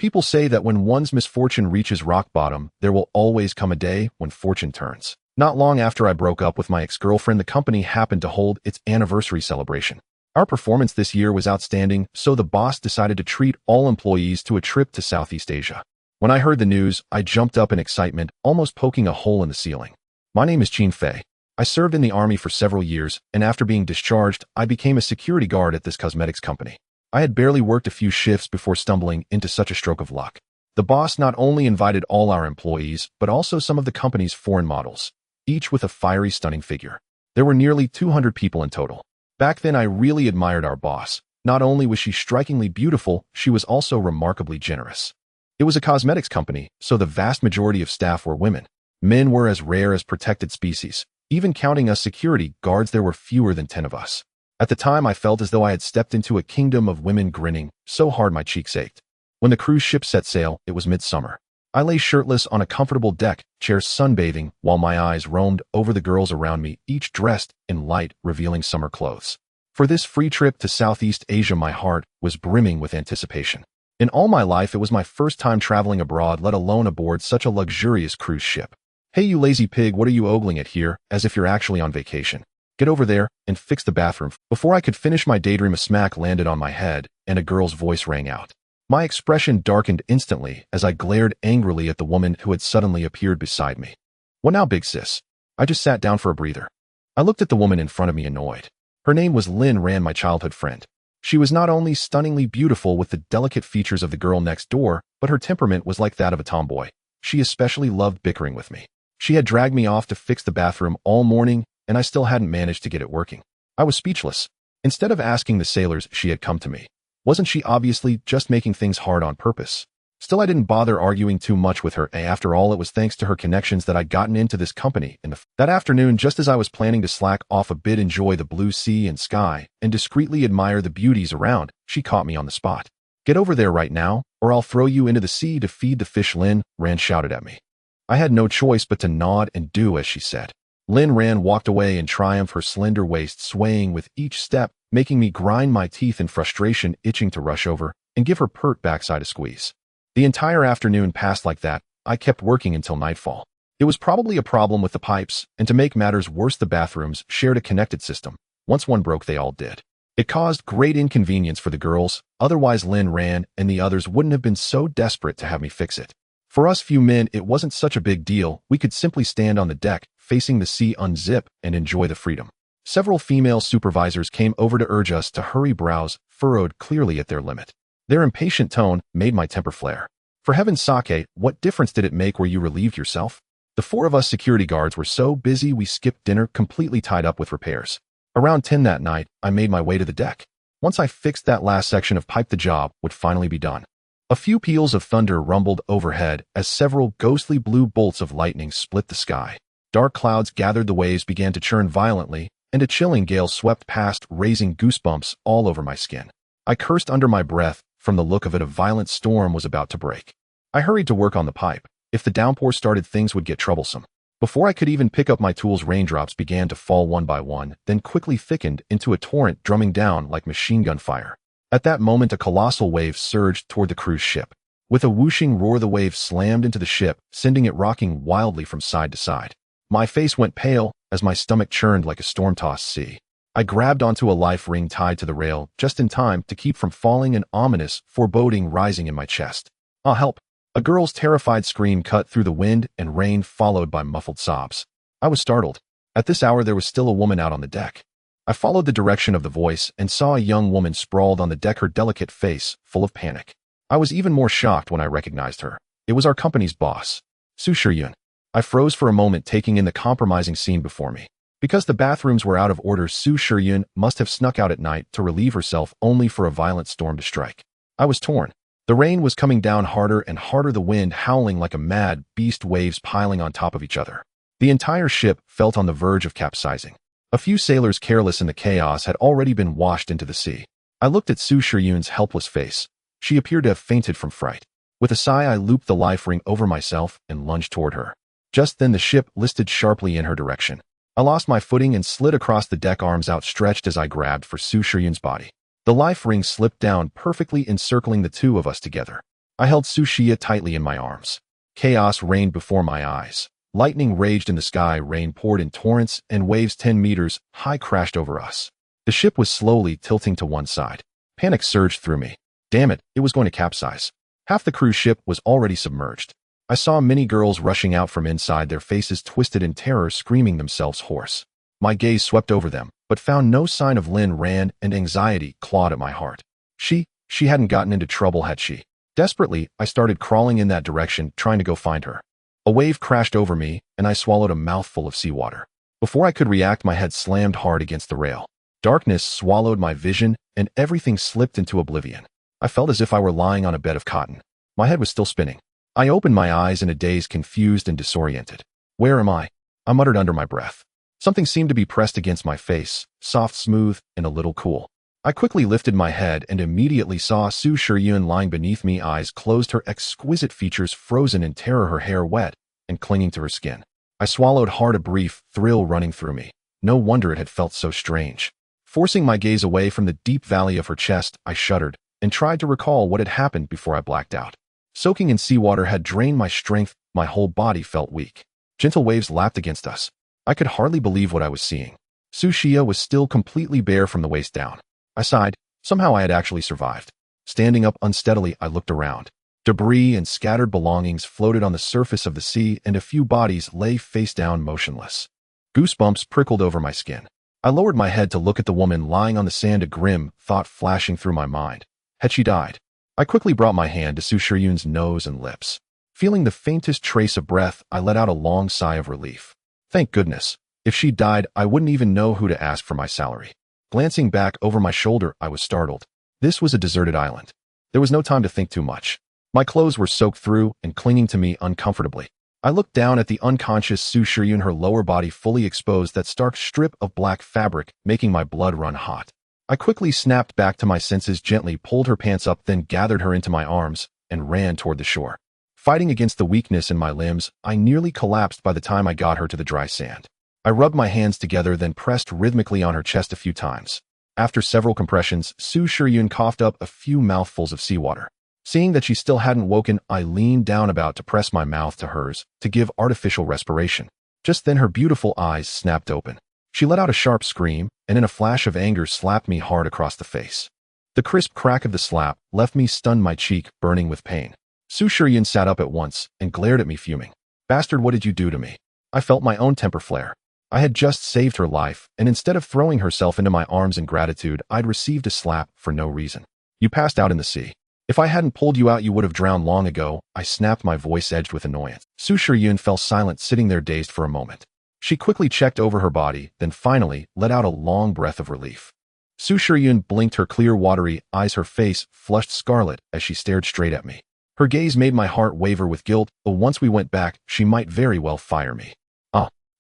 People say that when one's misfortune reaches rock bottom, there will always come a day when fortune turns. Not long after I broke up with my ex-girlfriend, the company happened to hold its anniversary celebration. Our performance this year was outstanding, so the boss decided to treat all employees to a trip to Southeast Asia. When I heard the news, I jumped up in excitement, almost poking a hole in the ceiling. My name is Chin Fei. I served in the army for several years, and after being discharged, I became a security guard at this cosmetics company. I had barely worked a few shifts before stumbling into such a stroke of luck. The boss not only invited all our employees, but also some of the company's foreign models, each with a fiery, stunning figure. There were nearly 200 people in total. Back then, I really admired our boss. Not only was she strikingly beautiful, she was also remarkably generous. It was a cosmetics company, so the vast majority of staff were women. Men were as rare as protected species. Even counting us security guards, there were fewer than 10 of us. At the time, I felt as though I had stepped into a kingdom of women, grinning so hard my cheeks ached. When the cruise ship set sail, it was midsummer. I lay shirtless on a comfortable deck, chairs sunbathing, while my eyes roamed over the girls around me, each dressed in light, revealing summer clothes. For this free trip to Southeast Asia, my heart was brimming with anticipation. In all my life, it was my first time traveling abroad, let alone aboard such a luxurious cruise ship. Hey, you lazy pig, what are you ogling at here, as if you're actually on vacation? Get over there and fix the bathroom. Before I could finish my daydream, a smack landed on my head, and a girl's voice rang out. My expression darkened instantly as I glared angrily at the woman who had suddenly appeared beside me. What now, big sis? I just sat down for a breather. I looked at the woman in front of me, annoyed. Her name was Lin Ran, my childhood friend. She was not only stunningly beautiful with the delicate features of the girl next door, but her temperament was like that of a tomboy. She especially loved bickering with me. She had dragged me off to fix the bathroom all morning, and I still hadn't managed to get it working. I was speechless. Instead of asking the sailors, she had come to me. Wasn't she obviously just making things hard on purpose? Still, I didn't bother arguing too much with her. After all, it was thanks to her connections that I'd gotten into this company. That afternoon, just as I was planning to slack off a bit, enjoy the blue sea and sky, and discreetly admire the beauties around, she caught me on the spot. Get over there right now, or I'll throw you into the sea to feed the fish, Lin Ran shouted at me. I had no choice but to nod and do as she said. Lin Ran walked away in triumph, her slender waist swaying with each step, making me grind my teeth in frustration, itching to rush over and give her pert backside a squeeze. The entire afternoon passed like that. I kept working until nightfall. It was probably a problem with the pipes, and to make matters worse, the bathrooms shared a connected system. Once one broke, they all did. It caused great inconvenience for the girls, otherwise Lin Ran and the others wouldn't have been so desperate to have me fix it. For us few men, it wasn't such a big deal. We could simply stand on the deck, facing the sea, unzip, and enjoy the freedom. Several female supervisors came over to urge us to hurry, brows furrowed clearly at their limit. Their impatient tone made my temper flare. For heaven's sake, what difference did it make where you relieved yourself? The 4 of us security guards were so busy we skipped dinner, completely tied up with repairs. Around 10 that night, I made my way to the deck. Once I fixed that last section of pipe, the job would finally be done. A few peals of thunder rumbled overhead as several ghostly blue bolts of lightning split the sky. Dark clouds gathered, the waves began to churn violently, and a chilling gale swept past, raising goosebumps all over my skin. I cursed under my breath. From the look of it, a violent storm was about to break. I hurried to work on the pipe. If the downpour started, things would get troublesome. Before I could even pick up my tools, raindrops began to fall one by one, then quickly thickened into a torrent, drumming down like machine gun fire. At that moment, a colossal wave surged toward the cruise ship. With a whooshing roar, the wave slammed into the ship, sending it rocking wildly from side to side. My face went pale as my stomach churned like a storm-tossed sea. I grabbed onto a life ring tied to the rail just in time to keep from falling, an ominous foreboding rising in my chest. "Ah, help!" A girl's terrified scream cut through the wind and rain, followed by muffled sobs. I was startled. At this hour, there was still a woman out on the deck. I followed the direction of the voice and saw a young woman sprawled on the deck, her delicate face full of panic. I was even more shocked when I recognized her. It was our company's boss, Su Shiyun. I froze for a moment, taking in the compromising scene before me. Because the bathrooms were out of order, Su Shiyun must have snuck out at night to relieve herself, only for a violent storm to strike. I was torn. The rain was coming down harder and harder, the wind howling like a mad beast, waves piling on top of each other. The entire ship felt on the verge of capsizing. A few sailors, careless in the chaos, had already been washed into the sea. I looked at Su Shiyun's helpless face. She appeared to have fainted from fright. With a sigh, I looped the life ring over myself and lunged toward her. Just then, the ship listed sharply in her direction. I lost my footing and slid across the deck, arms outstretched as I grabbed for Su Shiyun's body. The life ring slipped down, perfectly encircling the 2 of us together. I held Sushia tightly in my arms. Chaos reigned before my eyes. Lightning raged in the sky, rain poured in torrents, and waves 10 meters high crashed over us. The ship was slowly tilting to one side. Panic surged through me. Damn it, it was going to capsize. Half the cruise ship was already submerged. I saw many girls rushing out from inside, their faces twisted in terror, screaming themselves hoarse. My gaze swept over them, but found no sign of Lynn Rand, and anxiety clawed at my heart. She hadn't gotten into trouble, had she? Desperately, I started crawling in that direction, trying to go find her. A wave crashed over me, and I swallowed a mouthful of seawater. Before I could react, my head slammed hard against the rail. Darkness swallowed my vision, and everything slipped into oblivion. I felt as if I were lying on a bed of cotton. My head was still spinning. I opened my eyes in a daze, confused and disoriented. Where am I? I muttered under my breath. Something seemed to be pressed against my face, soft, smooth, and a little cool. I quickly lifted my head and immediately saw Su Shiryun lying beneath me, eyes closed, her exquisite features frozen in terror, her hair wet and clinging to her skin. I swallowed hard, a brief thrill running through me. No wonder it had felt so strange. Forcing my gaze away from the deep valley of her chest, I shuddered and tried to recall what had happened before I blacked out. Soaking in seawater had drained my strength, my whole body felt weak. Gentle waves lapped against us. I could hardly believe what I was seeing. Sushia was still completely bare from the waist down. I sighed. Somehow I had actually survived. Standing up unsteadily, I looked around. Debris and scattered belongings floated on the surface of the sea, and a few bodies lay face down, motionless. Goosebumps prickled over my skin. I lowered my head to look at the woman lying on the sand, a grim thought flashing through my mind. Had she died? I quickly brought my hand to Su Shiryun's nose and lips. Feeling the faintest trace of breath, I let out a long sigh of relief. Thank goodness. If she died, I wouldn't even know who to ask for my salary. Glancing back over my shoulder, I was startled. This was a deserted island. There was no time to think too much. My clothes were soaked through and clinging to me uncomfortably. I looked down at the unconscious Su Shiryun, her lower body fully exposed, that stark strip of black fabric making my blood run hot. I quickly snapped back to my senses, gently pulled her pants up, then gathered her into my arms and ran toward the shore. Fighting against the weakness in my limbs, I nearly collapsed by the time I got her to the dry sand. I rubbed my hands together, then pressed rhythmically on her chest a few times. After several compressions, Su Shiryun coughed up a few mouthfuls of seawater. Seeing that she still hadn't woken, I leaned down, about to press my mouth to hers to give artificial respiration. Just then her beautiful eyes snapped open. She let out a sharp scream, and in a flash of anger slapped me hard across the face. The crisp crack of the slap left me stunned, my cheek burning with pain. Su Shiryun sat up at once and glared at me, fuming. Bastard, what did you do to me? I felt my own temper flare. I had just saved her life, and instead of throwing herself into my arms in gratitude, I'd received a slap for no reason. You passed out in the sea. If I hadn't pulled you out, you would have drowned long ago, I snapped, my voice edged with annoyance. Su Shiryun fell silent, sitting there dazed for a moment. She quickly checked over her body, then finally let out a long breath of relief. Su Shiryun blinked her clear, watery eyes, her face flushed scarlet as she stared straight at me. Her gaze made my heart waver with guilt, but once we went back, she might very well fire me.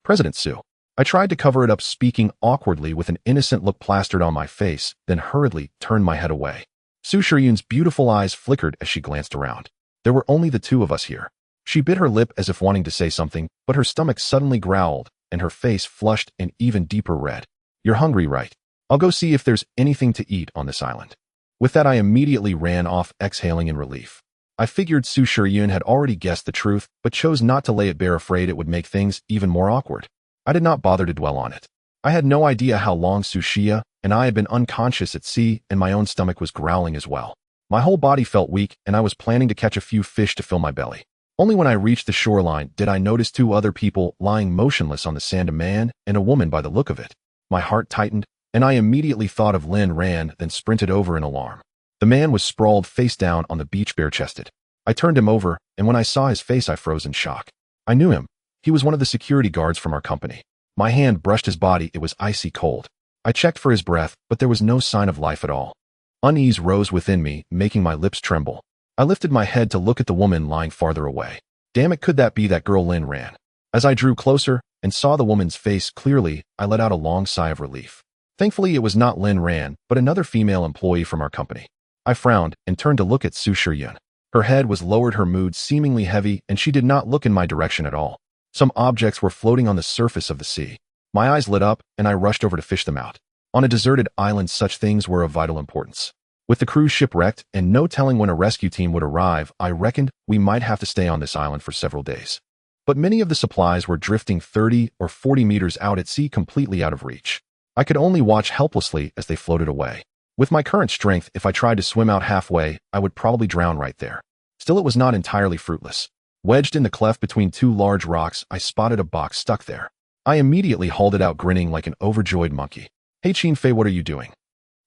President Su. I tried to cover it up, speaking awkwardly with an innocent look plastered on my face, then hurriedly turned my head away. Su Shiryun's beautiful eyes flickered as she glanced around. There were only the two of us here. She bit her lip as if wanting to say something, but her stomach suddenly growled, and her face flushed an even deeper red. You're hungry, right? I'll go see if there's anything to eat on this island. With that, I immediately ran off, exhaling in relief. I figured Su Shiryun had already guessed the truth, but chose not to lay it bare, afraid it would make things even more awkward. I did not bother to dwell on it. I had no idea how long Sushia and I had been unconscious at sea, and my own stomach was growling as well. My whole body felt weak, and I was planning to catch a few fish to fill my belly. Only when I reached the shoreline did I notice two other people lying motionless on the sand, a man and a woman by the look of it. My heart tightened, and I immediately thought of Lin Ran, then sprinted over in alarm. The man was sprawled face down on the beach, bare-chested. I turned him over, and when I saw his face, I froze in shock. I knew him. He was one of the security guards from our company. My hand brushed his body. It was icy cold. I checked for his breath, but there was no sign of life at all. Unease rose within me, making my lips tremble. I lifted my head to look at the woman lying farther away. Damn it, could that be that girl Lin Ran? As I drew closer and saw the woman's face clearly, I let out a long sigh of relief. Thankfully, it was not Lin Ran, but another female employee from our company. I frowned and turned to look at Su Shiryun. Her head was lowered, her mood seemingly heavy, and she did not look in my direction at all. Some objects were floating on the surface of the sea. My eyes lit up, and I rushed over to fish them out. On a deserted island, such things were of vital importance. With the cruise shipwrecked and no telling when a rescue team would arrive, I reckoned we might have to stay on this island for several days. But many of the supplies were drifting 30 or 40 meters out at sea, completely out of reach. I could only watch helplessly as they floated away. With my current strength, if I tried to swim out halfway, I would probably drown right there. Still, it was not entirely fruitless. Wedged in the cleft between two large rocks, I spotted a box stuck there. I immediately hauled it out, grinning like an overjoyed monkey. "Hey Chin Fei, what are you doing?"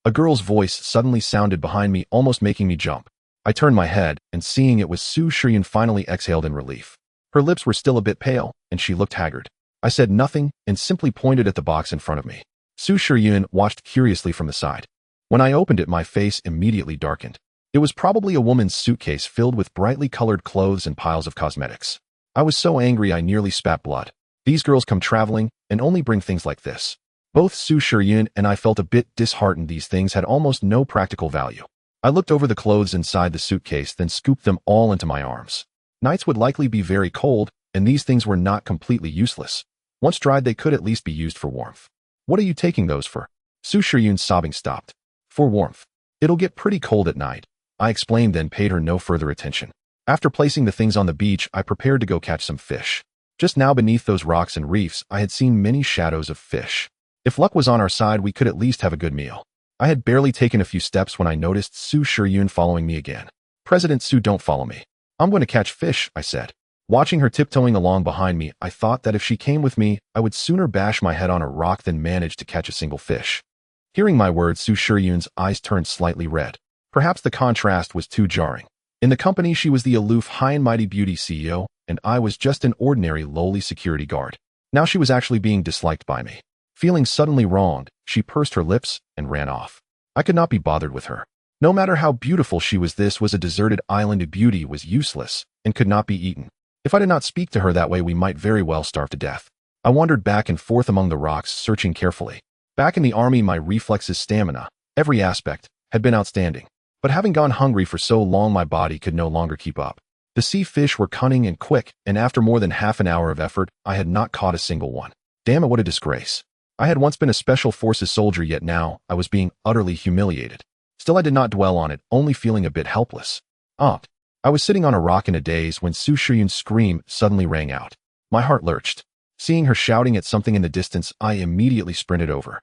A girl's voice suddenly sounded behind me, almost making me jump. I turned my head, and seeing it was Su Shiyun, finally exhaled in relief. Her lips were still a bit pale, and she looked haggard. I said nothing and simply pointed at the box in front of me. Su Shiyun watched curiously from the side. When I opened it, my face immediately darkened. It was probably a woman's suitcase filled with brightly colored clothes and piles of cosmetics. I was so angry I nearly spat blood. These girls come traveling and only bring things like this. Both Su Shiyun and I felt a bit disheartened. These things had almost no practical value. I looked over the clothes inside the suitcase, then scooped them all into my arms. Nights would likely be very cold, and these things were not completely useless. Once dried, they could at least be used for warmth. "What are you taking those for?" Su Shiyun's sobbing stopped. "For warmth. It'll get pretty cold at night," I explained, then paid her no further attention. After placing the things on the beach, I prepared to go catch some fish. Just now, beneath those rocks and reefs, I had seen many shadows of fish. If luck was on our side, we could at least have a good meal. I had barely taken a few steps when I noticed Su Shiyun following me again. "President Su, don't follow me. I'm going to catch fish," I said. Watching her tiptoeing along behind me, I thought that if she came with me, I would sooner bash my head on a rock than manage to catch a single fish. Hearing my words, Su Shiyun's eyes turned slightly red. Perhaps the contrast was too jarring. In the company, she was the aloof, high and mighty beauty CEO, and I was just an ordinary, lowly security guard. Now she was actually being disliked by me. Feeling suddenly wronged, she pursed her lips and ran off. I could not be bothered with her. No matter how beautiful she was, this was a deserted island, and beauty was useless and could not be eaten. If I did not speak to her that way, we might very well starve to death. I wandered back and forth among the rocks, searching carefully. Back in the army, my reflexes, stamina, every aspect, had been outstanding. But having gone hungry for so long, my body could no longer keep up. The sea fish were cunning and quick, and after more than half an hour of effort, I had not caught a single one. Damn it, what a disgrace. I had once been a special forces soldier, yet now I was being utterly humiliated. Still, I did not dwell on it, only feeling a bit helpless. I was sitting on a rock in a daze when Su Shiyun's scream suddenly rang out. My heart lurched. Seeing her shouting at something in the distance, I immediately sprinted over.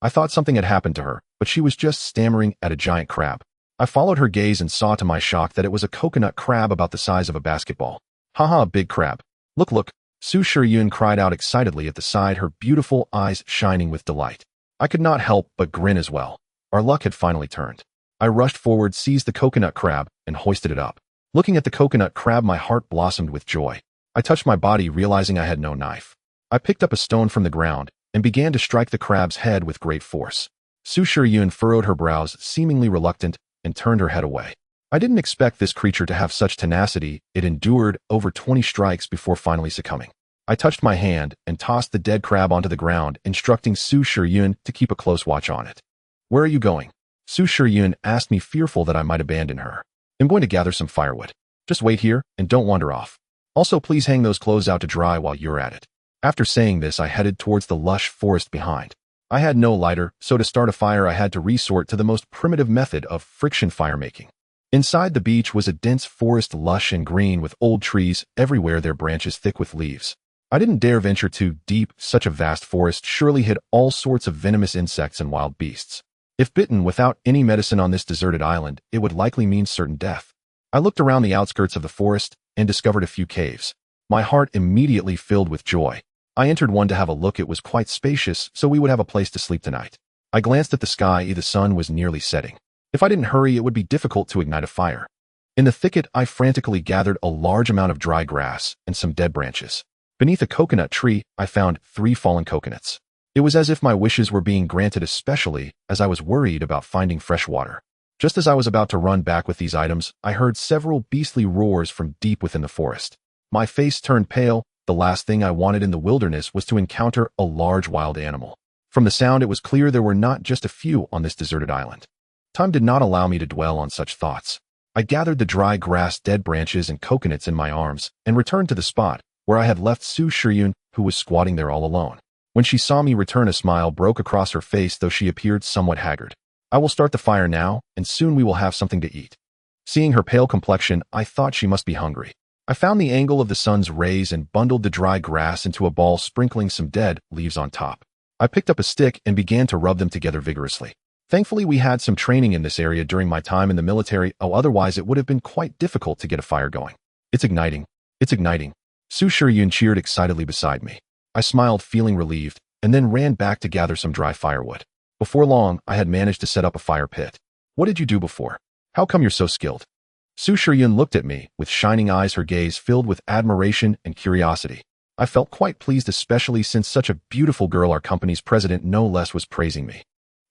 I thought something had happened to her, but she was just stammering at a giant crab. I followed her gaze and saw to my shock that it was a coconut crab about the size of a basketball. "Haha, a big crab. Look. Su Shiyun cried out excitedly at the sight, her beautiful eyes shining with delight. I could not help but grin as well. Our luck had finally turned. I rushed forward, seized the coconut crab, and hoisted it up. Looking at the coconut crab, my heart blossomed with joy. I touched my body, realizing I had no knife. I picked up a stone from the ground and began to strike the crab's head with great force. Su Shiyun furrowed her brows, seemingly reluctant, and turned her head away. I didn't expect this creature to have such tenacity. It endured over 20 strikes before finally succumbing. I touched my hand and tossed the dead crab onto the ground, instructing Su Shiyun to keep a close watch on it. "Where are you going?" Su Shiyun asked me, fearful that I might abandon her. "I'm going to gather some firewood. Just wait here and don't wander off. Also, please hang those clothes out to dry while you're at it." After saying this, I headed towards the lush forest behind. I had no lighter, so to start a fire I had to resort to the most primitive method of friction fire making. Inside the beach was a dense forest, lush and green, with old trees everywhere, their branches thick with leaves. I didn't dare venture too deep. Such a vast forest surely hid all sorts of venomous insects and wild beasts. If bitten without any medicine on this deserted island, it would likely mean certain death. I looked around the outskirts of the forest and discovered a few caves. My heart immediately filled with joy. I entered one to have a look. It was quite spacious, so we would have a place to sleep tonight. I glanced at the sky. The sun was nearly setting. If I didn't hurry, it would be difficult to ignite a fire. In the thicket, I frantically gathered a large amount of dry grass and some dead branches. Beneath a coconut tree, I found 3 fallen coconuts. It was as if my wishes were being granted, especially as I was worried about finding fresh water. Just as I was about to run back with these items, I heard several beastly roars from deep within the forest. My face turned pale. The last thing I wanted in the wilderness was to encounter a large wild animal. From the sound, it was clear there were not just a few on this deserted island. Time did not allow me to dwell on such thoughts. I gathered the dry grass, dead branches, and coconuts in my arms and returned to the spot where I had left Su Shiyun, who was squatting there all alone. When she saw me return, a smile broke across her face, though she appeared somewhat haggard. I will start the fire now, and soon we will have something to eat. Seeing her pale complexion, I thought she must be hungry. I found the angle of the sun's rays and bundled the dry grass into a ball, sprinkling some dead leaves on top. I picked up a stick and began to rub them together vigorously. Thankfully, we had some training in this area during my time in the military, otherwise it would have been quite difficult to get a fire going. It's igniting. It's igniting. Su Shiryun cheered excitedly beside me. I smiled, feeling relieved, and then ran back to gather some dry firewood. Before long, I had managed to set up a fire pit. What did you do before? How come you're so skilled? Su Shiryun looked at me, with shining eyes, her gaze filled with admiration and curiosity. I felt quite pleased, especially since such a beautiful girl, our company's president no less, was praising me.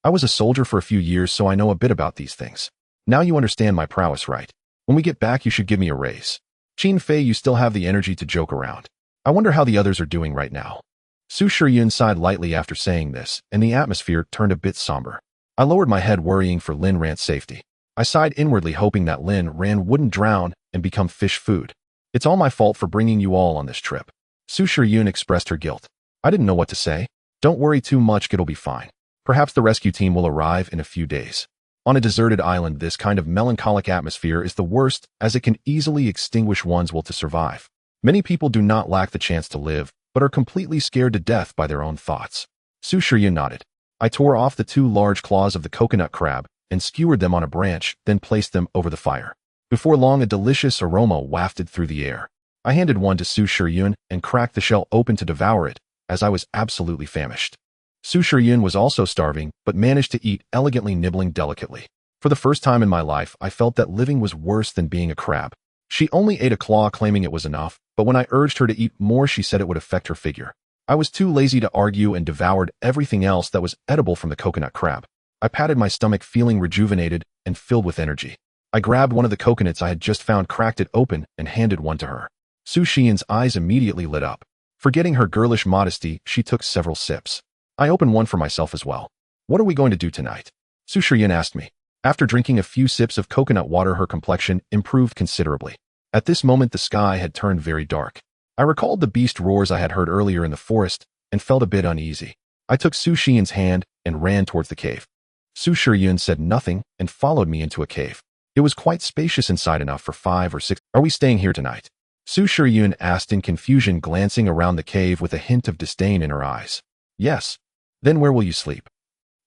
I was a soldier for a few years, so I know a bit about these things. Now you understand my prowess, right? When we get back, you should give me a raise. Qin Fei, you still have the energy to joke around. I wonder how the others are doing right now. Su Shiryun sighed lightly after saying this, and the atmosphere turned a bit somber. I lowered my head, worrying for Lin Ran's safety. I sighed inwardly, hoping that Lin Ran wouldn't drown and become fish food. It's all my fault for bringing you all on this trip. Su Shiryun expressed her guilt. I didn't know what to say. Don't worry too much, it'll be fine. Perhaps the rescue team will arrive in a few days. On a deserted island, this kind of melancholic atmosphere is the worst, as it can easily extinguish one's will to survive. Many people do not lack the chance to live, but are completely scared to death by their own thoughts. Su Shiryun nodded. I tore off the 2 large claws of the coconut crab and skewered them on a branch, then placed them over the fire. Before long, a delicious aroma wafted through the air. I handed one to Su Shiryun and cracked the shell open to devour it, as I was absolutely famished. Su Shiryun was also starving, but managed to eat elegantly, nibbling delicately. For the first time in my life, I felt that living was worse than being a crab. She only ate a claw, claiming it was enough, but when I urged her to eat more, she said it would affect her figure. I was too lazy to argue and devoured everything else that was edible from the coconut crab. I patted my stomach, feeling rejuvenated and filled with energy. I grabbed one of the coconuts I had just found, cracked it open, and handed one to her. Su Shiryun's eyes immediately lit up. Forgetting her girlish modesty, she took several sips. I opened one for myself as well. What are we going to do tonight? Su Shiryun asked me. After drinking a few sips of coconut water, her complexion improved considerably. At this moment, the sky had turned very dark. I recalled the beast roars I had heard earlier in the forest and felt a bit uneasy. I took Su Shiryun's hand and ran towards the cave. Su Shiryun said nothing and followed me into a cave. It was quite spacious inside, enough for 5 or 6. Are we staying here tonight? Su Shiryun asked in confusion, glancing around the cave with a hint of disdain in her eyes. Yes. Then where will you sleep?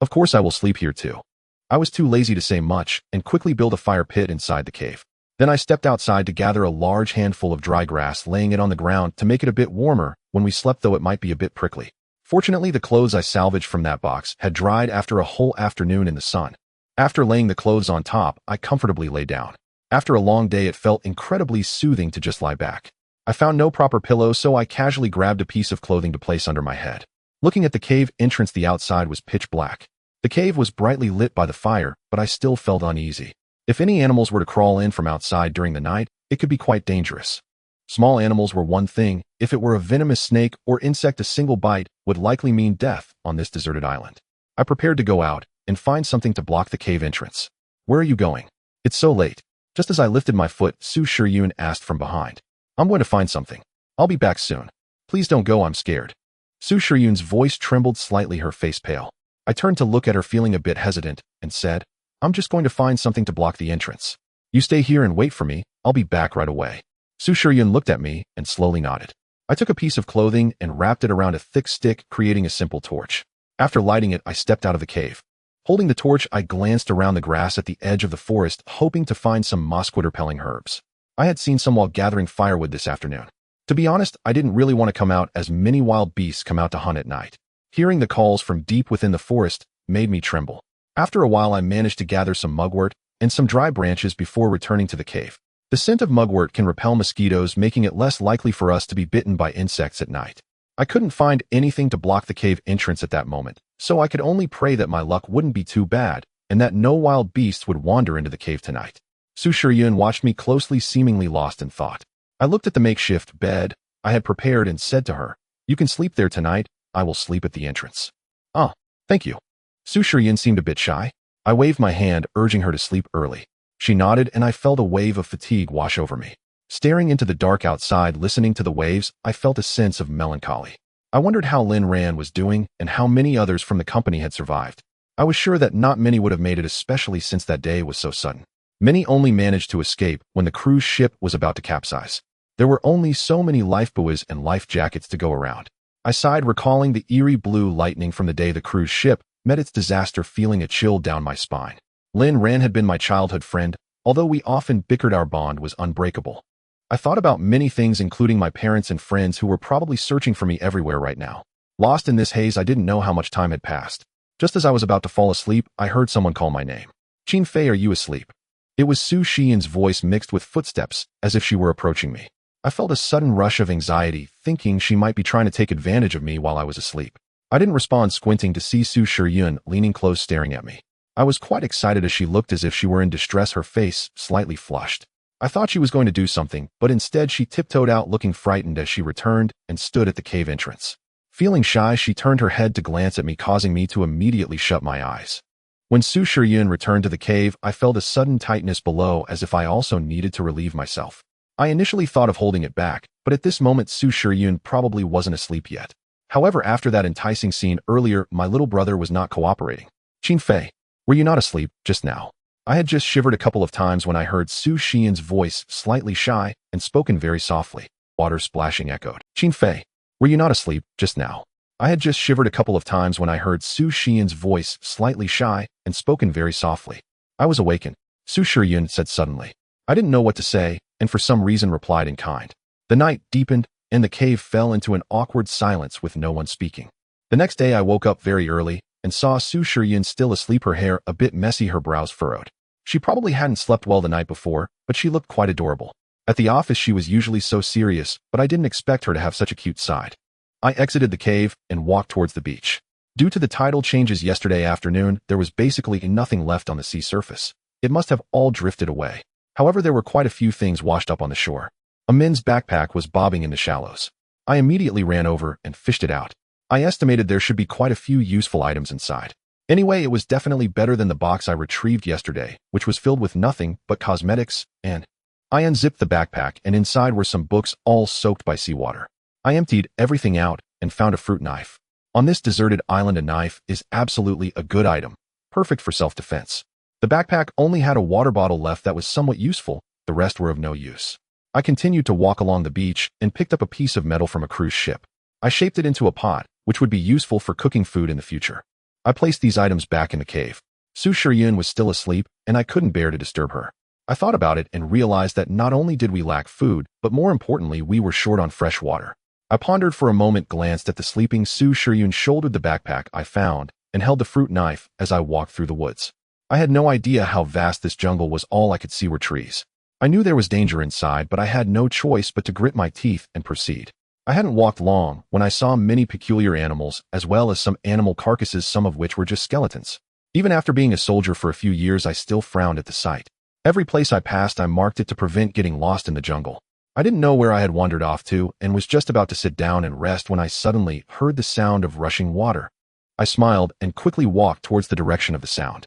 Of course I will sleep here too. I was too lazy to say much and quickly built a fire pit inside the cave. Then I stepped outside to gather a large handful of dry grass, laying it on the ground to make it a bit warmer when we slept, though it might be a bit prickly. Fortunately, the clothes I salvaged from that box had dried after a whole afternoon in the sun. After laying the clothes on top, I comfortably lay down. After a long day, it felt incredibly soothing to just lie back. I found no proper pillow, so I casually grabbed a piece of clothing to place under my head. Looking at the cave entrance, the outside was pitch black. The cave was brightly lit by the fire, but I still felt uneasy. If any animals were to crawl in from outside during the night, it could be quite dangerous. Small animals were one thing. If it were a venomous snake or insect, a single bite would likely mean death on this deserted island. I prepared to go out and find something to block the cave entrance. Where are you going? It's so late. Just as I lifted my foot, Su Shiryun asked from behind. I'm going to find something. I'll be back soon. Please don't go, I'm scared. Su Shiryun's voice trembled slightly, her face pale. I turned to look at her, feeling a bit hesitant, and said, I'm just going to find something to block the entrance. You stay here and wait for me. I'll be back right away. Su Shiryun looked at me and slowly nodded. I took a piece of clothing and wrapped it around a thick stick, creating a simple torch. After lighting it, I stepped out of the cave. Holding the torch, I glanced around the grass at the edge of the forest, hoping to find some mosquito-repelling herbs. I had seen some while gathering firewood this afternoon. To be honest, I didn't really want to come out, as many wild beasts come out to hunt at night. Hearing the calls from deep within the forest made me tremble. After a while, I managed to gather some mugwort and some dry branches before returning to the cave. The scent of mugwort can repel mosquitoes, making it less likely for us to be bitten by insects at night. I couldn't find anything to block the cave entrance at that moment, so I could only pray that my luck wouldn't be too bad and that no wild beasts would wander into the cave tonight. Su Shiryun watched me closely, seemingly lost in thought. I looked at the makeshift bed I had prepared and said to her, You can sleep there tonight. I will sleep at the entrance. Ah, thank you. Su Shiryun seemed a bit shy. I waved my hand, urging her to sleep early. She nodded, and I felt a wave of fatigue wash over me. Staring into the dark outside, listening to the waves, I felt a sense of melancholy. I wondered how Lin Ran was doing and how many others from the company had survived. I was sure that not many would have made it, especially since that day was so sudden. Many only managed to escape when the cruise ship was about to capsize. There were only so many lifebuoys and life jackets to go around. I sighed, recalling the eerie blue lightning from the day the cruise ship met its disaster, feeling a chill down my spine. Lin Ran had been my childhood friend, although we often bickered, our bond was unbreakable. I thought about many things, including my parents and friends who were probably searching for me everywhere right now. Lost in this haze, I didn't know how much time had passed. Just as I was about to fall asleep, I heard someone call my name. "Qin Fei, are you asleep?" It was Su Xian's voice, mixed with footsteps, as if she were approaching me. I felt a sudden rush of anxiety, thinking she might be trying to take advantage of me while I was asleep. I didn't respond, squinting to see Su Shiyun leaning close, staring at me. I was quite excited as she looked as if she were in distress, her face slightly flushed. I thought she was going to do something, but instead she tiptoed out, looking frightened as she returned and stood at the cave entrance. Feeling shy, she turned her head to glance at me, causing me to immediately shut my eyes. When Su Shiyun returned to the cave, I felt a sudden tightness below, as if I also needed to relieve myself. I initially thought of holding it back, but at this moment Su Shiyun probably wasn't asleep yet. However, after that enticing scene earlier, my little brother was not cooperating. "Qin Fei, were you not asleep just now?" I had just shivered a couple of times when I heard Su Xian's voice, slightly shy and spoken very softly. Water splashing echoed. "Qin Fei, were you not asleep just now?" I had just shivered a couple of times when I heard Su Xian's voice, slightly shy and spoken very softly. "I was awakened," Su Shiyun said suddenly. I didn't know what to say, and for some reason replied in kind. The night deepened, and the cave fell into an awkward silence with no one speaking. The next day I woke up very early and saw Su Shiyun still asleep, her hair a bit messy, her brows furrowed. She probably hadn't slept well the night before, but she looked quite adorable. At the office she was usually so serious, but I didn't expect her to have such a cute side. I exited the cave and walked towards the beach. Due to the tidal changes yesterday afternoon, there was basically nothing left on the sea surface. It must have all drifted away. However, there were quite a few things washed up on the shore. A men's backpack was bobbing in the shallows. I immediately ran over and fished it out. I estimated there should be quite a few useful items inside. Anyway, it was definitely better than the box I retrieved yesterday, which was filled with nothing but cosmetics, and I unzipped the backpack, and inside were some books, all soaked by seawater. I emptied everything out and found a fruit knife. On this deserted island, a knife is absolutely a good item, perfect for self-defense. The backpack only had a water bottle left that was somewhat useful, the rest were of no use. I continued to walk along the beach and picked up a piece of metal from a cruise ship. I shaped it into a pot, which would be useful for cooking food in the future. I placed these items back in the cave. Su Shiyun was still asleep, and I couldn't bear to disturb her. I thought about it and realized that not only did we lack food, but more importantly, we were short on fresh water. I pondered for a moment, glanced at the sleeping Su Shiyun, shouldered the backpack I found, and held the fruit knife as I walked through the woods. I had no idea how vast this jungle was. All I could see were trees. I knew there was danger inside, but I had no choice but to grit my teeth and proceed. I hadn't walked long when I saw many peculiar animals, as well as some animal carcasses, some of which were just skeletons. Even after being a soldier for a few years, I still frowned at the sight. Every place I passed, I marked it to prevent getting lost in the jungle. I didn't know where I had wandered off to, and was just about to sit down and rest when I suddenly heard the sound of rushing water. I smiled and quickly walked towards the direction of the sound.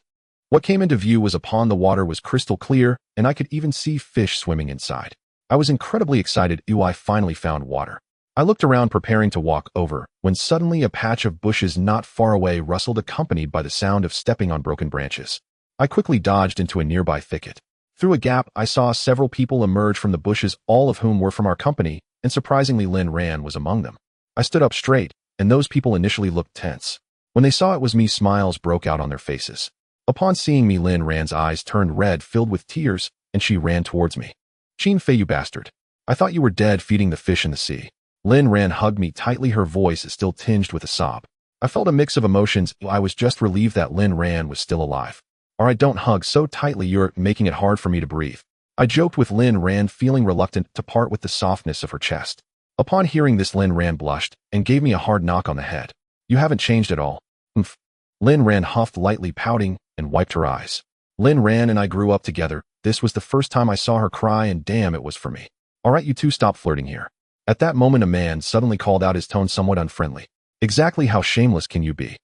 What came into view was a pond. The water was crystal clear, and I could even see fish swimming inside. I was incredibly excited. I finally found water. I looked around, preparing to walk over, when suddenly a patch of bushes not far away rustled, accompanied by the sound of stepping on broken branches. I quickly dodged into a nearby thicket. Through a gap, I saw several people emerge from the bushes, all of whom were from our company, and surprisingly Lin Ran was among them. I stood up straight, and those people initially looked tense. When they saw it was me, smiles broke out on their faces. Upon seeing me, Lin Ran's eyes turned red, filled with tears, and she ran towards me. "Qin Fei, you bastard. I thought you were dead feeding the fish in the sea." Lin Ran hugged me tightly, her voice is still tinged with a sob. I felt a mix of emotions. I was just relieved that Lin Ran was still alive. "Alright, don't hug so tightly, you're making it hard for me to breathe." I joked with Lin Ran, feeling reluctant to part with the softness of her chest. Upon hearing this, Lin Ran blushed and gave me a hard knock on the head. "You haven't changed at all." "Humph." Lin Ran huffed lightly, pouting, and wiped her eyes. Lin Ran and I grew up together. This was the first time I saw her cry, and damn, it was for me. "Alright, you two, stop flirting here." At that moment, a man suddenly called out, his tone somewhat unfriendly. "Exactly how shameless can you be?"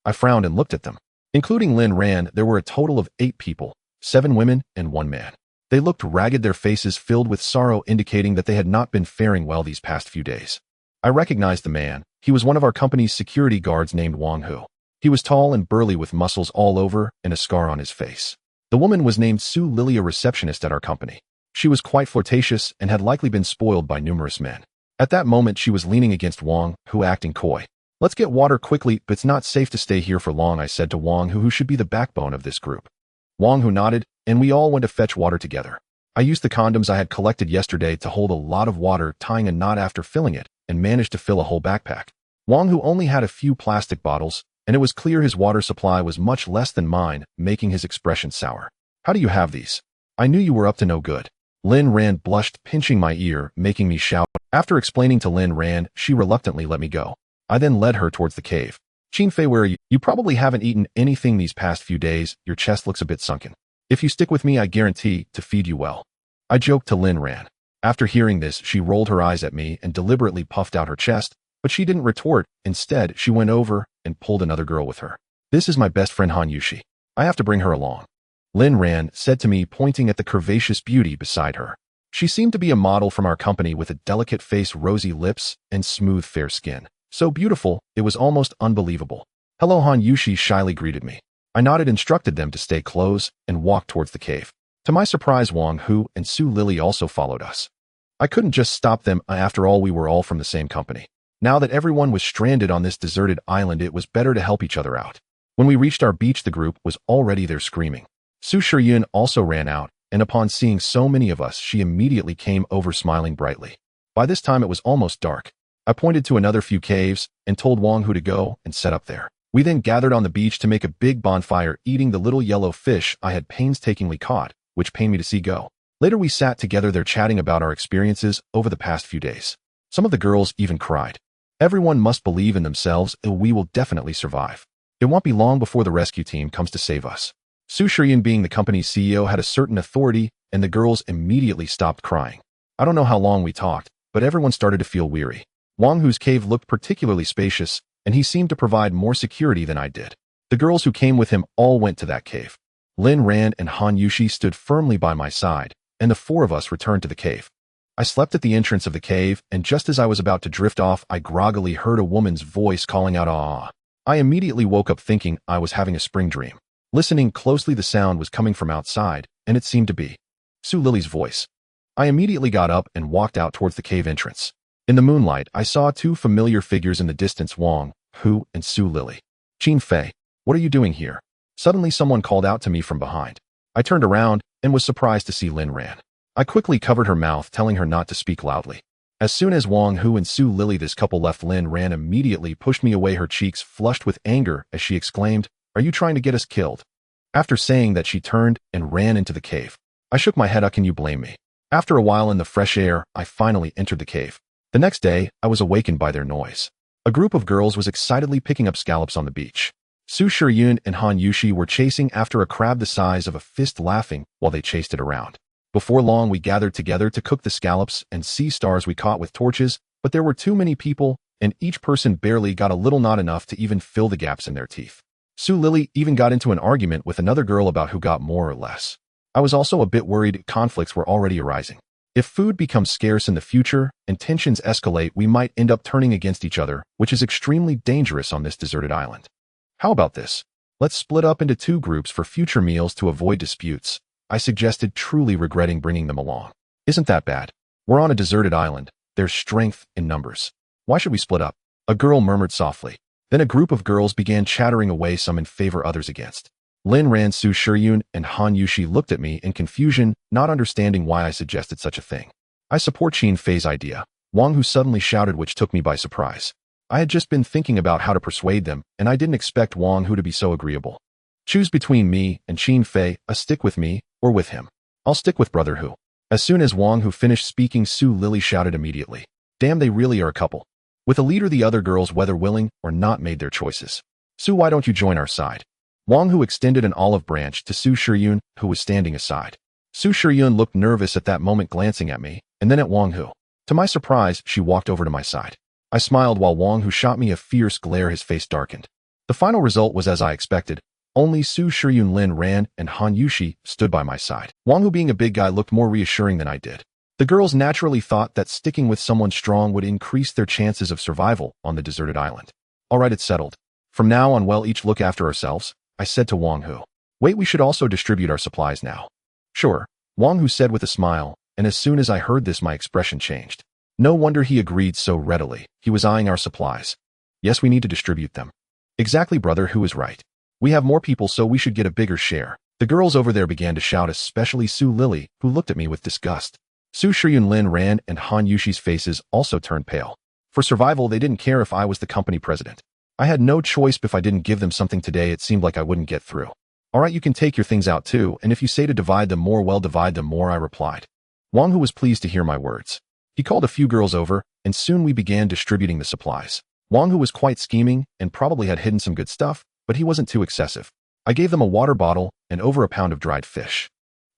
I frowned and looked at them. Including Lin Ran, there were a total of 8 people, 7 women and 1 man. They looked ragged, their faces filled with sorrow, indicating that they had not been faring well these past few days. I recognized the man. He was one of our company's security guards named Wang Hu. He was tall and burly with muscles all over and a scar on his face. The woman was named Su Lily, a receptionist at our company. She was quite flirtatious and had likely been spoiled by numerous men. At that moment, she was leaning against Wang, who acting coy. "Let's get water quickly, but it's not safe to stay here for long," I said to Wang, who should be the backbone of this group. Wang, who nodded, and we all went to fetch water together. I used the condoms I had collected yesterday to hold a lot of water, tying a knot after filling it, and managed to fill a whole backpack. Wang, who only had a few plastic bottles, and it was clear his water supply was much less than mine, making his expression sour. "How do you have these? I knew you were up to no good." Lin Ran blushed, pinching my ear, making me shout. After explaining to Lin Ran, she reluctantly let me go. I then led her towards the cave. "Qin Fei, where are you? You probably haven't eaten anything these past few days. Your chest looks a bit sunken. If you stick with me, I guarantee to feed you well," I joked to Lin Ran. After hearing this, she rolled her eyes at me and deliberately puffed out her chest, but she didn't retort. Instead, she went over and pulled another girl with her. "This is my best friend Han Yushi. I have to bring her along," Lin Ran said to me, pointing at the curvaceous beauty beside her. She seemed to be a model from our company with a delicate face, rosy lips, and smooth fair skin. So beautiful, it was almost unbelievable. "Hello," Han Yushi shyly greeted me. I nodded, instructed them to stay close, and walked towards the cave. To my surprise, Wang Hu and Su Lily also followed us. I couldn't just stop them, after all we were all from the same company. Now that everyone was stranded on this deserted island, it was better to help each other out. When we reached our beach, the group was already there screaming. Su Shiyun also ran out, and upon seeing so many of us, she immediately came over smiling brightly. By this time it was almost dark. I pointed to another few caves and told Wang Hu to go and set up there. We then gathered on the beach to make a big bonfire, eating the little yellow fish I had painstakingly caught, which pained me to see go. Later we sat together there chatting about our experiences over the past few days. Some of the girls even cried. Everyone must believe in themselves, and we will definitely survive. It won't be long before the rescue team comes to save us. Su Shiyun, being the company's CEO, had a certain authority, and the girls immediately stopped crying. I don't know how long we talked, but everyone started to feel weary. Wang Hu's cave looked particularly spacious, and he seemed to provide more security than I did. The girls who came with him all went to that cave. Lin Ran and Han Yushi stood firmly by my side, and the four of us returned to the cave. I slept at the entrance of the cave, and just as I was about to drift off, I groggily heard a woman's voice calling out, "Ah!" I immediately woke up thinking I was having a spring dream. Listening closely, the sound was coming from outside, and it seemed to be Su Lily's voice. I immediately got up and walked out towards the cave entrance. In the moonlight, I saw two familiar figures in the distance, Wang Hu and Su Lily. "Qin Fei, what are you doing here?" Suddenly someone called out to me from behind. I turned around and was surprised to see Lin Ran. I quickly covered her mouth, telling her not to speak loudly. As soon as Wang Hu and Su Lily, this couple, left, Lin Ran immediately pushed me away, her cheeks flushed with anger as she exclaimed, "Are you trying to get us killed?" After saying that, she turned and ran into the cave. I shook my head. Can you blame me? After a while in the fresh air, I finally entered the cave. The next day, I was awakened by their noise. A group of girls was excitedly picking up scallops on the beach. Su Shiyun and Han Yushi were chasing after a crab the size of a fist, laughing while they chased it around. Before long, we gathered together to cook the scallops and sea stars we caught with torches, but there were too many people, and each person barely got a little, not enough to even fill the gaps in their teeth. Su Lily even got into an argument with another girl about who got more or less. I was also a bit worried. Conflicts were already arising. If food becomes scarce in the future and tensions escalate, we might end up turning against each other, which is extremely dangerous on this deserted island. How about this? Let's split up into two groups for future meals to avoid disputes, I suggested, truly regretting bringing them along. Isn't that bad? We're on a deserted island. There's strength in numbers. Why should we split up? A girl murmured softly. Then a group of girls began chattering away, some in favor, others against. Lin Ran, Su Shiyun, and Han Yushi looked at me in confusion, not understanding why I suggested such a thing. "I support Qin Fei's idea," Wang Hu suddenly shouted, which took me by surprise. I had just been thinking about how to persuade them, and I didn't expect Wang Hu to be so agreeable. "Choose between me and Qin Fei, stick with me or with him." "I'll stick with Brother Hu." As soon as Wang Hu finished speaking, Su Lily shouted immediately, "Damn, they really are a couple." With a leader, the other girls, whether willing or not, made their choices. "Su, why don't you join our side?" Wang Hu extended an olive branch to Su Shiyun, who was standing aside. Su Shiyun looked nervous at that moment, glancing at me, and then at Wang Hu. To my surprise, she walked over to my side. I smiled while Wang Hu shot me a fierce glare, his face darkened. The final result was as I expected. Only Su Shiyun, Lin Ran, and Han Yushi stood by my side. Wang Hu, being a big guy, looked more reassuring than I did. The girls naturally thought that sticking with someone strong would increase their chances of survival on the deserted island. "All right, it's settled. From now on, we'll each look after ourselves, I said to Wang Hu. Wait, we should also distribute our supplies now. Sure, Wang Hu said with a smile, and as soon as I heard this my expression changed. No wonder he agreed so readily. He was eyeing our supplies. Yes, we need to distribute them. Exactly, brother, Hu is right. We have more people, so we should get a bigger share. The girls over there began to shout, especially Su Lily, who looked at me with disgust. Su Shiyun, Lin Ran, and Han Yushi's faces also turned pale. For survival, they didn't care if I was the company president. I had no choice, but if I didn't give them something today, it seemed like I wouldn't get through. All right, you can take your things out too, and if you say to divide them more, well, divide them more, I replied. Wang Hu was pleased to hear my words. He called a few girls over, and soon we began distributing the supplies. Wang Hu was quite scheming and probably had hidden some good stuff, but he wasn't too excessive. I gave them a water bottle and over a pound of dried fish.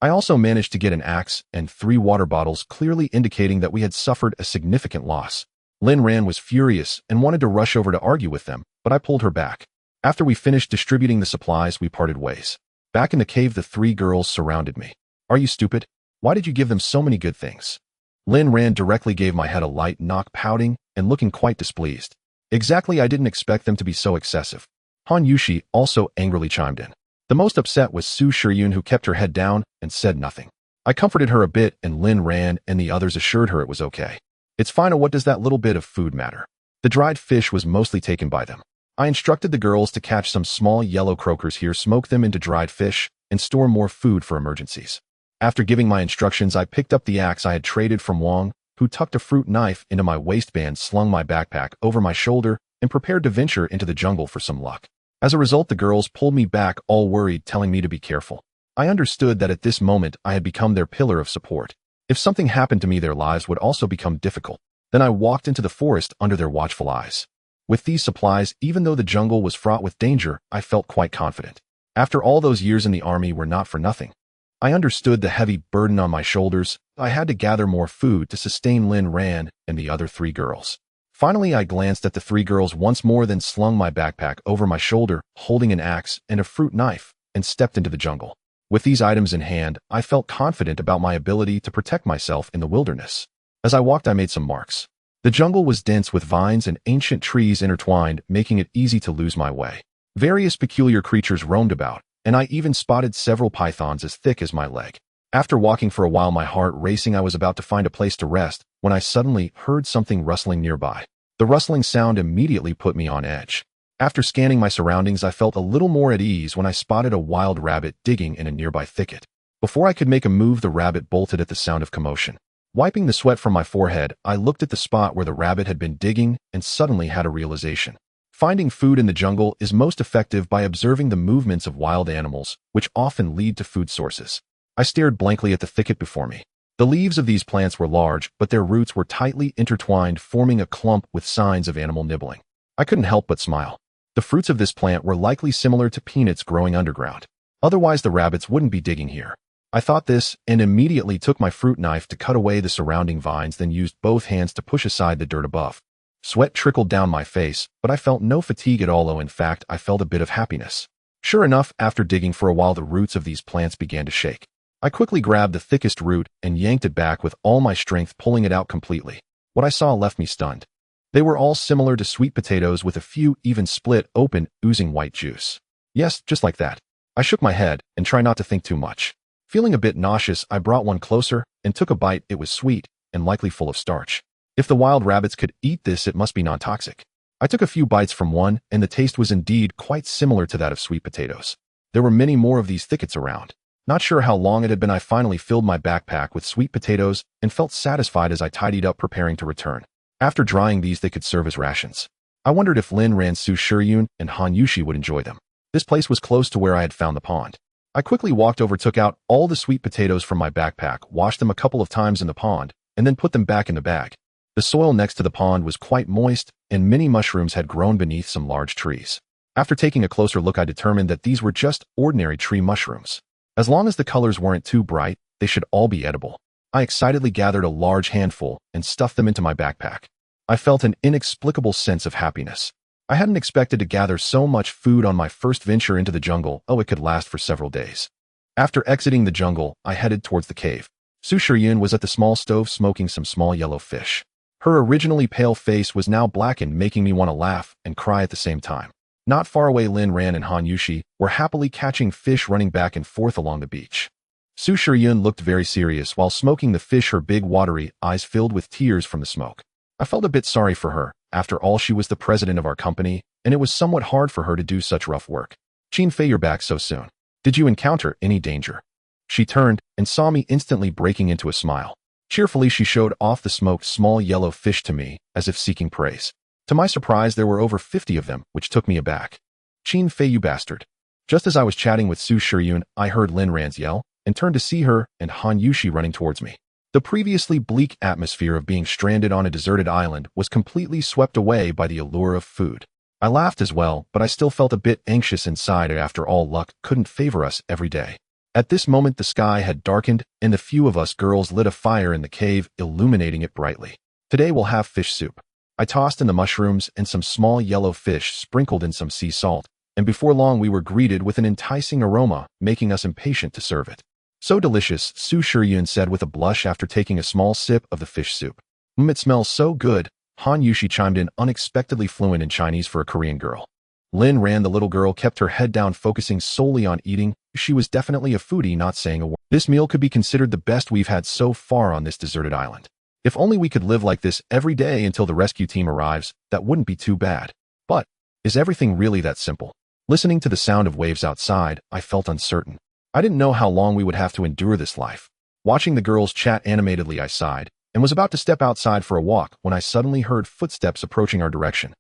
I also managed to get an axe and 3 water bottles, clearly indicating that we had suffered a significant loss. Lin Ran was furious and wanted to rush over to argue with them, but I pulled her back. After we finished distributing the supplies, we parted ways. Back in the cave, the 3 girls surrounded me. Are you stupid? Why did you give them so many good things? Lin Ran directly gave my head a light knock, pouting and looking quite displeased. Exactly, I didn't expect them to be so excessive. Han Yushi also angrily chimed in. The most upset was Su Shiyun, who kept her head down and said nothing. I comforted her a bit, and Lin Ran and the others assured her it was okay. It's fine, or what does that little bit of food matter? The dried fish was mostly taken by them. I instructed the girls to catch some small yellow croakers here, smoke them into dried fish, and store more food for emergencies. After giving my instructions, I picked up the axe I had traded from Wang, who tucked a fruit knife into my waistband, slung my backpack over my shoulder, and prepared to venture into the jungle for some luck. As a result, the girls pulled me back, all worried, telling me to be careful. I understood that at this moment I had become their pillar of support. If something happened to me, their lives would also become difficult. Then I walked into the forest under their watchful eyes. With these supplies, even though the jungle was fraught with danger, I felt quite confident. After all those years in the army were not for nothing. I understood the heavy burden on my shoulders. I had to gather more food to sustain Lin Ran and the other 3 girls. Finally, I glanced at the 3 girls once more, then slung my backpack over my shoulder, holding an axe and a fruit knife, and stepped into the jungle. With these items in hand, I felt confident about my ability to protect myself in the wilderness. As I walked, I made some marks. The jungle was dense with vines and ancient trees intertwined, making it easy to lose my way. Various peculiar creatures roamed about, and I even spotted several pythons as thick as my leg. After walking for a while, my heart racing, I was about to find a place to rest when I suddenly heard something rustling nearby. The rustling sound immediately put me on edge. After scanning my surroundings, I felt a little more at ease when I spotted a wild rabbit digging in a nearby thicket. Before I could make a move, the rabbit bolted at the sound of commotion. Wiping the sweat from my forehead, I looked at the spot where the rabbit had been digging and suddenly had a realization. Finding food in the jungle is most effective by observing the movements of wild animals, which often lead to food sources. I stared blankly at the thicket before me. The leaves of these plants were large, but their roots were tightly intertwined, forming a clump with signs of animal nibbling. I couldn't help but smile. The fruits of this plant were likely similar to peanuts growing underground. Otherwise, the rabbits wouldn't be digging here. I thought this and immediately took my fruit knife to cut away the surrounding vines, then used both hands to push aside the dirt above. Sweat trickled down my face, but I felt no fatigue at all. In fact, I felt a bit of happiness. Sure enough, after digging for a while, the roots of these plants began to shake. I quickly grabbed the thickest root and yanked it back with all my strength, pulling it out completely. What I saw left me stunned. They were all similar to sweet potatoes, with a few even split open, oozing white juice. Yes, just like that. I shook my head and tried not to think too much. Feeling a bit nauseous, I brought one closer and took a bite. It was sweet and likely full of starch. If the wild rabbits could eat this, it must be non-toxic. I took a few bites from one, and the taste was indeed quite similar to that of sweet potatoes. There were many more of these thickets around. Not sure how long it had been, I finally filled my backpack with sweet potatoes and felt satisfied as I tidied up, preparing to return. After drying these, they could serve as rations. I wondered if Lin Ran, Su Shiyun, and Han Yushi would enjoy them. This place was close to where I had found the pond. I quickly walked over, took out all the sweet potatoes from my backpack, washed them a couple of times in the pond, and then put them back in the bag. The soil next to the pond was quite moist, and many mushrooms had grown beneath some large trees. After taking a closer look, I determined that these were just ordinary tree mushrooms. As long as the colors weren't too bright, they should all be edible. I excitedly gathered a large handful and stuffed them into my backpack. I felt an inexplicable sense of happiness. I hadn't expected to gather so much food on my first venture into the jungle. It could last for several days. After exiting the jungle, I headed towards the cave. Su Shiyun was at the small stove smoking some small yellow fish. Her originally pale face was now blackened, making me want to laugh and cry at the same time. Not far away, Lin Ran and Han Yushi were happily catching fish running back and forth along the beach. Su Shiyun looked very serious while smoking the fish, her big watery eyes filled with tears from the smoke. I felt a bit sorry for her. After all, she was the president of our company, and it was somewhat hard for her to do such rough work. Qin Fei, you're back so soon. Did you encounter any danger? She turned and saw me, instantly breaking into a smile. Cheerfully, she showed off the smoked small yellow fish to me, as if seeking praise. To my surprise, there were over 50 of them, which took me aback. Qin Fei, you bastard. Just as I was chatting with Su Shiyun, I heard Lin Ran's yell, and turned to see her and Han Yushi running towards me. The previously bleak atmosphere of being stranded on a deserted island was completely swept away by the allure of food. I laughed as well, but I still felt a bit anxious inside. After all, luck couldn't favor us every day. At this moment, the sky had darkened, and the few of us girls lit a fire in the cave, illuminating it brightly. Today we'll have fish soup. I tossed in the mushrooms and some small yellow fish sprinkled in some sea salt, and before long we were greeted with an enticing aroma, making us impatient to serve it. So delicious, Su Shiyun said with a blush after taking a small sip of the fish soup. It smells so good, Han Yushi chimed in, unexpectedly fluent in Chinese for a Korean girl. Lin Ran, the little girl, kept her head down, focusing solely on eating. She was definitely a foodie, not saying a word. This meal could be considered the best we've had so far on this deserted island. If only we could live like this every day until the rescue team arrives, that wouldn't be too bad. But, is everything really that simple? Listening to the sound of waves outside, I felt uncertain. I didn't know how long we would have to endure this life. Watching the girls chat animatedly, I sighed, and was about to step outside for a walk when I suddenly heard footsteps approaching our direction.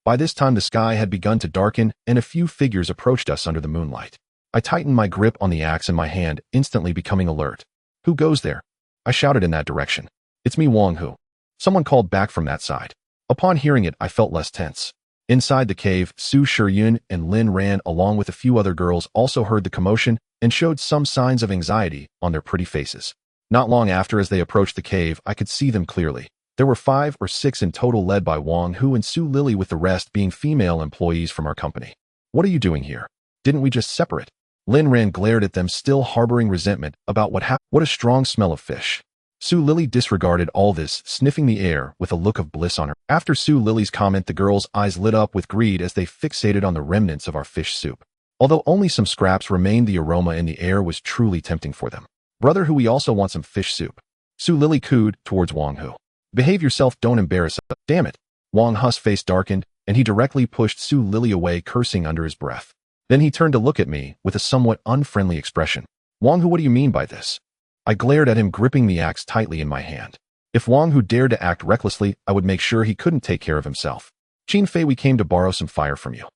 By this time, the sky had begun to darken, and a few figures approached us under the moonlight. I tightened my grip on the axe in my hand, instantly becoming alert. Who goes there? I shouted in that direction. It's me, Wang Hu. Someone called back from that side. Upon hearing it, I felt less tense. Inside the cave, Su Shiyun and Lin Ran, along with a few other girls, also heard the commotion and showed some signs of anxiety on their pretty faces. Not long after, as they approached the cave, I could see them clearly. There were 5 or 6 in total, led by Wang Hu and Su Lily, with the rest being female employees from our company. What are you doing here? Didn't we just separate? Lin Ran glared at them, still harboring resentment about what happened. What a strong smell of fish. Su Lily disregarded all this, sniffing the air with a look of bliss on her. After Su Lily's comment, the girls' eyes lit up with greed as they fixated on the remnants of our fish soup. Although only some scraps remained, the aroma in the air was truly tempting for them. Brother Hu, we also want some fish soup. Su Lily cooed towards Wang Hu. Behave yourself, don't embarrass us. Damn it. Wang Hu's face darkened, and he directly pushed Su Lily away, cursing under his breath. Then he turned to look at me with a somewhat unfriendly expression. Wang Hu, what do you mean by this? I glared at him, gripping the axe tightly in my hand. If Wang Hu dared to act recklessly, I would make sure he couldn't take care of himself. Qin Fei, we came to borrow some fire from you.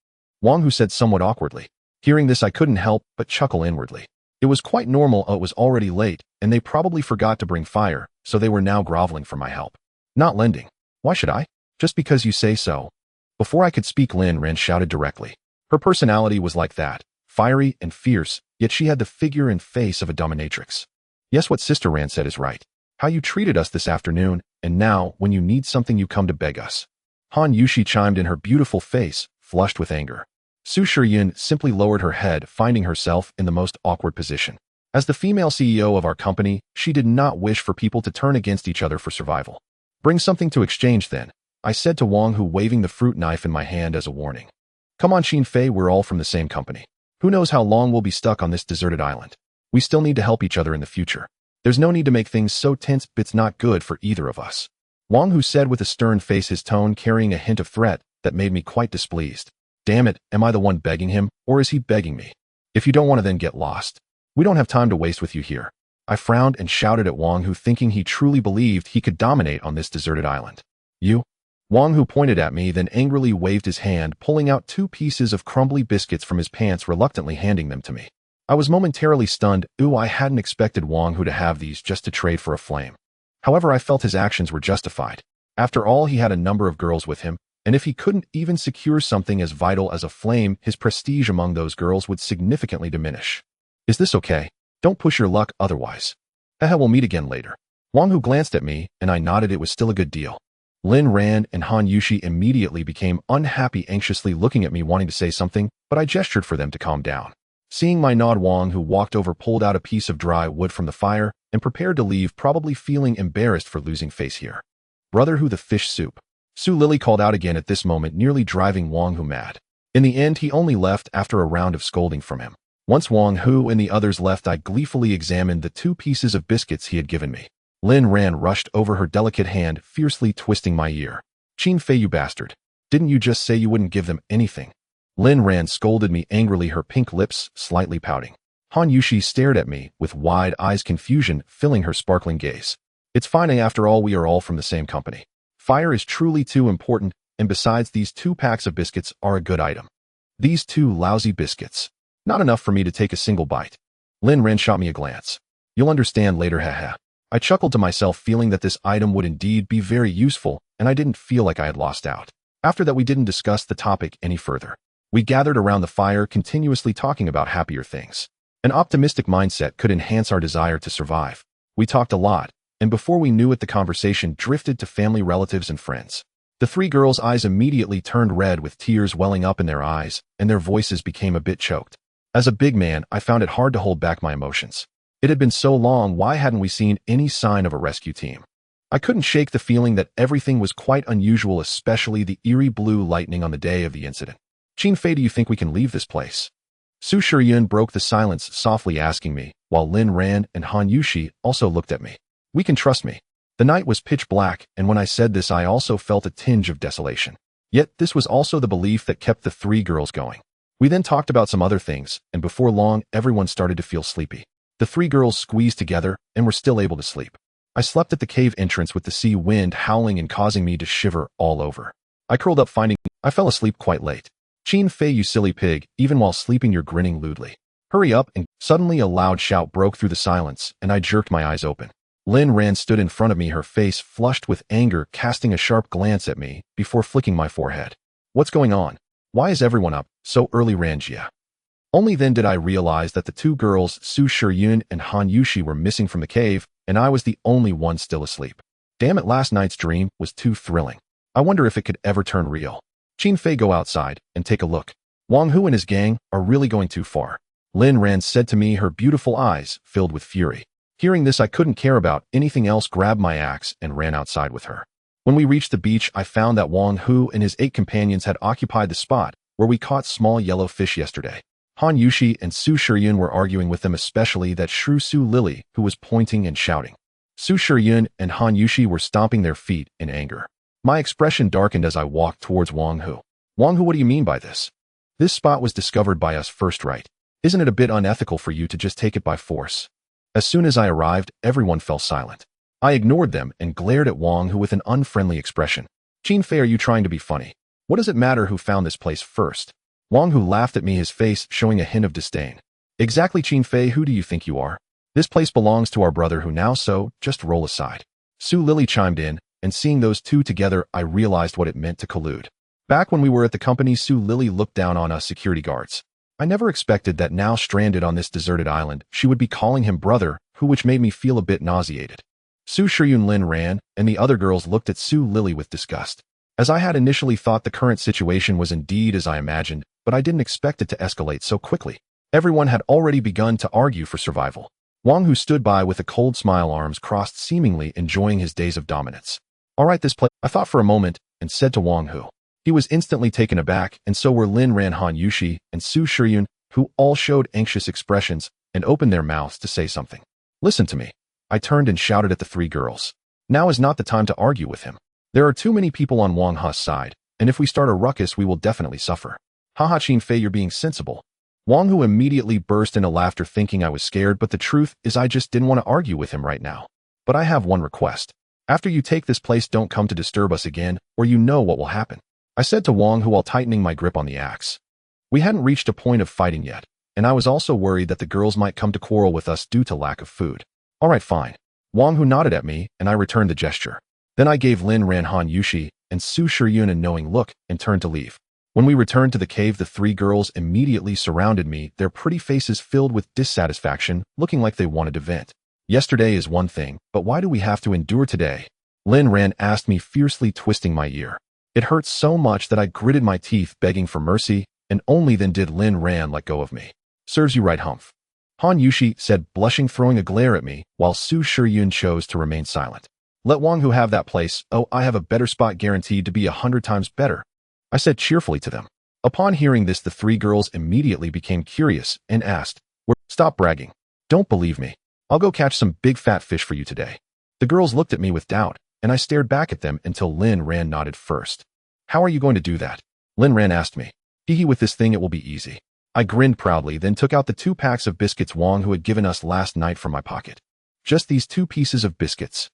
Wang Hu said somewhat awkwardly. Hearing this, I couldn't help but chuckle inwardly. It was quite normal. It was already late, and they probably forgot to bring fire, so they were now groveling for my help. Not lending. Why should I? Just because you say so. Before I could speak, Lin Ran shouted directly. Her personality was like that, fiery and fierce, yet she had the figure and face of a dominatrix. Yes, what Sister Ran said is right. How you treated us this afternoon, and now, when you need something, you come to beg us. Han Yushi chimed in, her beautiful face flushed with anger. Su Shiyun simply lowered her head, finding herself in the most awkward position. As the female CEO of our company, she did not wish for people to turn against each other for survival. Bring something to exchange then, I said to Wang Hu, waving the fruit knife in my hand as a warning. Come on, Qin Fei, we're all from the same company. Who knows how long we'll be stuck on this deserted island? We still need to help each other in the future. There's no need to make things so tense. It's not good for either of us. Wang Hu said with a stern face, his tone carrying a hint of threat that made me quite displeased. Damn it, am I the one begging him, or is he begging me? If you don't want to, then get lost. We don't have time to waste with you here. I frowned and shouted at Wang Hu, thinking he truly believed he could dominate on this deserted island. You? Wang Hu pointed at me, then angrily waved his hand, pulling out 2 pieces of crumbly biscuits from his pants, reluctantly handing them to me. I was momentarily stunned. I hadn't expected Wang Hu to have these just to trade for a flame. However, I felt his actions were justified. After all, he had a number of girls with him, and if he couldn't even secure something as vital as a flame, his prestige among those girls would significantly diminish. Is this okay? Don't push your luck otherwise. We'll meet again later. Wang Hu glanced at me, and I nodded. It was still a good deal. Lin Ran and Han Yushi immediately became unhappy, anxiously looking at me, wanting to say something, but I gestured for them to calm down. Seeing my nod, Wang Hu walked over, pulled out a piece of dry wood from the fire, and prepared to leave, probably feeling embarrassed for losing face here. Brother Hu, the fish soup. Su Lily called out again at this moment, nearly driving Wang Hu mad. In the end, he only left after a round of scolding from him. Once Wang Hu and the others left, I gleefully examined the 2 pieces of biscuits he had given me. Lin Ran rushed over her delicate hand, fiercely twisting my ear. "Qin Fei, you bastard. Didn't you just say you wouldn't give them anything?" Lin Ran scolded me angrily, her pink lips slightly pouting. Han Yushi stared at me with wide eyes, confusion filling her sparkling gaze. "It's fine, after all, we are all from the same company. Fire is truly too important, and besides, these 2 packs of biscuits are a good item. These 2 lousy biscuits. Not enough for me to take a single bite." Lin Ran shot me a glance. "You'll understand later, haha." I chuckled to myself, feeling that this item would indeed be very useful, and I didn't feel like I had lost out. After that, we didn't discuss the topic any further. We gathered around the fire, continuously talking about happier things. An optimistic mindset could enhance our desire to survive. We talked a lot, and before we knew it, the conversation drifted to family, relatives, and friends. The 3 girls' eyes immediately turned red, with tears welling up in their eyes, and their voices became a bit choked. As a big man, I found it hard to hold back my emotions. It had been so long, why hadn't we seen any sign of a rescue team? I couldn't shake the feeling that everything was quite unusual, especially the eerie blue lightning on the day of the incident. "Qin Fei, do you think we can leave this place?" Su Shiryun broke the silence, softly asking me, while Lin Ran and Han Yushi also looked at me. "We can trust me." The night was pitch black, and when I said this, I also felt a tinge of desolation. Yet this was also the belief that kept the 3 girls going. We then talked about some other things, and before long, everyone started to feel sleepy. The 3 girls squeezed together and were still able to sleep. I slept at the cave entrance with the sea wind howling and causing me to shiver all over. I curled up, finding I fell asleep quite late. "Qin Fei, you silly pig, even while sleeping you're grinning lewdly. Hurry up!" And suddenly a loud shout broke through the silence, and I jerked my eyes open. Lin Ran stood in front of me, her face flushed with anger, casting a sharp glance at me before flicking my forehead. "What's going on? Why is everyone up so early, Ranjia?" Only then did I realize that the 2 girls, Su Shiryun and Han Yushi, were missing from the cave, and I was the only one still asleep. Damn it, last night's dream was too thrilling. I wonder if it could ever turn real. "Qin Fei, go outside and take a look. Wang Hu and his gang are really going too far," Lin Ran said to me, her beautiful eyes filled with fury. Hearing this, I couldn't care about anything else, grabbed my axe, and ran outside with her. When we reached the beach, I found that Wang Hu and his 8 companions had occupied the spot where we caught small yellow fish yesterday. Han Yushi and Su Shiryun were arguing with them, especially that shrew Su Lily, who was pointing and shouting. Su Shiryun and Han Yushi were stomping their feet in anger. My expression darkened as I walked towards Wang Hu. "Wang Hu, what do you mean by this? This spot was discovered by us first, right? Isn't it a bit unethical for you to just take it by force?" As soon as I arrived, everyone fell silent. I ignored them and glared at Wang Hu with an unfriendly expression. "Qin Fei, are you trying to be funny? What does it matter who found this place first?" Wang Hu laughed at me, his face showing a hint of disdain. "Exactly, Qin Fei, who do you think you are? This place belongs to our brother Hu now, so just roll aside." Su Lily chimed in, and seeing those 2 together, I realized what it meant to collude. Back when we were at the company, Su Lily looked down on us security guards. I never expected that now stranded on this deserted island, she would be calling him brother Hu, which made me feel a bit nauseated. Su Shiryun, Lin Ran, and the other girls looked at Su Lily with disgust. As I had initially thought, the current situation was indeed as I imagined, but I didn't expect it to escalate so quickly. Everyone had already begun to argue for survival. Wang Hu stood by with a cold smile, arms crossed, seemingly enjoying his days of dominance. "All right, this place," I thought for a moment, and said to Wang Hu. He was instantly taken aback, and so were Lin Ran, Han Yushi, and Su Shiryun, who all showed anxious expressions and opened their mouths to say something. "Listen to me." I turned and shouted at the 3 girls. "Now is not the time to argue with him. There are too many people on Wang Hu's side, and if we start a ruckus, we will definitely suffer." "Haha, Qin Fei, you're being sensible." Wang Hu immediately burst into laughter, thinking I was scared, but the truth is I just didn't want to argue with him right now. "But I have one request. After you take this place, don't come to disturb us again, or you know what will happen," I said to Wang Hu while tightening my grip on the axe. We hadn't reached a point of fighting yet, and I was also worried that the girls might come to quarrel with us due to lack of food. "All right, fine." Wang Hu nodded at me, and I returned the gesture. Then I gave Lin Ran, Han Yushi, and Su Shiryun a knowing look and turned to leave. When we returned to the cave, the 3 girls immediately surrounded me, their pretty faces filled with dissatisfaction, looking like they wanted to vent. "Yesterday is one thing, but why do we have to endure today?" Lin Ran asked me, fiercely twisting my ear. It hurt so much that I gritted my teeth, begging for mercy, and only then did Lin Ran let go of me. "Serves you right, humph," Han Yushi said, blushing, throwing a glare at me, while Su Shiryun chose to remain silent. "Let Wang Hu have that place. Oh, I have a better spot, guaranteed to be 100 times better," I said cheerfully to them. Upon hearing this, the three girls immediately became curious and asked, Stop bragging. Don't believe me. I'll go catch some big fat fish for you today. The girls looked at me with doubt, and I stared back at them until Lin Ran nodded first. How are you going to do that? Lin Ran asked me. Hee with this thing it will be easy. I grinned proudly, then took out the 2 packs of biscuits Wang Hu had given us last night from my pocket. Just these 2 pieces of biscuits.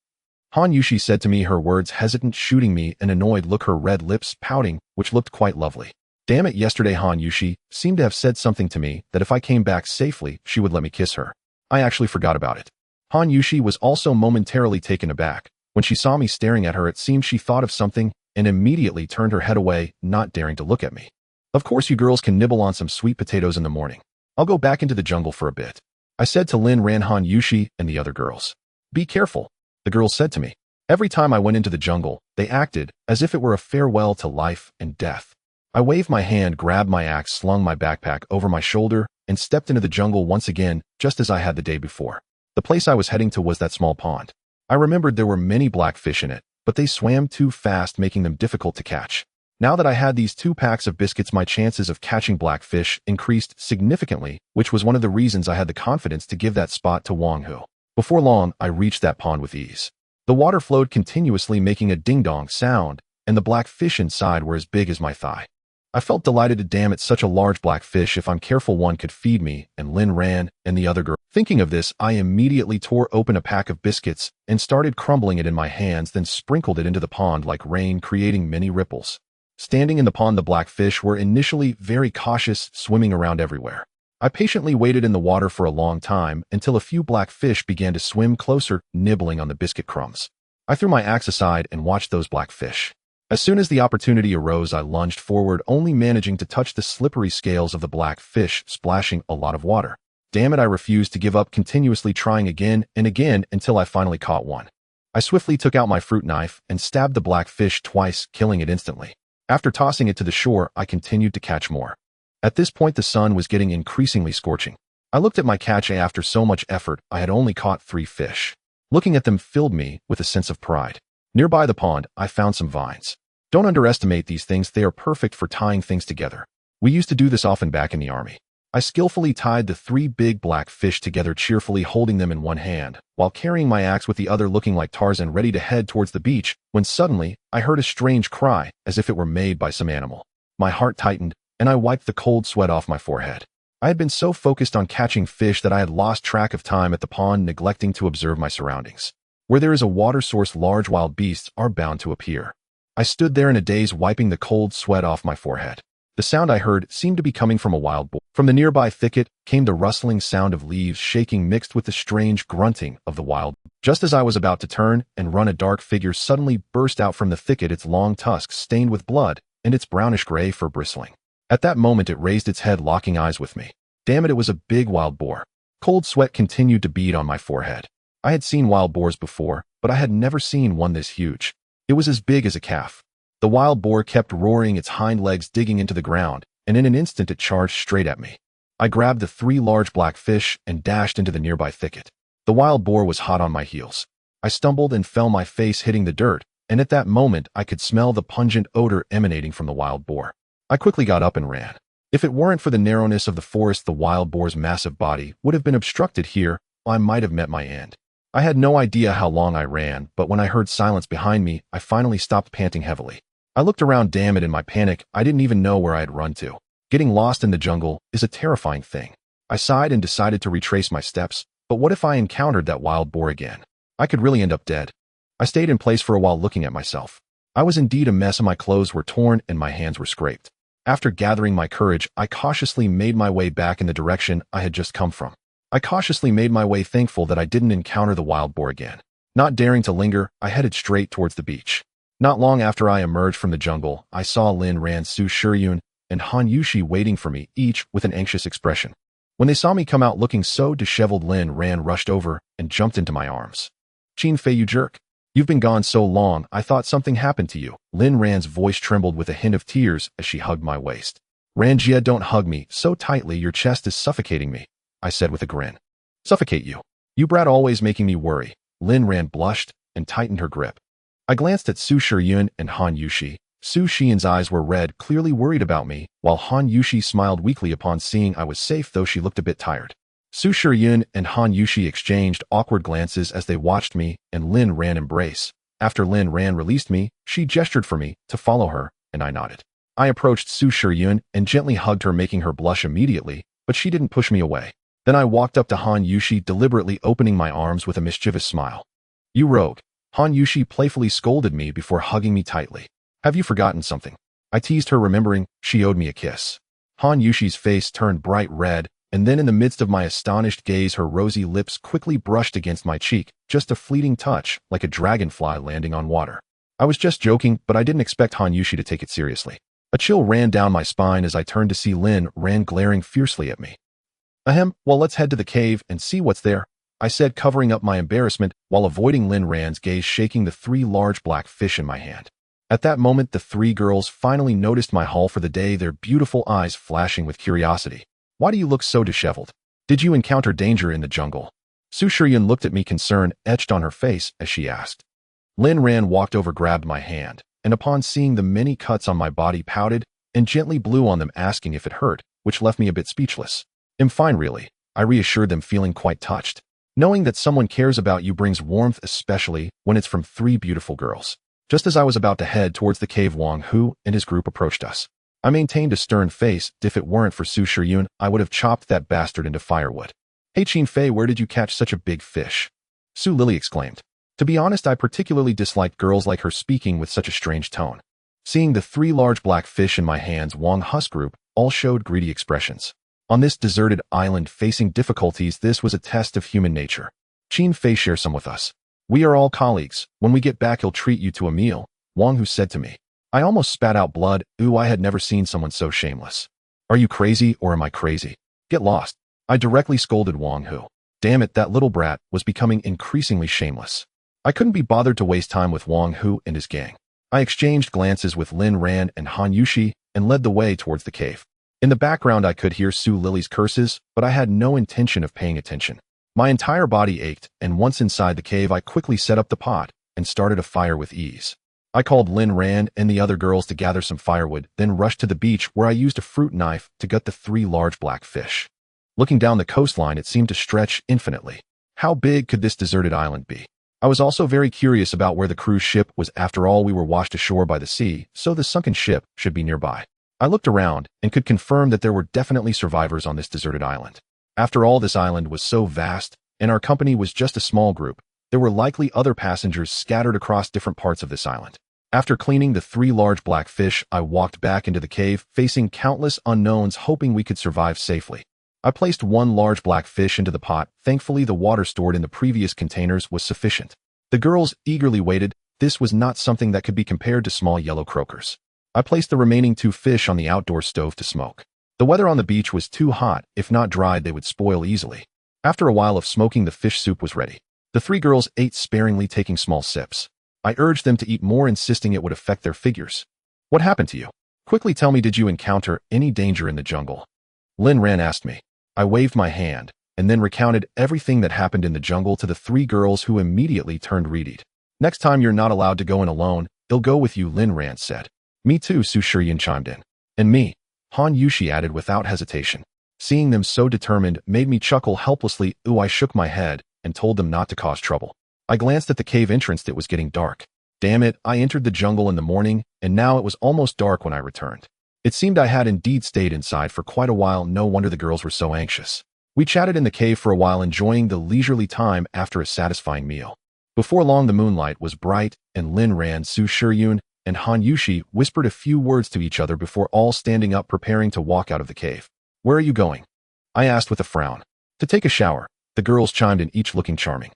Han Yushi said to me, her words hesitant, shooting me an annoyed look, her red lips pouting, which looked quite lovely. Damn it, yesterday Han Yushi seemed to have said something to me that if I came back safely, she would let me kiss her. I actually forgot about it. Han Yushi was also momentarily taken aback. When she saw me staring at her, it seemed she thought of something and immediately turned her head away, not daring to look at me. Of course you girls can nibble on some sweet potatoes in the morning. I'll go back into the jungle for a bit, I said to Lin Ran, Han Yushi, and the other girls. Be careful, the girls said to me. Every time I went into the jungle, they acted as if it were a farewell to life and death. I waved my hand, grabbed my axe, slung my backpack over my shoulder, and stepped into the jungle once again, just as I had the day before. The place I was heading to was that small pond. I remembered there were many black fish in it, but they swam too fast, making them difficult to catch. Now that I had these 2 packs of biscuits, my chances of catching black fish increased significantly, which was one of the reasons I had the confidence to give that spot to Wang Hu. Before long, I reached that pond with ease. The water flowed continuously, making a ding-dong sound, and the black fish inside were as big as my thigh. I felt delighted. Damn it, such a large black fish. If I'm careful, one could feed me and Lin Ran and the other girl. Thinking of this, I immediately tore open a pack of biscuits and started crumbling it in my hands, then sprinkled it into the pond like rain, creating many ripples. Standing in the pond, the black fish were initially very cautious, swimming around everywhere. I patiently waited in the water for a long time until a few black fish began to swim closer, nibbling on the biscuit crumbs. I threw my axe aside and watched those black fish. As soon as the opportunity arose, I lunged forward, only managing to touch the slippery scales of the black fish, splashing a lot of water. Damn it, I refused to give up, continuously trying again and again until I finally caught one. I swiftly took out my fruit knife and stabbed the black fish twice, killing it instantly. After tossing it to the shore, I continued to catch more. At this point, the sun was getting increasingly scorching. I looked at my catch. After so much effort, I had only caught 3 fish. Looking at them filled me with a sense of pride. Nearby the pond, I found some vines. Don't underestimate these things, they are perfect for tying things together. We used to do this often back in the army. I skillfully tied the 3 big black fish together, cheerfully holding them in one hand, while carrying my axe with the other, looking like Tarzan, ready to head towards the beach, when suddenly, I heard a strange cry, as if it were made by some animal. My heart tightened, and I wiped the cold sweat off my forehead. I had been so focused on catching fish that I had lost track of time at the pond, neglecting to observe my surroundings. Where there is a water source, large wild beasts are bound to appear. I stood there in a daze, wiping the cold sweat off my forehead. The sound I heard seemed to be coming from a wild boar. From the nearby thicket came the rustling sound of leaves shaking, mixed with the strange grunting of the wild boar. Just as I was about to turn and run, a dark figure suddenly burst out from the thicket, its long tusks stained with blood and its brownish-gray fur bristling. At that moment, it raised its head, locking eyes with me. Damn it, it was a big wild boar. Cold sweat continued to bead on my forehead. I had seen wild boars before, but I had never seen one this huge. It was as big as a calf. The wild boar kept roaring, its hind legs digging into the ground, and in an instant it charged straight at me. I grabbed the 3 large black fish and dashed into the nearby thicket. The wild boar was hot on my heels. I stumbled and fell, my face hitting the dirt, and at that moment I could smell the pungent odor emanating from the wild boar. I quickly got up and ran. If it weren't for the narrowness of the forest, the wild boar's massive body would have been obstructed here. I might have met my end. I had no idea how long I ran, but when I heard silence behind me, I finally stopped, panting heavily. I looked around. Damn it, in my panic, I didn't even know where I had run to. Getting lost in the jungle is a terrifying thing. I sighed and decided to retrace my steps, but what if I encountered that wild boar again? I could really end up dead. I stayed in place for a while, looking at myself. I was indeed a mess. My clothes were torn and my hands were scraped. After gathering my courage, I cautiously made my way back in the direction I had just come from. I cautiously made my way, thankful that I didn't encounter the wild boar again. Not daring to linger, I headed straight towards the beach. Not long after I emerged from the jungle, I saw Lin Ran, Su Shiryun, and Han Yushi waiting for me, each with an anxious expression. When they saw me come out looking so disheveled, Lin Ran rushed over and jumped into my arms. Qin Fei, you jerk. You've been gone so long, I thought something happened to you. Lin Ran's voice trembled with a hint of tears as she hugged my waist. Ranjia, don't hug me so tightly, your chest is suffocating me, I said with a grin. Suffocate you? You brat, always making me worry. Lin Ran blushed and tightened her grip. I glanced at Su Shiryun and Han Yushi, Su Xian's eyes were red, clearly worried about me, while Han Yushi smiled weakly upon seeing I was safe, though she looked a bit tired. Su Shiyun and Han Yushi exchanged awkward glances as they watched me and Lin Ran embrace. After Lin Ran released me, she gestured for me to follow her, and I nodded. I approached Su Shiyun and gently hugged her, making her blush immediately, but she didn't push me away. Then I walked up to Han Yushi, deliberately opening my arms with a mischievous smile. "You rogue," Han Yushi playfully scolded me before hugging me tightly. "Have you forgotten something?" I teased her, remembering she owed me a kiss. Han Yushi's face turned bright red, and then in the midst of my astonished gaze, her rosy lips quickly brushed against my cheek, just a fleeting touch, like a dragonfly landing on water. I was just joking, but I didn't expect Han Yushi to take it seriously. A chill ran down my spine as I turned to see Lin Ran glaring fiercely at me. "Ahem, well, let's head to the cave and see what's there," I said, covering up my embarrassment while avoiding Lin Ran's gaze, shaking the 3 large black fish in my hand. At that moment, the 3 girls finally noticed my haul for the day, their beautiful eyes flashing with curiosity. "Why do you look so disheveled? Did you encounter danger in the jungle?" Su Shiyun looked at me, concern etched on her face as she asked. Lin Ran walked over, grabbed my hand, and upon seeing the many cuts on my body, pouted and gently blew on them, asking if it hurt, which left me a bit speechless. "I'm fine, really," I reassured them, feeling quite touched. Knowing that someone cares about you brings warmth, especially when it's from 3 beautiful girls. Just as I was about to head towards the cave, Wang Hu and his group approached us. I maintained a stern face. If it weren't for Su Shiyun, I would have chopped that bastard into firewood. "Hey Qin Fei, where did you catch such a big fish?" Su Lily exclaimed. To be honest, I particularly disliked girls like her speaking with such a strange tone. Seeing the 3 large black fish in my hands, Wang Hu's group all showed greedy expressions. On this deserted island facing difficulties, this was a test of human nature. "Qin Fei, share some with us. We are all colleagues. When we get back, he'll treat you to a meal," Wang Hu said to me. I almost spat out blood. Ooh, I had never seen someone so shameless. "Are you crazy, or am I crazy? Get lost," I directly scolded Wang Hu. Damn it, that little brat was becoming increasingly shameless. I couldn't be bothered to waste time with Wang Hu and his gang. I exchanged glances with Lin Ran and Han Yushi and led the way towards the cave. In the background, I could hear Su Lily's curses, but I had no intention of paying attention. My entire body ached, and once inside the cave, I quickly set up the pot and started a fire with ease. I called Lin Ran and the other girls to gather some firewood, then rushed to the beach where I used a fruit knife to gut the 3 large black fish. Looking down the coastline, it seemed to stretch infinitely. How big could this deserted island be? I was also very curious about where the cruise ship was. After all, we were washed ashore by the sea, so the sunken ship should be nearby. I looked around and could confirm that there were definitely survivors on this deserted island. After all, this island was so vast, and our company was just a small group. There were likely other passengers scattered across different parts of this island. After cleaning the 3 large black fish, I walked back into the cave, facing countless unknowns, hoping we could survive safely. I placed 1 large black fish into the pot. Thankfully, the water stored in the previous containers was sufficient. The girls eagerly waited. This was not something that could be compared to small yellow croakers. I placed the remaining 2 fish on the outdoor stove to smoke. The weather on the beach was too hot. If not dried, they would spoil easily. After a while of smoking, the fish soup was ready. The 3 girls ate sparingly, taking small sips. I urged them to eat more, insisting it would affect their figures. "What happened to you? Quickly tell me, did you encounter any danger in the jungle?" Lin Ran asked me. I waved my hand, and then recounted everything that happened in the jungle to the 3 girls, who immediately turned reedied. "Next time you're not allowed to go in alone. I'll go with you," Lin Ran said. "Me too," Su Shiyun chimed in. "And me," Han Yushi added without hesitation. Seeing them so determined made me chuckle helplessly. Ooh, I shook my head and told them not to cause trouble. I glanced at the cave entrance. It was getting dark. Damn it, I entered the jungle in the morning, and now it was almost dark when I returned. It seemed I had indeed stayed inside for quite a while. No wonder the girls were so anxious. We chatted in the cave for a while, enjoying the leisurely time after a satisfying meal. Before long, the moonlight was bright, and Lin Ran, Su Shiyun, and Han Yushi whispered a few words to each other before all standing up, preparing to walk out of the cave. "Where are you going?" I asked with a frown. "To take a shower," the girls chimed in, each looking charming.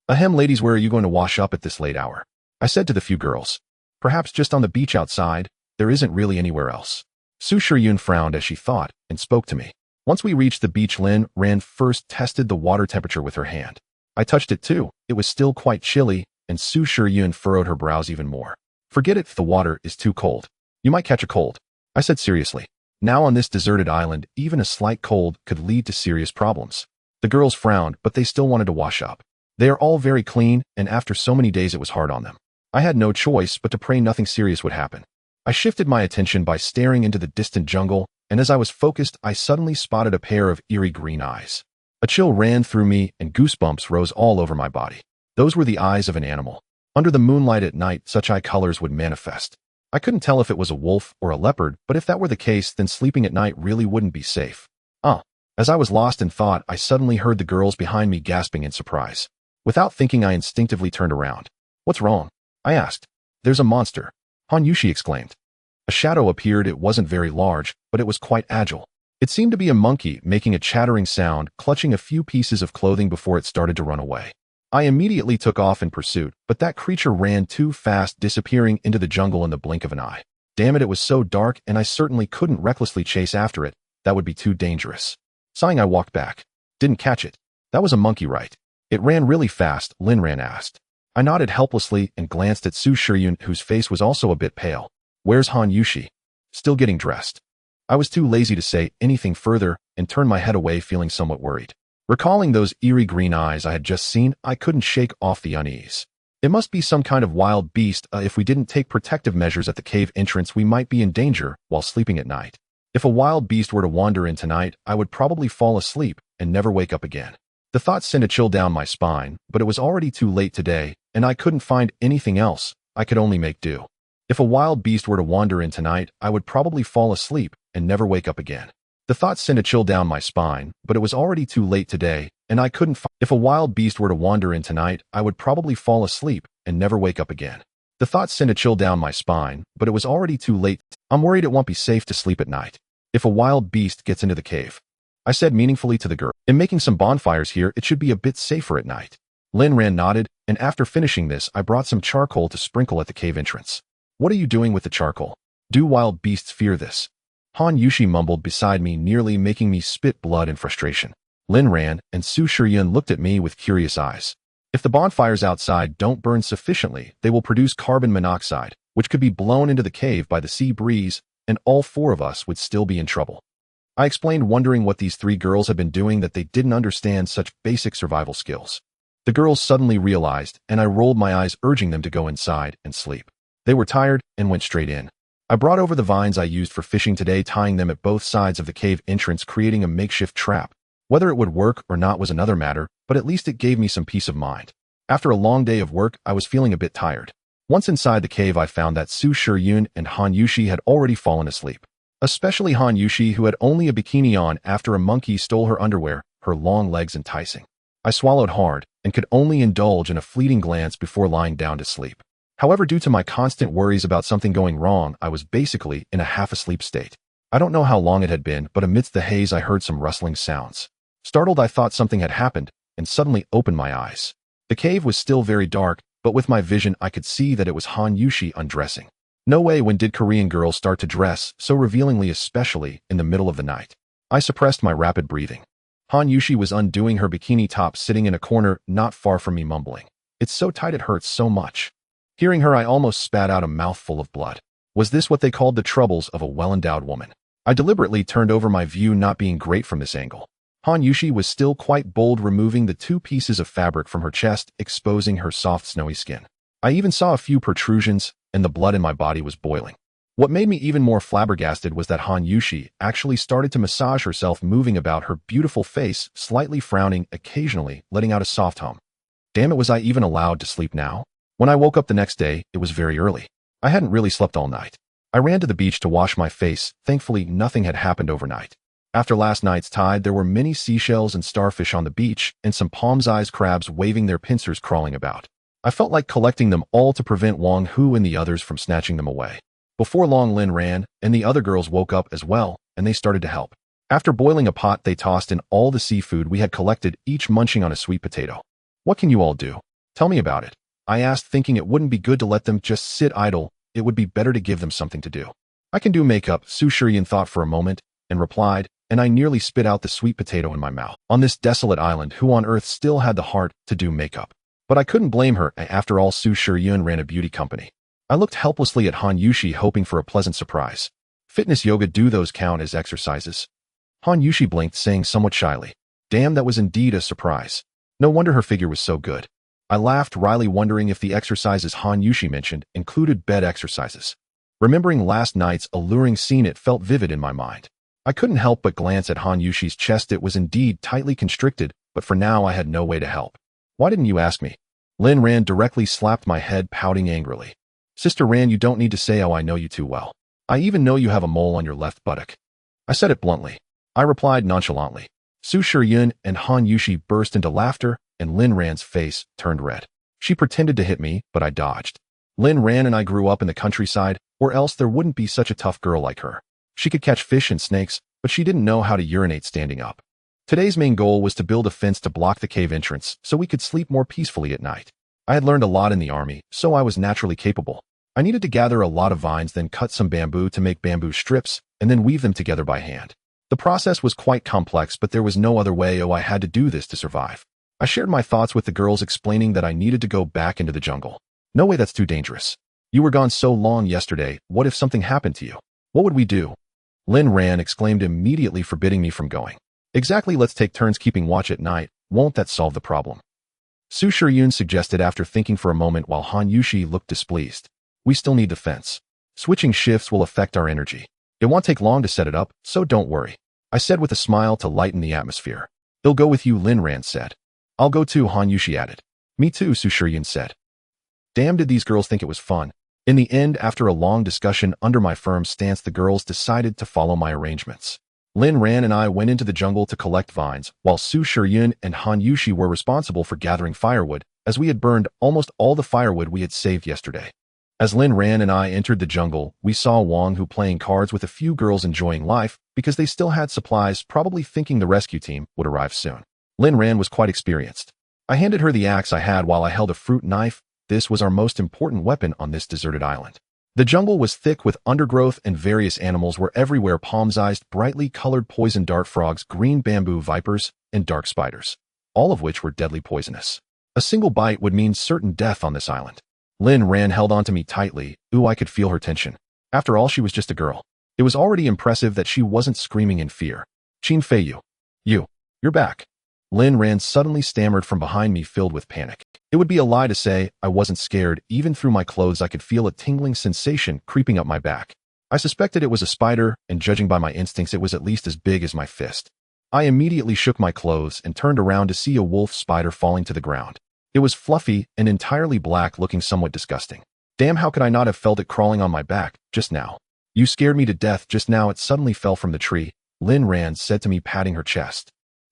"Ahem, ladies, where are you going to wash up at this late hour?" I said to the few girls. "Perhaps just on the beach outside. There isn't really anywhere else." Su Shiyun frowned as she thought and spoke to me. Once we reached the beach, Lin Ran first tested the water temperature with her hand. I touched it too. It was still quite chilly, and Su Shiyun furrowed her brows even more. "Forget it if the water is too cold. You might catch a cold," I said seriously. Now on this deserted island, even a slight cold could lead to serious problems. The girls frowned, but they still wanted to wash up. They are all very clean, and after so many days it was hard on them. I had no choice but to pray nothing serious would happen. I shifted my attention by staring into the distant jungle, and as I was focused, I suddenly spotted a pair of eerie green eyes. A chill ran through me, and goosebumps rose all over my body. Those were the eyes of an animal. Under the moonlight at night, such eye colors would manifest. I couldn't tell if it was a wolf or a leopard, but if that were the case, then sleeping at night really wouldn't be safe. As I was lost in thought, I suddenly heard the girls behind me gasping in surprise. Without thinking, I instinctively turned around. "What's wrong?" I asked. "There's a monster," Yushi exclaimed. A shadow appeared. It wasn't very large, but it was quite agile. It seemed to be a monkey, making a chattering sound, clutching a few pieces of clothing before it started to run away. I immediately took off in pursuit, but that creature ran too fast, disappearing into the jungle in the blink of an eye. Damn it, it was so dark, and I certainly couldn't recklessly chase after it. That would be too dangerous. Sighing, I walked back. "Didn't catch it. That was a monkey, right?" "It ran really fast," Linran asked. I nodded helplessly and glanced at Su Shiryun, whose face was also a bit pale. "Where's Yushi?" "Still getting dressed." I was too lazy to say anything further and turned my head away, feeling somewhat worried. Recalling those eerie green eyes I had just seen, I couldn't shake off the unease. It must be some kind of wild beast. If we didn't take protective measures at the cave entrance, we might be in danger while sleeping at night. If a wild beast were to wander in tonight, I would probably fall asleep and never wake up again. The thought sent a chill down my spine, but it was already too late today, and I couldn't find anything else. I could only make do. If a wild beast were to wander in tonight, I would probably fall asleep and never wake up again. The thought sent a chill down my spine, but it was already too late today, and I couldn't find. If a wild beast were to wander in tonight, I would probably fall asleep and never wake up again. The thought sent a chill down my spine, but it was already too late. I'm worried it won't be safe to sleep at night. If a wild beast gets into the cave, I said meaningfully to the girl. "In making some bonfires here, it should be a bit safer at night." Linran nodded, and after finishing this, I brought some charcoal to sprinkle at the cave entrance. "What are you doing with the charcoal? Do wild beasts fear this?" Yushi mumbled beside me, nearly making me spit blood in frustration. Linran and Su Shiryun looked at me with curious eyes. "If the bonfires outside don't burn sufficiently, they will produce carbon monoxide, which could be blown into the cave by the sea breeze, and all four of us would still be in trouble." I explained, wondering what these three girls had been doing that they didn't understand such basic survival skills. The girls suddenly realized, and I rolled my eyes, urging them to go inside and sleep. They were tired and went straight in. I brought over the vines I used for fishing today, tying them at both sides of the cave entrance, creating a makeshift trap. Whether it would work or not was another matter, but at least it gave me some peace of mind. After a long day of work, I was feeling a bit tired. Once inside the cave, I found that Su Shiryun and Yushi had already fallen asleep. Especially Yushi, who had only a bikini on after a monkey stole her underwear, her long legs enticing. I swallowed hard and could only indulge in a fleeting glance before lying down to sleep. However, due to my constant worries about something going wrong, I was basically in a half-asleep state. I don't know how long it had been, but amidst the haze I heard some rustling sounds. Startled, I thought something had happened and suddenly opened my eyes. The cave was still very dark, but with my vision I could see that it was Yushi undressing. No way, when did Korean girls start to dress so revealingly, especially in the middle of the night? I suppressed my rapid breathing. Yushi was undoing her bikini top, sitting in a corner not far from me, mumbling, "It's so tight it hurts so much." Hearing her, I almost spat out a mouthful of blood. Was this what they called the troubles of a well-endowed woman? I deliberately turned over, my view not being great from this angle. Yushi was still quite bold, removing the 2 pieces of fabric from her chest, exposing her soft, snowy skin. I even saw a few protrusions, and the blood in my body was boiling. What made me even more flabbergasted was that Yushi actually started to massage herself, moving about her beautiful face, slightly frowning, occasionally letting out a soft hum. Damn it, was I even allowed to sleep now? When I woke up the next day, it was very early. I hadn't really slept all night. I ran to the beach to wash my face. Thankfully, nothing had happened overnight. After last night's tide, there were many seashells and starfish on the beach, and some palm-sized crabs waving their pincers crawling about. I felt like collecting them all to prevent Wang Hu and the others from snatching them away. Before long, Lin ran, and the other girls woke up as well, and they started to help. After boiling a pot, they tossed in all the seafood we had collected, each munching on a sweet potato. "What can you all do? Tell me about it," I asked, thinking it wouldn't be good to let them just sit idle. It would be better to give them something to do. "I can do makeup," Su Shiryun thought for a moment and replied, and I nearly spit out the sweet potato in my mouth. On this desolate island, who on earth still had the heart to do makeup? But I couldn't blame her. After all, Su Shiryun ran a beauty company. I looked helplessly at Yushi, hoping for a pleasant surprise. "Fitness yoga, do those count as exercises?" Yushi blinked, saying somewhat shyly, "Damn, that was indeed a surprise. No wonder her figure was so good." I laughed wryly, wondering if the exercises Yushi mentioned included bed exercises. Remembering last night's alluring scene, it felt vivid in my mind. I couldn't help but glance at Han Yushi's chest. It was indeed tightly constricted, but for now I had no way to help. Why didn't you ask me? Lin Ran directly slapped my head, pouting angrily. Sister Ran, you don't need to say how I know you too well. I even know you have a mole on your left buttock. I said it bluntly. I replied nonchalantly. Su Shiryun and Han Yushi burst into laughter, and Lin Ran's face turned red. She pretended to hit me, but I dodged. Lin Ran and I grew up in the countryside, or else there wouldn't be such a tough girl like her. She could catch fish and snakes, but she didn't know how to urinate standing up. Today's main goal was to build a fence to block the cave entrance so we could sleep more peacefully at night. I had learned a lot in the army, so I was naturally capable. I needed to gather a lot of vines, then cut some bamboo to make bamboo strips, and then weave them together by hand. The process was quite complex, but there was no other way. I had to do this to survive. I shared my thoughts with the girls, explaining that I needed to go back into the jungle. No way, that's too dangerous. You were gone so long yesterday. What if something happened to you? What would we do? Lin Ran exclaimed, immediately forbidding me from going. Exactly, let's take turns keeping watch at night. Won't that solve the problem? Su Shiryun suggested after thinking for a moment, while Han Yushi looked displeased. We still need the fence. Switching shifts will affect our energy. It won't take long to set it up, so don't worry. I said with a smile to lighten the atmosphere. He'll go with you, Lin Ran said. I'll go too, Han Yushi added. Me too, Su Shiryun said. Damn, did these girls think it was fun. In the end, after a long discussion under my firm stance, the girls decided to follow my arrangements. Lin Ran and I went into the jungle to collect vines, while Su Shiryun and Han Yushi were responsible for gathering firewood, as we had burned almost all the firewood we had saved yesterday. As Lin Ran and I entered the jungle, we saw Wang Hu playing cards with a few girls enjoying life because they still had supplies, probably thinking the rescue team would arrive soon. Lin Ran was quite experienced. I handed her the axe I had while I held a fruit knife. This was our most important weapon on this deserted island. The jungle was thick with undergrowth and various animals were everywhere: palm-sized, brightly colored poison dart frogs, green bamboo vipers, and dark spiders, all of which were deadly poisonous. A single bite would mean certain death on this island. Lin Ran held onto me tightly. Ooh, I could feel her tension. After all, she was just a girl. It was already impressive that she wasn't screaming in fear. Qin Fei, you're back. Lin Ran suddenly stammered from behind me, filled with panic. It would be a lie to say I wasn't scared. Even through my clothes, I could feel a tingling sensation creeping up my back. I suspected it was a spider, and judging by my instincts, it was at least as big as my fist. I immediately shook my clothes and turned around to see a wolf spider falling to the ground. It was fluffy and entirely black, looking somewhat disgusting. Damn, how could I not have felt it crawling on my back just now? You scared me to death just now. It suddenly fell from the tree, Lin Ran said to me, patting her chest.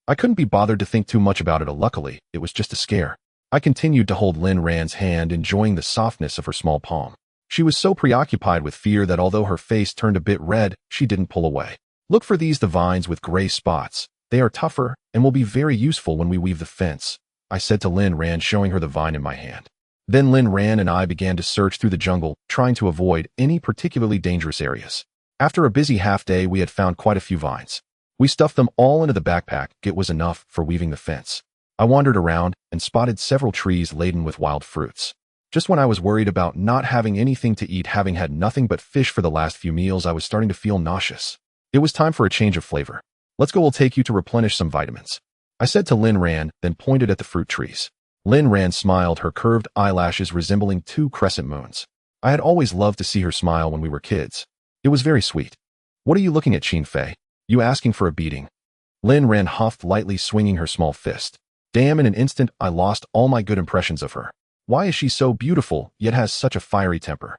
I couldn't be bothered to think too much about it. Luckily, it was just a scare. I continued to hold Lin Ran's hand, enjoying the softness of her small palm. She was so preoccupied with fear that although her face turned a bit red, she didn't pull away. Look for these, the vines with gray spots. They are tougher and will be very useful when we weave the fence, I said to Lin Ran, showing her the vine in my hand. Then Lin Ran and I began to search through the jungle, trying to avoid any particularly dangerous areas. After a busy half-day, we had found quite a few vines. We stuffed them all into the backpack. It was enough for weaving the fence. I wandered around and spotted several trees laden with wild fruits. Just when I was worried about not having anything to eat, having had nothing but fish for the last few meals, I was starting to feel nauseous. It was time for a change of flavor. Let's go, we'll take you to replenish some vitamins, I said to Lin Ran, then pointed at the fruit trees. Lin Ran smiled, her curved eyelashes resembling two crescent moons. I had always loved to see her smile when we were kids. It was very sweet. What are you looking at, Qin Fei? You asking for a beating? Lin Ran huffed, lightly swinging her small fist. Damn, in an instant, I lost all my good impressions of her. Why is she so beautiful, yet has such a fiery temper?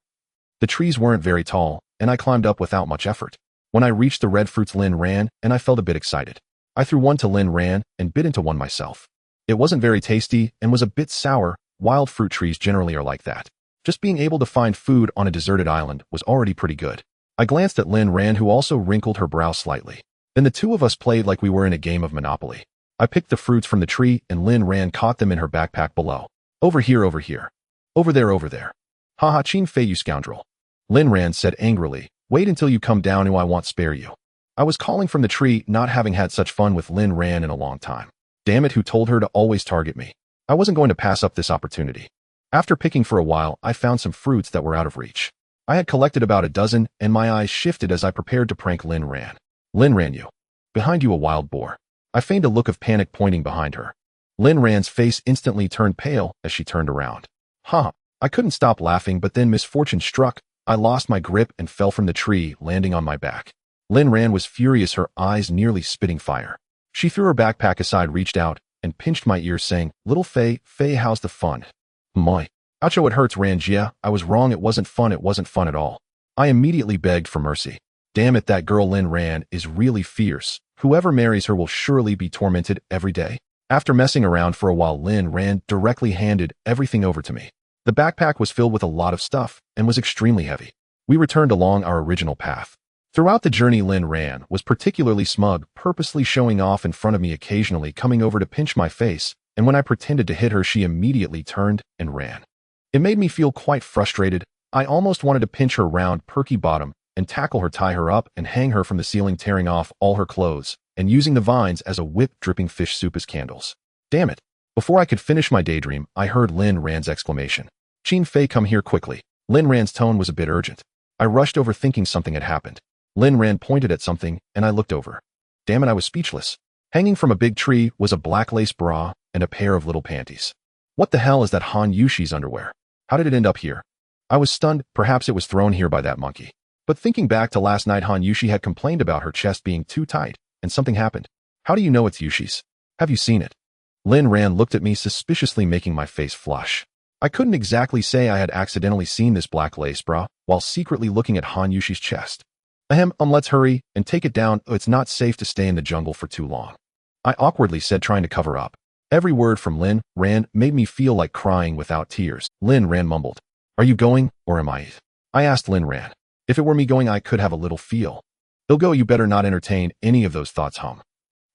The trees weren't very tall, and I climbed up without much effort. When I reached the red fruits, Lin Ran and I felt a bit excited. I threw one to Lin Ran and bit into one myself. It wasn't very tasty and was a bit sour. Wild fruit trees generally are like that. Just being able to find food on a deserted island was already pretty good. I glanced at Lin Ran, who also wrinkled her brow slightly. Then the two of us played like we were in a game of Monopoly. I picked the fruits from the tree and Lin Ran caught them in her backpack below. Over here, over here. Over there, over there. Haha, Qin Fei, you scoundrel. Lin Ran said angrily. Wait until you come down, or I won't spare you. I was calling from the tree, not having had such fun with Lin Ran in a long time. Damn it, who told her to always target me? I wasn't going to pass up this opportunity. After picking for a while, I found some fruits that were out of reach. I had collected about a dozen, and my eyes shifted as I prepared to prank Lin Ran. Lin Ran, you. Behind you, a wild boar. I feigned a look of panic, pointing behind her. Lin Ran's face instantly turned pale as she turned around. I couldn't stop laughing, but then misfortune struck. I lost my grip and fell from the tree, landing on my back. Lin Ran was furious, her eyes nearly spitting fire. She threw her backpack aside, reached out, and pinched my ear, saying, "Little Faye, how's the fun?" "Moi. Oucho, it hurts, Ranjia. I was wrong, it wasn't fun at all." I immediately begged for mercy. Damn it, that girl Lin Ran is really fierce. Whoever marries her will surely be tormented every day. After messing around for a while, Lin Ran directly handed everything over to me. The backpack was filled with a lot of stuff and was extremely heavy. We returned along our original path. Throughout the journey, Lin Ran was particularly smug, purposely showing off in front of me, occasionally coming over to pinch my face, and when I pretended to hit her, she immediately turned and ran. It made me feel quite frustrated. I almost wanted to pinch her round, perky bottom and tackle her, tie her up, and hang her from the ceiling, tearing off all her clothes and using the vines as a whip, dripping fish soup as candles. Damn it. Before I could finish my daydream, I heard Lin Ran's exclamation. "Qin Fei, come here quickly." Lin Ran's tone was a bit urgent. I rushed over, thinking something had happened. Lin Ran pointed at something, and I looked over. Damn it, I was speechless. Hanging from a big tree was a black lace bra and a pair of little panties. What the hell is that Han Yushi's underwear? How did it end up here? I was stunned. Perhaps it was thrown here by that monkey. But thinking back to last night, Han Yushi had complained about her chest being too tight, and something happened. How do you know it's Yushi's? Have you seen it? Lin Ran looked at me suspiciously, making my face flush. I couldn't exactly say I had accidentally seen this black lace bra while secretly looking at Han Yushi's chest. Let's hurry and take it down. It's not safe to stay in the jungle for too long," I awkwardly said, trying to cover up. Every word from Lin Ran made me feel like crying without tears. Lin Ran mumbled, "Are you going, or am I?" I asked Lin Ran. If it were me going, I could have a little feel. "They'll go, you better not entertain any of those thoughts, hum."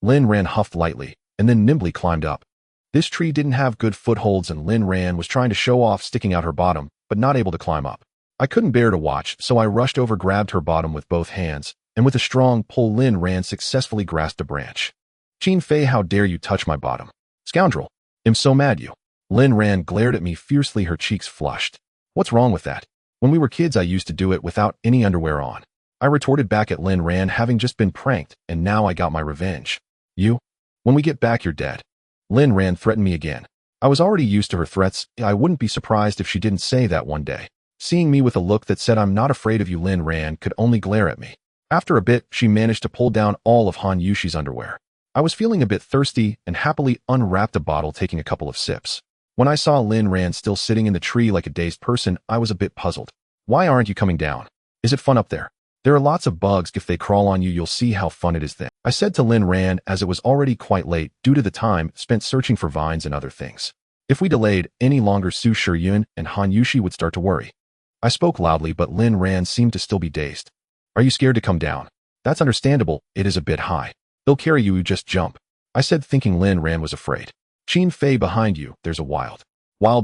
Lin Ran huffed lightly, and then nimbly climbed up. This tree didn't have good footholds, and Lin Ran was trying to show off, sticking out her bottom, but not able to climb up. I couldn't bear to watch, so I rushed over, grabbed her bottom with both hands, and with a strong pull, Lin Ran successfully grasped a branch. "Qin Fei, how dare you touch my bottom? Scoundrel! I'm so mad you." Lin Ran glared at me fiercely, her cheeks flushed. "What's wrong with that? When we were kids, I used to do it without any underwear on." I retorted back at Lin Ran, having just been pranked, and now I got my revenge. "You? When we get back, you're dead." Lin Ran threatened me again. I was already used to her threats. I wouldn't be surprised if she didn't say that one day. Seeing me with a look that said, "I'm not afraid of you," Lin Ran could only glare at me. After a bit, she managed to pull down all of Han Yushi's underwear. I was feeling a bit thirsty and happily unwrapped a bottle, taking a couple of sips. When I saw Lin Ran still sitting in the tree like a dazed person, I was a bit puzzled. "Why aren't you coming down? Is it fun up there? There are lots of bugs. If they crawl on you, you'll see how fun it is then," I said to Lin Ran, as it was already quite late due to the time spent searching for vines and other things. If we delayed any longer, Su Shiyun and Han Yushi would start to worry. I spoke loudly, but Lin Ran seemed to still be dazed. "Are you scared to come down? That's understandable. It is a bit high. They'll carry you, just jump," I said, thinking Lin Ran was afraid. "Qin Fei, behind you, there's a wild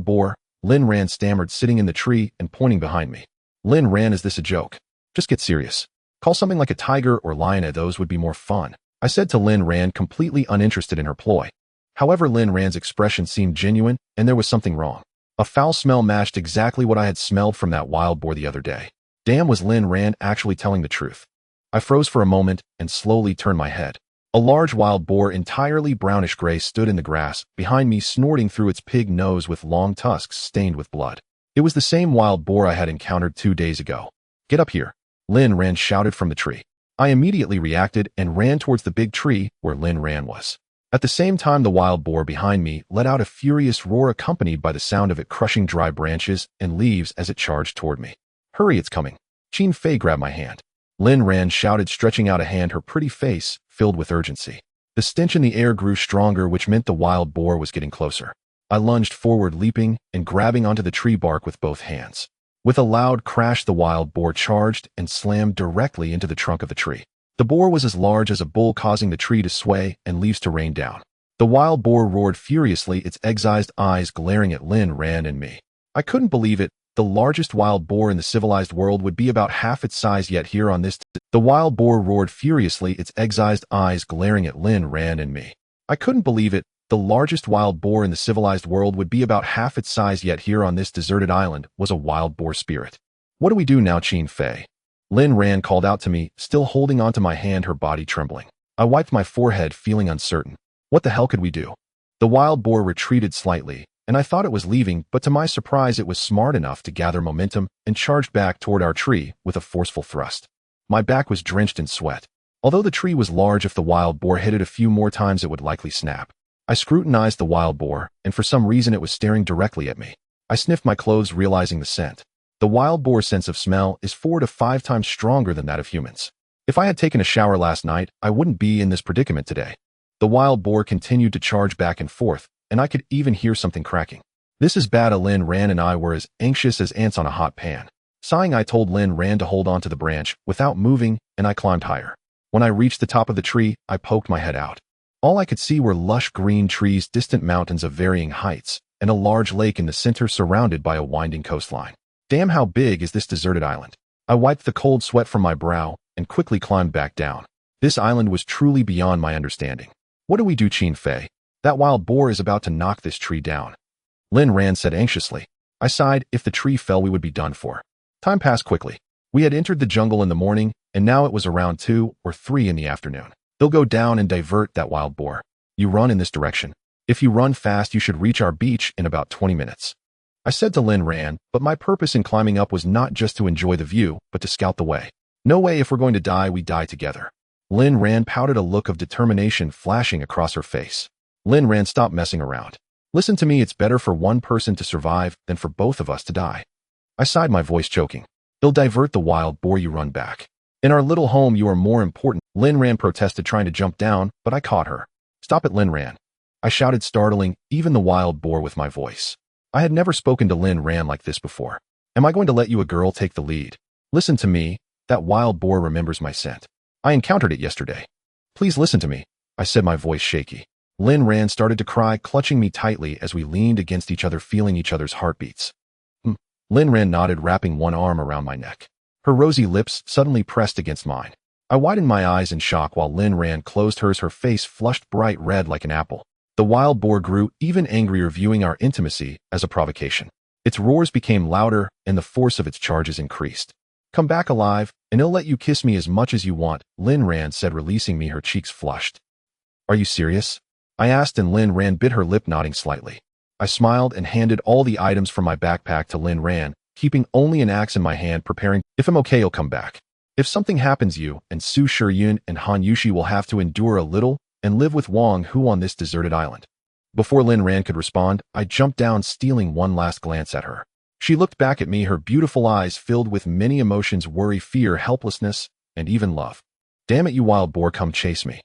boar," Lin Ran stammered, sitting in the tree and pointing behind me. Lin Ran, is this a joke? Just get serious. Call something like a tiger or lion, those would be more fun, I said to Lin Ran, completely uninterested in her ploy. However, Lin Ran's expression seemed genuine, and there was something wrong. A foul smell matched exactly what I had smelled from that wild boar the other day. Damn, was Lin Ran actually telling the truth? I froze for a moment and slowly turned my head. A large wild boar, entirely brownish-gray, stood in the grass behind me, snorting through its pig nose with long tusks stained with blood. It was the same wild boar I had encountered 2 days ago. "Get up here," Lin Ran shouted from the tree. I immediately reacted and ran towards the big tree where Lin Ran was. At the same time, the wild boar behind me let out a furious roar, accompanied by the sound of it crushing dry branches and leaves as it charged toward me. "Hurry, it's coming." Qin Fei grabbed my hand. Lin Ran shouted, stretching out a hand, her pretty face filled with urgency. The stench in the air grew stronger, which meant the wild boar was getting closer. I lunged forward, leaping and grabbing onto the tree bark with both hands. With a loud crash, the wild boar charged and slammed directly into the trunk of the tree. The boar was as large as a bull, causing the tree to sway and leaves to rain down. The wild boar roared furiously, its excised eyes glaring at Lin Ran and me. I couldn't believe it. The largest wild boar in the civilized world would be about half its size, yet here on this the wild boar roared furiously, its excised eyes glaring at Lin Ran and me. I couldn't believe it. The largest wild boar in the civilized world would be about half its size, yet here on this deserted island was a wild boar spirit. "What do we do now, Qin Fei?" Lin Ran called out to me, still holding onto my hand, her body trembling. I wiped my forehead, feeling uncertain. What the hell could we do? The wild boar retreated slightly, and I thought it was leaving, but to my surprise it was smart enough to gather momentum and charged back toward our tree with a forceful thrust. My back was drenched in sweat. Although the tree was large, if the wild boar hit it a few more times it would likely snap. I scrutinized the wild boar, and for some reason it was staring directly at me. I sniffed my clothes, realizing the scent. The wild boar's sense of smell is 4 to 5 times stronger than that of humans. If I had taken a shower last night, I wouldn't be in this predicament today. The wild boar continued to charge back and forth, and I could even hear something cracking. This is bad. Lin Ran and I were as anxious as ants on a hot pan. Sighing, I told Lin Ran to hold onto the branch without moving, and I climbed higher. When I reached the top of the tree, I poked my head out. All I could see were lush green trees, distant mountains of varying heights, and a large lake in the center surrounded by a winding coastline. Damn, how big is this deserted island? I wiped the cold sweat from my brow and quickly climbed back down. This island was truly beyond my understanding. What do we do, Qin Fei? That wild boar is about to knock this tree down. Lin Ran said anxiously. I sighed. If the tree fell, we would be done for. Time passed quickly. We had entered the jungle in the morning, and now it was around 2 or 3 in the afternoon. They'll go down and divert that wild boar. You run in this direction. If you run fast, you should reach our beach in about 20 minutes. I said to Lin Ran, but my purpose in climbing up was not just to enjoy the view, but to scout the way. No way, if we're going to die, we die together. Lin Ran pouted, a look of determination flashing across her face. Lin Ran, stop messing around. Listen to me, it's better for one person to survive than for both of us to die. I sighed, my voice choking. They'll divert the wild boar, you run back. In our little home, you are more important. Lin Ran protested, trying to jump down, but I caught her. Stop it, Lin Ran. I shouted, startling even the wild boar with my voice. I had never spoken to Lin Ran like this before. Am I going to let you, a girl, take the lead? Listen to me, that wild boar remembers my scent. I encountered it yesterday. Please listen to me, I said, my voice shaky. Lin Ran started to cry, clutching me tightly as we leaned against each other, feeling each other's heartbeats. Lin Ran nodded, wrapping one arm around my neck. Her rosy lips suddenly pressed against mine. I widened my eyes in shock while Lin Ran closed hers, her face flushed bright red like an apple. The wild boar grew even angrier, viewing our intimacy as a provocation. Its roars became louder, and the force of its charges increased. Come back alive, and I'll let you kiss me as much as you want, Lin Ran said, releasing me. Her cheeks flushed. Are you serious? I asked, and Lin Ran bit her lip, nodding slightly. I smiled and handed all the items from my backpack to Lin Ran, keeping only an axe in my hand, preparing. If I'm okay, you'll come back. If something happens, you and Su Shiyun and Han Yushi will have to endure a little and live with Wang Hu on this deserted island. Before Lin Ran could respond, I jumped down, stealing one last glance at her. She looked back at me, her beautiful eyes filled with many emotions: worry, fear, helplessness, and even love. Damn it, you wild boar, come chase me.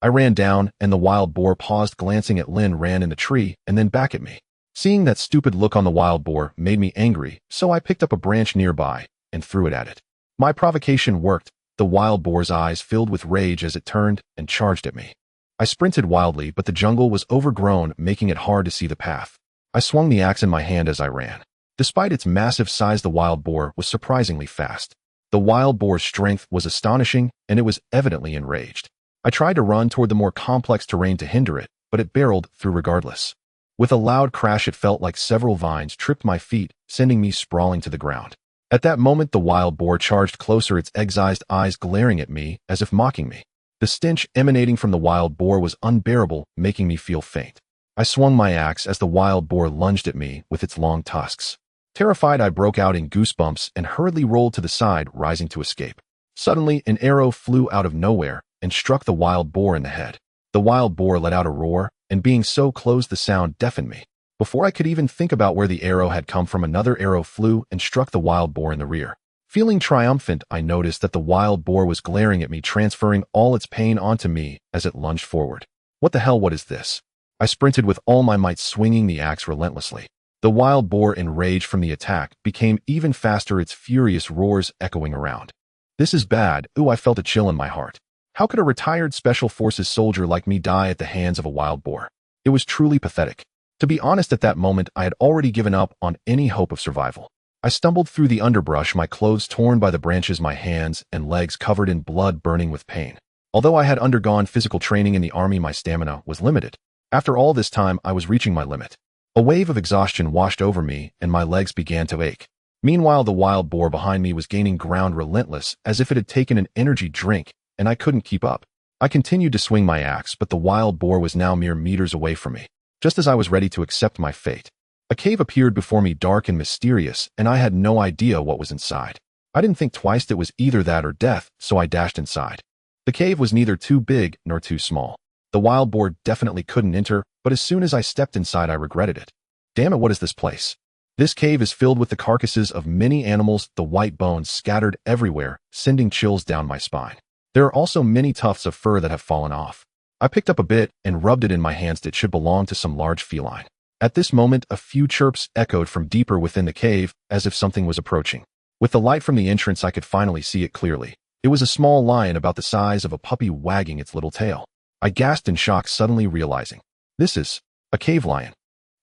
I ran down, and the wild boar paused, glancing at Lin Ran in the tree and then back at me. Seeing that stupid look on the wild boar made me angry, so I picked up a branch nearby and threw it at it. My provocation worked. The wild boar's eyes filled with rage as it turned and charged at me. I sprinted wildly, but the jungle was overgrown, making it hard to see the path. I swung the axe in my hand as I ran. Despite its massive size, the wild boar was surprisingly fast. The wild boar's strength was astonishing, and it was evidently enraged. I tried to run toward the more complex terrain to hinder it, but it barreled through regardless. With a loud crash, it felt like several vines tripped my feet, sending me sprawling to the ground. At that moment, the wild boar charged closer, its excised eyes glaring at me as if mocking me. The stench emanating from the wild boar was unbearable, making me feel faint. I swung my axe as the wild boar lunged at me with its long tusks. Terrified, I broke out in goosebumps and hurriedly rolled to the side, rising to escape. Suddenly, an arrow flew out of nowhere and struck the wild boar in the head. The wild boar let out a roar, and being so close, the sound deafened me. Before I could even think about where the arrow had come from, another arrow flew and struck the wild boar in the rear. Feeling triumphant, I noticed that the wild boar was glaring at me, transferring all its pain onto me as it lunged forward. What the hell, what is this? I sprinted with all my might, swinging the axe relentlessly. The wild boar, enraged from the attack, became even faster, its furious roars echoing around. This is bad. Ooh, I felt a chill in my heart. How could a retired Special Forces soldier like me die at the hands of a wild boar? It was truly pathetic. To be honest, at that moment, I had already given up on any hope of survival. I stumbled through the underbrush, my clothes torn by the branches, my hands and legs covered in blood, burning with pain. Although I had undergone physical training in the army, my stamina was limited. After all this time, I was reaching my limit. A wave of exhaustion washed over me, and my legs began to ache. Meanwhile, the wild boar behind me was gaining ground, relentless, as if it had taken an energy drink, and I couldn't keep up. I continued to swing my axe, but the wild boar was now mere meters away from me. Just as I was ready to accept my fate, A cave appeared before me, dark and mysterious, and I had no idea what was inside. I didn't think twice, it was either that or death, so I dashed inside. The cave was neither too big nor too small. The wild boar definitely couldn't enter, but as soon as I stepped inside I regretted it. Damn it, what is this place? This cave is filled with the carcasses of many animals, the white bones scattered everywhere, sending chills down my spine. There are also many tufts of fur that have fallen off. I picked up a bit and rubbed it in my hands. It should belong to some large feline. At this moment, a few chirps echoed from deeper within the cave, as if something was approaching. With the light from the entrance, I could finally see it clearly. It was a small lion about the size of a puppy wagging its little tail. I gasped in shock, suddenly realizing, this is a cave lion.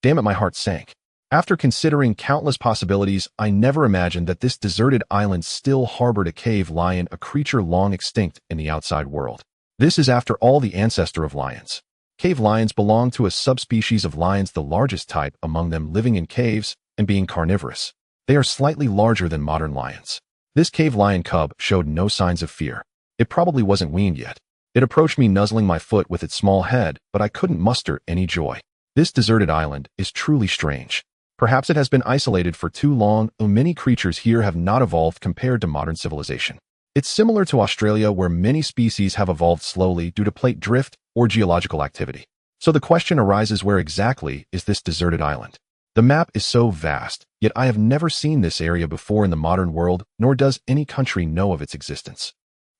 Damn it, my heart sank. After considering countless possibilities, I never imagined that this deserted island still harbored a cave lion, a creature long extinct in the outside world. This is, after all, the ancestor of lions. Cave lions belong to a subspecies of lions, the largest type among them, living in caves and being carnivorous. They are slightly larger than modern lions. This cave lion cub showed no signs of fear. It probably wasn't weaned yet. It approached me, nuzzling my foot with its small head, but I couldn't muster any joy. This deserted island is truly strange. Perhaps it has been isolated for too long, or many creatures here have not evolved compared to modern civilization. It's similar to Australia, where many species have evolved slowly due to plate drift or geological activity. So the question arises, where exactly is this deserted island? The map is so vast, yet I have never seen this area before in the modern world, nor does any country know of its existence.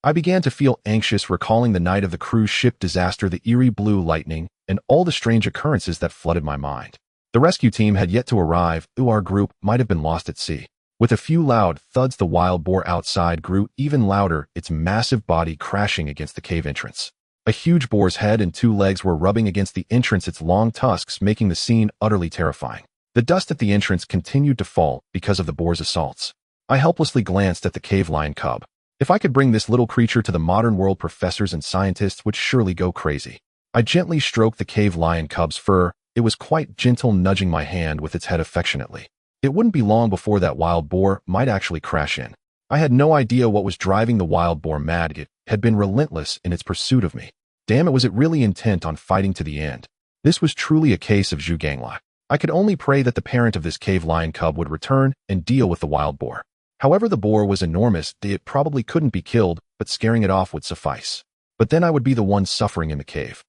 I began to feel anxious, recalling the night of the cruise ship disaster, the eerie blue lightning, and all the strange occurrences that flooded my mind. The rescue team had yet to arrive, or our group might have been lost at sea. With a few loud thuds, the wild boar outside grew even louder, its massive body crashing against the cave entrance. A huge boar's head and 2 legs were rubbing against the entrance, its long tusks making the scene utterly terrifying. The dust at the entrance continued to fall because of the boar's assaults. I helplessly glanced at the cave lion cub. If I could bring this little creature to the modern world, professors and scientists would surely go crazy. I gently stroked the cave lion cub's fur. It was quite gentle, nudging my hand with its head affectionately. It wouldn't be long before that wild boar might actually crash in. I had no idea what was driving the wild boar mad. It had been relentless in its pursuit of me. Damn it, was it really intent on fighting to the end? This was truly a case of Zhu Gangla. I could only pray that the parent of this cave lion cub would return and deal with the wild boar. However, the boar was enormous. It probably couldn't be killed, but scaring it off would suffice. But then I would be the one suffering in the cave.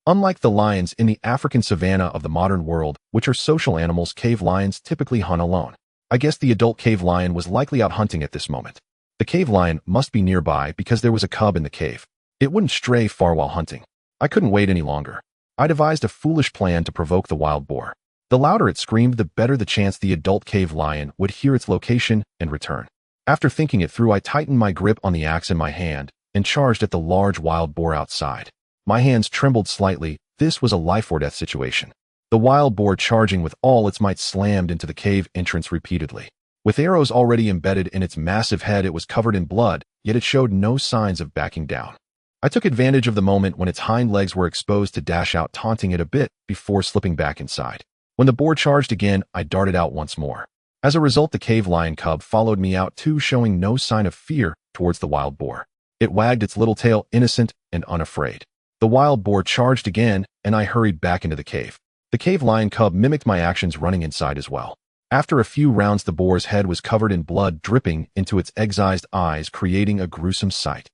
Unlike the lions in the African savanna of the modern world, which are social animals, cave lions typically hunt alone. I guess the adult cave lion was likely out hunting at this moment. The cave lion must be nearby because there was a cub in the cave. It wouldn't stray far while hunting. I couldn't wait any longer. I devised a foolish plan to provoke the wild boar. The louder it screamed, the better the chance the adult cave lion would hear its location and return. After thinking it through, I tightened my grip on the axe in my hand and charged at the large wild boar outside. My hands trembled slightly. This was a life-or-death situation. The wild boar, charging with all its might, slammed into the cave entrance repeatedly. With arrows already embedded in its massive head, it was covered in blood, yet it showed no signs of backing down. I took advantage of the moment when its hind legs were exposed to dash out, taunting it a bit before slipping back inside. When the boar charged again, I darted out once more. As a result, the cave lion cub followed me out too, showing no sign of fear towards the wild boar. It wagged its little tail, innocent and unafraid. The wild boar charged again, and I hurried back into the cave. The cave lion cub mimicked my actions, running inside as well. After a few rounds, the boar's head was covered in blood dripping into its excised eyes, creating a gruesome sight.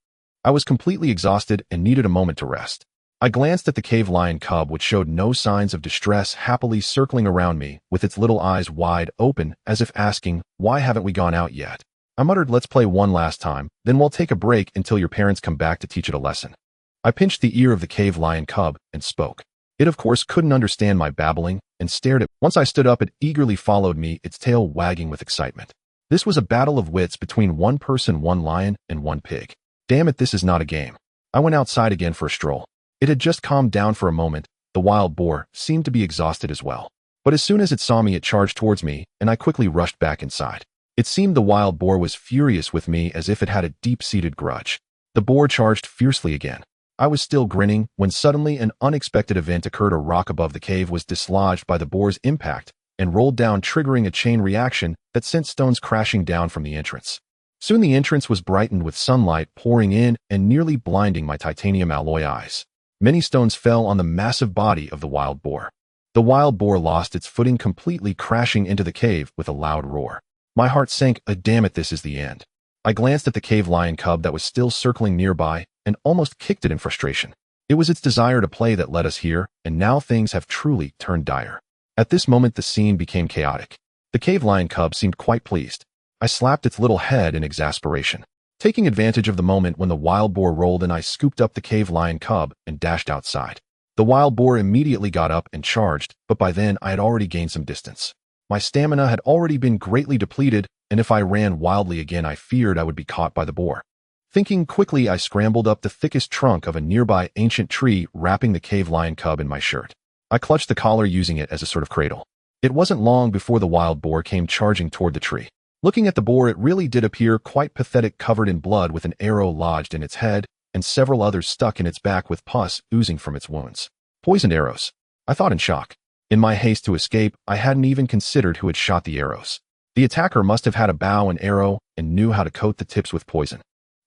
I was completely exhausted and needed a moment to rest. I glanced at the cave lion cub, which showed no signs of distress, happily circling around me with its little eyes wide open, as if asking, "Why haven't we gone out yet?" I muttered, "Let's play one last time, then we'll take a break until your parents come back to teach it a lesson." I pinched the ear of the cave lion cub and spoke. It, of course, couldn't understand my babbling and stared at me. Once I stood up, it eagerly followed me, its tail wagging with excitement. This was a battle of wits between one person, one lion, and one pig. Damn it, this is not a game. I went outside again for a stroll. It had just calmed down for a moment. The wild boar seemed to be exhausted as well. But as soon as it saw me, it charged towards me, and I quickly rushed back inside. It seemed the wild boar was furious with me, as if it had a deep-seated grudge. The boar charged fiercely again. I was still grinning when suddenly an unexpected event occurred. A rock above the cave was dislodged by the boar's impact and rolled down, triggering a chain reaction that sent stones crashing down from the entrance. Soon the entrance was brightened with sunlight pouring in and nearly blinding my titanium alloy eyes. Many stones fell on the massive body of the wild boar. The wild boar lost its footing completely, crashing into the cave with a loud roar. My heart sank. Damn it, this is the end. I glanced at the cave lion cub that was still circling nearby and almost kicked it in frustration. It was its desire to play that led us here, and now things have truly turned dire. At this moment, the scene became chaotic. The cave lion cub seemed quite pleased. I slapped its little head in exasperation. Taking advantage of the moment when the wild boar rolled in, I scooped up the cave lion cub and dashed outside. The wild boar immediately got up and charged, but by then I had already gained some distance. My stamina had already been greatly depleted, and if I ran wildly again, I feared I would be caught by the boar. Thinking quickly, I scrambled up the thickest trunk of a nearby ancient tree, wrapping the cave lion cub in my shirt. I clutched the collar, using it as a sort of cradle. It wasn't long before the wild boar came charging toward the tree. Looking at the boar, it really did appear quite pathetic, covered in blood, with an arrow lodged in its head and several others stuck in its back, with pus oozing from its wounds. Poisoned arrows, I thought in shock. In my haste to escape, I hadn't even considered who had shot the arrows. The attacker must have had a bow and arrow and knew how to coat the tips with poison.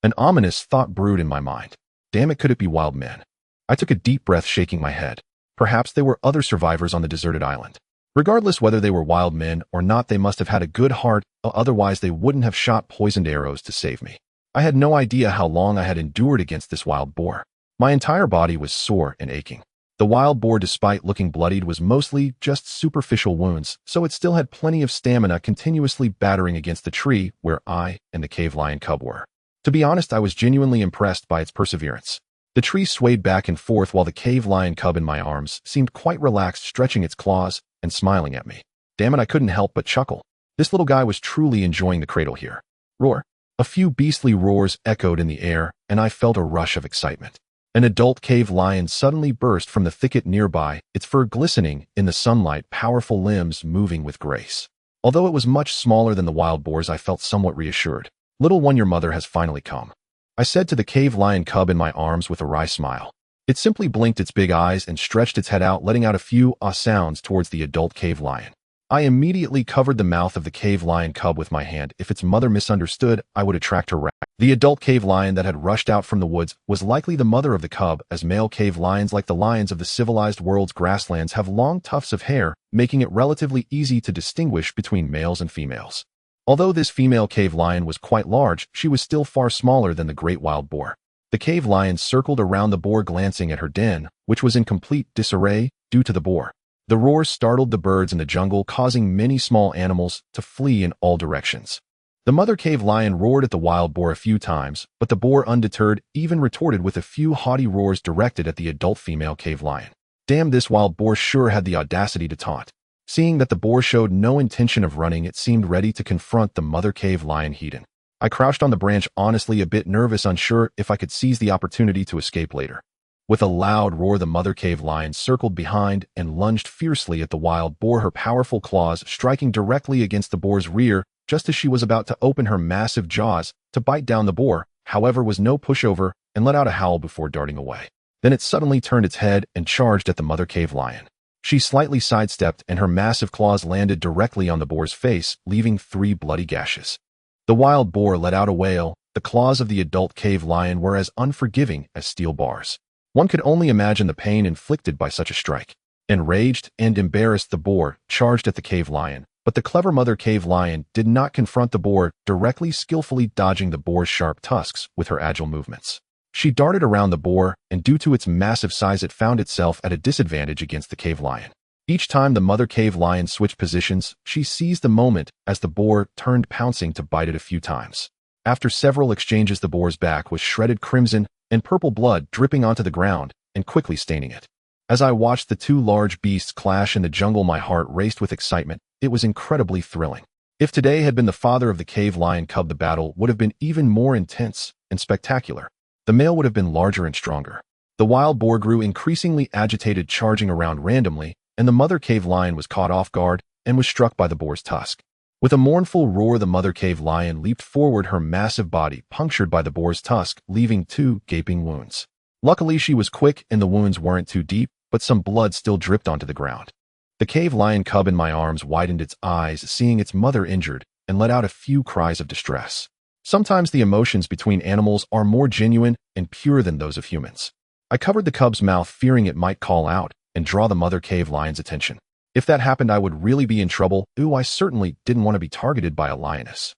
An ominous thought brewed in my mind. Damn it, could it be wild men? I took a deep breath, shaking my head. Perhaps they were other survivors on the deserted island. Regardless whether they were wild men or not, they must have had a good heart, otherwise they wouldn't have shot poisoned arrows to save me. I had no idea how long I had endured against this wild boar. My entire body was sore and aching. The wild boar, despite looking bloodied, was mostly just superficial wounds, so it still had plenty of stamina, continuously battering against the tree where I and the cave lion cub were. To be honest, I was genuinely impressed by its perseverance. The tree swayed back and forth while the cave lion cub in my arms seemed quite relaxed, stretching its claws and smiling at me. Damn it, I couldn't help but chuckle. This little guy was truly enjoying the cradle here. Roar. A few beastly roars echoed in the air, and I felt a rush of excitement. An adult cave lion suddenly burst from the thicket nearby, its fur glistening in the sunlight, powerful limbs moving with grace. Although it was much smaller than the wild boars, I felt somewhat reassured. Little one, your mother has finally come, I said to the cave lion cub in my arms with a wry smile. It simply blinked its big eyes and stretched its head out, letting out a few ah sounds towards the adult cave lion. I immediately covered the mouth of the cave lion cub with my hand. If its mother misunderstood, I would attract her wrath. The adult cave lion that had rushed out from the woods was likely the mother of the cub, as male cave lions, like the lions of the civilized world's grasslands, have long tufts of hair, making it relatively easy to distinguish between males and females. Although this female cave lion was quite large, she was still far smaller than the great wild boar. The cave lion circled around the boar, glancing at her den, which was in complete disarray due to the boar. The roar startled the birds in the jungle, causing many small animals to flee in all directions. The mother cave lion roared at the wild boar a few times, but the boar, undeterred, even retorted with a few haughty roars directed at the adult female cave lion. Damn, this wild boar sure had the audacity to taunt. Seeing that the boar showed no intention of running, it seemed ready to confront the mother cave lion head-on. I crouched on the branch, honestly a bit nervous, unsure if I could seize the opportunity to escape later. With a loud roar, the mother cave lion circled behind and lunged fiercely at the wild boar, her powerful claws striking directly against the boar's rear just as she was about to open her massive jaws to bite down. The boar, however, was no pushover and let out a howl before darting away. Then it suddenly turned its head and charged at the mother cave lion. She slightly sidestepped, and her massive claws landed directly on the boar's face, leaving 3 bloody gashes. The wild boar let out a wail. The claws of the adult cave lion were as unforgiving as steel bars. One could only imagine the pain inflicted by such a strike. Enraged and embarrassed, the boar charged at the cave lion, but the clever mother cave lion did not confront the boar directly, skillfully dodging the boar's sharp tusks with her agile movements. She darted around the boar, and due to its massive size, it found itself at a disadvantage against the cave lion. Each time the mother cave lion switched positions, she seized the moment as the boar turned, pouncing to bite it a few times. After several exchanges, the boar's back was shredded crimson and purple blood dripping onto the ground and quickly staining it. As I watched the 2 large beasts clash in the jungle, my heart raced with excitement. It was incredibly thrilling. If today had been the father of the cave lion cub, the battle would have been even more intense and spectacular. The male would have been larger and stronger. The wild boar grew increasingly agitated, charging around randomly, and the mother cave lion was caught off guard and was struck by the boar's tusk. With a mournful roar, the mother cave lion leaped forward, her massive body punctured by the boar's tusk, leaving 2 gaping wounds. Luckily, she was quick and the wounds weren't too deep, but some blood still dripped onto the ground. The cave lion cub in my arms widened its eyes, seeing its mother injured, and let out a few cries of distress. Sometimes the emotions between animals are more genuine and pure than those of humans. I covered the cub's mouth, fearing it might call out, and draw the mother cave lion's attention. If that happened, I would really be in trouble. Ooh, I certainly didn't want to be targeted by a lioness.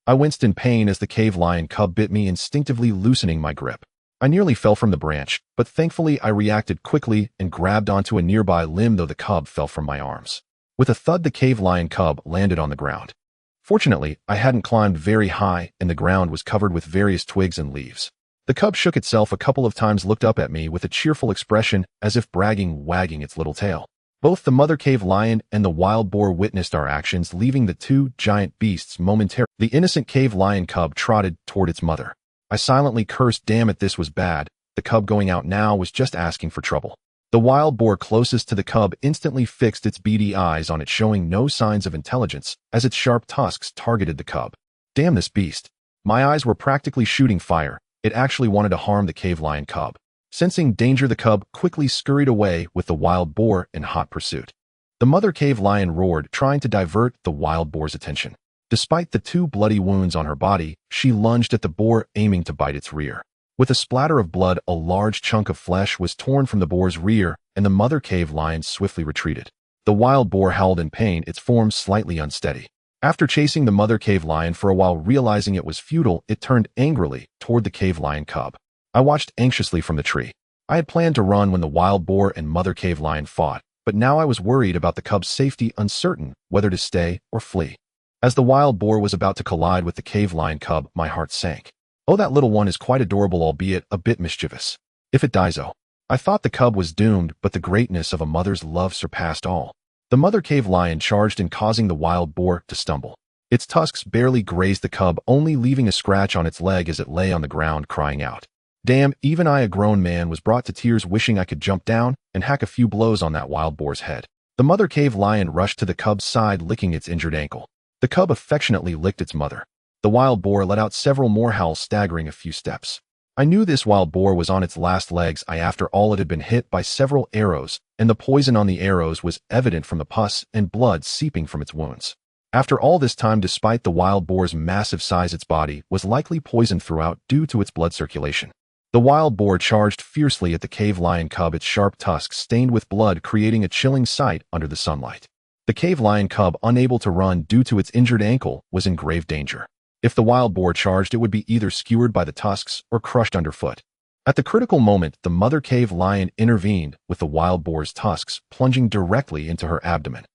I winced in pain as the cave lion cub bit me, instinctively loosening my grip. I nearly fell from the branch, but thankfully I reacted quickly and grabbed onto a nearby limb, though the cub fell from my arms. With a thud, the cave lion cub landed on the ground. Fortunately, I hadn't climbed very high, and the ground was covered with various twigs and leaves. The cub shook itself a couple of times, looked up at me with a cheerful expression, as if bragging, wagging its little tail. Both the mother cave lion and the wild boar witnessed our actions, leaving the two giant beasts momentarily. The innocent cave lion cub trotted toward its mother. I silently cursed, damn it, this was bad. The cub going out now was just asking for trouble. The wild boar closest to the cub instantly fixed its beady eyes on it, showing no signs of intelligence, as its sharp tusks targeted the cub. Damn this beast. My eyes were practically shooting fire. It actually wanted to harm the cave lion cub. Sensing danger, the cub quickly scurried away with the wild boar in hot pursuit. The mother cave lion roared, trying to divert the wild boar's attention. Despite the two bloody wounds on her body, she lunged at the boar, aiming to bite its rear. With a splatter of blood, a large chunk of flesh was torn from the boar's rear, and the mother cave lion swiftly retreated. The wild boar howled in pain, its form slightly unsteady. After chasing the mother cave lion for a while, realizing it was futile, it turned angrily toward the cave lion cub. I watched anxiously from the tree. I had planned to run when the wild boar and mother cave lion fought, but now I was worried about the cub's safety, uncertain whether to stay or flee. As the wild boar was about to collide with the cave lion cub, my heart sank. Oh, that little one is quite adorable, albeit a bit mischievous. If it dies, oh. I thought the cub was doomed, but the greatness of a mother's love surpassed all. The mother cave lion charged in, causing the wild boar to stumble. Its tusks barely grazed the cub, only leaving a scratch on its leg as it lay on the ground crying out. Damn, even I, a grown man, was brought to tears, wishing I could jump down and hack a few blows on that wild boar's head. The mother cave lion rushed to the cub's side, licking its injured ankle. The cub affectionately licked its mother. The wild boar let out several more howls, staggering a few steps. I knew this wild boar was on its last legs. After all, it had been hit by several arrows, and the poison on the arrows was evident from the pus and blood seeping from its wounds. After all this time, despite the wild boar's massive size, its body was likely poisoned throughout due to its blood circulation. The wild boar charged fiercely at the cave lion cub, its sharp tusks stained with blood, creating a chilling sight under the sunlight. The cave lion cub, unable to run due to its injured ankle, was in grave danger. If the wild boar charged, it would be either skewered by the tusks or crushed underfoot. At the critical moment, the mother cave lion intervened with the wild boar's tusks plunging directly into her abdomen.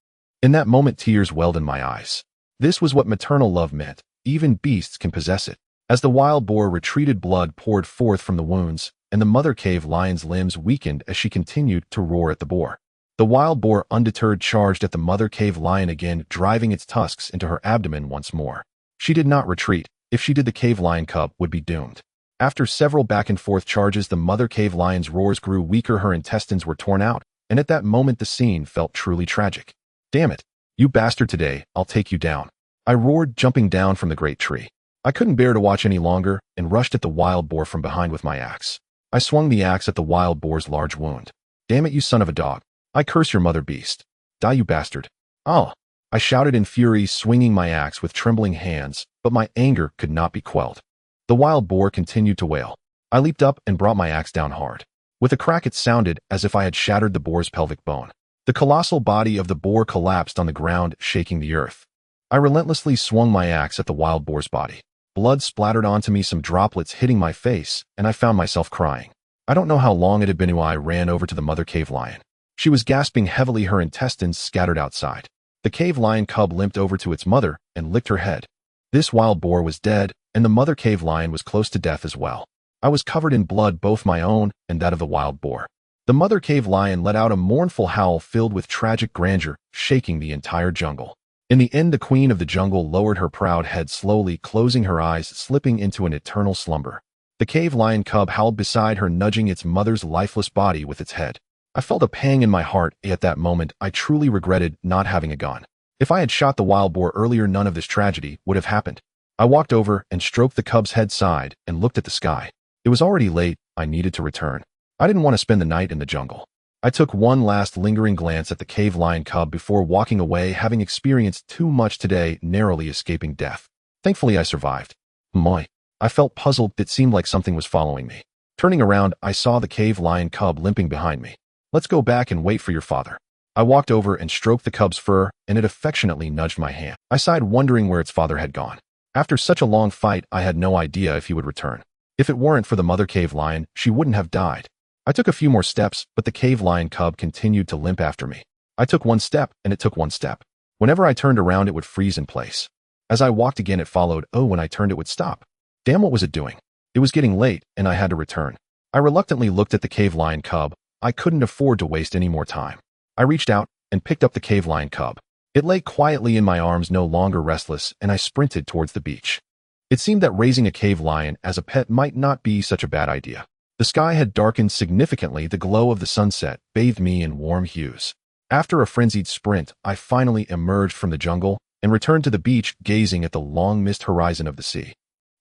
In that moment, tears welled in my eyes. This was what maternal love meant. Even beasts can possess it. As the wild boar retreated, blood poured forth from the wounds, and the mother cave lion's limbs weakened as she continued to roar at the boar. The wild boar, undeterred, charged at the mother cave lion again, driving its tusks into her abdomen once more. She did not retreat. If she did, the cave lion cub would be doomed. After several back-and-forth charges, the mother cave lion's roars grew weaker, her intestines were torn out, and at that moment the scene felt truly tragic. Damn it, you bastard, today I'll take you down. I roared, jumping down from the great tree. I couldn't bear to watch any longer and rushed at the wild boar from behind with my axe. I swung the axe at the wild boar's large wound. Damn it, you son of a dog. I curse your mother, beast. Die, you bastard. Oh! I shouted in fury, swinging my axe with trembling hands, but my anger could not be quelled. The wild boar continued to wail. I leaped up and brought my axe down hard. With a crack, it sounded as if I had shattered the boar's pelvic bone. The colossal body of the boar collapsed on the ground, shaking the earth. I relentlessly swung my axe at the wild boar's body. Blood splattered onto me, some droplets hitting my face, and I found myself crying. I don't know how long it had been when I ran over to the mother cave lion. She was gasping heavily, her intestines scattered outside. The cave lion cub limped over to its mother and licked her head. This wild boar was dead, and the mother cave lion was close to death as well. I was covered in blood, both my own and that of the wild boar. The mother cave lion let out a mournful howl filled with tragic grandeur, shaking the entire jungle. In the end, the queen of the jungle lowered her proud head slowly, closing her eyes, slipping into an eternal slumber. The cave lion cub howled beside her, nudging its mother's lifeless body with its head. I felt a pang in my heart. At that moment, I truly regretted not having a gun. If I had shot the wild boar earlier, none of this tragedy would have happened. I walked over and stroked the cub's head side and looked at the sky. It was already late. I needed to return. I didn't want to spend the night in the jungle. I took one last lingering glance at the cave lion cub before walking away, having experienced too much today, narrowly escaping death. Thankfully, I survived. Moi. I felt puzzled. It seemed like something was following me. Turning around, I saw the cave lion cub limping behind me. Let's go back and wait for your father. I walked over and stroked the cub's fur, and it affectionately nudged my hand. I sighed, wondering where its father had gone. After such a long fight, I had no idea if he would return. If it weren't for the mother cave lion, she wouldn't have died. I took a few more steps, but the cave lion cub continued to limp after me. I took one step, and it took one step. Whenever I turned around, it would freeze in place. As I walked again, it followed. Oh, when I turned, it would stop. Damn, what was it doing? It was getting late, and I had to return. I reluctantly looked at the cave lion cub. I couldn't afford to waste any more time. I reached out and picked up the cave lion cub. It lay quietly in my arms, no longer restless, and I sprinted towards the beach. It seemed that raising a cave lion as a pet might not be such a bad idea. The sky had darkened significantly. The glow of the sunset bathed me in warm hues. After a frenzied sprint, I finally emerged from the jungle and returned to the beach, gazing at the long-missed horizon of the sea.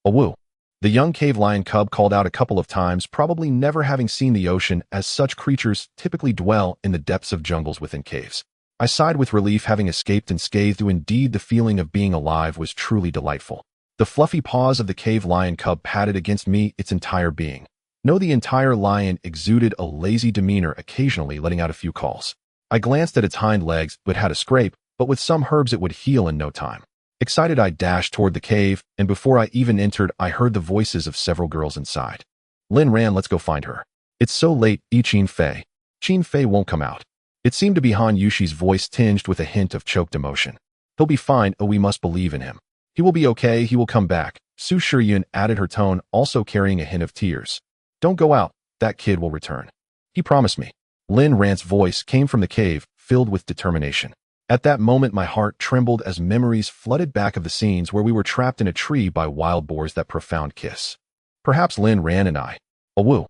Awoo! The young cave lion cub called out a couple of times, probably never having seen the ocean, as such creatures typically dwell in the depths of jungles within caves. I sighed with relief, having escaped unscathed. Indeed, the feeling of being alive was truly delightful. The fluffy paws of the cave lion cub patted against me, its entire being. No, the entire lion exuded a lazy demeanor, occasionally letting out a few calls. I glanced at its hind legs, but had a scrape, but with some herbs it would heal in no time. Excited, I dashed toward the cave, and before I even entered, I heard the voices of several girls inside. Lin ran, let's go find her. It's so late, Qin Fei. Qin Fei won't come out. It seemed to be Han Yushi's voice, tinged with a hint of choked emotion. He'll be fine, oh, we must believe in him. He will be okay, he will come back. Su Shiyun added, her tone also carrying a hint of tears. Don't go out, that kid will return. He promised me. Lin Ran's voice came from the cave, filled with determination. At that moment, my heart trembled as memories flooded back of the scenes where we were trapped in a tree by wild boars. That profound kiss. Perhaps Lin Ran and I. Awoo!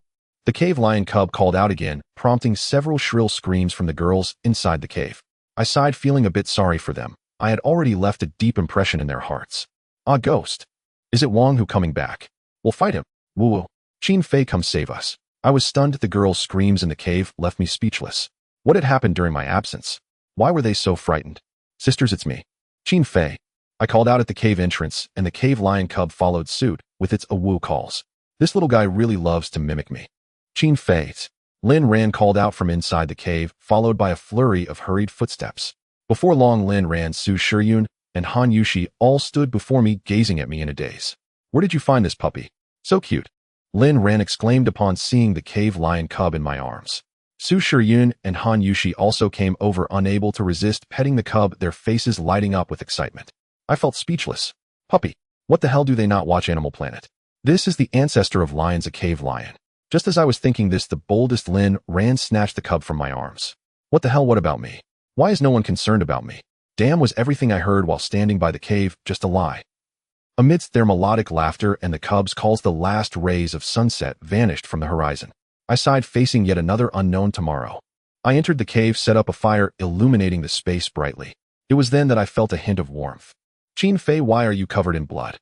The cave lion cub called out again, prompting several shrill screams from the girls inside the cave. I sighed, feeling a bit sorry for them. I had already left a deep impression in their hearts. Ah, ghost. Is it Wang who coming back? We'll fight him. Woo-woo. Qin Fei, come save us. I was stunned. The girls' screams in the cave left me speechless. What had happened during my absence? Why were they so frightened? Sisters, it's me. Qin Fei. I called out at the cave entrance, and the cave lion cub followed suit with its awoo calls. This little guy really loves to mimic me. Qin Fei. Lin Ran called out from inside the cave, followed by a flurry of hurried footsteps. Before long, Lin Ran, Su Shiyun, and Han Yushi all stood before me, gazing at me in a daze. Where did you find this puppy? So cute. Lin Ran exclaimed upon seeing the cave lion cub in my arms. Su Shiyun and Han Yushi also came over, unable to resist petting the cub, their faces lighting up with excitement. I felt speechless. Puppy. What the hell, do they not watch Animal Planet? This is the ancestor of lions, a cave lion. Just as I was thinking this, the boldest Lin Ran snatched the cub from my arms. What the hell, what about me? Why is no one concerned about me? Damn, was everything I heard while standing by the cave just a lie? Amidst their melodic laughter and the cub's calls, the last rays of sunset vanished from the horizon. I sighed, facing yet another unknown tomorrow. I entered the cave, set up a fire, illuminating the space brightly. It was then that I felt a hint of warmth. Qin Fei, why are you covered in blood?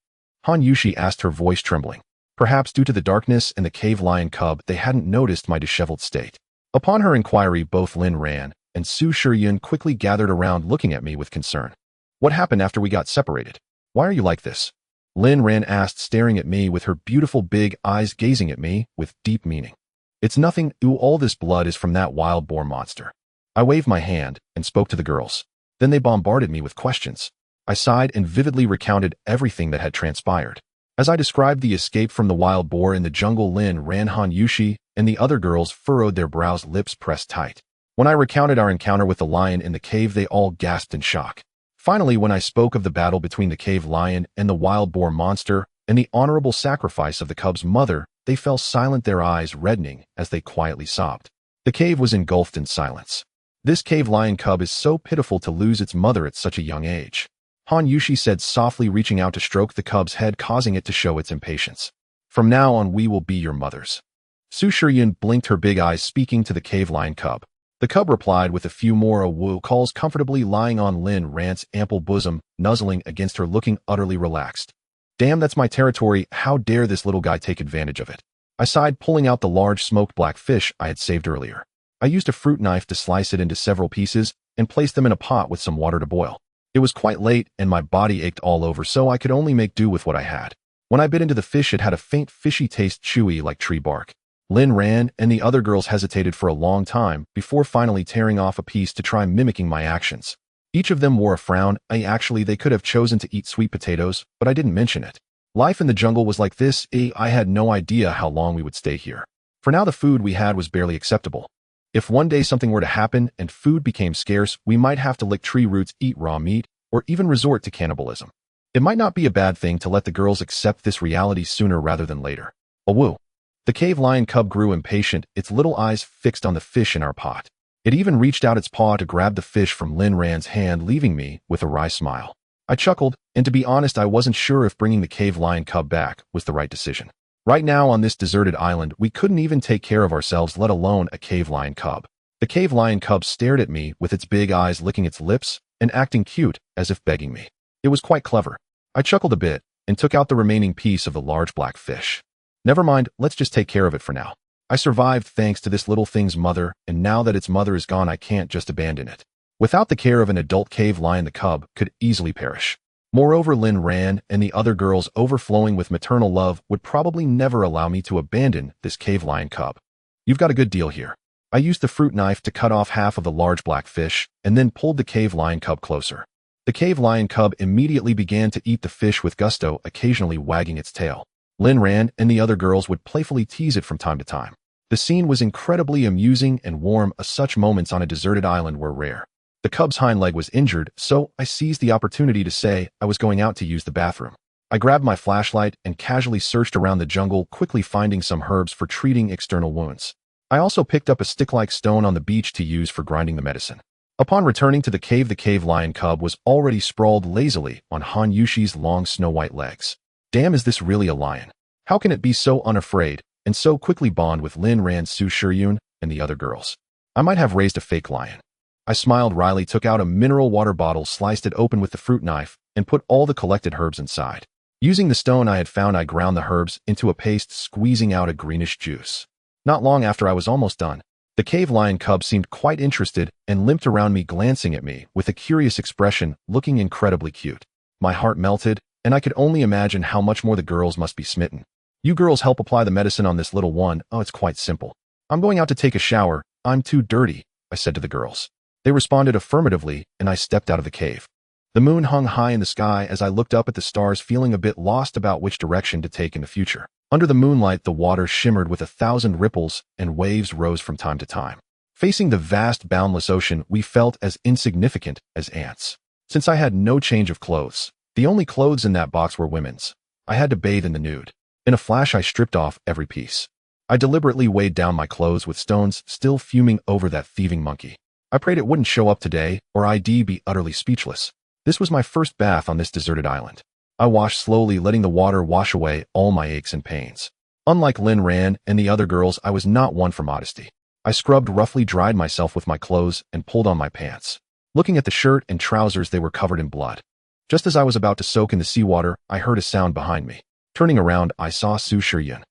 Han Yushi asked, her voice trembling. Perhaps due to the darkness and the cave lion cub, they hadn't noticed my disheveled state. Upon her inquiry, both Lin Ran and Su Shiyun quickly gathered around, looking at me with concern. What happened after we got separated? Why are you like this? Lin Ran asked, staring at me with her beautiful big eyes, gazing at me with deep meaning. It's nothing. Ooh, all this blood is from that wild boar monster. I waved my hand and spoke to the girls. Then they bombarded me with questions. I sighed and vividly recounted everything that had transpired. As I described the escape from the wild boar in the jungle, Lin Ran, Han Yushi, and the other girls furrowed their brows, lips pressed tight. When I recounted our encounter with the lion in the cave, they all gasped in shock. Finally, when I spoke of the battle between the cave lion and the wild boar monster and the honorable sacrifice of the cub's mother, they fell silent, their eyes reddening as they quietly sobbed. The cave was engulfed in silence. This cave lion cub is so pitiful to lose its mother at such a young age. Han Yushi said softly, reaching out to stroke the cub's head, causing it to show its impatience. From now on, we will be your mothers. Su Shiyun blinked her big eyes, speaking to the cave lion cub. The cub replied with a few more awoo calls, comfortably lying on Lin Ran's ample bosom, nuzzling against her, looking utterly relaxed. Damn, that's my territory. How dare this little guy take advantage of it? I sighed, pulling out the large smoked black fish I had saved earlier. I used a fruit knife to slice it into several pieces and place them in a pot with some water to boil. It was quite late and my body ached all over, so I could only make do with what I had. When I bit into the fish, it had a faint fishy taste, chewy like tree bark. Lin ran, and the other girls hesitated for a long time before finally tearing off a piece to try mimicking my actions. Each of them wore a frown. Actually, they could have chosen to eat sweet potatoes, but I didn't mention it. Life in the jungle was like this. I had no idea how long we would stay here. For now, the food we had was barely acceptable. If one day something were to happen and food became scarce, we might have to lick tree roots, eat raw meat, or even resort to cannibalism. It might not be a bad thing to let the girls accept this reality sooner rather than later. Awoo. The cave lion cub grew impatient, its little eyes fixed on the fish in our pot. It even reached out its paw to grab the fish from Lin Ran's hand, leaving me with a wry smile. I chuckled, and to be honest, I wasn't sure if bringing the cave lion cub back was the right decision. Right now, on this deserted island, we couldn't even take care of ourselves, let alone a cave lion cub. The cave lion cub stared at me with its big eyes, licking its lips and acting cute, as if begging me. It was quite clever. I chuckled a bit and took out the remaining piece of the large black fish. Never mind, let's just take care of it for now. I survived thanks to this little thing's mother, and now that its mother is gone, I can't just abandon it. Without the care of an adult cave lion, the cub could easily perish. Moreover, Lin Ran and the other girls, overflowing with maternal love, would probably never allow me to abandon this cave lion cub. You've got a good deal here. I used the fruit knife to cut off half of the large black fish and then pulled the cave lion cub closer. The cave lion cub immediately began to eat the fish with gusto, occasionally wagging its tail. Lin Ran and the other girls would playfully tease it from time to time. The scene was incredibly amusing and warm, as such moments on a deserted island were rare. The cub's hind leg was injured, so I seized the opportunity to say I was going out to use the bathroom. I grabbed my flashlight and casually searched around the jungle, quickly finding some herbs for treating external wounds. I also picked up a stick-like stone on the beach to use for grinding the medicine. Upon returning to the cave lion cub was already sprawled lazily on Han Yushi's long snow-white legs. Damn, is this really a lion? How can it be so unafraid and so quickly bond with Lin Ran, Su Shiryun, and the other girls? I might have raised a fake lion. I smiled wryly, took out a mineral water bottle, sliced it open with the fruit knife, and put all the collected herbs inside. Using the stone I had found, I ground the herbs into a paste, squeezing out a greenish juice. Not long after I was almost done, the cave lion cub seemed quite interested and limped around me, glancing at me with a curious expression, looking incredibly cute. My heart melted, and I could only imagine how much more the girls must be smitten. You girls help apply the medicine on this little one. Oh, it's quite simple. I'm going out to take a shower. I'm too dirty, I said to the girls. They responded affirmatively, and I stepped out of the cave. The moon hung high in the sky as I looked up at the stars, feeling a bit lost about which direction to take in the future. Under the moonlight, the water shimmered with 1,000 ripples, and waves rose from time to time. Facing the vast, boundless ocean, we felt as insignificant as ants. Since I had no change of clothes, the only clothes in that box were women's, I had to bathe in the nude. In a flash, I stripped off every piece. I deliberately weighed down my clothes with stones, still fuming over that thieving monkey. I prayed it wouldn't show up today, or I'd be utterly speechless. This was my first bath on this deserted island. I washed slowly, letting the water wash away all my aches and pains. Unlike Lin Ran and the other girls, I was not one for modesty. I scrubbed, roughly dried myself with my clothes, and pulled on my pants. Looking at the shirt and trousers, they were covered in blood. Just as I was about to soak in the seawater, I heard a sound behind me. Turning around, I saw Su Shiryun.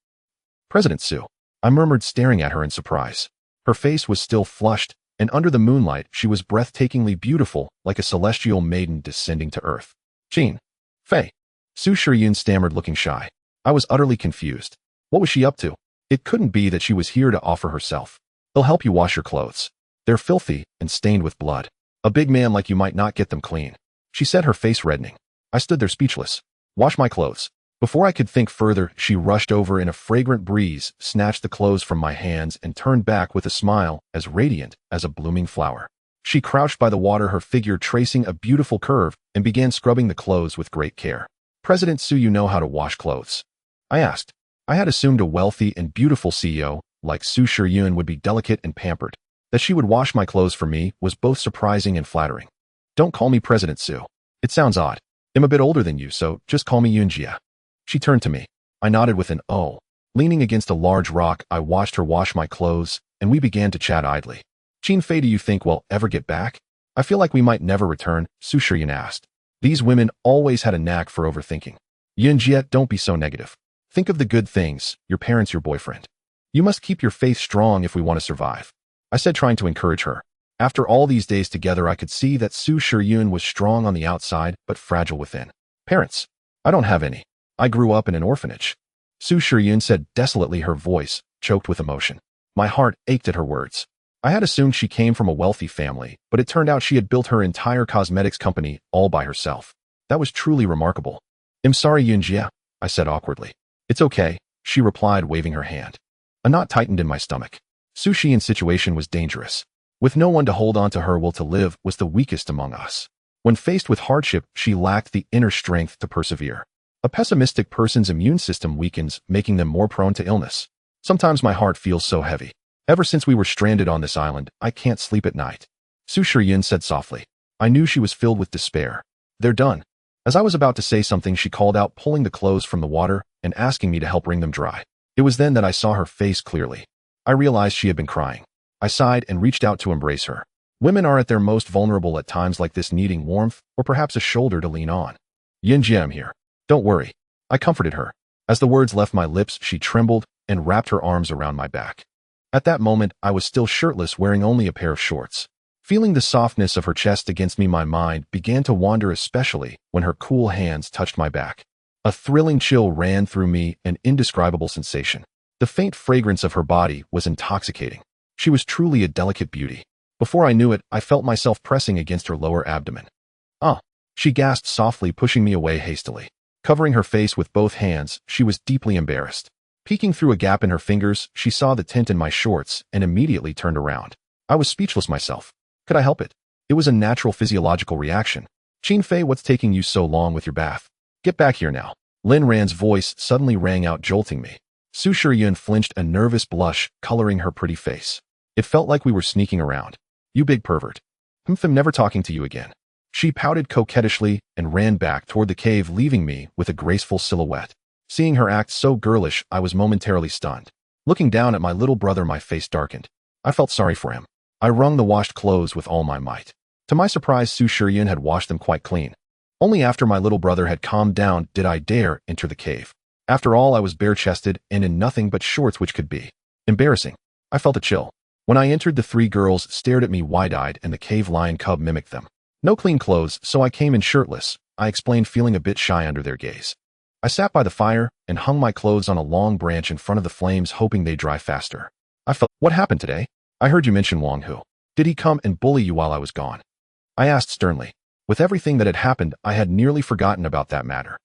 President Su, I murmured, staring at her in surprise. Her face was still flushed, and under the moonlight, she was breathtakingly beautiful, like a celestial maiden descending to earth. Jean. Fei. Su Shiryun stammered, looking shy. I was utterly confused. What was she up to? It couldn't be that she was here to offer herself. They'll help you wash your clothes. They're filthy and stained with blood. A big man like you might not get them clean, she said, her face reddening. I stood there speechless. Wash my clothes. Before I could think further, she rushed over in a fragrant breeze, snatched the clothes from my hands, and turned back with a smile as radiant as a blooming flower. She crouched by the water, her figure tracing a beautiful curve, and began scrubbing the clothes with great care. President Su, you know how to wash clothes? I asked. I had assumed a wealthy and beautiful CEO like Su Shiryun would be delicate and pampered. That she would wash my clothes for me was both surprising and flattering. Don't call me President Su. It sounds odd. I'm a bit older than you, so just call me Yunjia. She turned to me. I nodded with an oh. Leaning against a large rock, I watched her wash my clothes, and we began to chat idly. Jean Fei, do you think we'll ever get back? I feel like we might never return, Su Shiryun asked. These women always had a knack for overthinking. Yunjia, don't be so negative. Think of the good things, your parents, your boyfriend. You must keep your faith strong if we want to survive, I said, trying to encourage her. After all these days together, I could see that Su Shiryun was strong on the outside, but fragile within. Parents? I don't have any. I grew up in an orphanage, Su Shiryun said desolately, her voice choked with emotion. My heart ached at her words. I had assumed she came from a wealthy family, but it turned out she had built her entire cosmetics company all by herself. That was truly remarkable. I'm sorry, Yunjia, I said awkwardly. It's okay, she replied, waving her hand. A knot tightened in my stomach. Su Xian's situation was dangerous. With no one to hold on to, her will to live was the weakest among us. When faced with hardship, she lacked the inner strength to persevere. A pessimistic person's immune system weakens, making them more prone to illness. Sometimes my heart feels so heavy. Ever since we were stranded on this island, I can't sleep at night. Su Shiyin said softly. I knew she was filled with despair. They're done. As I was about to say something, she called out, pulling the clothes from the water and asking me to help wring them dry. It was then that I saw her face clearly. I realized she had been crying. I sighed and reached out to embrace her. Women are at their most vulnerable at times like this, needing warmth or perhaps a shoulder to lean on. Yinjia, I'm here. Don't worry. I comforted her. As the words left my lips, she trembled and wrapped her arms around my back. At that moment, I was still shirtless, wearing only a pair of shorts. Feeling the softness of her chest against me, my mind began to wander, especially when her cool hands touched my back. A thrilling chill ran through me, an indescribable sensation. The faint fragrance of her body was intoxicating. She was truly a delicate beauty. Before I knew it, I felt myself pressing against her lower abdomen. She gasped softly, pushing me away hastily. Covering her face with both hands, she was deeply embarrassed. Peeking through a gap in her fingers, she saw the tint in my shorts and immediately turned around. I was speechless myself. Could I help it? It was a natural physiological reaction. Qin Fei, what's taking you so long with your bath? Get back here now. Lin Ran's voice suddenly rang out, jolting me. Su Shiyin flinched, a nervous blush coloring her pretty face. It felt like we were sneaking around. You big pervert. I'm never talking to you again. She pouted coquettishly and ran back toward the cave, leaving me with a graceful silhouette. Seeing her act so girlish, I was momentarily stunned. Looking down at my little brother, my face darkened. I felt sorry for him. I wrung the washed clothes with all my might. To my surprise, Su Shiyin had washed them quite clean. Only after my little brother had calmed down did I dare enter the cave. After all, I was bare-chested and in nothing but shorts, which could be embarrassing. I felt a chill. When I entered, the three girls stared at me wide-eyed and the cave lion cub mimicked them. No clean clothes, so I came in shirtless, I explained, feeling a bit shy under their gaze. I sat by the fire and hung my clothes on a long branch in front of the flames, hoping they'd dry faster. I felt, what happened today? I heard you mention Wang Hu. Did he come and bully you while I was gone? I asked sternly. With everything that had happened, I had nearly forgotten about that matter.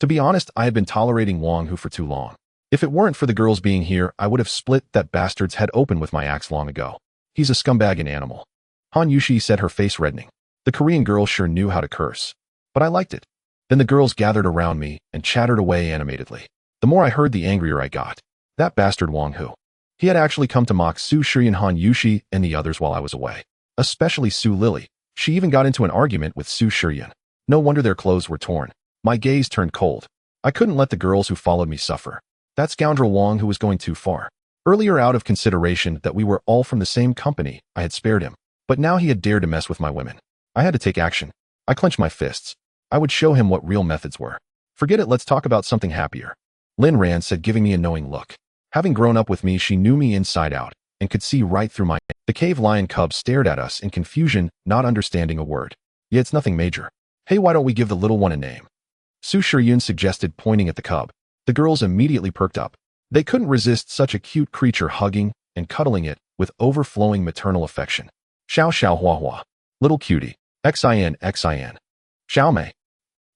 To be honest, I had been tolerating Wang Hu for too long. If it weren't for the girls being here, I would have split that bastard's head open with my axe long ago. He's a scumbag and animal. Han Yushi said, her face reddening. The Korean girl sure knew how to curse. But I liked it. Then the girls gathered around me and chattered away animatedly. The more I heard, the angrier I got. That bastard Wang Hu. He had actually come to mock Su Shiyin, Han Yushi, and the others while I was away. Especially Su Lily. She even got into an argument with Su Shiyin. No wonder their clothes were torn. My gaze turned cold. I couldn't let the girls who followed me suffer. That scoundrel Wang Hu was going too far. Earlier, out of consideration that we were all from the same company, I had spared him. But now he had dared to mess with my women. I had to take action. I clenched my fists. I would show him what real methods were. Forget it, let's talk about something happier. Lin Ran said, giving me a knowing look. Having grown up with me, she knew me inside out and could see right through my... The cave lion cub stared at us in confusion, not understanding a word. Yeah, it's nothing major. Hey, why don't we give the little one a name? Su Shiyin suggested, pointing at the cub. The girls immediately perked up. They couldn't resist such a cute creature, hugging and cuddling it with overflowing maternal affection. Xiao Xiao Hua Hua. Little cutie. Xin Xin. Xiao Mei.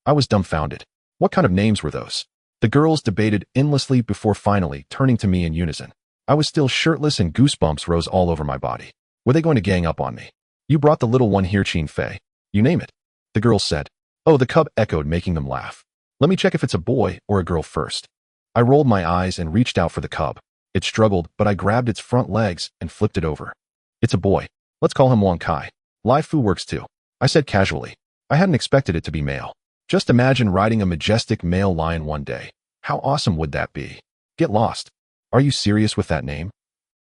I was dumbfounded. What kind of names were those? The girls debated endlessly before finally turning to me in unison. I was still shirtless and goosebumps rose all over my body. Were they going to gang up on me? You brought the little one here, Qin Fei. You name it. The girls said. Oh, the cub echoed, making them laugh. Let me check if it's a boy or a girl first. I rolled my eyes and reached out for the cub. It struggled, but I grabbed its front legs and flipped it over. It's a boy. Let's call him Wang Kai. Live Fu works too. I said casually. I hadn't expected it to be male. Just imagine riding a majestic male lion one day. How awesome would that be? Get lost. Are you serious with that name?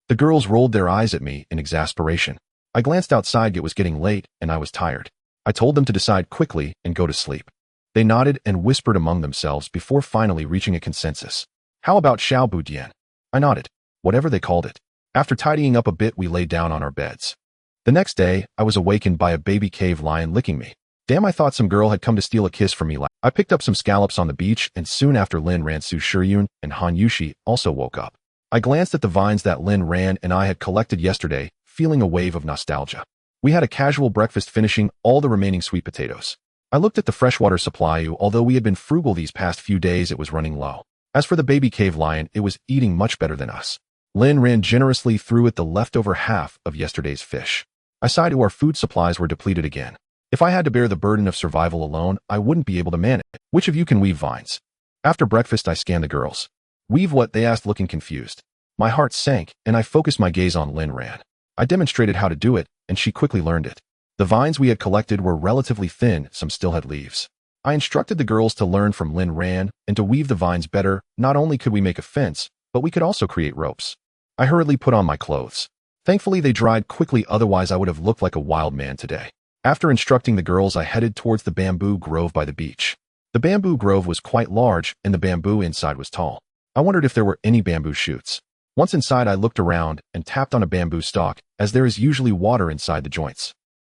The girls rolled their eyes at me in exasperation. I glanced outside. It was getting late and I was tired. I told them to decide quickly and go to sleep. They nodded and whispered among themselves before finally reaching a consensus. How about Xiao Budian? I nodded. Whatever they called it. After tidying up a bit, we lay down on our beds. The next day, I was awakened by a baby cave lion licking me. Damn, I thought some girl had come to steal a kiss from me. I picked up some scallops on the beach, and soon after, Lin Ran, Su Shiyin and Han Yushi also woke up. I glanced at the vines that Lin Ran and I had collected yesterday, feeling a wave of nostalgia. We had a casual breakfast, finishing all the remaining sweet potatoes. I looked at the freshwater supply. Although we had been frugal these past few days, it was running low. As for the baby cave lion, it was eating much better than us. Lin Ran generously threw it the leftover half of yesterday's fish. I sighed. Our food supplies were depleted again. If I had to bear the burden of survival alone, I wouldn't be able to manage. Which of you can weave vines? After breakfast, I scanned the girls. Weave what? They asked, looking confused. My heart sank, and I focused my gaze on Lin Ran. I demonstrated how to do it, and she quickly learned it. The vines we had collected were relatively thin, some still had leaves. I instructed the girls to learn from Lin Ran and to weave the vines better. Not only could we make a fence, but we could also create ropes. I hurriedly put on my clothes. Thankfully, they dried quickly, otherwise I would have looked like a wild man today. After instructing the girls, I headed towards the bamboo grove by the beach. The bamboo grove was quite large, and the bamboo inside was tall. I wondered if there were any bamboo shoots. Once inside, I looked around and tapped on a bamboo stalk, as there is usually water inside the joints.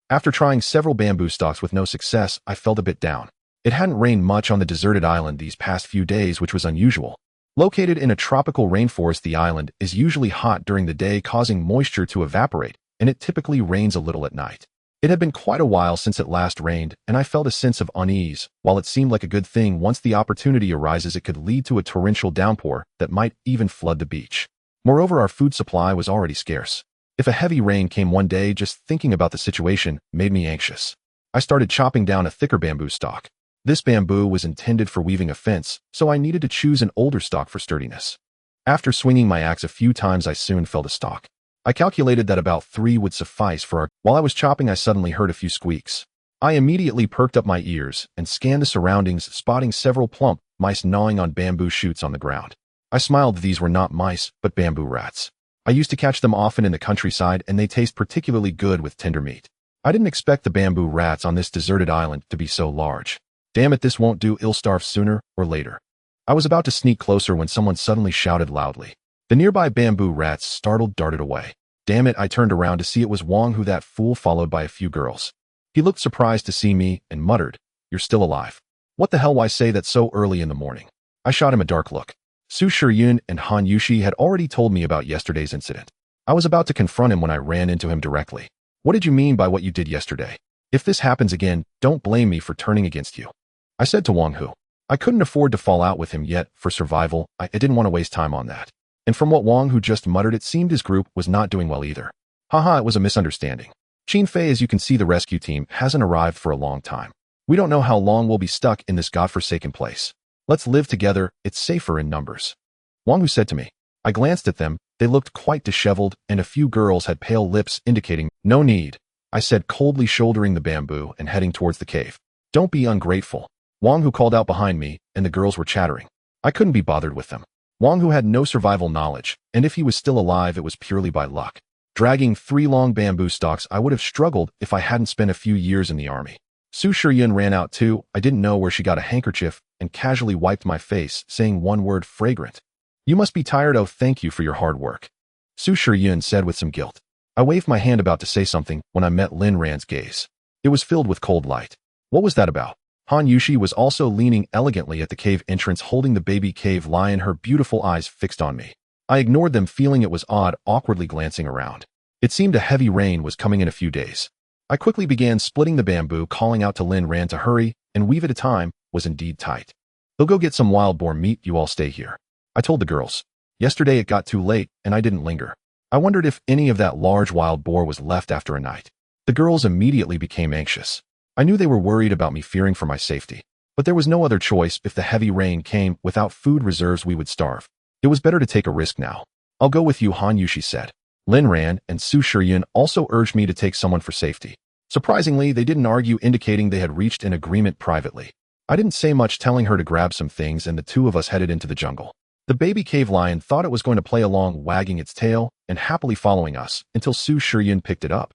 After trying several bamboo stalks with no success, I felt a bit down. It hadn't rained much on the deserted island these past few days, which was unusual. Located in a tropical rainforest, the island is usually hot during the day, causing moisture to evaporate, and it typically rains a little at night. It had been quite a while since it last rained, and I felt a sense of unease. While it seemed like a good thing, once the opportunity arises, it could lead to a torrential downpour that might even flood the beach. Moreover, our food supply was already scarce. If a heavy rain came one day, just thinking about the situation made me anxious. I started chopping down a thicker bamboo stalk. This bamboo was intended for weaving a fence, so I needed to choose an older stalk for sturdiness. After swinging my axe a few times, I soon felled a stalk. I calculated that about 3 would suffice for our— While I was chopping, I suddenly heard a few squeaks. I immediately perked up my ears and scanned the surroundings, spotting several plump mice gnawing on bamboo shoots on the ground. I smiled. These were not mice, but bamboo rats. I used to catch them often in the countryside, and they taste particularly good with tender meat. I didn't expect the bamboo rats on this deserted island to be so large. Damn it, this won't do. I'll starve sooner or later. I was about to sneak closer when someone suddenly shouted loudly. The nearby bamboo rats, startled, darted away. Damn it, I turned around to see it was Wang Hu, that fool, followed by a few girls. He looked surprised to see me and muttered, "You're still alive. What the hell? Why say that so early in the morning?" I shot him a dark look. Su Shiyun and Han Yushi had already told me about yesterday's incident. I was about to confront him when I ran into him directly. "What did you mean by what you did yesterday? If this happens again, don't blame me for turning against you," I said to Wang Hu. I couldn't afford to fall out with him yet. For survival, I didn't want to waste time on that. And from what Wang Hu just muttered, it seemed his group was not doing well either. Haha, it was a misunderstanding. Qin Fei, as you can see, the rescue team hasn't arrived for a long time. We don't know how long we'll be stuck in this godforsaken place. Let's live together, it's safer in numbers," Wang Hu said to me. I glanced at them. They looked quite disheveled, and a few girls had pale lips, indicating no need. I said coldly, shouldering the bamboo and heading towards the cave. "Don't be ungrateful," Wang Hu called out behind me, and the girls were chattering. I couldn't be bothered with them. Wang Hu had no survival knowledge, and if he was still alive, it was purely by luck. Dragging 3 long bamboo stalks, I would have struggled if I hadn't spent a few years in the army. Su Shiyun ran out too. I didn't know where she got a handkerchief and casually wiped my face, saying one word: fragrant. "You must be tired. Oh, thank you for your hard work," Su Shiyun said with some guilt. I waved my hand about to say something when I met Lin Ran's gaze. It was filled with cold light. What was that about? Han Yushi was also leaning elegantly at the cave entrance, holding the baby cave lion, her beautiful eyes fixed on me. I ignored them, feeling it was odd, awkwardly glancing around. It seemed a heavy rain was coming in a few days. I quickly began splitting the bamboo, calling out to Lin Ran to hurry and weave at a time. Was indeed tight. "They'll go get some wild boar meat. You all stay here," I told the girls. Yesterday it got too late, and I didn't linger. I wondered if any of that large wild boar was left after a night. The girls immediately became anxious. I knew they were worried about me, fearing for my safety. But there was no other choice. If the heavy rain came, without food reserves, we would starve. It was better to take a risk now. "I'll go with you," Han Yushi said. Lin Ran and Su Shiyun also urged me to take someone for safety. Surprisingly, they didn't argue, indicating they had reached an agreement privately. I didn't say much, telling her to grab some things, and the two of us headed into the jungle. The baby cave lion thought it was going to play along, wagging its tail and happily following us until Su Shiyun picked it up.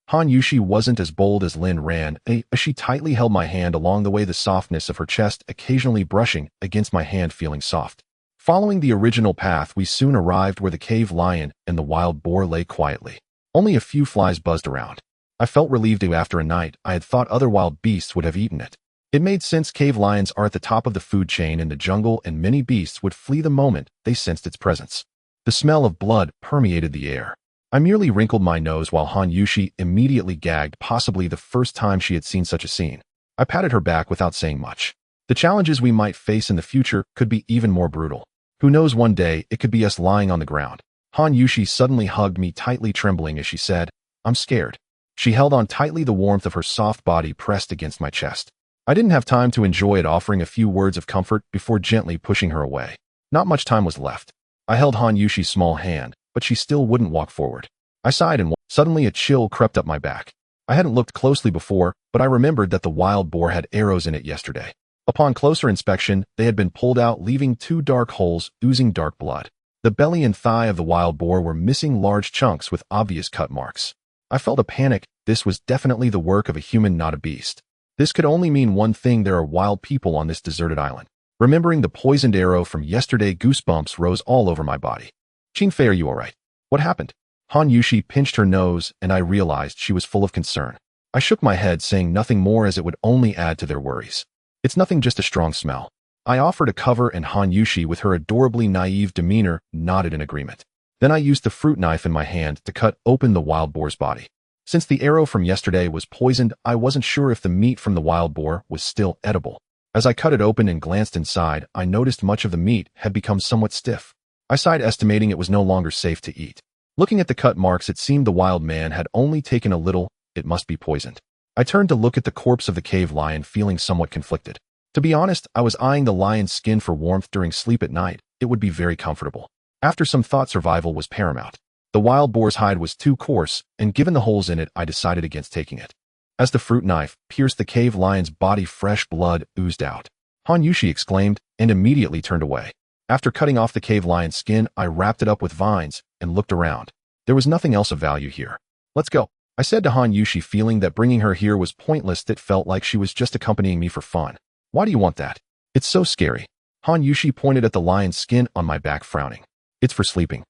Han Yushi wasn't as bold as Lin Ran, as she tightly held my hand along the way, the softness of her chest occasionally brushing against my hand, feeling soft. Following the original path, we soon arrived where the cave lion and the wild boar lay quietly. Only a few flies buzzed around. I felt relieved after a night I had thought other wild beasts would have eaten it. It made sense. Cave lions are at the top of the food chain in the jungle, and many beasts would flee the moment they sensed its presence. The smell of blood permeated the air. I merely wrinkled my nose while Han Yushi immediately gagged, possibly the first time she had seen such a scene. I patted her back without saying much. The challenges we might face in the future could be even more brutal. Who knows, one day it could be us lying on the ground. Han Yushi suddenly hugged me tightly, trembling as she said, "I'm scared." She held on tightly, the warmth of her soft body pressed against my chest. I didn't have time to enjoy it, offering a few words of comfort before gently pushing her away. Not much time was left. I held Han Yushi's small hand, but she still wouldn't walk forward. I sighed and suddenly a chill crept up my back. I hadn't looked closely before, but I remembered that the wild boar had arrows in it yesterday. Upon closer inspection, they had been pulled out, leaving 2 dark holes oozing dark blood. The belly and thigh of the wild boar were missing large chunks with obvious cut marks. I felt a panic. This was definitely the work of a human, not a beast. This could only mean one thing: there are wild people on this deserted island. Remembering the poisoned arrow from yesterday, goosebumps rose all over my body. "Qingfei, are you all right? What happened?" Han Yushi pinched her nose, and I realized she was full of concern. I shook my head, saying nothing more as it would only add to their worries. "It's nothing, just a strong smell." I offered a cover, and Han Yushi, with her adorably naive demeanor, nodded in agreement. Then I used the fruit knife in my hand to cut open the wild boar's body. Since the arrow from yesterday was poisoned, I wasn't sure if the meat from the wild boar was still edible. As I cut it open and glanced inside, I noticed much of the meat had become somewhat stiff. I sighed, estimating it was no longer safe to eat. Looking at the cut marks, it seemed the wild man had only taken a little. It must be poisoned. I turned to look at the corpse of the cave lion, feeling somewhat conflicted. To be honest, I was eyeing the lion's skin for warmth during sleep at night. It would be very comfortable. After some thought, survival was paramount. The wild boar's hide was too coarse, and given the holes in it, I decided against taking it. As the fruit knife pierced the cave lion's body, fresh blood oozed out. Han Yushi exclaimed and immediately turned away. After cutting off the cave lion's skin, I wrapped it up with vines and looked around. There was nothing else of value here. "Let's go," I said to Han Yushi, feeling that bringing her here was pointless. It felt like she was just accompanying me for fun. "Why do you want that?" "It's so scary." Han Yushi pointed at the lion's skin on my back, frowning. "It's for sleeping."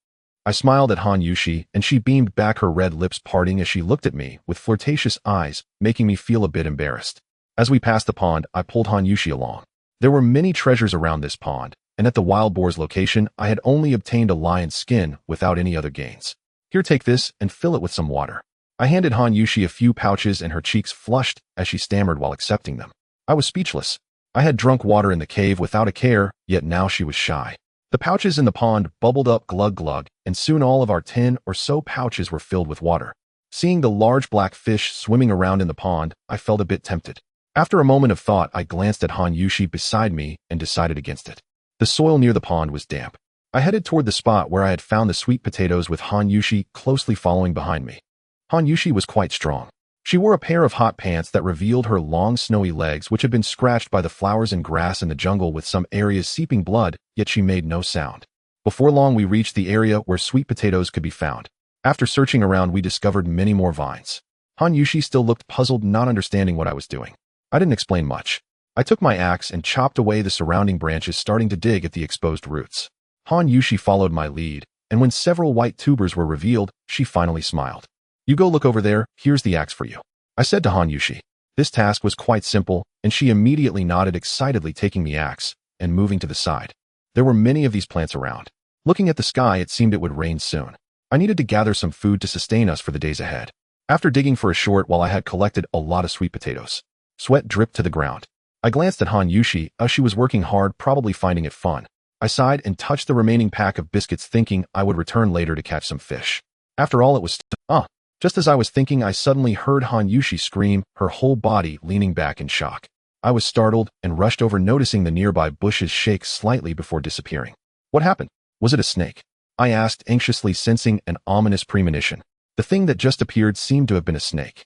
I smiled at Han Yushi, and she beamed back, her red lips parting as she looked at me with flirtatious eyes, making me feel a bit embarrassed. As we passed the pond, I pulled Han Yushi along. There were many treasures around this pond, and at the wild boar's location, I had only obtained a lion's skin without any other gains. "Here, take this and fill it with some water." I handed Han Yushi a few pouches, and her cheeks flushed as she stammered while accepting them. I was speechless. I had drunk water in the cave without a care, yet now she was shy. The pouches in the pond bubbled up, glug glug, and soon all of our 10 or so pouches were filled with water. Seeing the large black fish swimming around in the pond, I felt a bit tempted. After a moment of thought, I glanced at Han Yushi beside me and decided against it. The soil near the pond was damp. I headed toward the spot where I had found the sweet potatoes, with Han Yushi closely following behind me. Han Yushi was quite strong. She wore a pair of hot pants that revealed her long, snowy legs, which had been scratched by the flowers and grass in the jungle, with some areas seeping blood, yet she made no sound. Before long, we reached the area where sweet potatoes could be found. After searching around, we discovered many more vines. Han Yushi still looked puzzled, not understanding what I was doing. I didn't explain much. I took my axe and chopped away the surrounding branches, starting to dig at the exposed roots. Han Yushi followed my lead, and when several white tubers were revealed, she finally smiled. "You go look over there, here's the axe for you," I said to Han Yushi. This task was quite simple, and she immediately nodded excitedly, taking the axe and moving to the side. There were many of these plants around. Looking at the sky, it seemed it would rain soon. I needed to gather some food to sustain us for the days ahead. After digging for a short while, I had collected a lot of sweet potatoes. Sweat dripped to the ground. I glanced at Han Yushi as she was working hard, probably finding it fun. I sighed and touched the remaining pack of biscuits, thinking I would return later to catch some fish. After all, it was just as I was thinking, I suddenly heard Han Yushi scream, her whole body leaning back in shock. I was startled and rushed over, noticing the nearby bushes shake slightly before disappearing. "What happened? Was it a snake?" I asked, anxiously, sensing an ominous premonition. The thing that just appeared seemed to have been a snake.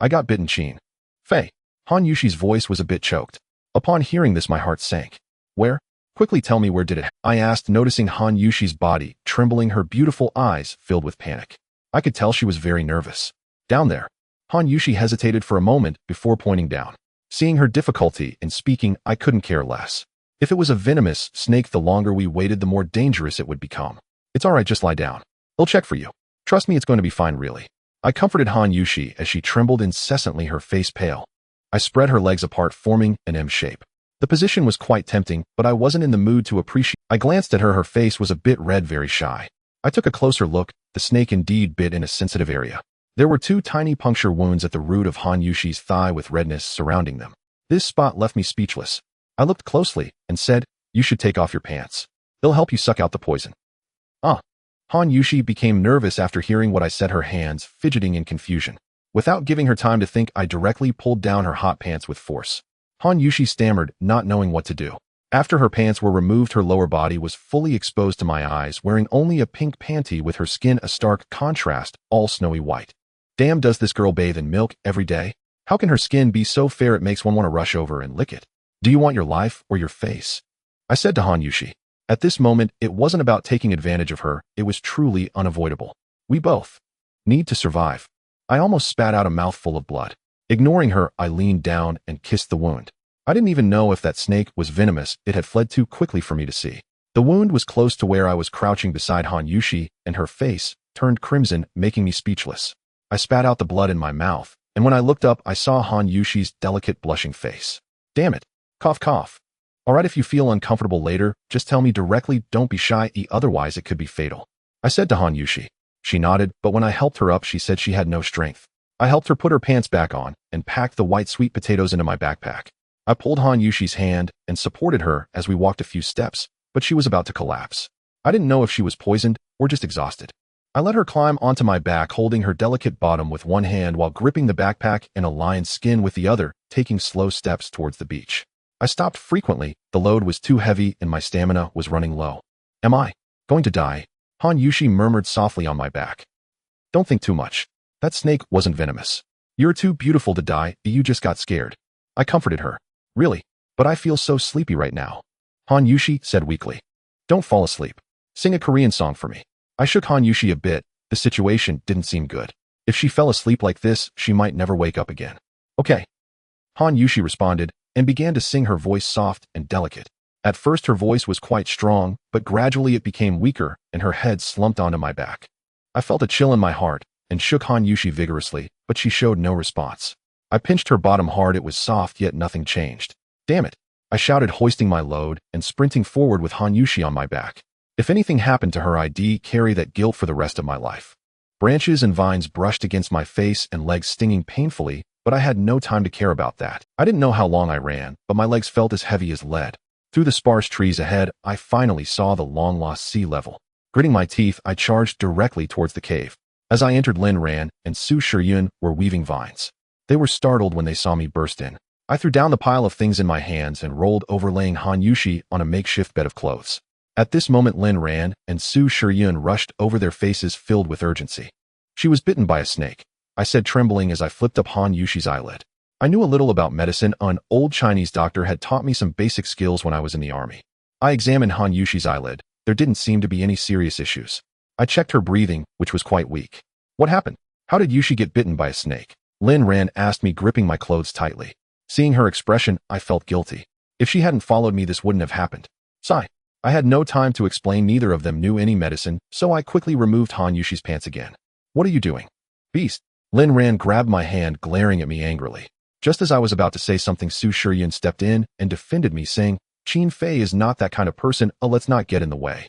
"I got bitten, Qin Fei." Han Yushi's voice was a bit choked. Upon hearing this, my heart sank. "Where? Quickly tell me, where did it?" I asked, noticing Han Yushi's body trembling, her beautiful eyes filled with panic. I could tell she was very nervous. "Down there." Han Yushi hesitated for a moment before pointing down. Seeing her difficulty in speaking, I couldn't care less. If it was a venomous snake, the longer we waited, the more dangerous it would become. "It's all right, just lie down. I'll check for you. Trust me, it's going to be fine, really." I comforted Han Yushi as she trembled incessantly, her face pale. I spread her legs apart, forming an M shape. The position was quite tempting, but I wasn't in the mood to appreciate. I glanced at her. Her face was a bit red, very shy. I took a closer look. The snake indeed bit in a sensitive area. There were 2 tiny puncture wounds at the root of Han Yushi's thigh with redness surrounding them. This spot left me speechless. I looked closely and said, "You should take off your pants. They'll help you suck out the poison." Han Yushi became nervous after hearing what I said, her hands fidgeting in confusion. Without giving her time to think, I directly pulled down her hot pants with force. Han Yushi stammered, not knowing what to do. After her pants were removed, her lower body was fully exposed to my eyes, wearing only a pink panty with her skin a stark contrast, all snowy white. Damn, does this girl bathe in milk every day? How can her skin be so fair it makes one want to rush over and lick it? Do you want your life or your face? I said to Han Yushi. At this moment, it wasn't about taking advantage of her, it was truly unavoidable. We both need to survive. I almost spat out a mouthful of blood. Ignoring her, I leaned down and kissed the wound. I didn't even know if that snake was venomous, it had fled too quickly for me to see. The wound was close to where I was crouching beside Han Yushi, and her face turned crimson, making me speechless. I spat out the blood in my mouth, and when I looked up, I saw Han Yushi's delicate, blushing face. Damn it. Cough, cough. Alright, if you feel uncomfortable later, just tell me directly, don't be shy, otherwise it could be fatal. I said to Han Yushi. She nodded, but when I helped her up, she said she had no strength. I helped her put her pants back on and packed the white sweet potatoes into my backpack. I pulled Han Yushi's hand and supported her as we walked a few steps, but she was about to collapse. I didn't know if she was poisoned or just exhausted. I let her climb onto my back, holding her delicate bottom with one hand while gripping the backpack and a lion's skin with the other, taking slow steps towards the beach. I stopped frequently, the load was too heavy and my stamina was running low. Am I going to die? Han Yushi murmured softly on my back. Don't think too much. That snake wasn't venomous. You're too beautiful to die, you just got scared. I comforted her. Really? But I feel so sleepy right now. Han Yushi said weakly. Don't fall asleep. Sing a Korean song for me. I shook Han Yushi a bit. The situation didn't seem good. If she fell asleep like this, she might never wake up again. Okay. Han Yushi responded and began to sing, her voice soft and delicate. At first her voice was quite strong, but gradually it became weaker and her head slumped onto my back. I felt a chill in my heart and shook Han Yushi vigorously, but she showed no response. I pinched her bottom hard, it was soft yet nothing changed. Damn it, I shouted, hoisting my load and sprinting forward with Han Yushi on my back. If anything happened to her, I'd carry that guilt for the rest of my life. Branches and vines brushed against my face and legs, stinging painfully, but I had no time to care about that. I didn't know how long I ran, but my legs felt as heavy as lead. Through the sparse trees ahead, I finally saw the long-lost sea level. Gritting my teeth, I charged directly towards the cave. As I entered, Lin Ran and Su Shiyun were weaving vines. They were startled when they saw me burst in. I threw down the pile of things in my hands and rolled over, laying Han Yushi on a makeshift bed of clothes. At this moment, Lin Ran and Su Shiyun rushed over, their faces filled with urgency. She was bitten by a snake, I said, trembling as I flipped up Han Yushi's eyelid. I knew a little about medicine. An old Chinese doctor had taught me some basic skills when I was in the army. I examined Han Yushi's eyelid. There didn't seem to be any serious issues. I checked her breathing, which was quite weak. What happened? How did Yushi get bitten by a snake? Lin Ran asked me, gripping my clothes tightly. Seeing her expression, I felt guilty. If she hadn't followed me, this wouldn't have happened. Sigh. I had no time to explain. Neither of them knew any medicine, so I quickly removed Han Yushi's pants again. What are you doing? Beast. Lin Ran grabbed my hand, glaring at me angrily. Just as I was about to say something, Su Shiyun stepped in and defended me, saying, Qin Fei is not that kind of person, let's not get in the way.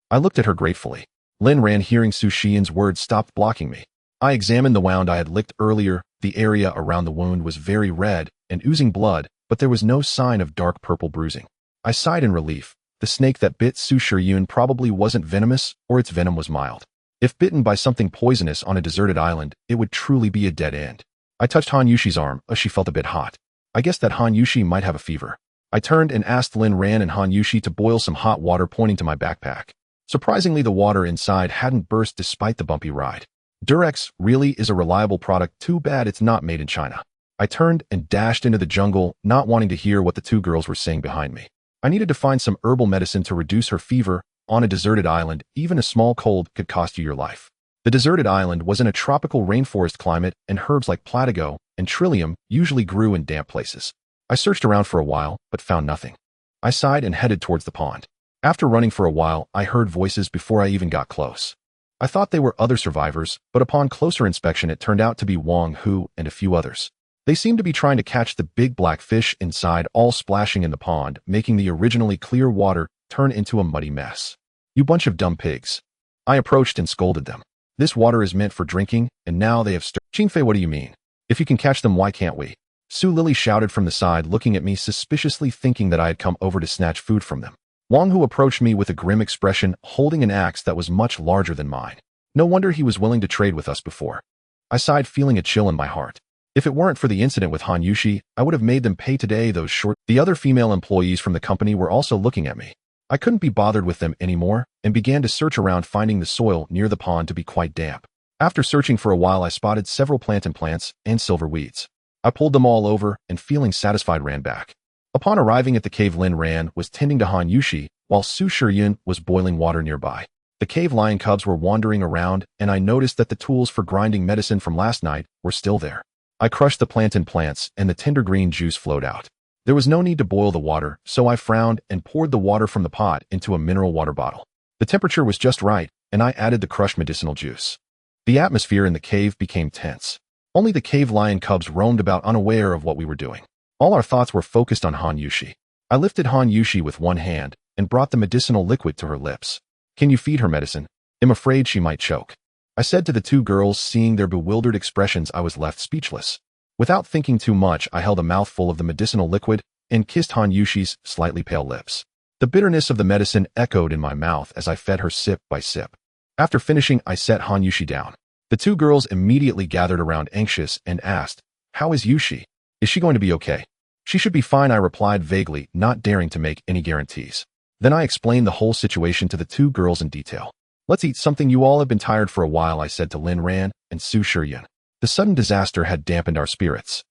I looked at her gratefully. Lin Ran, hearing Su Shiyun's words, stopped blocking me. I examined the wound I had licked earlier. The area around the wound was very red and oozing blood, but there was no sign of dark purple bruising. I sighed in relief. The snake that bit Su Shiyun probably wasn't venomous, or its venom was mild. If bitten by something poisonous on a deserted island, it would truly be a dead end. I touched Han Yushi's arm. She felt a bit hot. I guessed that Han Yushi might have a fever. I turned and asked Lin Ran and Han Yushi to boil some hot water, pointing to my backpack. Surprisingly, the water inside hadn't burst despite the bumpy ride. Durex really is a reliable product. Too bad it's not made in China. I turned and dashed into the jungle, not wanting to hear what the two girls were saying behind me. I needed to find some herbal medicine to reduce her fever. On a deserted island, even a small cold could cost you your life. The deserted island was in a tropical rainforest climate, and herbs like platigo and trillium usually grew in damp places. I searched around for a while, but found nothing. I sighed and headed towards the pond. After running for a while, I heard voices before I even got close. I thought they were other survivors, but upon closer inspection it turned out to be Wang Hu and a few others. They seemed to be trying to catch the big black fish inside, all splashing in the pond, making the originally clear water turn into a muddy mess. You bunch of dumb pigs. I approached and scolded them. This water is meant for drinking, and now they have stirred. Qingfei, what do you mean? If you can catch them, why can't we? Su Lily shouted from the side, looking at me suspiciously, thinking that I had come over to snatch food from them. Wang Hu approached me with a grim expression, holding an axe that was much larger than mine. No wonder he was willing to trade with us before. I sighed, feeling a chill in my heart. If it weren't for the incident with Han Yushi, I would have made them pay today those short. The other female employees from the company were also looking at me. I couldn't be bothered with them anymore and began to search around, finding the soil near the pond to be quite damp. After searching for a while, I spotted several plantain plants and silver weeds. I pulled them all over and, feeling satisfied, ran back. Upon arriving at the cave, Lin Ran was tending to Han Yushi, while Su Shiyun was boiling water nearby. The cave lion cubs were wandering around, and I noticed that the tools for grinding medicine from last night were still there. I crushed the plantain plants, and the tender green juice flowed out. There was no need to boil the water, so I frowned and poured the water from the pot into a mineral water bottle. The temperature was just right, and I added the crushed medicinal juice. The atmosphere in the cave became tense. Only the cave lion cubs roamed about, unaware of what we were doing. All our thoughts were focused on Han Yushi. I lifted Han Yushi with one hand and brought the medicinal liquid to her lips. Can you feed her medicine? I'm afraid she might choke. I said to the two girls, seeing their bewildered expressions. I was left speechless. Without thinking too much, I held a mouthful of the medicinal liquid and kissed Han Yushi's slightly pale lips. The bitterness of the medicine echoed in my mouth as I fed her sip by sip. After finishing, I set Han Yushi down. The two girls immediately gathered around, anxious, and asked, "How is Yushi? Is she going to be okay?" "She should be fine," I replied vaguely, not daring to make any guarantees. Then I explained the whole situation to the two girls in detail. "Let's eat something, you all have been tired for a while," I said to Lin Ran and Su Shiyun. The sudden disaster had dampened our spirits.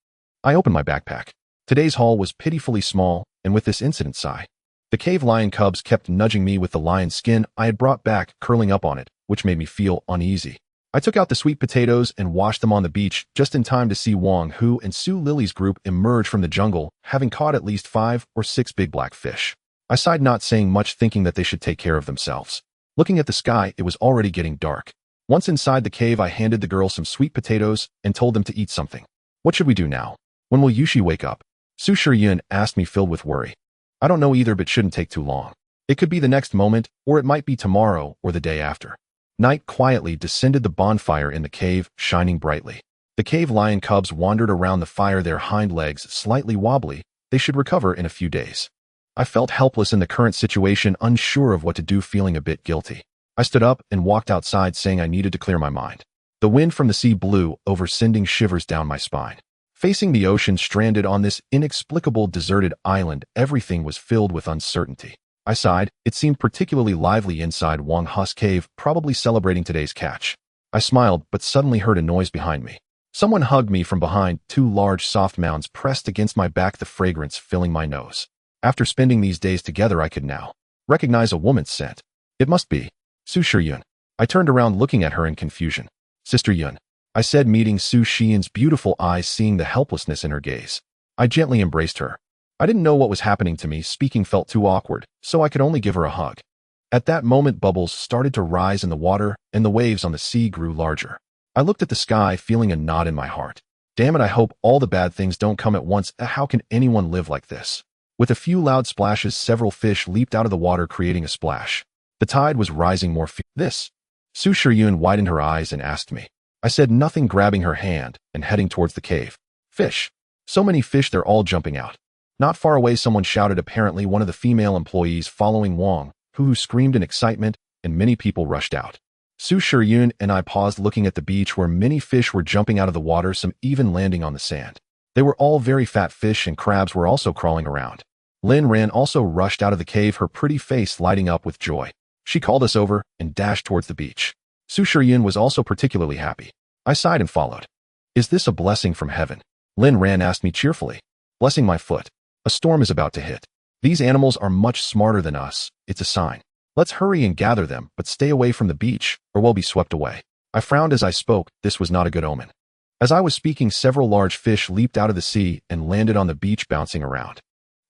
I opened my backpack. Today's haul was pitifully small, and with this incident, sigh. The cave lion cubs kept nudging me with the lion skin I had brought back, curling up on it, which made me feel uneasy. I took out the sweet potatoes and washed them on the beach just in time to see Wang Hu and Su Lily's group emerge from the jungle, having caught at least 5 or 6 big black fish. I sighed, not saying much, thinking that they should take care of themselves. Looking at the sky, it was already getting dark. Once inside the cave, I handed the girls some sweet potatoes and told them to eat something. "What should we do now? When will Yushi wake up?" Su Shiyun asked me, filled with worry. "I don't know either, but shouldn't take too long. It could be the next moment, or it might be tomorrow or the day after." Night quietly descended. The bonfire in the cave shining brightly. The cave lion cubs wandered around the fire, their hind legs slightly wobbly. They should recover in a few days. I felt helpless in the current situation, unsure of what to do, feeling a bit guilty. I stood up and walked outside, saying I needed to clear my mind. The wind from the sea blew over, sending shivers down my spine. Facing the ocean, stranded on this inexplicable deserted island, everything was filled with uncertainty. I sighed. It seemed particularly lively inside Wang Hu's cave, probably celebrating today's catch. I smiled, but suddenly heard a noise behind me. Someone hugged me from behind, 2 large soft mounds pressed against my back, the fragrance filling my nose. After spending these days together, I could now recognize a woman's scent. It must be Su Shiyun. I turned around, looking at her in confusion. "Sister Yun," I said, meeting Su Shiyun's beautiful eyes, seeing the helplessness in her gaze. I gently embraced her. I didn't know what was happening to me. Speaking felt too awkward, so I could only give her a hug. At that moment, bubbles started to rise in the water, and the waves on the sea grew larger. I looked at the sky, feeling a knot in my heart. Damn it, I hope all the bad things don't come at once. How can anyone live like this? With a few loud splashes, several fish leaped out of the water, creating a splash. The tide was rising more This? Su Shiyun widened her eyes and asked me. I said nothing, grabbing her hand and heading towards the cave. "Fish. So many fish, they're all jumping out." Not far away, someone shouted, apparently one of the female employees following Wang, who screamed in excitement, and many people rushed out. Su Shiyun and I paused, looking at the beach where many fish were jumping out of the water, some even landing on the sand. They were all very fat fish, and crabs were also crawling around. Lin Ran also rushed out of the cave, her pretty face lighting up with joy. She called us over and dashed towards the beach. Su Shiyun was also particularly happy. I sighed and followed. "Is this a blessing from heaven?" Lin Ran asked me cheerfully. "Blessing my foot. A storm is about to hit. These animals are much smarter than us. It's a sign. Let's hurry and gather them, but stay away from the beach, or we'll be swept away." I frowned as I spoke. This was not a good omen. As I was speaking, several large fish leaped out of the sea and landed on the beach, bouncing around.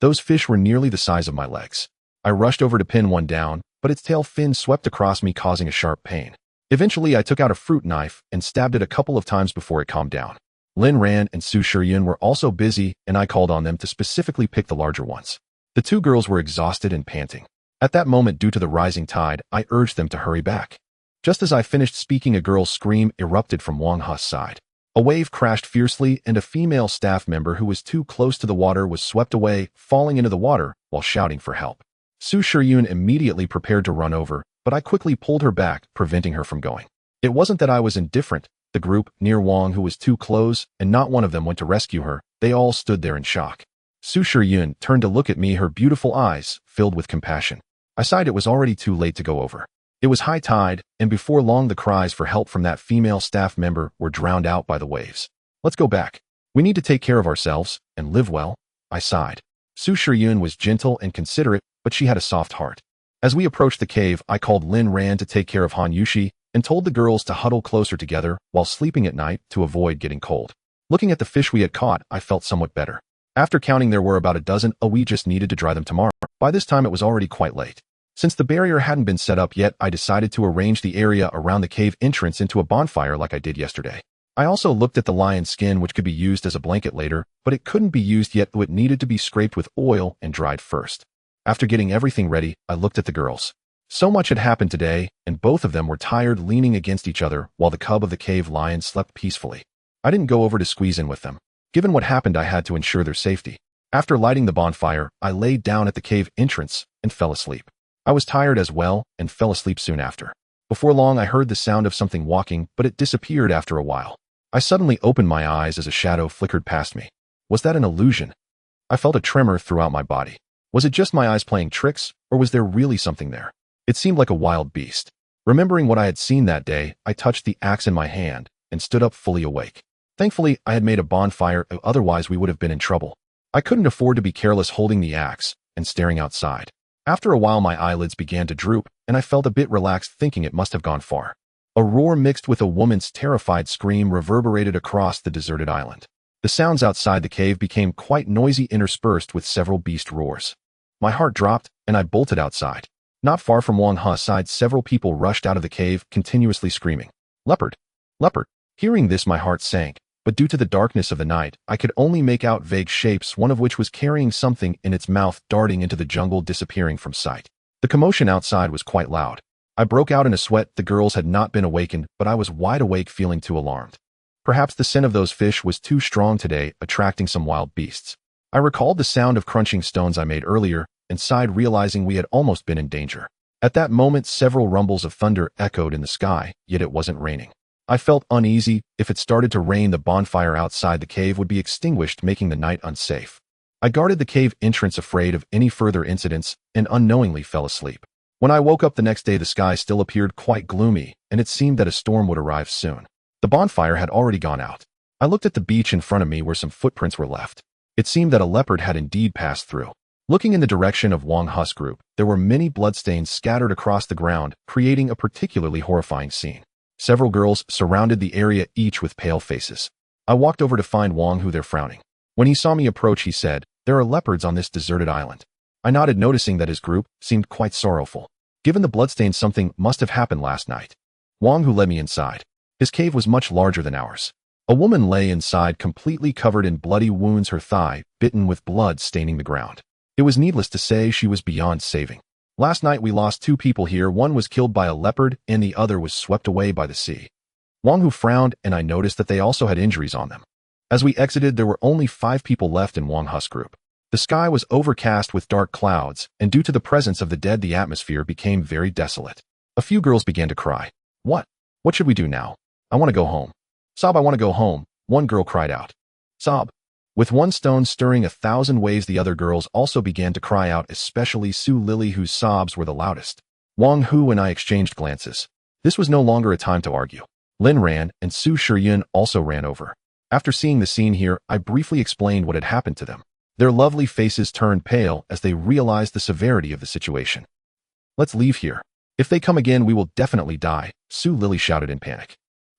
Those fish were nearly the size of my legs. I rushed over to pin one down, but its tail fin swept across me, causing a sharp pain. Eventually, I took out a fruit knife and stabbed it a couple of times before it calmed down. Lin Ran and Su Shiyun were also busy, and I called on them to specifically pick the larger ones. The two girls were exhausted and panting. At that moment, due to the rising tide, I urged them to hurry back. Just as I finished speaking, a girl's scream erupted from Wang He's side. A wave crashed fiercely, and a female staff member who was too close to the water was swept away, falling into the water while shouting for help. Su Shiyun immediately prepared to run over, but I quickly pulled her back, preventing her from going. It wasn't that I was indifferent. The group, near Wang, who was too close, and not one of them went to rescue her. They all stood there in shock. Su Shiyun turned to look at me, her beautiful eyes filled with compassion. I sighed. It was already too late to go over. It was high tide, and before long the cries for help from that female staff member were drowned out by the waves. Let's go back. We need to take care of ourselves and live well. I sighed. Su Shiyun was gentle and considerate, but she had a soft heart. As we approached the cave, I called Lin Ran to take care of Han Yushi and told the girls to huddle closer together while sleeping at night to avoid getting cold. Looking at the fish we had caught, I felt somewhat better. After counting, there were about a dozen. We just needed to dry them tomorrow. By this time, it was already quite late. Since the barrier hadn't been set up yet, I decided to arrange the area around the cave entrance into a bonfire like I did yesterday. I also looked at the lion skin, which could be used as a blanket later, but it couldn't be used yet, though it needed to be scraped with oil and dried first. After getting everything ready, I looked at the girls. So much had happened today, and both of them were tired, leaning against each other while the cub of the cave lion slept peacefully. I didn't go over to squeeze in with them. Given what happened, I had to ensure their safety. After lighting the bonfire, I laid down at the cave entrance and fell asleep. I was tired as well and fell asleep soon after. Before long, I heard the sound of something walking, but it disappeared after a while. I suddenly opened my eyes as a shadow flickered past me. Was that an illusion? I felt a tremor throughout my body. Was it just my eyes playing tricks, or was there really something there? It seemed like a wild beast. Remembering what I had seen that day, I touched the axe in my hand and stood up fully awake. Thankfully, I had made a bonfire, otherwise we would have been in trouble. I couldn't afford to be careless, holding the axe and staring outside. After a while, my eyelids began to droop, and I felt a bit relaxed, thinking it must have gone far. A roar mixed with a woman's terrified scream reverberated across the deserted island. The sounds outside the cave became quite noisy, interspersed with several beast roars. My heart dropped, and I bolted outside. Not far from Wang He's side, several people rushed out of the cave, continuously screaming, "Leopard! Leopard!" Hearing this, my heart sank, but due to the darkness of the night, I could only make out vague shapes, one of which was carrying something in its mouth, darting into the jungle, disappearing from sight. The commotion outside was quite loud. I broke out in a sweat. The girls had not been awakened, but I was wide awake, feeling too alarmed. Perhaps the scent of those fish was too strong today, attracting some wild beasts. I recalled the sound of crunching stones I made earlier and sighed, realizing we had almost been in danger. At that moment, several rumbles of thunder echoed in the sky, yet it wasn't raining. I felt uneasy. If it started to rain, the bonfire outside the cave would be extinguished, making the night unsafe. I guarded the cave entrance, afraid of any further incidents, and unknowingly fell asleep. When I woke up the next day, the sky still appeared quite gloomy, and it seemed that a storm would arrive soon. The bonfire had already gone out. I looked at the beach in front of me where some footprints were left. It seemed that a leopard had indeed passed through. Looking in the direction of Wang He's group, there were many bloodstains scattered across the ground, creating a particularly horrifying scene. Several girls surrounded the area, each with pale faces. I walked over to find Wang, who they're frowning. When he saw me approach, he said, "There are leopards on this deserted island." I nodded, noticing that his group seemed quite sorrowful. Given the bloodstains, something must have happened last night. Wang, who led me inside. His cave was much larger than ours. A woman lay inside, completely covered in bloody wounds, her thigh bitten with blood staining the ground. It was needless to say she was beyond saving. Last night we lost 2 people here. One was killed by a leopard and the other was swept away by the sea. Wang, who frowned, and I noticed that they also had injuries on them. As we exited, there were only 5 people left in Wang He's group. The sky was overcast with dark clouds, and due to the presence of the dead, the atmosphere became very desolate. A few girls began to cry. What should we do now? I want to go home. Sob, I want to go home, one girl cried out. Sob. With one stone stirring 1,000 ways, the other girls also began to cry out, especially Su Lily, whose sobs were the loudest. Wang Hu and I exchanged glances. This was no longer a time to argue. Lin ran, and Su Shiyun also ran over. After seeing the scene here, I briefly explained what had happened to them. Their lovely faces turned pale as they realized the severity of the situation. Let's leave here. If they come again, we will definitely die, Su Lily shouted in panic.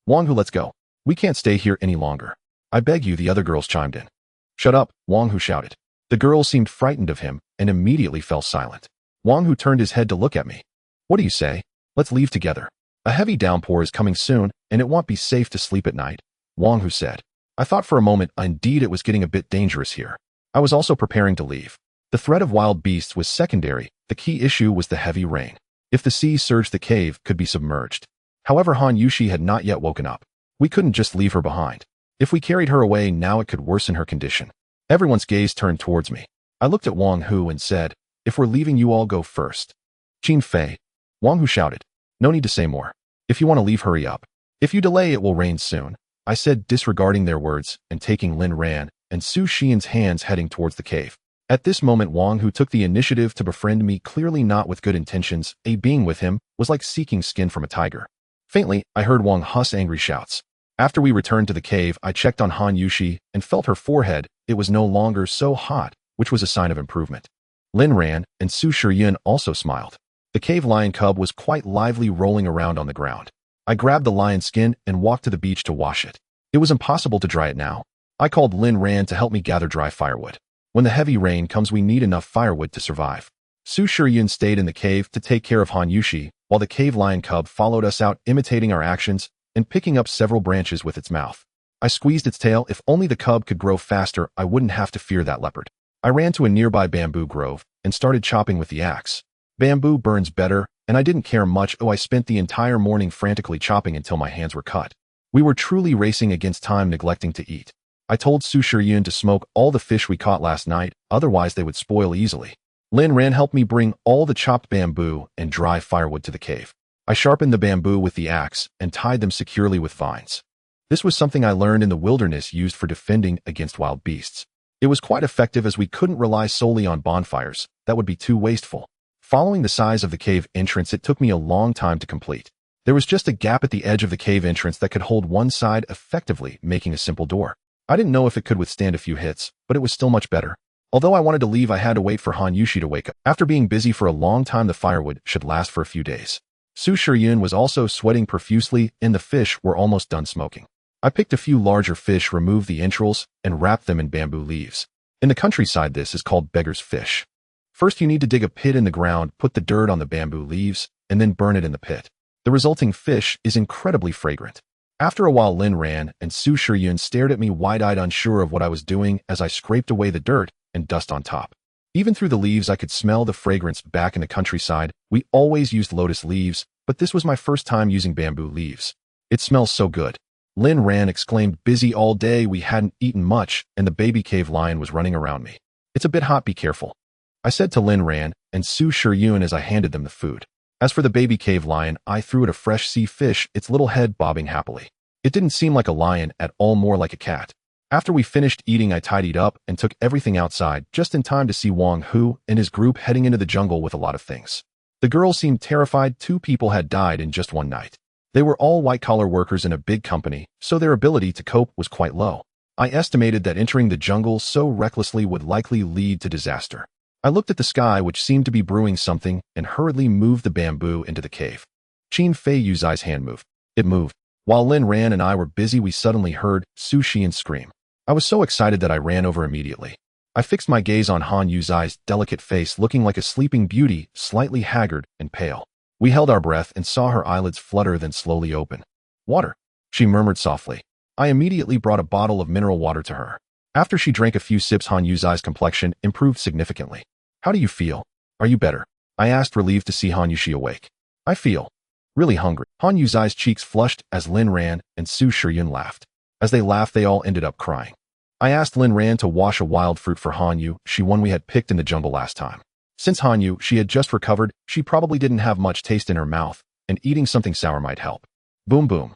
Wang Hu, let's go. We can't stay here any longer. I beg you, the other girls chimed in. Shut up, Wang Hu shouted. The girls seemed frightened of him and immediately fell silent. Wang Hu turned his head to look at me. What do you say? Let's leave together. A heavy downpour is coming soon, and it won't be safe to sleep at night, Wang Hu said. I thought for a moment, indeed it was getting a bit dangerous here. I was also preparing to leave. The threat of wild beasts was secondary. The key issue was the heavy rain. If the sea surged, the cave could be submerged. However, Han Yushi had not yet woken up. We couldn't just leave her behind. If we carried her away now, it could worsen her condition. Everyone's gaze turned towards me. I looked at Wang Hu and said, "If we're leaving, you all go first." "Qin Fei." Wang Hu shouted. "No need to say more. If you want to leave, hurry up. If you delay, it will rain soon," I said, disregarding their words and taking Lin Ran and Su Xian's hands heading towards the cave. At this moment, Wang Hu took the initiative to befriend me, clearly not with good intentions. Being with him was like seeking skin from a tiger. Faintly, I heard Wang Hu's angry shouts. After we returned to the cave, I checked on Han Yushi and felt her forehead. It was no longer so hot, which was a sign of improvement. Lin Ran and Su Shiyun also smiled. The cave lion cub was quite lively, rolling around on the ground. I grabbed the lion's skin and walked to the beach to wash it. It was impossible to dry it now. I called Lin Ran to help me gather dry firewood. When the heavy rain comes, we need enough firewood to survive. Su Shiyun stayed in the cave to take care of Han Yushi, while the cave lion cub followed us out, imitating our actions and picking up several branches with its mouth. I squeezed its tail. If only the cub could grow faster, I wouldn't have to fear that leopard. I ran to a nearby bamboo grove and started chopping with the axe. Bamboo burns better, and I didn't care much. I spent the entire morning frantically chopping until my hands were cut. We were truly racing against time, neglecting to eat. I told Su Shiyun to smoke all the fish we caught last night, otherwise they would spoil easily. Lin Ran helped me bring all the chopped bamboo and dry firewood to the cave. I sharpened the bamboo with the axe and tied them securely with vines. This was something I learned in the wilderness, used for defending against wild beasts. It was quite effective, as we couldn't rely solely on bonfires. That would be too wasteful. Following the size of the cave entrance, it took me a long time to complete. There was just a gap at the edge of the cave entrance that could hold one side effectively, making a simple door. I didn't know if it could withstand a few hits, but it was still much better. Although I wanted to leave, I had to wait for Han Yushi to wake up. After being busy for a long time, the firewood should last for a few days. Su Shiyun was also sweating profusely, and the fish were almost done smoking. I picked a few larger fish, removed the entrails, and wrapped them in bamboo leaves. In the countryside, this is called beggar's fish. First, you need to dig a pit in the ground, put the dirt on the bamboo leaves, and then burn it in the pit. The resulting fish is incredibly fragrant. After a while, Lin Ran and Su Shiyun stared at me wide-eyed, unsure of what I was doing, as I scraped away the dirt and dust on top. Even through the leaves, I could smell the fragrance. Back in the countryside, we always used lotus leaves, but this was my first time using bamboo leaves. "It smells so good," Lin Ran exclaimed. "Busy all day, we hadn't eaten much, and the baby cave lion was running around me. It's a bit hot, be careful," I said to Lin Ran and Su Shiyun as I handed them the food. As for the baby cave lion, I threw it a fresh sea fish, its little head bobbing happily. It didn't seem like a lion at all, more like a cat. After we finished eating, I tidied up and took everything outside, just in time to see Wang Hu and his group heading into the jungle with a lot of things. The girls seemed terrified. 2 people had died in just one night. They were all white-collar workers in a big company, so their ability to cope was quite low. I estimated that entering the jungle so recklessly would likely lead to disaster. I looked at the sky, which seemed to be brewing something, and hurriedly moved the bamboo into the cave. Qin Fei Yuzai's hand moved. It moved. While Lin Ran and I were busy, we suddenly heard Su Xian scream. I was so excited that I ran over immediately. I fixed my gaze on Han Yuzai's delicate face, looking like a sleeping beauty, slightly haggard and pale. We held our breath and saw her eyelids flutter, then slowly open. "Water," she murmured softly. I immediately brought a bottle of mineral water to her. After she drank a few sips, Han Yuzai's complexion improved significantly. "How do you feel? Are you better?" I asked, relieved to see Han Yushi awake. "I feel really hungry." Han Yuzai's cheeks flushed as Lin Ran and Su Shiyun laughed. As they laughed, they all ended up crying. I asked Lin Ran to wash a wild fruit for Han Yushi, one we had picked in the jungle last time. Since Han Yushi had just recovered, she probably didn't have much taste in her mouth, and eating something sour might help. Boom boom.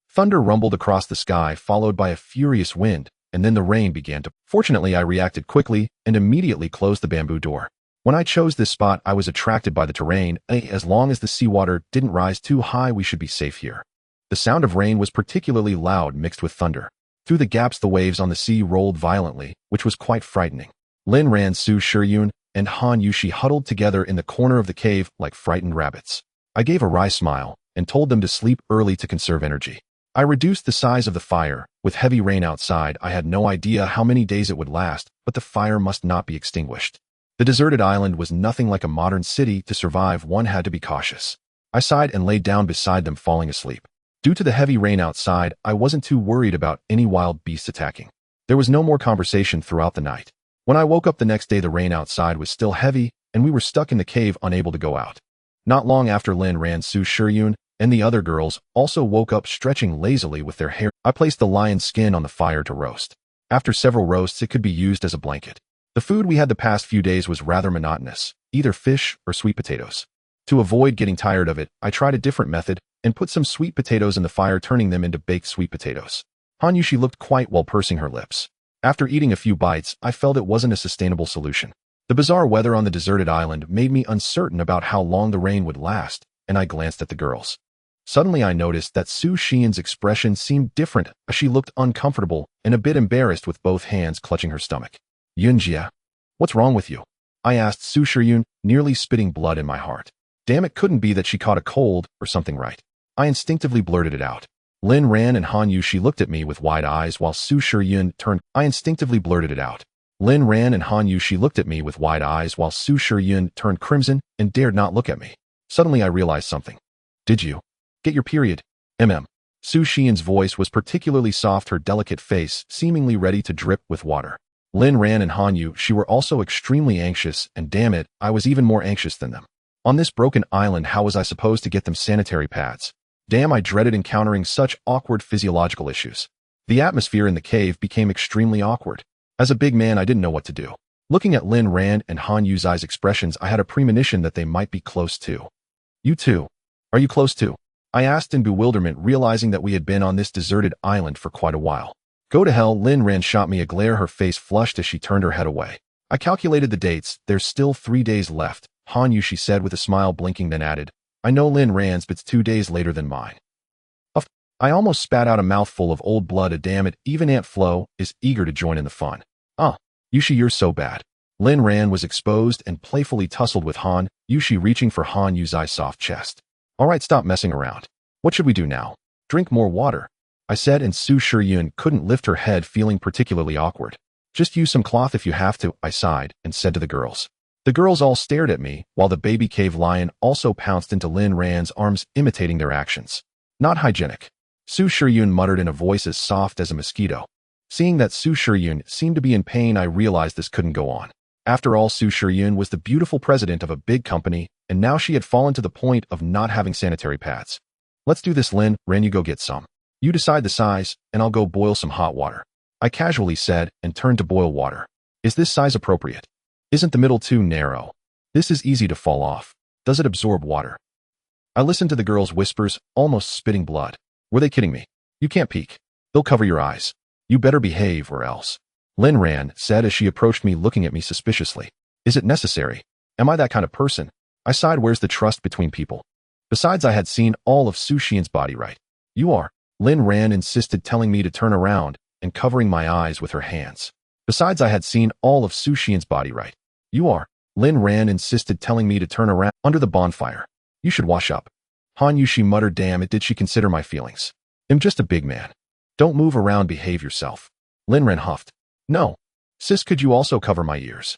Thunder rumbled across the sky, followed by a furious wind, and then the rain began to. Fortunately, I reacted quickly and immediately closed the bamboo door. When I chose this spot, I was attracted by the terrain. As long as the seawater didn't rise too high, we should be safe here. The sound of rain was particularly loud, mixed with thunder. Through the gaps, the waves on the sea rolled violently, which was quite frightening. Lin Ran, Su Shiyun, and Han Yushi huddled together in the corner of the cave like frightened rabbits. I gave a wry smile and told them to sleep early to conserve energy. I reduced the size of the fire. With heavy rain outside, I had no idea how many days it would last, but the fire must not be extinguished. The deserted island was nothing like a modern city. To survive, one had to be cautious. I sighed and lay down beside them, falling asleep. Due to the heavy rain outside, I wasn't too worried about any wild beasts attacking. There was no more conversation throughout the night. When I woke up the next day, the rain outside was still heavy, and we were stuck in the cave unable to go out. Not long after Lin ran, Su Shiryun and the other girls also woke up stretching lazily with their hair. I placed the lion's skin on the fire to roast. After several roasts, it could be used as a blanket. The food we had the past few days was rather monotonous, either fish or sweet potatoes. To avoid getting tired of it, I tried a different method and put some sweet potatoes in the fire, turning them into baked sweet potatoes. Han Yushi looked quiet while pursing her lips. After eating a few bites, I felt it wasn't a sustainable solution. The bizarre weather on the deserted island made me uncertain about how long the rain would last, and I glanced at the girls. Suddenly I noticed that Su Xian's expression seemed different as she looked uncomfortable and a bit embarrassed with both hands clutching her stomach. Yunjia, what's wrong with you? I asked Su Shiryun, nearly spitting blood in my heart. Damn, it couldn't be that she caught a cold or something, right? I instinctively blurted it out. Lin Ran and Han Yushi looked at me with wide eyes while Su Shiryun turned. I instinctively blurted it out. Lin Ran and Han Yushi looked at me with wide eyes while Su Shiryun turned crimson and dared not look at me. Suddenly I realized something. Did you get your period? Su Xian's voice was particularly soft, her delicate face seemingly ready to drip with water. Lin Ran and Han Yushi were also extremely anxious, and damn it, I was even more anxious than them. On this broken island, how was I supposed to get them sanitary pads? Damn, I dreaded encountering such awkward physiological issues. The atmosphere in the cave became extremely awkward. As a big man, I didn't know what to do. Looking at Lin Ran and Han Yu's expressions, I had a premonition that they might be close too. You too? Are you close too? I asked in bewilderment, realizing that we had been on this deserted island for quite a while. Go to hell, Lin Ran shot me a glare, her face flushed as she turned her head away. I calculated the dates, there's still 3 days left, Han Yushi said with a smile, blinking, then added, I know Lin Ran's, but it's 2 days later than mine. I almost spat out a mouthful of old blood. Damn it, even Aunt Flo is eager to join in the fun. Yushi, you're so bad. Lin Ran was exposed and playfully tussled with Han Yushi, reaching for Han Yu's soft chest. Alright, stop messing around. What should we do now? Drink more water, I said, and Su Shiryun couldn't lift her head, feeling particularly awkward. Just use some cloth if you have to, I sighed and said to the girls. The girls all stared at me, while the baby cave lion also pounced into Lin Ran's arms, imitating their actions. Not hygienic, Su Shiryun muttered in a voice as soft as a mosquito. Seeing that Su Shiryun seemed to be in pain, I realized this couldn't go on. After all, Su Shiryun was the beautiful president of a big company, and now she had fallen to the point of not having sanitary pads. Let's do this, Lin Ran, you go get some. You decide the size, and I'll go boil some hot water, I casually said, and turned to boil water. Is this size appropriate? Isn't the middle too narrow? This is easy to fall off. Does it absorb water? I listened to the girls' whispers, almost spitting blood. Were they kidding me? You can't peek. They'll cover your eyes. You better behave or else, Lin Ran said as she approached me, looking at me suspiciously. Is it necessary? Am I that kind of person? I sighed. Where's the trust between people? Besides, I had seen all of Su Xian's body, right? You are, Lin Ran insisted, telling me to turn around and covering my eyes with her hands. Besides, I had seen all of Su Xian's body, right? You are, Lin Ran insisted, telling me to turn around. Under the bonfire. You should wash up, Han Yushi muttered. Damn it, did she consider my feelings? I'm just a big man. Don't move around, behave yourself. Lin Ran huffed. No. Sis, could you also cover my ears?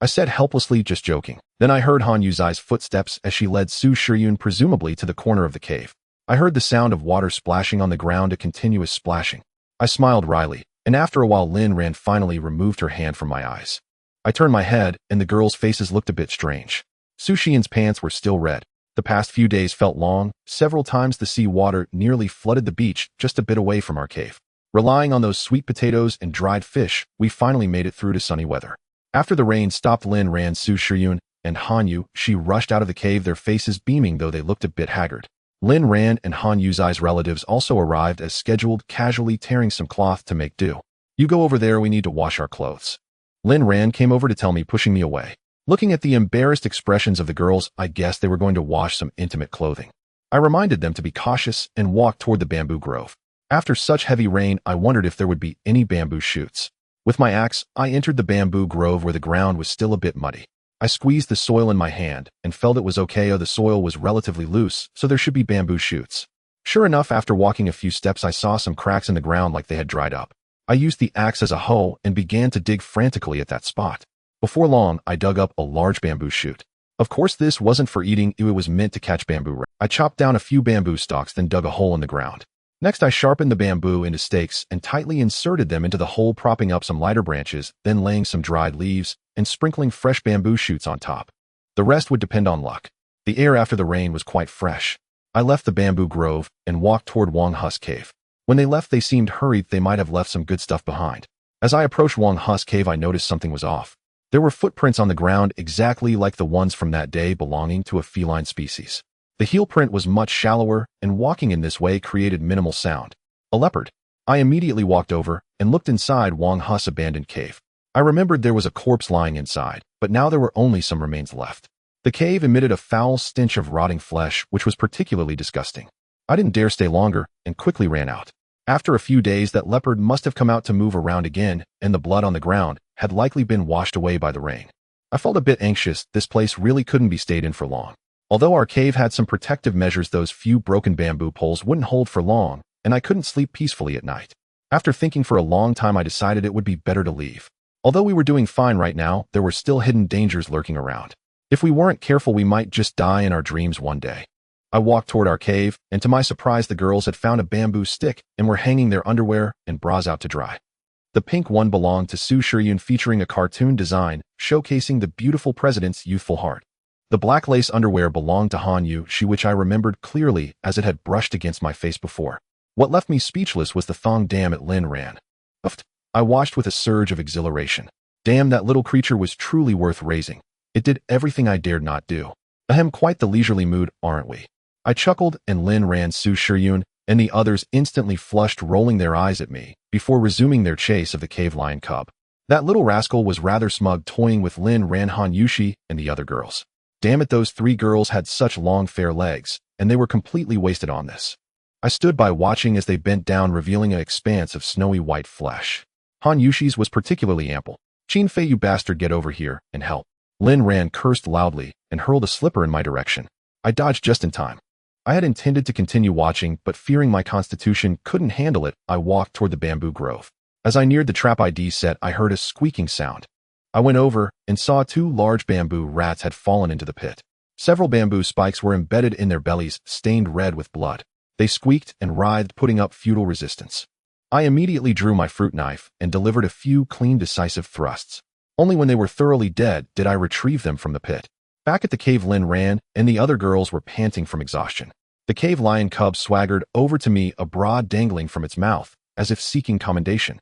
I said helplessly, just joking. Then I heard Han Yu's footsteps as she led Su Shiryun presumably to the corner of the cave. I heard the sound of water splashing on the ground, a continuous splashing. I smiled wryly, and after a while Lin Ran finally removed her hand from my eyes. I turned my head, and the girls' faces looked a bit strange. Su Xian's pants were still red. The past few days felt long. Several times the sea water nearly flooded the beach just a bit away from our cave. Relying on those sweet potatoes and dried fish, we finally made it through to sunny weather. After the rain stopped, Lin Ran, Su Shiryun, and Han Yushi rushed out of the cave, their faces beaming though they looked a bit haggard. Lin Ran and Han Yu's relatives also arrived as scheduled, casually tearing some cloth to make do. You go over there, we need to wash our clothes. Lin Ran came over to tell me, pushing me away. Looking at the embarrassed expressions of the girls, I guessed they were going to wash some intimate clothing. I reminded them to be cautious and walked toward the bamboo grove. After such heavy rain, I wondered if there would be any bamboo shoots. With my axe, I entered the bamboo grove where the ground was still a bit muddy. I squeezed the soil in my hand and felt it was okay. The soil was relatively loose, so there should be bamboo shoots. Sure enough, after walking a few steps, I saw some cracks in the ground like they had dried up. I used the axe as a hoe and began to dig frantically at that spot. Before long, I dug up a large bamboo shoot. Of course, this wasn't for eating, it was meant to catch bamboo. I chopped down a few bamboo stalks, then dug a hole in the ground. Next, I sharpened the bamboo into stakes and tightly inserted them into the hole, propping up some lighter branches, then laying some dried leaves and sprinkling fresh bamboo shoots on top. The rest would depend on luck. The air after the rain was quite fresh. I left the bamboo grove and walked toward Wang Hu's cave. When they left, they seemed hurried. They might have left some good stuff behind. As I approached Wang Hu's cave, I noticed something was off. There were footprints on the ground exactly like the ones from that day, belonging to a feline species. The heel print was much shallower, and walking in this way created minimal sound. A leopard. I immediately walked over and looked inside Wang Hu's abandoned cave. I remembered there was a corpse lying inside, but now there were only some remains left. The cave emitted a foul stench of rotting flesh, which was particularly disgusting. I didn't dare stay longer and quickly ran out. After a few days, that leopard must have come out to move around again, and the blood on the ground had likely been washed away by the rain. I felt a bit anxious. This place really couldn't be stayed in for long. Although our cave had some protective measures, those few broken bamboo poles wouldn't hold for long, and I couldn't sleep peacefully at night. After thinking for a long time, I decided it would be better to leave. Although we were doing fine right now, there were still hidden dangers lurking around. If we weren't careful, we might just die in our dreams one day. I walked toward our cave, and to my surprise, the girls had found a bamboo stick and were hanging their underwear and bras out to dry. The pink one belonged to Su Shiryun, featuring a cartoon design showcasing the beautiful president's youthful heart. The black lace underwear belonged to Han Yu Shi, which I remembered clearly as it had brushed against my face before. What left me speechless was the thong. Damn it, Lin ran. Uffed. I watched with a surge of exhilaration. Damn, that little creature was truly worth raising. It did everything I dared not do. Ahem, quite the leisurely mood, aren't we? I chuckled, and Lin ran. Su Shiryun and the others instantly flushed, rolling their eyes at me, before resuming their chase of the cave lion cub. That little rascal was rather smug, toying with Lin ran, Han Yu Shi, and the other girls. Damn it, those three girls had such long, fair legs, and they were completely wasted on this. I stood by watching as they bent down, revealing an expanse of snowy white flesh. Han Yu Shi's was particularly ample. Qin Fei, you bastard, get over here and help. Lin ran cursed loudly and hurled a slipper in my direction. I dodged just in time. I had intended to continue watching, but fearing my constitution couldn't handle it, I walked toward the bamboo grove. As I neared the trap ID set, I heard a squeaking sound. I went over and saw two large bamboo rats had fallen into the pit. Several bamboo spikes were embedded in their bellies, stained red with blood. They squeaked and writhed, putting up futile resistance. I immediately drew my fruit knife and delivered a few clean, decisive thrusts. Only when they were thoroughly dead did I retrieve them from the pit. Back at the cave, Lin ran, and the other girls were panting from exhaustion. The cave lion cub swaggered over to me, a bra dangling from its mouth, as if seeking commendation.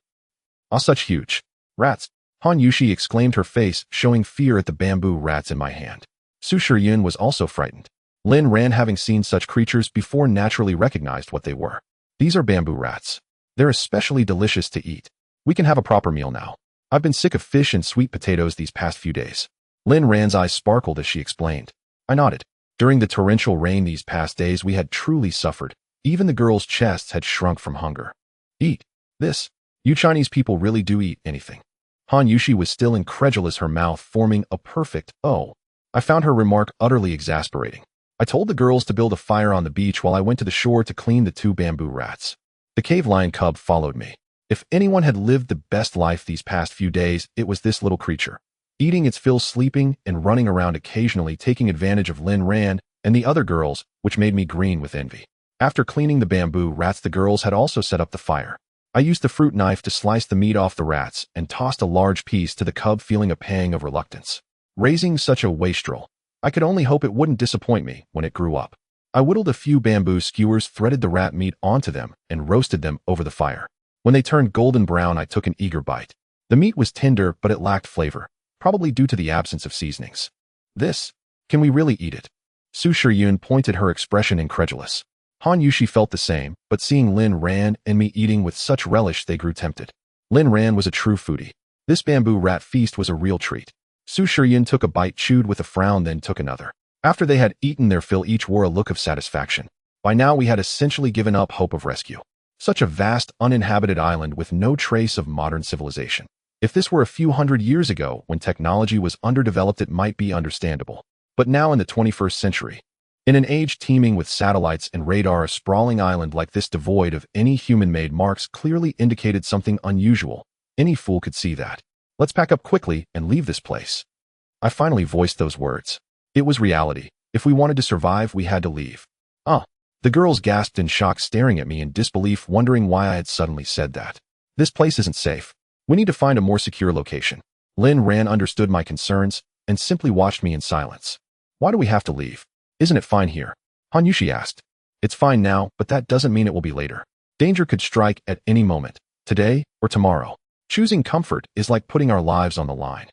Ah, such huge rats! Han Yu Shi exclaimed, her face showing fear at the bamboo rats in my hand. Su Shiryun was also frightened. Lin ran, having seen such creatures before, naturally recognized what they were. These are bamboo rats. They're especially delicious to eat. We can have a proper meal now. I've been sick of fish and sweet potatoes these past few days. Lin ran's eyes sparkled as she explained. I nodded. During the torrential rain these past days, we had truly suffered. Even the girls' chests had shrunk from hunger. Eat this. You Chinese people really do eat anything. Han Yu Shi was still incredulous, her mouth forming a perfect O. I found her remark utterly exasperating. I told the girls to build a fire on the beach while I went to the shore to clean the two bamboo rats. The cave lion cub followed me. If anyone had lived the best life these past few days, it was this little creature. Eating its fill, sleeping, and running around, occasionally taking advantage of Lin ran and the other girls, which made me green with envy. After cleaning the bamboo rats, the girls had also set up the fire. I used the fruit knife to slice the meat off the rats and tossed a large piece to the cub, feeling a pang of reluctance. Raising such a wastrel, I could only hope it wouldn't disappoint me when it grew up. I whittled a few bamboo skewers, threaded the rat meat onto them, and roasted them over the fire. When they turned golden brown, I took an eager bite. The meat was tender, but it lacked flavor, probably due to the absence of seasonings. This? Can we really eat it? Su Shiryun pointed, her expression incredulous. Han Yu Shi felt the same, but seeing Lin ran and me eating with such relish, they grew tempted. Lin ran was a true foodie. This bamboo rat feast was a real treat. Su Shiryun took a bite, chewed with a frown, then took another. After they had eaten their fill, each wore a look of satisfaction. By now we had essentially given up hope of rescue. Such a vast, uninhabited island with no trace of modern civilization. If this were a few hundred years ago, when technology was underdeveloped, it might be understandable. But now in the 21st century, in an age teeming with satellites and radar, a sprawling island like this devoid of any human-made marks clearly indicated something unusual. Any fool could see that. Let's pack up quickly and leave this place. I finally voiced those words. It was reality. If we wanted to survive, we had to leave. The girls gasped in shock, staring at me in disbelief, wondering why I had suddenly said that. This place isn't safe. We need to find a more secure location. Lin ran understood my concerns and simply watched me in silence. Why do we have to leave? Isn't it fine here? Han Yushi asked. It's fine now, but that doesn't mean it will be later. Danger could strike at any moment, today or tomorrow. Choosing comfort is like putting our lives on the line.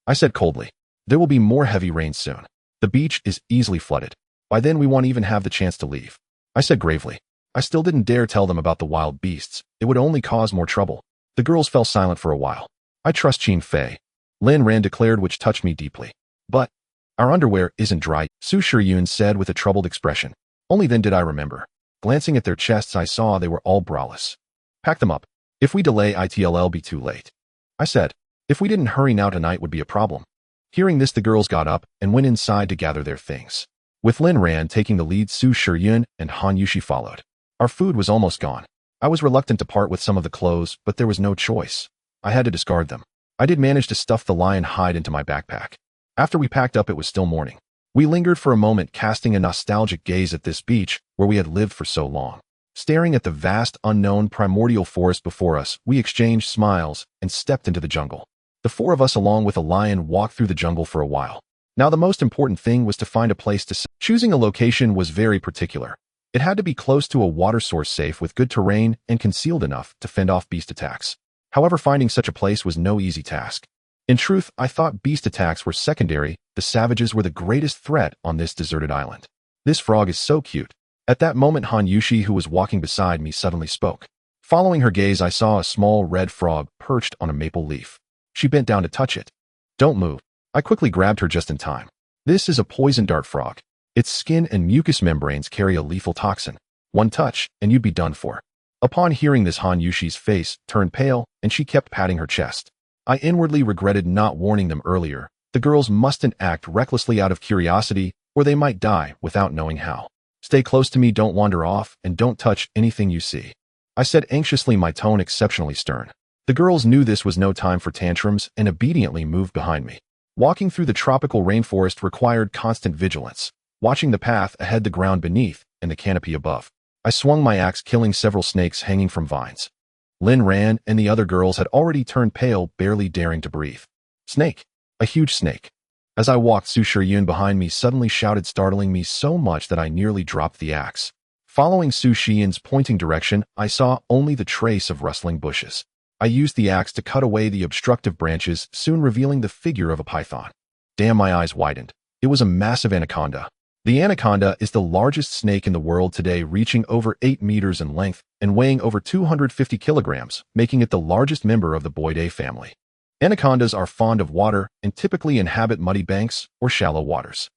I said coldly. There will be more heavy rain soon. The beach is easily flooded. By then we won't even have the chance to leave. I said gravely. I still didn't dare tell them about the wild beasts. It would only cause more trouble. The girls fell silent for a while. I trust Qin Fei, Lin Ran declared, which touched me deeply. But our underwear isn't dry, Su Shiyun said with a troubled expression. Only then did I remember. Glancing at their chests, I saw they were all braless. Pack them up. If we delay, it'll be too late. I said. If we didn't hurry now, tonight would be a problem. Hearing this, the girls got up and went inside to gather their things. With Lin Ran taking the lead, Su Shiyun and Han Yushi followed. Our food was almost gone. I was reluctant to part with some of the clothes, but there was no choice. I had to discard them. I did manage to stuff the lion hide into my backpack. After we packed up, it was still morning. We lingered for a moment, casting a nostalgic gaze at this beach where we had lived for so long. Staring at the vast, unknown, primordial forest before us, we exchanged smiles and stepped into the jungle. The four of us, along with a lion, walked through the jungle for a while. Now the most important thing was to find a place to sit. Choosing a location was very particular. It had to be close to a water source, safe with good terrain, and concealed enough to fend off beast attacks. However, finding such a place was no easy task. In truth, I thought beast attacks were secondary. The savages were the greatest threat on this deserted island. This frog is so cute. At that moment, Han Yushi, who was walking beside me, suddenly spoke. Following her gaze, I saw a small red frog perched on a maple leaf. She bent down to touch it. Don't move. I quickly grabbed her just in time. This is a poison dart frog. Its skin and mucous membranes carry a lethal toxin. One touch, and you'd be done for. Upon hearing this, Han Yushi's face turned pale, and she kept patting her chest. I inwardly regretted not warning them earlier. The girls mustn't act recklessly out of curiosity, or they might die without knowing how. Stay close to me, don't wander off, and don't touch anything you see. I said anxiously, my tone exceptionally stern. The girls knew this was no time for tantrums and obediently moved behind me. Walking through the tropical rainforest required constant vigilance, watching the path ahead, the ground beneath, and the canopy above. I swung my axe, killing several snakes hanging from vines. Lin Ran and the other girls had already turned pale, barely daring to breathe. Snake. A huge snake. As I walked, Su Shiyun behind me suddenly shouted, startling me so much that I nearly dropped the axe. Following Su Shiyun's pointing direction, I saw only the trace of rustling bushes. I used the axe to cut away the obstructive branches, soon revealing the figure of a python. Damn, my eyes widened. It was a massive anaconda. The anaconda is the largest snake in the world today, reaching over 8 meters in length and weighing over 250 kilograms, making it the largest member of the Boidae family. Anacondas are fond of water and typically inhabit muddy banks or shallow waters.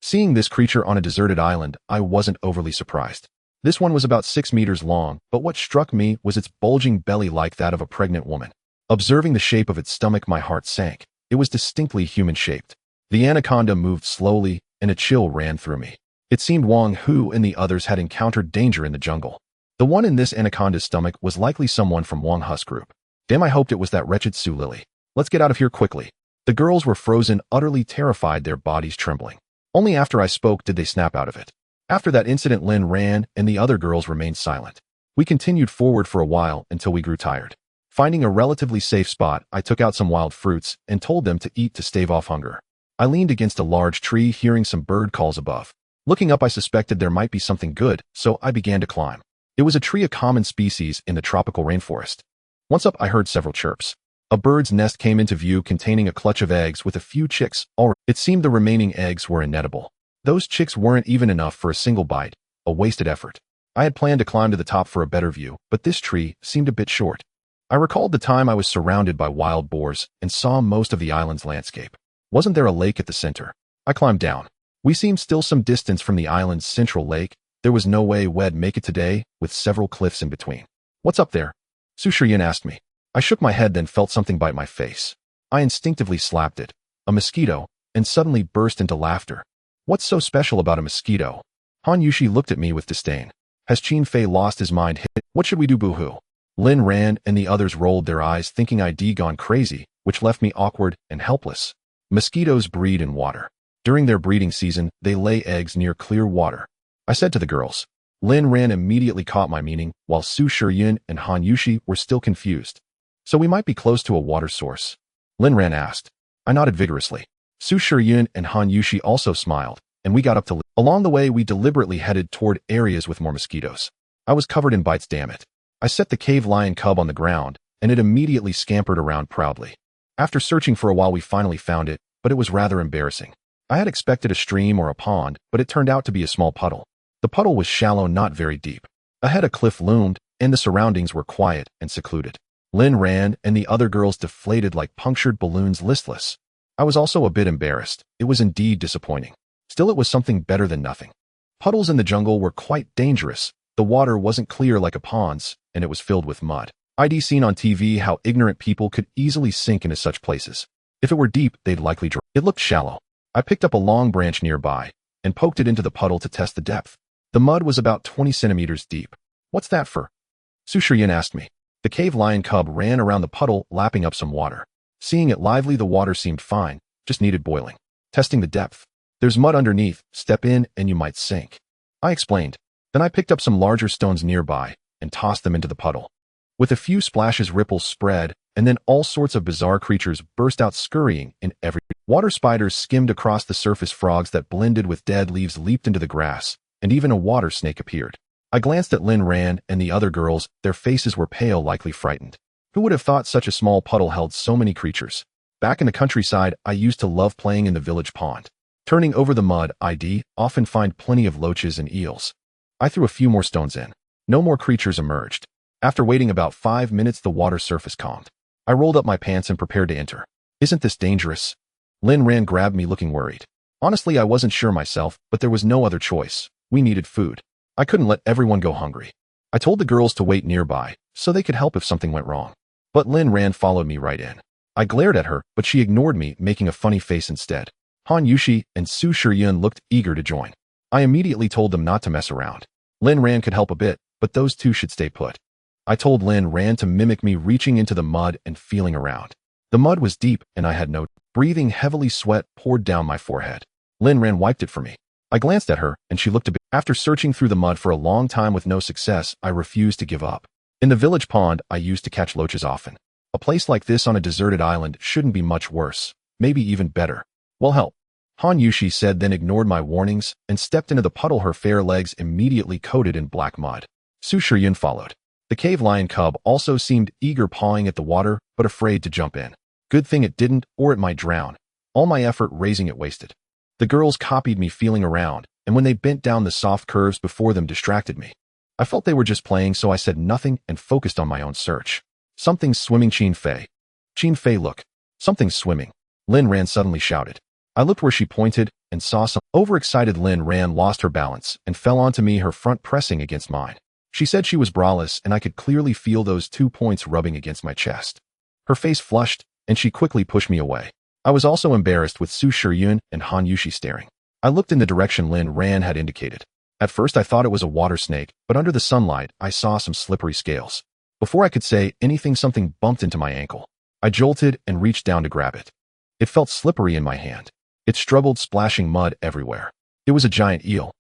Seeing this creature on a deserted island, I wasn't overly surprised. This one was about 6 meters long, but what struck me was its bulging belly like that of a pregnant woman. Observing the shape of its stomach, my heart sank. It was distinctly human-shaped. The anaconda moved slowly, and a chill ran through me. It seemed Wang Hu and the others had encountered danger in the jungle. The one in this anaconda's stomach was likely someone from Wang Hu's group. Damn, I hoped it was that wretched Su Lily. Let's get out of here quickly. The girls were frozen, utterly terrified, their bodies trembling. Only after I spoke did they snap out of it. After that incident, Lin Ran and the other girls remained silent. We continued forward for a while until we grew tired. Finding a relatively safe spot, I took out some wild fruits and told them to eat to stave off hunger. I leaned against a large tree, hearing some bird calls above. Looking up, I suspected there might be something good, so I began to climb. It was a tree, a common species in the tropical rainforest. Once up, I heard several chirps. A bird's nest came into view, containing a clutch of eggs with a few chicks. It seemed the remaining eggs were inedible. Those chicks weren't even enough for a single bite, a wasted effort. I had planned to climb to the top for a better view, but this tree seemed a bit short. I recalled the time I was surrounded by wild boars and saw most of the island's landscape. Wasn't there a lake at the center? I climbed down. We seemed still some distance from the island's central lake. There was no way we'd make it today, with several cliffs in between. What's up there? Su Shiyun asked me. I shook my head, then felt something bite my face. I instinctively slapped it. A mosquito, and suddenly burst into laughter. What's so special about a mosquito? Han Yushi looked at me with disdain. Has Qin Fei lost his mind? What should we do, boo-hoo? Lin Ran and the others rolled their eyes, thinking I'd gone crazy, which left me awkward and helpless. Mosquitoes breed in water. During their breeding season, they lay eggs near clear water. I said to the girls. Lin Ran immediately caught my meaning, while Su Shiyun and Han Yushi were still confused. So we might be close to a water source? Lin Ran asked. I nodded vigorously. Su Shiryun and Han Yushi also smiled, and we got up to leave. Along the way, we deliberately headed toward areas with more mosquitoes. I was covered in bites, damn it. I set the cave lion cub on the ground, and it immediately scampered around proudly. After searching for a while, we finally found it, but it was rather embarrassing. I had expected a stream or a pond, but it turned out to be a small puddle. The puddle was shallow, not very deep. Ahead a cliff loomed, and the surroundings were quiet and secluded. Lin ran, and the other girls deflated like punctured balloons, listless. I was also a bit embarrassed. It was indeed disappointing. Still, it was something better than nothing. Puddles in the jungle were quite dangerous. The water wasn't clear like a pond's, and it was filled with mud. I'd seen on TV how ignorant people could easily sink into such places. If it were deep, they'd likely drown. It looked shallow. I picked up a long branch nearby and poked it into the puddle to test the depth. The mud was about 20 centimeters deep. What's that for? Su Shiryun asked me. The cave lion cub ran around the puddle, lapping up some water. Seeing it lively, the water seemed fine, just needed boiling. Testing the depth. There's mud underneath, step in and you might sink. I explained. Then I picked up some larger stones nearby and tossed them into the puddle. With a few splashes, ripples spread, and then all sorts of bizarre creatures burst out, scurrying in every direction. Water spiders skimmed across the surface, frogs that blended with dead leaves leaped into the grass, and even a water snake appeared. I glanced at Lin Ran and the other girls. Their faces were pale, likely frightened. Who would have thought such a small puddle held so many creatures? Back in the countryside, I used to love playing in the village pond. Turning over the mud, I'd often find plenty of loaches and eels. I threw a few more stones in. No more creatures emerged. After waiting about 5 minutes, the water surface calmed. I rolled up my pants and prepared to enter. Isn't this dangerous? Lin Ran grabbed me, looking worried. Honestly, I wasn't sure myself, but there was no other choice. We needed food. I couldn't let everyone go hungry. I told the girls to wait nearby, so they could help if something went wrong. But Lin Ran followed me right in. I glared at her, but she ignored me, making a funny face instead. Han Yushi and Su Shiryun looked eager to join. I immediately told them not to mess around. Lin Ran could help a bit, but those two should stay put. I told Lin Ran to mimic me, reaching into the mud and feeling around. The mud was deep, and I had no breathing heavily. Sweat poured down my forehead. Lin Ran wiped it for me. I glanced at her, and she looked a bit. After searching through the mud for a long time with no success, I refused to give up. In the village pond, I used to catch loaches often. A place like this on a deserted island shouldn't be much worse, maybe even better. Well, help. Han Yushi said, then ignored my warnings and stepped into the puddle, her fair legs immediately coated in black mud. Su Shiryun followed. The cave lion cub also seemed eager, pawing at the water, but afraid to jump in. Good thing it didn't, or it might drown. All my effort raising it wasted. The girls copied me, feeling around, and when they bent down, the soft curves before them distracted me. I felt they were just playing, so I said nothing and focused on my own search. Something's swimming, Qin Fei. Qin Fei, look. Something's swimming. Lin Ran suddenly shouted. I looked where she pointed and saw some. Overexcited Lin Ran lost her balance and fell onto me, her front pressing against mine. She said she was braless, and I could clearly feel those 2 points rubbing against my chest. Her face flushed, and she quickly pushed me away. I was also embarrassed, with Su Shiryun and Han Yushi staring. I looked in the direction Lin Ran had indicated. At first I thought it was a water snake, but under the sunlight I saw some slippery scales. Before I could say anything, something bumped into my ankle. I jolted and reached down to grab it. It felt slippery in my hand. It struggled, splashing mud everywhere. It was a giant eel.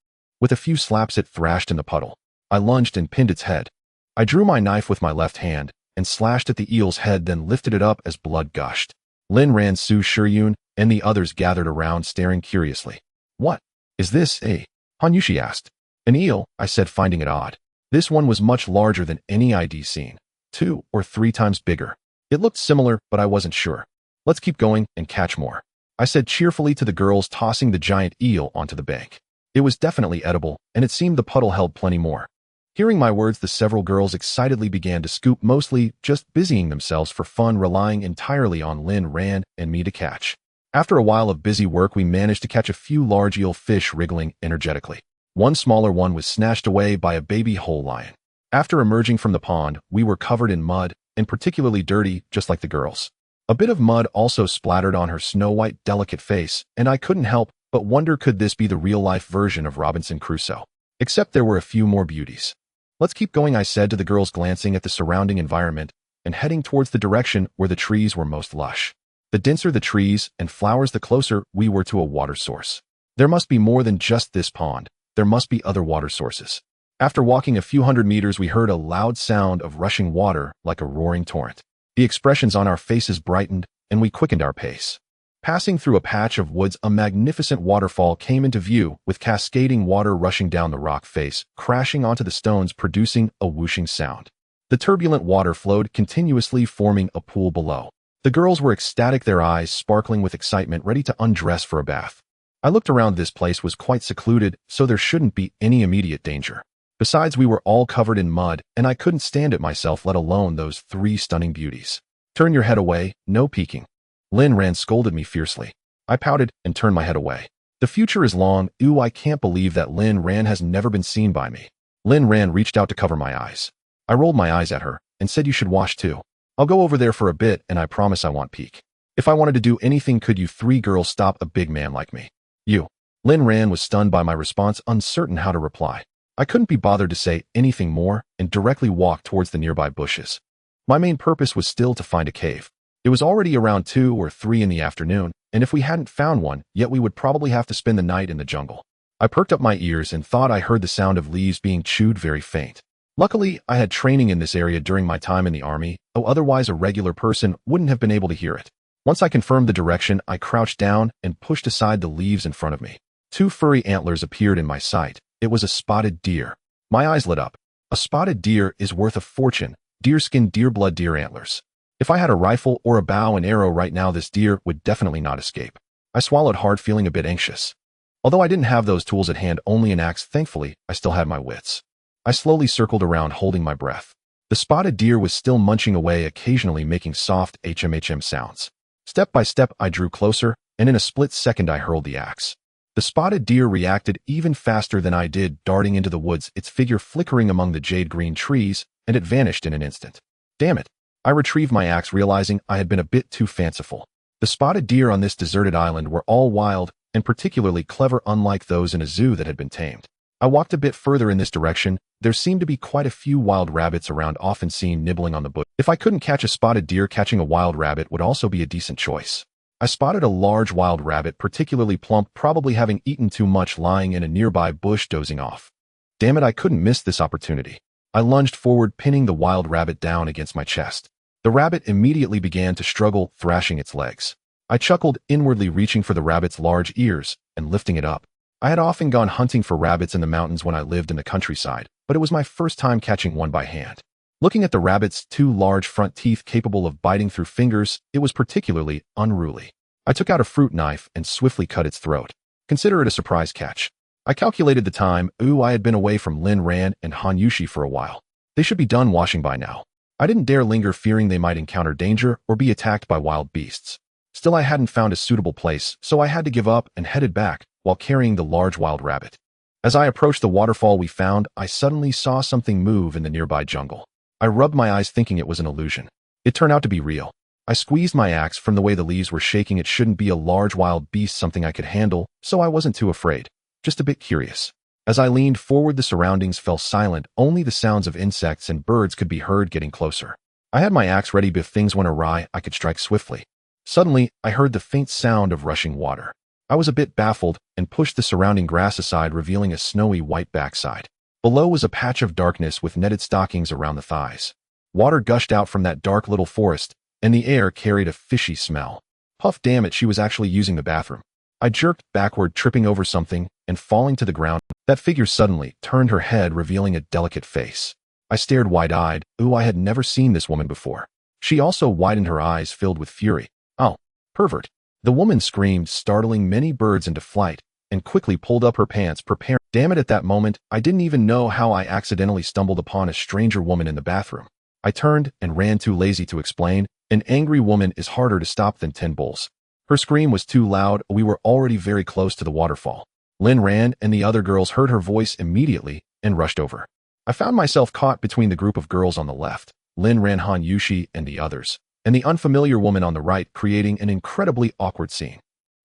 With a few slaps it thrashed in the puddle. I lunged and pinned its head. I drew my knife with my left hand and slashed at the eel's head, then lifted it up as blood gushed. Lin Ran, Su Shiryun, and the others gathered around, staring curiously. What is this, eh? Han Yushi asked. An eel, I said, finding it odd. This one was much larger than any I'd seen. 2 or 3 times bigger. It looked similar, but I wasn't sure. Let's keep going and catch more, I said cheerfully to the girls, tossing the giant eel onto the bank. It was definitely edible, and it seemed the puddle held plenty more. Hearing my words, the several girls excitedly began to scoop, mostly just busying themselves for fun, relying entirely on Lin Ran and me to catch. After a while of busy work, we managed to catch a few large eel fish wriggling energetically. One smaller one was snatched away by a baby whole lion. After emerging from the pond, we were covered in mud, and particularly dirty, just like the girls. A bit of mud also splattered on her snow-white, delicate face, and I couldn't help but wonder, could this be the real-life version of Robinson Crusoe? Except there were a few more beauties. Let's keep going, I said to the girls, glancing at the surrounding environment and heading towards the direction where the trees were most lush. The denser the trees and flowers, the closer we were to a water source. There must be more than just this pond. There must be other water sources. After walking a few hundred meters, we heard a loud sound of rushing water like a roaring torrent. The expressions on our faces brightened, and we quickened our pace. Passing through a patch of woods, a magnificent waterfall came into view, with cascading water rushing down the rock face, crashing onto the stones, producing a whooshing sound. The turbulent water flowed continuously, forming a pool below. The girls were ecstatic, their eyes sparkling with excitement, ready to undress for a bath. I looked around. This place was quite secluded, so there shouldn't be any immediate danger. Besides, we were all covered in mud, and I couldn't stand it myself, let alone those three stunning beauties. Turn your head away, no peeking. Lin Ran scolded me fiercely. I pouted and turned my head away. The future is long. Ooh, I can't believe that Lin Ran has never been seen by me. Lin Ran reached out to cover my eyes. I rolled my eyes at her and said, you should wash too. I'll go over there for a bit, and I promise I won't peek. If I wanted to do anything, could you three girls stop a big man like me? You. Lin Ran was stunned by my response, uncertain how to reply. I couldn't be bothered to say anything more and directly walked towards the nearby bushes. My main purpose was still to find a cave. It was already around 2 or 3 in the afternoon, and if we hadn't found one yet, we would probably have to spend the night in the jungle. I perked up my ears and thought I heard the sound of leaves being chewed, very faint. Luckily, I had training in this area during my time in the army, though otherwise a regular person wouldn't have been able to hear it. Once I confirmed the direction, I crouched down and pushed aside the leaves in front of me. 2 furry antlers appeared in my sight. It was a spotted deer. My eyes lit up. A spotted deer is worth a fortune. Deer skin, deer blood, deer antlers. If I had a rifle or a bow and arrow right now, this deer would definitely not escape. I swallowed hard, feeling a bit anxious. Although I didn't have those tools at hand, only an axe, thankfully, I still had my wits. I slowly circled around, holding my breath. The spotted deer was still munching away, occasionally making soft HMHM sounds. Step by step, I drew closer, and in a split second, I hurled the axe. The spotted deer reacted even faster than I did, darting into the woods, its figure flickering among the jade-green trees, and it vanished in an instant. Damn it! I retrieved my axe, realizing I had been a bit too fanciful. The spotted deer on this deserted island were all wild and particularly clever, unlike those in a zoo that had been tamed. I walked a bit further in this direction. There seemed to be quite a few wild rabbits around, often seen nibbling on the bush. If I couldn't catch a spotted deer, catching a wild rabbit would also be a decent choice. I spotted a large wild rabbit, particularly plump, probably having eaten too much, lying in a nearby bush, dozing off. Damn it, I couldn't miss this opportunity. I lunged forward, pinning the wild rabbit down against my chest. The rabbit immediately began to struggle, thrashing its legs. I chuckled inwardly, reaching for the rabbit's large ears and lifting it up. I had often gone hunting for rabbits in the mountains when I lived in the countryside, but it was my first time catching one by hand. Looking at the rabbit's 2 large front teeth capable of biting through fingers, it was particularly unruly. I took out a fruit knife and swiftly cut its throat. Consider it a surprise catch. I calculated the time. I had been away from Lin Ran and Han Yushi for a while. They should be done washing by now. I didn't dare linger, fearing they might encounter danger or be attacked by wild beasts. Still, I hadn't found a suitable place, so I had to give up and headed back while carrying the large wild rabbit. As I approached the waterfall we found, I suddenly saw something move in the nearby jungle. I rubbed my eyes, thinking it was an illusion. It turned out to be real. I squeezed my axe. From the way the leaves were shaking, it shouldn't be a large wild beast, something I could handle, so I wasn't too afraid, just a bit curious. As I leaned forward, the surroundings fell silent. Only the sounds of insects and birds could be heard getting closer. I had my axe ready, but if things went awry, I could strike swiftly. Suddenly, I heard the faint sound of rushing water. I was a bit baffled and pushed the surrounding grass aside, revealing a snowy white backside. Below was a patch of darkness with netted stockings around the thighs. Water gushed out from that dark little forest, and the air carried a fishy smell. Puff, damn it, she was actually using the bathroom. I jerked backward, tripping over something and falling to the ground. That figure suddenly turned her head, revealing a delicate face. I stared wide-eyed. I had never seen this woman before. She also widened her eyes, filled with fury. Oh, pervert. The woman screamed, startling many birds into flight, and quickly pulled up her pants, preparing. Damn it, at that moment, I didn't even know how I accidentally stumbled upon a stranger woman in the bathroom. I turned and ran, too lazy to explain. An angry woman is harder to stop than 10 bulls. Her scream was too loud. We were already very close to the waterfall. Lin Ran and the other girls heard her voice immediately and rushed over. I found myself caught between the group of girls on the left, Lin Ran, Han Yushi, and the others, and the unfamiliar woman on the right, creating an incredibly awkward scene.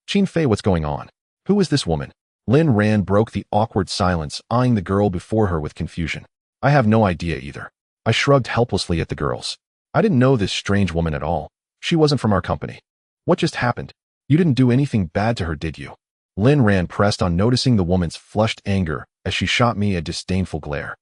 Qin Fei, what's going on? Who is this woman? Lin Ran broke the awkward silence, eyeing the girl before her with confusion. I have no idea either. I shrugged helplessly at the girls. I didn't know this strange woman at all. She wasn't from our company. What just happened? You didn't do anything bad to her, did you? Lin Ran pressed on, noticing the woman's flushed anger as she shot me a disdainful glare.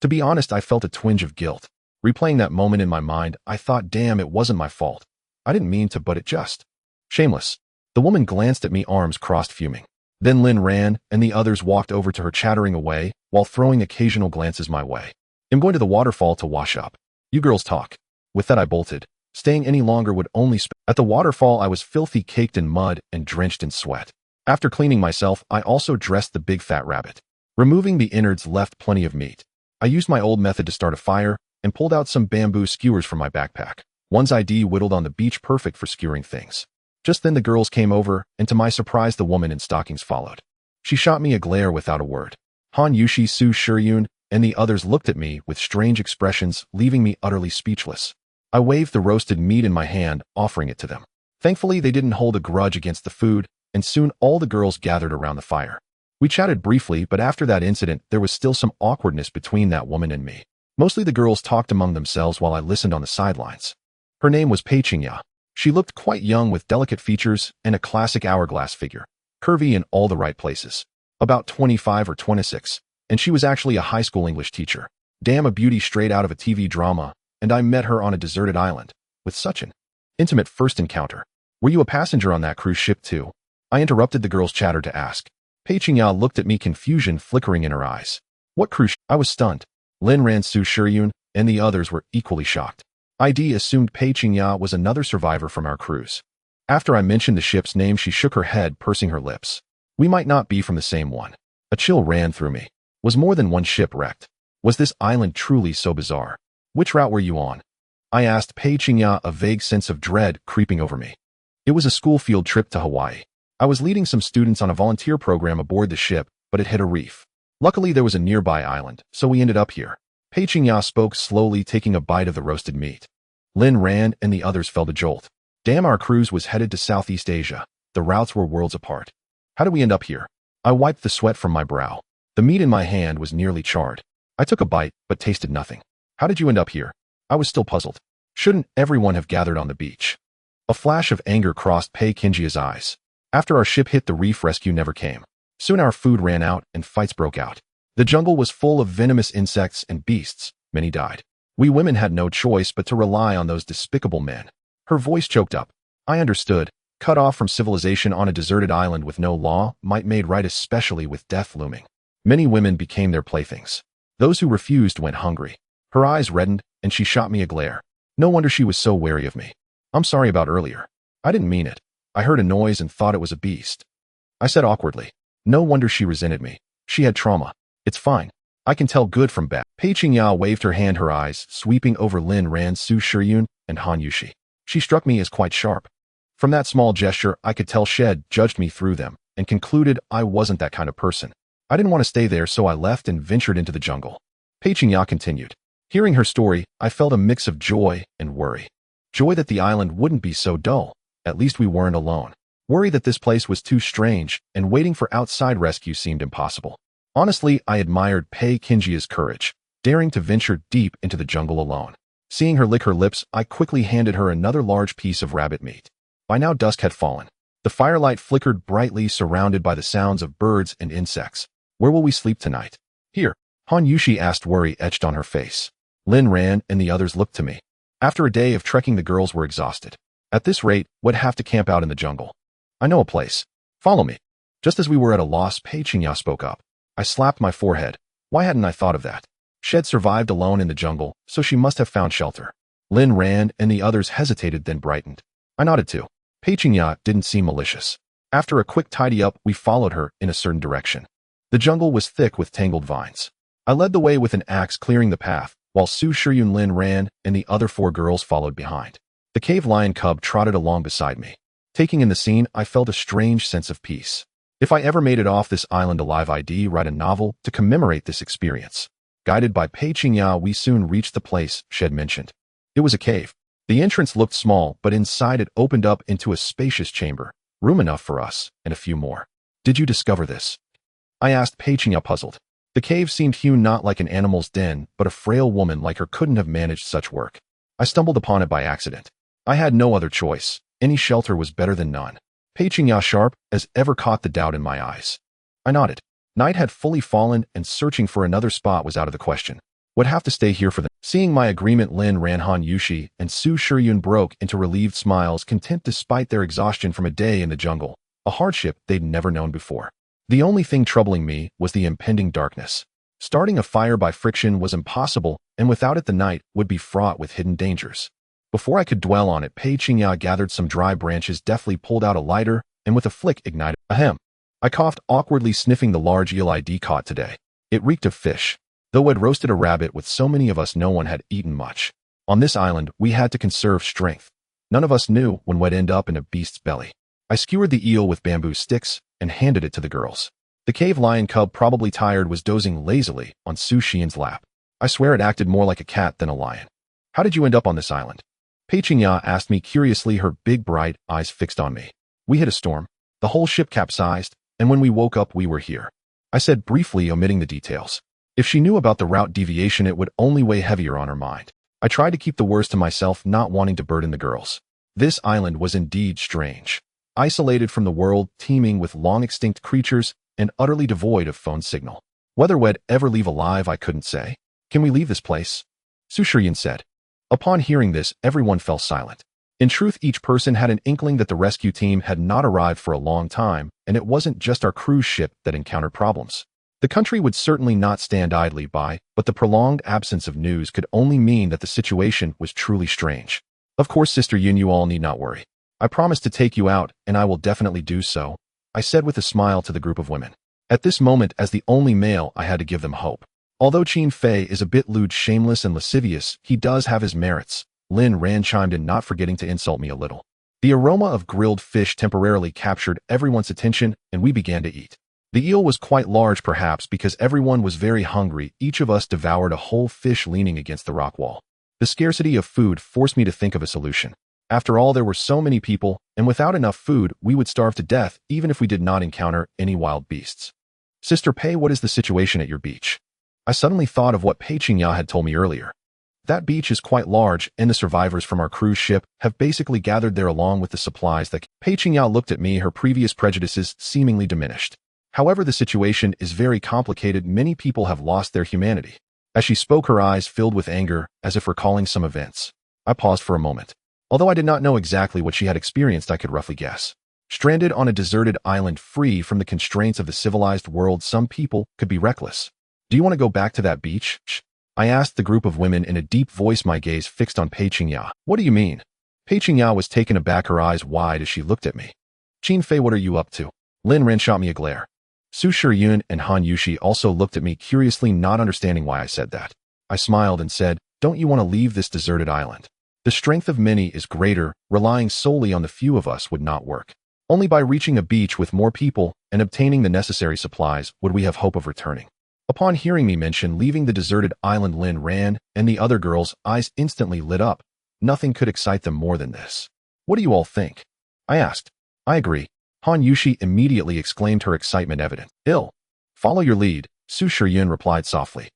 To be honest, I felt a twinge of guilt. Replaying that moment in my mind, I thought, damn, it wasn't my fault. I didn't mean to, but it just. Shameless. The woman glanced at me, arms crossed, fuming. Then Lin ran, and the others walked over to her, chattering away, while throwing occasional glances my way. I'm going to the waterfall to wash up. You girls talk. With that I bolted. Staying any longer would only At the waterfall I was filthy, caked in mud and drenched in sweat. After cleaning myself, I also dressed the big fat rabbit. Removing the innards left plenty of meat. I used my old method to start a fire and pulled out some bamboo skewers from my backpack. One's ID whittled on the beach, perfect for skewering things. Just then the girls came over, and to my surprise the woman in stockings followed. She shot me a glare without a word. Han Yushi, Su Shiryun, and the others looked at me with strange expressions, leaving me utterly speechless. I waved the roasted meat in my hand, offering it to them. Thankfully, they didn't hold a grudge against the food, and soon all the girls gathered around the fire. We chatted briefly, but after that incident, there was still some awkwardness between that woman and me. Mostly the girls talked among themselves while I listened on the sidelines. Her name was Pei Qingya. She looked quite young with delicate features and a classic hourglass figure, curvy in all the right places. About 25 or 26, and she was actually a high school English teacher. Damn, a beauty straight out of a TV drama, and I met her on a deserted island, with such an intimate first encounter. Were you a passenger on that cruise ship too? I interrupted the girls' chatter to ask. Pei Qingya looked at me, confusion flickering in her eyes. What cruise ship? I was stunned. Lin ran, Su Shiryun, and the others were equally shocked. ID assumed Pei Qingya was another survivor from our cruise. After I mentioned the ship's name, she shook her head, pursing her lips. We might not be from the same one. A chill ran through me. Was more than one ship wrecked? Was this island truly so bizarre? Which route were you on? I asked Pei Qingya, a vague sense of dread creeping over me. It was a school field trip to Hawaii. I was leading some students on a volunteer program aboard the ship, but it hit a reef. Luckily, there was a nearby island, so we ended up here. Pei Qingya spoke slowly, taking a bite of the roasted meat. Lin ran, and the others felt a jolt. Damn, our cruise was headed to Southeast Asia. The routes were worlds apart. How did we end up here? I wiped the sweat from my brow. The meat in my hand was nearly charred. I took a bite, but tasted nothing. How did you end up here? I was still puzzled. Shouldn't everyone have gathered on the beach? A flash of anger crossed Pei Qingya's eyes. After our ship hit the reef, rescue never came. Soon our food ran out and fights broke out. The jungle was full of venomous insects and beasts. Many died. We women had no choice but to rely on those despicable men. Her voice choked up. I understood. Cut off from civilization on a deserted island with no law, might made right, especially with death looming. Many women became their playthings. Those who refused went hungry. Her eyes reddened, and she shot me a glare. No wonder she was so wary of me. I'm sorry about earlier. I didn't mean it. I heard a noise and thought it was a beast. I said awkwardly. No wonder she resented me. She had trauma. It's fine. I can tell good from bad. Pei Qingya waved her hand, her eyes sweeping over Lin ran, Su Shiryun, and Han Yushi. She struck me as quite sharp. From that small gesture, I could tell she'd judged me through them and concluded I wasn't that kind of person. I didn't want to stay there, so I left and ventured into the jungle. Pei Qingya continued. Hearing her story, I felt a mix of joy and worry. Joy that the island wouldn't be so dull. At least we weren't alone. Worry that this place was too strange, and waiting for outside rescue seemed impossible. Honestly, I admired Pei Qingya's courage, daring to venture deep into the jungle alone. Seeing her lick her lips, I quickly handed her another large piece of rabbit meat. By now dusk had fallen. The firelight flickered brightly, surrounded by the sounds of birds and insects. Where will we sleep tonight? Here. Han Yushi asked, worry etched on her face. Lin ran, and the others looked to me. After a day of trekking, the girls were exhausted. At this rate, we'd have to camp out in the jungle. I know a place. Follow me. Just as we were at a loss, Pei Qingya spoke up. I slapped my forehead. Why hadn't I thought of that? She'd survived alone in the jungle, so she must have found shelter. Lin ran, and the others hesitated, then brightened. I nodded too. Pei Qingya didn't seem malicious. After a quick tidy-up, we followed her in a certain direction. The jungle was thick with tangled vines. I led the way with an axe, clearing the path, while Su Shiryun, Lin ran, and the other 4 girls followed behind. The cave lion cub trotted along beside me. Taking in the scene, I felt a strange sense of peace. If I ever made it off this island alive, I'd write a novel to commemorate this experience. Guided by Pei Qingya, we soon reached the place Shed mentioned. It was a cave. The entrance looked small, but inside it opened up into a spacious chamber, room enough for us and a few more. Did you discover this? I asked Pei Qingya, puzzled. The cave seemed hewn not like an animal's den, but a frail woman like her couldn't have managed such work. I stumbled upon it by accident. I had no other choice. Any shelter was better than none. Pei Qingya, sharp as ever, caught the doubt in my eyes. I nodded. Night had fully fallen, and searching for another spot was out of the question. would have to stay here for them. Seeing my agreement, Lin Ran, Han Yushi, and Su Shiryun broke into relieved smiles, content despite their exhaustion from a day in the jungle, a hardship they'd never known before. The only thing troubling me was the impending darkness. Starting a fire by friction was impossible, and without it the night would be fraught with hidden dangers. Before I could dwell on it, Pei Qingya gathered some dry branches, deftly pulled out a lighter, and with a flick ignited. Ahem. I coughed, awkwardly sniffing the large eel I'd caught today. It reeked of fish. Though I'd roasted a rabbit with so many of us, no one had eaten much. On this island, we had to conserve strength. None of us knew when we'd end up in a beast's belly. I skewered the eel with bamboo sticks and handed it to the girls. The cave lion cub, probably tired, was dozing lazily on Su Xian's lap. I swear it acted more like a cat than a lion. How did you end up on this island? Pei Qingya asked me curiously, her big bright eyes fixed on me. We hit a storm. The whole ship capsized, and when we woke up we were here. I said briefly, omitting the details. If she knew about the route deviation, it would only weigh heavier on her mind. I tried to keep the worst to myself, not wanting to burden the girls. This island was indeed strange. Isolated from the world, teeming with long-extinct creatures, and utterly devoid of phone signal. Whether we'd ever leave alive, I couldn't say. Can we leave this place? Su Shiryun said. Upon hearing this, everyone fell silent. In truth, each person had an inkling that the rescue team had not arrived for a long time, and it wasn't just our cruise ship that encountered problems. The country would certainly not stand idly by, but the prolonged absence of news could only mean that the situation was truly strange. Of course, Sister Yun, you all need not worry. I promise to take you out, and I will definitely do so, I said with a smile to the group of women. At this moment, as the only male, I had to give them hope. Although Qin Fei is a bit lewd, shameless, and lascivious, he does have his merits. Lin Ran chimed in, not forgetting to insult me a little. The aroma of grilled fish temporarily captured everyone's attention, and we began to eat. The eel was quite large, perhaps because everyone was very hungry. Each of us devoured a whole fish leaning against the rock wall. The scarcity of food forced me to think of a solution. After all, there were so many people, and without enough food, we would starve to death even if we did not encounter any wild beasts. Sister Pei, what is the situation at your beach? I suddenly thought of what Pei Qingya had told me earlier. That beach is quite large, and the survivors from our cruise ship have basically gathered there along with the supplies that... Pei Qingya looked at me, her previous prejudices seemingly diminished. However, the situation is very complicated. Many people have lost their humanity. As she spoke, her eyes filled with anger, as if recalling some events. I paused for a moment. Although I did not know exactly what she had experienced, I could roughly guess. Stranded on a deserted island, free from the constraints of the civilized world, some people could be reckless. Do you want to go back to that beach? I asked the group of women in a deep voice, my gaze fixed on Pei Qingya. What do you mean? Pei Qingya was taken aback, her eyes wide as she looked at me. Qin Fei, what are you up to? Lin Ran shot me a glare. Su Shiryun and Han Yushi also looked at me curiously, not understanding why I said that. I smiled and said, don't you want to leave this deserted island? The strength of many is greater, relying solely on the few of us would not work. Only by reaching a beach with more people and obtaining the necessary supplies would we have hope of returning. Upon hearing me mention leaving the deserted island, Lin Ran and the other girls' eyes instantly lit up. Nothing could excite them more than this. What do you all think? I asked. I agree. Han Yushi immediately exclaimed, her excitement evident. Follow your lead, Su Shiryun replied softly.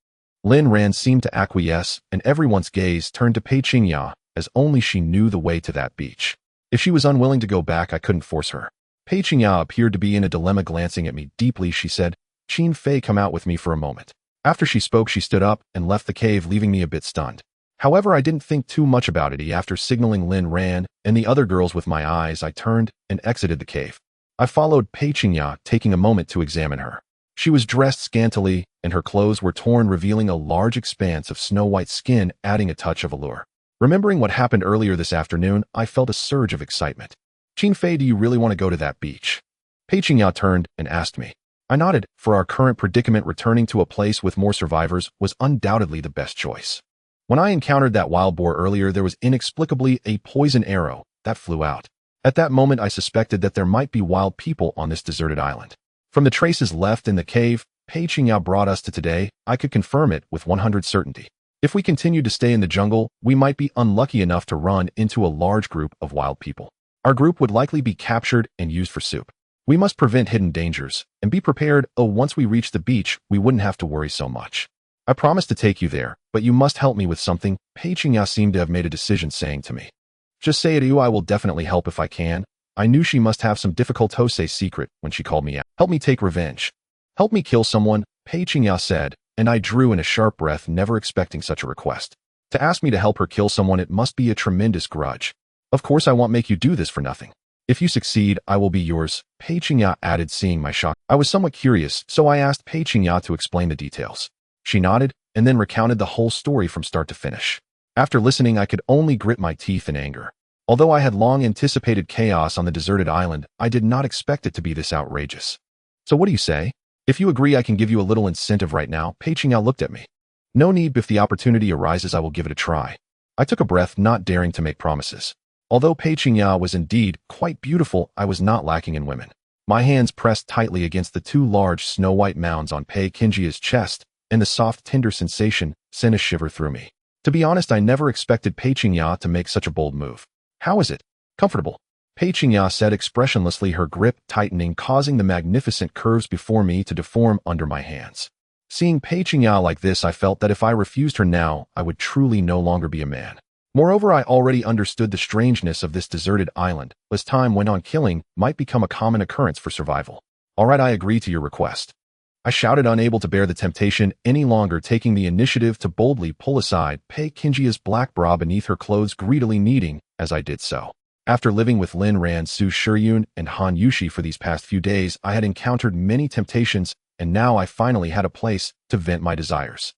Lin Ran seemed to acquiesce, and everyone's gaze turned to Pei Qingya, as only she knew the way to that beach. If she was unwilling to go back, I couldn't force her. Pei Qingya appeared to be in a dilemma. Glancing at me deeply, she said, Qin Fei, come out with me for a moment. After she spoke, she stood up and left the cave, leaving me a bit stunned. However, I didn't think too much about it. After signaling Lin Ran and the other girls with my eyes, I turned and exited the cave. I followed Pei Qingya, taking a moment to examine her. She was dressed scantily, and her clothes were torn, revealing a large expanse of snow-white skin, adding a touch of allure. Remembering what happened earlier this afternoon, I felt a surge of excitement. Qin Fei, do you really want to go to that beach? Pei Qingya turned and asked me. I nodded. For our current predicament, returning to a place with more survivors was undoubtedly the best choice. When I encountered that wild boar earlier, there was inexplicably a poison arrow that flew out. At that moment, I suspected that there might be wild people on this deserted island. From the traces left in the cave Pei Qingya brought us to today, I could confirm it with 100% certainty. If we continued to stay in the jungle, we might be unlucky enough to run into a large group of wild people. Our group would likely be captured and used for soup. We must prevent hidden dangers and be prepared. Once we reach the beach, we wouldn't have to worry so much. I promise to take you there, but you must help me with something. Pei Qingya seemed to have made a decision, saying to me. Just say it to you, I will definitely help if I can. I knew she must have some difficult secret when she called me out. Help me take revenge. Help me kill someone, Pei Qingya said, and I drew in a sharp breath, never expecting such a request. To ask me to help her kill someone, it must be a tremendous grudge. Of course I won't make you do this for nothing. If you succeed, I will be yours, Pei Qingya added, seeing my shock. I was somewhat curious, so I asked Pei Qingya to explain the details. She nodded, and then recounted the whole story from start to finish. After listening, I could only grit my teeth in anger. Although I had long anticipated chaos on the deserted island, I did not expect it to be this outrageous. So what do you say? If you agree, I can give you a little incentive right now. Pei Qingya looked at me. No need, if the opportunity arises, I will give it a try. I took a breath, not daring to make promises. Although Pei Qingya was indeed quite beautiful, I was not lacking in women. My hands pressed tightly against the two large snow-white mounds on Pei Qingya's chest, and the soft, tender sensation sent a shiver through me. To be honest, I never expected Pei Qingya to make such a bold move. How is it? Comfortable? Pei Qingya said expressionlessly, her grip tightening, causing the magnificent curves before me to deform under my hands. Seeing Pei Qingya like this, I felt that if I refused her now, I would truly no longer be a man. Moreover, I already understood the strangeness of this deserted island. As time went on, killing might become a common occurrence for survival. All right, I agree to your request. I shouted, unable to bear the temptation any longer, taking the initiative to boldly pull aside Pei Qingya's black bra beneath her clothes, greedily kneading as I did so. After living with Lin Ran, Su Shiyun, and Han Yushi for these past few days, I had encountered many temptations, and now I finally had a place to vent my desires.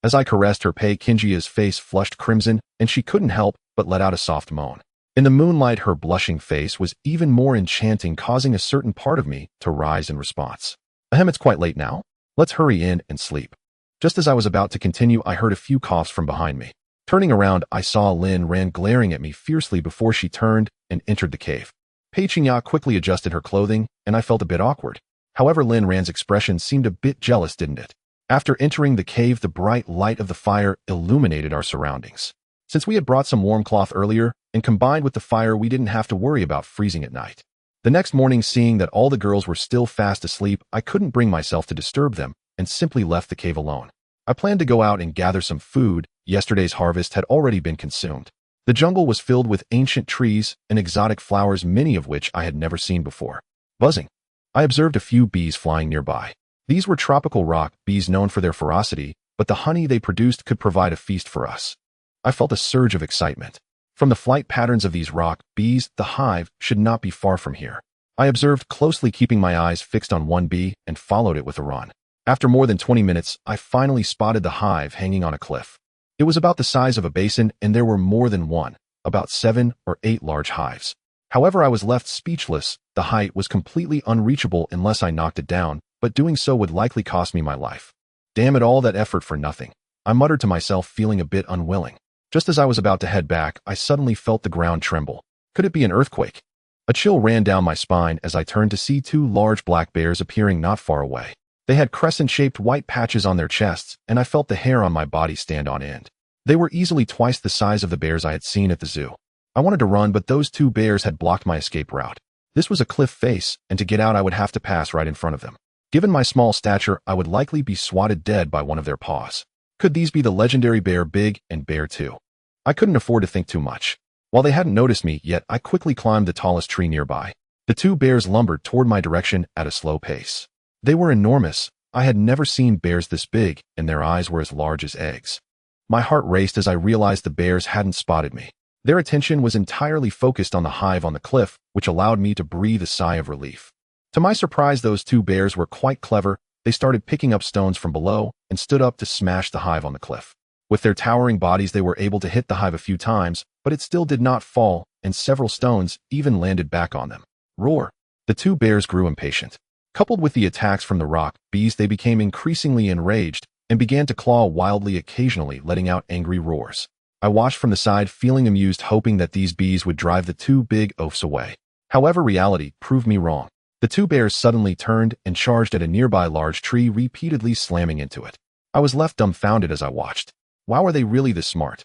As I caressed her, Pei Qingya's face flushed crimson, and she couldn't help but let out a soft moan. In the moonlight, her blushing face was even more enchanting, causing a certain part of me to rise in response. Ahem, it's quite late now. Let's hurry in and sleep. Just as I was about to continue, I heard a few coughs from behind me. Turning around, I saw Lin Ran glaring at me fiercely before she turned and entered the cave. Pei Qingya quickly adjusted her clothing, and I felt a bit awkward. However, Lin Ran's expression seemed a bit jealous, didn't it? After entering the cave, the bright light of the fire illuminated our surroundings. Since we had brought some warm cloth earlier, and combined with the fire, we didn't have to worry about freezing at night. The next morning, seeing that all the girls were still fast asleep, I couldn't bring myself to disturb them, and simply left the cave alone. I planned to go out and gather some food. Yesterday's harvest had already been consumed. The jungle was filled with ancient trees and exotic flowers, many of which I had never seen before. Buzzing. I observed a few bees flying nearby. These were tropical rock bees known for their ferocity, but the honey they produced could provide a feast for us. I felt a surge of excitement. From the flight patterns of these rock bees, the hive should not be far from here. I observed closely, keeping my eyes fixed on one bee, and followed it with a run. After more than 20 minutes, I finally spotted the hive hanging on a cliff. It was about the size of a basin, and there were more than one, about 7 or 8 large hives. However, I was left speechless. The height was completely unreachable unless I knocked it down, but doing so would likely cost me my life. Damn it, all that effort for nothing. I muttered to myself, feeling a bit unwilling. Just as I was about to head back, I suddenly felt the ground tremble. Could it be an earthquake? A chill ran down my spine as I turned to see 2 large black bears appearing not far away. They had crescent-shaped white patches on their chests, and I felt the hair on my body stand on end. They were easily twice the size of the bears I had seen at the zoo. I wanted to run, but those 2 bears had blocked my escape route. This was a cliff face, and to get out I would have to pass right in front of them. Given my small stature, I would likely be swatted dead by one of their paws. Could these be the legendary Bear Big and Bear 2? I couldn't afford to think too much. While they hadn't noticed me yet, I quickly climbed the tallest tree nearby. The 2 bears lumbered toward my direction at a slow pace. They were enormous. I had never seen bears this big, and their eyes were as large as eggs. My heart raced as I realized the bears hadn't spotted me. Their attention was entirely focused on the hive on the cliff, which allowed me to breathe a sigh of relief. To my surprise, those 2 bears were quite clever. They started picking up stones from below and stood up to smash the hive on the cliff. With their towering bodies, they were able to hit the hive a few times, but it still did not fall, and several stones even landed back on them. Roar! The 2 bears grew impatient. Coupled with the attacks from the rock bees, they became increasingly enraged and began to claw wildly, occasionally letting out angry roars. I watched from the side, feeling amused, hoping that these bees would drive the 2 big oafs away. However, reality proved me wrong. The 2 bears suddenly turned and charged at a nearby large tree, repeatedly slamming into it. I was left dumbfounded as I watched. Wow, are they really this smart?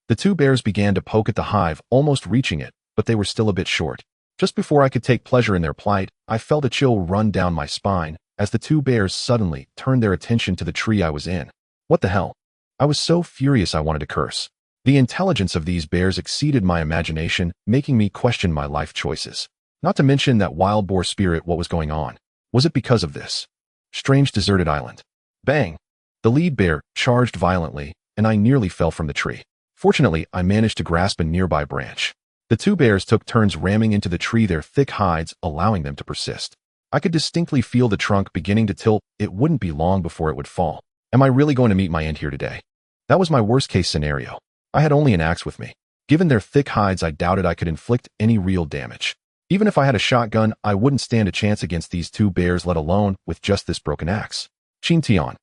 The 2 bears began to poke at the hive, almost reaching it, but they were still a bit short. Just before I could take pleasure in their plight, I felt a chill run down my spine as the 2 bears suddenly turned their attention to the tree I was in. What the hell? I was so furious I wanted to curse. The intelligence of these bears exceeded my imagination, making me question my life choices. Not to mention that wild boar spirit. What was going on? Was it because of this strange deserted island? Bang! The lead bear charged violently, and I nearly fell from the tree. Fortunately, I managed to grasp a nearby branch. The two bears took turns ramming into the tree, their thick hides allowing them to persist. I could distinctly feel the trunk beginning to tilt. It wouldn't be long before it would fall. Am I really going to meet my end here today? That was my worst-case scenario. I had only an axe with me. Given their thick hides, I doubted I could inflict any real damage. Even if I had a shotgun, I wouldn't stand a chance against these two bears, let alone with just this broken axe. Chin Tian,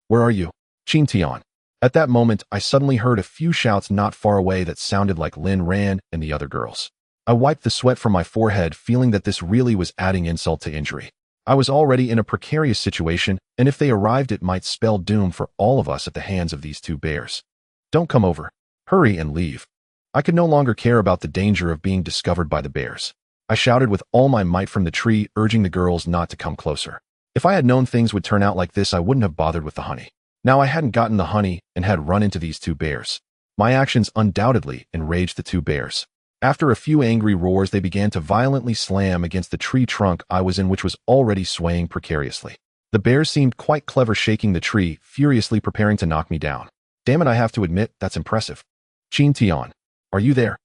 where are you? Chin Tian. At that moment, I suddenly heard a few shouts not far away that sounded like Lin Ran and the other girls. I wiped the sweat from my forehead, feeling that this really was adding insult to injury. I was already in a precarious situation, and if they arrived, it might spell doom for all of us at the hands of these two bears. Don't come over. Hurry and leave. I could no longer care about the danger of being discovered by the bears. I shouted with all my might from the tree, urging the girls not to come closer. If I had known things would turn out like this, I wouldn't have bothered with the honey. Now I hadn't gotten the honey and had run into these two bears. My actions undoubtedly enraged the two bears. After a few angry roars, they began to violently slam against the tree trunk I was in, which was already swaying precariously. The bears seemed quite clever, shaking the tree, furiously preparing to knock me down. Damn it, I have to admit, that's impressive. Chin Tian, are you there?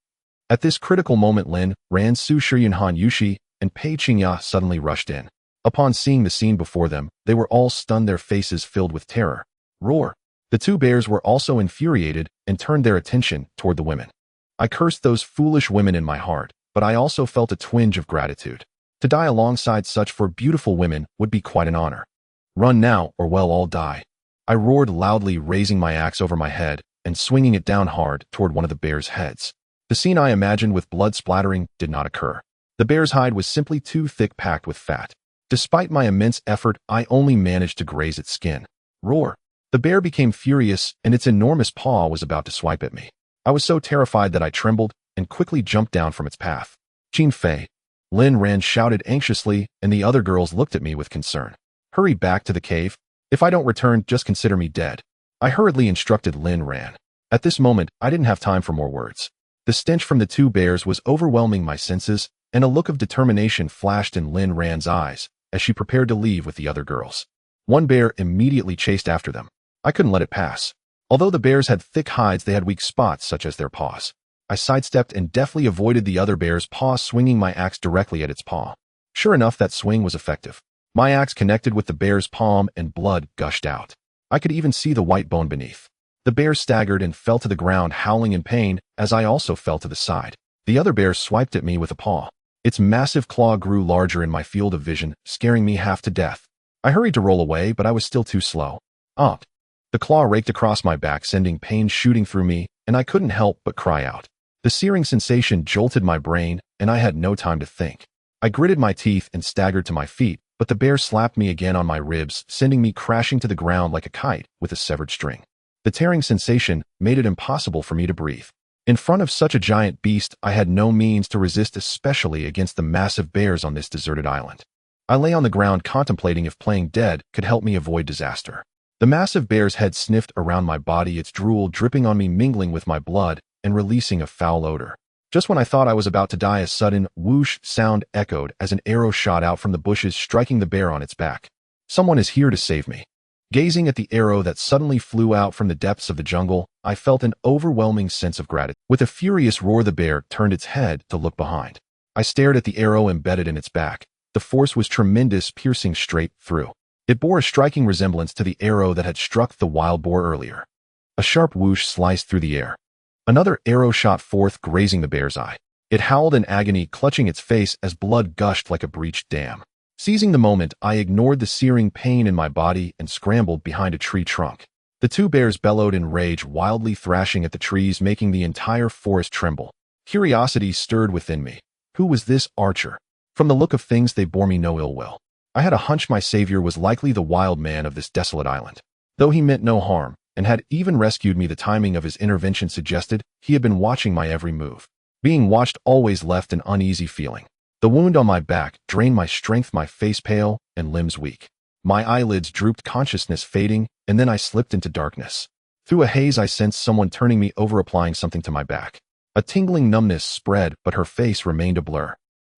At this critical moment, Lin Ran, Su Shiyun, Han Yushi, and Pei Qingya suddenly rushed in. Upon seeing the scene before them, they were all stunned, their faces filled with terror. Roar! The two bears were also infuriated and turned their attention toward the women. I cursed those foolish women in my heart, but I also felt a twinge of gratitude. To die alongside such four beautiful women would be quite an honor. Run now, or we'll all die. I roared loudly, raising my axe over my head and swinging it down hard toward one of the bears' heads. The scene I imagined with blood splattering did not occur. The bear's hide was simply too thick, packed with fat. Despite my immense effort, I only managed to graze its skin. Roar! The bear became furious, and its enormous paw was about to swipe at me. I was so terrified that I trembled and quickly jumped down from its path. Qin Fei, Lin Ran shouted anxiously, and the other girls looked at me with concern. Hurry back to the cave. If I don't return, just consider me dead. I hurriedly instructed Lin Ran. At this moment, I didn't have time for more words. The stench from the two bears was overwhelming my senses, and a look of determination flashed in Lin Ran's eyes as she prepared to leave with the other girls. One bear immediately chased after them. I couldn't let it pass. Although the bears had thick hides, they had weak spots, such as their paws. I sidestepped and deftly avoided the other bear's paw, swinging my axe directly at its paw. Sure enough, that swing was effective. My axe connected with the bear's palm and blood gushed out. I could even see the white bone beneath. The bear staggered and fell to the ground, howling in pain, as I also fell to the side. The other bear swiped at me with a paw. Its massive claw grew larger in my field of vision, scaring me half to death. I hurried to roll away, but I was still too slow. The claw raked across my back, sending pain shooting through me, and I couldn't help but cry out. The searing sensation jolted my brain, and I had no time to think. I gritted my teeth and staggered to my feet, but the bear slapped me again on my ribs, sending me crashing to the ground like a kite with a severed string. The tearing sensation made it impossible for me to breathe. In front of such a giant beast, I had no means to resist, especially against the massive bears on this deserted island. I lay on the ground contemplating if playing dead could help me avoid disaster. The massive bear's head sniffed around my body, its drool dripping on me, mingling with my blood and releasing a foul odor. Just when I thought I was about to die, a sudden whoosh sound echoed as an arrow shot out from the bushes, striking the bear on its back. Someone is here to save me. Gazing at the arrow that suddenly flew out from the depths of the jungle, I felt an overwhelming sense of gratitude. With a furious roar, the bear turned its head to look behind. I stared at the arrow embedded in its back. The force was tremendous, piercing straight through. It bore a striking resemblance to the arrow that had struck the wild boar earlier. A sharp whoosh sliced through the air. Another arrow shot forth, grazing the bear's eye. It howled in agony, clutching its face as blood gushed like a breached dam. Seizing the moment, I ignored the searing pain in my body and scrambled behind a tree trunk. The two bears bellowed in rage, wildly thrashing at the trees, making the entire forest tremble. Curiosity stirred within me. Who was this archer? From the look of things, they bore me no ill will. I had a hunch my savior was likely the wild man of this desolate island. Though he meant no harm, and had even rescued me, the timing of his intervention suggested he had been watching my every move. Being watched always left an uneasy feeling. The wound on my back drained my strength, my face pale and limbs weak. My eyelids drooped, consciousness fading, and then I slipped into darkness. Through a haze, I sensed someone turning me over, applying something to my back. A tingling numbness spread, but her face remained a blur.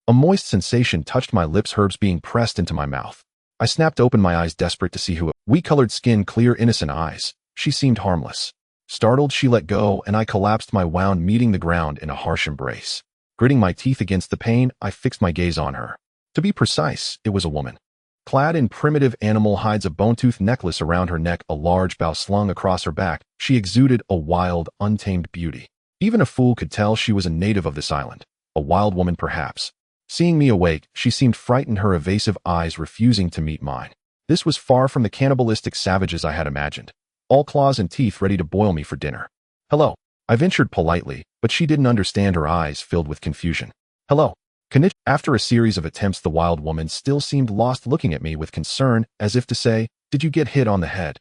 A moist sensation touched my lips, herbs being pressed into my mouth. I snapped open my eyes, desperate to see who it was. Wheat-colored skin, clear, innocent eyes. She seemed harmless. Startled, she let go, and I collapsed, my wound meeting the ground in a harsh embrace. Gritting my teeth against the pain, I fixed my gaze on her. To be precise, it was a woman. Clad in primitive animal hides, a bone-toothed necklace around her neck, a large bow slung across her back, she exuded a wild, untamed beauty. Even a fool could tell she was a native of this island. A wild woman, perhaps. Seeing me awake, she seemed frightened, her evasive eyes refusing to meet mine. This was far from the cannibalistic savages I had imagined, all claws and teeth ready to boil me for dinner. Hello. I ventured politely, but she didn't understand, her eyes filled with confusion. Hello. After a series of attempts, the wild woman still seemed lost, looking at me with concern, as if to say, "Did you get hit on the head?"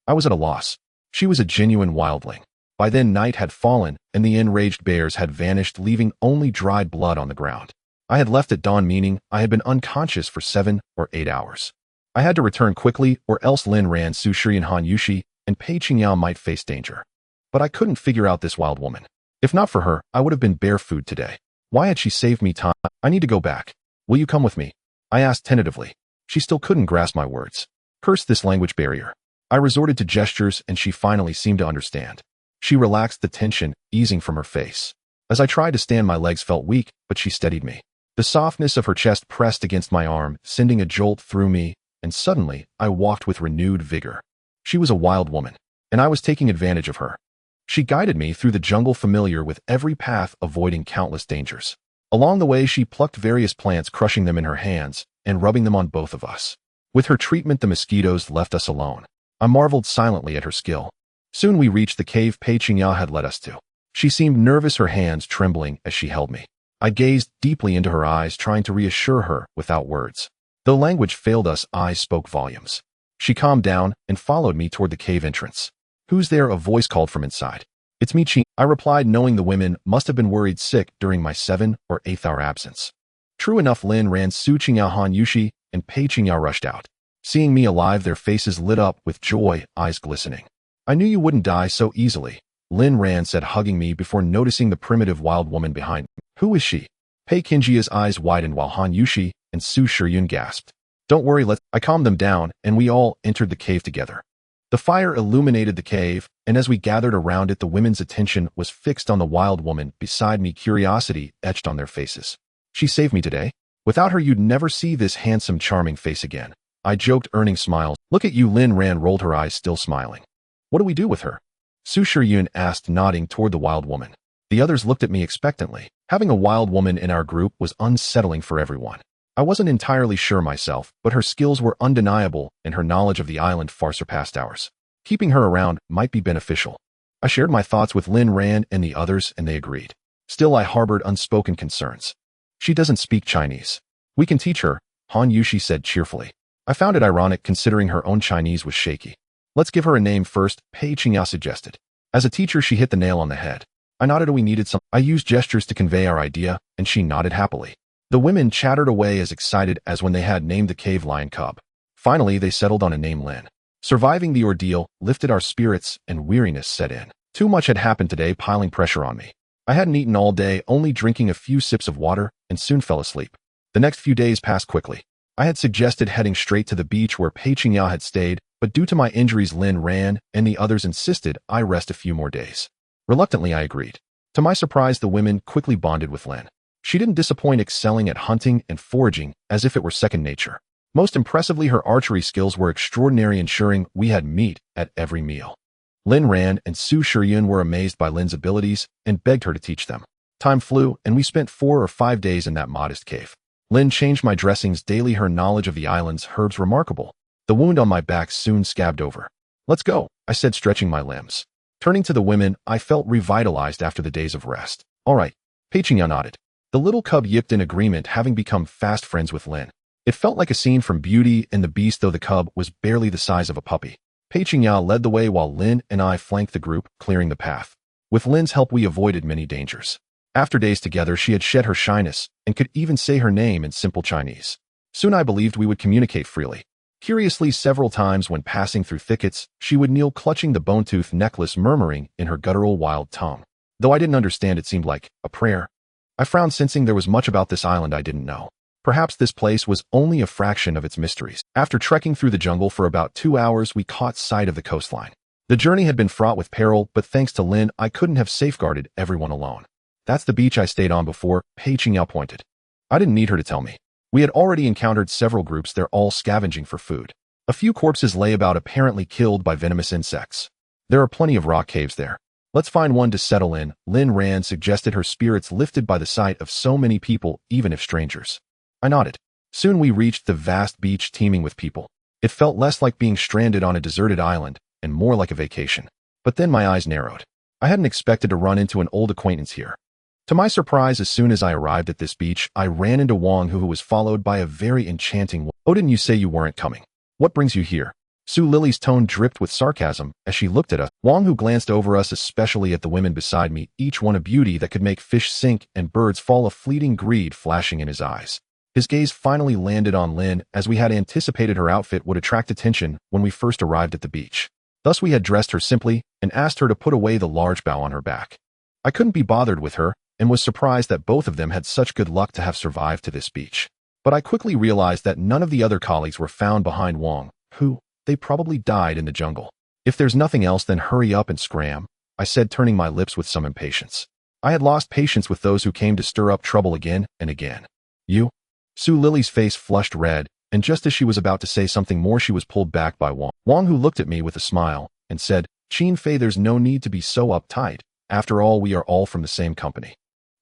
I was at a loss. She was a genuine wildling. By then night had fallen, and the enraged bears had vanished, leaving only dried blood on the ground. I had left at dawn, meaning I had been unconscious for 7 or 8 hours. I had to return quickly, or else Lin Ran, Su Shiyan, Han Yushi, and Pei Qingyao might face danger. But I couldn't figure out this wild woman. If not for her, I would have been bare food today. Why had she saved me time? I need to go back. Will you come with me? I asked tentatively. She still couldn't grasp my words. Curse this language barrier. I resorted to gestures, and she finally seemed to understand. She relaxed, the tension easing from her face. As I tried to stand, my legs felt weak, but she steadied me. The softness of her chest pressed against my arm, sending a jolt through me, and suddenly I walked with renewed vigor. She was a wild woman, and I was taking advantage of her. She guided me through the jungle, familiar with every path, avoiding countless dangers. Along the way, she plucked various plants, crushing them in her hands and rubbing them on both of us. With her treatment, the mosquitoes left us alone. I marveled silently at her skill. Soon we reached the cave Pei Qingyao had led us to. She seemed nervous, her hands trembling as she held me. I gazed deeply into her eyes, trying to reassure her without words. Though language failed us, eyes spoke volumes. She calmed down and followed me toward the cave entrance. "Who's there?" a voice called from inside. "It's me, Qi," I replied, knowing the women must have been worried sick during my 7 or 8 hour absence. True enough, Lin Ran, Su Qingyao, Han Yushi, and Pei Qingyao rushed out. Seeing me alive, their faces lit up with joy, eyes glistening. "I knew you wouldn't die so easily," Lin Ran said, hugging me before noticing the primitive wild woman behind me. "Who is she?" Pei Qingyau's eyes widened while Han Yushi and Su Shiyan gasped. "Don't worry, I calmed them down, and we all entered the cave together." The fire illuminated the cave, and as we gathered around it, the women's attention was fixed on the wild woman beside me, curiosity etched on their faces. "She saved me today. Without her, you'd never see this handsome, charming face again," I joked, earning smiles. "Look at you." Lin Ran rolled her eyes, still smiling. "What do we do with her?" Su Shiyan asked, nodding toward the wild woman. The others looked at me expectantly. Having a wild woman in our group was unsettling for everyone. I wasn't entirely sure myself, but her skills were undeniable, and her knowledge of the island far surpassed ours. Keeping her around might be beneficial. I shared my thoughts with Lin Ran and the others, and they agreed. Still, I harbored unspoken concerns. "She doesn't speak Chinese. We can teach her," Han Yushi said cheerfully. I found it ironic, considering her own Chinese was shaky. "Let's give her a name first," Pei Qingyao suggested. As a teacher, she hit the nail on the head. I nodded. We needed some. I used gestures to convey our idea, and she nodded happily. The women chattered away, as excited as when they had named the cave lion cub. Finally, they settled on a name, Lin. Surviving the ordeal lifted our spirits, and weariness set in. Too much had happened today, piling pressure on me. I hadn't eaten all day, only drinking a few sips of water, and soon fell asleep. The next few days passed quickly. I had suggested heading straight to the beach where Pei Qingyao had stayed, but due to my injuries, Lin Ran and the others insisted I rest a few more days. Reluctantly, I agreed. To my surprise, the women quickly bonded with Lin. She didn't disappoint, excelling at hunting and foraging as if it were second nature. Most impressively, her archery skills were extraordinary, ensuring we had meat at every meal. Lin Ran and Su Shiyan were amazed by Lin's abilities and begged her to teach them. Time flew, and we spent 4 or 5 days in that modest cave. Lin changed my dressings daily, her knowledge of the island's herbs remarkable. The wound on my back soon scabbed over. "Let's go," I said, stretching my limbs. Turning to the women, I felt revitalized after the days of rest. "All right," Pei Qingyao nodded. The little cub yipped in agreement, having become fast friends with Lin. It felt like a scene from Beauty and the Beast, though the cub was barely the size of a puppy. Pei Qingyao led the way while Lin and I flanked the group, clearing the path. With Lin's help, we avoided many dangers. After days together, she had shed her shyness and could even say her name in simple Chinese. Soon I believed we would communicate freely. Curiously, several times when passing through thickets, she would kneel, clutching the bone-tooth necklace, murmuring in her guttural wild tongue. Though I didn't understand, it seemed like a prayer. I frowned, sensing there was much about this island I didn't know. Perhaps this place was only a fraction of its mysteries. After trekking through the jungle for about 2 hours, we caught sight of the coastline. The journey had been fraught with peril, but thanks to Lin, I couldn't have safeguarded everyone alone. That's the beach I stayed on before, Pei Qingyao pointed. I didn't need her to tell me. We had already encountered several groups there, all scavenging for food. A few corpses lay about, apparently killed by venomous insects. There are plenty of rock caves there. Let's find one to settle in, Lin Ran suggested, her spirits lifted by the sight of so many people, even if strangers. I nodded. Soon we reached the vast beach teeming with people. It felt less like being stranded on a deserted island and more like a vacation. But then my eyes narrowed. I hadn't expected to run into an old acquaintance here. To my surprise, as soon as I arrived at this beach, I ran into Wang, who was followed by a very enchanting woman. Oh, didn't you say you weren't coming? What brings you here? Su Lily's tone dripped with sarcasm as she looked at us. Wang, who glanced over us, especially at the women beside me, each one a beauty that could make fish sink and birds fall, a fleeting greed flashing in his eyes. His gaze finally landed on Lin, as we had anticipated her outfit would attract attention when we first arrived at the beach. Thus we had dressed her simply and asked her to put away the large bow on her back. I couldn't be bothered with her and was surprised that both of them had such good luck to have survived to this beach. But I quickly realized that none of the other colleagues were found behind Wang, who, they probably died in the jungle. If there's nothing else, then hurry up and scram, I said, turning my lips with some impatience. I had lost patience with those who came to stir up trouble again and again. You? Su Lily's face flushed red, and just as she was about to say something more, she was pulled back by Wang. Wang, who looked at me with a smile and said, Qin Fei, there's no need to be so uptight. After all, we are all from the same company.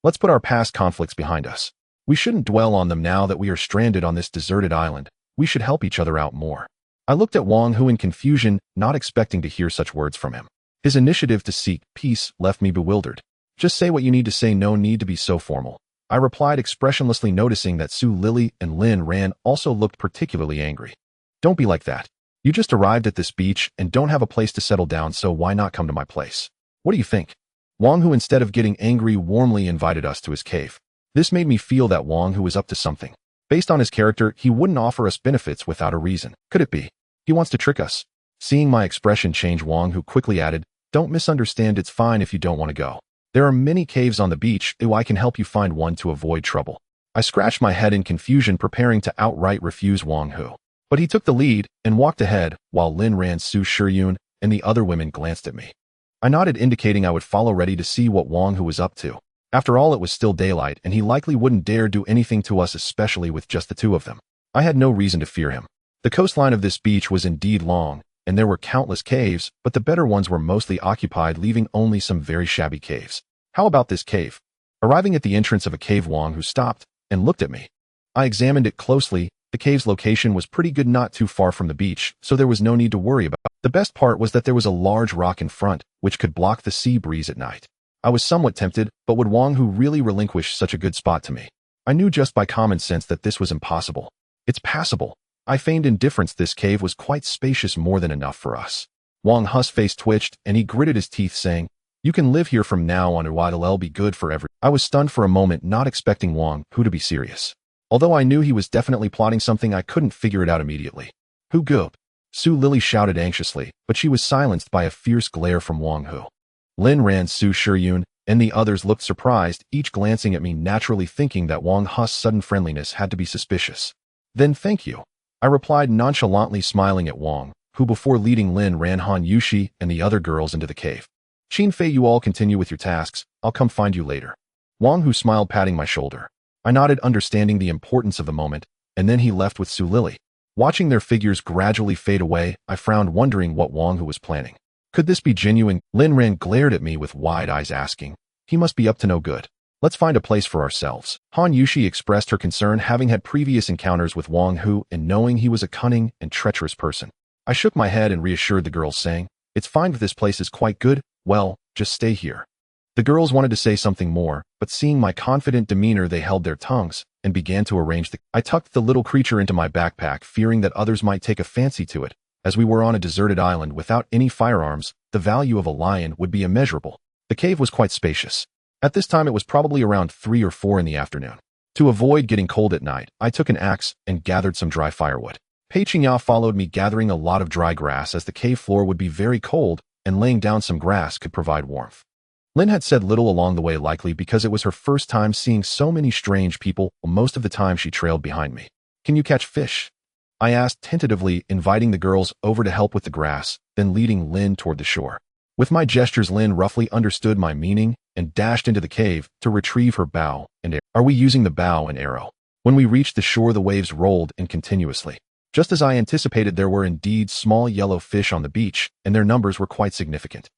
Let's put our past conflicts behind us. We shouldn't dwell on them now that we are stranded on this deserted island. We should help each other out more. I looked at Wang, who in confusion, not expecting to hear such words from him. His initiative to seek peace left me bewildered. Just say what you need to say, no need to be so formal, I replied, expressionlessly, noticing that Su Lily and Lin Ran also looked particularly angry. Don't be like that. You just arrived at this beach and don't have a place to settle down, so why not come to my place? What do you think? Wang, who instead of getting angry, warmly invited us to his cave. This made me feel that Wang, who was up to something. Based on his character, he wouldn't offer us benefits without a reason. Could it be he wants to trick us? Seeing my expression change, Wang, who quickly added, Don't misunderstand, it's fine if you don't want to go. There are many caves on the beach, I can help you find one to avoid trouble. I scratched my head in confusion, preparing to outright refuse Wang Hu. But he took the lead and walked ahead, while Lin Ran, Su Shiyun, and the other women glanced at me. I nodded, indicating I would follow, ready to see what Wang Hu was up to. After all, it was still daylight, and he likely wouldn't dare do anything to us, especially with just the two of them. I had no reason to fear him. The coastline of this beach was indeed long, and there were countless caves, but the better ones were mostly occupied, leaving only some very shabby caves. How about this cave? Arriving at the entrance of a cave, Wang Hu stopped and looked at me. I examined it closely. The cave's location was pretty good, not too far from the beach, so there was no need to worry about it. The best part was that there was a large rock in front, which could block the sea breeze at night. I was somewhat tempted, but would Wang Hu really relinquish such a good spot to me? I knew just by common sense that this was impossible. It's passable. I feigned indifference. This cave was quite spacious, more than enough for us. Wang Hu's face twitched, and he gritted his teeth, saying, You can live here from now on, or it'll be good for everyone. I was stunned for a moment, not expecting Wang Hu to be serious. Although I knew he was definitely plotting something, I couldn't figure it out immediately. Who goop? Su Lily shouted anxiously, but she was silenced by a fierce glare from Wang Hu. Lin Ran, Su Shiyun, and the others looked surprised, each glancing at me, naturally thinking that Wang Hu's sudden friendliness had to be suspicious. Then thank you, I replied, nonchalantly, smiling at Wang Hu before leading Lin Ran, Han Yushi, and the other girls into the cave. Qin Fei, you all continue with your tasks. I'll come find you later. Wang Hu smiled, patting my shoulder. I nodded, understanding the importance of the moment, and then he left with Su Lily. Watching their figures gradually fade away, I frowned, wondering what Wang Hu was planning. Could this be genuine? Lin Ran glared at me with wide eyes, asking, He must be up to no good. Let's find a place for ourselves. Han Yushi expressed her concern, having had previous encounters with Wang Hu and knowing he was a cunning and treacherous person. I shook my head and reassured the girls, saying, It's fine if this place is quite good. Well, just stay here. The girls wanted to say something more, but seeing my confident demeanor, they held their tongues and began to arrange I tucked the little creature into my backpack, fearing that others might take a fancy to it. As we were on a deserted island without any firearms, the value of a lion would be immeasurable. The cave was quite spacious. At this time, it was probably around 3 or 4 in the afternoon. To avoid getting cold at night, I took an axe and gathered some dry firewood. Pei Qingyao followed me, gathering a lot of dry grass, as the cave floor would be very cold, and laying down some grass could provide warmth. Lin had said little along the way, likely because it was her first time seeing so many strange people. Most of the time she trailed behind me. Can you catch fish? I asked tentatively, inviting the girls over to help with the grass, then leading Lin toward the shore. With my gestures, Lin roughly understood my meaning and dashed into the cave to retrieve her bow and arrow. Are we using the bow and arrow? When we reached the shore, the waves rolled in continuously. Just as I anticipated, there were indeed small yellow fish on the beach, and their numbers were quite significant.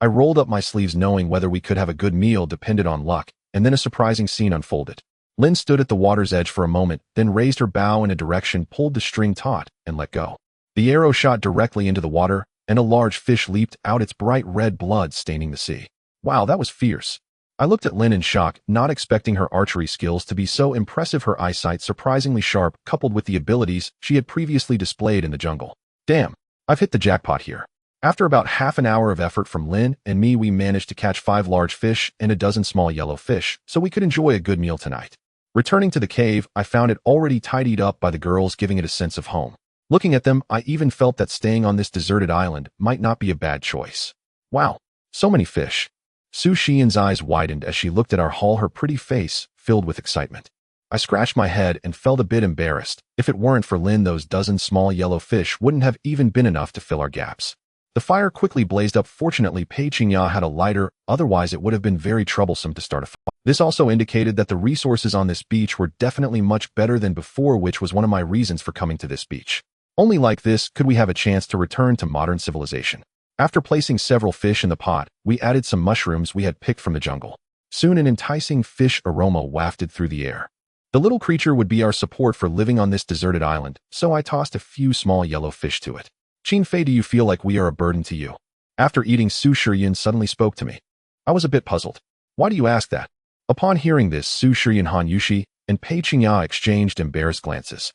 I rolled up my sleeves, knowing whether we could have a good meal depended on luck, and then a surprising scene unfolded. Lin stood at the water's edge for a moment, then raised her bow in a direction, pulled the string taut, and let go. The arrow shot directly into the water, and a large fish leaped out, its bright red blood staining the sea. Wow, that was fierce. I looked at Lin in shock, not expecting her archery skills to be so impressive, her eyesight surprisingly sharp, coupled with the abilities she had previously displayed in the jungle. Damn, I've hit the jackpot here. After about half an hour of effort from Lin and me, we managed to catch 5 large fish and a dozen small yellow fish, so we could enjoy a good meal tonight. Returning to the cave, I found it already tidied up by the girls, giving it a sense of home. Looking at them, I even felt that staying on this deserted island might not be a bad choice. Wow, so many fish. Su Xian's eyes widened as she looked at our haul, her pretty face filled with excitement. I scratched my head and felt a bit embarrassed. If it weren't for Lin, those dozen small yellow fish wouldn't have even been enough to fill our gaps. The fire quickly blazed up. Fortunately, Pei Qingya had a lighter, otherwise it would have been very troublesome to start a fire. This also indicated that the resources on this beach were definitely much better than before, which was one of my reasons for coming to this beach. Only like this could we have a chance to return to modern civilization. After placing several fish in the pot, we added some mushrooms we had picked from the jungle. Soon an enticing fish aroma wafted through the air. The little creature would be our support for living on this deserted island, so I tossed a few small yellow fish to it. Qin Fei, do you feel like we are a burden to you? After eating, Su Shiyan suddenly spoke to me. I was a bit puzzled. Why do you ask that? Upon hearing this, Su Shiyan, Han Yushi, and Pei Qingya exchanged embarrassed glances.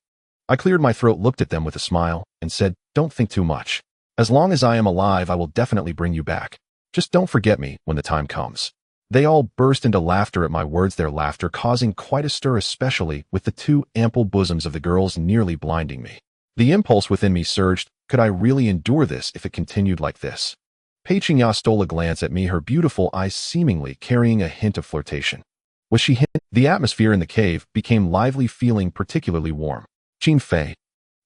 I cleared my throat, looked at them with a smile, and said, don't think too much. As long as I am alive, I will definitely bring you back. Just don't forget me when the time comes. They all burst into laughter at my words, their laughter causing quite a stir, especially with the 2 ample bosoms of the girls nearly blinding me. The impulse within me surged. Could I really endure this if it continued like this? Pei Qingya stole a glance at me, her beautiful eyes seemingly carrying a hint of flirtation. Was she hint? The atmosphere in the cave became lively, feeling particularly warm. Qin Fei.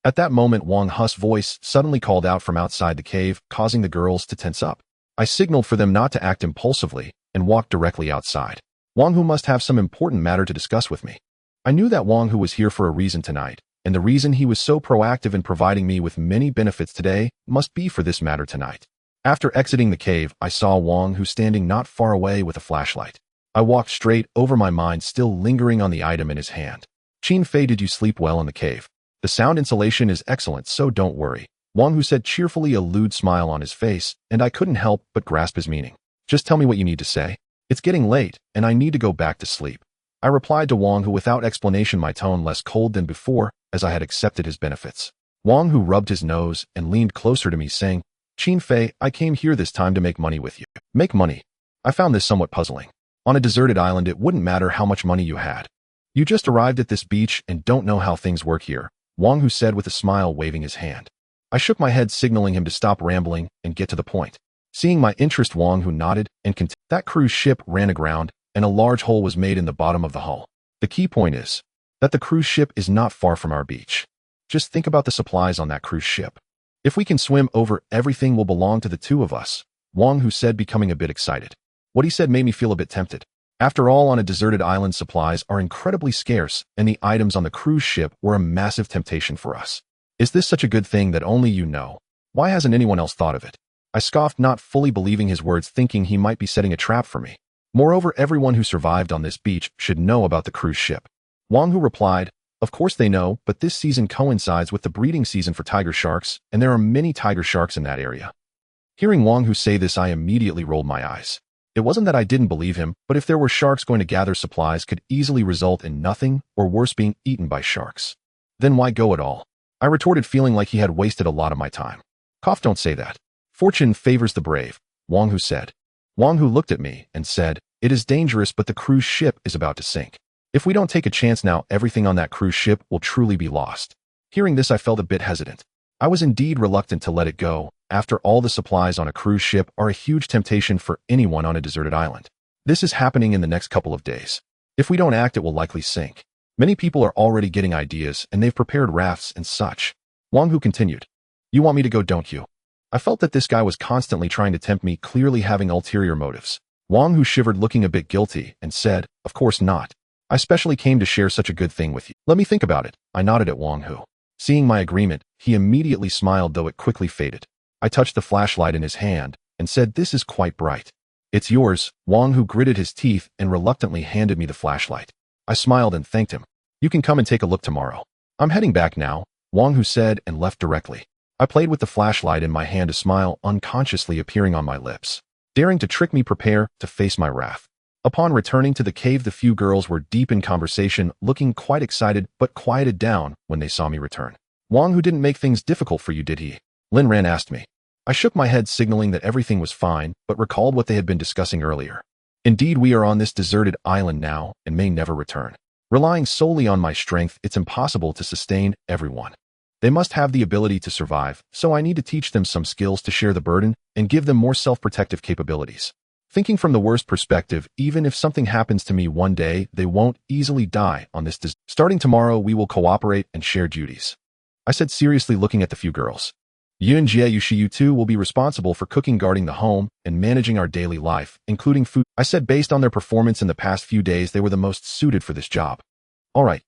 At that moment, Wang Hu's voice suddenly called out from outside the cave, causing the girls to tense up. I signaled for them not to act impulsively and walked directly outside. Wang Hu must have some important matter to discuss with me. I knew that Wang Hu was here for a reason tonight, and the reason he was so proactive in providing me with many benefits today must be for this matter tonight. After exiting the cave, I saw Wang Hu standing not far away with a flashlight. I walked straight over, my mind still lingering on the item in his hand. Qin Fei, did you sleep well in the cave? The sound insulation is excellent, so don't worry. Wang Hu said cheerfully, a lewd smile on his face, and I couldn't help but grasp his meaning. Just tell me what you need to say. It's getting late, and I need to go back to sleep. I replied to Wang Hu without explanation, my tone less cold than before, as I had accepted his benefits. Wang Hu rubbed his nose and leaned closer to me, saying, Qin Fei, I came here this time to make money with you. Make money? I found this somewhat puzzling. On a deserted island, it wouldn't matter how much money you had. You just arrived at this beach and don't know how things work here, Wang Hu said with a smile, waving his hand. I shook my head, signaling him to stop rambling and get to the point. Seeing my interest, Wang Hu nodded and continued. That cruise ship ran aground, and a large hole was made in the bottom of the hull. The key point is that the cruise ship is not far from our beach. Just think about the supplies on that cruise ship. If we can swim over, everything will belong to the 2 of us, Wang Hu said, becoming a bit excited. What he said made me feel a bit tempted. After all, on a deserted island, supplies are incredibly scarce, and the items on the cruise ship were a massive temptation for us. Is this such a good thing that only you know? Why hasn't anyone else thought of it? I scoffed, not fully believing his words, thinking he might be setting a trap for me. Moreover, everyone who survived on this beach should know about the cruise ship. Wang Hu replied, of course they know, but this season coincides with the breeding season for tiger sharks, and there are many tiger sharks in that area. Hearing Wang Hu say this, I immediately rolled my eyes. It wasn't that I didn't believe him, but if there were sharks going to gather supplies could easily result in nothing, or worse, being eaten by sharks. Then why go at all? I retorted, feeling like he had wasted a lot of my time. Cough, don't say that. Fortune favors the brave, Wang Hu said. Wang Hu looked at me and said, it is dangerous, but the cruise ship is about to sink. If we don't take a chance now, everything on that cruise ship will truly be lost. Hearing this, I felt a bit hesitant. I was indeed reluctant to let it go. After all, the supplies on a cruise ship are a huge temptation for anyone on a deserted island. This is happening in the next couple of days. If we don't act, it will likely sink. Many people are already getting ideas, and they've prepared rafts and such. Wang Hu continued. You want me to go, don't you? I felt that this guy was constantly trying to tempt me, clearly having ulterior motives. Wang Hu shivered, looking a bit guilty, and said, Of course not. I specially came to share such a good thing with you. Let me think about it. I nodded at Wang Hu. Seeing my agreement, he immediately smiled, though it quickly faded. I touched the flashlight in his hand and said, This is quite bright. It's yours. Wang Hu gritted his teeth and reluctantly handed me the flashlight. I smiled and thanked him. You can come and take a look tomorrow. I'm heading back now, Wang Hu said, and left directly. I played with the flashlight in my hand, a smile unconsciously appearing on my lips. Daring to trick me, prepare to face my wrath. Upon returning to the cave, the few girls were deep in conversation, looking quite excited, but quieted down when they saw me return. Wang Hu didn't make things difficult for you, did he? Lin Ran asked me. I shook my head, signaling that everything was fine, but recalled what they had been discussing earlier. Indeed, we are on this deserted island now and may never return. Relying solely on my strength, it's impossible to sustain everyone. They must have the ability to survive, so I need to teach them some skills to share the burden and give them more self-protective capabilities. Thinking from the worst perspective, even if something happens to me one day, they won't easily die on this desert. Starting tomorrow, we will cooperate and share duties. I said, seriously, looking at the few girls. You and Jie Yushi, you two will be responsible for cooking, guarding the home, and managing our daily life, including food. I said, based on their performance in the past few days, they were the most suited for this job. All right,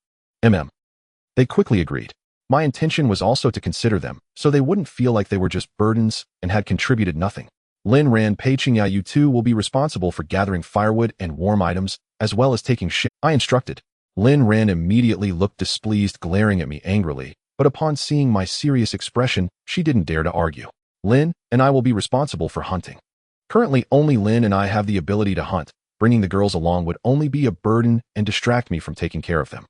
They quickly agreed. My intention was also to consider them, so they wouldn't feel like they were just burdens and had contributed nothing. Lin Ran, Pei Qingya, you two will be responsible for gathering firewood and warm items, as well as taking shit. I instructed. Lin Ran immediately looked displeased, glaring at me angrily, but upon seeing my serious expression, she didn't dare to argue. Lin and I will be responsible for hunting. Currently, only Lin and I have the ability to hunt. Bringing the girls along would only be a burden and distract me from taking care of them.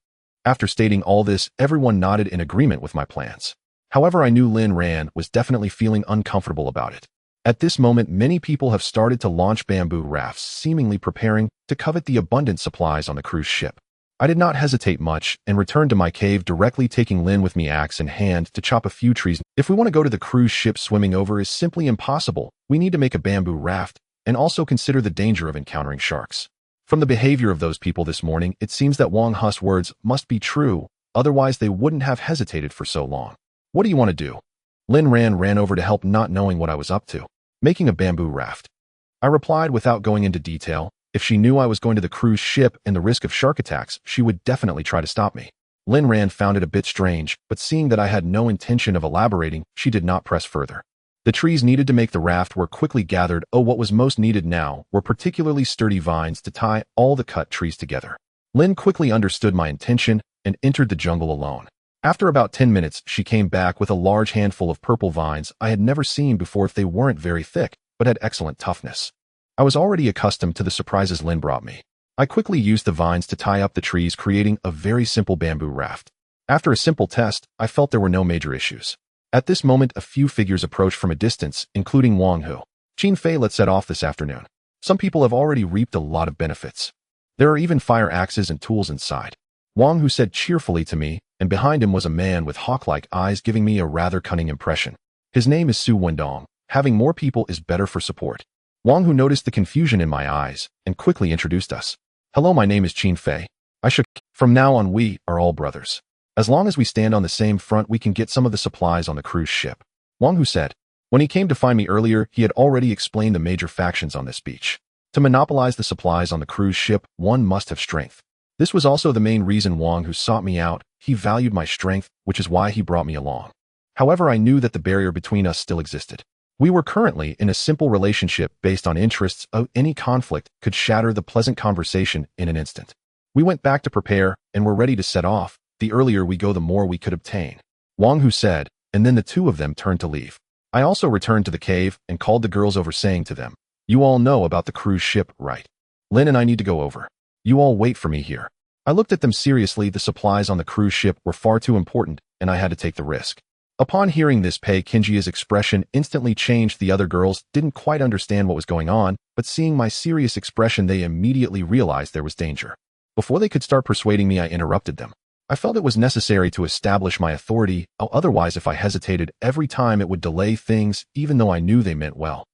After stating all this, everyone nodded in agreement with my plans. However, I knew Lin Ran was definitely feeling uncomfortable about it. At this moment, many people have started to launch bamboo rafts, seemingly preparing to covet the abundant supplies on the cruise ship. I did not hesitate much and returned to my cave, directly taking Lin with me, axe in hand, to chop a few trees. If we want to go to the cruise ship, swimming over is simply impossible. We need to make a bamboo raft and also consider the danger of encountering sharks. From the behavior of those people this morning, it seems that Wang Hu's words must be true, otherwise they wouldn't have hesitated for so long. What do you want to do? Lin ran over to help, not knowing what I was up to. Making a bamboo raft. I replied without going into detail. If she knew I was going to the cruise ship and the risk of shark attacks, she would definitely try to stop me. Lin Ran found it a bit strange, but seeing that I had no intention of elaborating, she did not press further. The trees needed to make the raft were quickly gathered. What was most needed now were particularly sturdy vines to tie all the cut trees together. Lin quickly understood my intention and entered the jungle alone. After about 10 minutes, she came back with a large handful of purple vines I had never seen before. They weren't very thick, but had excellent toughness. I was already accustomed to the surprises Lin brought me. I quickly used the vines to tie up the trees, creating a very simple bamboo raft. After a simple test, I felt there were no major issues. At this moment, a few figures approached from a distance, including Wang Hu. Qin Fei, let's set off this afternoon. Some people have already reaped a lot of benefits. There are even fire axes and tools inside. Wang Hu said cheerfully to me, and behind him was a man with hawk-like eyes, giving me a rather cunning impression. His name is Su Wendong. Having more people is better for support. Wang Hu noticed the confusion in my eyes and quickly introduced us. Hello, my name is Qin Fei. I shook. From now on, we are all brothers. As long as we stand on the same front, we can get some of the supplies on the cruise ship. Wang Hu said. When he came to find me earlier, he had already explained the major factions on this beach. To monopolize the supplies on the cruise ship, one must have strength. This was also the main reason Wang Hu sought me out. He valued my strength, which is why he brought me along. However, I knew that the barrier between us still existed. We were currently in a simple relationship based on interests. Any conflict could shatter the pleasant conversation in an instant. We went back to prepare and were ready to set off. The earlier we go, the more we could obtain. Wang Hu said, and then the two of them turned to leave. I also returned to the cave and called the girls over, saying to them, You all know about the cruise ship, right? Lin and I need to go over. You all wait for me here. I looked at them seriously. The supplies on the cruise ship were far too important, and I had to take the risk. Upon hearing this, Pei Qingya's expression instantly changed. The other girls didn't quite understand what was going on, but seeing my serious expression, they immediately realized there was danger. Before they could start persuading me, I interrupted them. I felt it was necessary to establish my authority, otherwise if I hesitated every time it would delay things even though I knew they meant well.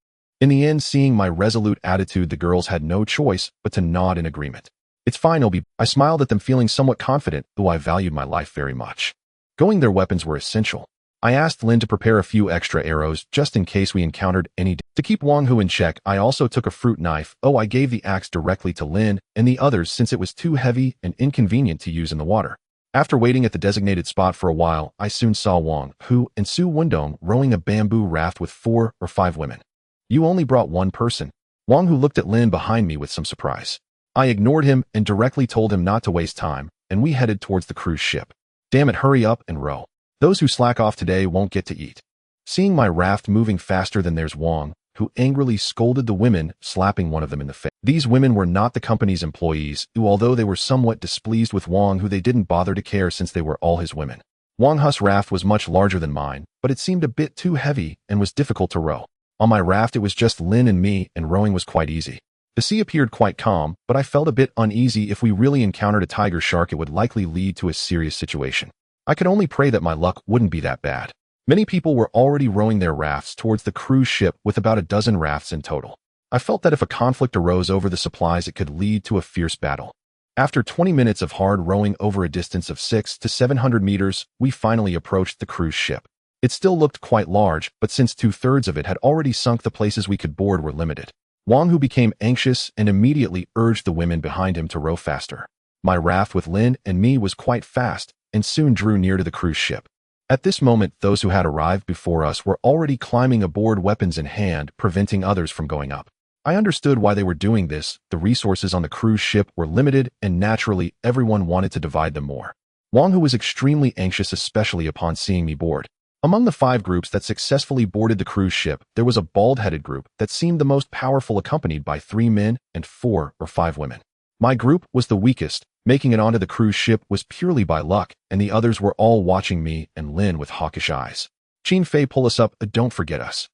In the end, seeing my resolute attitude, the girls had no choice but to nod in agreement. It's fine, Obi. I smiled at them, feeling somewhat confident, though I valued my life very much. Going their weapons were essential. I asked Lin to prepare a few extra arrows just in case we encountered any. To keep Wang Hu in check, I also took a fruit knife. I gave the axe directly to Lin and the others since it was too heavy and inconvenient to use in the water. After waiting at the designated spot for a while, I soon saw Wang Hu and Su Wendong rowing a bamboo raft with 4 or 5 women. You only brought one person. Wang Hu looked at Lin behind me with some surprise. I ignored him and directly told him not to waste time, and we headed towards the cruise ship. Damn it, hurry up and row. Those who slack off today won't get to eat. Seeing my raft moving faster than theirs, Wang Hu angrily scolded the women, slapping one of them in the face. These women were not the company's employees, who, although they were somewhat displeased with Wang Hu, they didn't bother to care since they were all his women. Wang Hu's raft was much larger than mine, but it seemed a bit too heavy and was difficult to row. On my raft it was just Lin and me, and rowing was quite easy. The sea appeared quite calm, but I felt a bit uneasy. If we really encountered a tiger shark, it would likely lead to a serious situation. I could only pray that my luck wouldn't be that bad. Many people were already rowing their rafts towards the cruise ship with about a dozen rafts in total. I felt that if a conflict arose over the supplies, it could lead to a fierce battle. After 20 minutes of hard rowing over a distance of 600 to 700 meters, we finally approached the cruise ship. It still looked quite large, but since 2/3 of it had already sunk, the places we could board were limited. Wang Hu became anxious and immediately urged the women behind him to row faster. My raft with Lin and me was quite fast and soon drew near to the cruise ship. At this moment, those who had arrived before us were already climbing aboard, weapons in hand, preventing others from going up. I understood why they were doing this. The resources on the cruise ship were limited, and naturally, everyone wanted to divide them more. Wang Hu was extremely anxious, especially upon seeing me board. Among the 5 groups that successfully boarded the cruise ship, there was a bald-headed group that seemed the most powerful, accompanied by 3 men and 4 or 5 women. My group was the weakest. Making it onto the cruise ship was purely by luck, and the others were all watching me and Lin with hawkish eyes. Qin Fei, pull us up, don't forget us.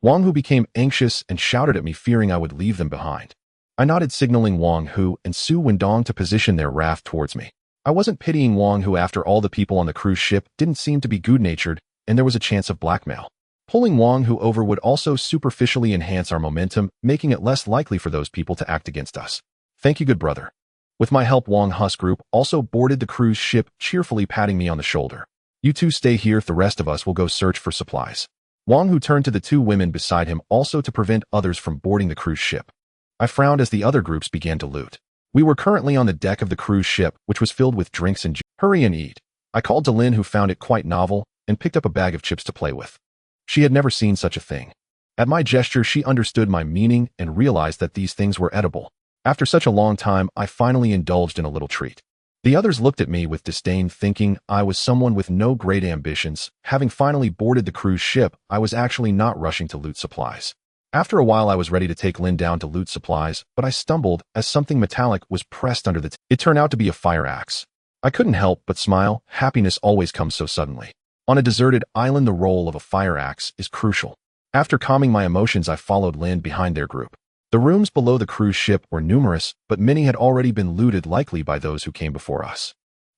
Wang Hu became anxious and shouted at me, fearing I would leave them behind. I nodded, signaling Wang Hu and Su Wendong to position their raft towards me. I wasn't pitying Wang Hu. After all, the people on the cruise ship didn't seem to be good-natured, and there was a chance of blackmail. Pulling Wang Hu over would also superficially enhance our momentum, making it less likely for those people to act against us. Thank you, good brother. With my help, Wang Hu's group also boarded the cruise ship, cheerfully patting me on the shoulder. You two stay here, the rest of us will go search for supplies. Wang Hu turned to the 2 women beside him, also to prevent others from boarding the cruise ship. I frowned as the other groups began to loot. We were currently on the deck of the cruise ship, which was filled with drinks and juice. Hurry and eat. I called to Lin, who found it quite novel, and picked up a bag of chips to play with. She had never seen such a thing. At my gesture, she understood my meaning and realized that these things were edible. After such a long time, I finally indulged in a little treat. The others looked at me with disdain, thinking I was someone with no great ambitions. Having finally boarded the cruise ship, I was actually not rushing to loot supplies. After a while, I was ready to take Lin down to loot supplies, but I stumbled as something metallic was pressed under the It turned out to be a fire axe. I couldn't help but smile. Happiness always comes so suddenly. On a deserted island, the role of a fire axe is crucial. After calming my emotions, I followed Lin behind their group. The rooms below the cruise ship were numerous, but many had already been looted, likely by those who came before us.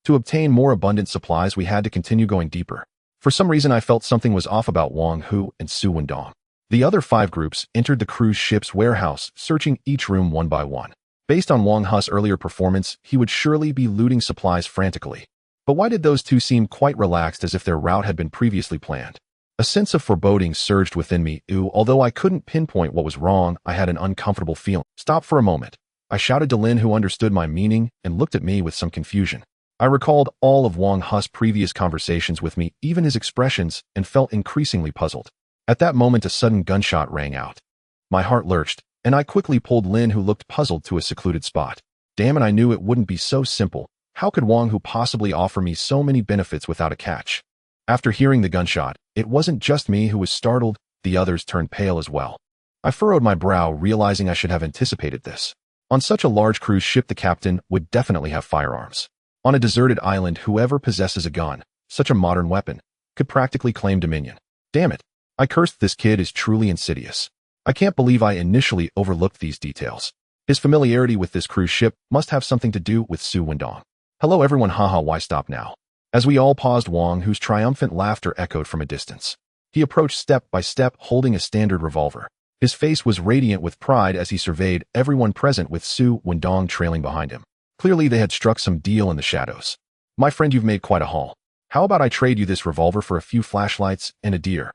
To obtain more abundant supplies, we had to continue going deeper. For some reason, I felt something was off about Wang Hu and Su Wendong. The other 5 groups entered the cruise ship's warehouse, searching each room one by one. Based on Wang Hu's earlier performance, he would surely be looting supplies frantically. But why did those 2 seem quite relaxed, as if their route had been previously planned? A sense of foreboding surged within me. Although I couldn't pinpoint what was wrong, I had an uncomfortable feeling. Stop for a moment. I shouted to Lin, who understood my meaning and looked at me with some confusion. I recalled all of Wang Hu's previous conversations with me, even his expressions, and felt increasingly puzzled. At that moment, a sudden gunshot rang out. My heart lurched, and I quickly pulled Lin, who looked puzzled, to a secluded spot. Damn it, I knew it wouldn't be so simple. How could Wang Hu possibly offer me so many benefits without a catch? After hearing the gunshot, it wasn't just me who was startled, the others turned pale as well. I furrowed my brow, realizing I should have anticipated this. On such a large cruise ship, the captain would definitely have firearms. On a deserted island, whoever possesses a gun, such a modern weapon, could practically claim dominion. Damn it. I cursed, this kid is truly insidious. I can't believe I initially overlooked these details. His familiarity with this cruise ship must have something to do with Su Wendong. Hello everyone, haha, why stop now? As we all paused, Wang, whose triumphant laughter echoed from a distance. He approached step by step, holding a standard revolver. His face was radiant with pride as he surveyed everyone present, with Su Wendong trailing behind him. Clearly they had struck some deal in the shadows. My friend, you've made quite a haul. How about I trade you this revolver for a few flashlights and a deer?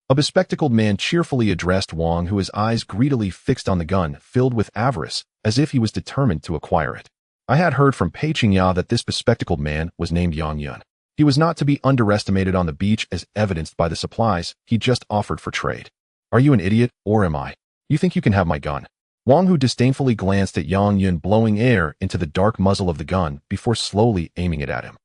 A bespectacled man cheerfully addressed Wang, who his eyes greedily fixed on the gun, filled with avarice, as if he was determined to acquire it. I had heard from Pei Qingya that this bespectacled man was named Yang Yun. He was not to be underestimated on the beach, as evidenced by the supplies he just offered for trade. Are you an idiot, or am I? You think you can have my gun? Wang Hu disdainfully glanced at Yang Yun, blowing air into the dark muzzle of the gun before slowly aiming it at him.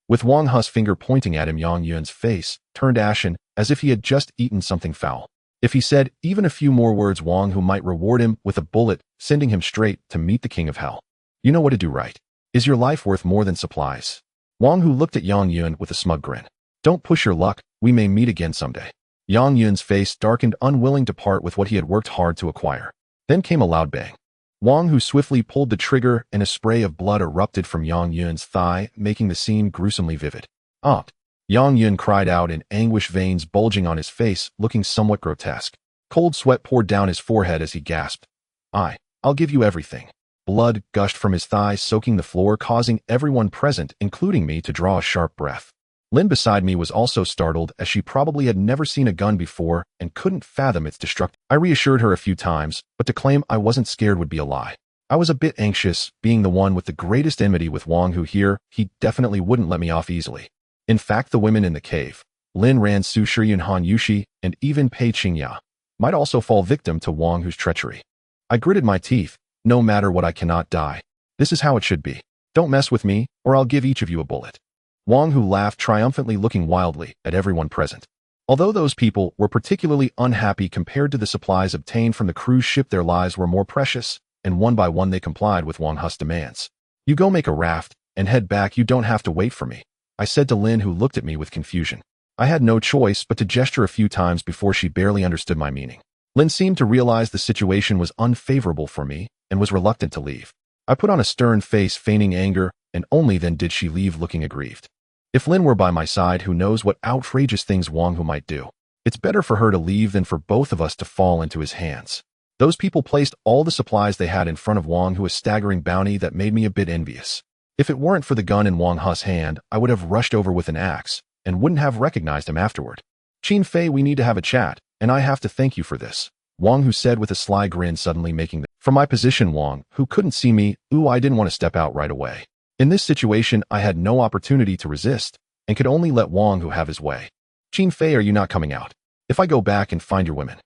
With Wang Hu's finger pointing at him, Yang Yun's face turned ashen, as if he had just eaten something foul. If he said even a few more words, Wang Hu might reward him with a bullet, sending him straight to meet the king of hell. You know what to do, right? Is your life worth more than supplies? Wang Hu looked at Yang Yun with a smug grin. Don't push your luck, we may meet again someday. Yang Yun's face darkened, unwilling to part with what he had worked hard to acquire. Then came a loud bang. Wang Hu swiftly pulled the trigger, and a spray of blood erupted from Yang Yun's thigh, making the scene gruesomely vivid. Ah! Yang Yun cried out in anguish, veins bulging on his face, looking somewhat grotesque. Cold sweat poured down his forehead as he gasped. I'll give you everything. Blood gushed from his thighs, soaking the floor, causing everyone present, including me, to draw a sharp breath. Lin beside me was also startled, as she probably had never seen a gun before and couldn't fathom its destruction. I reassured her a few times, but to claim I wasn't scared would be a lie. I was a bit anxious, being the one with the greatest enmity with Wang Hu here. He definitely wouldn't let me off easily. In fact, the women in the cave, Lin Ran, Su Shiyun, Han Yushi, and even Pei Qingya, might also fall victim to Wang Hu's treachery. I gritted my teeth. No matter what, I cannot die. This is how it should be. Don't mess with me, or I'll give each of you a bullet. Wang Hu laughed triumphantly, looking wildly at everyone present. Although those people were particularly unhappy compared to the supplies obtained from the cruise ship, their lives were more precious, and one by one they complied with Wang Hu's demands. You go make a raft and head back. You don't have to wait for me, I said to Lin, who looked at me with confusion. I had no choice but to gesture a few times before she barely understood my meaning. Lin seemed to realize the situation was unfavorable for me and was reluctant to leave. I put on a stern face, feigning anger, and only then did she leave, looking aggrieved. If Lin were by my side, who knows what outrageous things Wang Hu might do. It's better for her to leave than for both of us to fall into his hands. Those people placed all the supplies they had in front of Wang Hu, a staggering bounty that made me a bit envious. If it weren't for the gun in Wang Hu's hand, I would have rushed over with an axe and wouldn't have recognized him afterward. Qin Fei, we need to have a chat, and I have to thank you for this, Wang Hu said with a sly grin, suddenly making the From my position, Wang Hu couldn't see me. I didn't want to step out right away. In this situation, I had no opportunity to resist and could only let Wang Hu have his way. Qin Fei, are you not coming out? If I go back and find your women,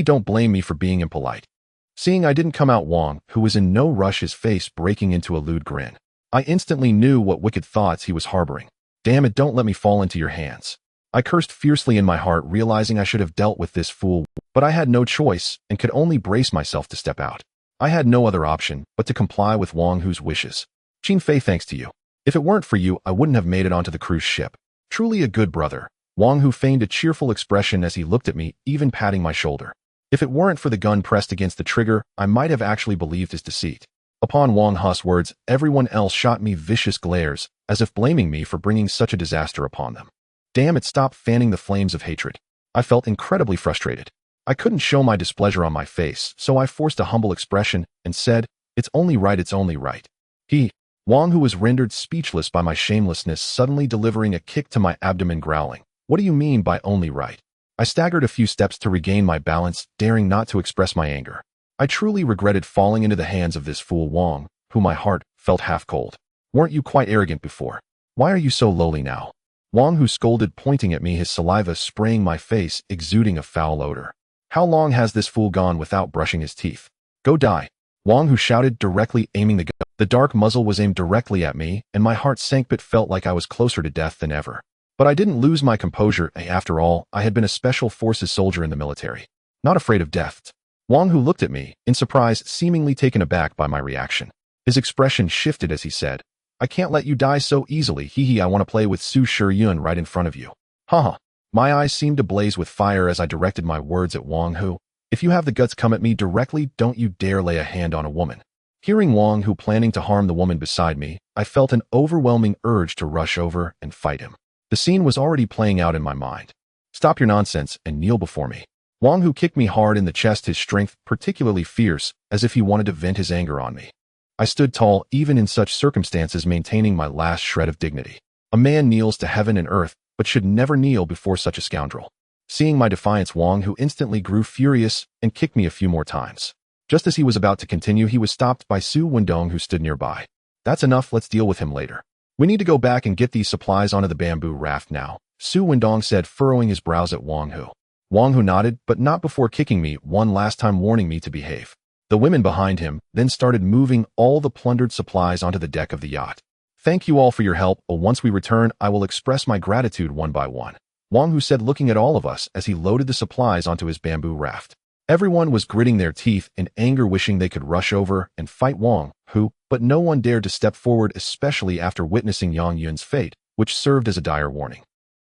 don't blame me for being impolite. Seeing I didn't come out, Wang Hu was in no rush, his face breaking into a lewd grin. I instantly knew what wicked thoughts he was harboring. Damn it, don't let me fall into your hands. I cursed fiercely in my heart, realizing I should have dealt with this fool, but I had no choice and could only brace myself to step out. I had no other option but to comply with Wang Hu's wishes. Qin Fei, thanks to you. If it weren't for you, I wouldn't have made it onto the cruise ship. Truly a good brother. Wang Hu feigned a cheerful expression as he looked at me, even patting my shoulder. If it weren't for the gun pressed against the trigger, I might have actually believed his deceit. Upon Wang Hu's words, everyone else shot me vicious glares, as if blaming me for bringing such a disaster upon them. Damn it, stop fanning the flames of hatred. I felt incredibly frustrated. I couldn't show my displeasure on my face, so I forced a humble expression and said, it's only right, it's only right. Wang Hu was rendered speechless by my shamelessness, suddenly delivering a kick to my abdomen, growling, what do you mean by only right? I staggered a few steps to regain my balance, daring not to express my anger. I truly regretted falling into the hands of this fool Wang, who my heart felt half cold. Weren't you quite arrogant before? Why are you so lowly now? Wang Hu scolded, pointing at me, his saliva spraying my face, exuding a foul odor. How long has this fool gone without brushing his teeth? Go die. Wang Hu shouted, directly aiming the gun. The dark muzzle was aimed directly at me, and my heart sank, but felt like I was closer to death than ever. But I didn't lose my composure. After all, I had been a special forces soldier in the military, not afraid of death. Wang Hu looked at me, in surprise, seemingly taken aback by my reaction. His expression shifted as he said, I can't let you die so easily. I want to play with Su Shiyun right in front of you. Haha. My eyes seemed to blaze with fire as I directed my words at Wang Hu. If you have the guts, come at me directly. Don't you dare lay a hand on a woman. Hearing Wang Hu planning to harm the woman beside me, I felt an overwhelming urge to rush over and fight him. The scene was already playing out in my mind. Stop your nonsense and kneel before me. Wang Hu kicked me hard in the chest, his strength particularly fierce, as if he wanted to vent his anger on me. I stood tall, even in such circumstances, maintaining my last shred of dignity. A man kneels to heaven and earth, but should never kneel before such a scoundrel. Seeing my defiance, Wang Hu instantly grew furious and kicked me a few more times. Just as he was about to continue, he was stopped by Su Wendong, who stood nearby. That's enough, let's deal with him later. We need to go back and get these supplies onto the bamboo raft now, Su Wendong said, furrowing his brows at Wang Hu. Wang Hu nodded, but not before kicking me one last time, warning me to behave. The women behind him then started moving all the plundered supplies onto the deck of the yacht. Thank you all for your help, but once we return, I will express my gratitude one by one, Wang Hu said, looking at all of us as he loaded the supplies onto his bamboo raft. Everyone was gritting their teeth in anger, wishing they could rush over and fight Wang Hu, but no one dared to step forward, especially after witnessing Yang Yun's fate, which served as a dire warning.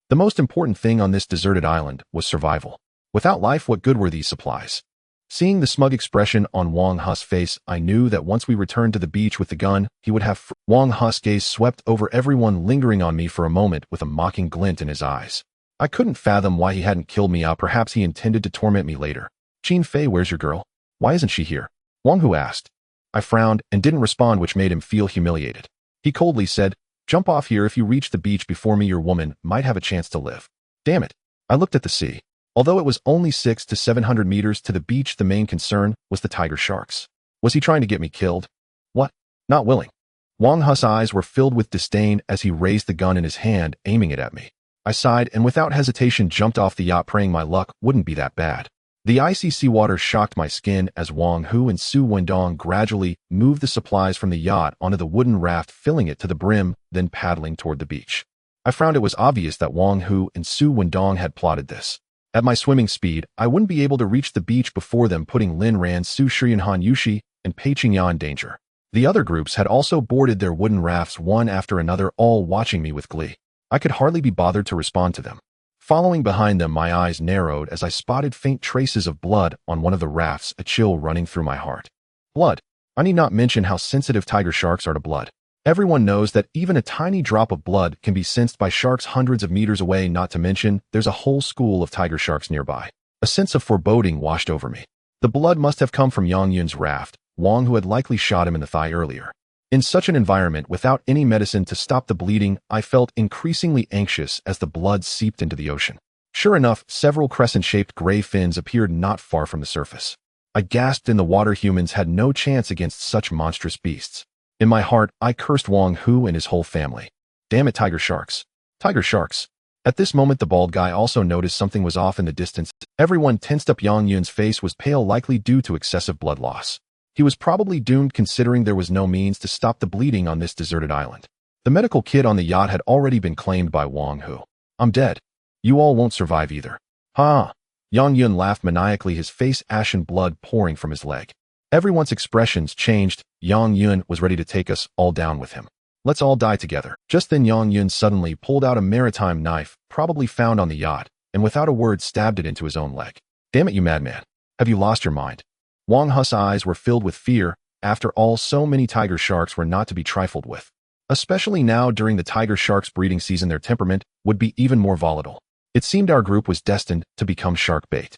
The most important thing on this deserted island was survival. Without life, what good were these supplies? Seeing the smug expression on Wang Hu's face, I knew that once we returned to the beach with the gun, he would have Wang Hu's gaze swept over everyone, lingering on me for a moment with a mocking glint in his eyes. I couldn't fathom why he hadn't killed me out. Perhaps he intended to torment me later. Qin Fei, where's your girl? Why isn't she here? Wang Hu asked. I frowned and didn't respond, which made him feel humiliated. He coldly said, jump off here. If you reach the beach before me, your woman might have a chance to live. Damn it. I looked at the sea. Although it was only 600 to 700 meters to the beach, the main concern was the tiger sharks. Was he trying to get me killed? What? Not willing. Wang Hu's eyes were filled with disdain as he raised the gun in his hand, aiming it at me. I sighed and without hesitation jumped off the yacht, praying my luck wouldn't be that bad. The icy seawater shocked my skin as Wang Hu and Su Wendong gradually moved the supplies from the yacht onto the wooden raft, filling it to the brim, then paddling toward the beach. I frowned. It was obvious that Wang Hu and Su Wendong had plotted this. At my swimming speed, I wouldn't be able to reach the beach before them, putting Lin Ran, Su Shi, and Han Yushi and Pei Qingya in danger. The other groups had also boarded their wooden rafts one after another, all watching me with glee. I could hardly be bothered to respond to them. Following behind them, my eyes narrowed as I spotted faint traces of blood on one of the rafts, a chill running through my heart. Blood. I need not mention how sensitive tiger sharks are to blood. Everyone knows that even a tiny drop of blood can be sensed by sharks hundreds of meters away, not to mention there's a whole school of tiger sharks nearby. A sense of foreboding washed over me. The blood must have come from Yang Yun's raft, Wang, who had likely shot him in the thigh earlier. In such an environment, without any medicine to stop the bleeding, I felt increasingly anxious as the blood seeped into the ocean. Sure enough, several crescent-shaped gray fins appeared not far from the surface. I gasped in the water. Humans had no chance against such monstrous beasts. In my heart, I cursed Wang Hu and his whole family. Damn it, tiger sharks. Tiger sharks. At this moment, the bald guy also noticed something was off in the distance. Everyone tensed up. Yang Yun's face was pale, likely due to excessive blood loss. He was probably doomed, considering there was no means to stop the bleeding on this deserted island. The medical kit on the yacht had already been claimed by Wang Hu. I'm dead. You all won't survive either. Ha! Yang Yun laughed maniacally, his face ashen, blood pouring from his leg. Everyone's expressions changed. Yang Yun was ready to take us all down with him. Let's all die together. Just then Yang Yun suddenly pulled out a maritime knife, probably found on the yacht, and without a word stabbed it into his own leg. Damn it, you madman. Have you lost your mind? Wang Hu's eyes were filled with fear. After all, so many tiger sharks were not to be trifled with. Especially now during the tiger shark's breeding season, their temperament would be even more volatile. It seemed our group was destined to become shark bait.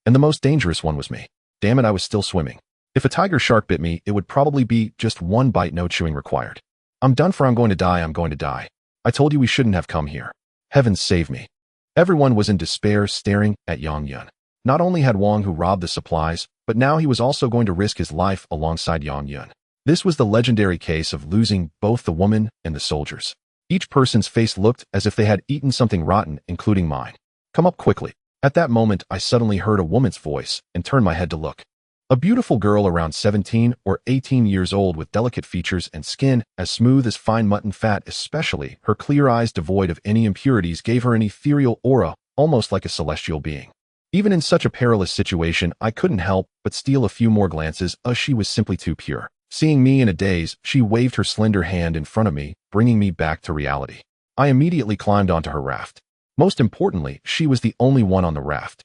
And the most dangerous one was me. Damn it, I was still swimming. If a tiger shark bit me, it would probably be just one bite, no chewing required. I'm done for. I'm going to die. I'm going to die. I told you we shouldn't have come here. Heavens save me. Everyone was in despair, staring at Yang Yun. Not only had Wang Hu robbed the supplies, but now he was also going to risk his life alongside Yang Yun. This was the legendary case of losing both the woman and the soldiers. Each person's face looked as if they had eaten something rotten, including mine. Come up quickly. At that moment, I suddenly heard a woman's voice and turned my head to look. A beautiful girl around 17 or 18 years old with delicate features and skin as smooth as fine mutton fat. Especially her clear eyes, devoid of any impurities, gave her an ethereal aura, almost like a celestial being. Even in such a perilous situation, I couldn't help but steal a few more glances, as she was simply too pure. Seeing me in a daze, she waved her slender hand in front of me, bringing me back to reality. I immediately climbed onto her raft. Most importantly, she was the only one on the raft.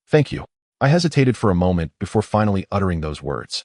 Thank you. I hesitated for a moment before finally uttering those words.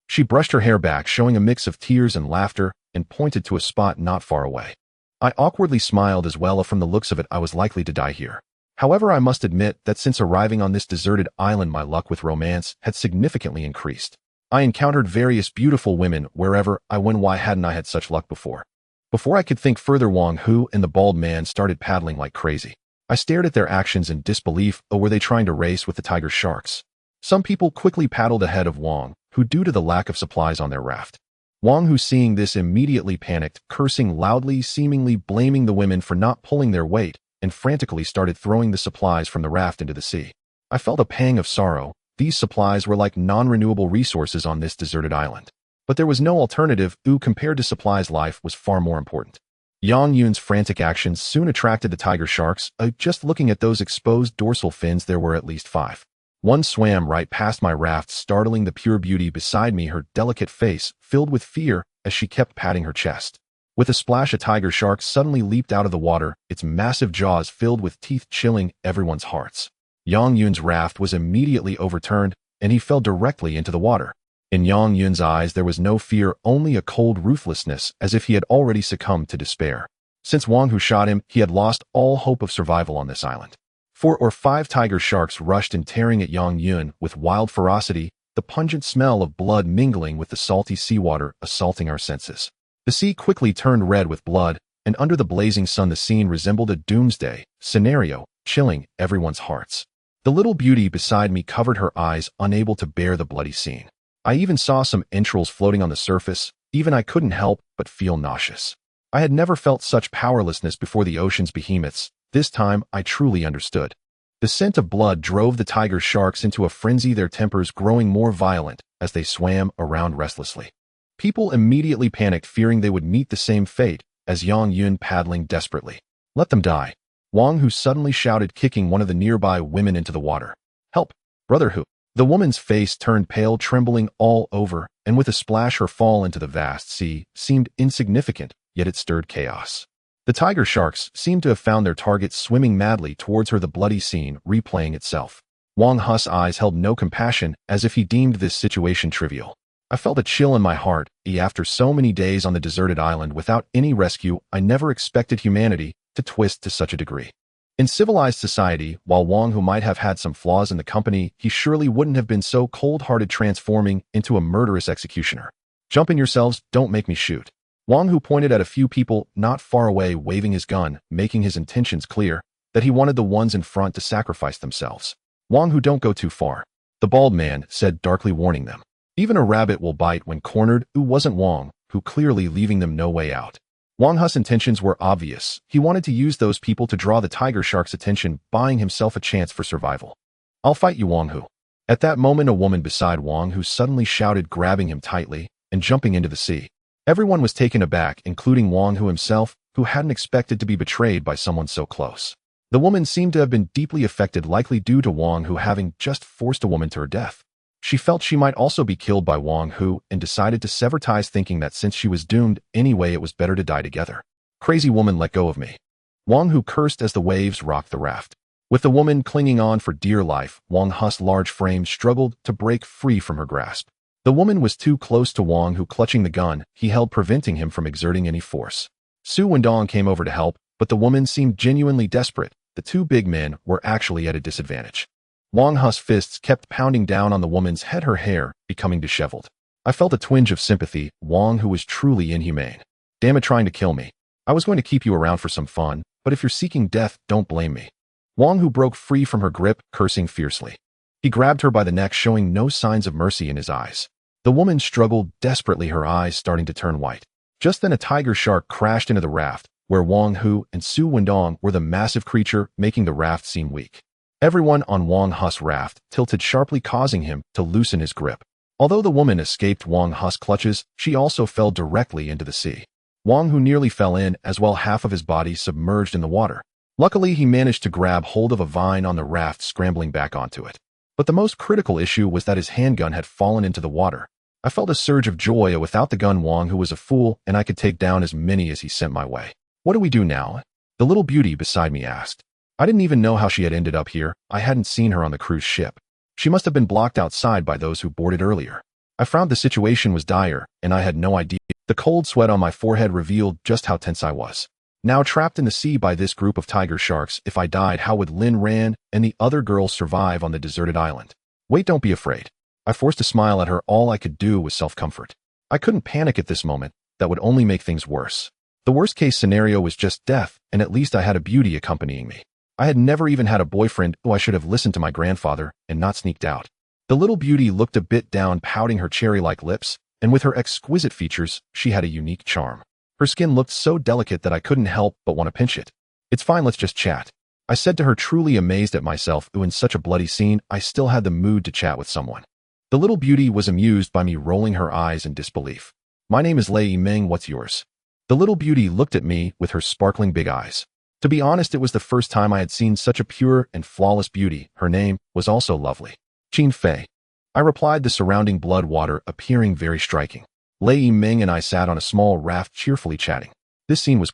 She brushed her hair back, showing a mix of tears and laughter, and pointed to a spot not far away. I awkwardly smiled as well. From the looks of it, I was likely to die here. However, I must admit that since arriving on this deserted island, my luck with romance had significantly increased. I encountered various beautiful women wherever I went. Why hadn't I had such luck before? Before I could think further, Wang Hu and the bald man started paddling like crazy. I stared at their actions in disbelief. Oh, were they trying to race with the tiger sharks? Some people quickly paddled ahead of Wang Hu due to the lack of supplies on their raft. Wang Hu, seeing this, immediately panicked, cursing loudly, seemingly blaming the women for not pulling their weight, and frantically started throwing the supplies from the raft into the sea. I felt a pang of sorrow. These supplies were like non-renewable resources on this deserted island. But there was no alternative. Compared to supplies, life was far more important. Yang Yun's frantic actions soon attracted the tiger sharks. Just looking at those exposed dorsal fins, there were at least 5. One swam right past my raft, startling the pure beauty beside me, her delicate face filled with fear as she kept patting her chest. With a splash, a tiger shark suddenly leaped out of the water, its massive jaws filled with teeth, chilling everyone's hearts. Yang Yun's raft was immediately overturned, and he fell directly into the water. In Yang Yun's eyes, there was no fear, only a cold ruthlessness, as if he had already succumbed to despair. Since Wang Hu shot him, he had lost all hope of survival on this island. 4 or 5 tiger sharks rushed in, tearing at Yang Yun with wild ferocity, the pungent smell of blood mingling with the salty seawater assaulting our senses. The sea quickly turned red with blood, and under the blazing sun the scene resembled a doomsday scenario, chilling everyone's hearts. The little beauty beside me covered her eyes, unable to bear the bloody scene. I even saw some entrails floating on the surface. Even I couldn't help but feel nauseous. I had never felt such powerlessness before the ocean's behemoths. This time, I truly understood. The scent of blood drove the tiger sharks into a frenzy, their tempers growing more violent as they swam around restlessly. People immediately panicked, fearing they would meet the same fate as Yang Yun, paddling desperately. Let them die. Wang Hu suddenly shouted, kicking one of the nearby women into the water. Help, brother Hu. The woman's face turned pale, trembling all over, and with a splash her fall into the vast sea seemed insignificant, yet it stirred chaos. The tiger sharks seemed to have found their target, swimming madly towards her, the bloody scene replaying itself. Wang Hu's eyes held no compassion, as if he deemed this situation trivial. I felt a chill in my heart. After so many days on the deserted island without any rescue, I never expected humanity to twist to such a degree. In civilized society, while Wang Hu might have had some flaws in the company, he surely wouldn't have been so cold-hearted, transforming into a murderous executioner. Jump in yourselves, don't make me shoot. Wang Hu pointed at a few people not far away, waving his gun, making his intentions clear, that he wanted the ones in front to sacrifice themselves. Wang Hu, don't go too far. The bald man said, darkly warning them. Even a rabbit will bite when cornered. Wasn't Wang Hu clearly leaving them no way out? Wang Hu's intentions were obvious. He wanted to use those people to draw the tiger shark's attention, buying himself a chance for survival. I'll fight you, Wang Hu. At that moment, a woman beside Wang Hu suddenly shouted, grabbing him tightly and jumping into the sea. Everyone was taken aback, including Wang Hu himself, who hadn't expected to be betrayed by someone so close. The woman seemed to have been deeply affected, likely due to Wang Hu having just forced a woman to her death. She felt she might also be killed by Wang Hu and decided to sever ties, thinking that since she was doomed anyway, it was better to die together. Crazy woman, let go of me. Wang Hu cursed as the waves rocked the raft. With the woman clinging on for dear life, Wang Hu's large frame struggled to break free from her grasp. The woman was too close to Wang Hu, clutching the gun he held, preventing him from exerting any force. Su Wendong came over to help, but the woman seemed genuinely desperate. The two big men were actually at a disadvantage. Wang Hu's fists kept pounding down on the woman's head, her hair becoming disheveled. I felt a twinge of sympathy. Wang Hu was truly inhumane. Damn it, trying to kill me. I was going to keep you around for some fun, but if you're seeking death, don't blame me. Wang Hu broke free from her grip, cursing fiercely. He grabbed her by the neck, showing no signs of mercy in his eyes. The woman struggled desperately, her eyes starting to turn white. Just then a tiger shark crashed into the raft, where Wang Hu and Su Wendong were, the massive creature making the raft seem weak. Everyone on Wang Hu's raft tilted sharply, causing him to loosen his grip. Although the woman escaped Wang Hu's clutches, she also fell directly into the sea. Wang Hu nearly fell in as well, half of his body submerged in the water. Luckily, he managed to grab hold of a vine on the raft, scrambling back onto it. But the most critical issue was that his handgun had fallen into the water. I felt a surge of joy. Without the gun, Wang Hu was a fool, and I could take down as many as he sent my way. What do we do now? The little beauty beside me asked. I didn't even know how she had ended up here. I hadn't seen her on the cruise ship. She must have been blocked outside by those who boarded earlier. I frowned. The situation was dire, and I had no idea. The cold sweat on my forehead revealed just how tense I was. Now trapped in the sea by this group of tiger sharks, if I died, how would Lin Ran and the other girls survive on the deserted island? Wait, don't be afraid. I forced a smile at her. All I could do was self-comfort. I couldn't panic at this moment. That would only make things worse. The worst-case scenario was just death, and at least I had a beauty accompanying me. I had never even had a boyfriend. Oh, I should have listened to my grandfather and not sneaked out. The little beauty looked a bit down, pouting her cherry-like lips, and with her exquisite features, she had a unique charm. Her skin looked so delicate that I couldn't help but want to pinch it. It's fine, let's just chat, I said to her, truly amazed at myself. In such a bloody scene, I still had the mood to chat with someone. The little beauty was amused by me, rolling her eyes in disbelief. My name is Lei Meng, what's yours? The little beauty looked at me with her sparkling big eyes. To be honest, it was the first time I had seen such a pure and flawless beauty. Her name was also lovely. Qin Fei, I replied, the surrounding blood water appearing very striking. Lei Ming and I sat on a small raft cheerfully chatting. This scene was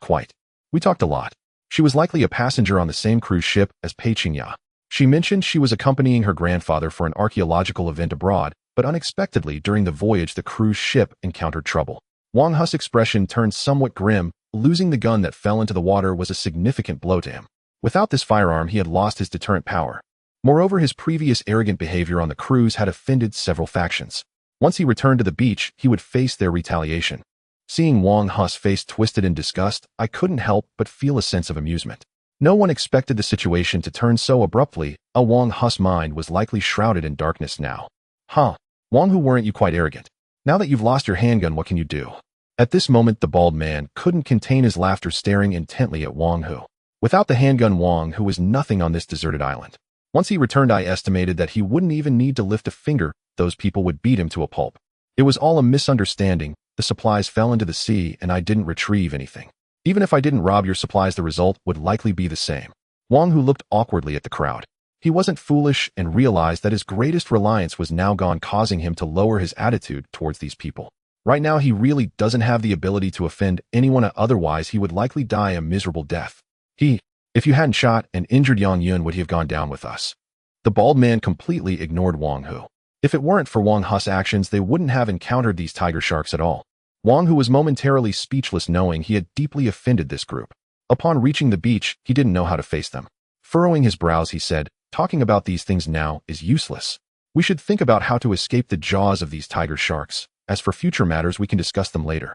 we talked a lot. She was likely a passenger on the same cruise ship as Pei Qingya. She mentioned she was accompanying her grandfather for an archaeological event abroad, but unexpectedly during the voyage the cruise ship encountered trouble. Wang Hu's expression turned somewhat grim. Losing the gun that fell into the water was a significant blow to him. Without this firearm, he had lost his deterrent power. Moreover, his previous arrogant behavior on the cruise had offended several factions. Once he returned to the beach, he would face their retaliation. Seeing Wang Hu's face twisted in disgust, I couldn't help but feel a sense of amusement. No one expected the situation to turn so abruptly. Wang Hu's mind was likely shrouded in darkness now. Wang Hu, weren't you quite arrogant? Now that you've lost your handgun, what can you do? At this moment, the bald man couldn't contain his laughter, staring intently at Wang Hu. Without the handgun, Wang Hu was nothing on this deserted island. Once he returned, I estimated that he wouldn't even need to lift a finger. Those people would beat him to a pulp. It was all a misunderstanding. The supplies fell into the sea and I didn't retrieve anything. Even if I didn't rob your supplies, the result would likely be the same. Wang Hu looked awkwardly at the crowd. He wasn't foolish and realized that his greatest reliance was now gone, causing him to lower his attitude towards these people. Right now, he really doesn't have the ability to offend anyone, otherwise he would likely die a miserable death. If you hadn't shot and injured Yang Yun, would he have gone down with us? The bald man completely ignored Wang Hu. If it weren't for Wang Hu's actions, they wouldn't have encountered these tiger sharks at all. Wang Hu was momentarily speechless, knowing he had deeply offended this group. Upon reaching the beach, he didn't know how to face them. Furrowing his brows, he said, talking about these things now is useless. We should think about how to escape the jaws of these tiger sharks. As for future matters, we can discuss them later.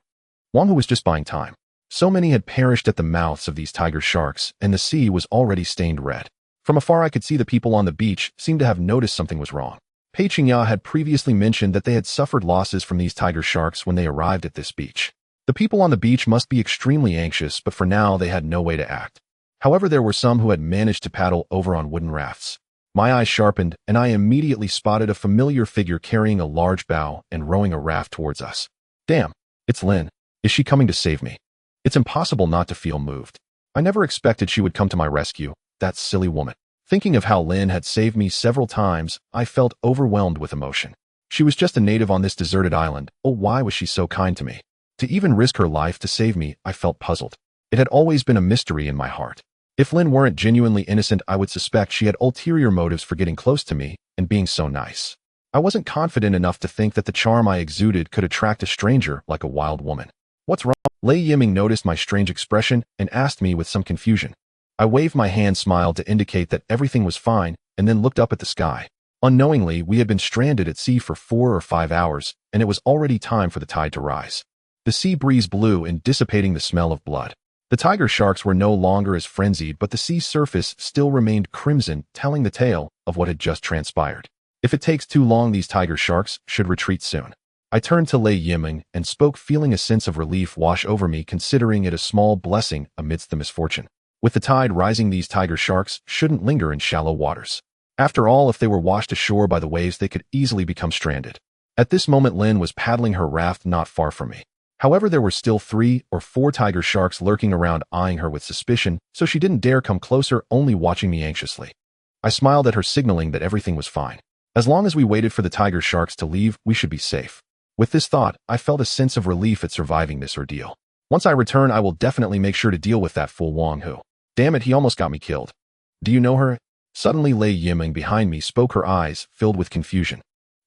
Wang Hu was just buying time. So many had perished at the mouths of these tiger sharks, and the sea was already stained red. From afar, I could see the people on the beach seemed to have noticed something was wrong. Pei Qingya had previously mentioned that they had suffered losses from these tiger sharks when they arrived at this beach. The people on the beach must be extremely anxious, but for now they had no way to act. However, there were some who had managed to paddle over on wooden rafts. My eyes sharpened, and I immediately spotted a familiar figure carrying a large bow and rowing a raft towards us. Damn, it's Lin. Is she coming to save me? It's impossible not to feel moved. I never expected she would come to my rescue, that silly woman. Thinking of how Lin had saved me several times, I felt overwhelmed with emotion. She was just a native on this deserted island. Oh, why was she so kind to me? To even risk her life to save me, I felt puzzled. It had always been a mystery in my heart. If Lin weren't genuinely innocent, I would suspect she had ulterior motives for getting close to me and being so nice. I wasn't confident enough to think that the charm I exuded could attract a stranger like a wild woman. What's wrong? Lei Yiming noticed my strange expression and asked me with some confusion. I waved my hand, smiled to indicate that everything was fine, and then looked up at the sky. Unknowingly, we had been stranded at sea for 4 or 5 hours, and it was already time for the tide to rise. The sea breeze blew in, dissipating the smell of blood. The tiger sharks were no longer as frenzied, but the sea surface still remained crimson, telling the tale of what had just transpired. If it takes too long, these tiger sharks should retreat soon. I turned to Lei Yiming and spoke, feeling a sense of relief wash over me, considering it a small blessing amidst the misfortune. With the tide rising, these tiger sharks shouldn't linger in shallow waters. After all, if they were washed ashore by the waves, they could easily become stranded. At this moment, Lin was paddling her raft not far from me. However, there were still 3 or 4 tiger sharks lurking around, eyeing her with suspicion, so she didn't dare come closer, only watching me anxiously. I smiled at her, signaling that everything was fine. As long as we waited for the tiger sharks to leave, we should be safe. With this thought, I felt a sense of relief at surviving this ordeal. Once I return, I will definitely make sure to deal with that fool Wang Hu. Damn it, he almost got me killed. Do you know her? Suddenly, Lei Yiming behind me spoke, her eyes filled with confusion.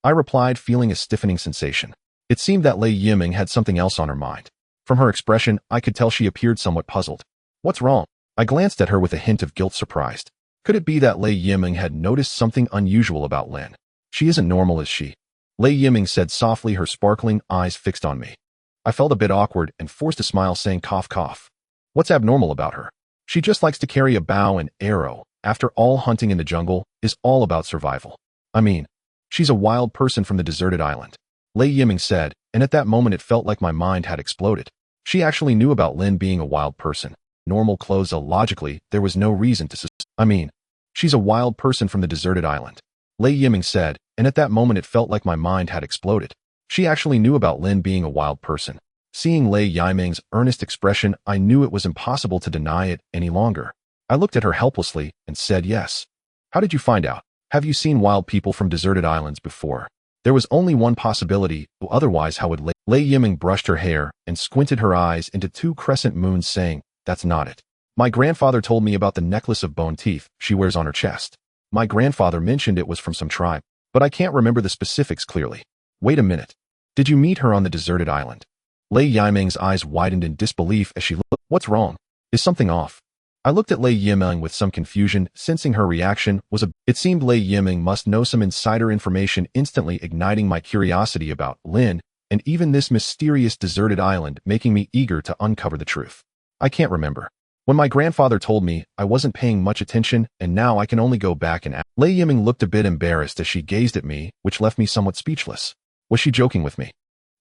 I replied, feeling a stiffening sensation. It seemed that Lei Yiming had something else on her mind. From her expression, I could tell she appeared somewhat puzzled. What's wrong? I glanced at her with a hint of guilt, surprised. Could it be that Lei Yiming had noticed something unusual about Lin? She isn't normal, is she? Lei Yiming said softly, her sparkling eyes fixed on me. I felt a bit awkward and forced a smile, saying cough cough. What's abnormal about her? She just likes to carry a bow and arrow. After all, hunting in the jungle is all about survival. I mean, she's a wild person from the deserted island. Lei Yiming said, and at that moment it felt like my mind had exploded. She actually knew about Lin being a wild person. Normal clothes, logically, there was no reason to she's a wild person from the deserted island. Lei Yiming said, and at that moment it felt like my mind had exploded. She actually knew about Lin being a wild person. Seeing Lei Yiming's earnest expression, I knew it was impossible to deny it any longer. I looked at her helplessly and said yes. How did you find out? Have you seen wild people from deserted islands before? There was only one possibility, otherwise how would Lei Yiming brushed her hair and squinted her eyes into two crescent moons, saying, that's not it. My grandfather told me about the necklace of bone teeth she wears on her chest. My grandfather mentioned it was from some tribe, but I can't remember the specifics clearly. Wait a minute. Did you meet her on the deserted island? Lei Yiming's eyes widened in disbelief as she looked. What's wrong? Is something off? I looked at Lei Yiming with some confusion, sensing her reaction was It seemed Lei Yiming must know some insider information, instantly igniting my curiosity about Lin and even this mysterious deserted island, making me eager to uncover the truth. I can't remember. When my grandfather told me, I wasn't paying much attention, and now I can only go back and ask. Lei Yiming looked a bit embarrassed as she gazed at me, which left me somewhat speechless. Was she joking with me?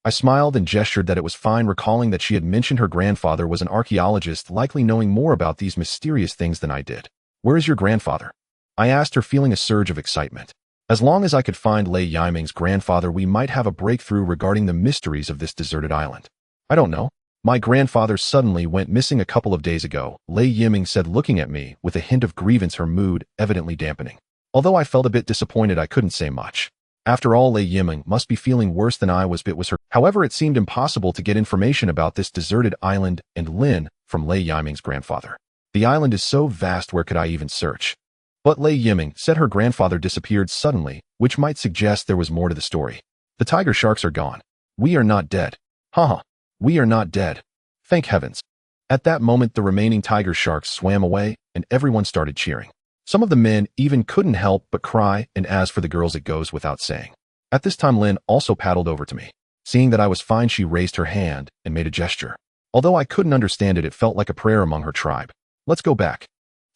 I smiled and gestured that it was fine, recalling that she had mentioned her grandfather was an archaeologist, likely knowing more about these mysterious things than I did. Where is your grandfather? I asked her, feeling a surge of excitement. As long as I could find Lei Yiming's grandfather, we might have a breakthrough regarding the mysteries of this deserted island. I don't know. My grandfather suddenly went missing a couple of days ago, Lei Yiming said, looking at me with a hint of grievance, her mood evidently dampening. Although I felt a bit disappointed, I couldn't say much. After all, Lei Yiming must be feeling worse than I was. It was her. However, it seemed impossible to get information about this deserted island and Lin from Lei Yiming's grandfather. The island is so vast, where could I even search? But Lei Yiming said her grandfather disappeared suddenly, which might suggest there was more to the story. The tiger sharks are gone. We are not dead. Haha. We are not dead. Thank heavens. At that moment, the remaining tiger sharks swam away, and everyone started cheering. Some of the men even couldn't help but cry, and as for the girls, it goes without saying. At this time, Lin also paddled over to me. Seeing that I was fine, she raised her hand and made a gesture. Although I couldn't understand it, it felt like a prayer among her tribe. Let's go back.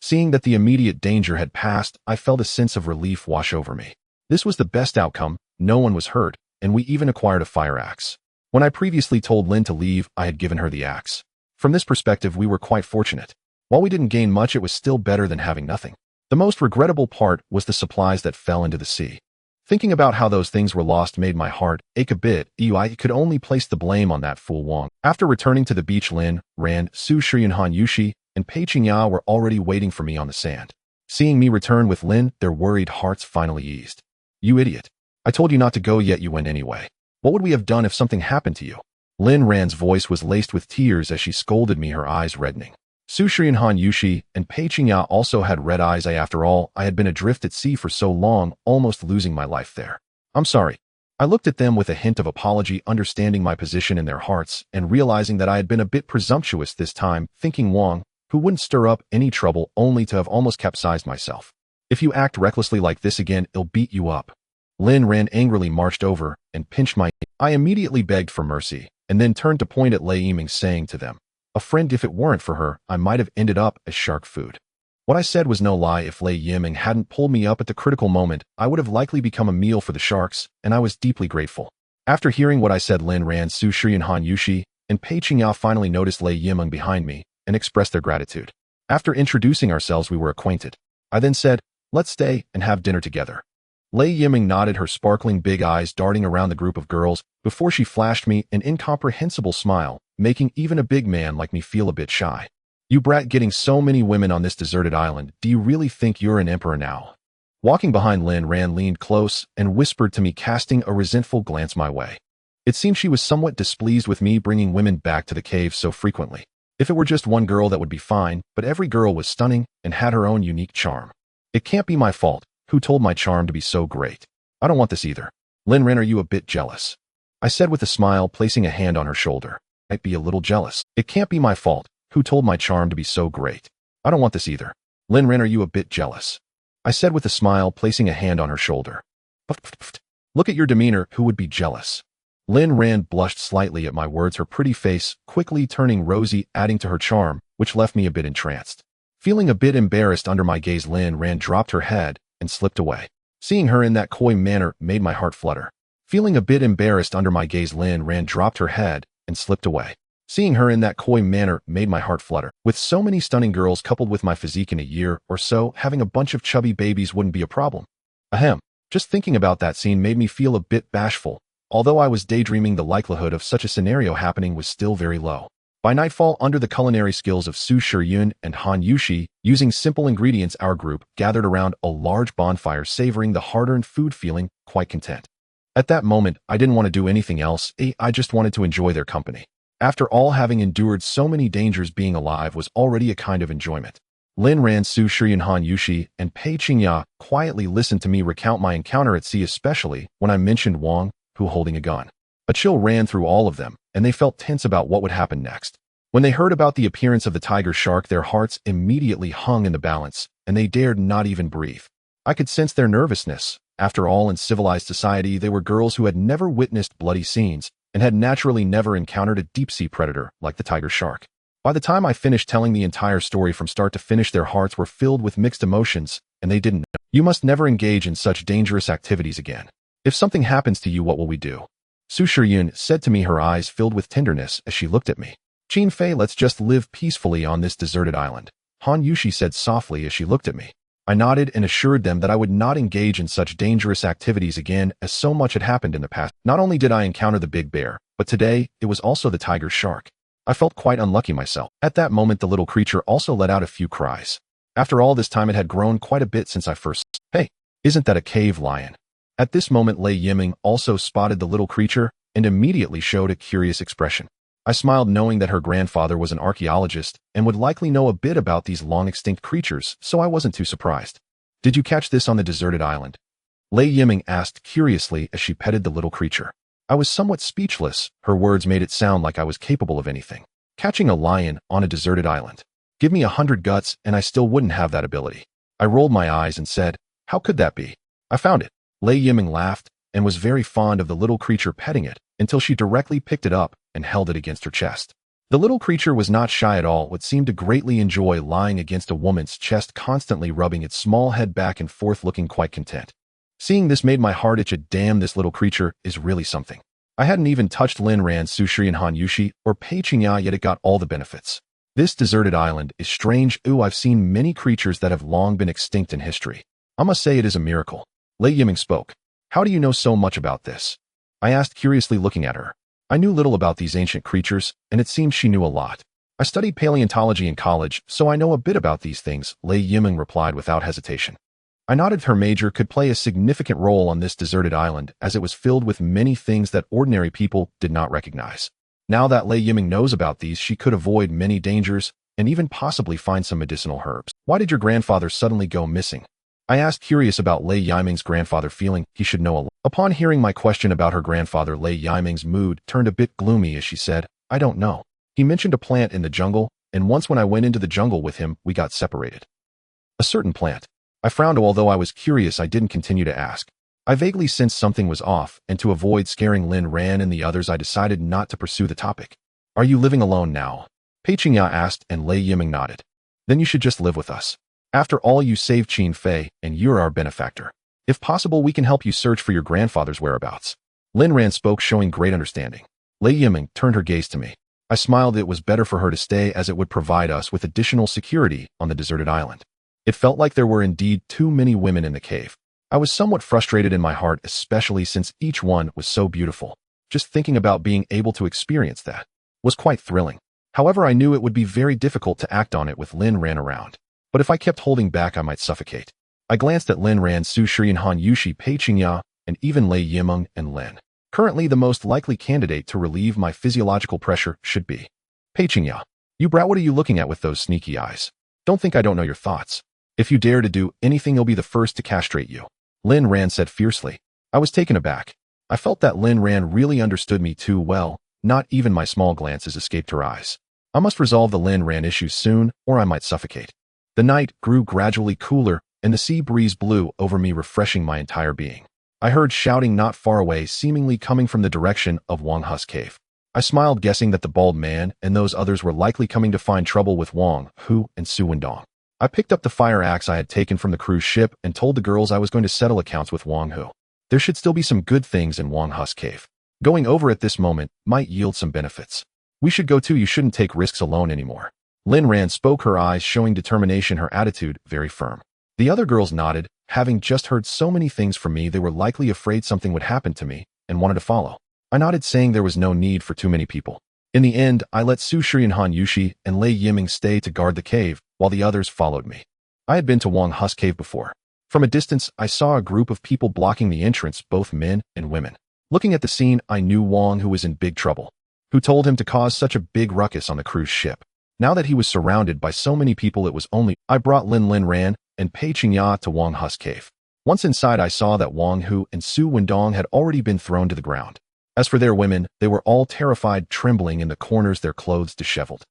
Seeing that the immediate danger had passed, I felt a sense of relief wash over me. This was the best outcome, no one was hurt, and we even acquired a fire axe. When I previously told Lin to leave, I had given her the axe. From this perspective, we were quite fortunate. While we didn't gain much, it was still better than having nothing. The most regrettable part was the supplies that fell into the sea. Thinking about how those things were lost made my heart ache a bit. I could only place the blame on that fool Wang. After returning to the beach, Lin, Ran, Su Shiyanhan Yushi, and Pei Qingya were already waiting for me on the sand. Seeing me return with Lin, their worried hearts finally eased. You idiot. I told you not to go, yet you went anyway. What would we have done if something happened to you? Lin Ran's voice was laced with tears as she scolded me, her eyes reddening. Su Shiyanhan Yushi and Pei Qingya also had red eyes. After all, I had been adrift at sea for so long, almost losing my life there. I'm sorry. I looked at them with a hint of apology, understanding my position in their hearts, and realizing that I had been a bit presumptuous this time, thinking Wang, who wouldn't stir up any trouble, only to have almost capsized myself. If you act recklessly like this again, I'll beat you up. Lin Ran angrily marched over and pinched my knee. I immediately begged for mercy, and then turned to point at Lei Yiming, saying to them, a friend, if it weren't for her, I might have ended up as shark food. What I said was no lie. If Lei Yiming hadn't pulled me up at the critical moment, I would have likely become a meal for the sharks, and I was deeply grateful. After hearing what I said, Lin Ran, Su Shiyanhan Yushi, and Pei Qingya finally noticed Lei Yiming behind me and expressed their gratitude. After introducing ourselves, we were acquainted. I then said, let's stay and have dinner together. Lei Yiming nodded, her sparkling big eyes darting around the group of girls before she flashed me an incomprehensible smile, making even a big man like me feel a bit shy. You brat, getting so many women on this deserted island, do you really think you're an emperor now? Walking behind Lin Ran leaned close and whispered to me, casting a resentful glance my way. It seemed she was somewhat displeased with me bringing women back to the cave so frequently. If it were just one girl, that would be fine, but every girl was stunning and had her own unique charm. It can't be my fault. Who told my charm to be so great? I don't want this either. Lin Ran, are you a bit jealous? I said with a smile, placing a hand on her shoulder. I'd be a little jealous. It can't be my fault. Who told my charm to be so great? I don't want this either. Lin Ran, are you a bit jealous? I said with a smile, placing a hand on her shoulder. Look at your demeanor, who would be jealous? Lin Ran blushed slightly at my words, her pretty face quickly turning rosy, adding to her charm, which left me a bit entranced. Feeling a bit embarrassed under my gaze, Lin Ran dropped her head and slipped away. Seeing her in that coy manner made my heart flutter. Feeling a bit embarrassed under my gaze, Lin Ran dropped her head and slipped away. Seeing her in that coy manner made my heart flutter. With so many stunning girls coupled with my physique, in a year or so, having a bunch of chubby babies wouldn't be a problem. Ahem. Just thinking about that scene made me feel a bit bashful. Although I was daydreaming, the likelihood of such a scenario happening was still very low. By nightfall, under the culinary skills of Su Shiyun and Han Yushi, using simple ingredients, our group gathered around a large bonfire, savoring the hard-earned food, feeling quite content. At that moment, I didn't want to do anything else. I just wanted to enjoy their company. After all, having endured so many dangers, being alive was already a kind of enjoyment. Lin Ran, Su Shiyun, Han Yushi, and Pei Qingya quietly listened to me recount my encounter at sea, especially when I mentioned Wang, who holding a gun. A chill ran through all of them, and they felt tense about what would happen next. When they heard about the appearance of the tiger shark, their hearts immediately hung in the balance, and they dared not even breathe. I could sense their nervousness. After all, in civilized society, they were girls who had never witnessed bloody scenes and had naturally never encountered a deep-sea predator like the tiger shark. By the time I finished telling the entire story from start to finish, their hearts were filled with mixed emotions, and they didn't know. You must never engage in such dangerous activities again. If something happens to you, what will we do? Su Shiyun said to me, her eyes filled with tenderness as she looked at me. Qin Fei, let's just live peacefully on this deserted island, Han Yushi said softly as she looked at me. I nodded and assured them that I would not engage in such dangerous activities again, as so much had happened in the past. Not only did I encounter the big bear, but today it was also the tiger shark. I felt quite unlucky myself. At that moment, the little creature also let out a few cries. After all this time, it had grown quite a bit since I first. Hey, isn't that a cave lion? At this moment, Lei Yiming also spotted the little creature and immediately showed a curious expression. I smiled, knowing that her grandfather was an archaeologist and would likely know a bit about these long-extinct creatures, so I wasn't too surprised. Did you catch this on the deserted island? Lei Yiming asked curiously as she petted the little creature. I was somewhat speechless. Her words made it sound like I was capable of anything. Catching a lion on a deserted island. Give me 100 guts and I still wouldn't have that ability. I rolled my eyes and said, how could that be? I found it. Lei Yiming laughed and was very fond of the little creature, petting it until she directly picked it up and held it against her chest. The little creature was not shy at all, but seemed to greatly enjoy lying against a woman's chest, constantly rubbing its small head back and forth, looking quite content. Seeing this made my heart itch. Damn, this little creature is really something. I hadn't even touched Lin Ran, Su Shiyun, Han Yushi, or Pei Qingya, yet it got all the benefits. This deserted island is strange. I've seen many creatures that have long been extinct in history. I must say it is a miracle. Lei Yiming spoke. How do you know so much about this? I asked curiously, looking at her. I knew little about these ancient creatures, and it seemed she knew a lot. I studied paleontology in college, so I know a bit about these things, Lei Yiming replied without hesitation. I nodded. Her major could play a significant role on this deserted island, as it was filled with many things that ordinary people did not recognize. Now that Lei Yiming knows about these, she could avoid many dangers and even possibly find some medicinal herbs. Why did your grandfather suddenly go missing? I asked, curious about Lei Yiming's grandfather, feeling he should know a lot. Upon hearing my question about her grandfather, Lei Yiming's mood turned a bit gloomy as she said, I don't know. He mentioned a plant in the jungle, and once when I went into the jungle with him, we got separated. A certain plant. I frowned. Although I was curious, I didn't continue to ask. I vaguely sensed something was off, and to avoid scaring Lin Ran and the others, I decided not to pursue the topic. Are you living alone now? Pei Qingya asked, and Lei Yiming nodded. Then you should just live with us. After all, you saved Qin Fei, and you're our benefactor. If possible, we can help you search for your grandfather's whereabouts. Lin Ran spoke, showing great understanding. Lei Yiming turned her gaze to me. I smiled. It was better for her to stay, as it would provide us with additional security on the deserted island. It felt like there were indeed too many women in the cave. I was somewhat frustrated in my heart, especially since each one was so beautiful. Just thinking about being able to experience that was quite thrilling. However, I knew it would be very difficult to act on it with Lin Ran around. But if I kept holding back, I might suffocate. I glanced at Lin Ran, Su Shiyun, Han Yushi, Pei Qingya, and even Lei Yiming and Lin. Currently, the most likely candidate to relieve my physiological pressure should be Pei Qingya. You brat, what are you looking at with those sneaky eyes? Don't think I don't know your thoughts. If you dare to do anything, you'll be the first to castrate you. Lin Ran said fiercely. I was taken aback. I felt that Lin Ran really understood me too well. Not even my small glances escaped her eyes. I must resolve the Lin Ran issue soon, or I might suffocate. The night grew gradually cooler, and the sea breeze blew over me, refreshing my entire being. I heard shouting not far away, seemingly coming from the direction of Wang Hu's cave. I smiled, guessing that the bald man and those others were likely coming to find trouble with Wang Hu and Su Wendong. I picked up the fire axe I had taken from the cruise ship and told the girls I was going to settle accounts with Wang Hu. There should still be some good things in Wang Hu's cave. Going over at this moment might yield some benefits. We should go too. You shouldn't take risks alone anymore. Lin Ran spoke, her eyes showing determination, her attitude very firm. The other girls nodded. Having just heard so many things from me, they were likely afraid something would happen to me and wanted to follow. I nodded, saying there was no need for too many people. In the end, I let Su Shiyan, Han Yushi, and Lei Yiming stay to guard the cave, while the others followed me. I had been to Wang Hu's cave before. From a distance, I saw a group of people blocking the entrance, both men and women. Looking at the scene, I knew Wang Hu was in big trouble. Who told him to cause such a big ruckus on the cruise ship? Now that he was surrounded by so many people, it was only I brought Lin Ran and Pei Qingya to Wang Hu's cave. Once inside, I saw that Wang Hu and Su Wendong had already been thrown to the ground. As for their women, they were all terrified, trembling in the corners, their clothes disheveled.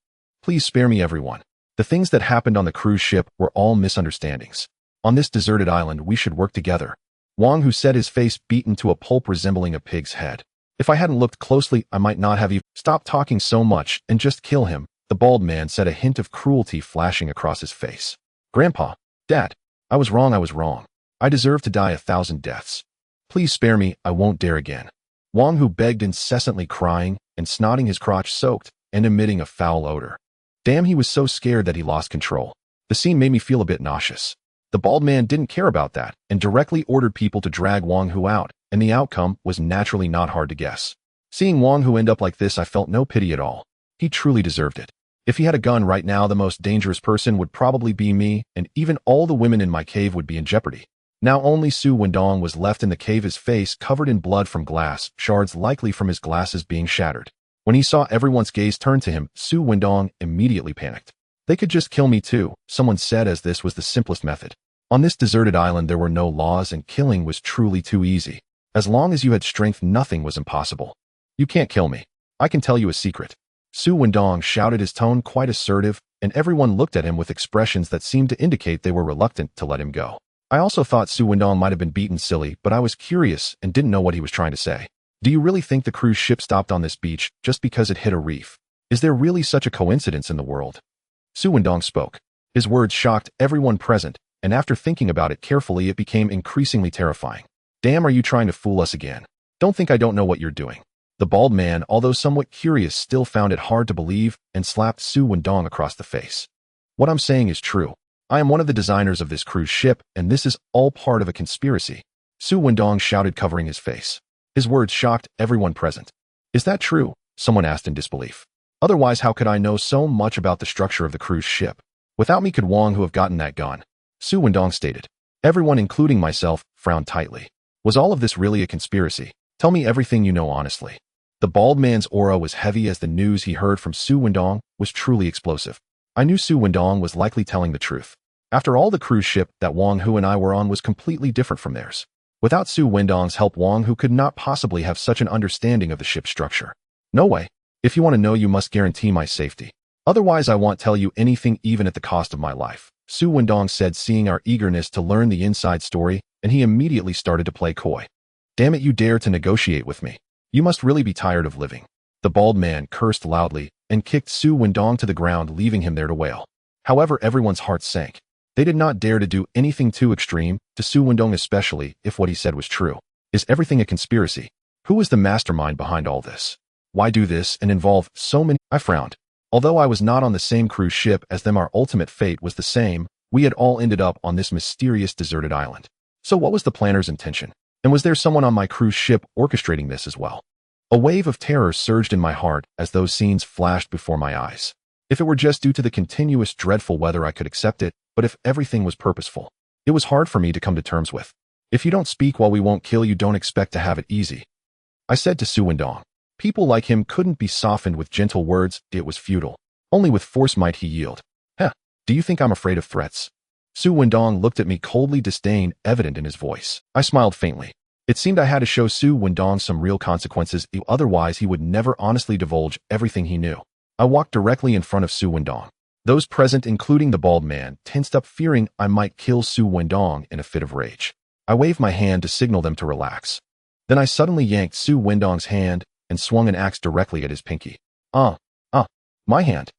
Please spare me, everyone. The things that happened on the cruise ship were all misunderstandings. On this deserted island, we should work together. Wang Hu said, his face beaten to a pulp resembling a pig's head. If I hadn't looked closely, I might not have even stopped talking so much and just kill him, the bald man said, a hint of cruelty flashing across his face. Grandpa, Dad, I was wrong. I deserve to die 1,000 deaths. Please spare me, I won't dare again. Wang Hu begged, incessantly crying and snotting, his crotch soaked and emitting a foul odor. Damn, he was so scared that he lost control. The scene made me feel a bit nauseous. The bald man didn't care about that and directly ordered people to drag Wang Hu out, and the outcome was naturally not hard to guess. Seeing Wang Hu end up like this, I felt no pity at all. He truly deserved it. If he had a gun right now, the most dangerous person would probably be me, and even all the women in my cave would be in jeopardy. Now only Su Wendong was left in the cave, his face covered in blood from glass shards, likely from his glasses being shattered. When he saw everyone's gaze turn to him, Su Wendong immediately panicked. They could just kill me too, someone said, as this was the simplest method. On this deserted island, there were no laws, and killing was truly too easy. As long as you had strength, nothing was impossible. You can't kill me. I can tell you a secret. Su Wendong shouted, his tone quite assertive, and everyone looked at him with expressions that seemed to indicate they were reluctant to let him go. I also thought Su Wendong might have been beaten silly, but I was curious and didn't know what he was trying to say. Do you really think the cruise ship stopped on this beach just because it hit a reef? Is there really such a coincidence in the world? Su Wendong spoke. His words shocked everyone present, and after thinking about it carefully, it became increasingly terrifying. Damn, are you trying to fool us again? Don't think I don't know what you're doing. The bald man, although somewhat curious, still found it hard to believe and slapped Su Wendong across the face. What I'm saying is true. I am one of the designers of this cruise ship, and this is all part of a conspiracy. Su Wendong shouted, covering his face. His words shocked everyone present. Is that true? Someone asked in disbelief. Otherwise, how could I know so much about the structure of the cruise ship? Without me, could Wang Hu have gotten that gun? Su Wendong stated. Everyone, including myself, frowned tightly. Was all of this really a conspiracy? Tell me everything you know honestly. The bald man's aura was heavy, as the news he heard from Su Wendong was truly explosive. I knew Su Wendong was likely telling the truth. After all, the cruise ship that Wang Hu and I were on was completely different from theirs. Without Su Wendong's help, Wang Hu could not possibly have such an understanding of the ship's structure. No way. If you want to know, you must guarantee my safety. Otherwise, I won't tell you anything, even at the cost of my life, Su Wendong said, seeing our eagerness to learn the inside story, and he immediately started to play coy. Damn it, you dare to negotiate with me. You must really be tired of living. The bald man cursed loudly and kicked Su Wendong to the ground, leaving him there to wail. However, everyone's hearts sank. They did not dare to do anything too extreme, to Su Wendong especially, if what he said was true. Is everything a conspiracy? Who is the mastermind behind all this? Why do this and involve so many? I frowned. Although I was not on the same cruise ship as them, our ultimate fate was the same. We had all ended up on this mysterious deserted island. So what was the planner's intention? And was there someone on my cruise ship orchestrating this as well? A wave of terror surged in my heart as those scenes flashed before my eyes. If it were just due to the continuous dreadful weather, I could accept it, but if everything was purposeful, it was hard for me to come to terms with. If you don't speak while we won't kill you, don't expect to have it easy, I said to Su Wendong. People like him couldn't be softened with gentle words. It was futile. Only with force might he yield. Heh, do you think I'm afraid of threats? Su Wendong looked at me coldly, disdain evident in his voice. I smiled faintly. It seemed I had to show Su Wendong some real consequences, otherwise he would never honestly divulge everything he knew. I walked directly in front of Su Wendong. Those present, including the bald man, tensed up, fearing I might kill Su Wendong in a fit of rage. I waved my hand to signal them to relax. Then I suddenly yanked Su Wendong's hand and swung an axe directly at his pinky. My hand.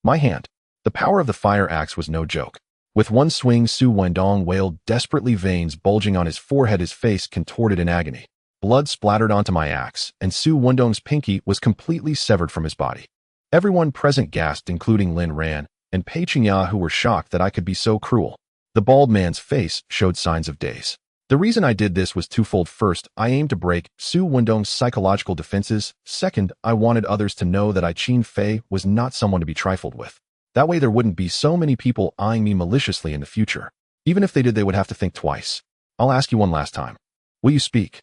My hand. The power of the fire axe was no joke. With one swing, Su Wendong wailed desperately, veins bulging on his forehead, his face contorted in agony. Blood splattered onto my axe, and Su Wendong's pinky was completely severed from his body. Everyone present gasped, including Lin Ran and Pei Qingya, who were shocked that I could be so cruel. The bald man's face showed signs of daze. The reason I did this was twofold. First, I aimed to break Su Wendong's psychological defenses. Second, I wanted others to know that Qin Fei was not someone to be trifled with. That way there wouldn't be so many people eyeing me maliciously in the future. Even if they did, they would have to think twice. I'll ask you one last time. Will you speak?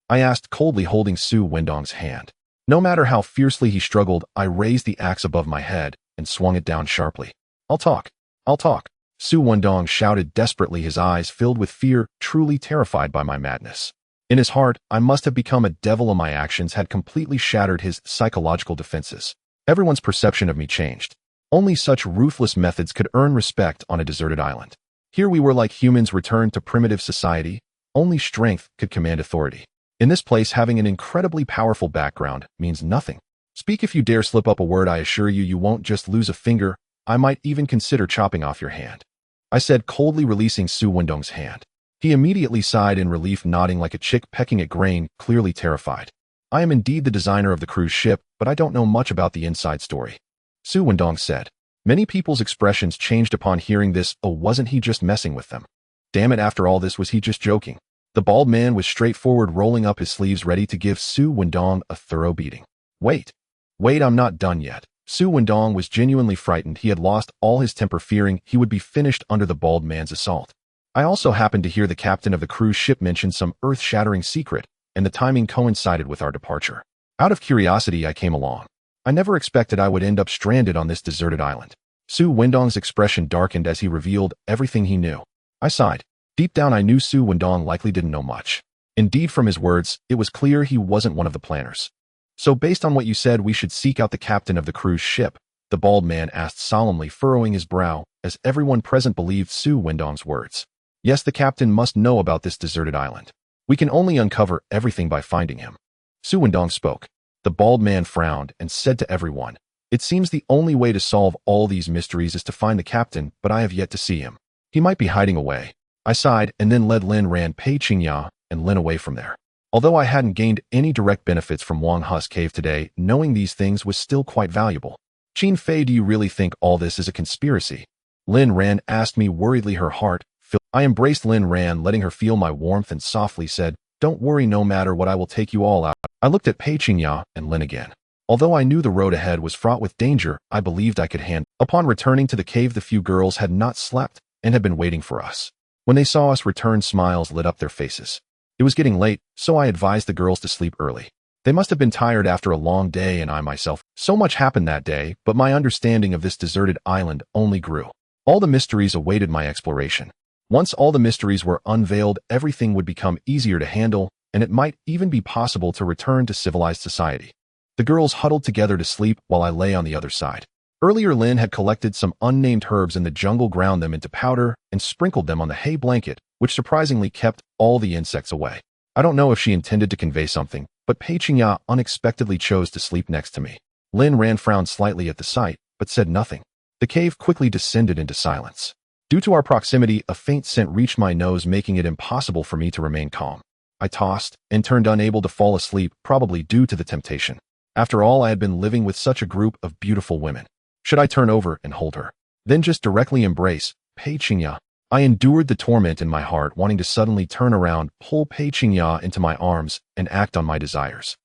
I asked coldly, holding Su Wendong's hand. No matter how fiercely he struggled, I raised the axe above my head and swung it down sharply. I'll talk. I'll talk. Su Wendong shouted desperately, his eyes filled with fear, truly terrified by my madness. In his heart, I must have become a devil, and my actions had completely shattered his psychological defenses. Everyone's perception of me changed. Only such ruthless methods could earn respect on a deserted island. Here we were like humans returned to primitive society. Only strength could command authority. In this place, having an incredibly powerful background means nothing. Speak if you dare slip up a word. I assure you, you won't just lose a finger. I might even consider chopping off your hand. I said coldly, releasing Su Wendong's hand. He immediately sighed in relief, nodding like a chick pecking at grain, clearly terrified. I am indeed the designer of the cruise ship, but I don't know much about the inside story. Su Wendong said. Many people's expressions changed upon hearing this. Oh, wasn't he just messing with them? Damn it, after all this, was he just joking? The bald man was straightforward, rolling up his sleeves, ready to give Su Wendong a thorough beating. Wait, I'm not done yet. Su Wendong was genuinely frightened. He had lost all his temper, fearing he would be finished under the bald man's assault. I also happened to hear the captain of the cruise ship mention some earth-shattering secret, and the timing coincided with our departure. Out of curiosity, I came along. I never expected I would end up stranded on this deserted island. Su Wendong's expression darkened as he revealed everything he knew. I sighed. Deep down, I knew Su Wendong likely didn't know much. Indeed, from his words, it was clear he wasn't one of the planners. So based on what you said, we should seek out the captain of the cruise ship, the bald man asked solemnly, furrowing his brow, as everyone present believed Su Wendong's words. Yes, the captain must know about this deserted island. We can only uncover everything by finding him. Su Wendong spoke. The bald man frowned and said to everyone, it seems the only way to solve all these mysteries is to find the captain, but I have yet to see him. He might be hiding away. I sighed and then led Lin Ran, Pei Qingya, and Lin away from there. Although I hadn't gained any direct benefits from Wang Hu's cave today, knowing these things was still quite valuable. Qin Fei, do you really think all this is a conspiracy? Lin Ran asked me worriedly, her heart filled. I embraced Lin Ran, letting her feel my warmth, and softly said, don't worry, no matter what, I will take you all out. I looked at Pei Qingya and Lin again. Although I knew the road ahead was fraught with danger, I believed I could handle. Upon returning to the cave, the few girls had not slept and had been waiting for us. When they saw us return, smiles lit up their faces. It was getting late, so I advised the girls to sleep early. They must have been tired after a long day, and I myself. So much happened that day, but my understanding of this deserted island only grew. All the mysteries awaited my exploration. Once all the mysteries were unveiled, everything would become easier to handle, and it might even be possible to return to civilized society. The girls huddled together to sleep while I lay on the other side. Earlier, Lin had collected some unnamed herbs in the jungle, ground them into powder, and sprinkled them on the hay blanket, which surprisingly kept all the insects away. I don't know if she intended to convey something, but Pei Qingya unexpectedly chose to sleep next to me. Lin Ran frowned slightly at the sight, but said nothing. The cave quickly descended into silence. Due to our proximity, a faint scent reached my nose, making it impossible for me to remain calm. I tossed and turned, unable to fall asleep, probably due to the temptation. After all, I had been living with such a group of beautiful women. Should I turn over and hold her? Then just directly embrace Pei Qingya? I endured the torment in my heart, wanting to suddenly turn around, pull Pei Qingya into my arms, and act on my desires.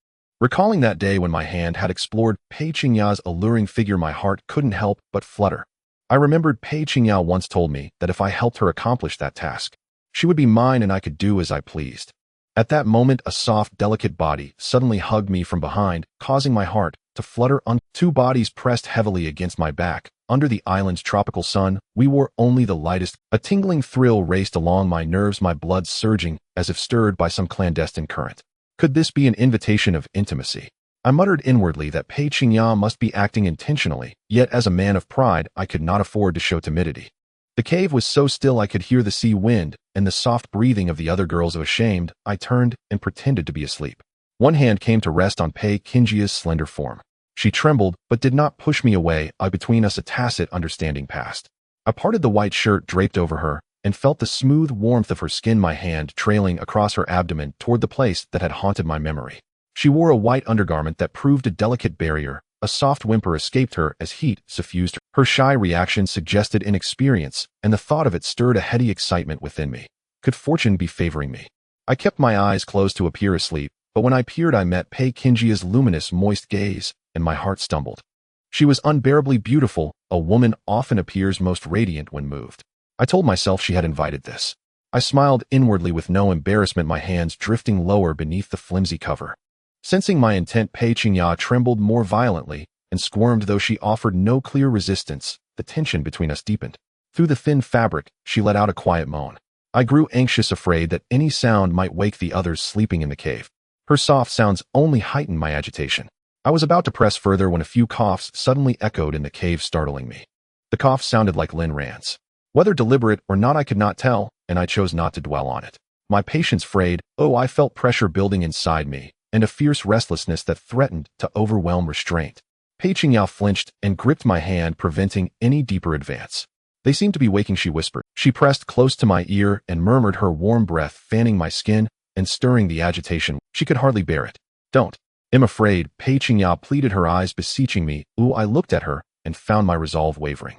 Recalling that day when my hand had explored Pei Qingya's alluring figure, my heart couldn't help but flutter. I remembered Pei Qingya once told me that if I helped her accomplish that task, she would be mine and I could do as I pleased. At that moment, a soft, delicate body suddenly hugged me from behind, causing my heart to flutter on two bodies pressed heavily against my back. Under the island's tropical sun, we wore only the lightest. A tingling thrill raced along my nerves, my blood surging as if stirred by some clandestine current. Could this be an invitation of intimacy? I muttered inwardly that Pei Qingya must be acting intentionally, yet as a man of pride, I could not afford to show timidity. The cave was so still I could hear the sea wind and the soft breathing of the other girls. Ashamed, I turned and pretended to be asleep. One hand came to rest on Pei Qingya's slender form. She trembled, but did not push me away. Between us a tacit understanding passed. I parted the white shirt draped over her and felt the smooth warmth of her skin, my hand trailing across her abdomen toward the place that had haunted my memory. She wore a white undergarment that proved a delicate barrier. A soft whimper escaped her as heat suffused her. Her shy reaction suggested inexperience, and the thought of it stirred a heady excitement within me. Could fortune be favoring me? I kept my eyes closed to appear asleep, but when I peered I met Pei Qingya's luminous, moist gaze, and my heart stumbled. She was unbearably beautiful. A woman often appears most radiant when moved. I told myself she had invited this. I smiled inwardly with no embarrassment, my hands drifting lower beneath the flimsy cover. Sensing my intent, Pei Qingya trembled more violently and squirmed. Though she offered no clear resistance, the tension between us deepened. Through the thin fabric, she let out a quiet moan. I grew anxious, afraid that any sound might wake the others sleeping in the cave. Her soft sounds only heightened my agitation. I was about to press further when a few coughs suddenly echoed in the cave, startling me. The coughs sounded like Lin Ran's. Whether deliberate or not I could not tell, and I chose not to dwell on it. My patience frayed. I felt pressure building inside me, and a fierce restlessness that threatened to overwhelm restraint. Pei Qingya flinched and gripped my hand, preventing any deeper advance. They seemed to be waking, she whispered. She pressed close to my ear and murmured, her warm breath fanning my skin and stirring the agitation. She could hardly bear it. Don't. I'm afraid, Pei Qingya pleaded, her eyes beseeching me. I looked at her and found my resolve wavering.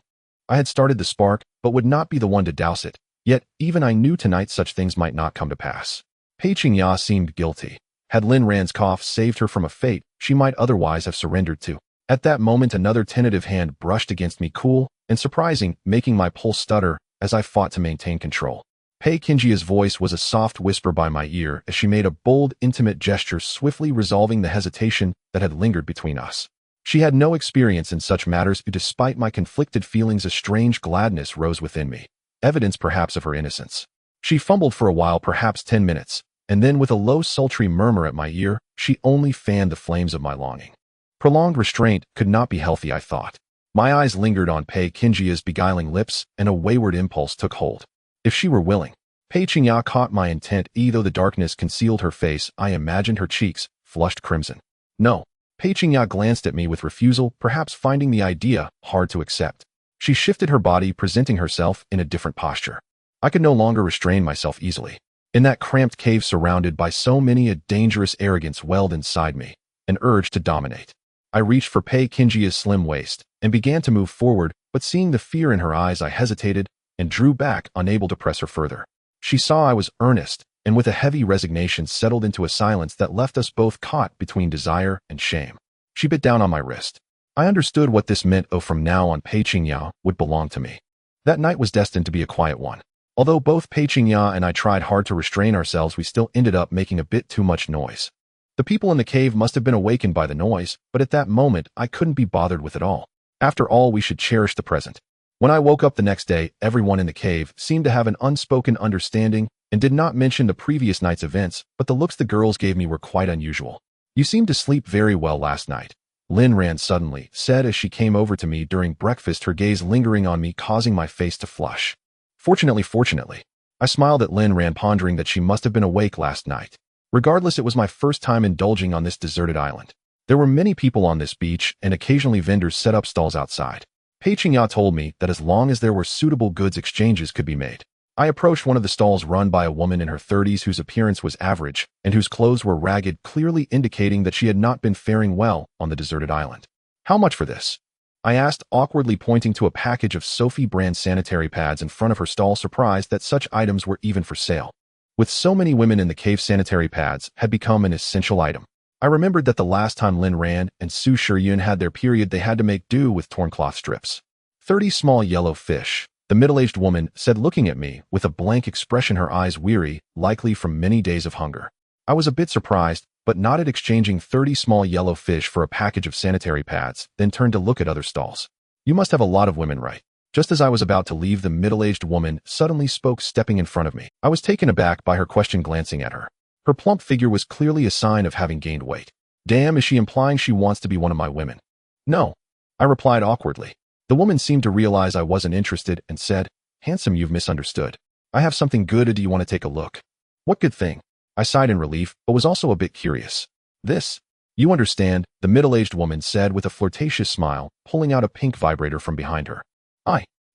I had started the spark, but would not be the one to douse it. Yet, even I knew tonight such things might not come to pass. Pei Qingya seemed guilty. Had Lin Ran's cough saved her from a fate she might otherwise have surrendered to? At that moment another tentative hand brushed against me, cool and surprising, making my pulse stutter as I fought to maintain control. Pei Qingya's voice was a soft whisper by my ear as she made a bold, intimate gesture, swiftly resolving the hesitation that had lingered between us. She had no experience in such matters, but despite my conflicted feelings, a strange gladness rose within me, evidence perhaps of her innocence. She fumbled for a while, perhaps 10 minutes, and then with a low, sultry murmur at my ear, she only fanned the flames of my longing. Prolonged restraint could not be healthy, I thought. My eyes lingered on Pei Qingya's beguiling lips, and a wayward impulse took hold. If she were willing. Pei Qingya caught my intent. Though the darkness concealed her face, I imagined her cheeks flushed crimson. No. Pei Qingya glanced at me with refusal, perhaps finding the idea hard to accept. She shifted her body, presenting herself in a different posture. I could no longer restrain myself easily. In that cramped cave surrounded by so many, a dangerous arrogance welled inside me, an urge to dominate. I reached for Pei Qingya's slim waist and began to move forward, but seeing the fear in her eyes, I hesitated and drew back, unable to press her further. She saw I was earnest, and with a heavy resignation settled into a silence that left us both caught between desire and shame. She bit down on my wrist. I understood what this meant. From now on Pei Qingya would belong to me. That night was destined to be a quiet one. Although both Pei Qingya and I tried hard to restrain ourselves, we still ended up making a bit too much noise. The people in the cave must have been awakened by the noise, but at that moment I couldn't be bothered with it all. After all, we should cherish the present. When I woke up the next day, everyone in the cave seemed to have an unspoken understanding and did not mention the previous night's events, but the looks the girls gave me were quite unusual. You seemed to sleep very well last night, Lin Ran suddenly said as she came over to me during breakfast, her gaze lingering on me, causing my face to flush. Fortunately. I smiled at Lin Ran, pondering that she must have been awake last night. Regardless, it was my first time indulging on this deserted island. There were many people on this beach, and occasionally vendors set up stalls outside. Pei Qingya told me that as long as there were suitable goods, exchanges could be made. I approached one of the stalls run by a woman in her 30s whose appearance was average and whose clothes were ragged, clearly indicating that she had not been faring well on the deserted island. How much for this? I asked, awkwardly pointing to a package of Sophie brand sanitary pads in front of her stall, surprised that such items were even for sale. With so many women in the cave, sanitary pads had become an essential item. I remembered that the last time Lin Ran and Su Shiyun had their period, they had to make do with torn cloth strips. 30 small yellow fish, the middle-aged woman said, looking at me with a blank expression, her eyes weary, likely from many days of hunger. I was a bit surprised, but nodded, exchanging 30 small yellow fish for a package of sanitary pads, then turned to look at other stalls. "You must have a lot of women, right?" Just as I was about to leave, the middle-aged woman suddenly spoke, stepping in front of me. I was taken aback by her question, glancing at her. Her plump figure was clearly a sign of having gained weight. "Damn, is she implying she wants to be one of my women?" "No," I replied awkwardly. The woman seemed to realize I wasn't interested and said, "Handsome, you've misunderstood. I have something good. Do you want to take a look?" "What good thing?" I sighed in relief, but was also a bit curious. "This. You understand," the middle-aged woman said with a flirtatious smile, pulling out a pink vibrator from behind her.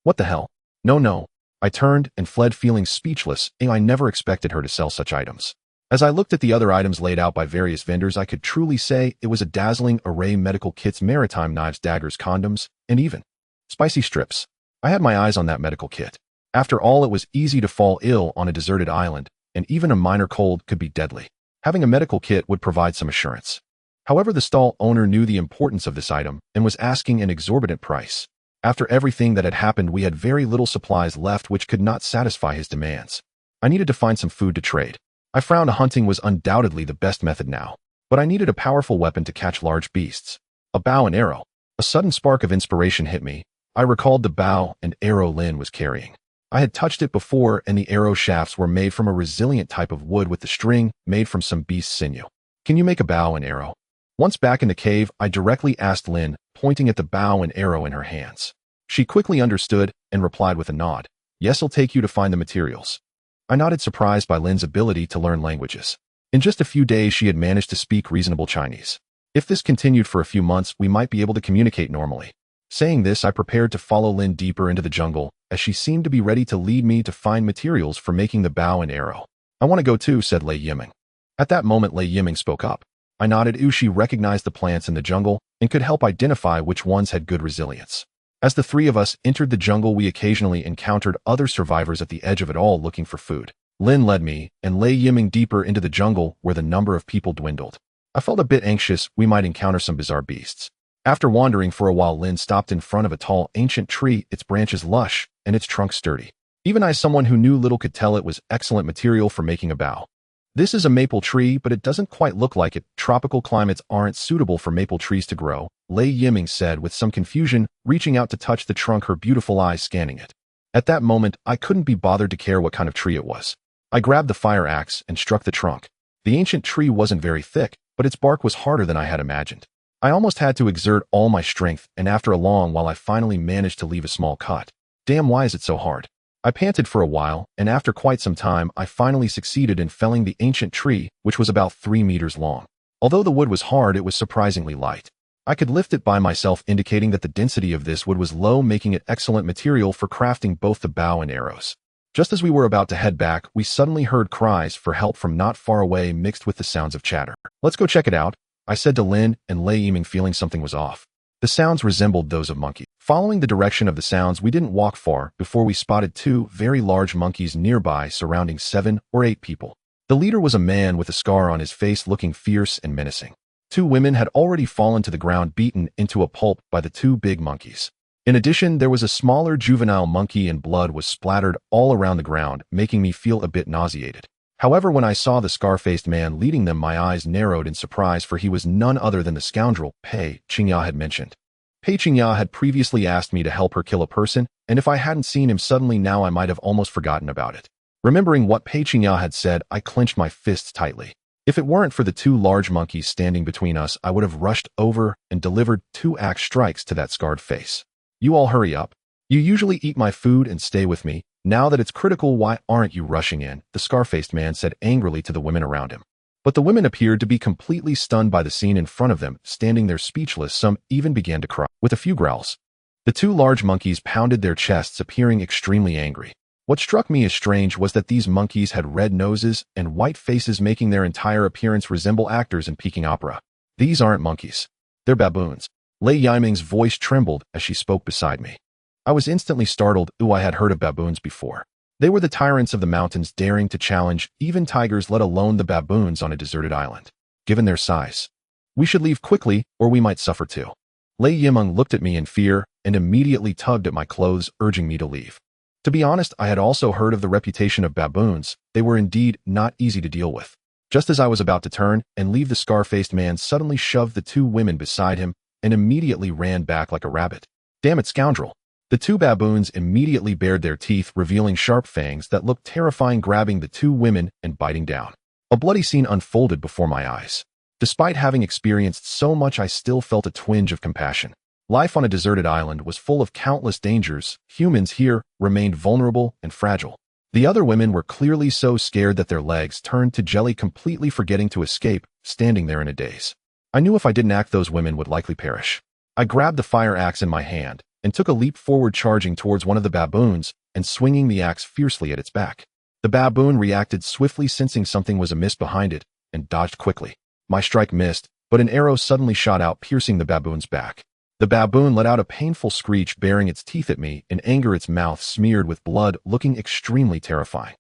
What the hell? No. I turned and fled, feeling speechless, and I never expected her to sell such items. As I looked at the other items laid out by various vendors, I could truly say it was a dazzling array: medical kits, maritime knives, daggers, condoms, and even spicy strips. I had my eyes on that medical kit. After all, it was easy to fall ill on a deserted island, and even a minor cold could be deadly. Having a medical kit would provide some assurance. However, the stall owner knew the importance of this item and was asking an exorbitant price. After everything that had happened, we had very little supplies left, which could not satisfy his demands. I needed to find some food to trade. I frowned. Hunting was undoubtedly the best method now, but I needed a powerful weapon to catch large beasts. A bow and arrow. A sudden spark of inspiration hit me. I recalled the bow and arrow Lin was carrying. I had touched it before, and the arrow shafts were made from a resilient type of wood with the string made from some beast's sinew. "Can you make a bow and arrow?" Once back in the cave, I directly asked Lin, pointing at the bow and arrow in her hands. She quickly understood and replied with a nod. "Yes, I'll take you to find the materials." I nodded, surprised by Lin's ability to learn languages. In just a few days, she had managed to speak reasonable Chinese. If this continued for a few months, we might be able to communicate normally. Saying this, I prepared to follow Lin deeper into the jungle, as she seemed to be ready to lead me to find materials for making the bow and arrow. "I want to go too," said Lei Yiming. At that moment, Lei Yiming spoke up. I nodded. She recognized the plants in the jungle and could help identify which ones had good resilience. As the three of us entered the jungle, we occasionally encountered other survivors at the edge of it all looking for food. Lin led me and Lei Yiming deeper into the jungle, where the number of people dwindled. I felt a bit anxious we might encounter some bizarre beasts. After wandering for a while, Lin stopped in front of a tall, ancient tree, its branches lush and its trunk sturdy. Even I, someone who knew little, could tell it was excellent material for making a bow. "This is a maple tree, but it doesn't quite look like it. Tropical climates aren't suitable for maple trees to grow," Lei Yiming said with some confusion, reaching out to touch the trunk, her beautiful eyes scanning it. At that moment, I couldn't be bothered to care what kind of tree it was. I grabbed the fire axe and struck the trunk. The ancient tree wasn't very thick, but its bark was harder than I had imagined. I almost had to exert all my strength, and after a long while I finally managed to leave a small cut. "Damn, why is it so hard?" I panted for a while, and after quite some time, I finally succeeded in felling the ancient tree, which was about 3 meters long. Although the wood was hard, it was surprisingly light. I could lift it by myself, indicating that the density of this wood was low, making it excellent material for crafting both the bow and arrows. Just as we were about to head back, we suddenly heard cries for help from not far away, mixed with the sounds of chatter. "Let's go check it out," I said to Lin and Lei Yiming, feeling something was off. The sounds resembled those of monkeys. Following the direction of the sounds, we didn't walk far before we spotted 2 very large monkeys nearby, surrounding 7 or 8 people. The leader was a man with a scar on his face, looking fierce and menacing. 2 women had already fallen to the ground, beaten into a pulp by the 2 big monkeys. In addition, there was a smaller juvenile monkey, and blood was splattered all around the ground, making me feel a bit nauseated. However, when I saw the scar-faced man leading them, my eyes narrowed in surprise, for he was none other than the scoundrel Pei Qingya had mentioned. Pei Qingya had previously asked me to help her kill a person, and if I hadn't seen him suddenly now, I might have almost forgotten about it. Remembering what Pei Qingya had said, I clenched my fists tightly. If it weren't for the 2 large monkeys standing between us, I would have rushed over and delivered 2 axe strikes to that scarred face. "You all hurry up. You usually eat my food and stay with me. Now that it's critical, why aren't you rushing in?" the scar-faced man said angrily to the women around him. But the women appeared to be completely stunned by the scene in front of them, standing there speechless. Some even began to cry. With a few growls, the 2 large monkeys pounded their chests, appearing extremely angry. What struck me as strange was that these monkeys had red noses and white faces, making their entire appearance resemble actors in Peking opera. "These aren't monkeys. They're baboons." Lei Yiming's voice trembled as she spoke beside me. I was instantly startled. I had heard of baboons before. They were the tyrants of the mountains, daring to challenge even tigers, let alone the baboons on a deserted island. Given their size, we should leave quickly or we might suffer too. Lei Yiming looked at me in fear and immediately tugged at my clothes, urging me to leave. To be honest, I had also heard of the reputation of baboons. They were indeed not easy to deal with. Just as I was about to turn and leave, the scar-faced man suddenly shoved the two women beside him and immediately ran back like a rabbit. Damn it, scoundrel. The two baboons immediately bared their teeth, revealing sharp fangs that looked terrifying, grabbing the two women and biting down. A bloody scene unfolded before my eyes. Despite having experienced so much, I still felt a twinge of compassion. Life on a deserted island was full of countless dangers. Humans here remained vulnerable and fragile. The other women were clearly so scared that their legs turned to jelly, completely forgetting to escape, standing there in a daze. I knew if I didn't act, those women would likely perish. I grabbed the fire axe in my hand and took a leap forward, charging towards one of the baboons and swinging the axe fiercely at its back. The baboon reacted swiftly, sensing something was amiss behind it, and dodged quickly. My strike missed, but an arrow suddenly shot out, piercing the baboon's back. The baboon let out a painful screech, baring its teeth at me. In anger, its mouth smeared with blood, looking extremely terrifying.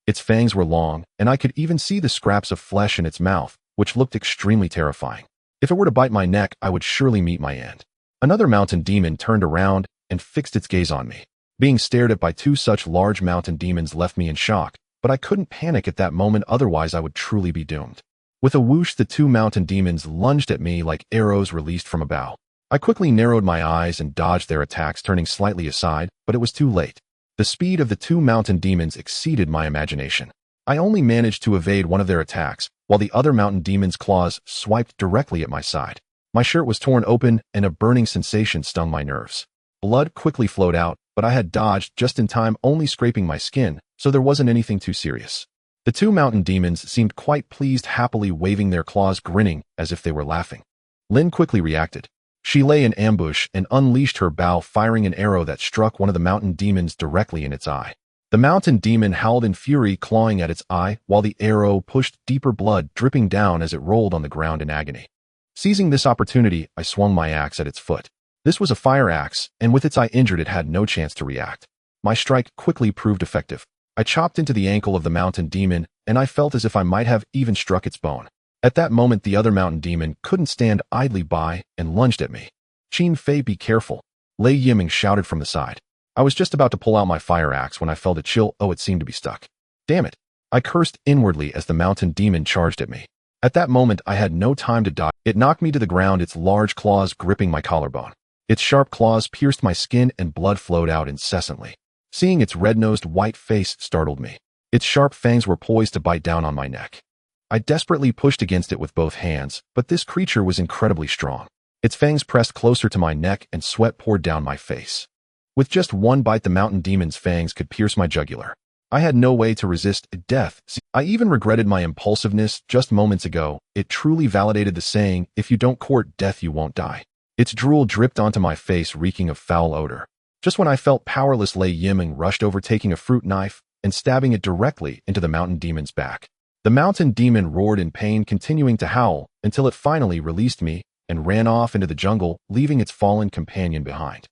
Its fangs were long, and I could even see the scraps of flesh in its mouth, which looked extremely terrifying. If it were to bite my neck, I would surely meet my end. Another mountain demon turned around and fixed its gaze on me. Being stared at by two such large mountain demons left me in shock, but I couldn't panic at that moment, otherwise I would truly be doomed. With a whoosh, the two mountain demons lunged at me like arrows released from a bow. I quickly narrowed my eyes and dodged their attacks, turning slightly aside, but it was too late. The speed of the two mountain demons exceeded my imagination. I only managed to evade one of their attacks, while the other mountain demon's claws swiped directly at my side. My shirt was torn open, and a burning sensation stung my nerves. Blood quickly flowed out, but I had dodged just in time, only scraping my skin, so there wasn't anything too serious. The two mountain demons seemed quite pleased, happily waving their claws, grinning as if they were laughing. Lynn quickly reacted. She lay in ambush and unleashed her bow, firing an arrow that struck one of the mountain demons directly in its eye. The mountain demon howled in fury, clawing at its eye, while the arrow pushed deeper, blood dripping down as it rolled on the ground in agony. Seizing this opportunity, I swung my axe at its foot. This was a fire axe, and with its eye injured, it had no chance to react. My strike quickly proved effective. I chopped into the ankle of the mountain demon, and I felt as if I might have even struck its bone. At that moment, the other mountain demon couldn't stand idly by and lunged at me. "Qin Fei, be careful," Lei Yiming shouted from the side. I was just about to pull out my fire axe when I felt a chill. Oh, it seemed to be stuck. Damn it. I cursed inwardly as the mountain demon charged at me. At that moment, I had no time to dodge. It knocked me to the ground, its large claws gripping my collarbone. Its sharp claws pierced my skin and blood flowed out incessantly. Seeing its red-nosed white face startled me. Its sharp fangs were poised to bite down on my neck. I desperately pushed against it with both hands, but this creature was incredibly strong. Its fangs pressed closer to my neck and sweat poured down my face. With just one bite, the mountain demon's fangs could pierce my jugular. I had no way to resist death. I even regretted my impulsiveness just moments ago. It truly validated the saying, if you don't court death, you won't die. Its drool dripped onto my face, reeking of foul odor. Just when I felt powerless, Lei Yiming rushed over, taking a fruit knife and stabbing it directly into the mountain demon's back. The mountain demon roared in pain, continuing to howl until it finally released me and ran off into the jungle, leaving its fallen companion behind.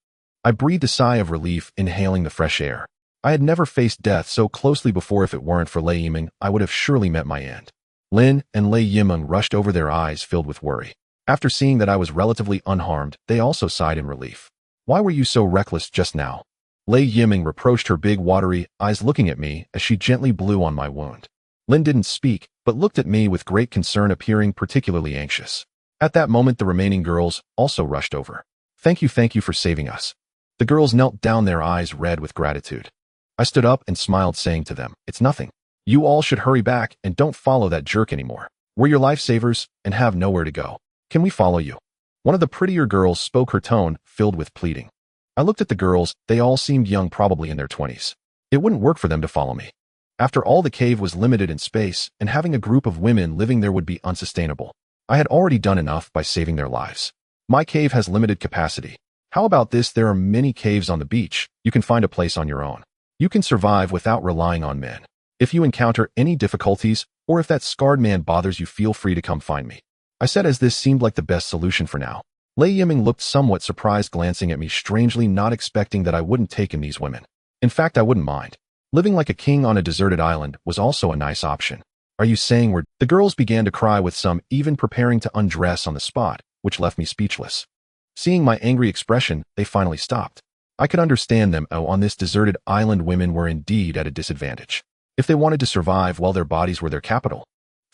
I breathed a sigh of relief, inhaling the fresh air. I had never faced death so closely before. If it weren't for Lei Yiming, I would have surely met my end. Lin and Lei Yiming rushed over, their eyes filled with worry. After seeing that I was relatively unharmed, they also sighed in relief. "Why were you so reckless just now?" Lei Yiming reproached, her big watery eyes looking at me as she gently blew on my wound. Lin didn't speak, but looked at me with great concern, appearing particularly anxious. At that moment, the remaining girls also rushed over. Thank you for saving us." The girls knelt down, their eyes red with gratitude. I stood up and smiled, saying to them, "It's nothing. You all should hurry back and don't follow that jerk anymore. We're your lifesavers and have nowhere to go. Can we follow you?" One of the prettier girls spoke, her tone filled with pleading. I looked at the girls. They all seemed young, probably in their 20s. It wouldn't work for them to follow me. After all, the cave was limited in space, and having a group of women living there would be unsustainable. I had already done enough by saving their lives. My cave has limited capacity. How about this? There are many caves on the beach. You can find a place on your own. You can survive without relying on men. If you encounter any difficulties, or if that scarred man bothers you, feel free to come find me," I said, as this seemed like the best solution for now. Lei Yiming looked somewhat surprised, glancing at me strangely, not expecting that I wouldn't take in these women. In fact, I wouldn't mind. Living like a king on a deserted island was also a nice option. "Are you saying we're—" The girls began to cry, with some even preparing to undress on the spot, which left me speechless. Seeing my angry expression, they finally stopped. I could understand them. Oh, on this deserted island, women were indeed at a disadvantage. If they wanted to survive, well, their bodies were their capital.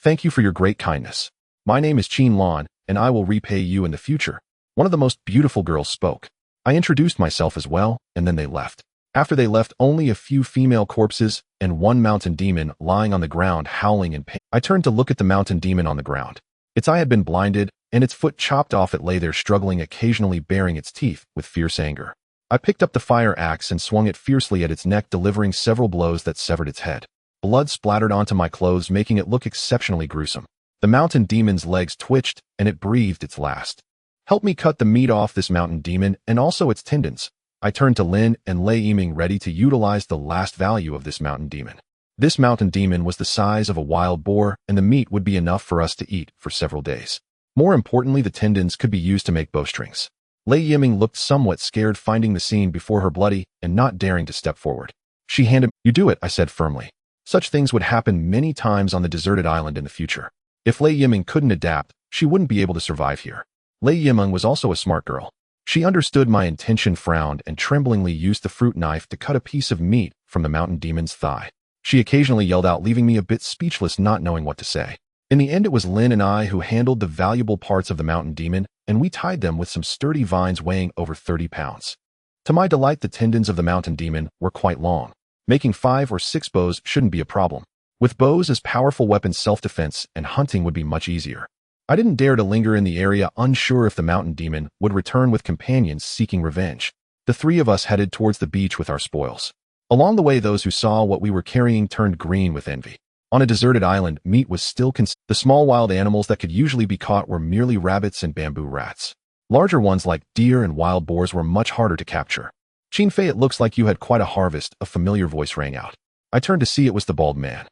Thank you for your great kindness. My name is Qin Lan, and I will repay you in the future. One of the most beautiful girls spoke. I introduced myself as well, and then they left. After they left, only a few female corpses and one mountain demon lying on the ground howling in pain. I turned to look at the mountain demon on the ground. Its eye had been blinded, and its foot chopped off. It lay there struggling, occasionally baring its teeth with fierce anger. I picked up the fire axe and swung it fiercely at its neck, delivering several blows that severed its head. Blood splattered onto my clothes, making it look exceptionally gruesome. The mountain demon's legs twitched, and it breathed its last. Help me cut the meat off this mountain demon and also its tendons. I turned to Lin and lay aiming, ready to utilize the last value of this mountain demon. This mountain demon was the size of a wild boar, and the meat would be enough for us to eat for several days. More importantly, the tendons could be used to make bowstrings. Lei Yiming looked somewhat scared, finding the scene before her bloody and not daring to step forward. She handed me. You do it, I said firmly. Such things would happen many times on the deserted island in the future. If Lei Yiming couldn't adapt, she wouldn't be able to survive here. Lei Yiming was also a smart girl. She understood my intention, frowned, and tremblingly used the fruit knife to cut a piece of meat from the mountain demon's thigh. She occasionally yelled out, leaving me a bit speechless, not knowing what to say. In the end, it was Lin and I who handled the valuable parts of the mountain demon, and we tied them with some sturdy vines weighing over 30 pounds. To my delight, the tendons of the mountain demon were quite long. Making 5 or 6 bows shouldn't be a problem. With bows as powerful weapons, self-defense and hunting would be much easier. I didn't dare to linger in the area, unsure if the mountain demon would return with companions seeking revenge. The 3 of us headed towards the beach with our spoils. Along the way, those who saw what we were carrying turned green with envy. On a deserted island, meat was still the small wild animals that could usually be caught were merely rabbits and bamboo rats. Larger ones like deer and wild boars were much harder to capture. Qin Fei, it looks like you had quite a harvest, a familiar voice rang out. I turned to see it was the bald man.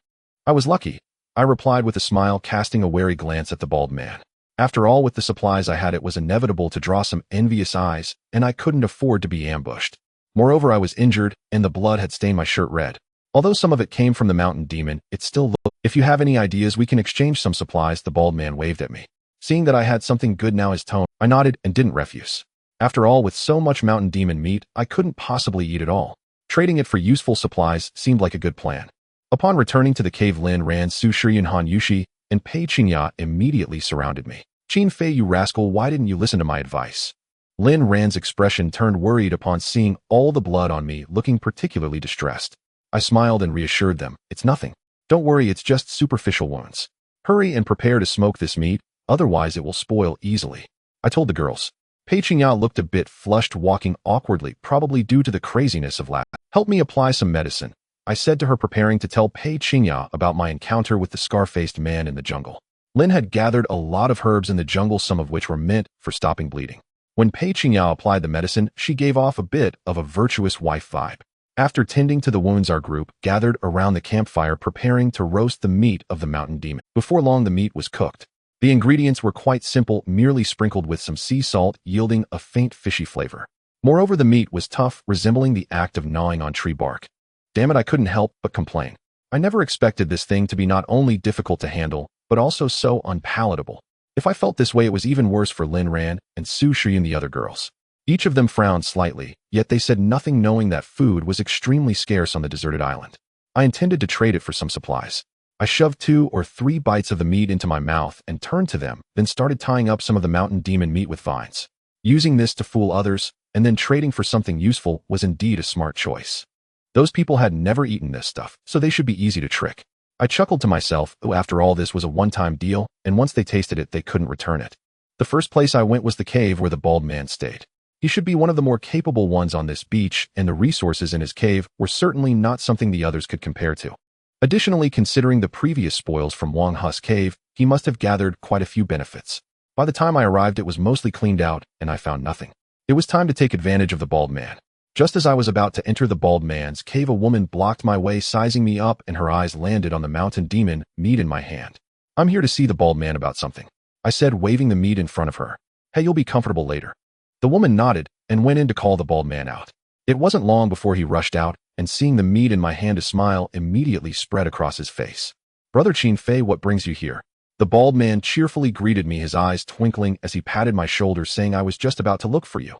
I was lucky, I replied with a smile, casting a wary glance at the bald man. After all, with the supplies I had, it was inevitable to draw some envious eyes, and I couldn't afford to be ambushed. Moreover, I was injured, and the blood had stained my shirt red. Although some of it came from the mountain demon, it still looked. If you have any ideas, we can exchange some supplies, the bald man waved at me. Seeing that I had something good now, his tone, I nodded and didn't refuse. After all, with so much mountain demon meat, I couldn't possibly eat it all. Trading it for useful supplies seemed like a good plan. Upon returning to the cave, Lin Ran, Su Shi and Han Yushi and Pei Qingya immediately surrounded me. Qin Fei, you rascal, why didn't you listen to my advice? Lin Ran's expression turned worried upon seeing all the blood on me, looking particularly distressed. I smiled and reassured them, it's nothing. Don't worry, it's just superficial wounds. Hurry and prepare to smoke this meat, otherwise it will spoil easily. I told the girls. Pei Qingya looked a bit flushed, walking awkwardly, probably due to the craziness of last. Help me apply some medicine, I said to her, preparing to tell Pei Qingya about my encounter with the scar-faced man in the jungle. Lin had gathered a lot of herbs in the jungle, some of which were meant for stopping bleeding. When Pei Qingya applied the medicine, she gave off a bit of a virtuous wife vibe. After tending to the wounds, our group gathered around the campfire, preparing to roast the meat of the mountain demon. Before long, the meat was cooked. The ingredients were quite simple, merely sprinkled with some sea salt, yielding a faint fishy flavor. Moreover, the meat was tough, resembling the act of gnawing on tree bark. Damn it, I couldn't help but complain. I never expected this thing to be not only difficult to handle, but also so unpalatable. If I felt this way, it was even worse for Lin Ran and Su Shi and the other girls. Each of them frowned slightly, yet they said nothing, knowing that food was extremely scarce on the deserted island. I intended to trade it for some supplies. I shoved 2 or 3 bites of the meat into my mouth and turned to them, then started tying up some of the mountain demon meat with vines. Using this to fool others, and then trading for something useful, was indeed a smart choice. Those people had never eaten this stuff, so they should be easy to trick. I chuckled to myself, oh, after all, this was a one-time deal, and once they tasted it, they couldn't return it. The first place I went was the cave where the bald man stayed. He should be one of the more capable ones on this beach, and the resources in his cave were certainly not something the others could compare to. Additionally, considering the previous spoils from Wang Hu's cave, he must have gathered quite a few benefits. By the time I arrived, it was mostly cleaned out, and I found nothing. It was time to take advantage of the bald man. Just as I was about to enter the bald man's cave, a woman blocked my way, sizing me up, and her eyes landed on the mountain demon meat in my hand. I'm here to see the bald man about something, I said, waving the meat in front of her. Hey, you'll be comfortable later. The woman nodded and went in to call the bald man out. It wasn't long before he rushed out, and seeing the meat in my hand, a smile immediately spread across his face. Brother Qin Fei, what brings you here? The bald man cheerfully greeted me, his eyes twinkling as he patted my shoulder, saying I was just about to look for you.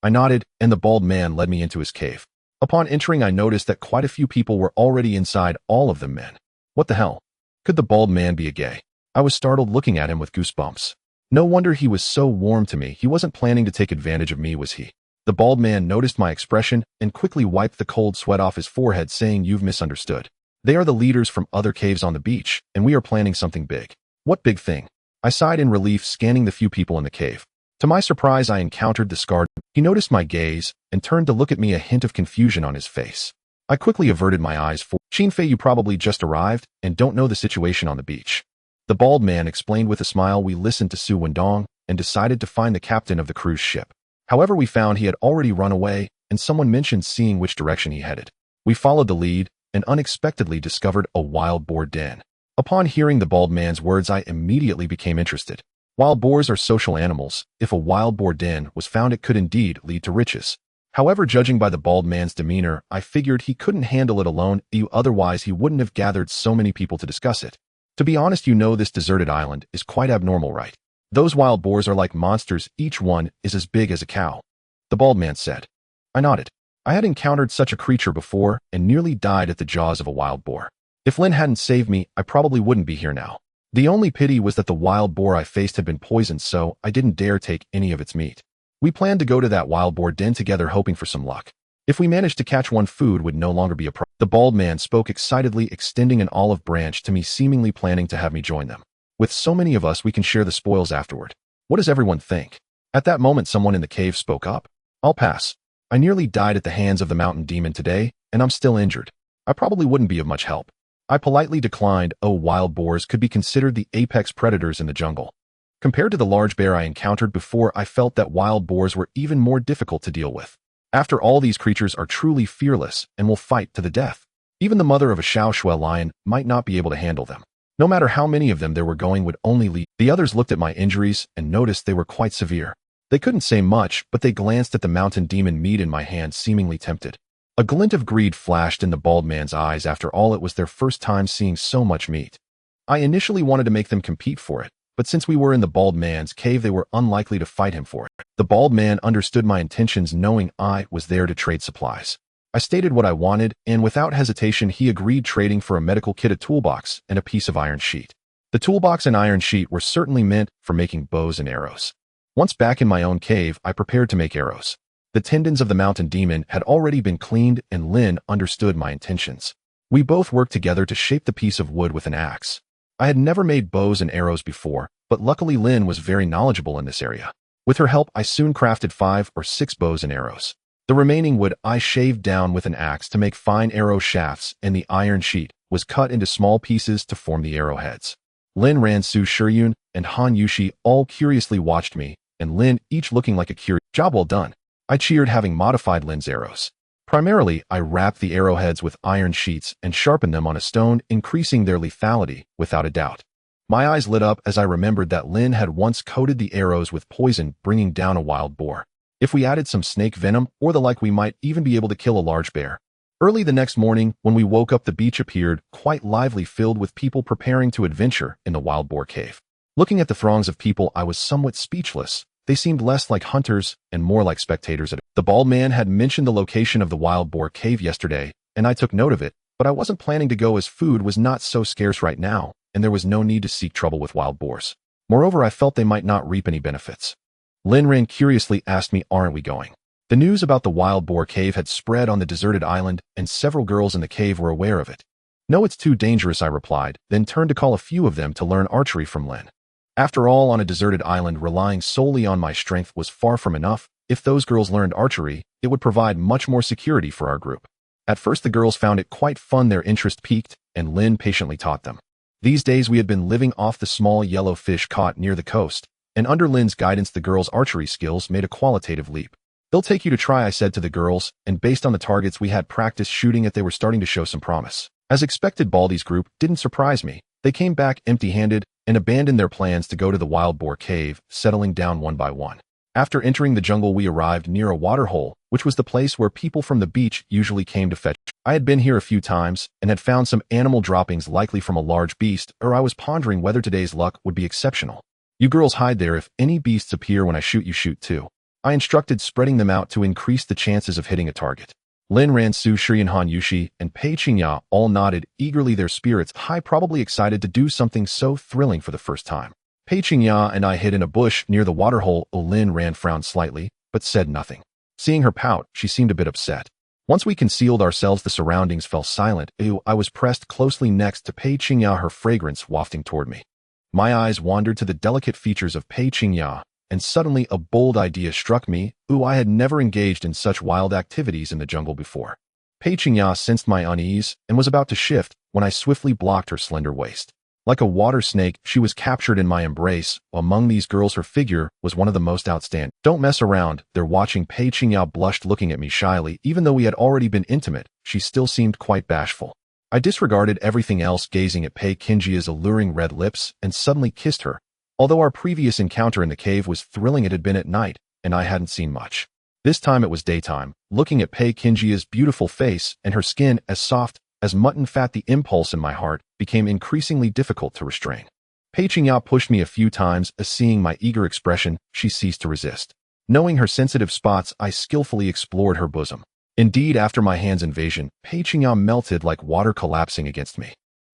I nodded, and the bald man led me into his cave. Upon entering, I noticed that quite a few people were already inside, all of them men. What the hell? Could the bald man be a gay? I was startled looking at him with goosebumps. No wonder he was so warm to me. He wasn't planning to take advantage of me, was he? The bald man noticed my expression and quickly wiped the cold sweat off his forehead, saying, "You've misunderstood. They are the leaders from other caves on the beach, and we are planning something big." "What big thing?" I sighed in relief, scanning the few people in the cave. To my surprise, I encountered the scarred. He noticed my gaze and turned to look at me, a hint of confusion on his face. I quickly averted my eyes. For Shinfei, you probably just arrived and don't know the situation on the beach. The bald man explained with a smile. We listened to Su Wendong and decided to find the captain of the cruise ship. However, we found he had already run away, and someone mentioned seeing which direction he headed. We followed the lead and unexpectedly discovered a wild boar den. Upon hearing the bald man's words, I immediately became interested. Wild boars are social animals. If a wild boar den was found, it could indeed lead to riches. However, judging by the bald man's demeanor, I figured he couldn't handle it alone. Otherwise, he wouldn't have gathered so many people to discuss it. To be honest, this deserted island is quite abnormal, right? Those wild boars are like monsters. Each one is as big as a cow. The bald man said. I nodded. I had encountered such a creature before and nearly died at the jaws of a wild boar. If Lin hadn't saved me, I probably wouldn't be here now. The only pity was that the wild boar I faced had been poisoned, so I didn't dare take any of its meat. We planned to go to that wild boar den together, hoping for some luck. If we managed to catch one, food would no longer be a problem. The bald man spoke excitedly, extending an olive branch to me, seemingly planning to have me join them. With so many of us, we can share the spoils afterward. What does everyone think? At that moment, someone in the cave spoke up. I'll pass. I nearly died at the hands of the mountain demon today, and I'm still injured. I probably wouldn't be of much help. I politely declined. Wild boars could be considered the apex predators in the jungle. Compared to the large bear I encountered before, I felt that wild boars were even more difficult to deal with. After all, these creatures are truly fearless and will fight to the death. Even the mother of a Shaoxue lion might not be able to handle them. No matter how many of them there were going would only lead. The others looked at my injuries and noticed they were quite severe. They couldn't say much, but they glanced at the mountain demon meat in my hand, seemingly tempted. A glint of greed flashed in the bald man's eyes. After all, it was their first time seeing so much meat. I initially wanted to make them compete for it, but since we were in the bald man's cave, they were unlikely to fight him for it. The bald man understood my intentions, knowing I was there to trade supplies. I stated what I wanted, and without hesitation, he agreed, trading for a medical kit, a toolbox, and a piece of iron sheet. The toolbox and iron sheet were certainly meant for making bows and arrows. Once back in my own cave, I prepared to make arrows. The tendons of the mountain demon had already been cleaned, and Lin understood my intentions. We both worked together to shape the piece of wood with an axe. I had never made bows and arrows before, but luckily Lin was very knowledgeable in this area. With her help, I soon crafted 5 or 6 bows and arrows. The remaining wood I shaved down with an axe to make fine arrow shafts, and the iron sheet was cut into small pieces to form the arrowheads. Lin ran, Su Shiyun, and Han Yushi all curiously watched me, and Lin each looking like a curious. Job well done. I cheered, having modified Lin's arrows. Primarily, I wrapped the arrowheads with iron sheets and sharpened them on a stone, increasing their lethality without a doubt. My eyes lit up as I remembered that Lin had once coated the arrows with poison, bringing down a wild boar. If we added some snake venom or the like, we might even be able to kill a large bear. Early the next morning, when we woke up, the beach appeared quite lively, filled with people preparing to adventure in the wild boar cave. Looking at the throngs of people, I was somewhat speechless. They seemed less like hunters and more like spectators. The bald man had mentioned the location of the wild boar cave yesterday, and I took note of it, but I wasn't planning to go as food was not so scarce right now, and there was no need to seek trouble with wild boars. Moreover, I felt they might not reap any benefits. Lin Ran curiously asked me, aren't we going? The news about the wild boar cave had spread on the deserted island, and several girls in the cave were aware of it. No, it's too dangerous, I replied, then turned to call a few of them to learn archery from Lin. After all, on a deserted island, relying solely on my strength was far from enough. If those girls learned archery, it would provide much more security for our group. At first, the girls found it quite fun. Their interest piqued, and Lin patiently taught them. These days, we had been living off the small yellow fish caught near the coast, and under Lin's guidance, the girls' archery skills made a qualitative leap. They'll take you to try, I said to the girls, and based on the targets we had practiced shooting at, they were starting to show some promise. As expected, Baldy's group didn't surprise me. They came back empty-handed and abandoned their plans to go to the wild boar cave, settling down one by one. After entering the jungle, we arrived near a waterhole, which was the place where people from the beach usually came to fetch. I had been here a few times and had found some animal droppings, likely from a large beast, or I was pondering whether today's luck would be exceptional. You girls hide there. If any beasts appear when I shoot, you shoot too, I instructed, spreading them out to increase the chances of hitting a target. Lin Ransu, Shiryan Han Yushi, and Pei Qingya all nodded eagerly, their spirits high, probably excited to do something so thrilling for the first time. Pei Qingya and I hid in a bush near the waterhole. Lin Ran frowned slightly, but said nothing. Seeing her pout, she seemed a bit upset. Once we concealed ourselves, the surroundings fell silent. I was pressed closely next to Pei Qingya, her fragrance wafting toward me. My eyes wandered to the delicate features of Pei Qingya, and suddenly a bold idea struck me. I had never engaged in such wild activities in the jungle before. Pei Qingya sensed my unease and was about to shift when I swiftly blocked her slender waist. Like a water snake, she was captured in my embrace. Among these girls, her figure was one of the most outstanding. Don't mess around. They're watching. Pei Qingya blushed, looking at me shyly. Even though we had already been intimate, she still seemed quite bashful. I disregarded everything else, gazing at Pei Qingya's alluring red lips, and suddenly kissed her. Although our previous encounter in the cave was thrilling, it had been at night, and I hadn't seen much. This time it was daytime. Looking at Pei Qingya's beautiful face and her skin as soft as mutton fat, the impulse in my heart became increasingly difficult to restrain. Pei Qingya pushed me a few times, as seeing my eager expression, she ceased to resist. Knowing her sensitive spots, I skillfully explored her bosom. Indeed, after my hand's invasion, Pei Qingya melted like water, collapsing against me.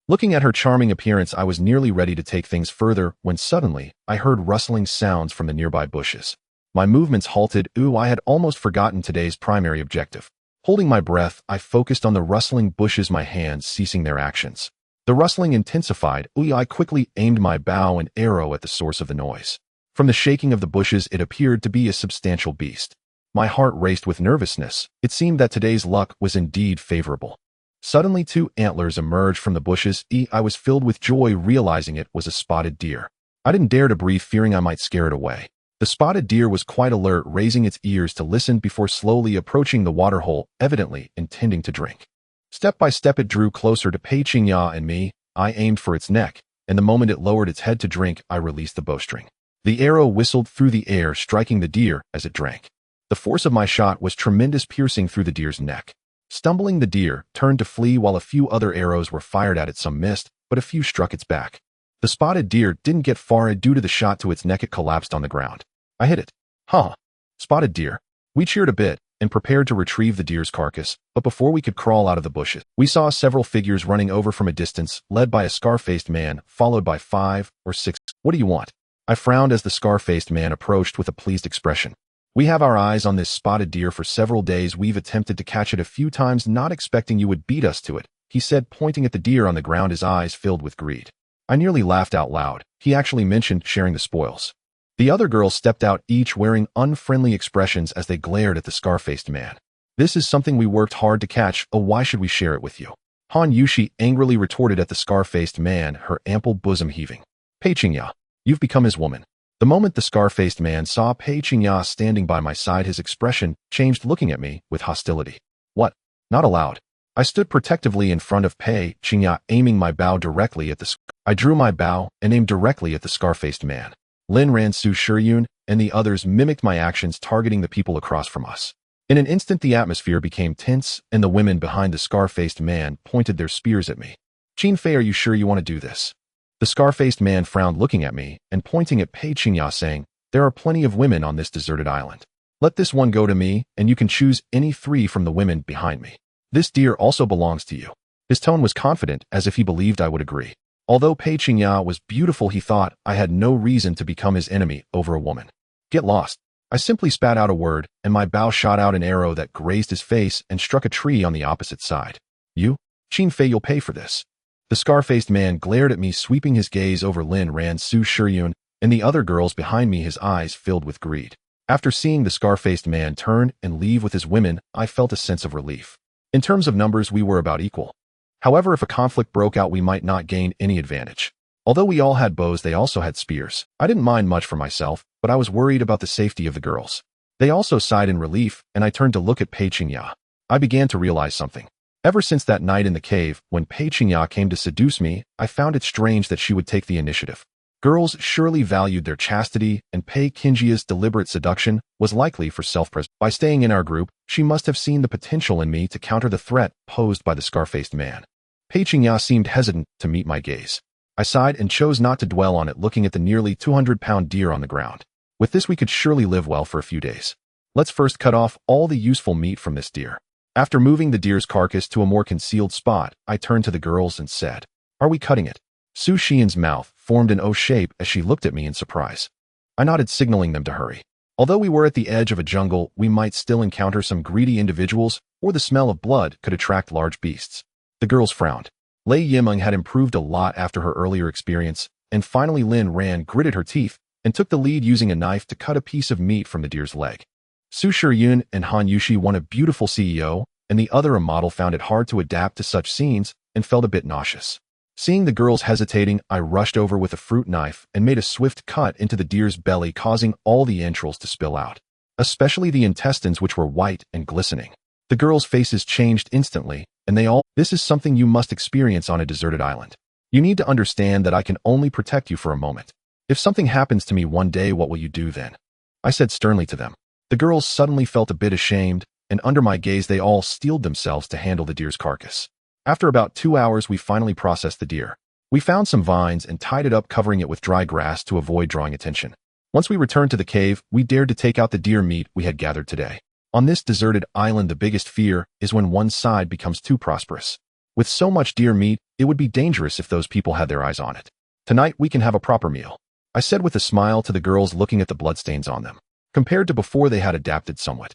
Looking at her charming appearance, I was nearly ready to take things further when suddenly I heard rustling sounds from the nearby bushes. My movements halted. I had almost forgotten today's primary objective. Holding my breath, I focused on the rustling bushes, my hands ceasing their actions. The rustling intensified. I quickly aimed my bow and arrow at the source of the noise. From the shaking of the bushes, it appeared to be a substantial beast. My heart raced with nervousness. It seemed that today's luck was indeed favorable. Suddenly, 2 antlers emerged from the bushes. I was filled with joy, realizing it was a spotted deer. I didn't dare to breathe, fearing I might scare it away. The spotted deer was quite alert, raising its ears to listen before slowly approaching the waterhole, evidently intending to drink. Step by step, it drew closer to Pei Qingya and me. I aimed for its neck, and the moment it lowered its head to drink, I released the bowstring. The arrow whistled through the air, striking the deer as it drank. The force of my shot was tremendous, piercing through the deer's neck. Stumbling, the deer turned to flee while a few other arrows were fired at it. Some missed, but a few struck its back. The spotted deer didn't get far. Due to the shot to its neck, it collapsed on the ground. I hit it. Huh. Spotted deer. We cheered a bit and prepared to retrieve the deer's carcass, but before we could crawl out of the bushes, we saw several figures running over from a distance, led by a scar-faced man, followed by 5 or 6. What do you want? I frowned as the scar-faced man approached with a pleased expression. We have our eyes on this spotted deer for several days. We've attempted to catch it a few times, not expecting you would beat us to it, he said, pointing at the deer on the ground, his eyes filled with greed. I nearly laughed out loud. He actually mentioned sharing the spoils. The other girls stepped out, each wearing unfriendly expressions as they glared at the scar-faced man. This is something we worked hard to catch. Why should we share it with you? Han Yushi angrily retorted at the scar-faced man, her ample bosom heaving. Pei Qingya, you've become his woman. The moment the scar-faced man saw Pei Qingya standing by my side, his expression changed, looking at me with hostility. What? Not allowed. I stood protectively in front of Pei Qingya, aiming my bow directly at the I drew my bow and aimed directly at the scar-faced man. Lin Ransu, Shiryun, and the others mimicked my actions, targeting the people across from us. In an instant, the atmosphere became tense, and the women behind the scar-faced man pointed their spears at me. Qin Fei, are you sure you want to do this? The scar-faced man frowned, looking at me and pointing at Pei Qingya, saying, there are plenty of women on this deserted island. Let this one go to me, and you can choose any 3 from the women behind me. This deer also belongs to you. His tone was confident, as if he believed I would agree. Although Pei Qingya was beautiful, he thought I had no reason to become his enemy over a woman. Get lost. I simply spat out a word, and my bow shot out an arrow that grazed his face and struck a tree on the opposite side. You? Qin Fei, you'll pay for this. The scar-faced man glared at me, sweeping his gaze over Lin Ransu, Shiryun, and the other girls behind me, his eyes filled with greed. After seeing the scar-faced man turn and leave with his women, I felt a sense of relief. In terms of numbers, we were about equal. However, if a conflict broke out, we might not gain any advantage. Although we all had bows, they also had spears. I didn't mind much for myself, but I was worried about the safety of the girls. They also sighed in relief, and I turned to look at Pei Qingya. I began to realize something. Ever since that night in the cave, when Pei Qingya came to seduce me, I found it strange that she would take the initiative. Girls surely valued their chastity, and Pei Qingya's deliberate seduction was likely for self-preservation. By staying in our group, she must have seen the potential in me to counter the threat posed by the scar-faced man. Pei Qingya seemed hesitant to meet my gaze. I sighed and chose not to dwell on it, looking at the nearly 200-pound deer on the ground. With this, we could surely live well for a few days. Let's first cut off all the useful meat from this deer. After moving the deer's carcass to a more concealed spot, I turned to the girls and said, "Are we cutting it?" Su Xian's mouth formed an O shape as she looked at me in surprise. I nodded, signaling them to hurry. Although we were at the edge of a jungle, we might still encounter some greedy individuals, or the smell of blood could attract large beasts. The girls frowned. Lei Yimeng had improved a lot after her earlier experience, and finally Lin Ran gritted her teeth and took the lead using a knife to cut a piece of meat from the deer's leg. Su Shiyun and Han Yushi, one a beautiful CEO, and the other a model, found it hard to adapt to such scenes and felt a bit nauseous. Seeing the girls hesitating, I rushed over with a fruit knife and made a swift cut into the deer's belly, causing all the entrails to spill out, especially the intestines, which were white and glistening. The girls' faces changed instantly, and they all, "This is something you must experience on a deserted island. You need to understand that I can only protect you for a moment. If something happens to me one day, what will you do then?" I said sternly to them. The girls suddenly felt a bit ashamed, and under my gaze they all steeled themselves to handle the deer's carcass. After about 2 hours, we finally processed the deer. We found some vines and tied it up, covering it with dry grass to avoid drawing attention. Once we returned to the cave, we dared to take out the deer meat we had gathered today. On this deserted island, the biggest fear is when one side becomes too prosperous. With so much deer meat, it would be dangerous if those people had their eyes on it. Tonight we can have a proper meal, I said with a smile to the girls, looking at the bloodstains on them. Compared to before, they had adapted somewhat.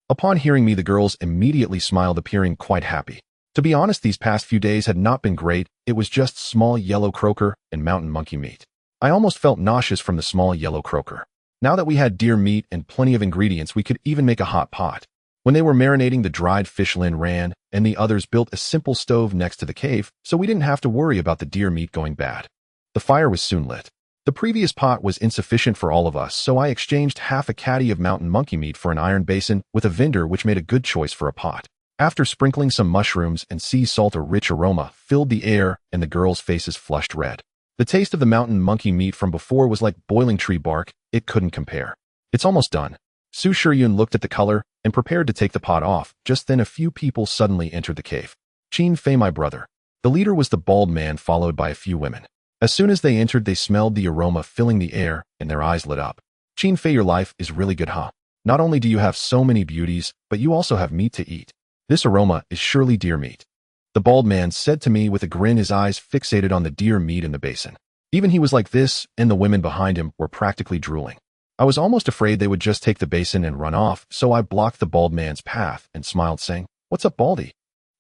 Upon hearing me, the girls immediately smiled, appearing quite happy. To be honest, these past few days had not been great. It was just small yellow croaker and mountain monkey meat. I almost felt nauseous from the small yellow croaker. Now that we had deer meat and plenty of ingredients, we could even make a hot pot. When they were marinating the dried fish, Lin Ran and the others built a simple stove next to the cave, so we didn't have to worry about the deer meat going bad. The fire was soon lit. The previous pot was insufficient for all of us, so I exchanged half a caddy of mountain monkey meat for an iron basin with a vendor, which made a good choice for a pot. After sprinkling some mushrooms and sea salt, a rich aroma filled the air and the girls' faces flushed red. The taste of the mountain monkey meat from before was like boiling tree bark. It couldn't compare. "It's almost done." Su Shiyun looked at the color and prepared to take the pot off. Just then a few people suddenly entered the cave. Qin Fei, my brother. The leader was the bald man, followed by a few women. As soon as they entered, they smelled the aroma filling the air and their eyes lit up. "Qin Fei, your life is really good, huh? Not only do you have so many beauties, but you also have meat to eat. This aroma is surely deer meat," the bald man said to me with a grin, his eyes fixated on the deer meat in the basin. Even he was like this, and the women behind him were practically drooling. I was almost afraid they would just take the basin and run off, so I blocked the bald man's path and smiled, saying, "What's up, Baldy?"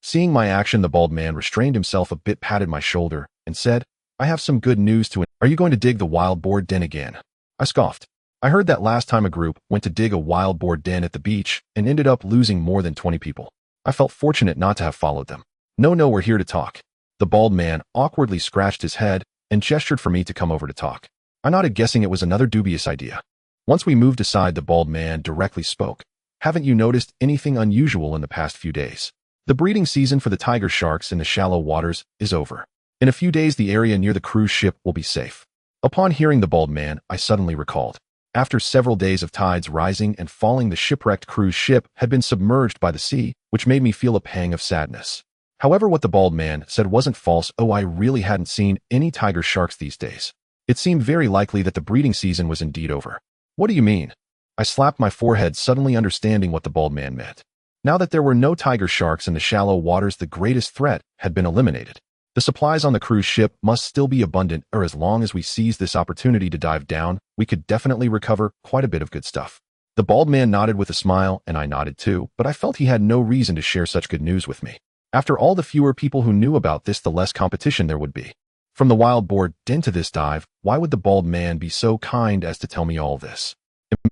Seeing my action, the bald man restrained himself a bit, patted my shoulder, and said, "I have some good news to Are you going to dig the wild boar den again?" I scoffed. I heard that last time a group went to dig a wild boar den at the beach and ended up losing more than 20 people. I felt fortunate not to have followed them. No, we're here to talk." The bald man awkwardly scratched his head and gestured for me to come over to talk. I nodded, guessing it was another dubious idea. Once we moved aside, the bald man directly spoke. "Haven't you noticed anything unusual in the past few days? The breeding season for the tiger sharks in the shallow waters is over. In a few days, the area near the cruise ship will be safe." Upon hearing the bald man, I suddenly recalled. After several days of tides rising and falling, the shipwrecked cruise ship had been submerged by the sea, which made me feel a pang of sadness. However, what the bald man said wasn't false. I really hadn't seen any tiger sharks these days. It seemed very likely that the breeding season was indeed over. "What do you mean?" I slapped my forehead, suddenly understanding what the bald man meant. Now that there were no tiger sharks in the shallow waters, the greatest threat had been eliminated. The supplies on the cruise ship must still be abundant, or as long as we seize this opportunity to dive down, we could definitely recover quite a bit of good stuff. The bald man nodded with a smile, and I nodded too, but I felt he had no reason to share such good news with me. After all, the fewer people who knew about this, the less competition there would be. From the wild boar den to this dive, why would the bald man be so kind as to tell me all this?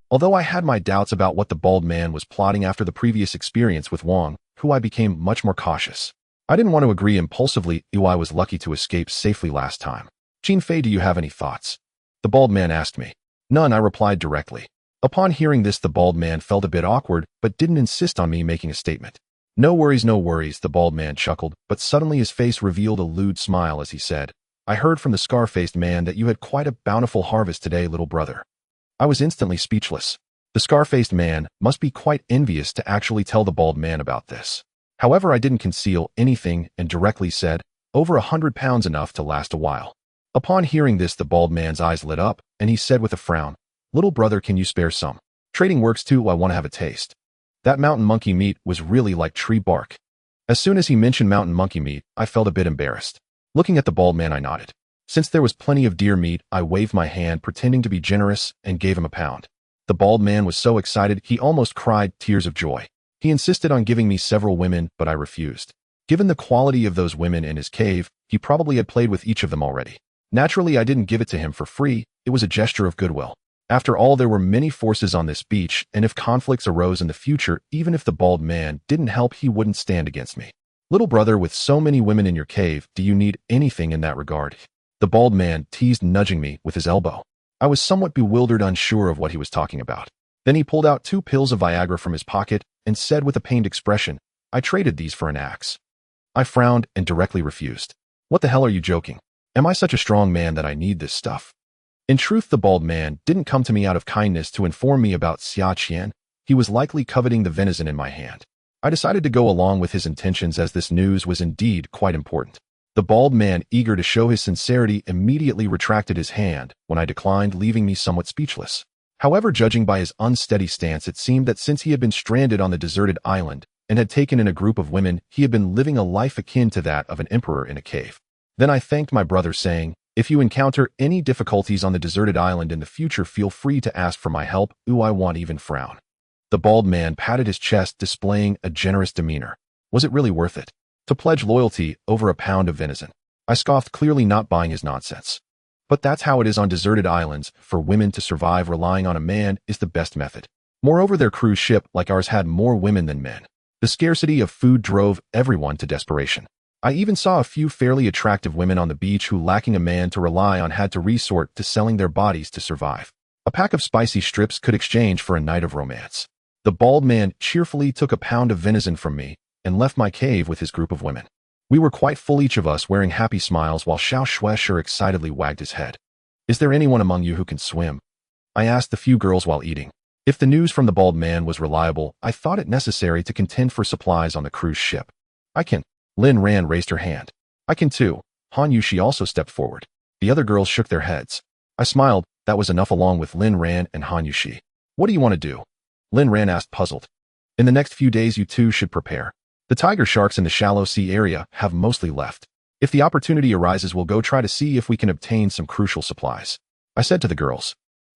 Although I had my doubts about what the bald man was plotting after the previous experience with Wang, I became much more cautious. I didn't want to agree impulsively. I was lucky to escape safely last time. "Qin Fei, do you have any thoughts?" the bald man asked me. "None," I replied directly. Upon hearing this, the bald man felt a bit awkward, but didn't insist on me making a statement. No worries, the bald man chuckled, but suddenly his face revealed a lewd smile as he said, "I heard from the scar-faced man that you had quite a bountiful harvest today, little brother." I was instantly speechless. The scar-faced man must be quite envious to actually tell the bald man about this. However, I didn't conceal anything and directly said, "Over 100 pounds, enough to last a while." Upon hearing this, the bald man's eyes lit up, and he said with a frown, "Little brother, can you spare some? Trading works too, I want to have a taste." That mountain monkey meat was really like tree bark. As soon as he mentioned mountain monkey meat, I felt a bit embarrassed. Looking at the bald man, I nodded. Since there was plenty of deer meat, I waved my hand, pretending to be generous, and gave him a pound. The bald man was so excited, he almost cried tears of joy. He insisted on giving me several women, but I refused. Given the quality of those women in his cave, he probably had played with each of them already. Naturally, I didn't give it to him for free. It was a gesture of goodwill. After all, there were many forces on this beach, and if conflicts arose in the future, even if the bald man didn't help, he wouldn't stand against me. Little brother, with so many women in your cave, do you need anything in that regard? The bald man teased, nudging me with his elbow. I was somewhat bewildered, unsure of what he was talking about. Then he pulled out 2 pills of Viagra from his pocket and said with a pained expression, I traded these for an axe. I frowned and directly refused. What the hell, are you joking? Am I such a strong man that I need this stuff? In truth, the bald man didn't come to me out of kindness to inform me about Xia Qian. He was likely coveting the venison in my hand. I decided to go along with his intentions, as this news was indeed quite important. The bald man, eager to show his sincerity, immediately retracted his hand when I declined, leaving me somewhat speechless. However, judging by his unsteady stance, it seemed that since he had been stranded on the deserted island and had taken in a group of women, he had been living a life akin to that of an emperor in a cave. Then I thanked my brother, saying, if you encounter any difficulties on the deserted island in the future, feel free to ask for my help. I won't even frown. The bald man patted his chest, displaying a generous demeanor. Was it really worth it? To pledge loyalty over a pound of venison? I scoffed, clearly not buying his nonsense. But that's how it is on deserted islands. For women to survive, relying on a man is the best method. Moreover, their cruise ship, like ours, had more women than men. The scarcity of food drove everyone to desperation. I even saw a few fairly attractive women on the beach who, lacking a man to rely on, had to resort to selling their bodies to survive. A pack of spicy strips could exchange for a night of romance. The bald man cheerfully took a pound of venison from me and left my cave with his group of women. We were quite full, each of us wearing happy smiles, while Xiao Shuesher excitedly wagged his head. Is there anyone among you who can swim? I asked the few girls while eating. If the news from the bald man was reliable, I thought it necessary to contend for supplies on the cruise ship. I can. Lin Ran raised her hand. I can too. Han Yushi also stepped forward. The other girls shook their heads. I smiled. That was enough, along with Lin Ran and Han Yushi. What do you want to do? Lin Ran asked, puzzled. In the next few days, you two should prepare. The tiger sharks in the shallow sea area have mostly left. If the opportunity arises, we'll go try to see if we can obtain some crucial supplies. I said to the girls.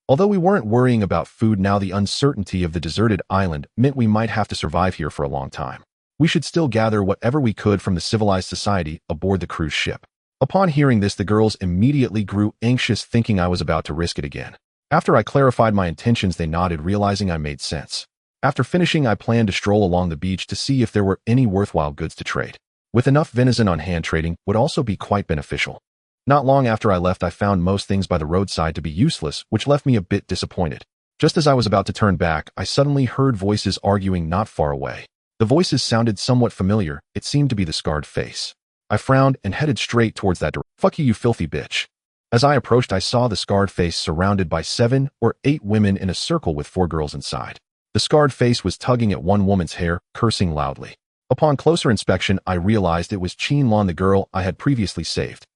Although we weren't worrying about food now, the uncertainty of the deserted island meant we might have to survive here for a long time. We should still gather whatever we could from the civilized society aboard the cruise ship. Upon hearing this, the girls immediately grew anxious, thinking I was about to risk it again. After I clarified my intentions, they nodded, realizing I made sense. After finishing, I planned to stroll along the beach to see if there were any worthwhile goods to trade. With enough venison on hand, trading would also be quite beneficial. Not long after I left, I found most things by the roadside to be useless, which left me a bit disappointed. Just as I was about to turn back, I suddenly heard voices arguing not far away. The voices sounded somewhat familiar. It seemed to be the scarred face. I frowned and headed straight towards that direction. Fuck you, you filthy bitch. As I approached, I saw the scarred face surrounded by 7 or 8 women in a circle with 4 girls inside. The scarred face was tugging at one woman's hair, cursing loudly. Upon closer inspection, I realized it was Qin Lan, the girl I had previously saved.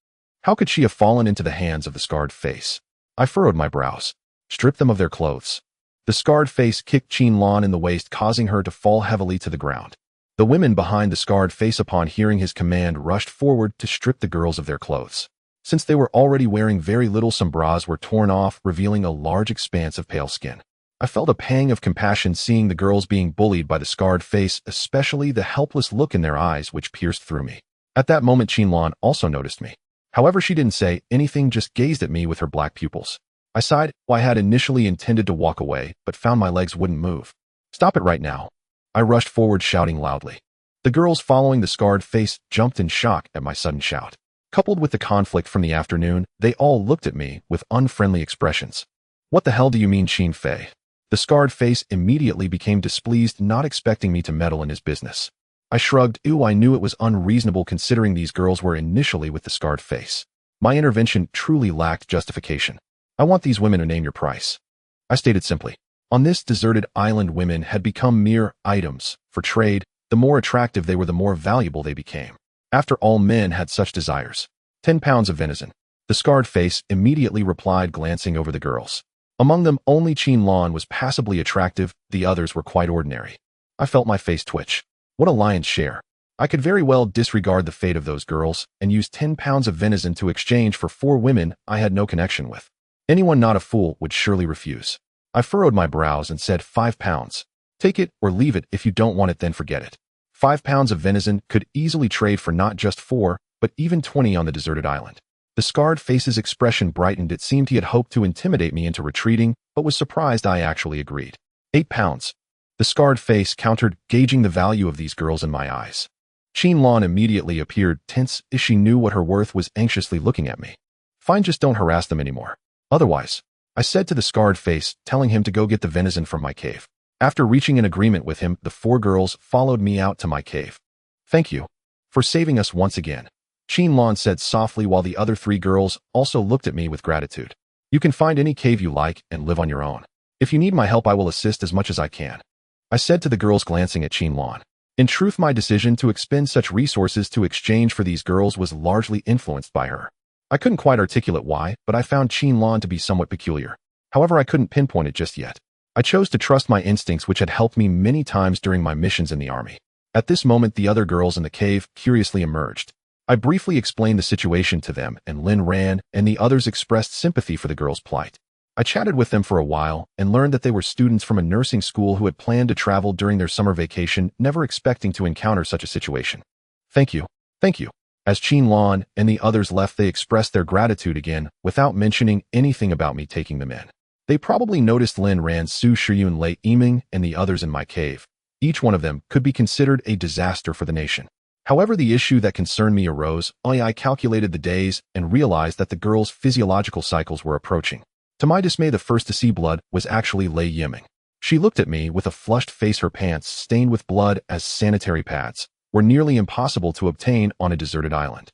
How could she have fallen into the hands of the scarred face? I furrowed my brows. Strip them of their clothes. The scarred face kicked Qin Lan in the waist, causing her to fall heavily to the ground. The women behind the scarred face, upon hearing his command, rushed forward to strip the girls of their clothes. Since they were already wearing very little, some bras were torn off, revealing a large expanse of pale skin. I felt a pang of compassion seeing the girls being bullied by the scarred face, especially the helpless look in their eyes which pierced through me. At that moment, Qin Lan also noticed me. However, she didn't say anything, just gazed at me with her black pupils. I sighed. I had initially intended to walk away, but found my legs wouldn't move. Stop it right now. I rushed forward, shouting loudly. The girls following the scarred face jumped in shock at my sudden shout. Coupled with the conflict from the afternoon, they all looked at me with unfriendly expressions. What the hell do you mean, Qin Fei? The scarred face immediately became displeased, not expecting me to meddle in his business. I shrugged. I knew it was unreasonable considering these girls were initially with the scarred face. My intervention truly lacked justification. I want these women to name your price. I stated simply. On this deserted island, women had become mere items for trade. The more attractive they were, the more valuable they became. After all, men had such desires. 10 pounds of venison. The scarred face immediately replied, glancing over the girls. Among them, only Qin Lan was passably attractive. The others were quite ordinary. I felt my face twitch. What a lion's share. I could very well disregard the fate of those girls and use 10 pounds of venison to exchange for 4 women I had no connection with. Anyone not a fool would surely refuse. I furrowed my brows and said 5 pounds. Take it or leave it. If you don't want it, then forget it. 5 pounds of venison could easily trade for not just 4, but even 20 on the deserted island. The scarred face's expression brightened. It seemed he had hoped to intimidate me into retreating, but was surprised I actually agreed. 8 pounds. The scarred face countered, gauging the value of these girls in my eyes. Qianlan immediately appeared tense as she knew what her worth was, anxiously looking at me. Fine, just don't harass them anymore. Otherwise, I said to the scarred face, telling him to go get the venison from my cave. After reaching an agreement with him, the 4 girls followed me out to my cave. Thank you for saving us once again, Qianlan said softly, while the other 3 girls also looked at me with gratitude. You can find any cave you like and live on your own. If you need my help, I will assist as much as I can, I said to the girls, glancing at Qianlan. In truth, my decision to expend such resources to exchange for these girls was largely influenced by her. I couldn't quite articulate why, but I found Qianlan to be somewhat peculiar. However, I couldn't pinpoint it just yet. I chose to trust my instincts, which had helped me many times during my missions in the army. At this moment, the other girls in the cave curiously emerged. I briefly explained the situation to them, and Lin Ran and the others expressed sympathy for the girls' plight. I chatted with them for a while and learned that they were students from a nursing school who had planned to travel during their summer vacation, never expecting to encounter such a situation. Thank you. Thank you. As Qianlan and the others left, they expressed their gratitude again, without mentioning anything about me taking them in. They probably noticed Lin Ran, Su Shiyun, Lei Yiming, and the others in my cave. Each one of them could be considered a disaster for the nation. However, the issue that concerned me arose. I calculated the days and realized that the girls' physiological cycles were approaching. To my dismay, the first to see blood was actually Lei Yiming. She looked at me with a flushed face, her pants stained with blood, as sanitary pads were nearly impossible to obtain on a deserted island.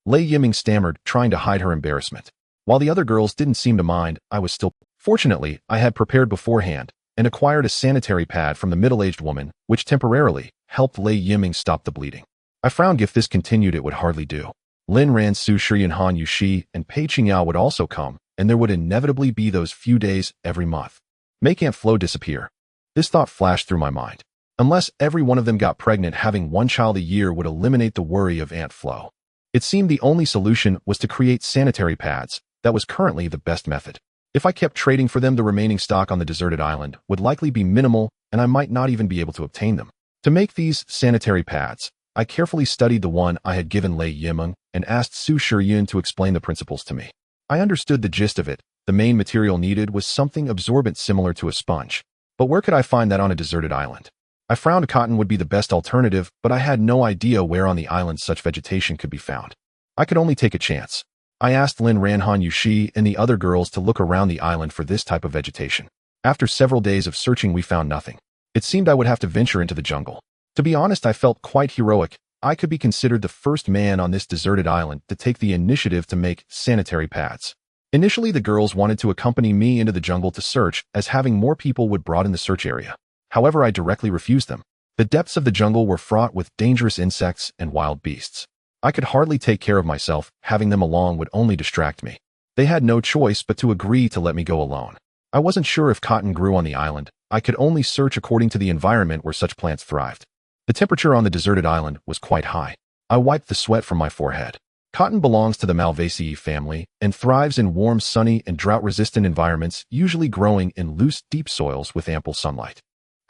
Lei Yiming stammered, trying to hide her embarrassment. While the other girls didn't seem to mind, I was still. Fortunately, I had prepared beforehand and acquired a sanitary pad from the middle-aged woman, which temporarily helped Lei Yiming stop the bleeding. I frowned. If this continued, it would hardly do. Lin Ran, Su Shiyun, Han Yushi, and Pei Qingyao would also come, and there would inevitably be those few days every month. Make Aunt Flo disappear. This thought flashed through my mind. Unless every one of them got pregnant, having one child a year would eliminate the worry of Aunt Flo. It seemed the only solution was to create sanitary pads. That was currently the best method. If I kept trading for them, the remaining stock on the deserted island would likely be minimal, and I might not even be able to obtain them. To make these sanitary pads, I carefully studied the one I had given Lei Yiming and asked Su Shiyun to explain the principles to me. I understood the gist of it. The main material needed was something absorbent similar to a sponge. But where could I find that on a deserted island? I frowned. Cotton would be the best alternative, but I had no idea where on the island such vegetation could be found. I could only take a chance. I asked Lin Ran, Han Yushi, and the other girls to look around the island for this type of vegetation. After several days of searching, we found nothing. It seemed I would have to venture into the jungle. To be honest, I felt quite heroic. I could be considered the first man on this deserted island to take the initiative to make sanitary pads. Initially, the girls wanted to accompany me into the jungle to search, as having more people would broaden the search area. However, I directly refused them. The depths of the jungle were fraught with dangerous insects and wild beasts. I could hardly take care of myself. Having them along would only distract me. They had no choice but to agree to let me go alone. I wasn't sure if cotton grew on the island. I could only search according to the environment where such plants thrived. The temperature on the deserted island was quite high. I wiped the sweat from my forehead. Cotton belongs to the Malvaceae family and thrives in warm, sunny, and drought-resistant environments, usually growing in loose, deep soils with ample sunlight.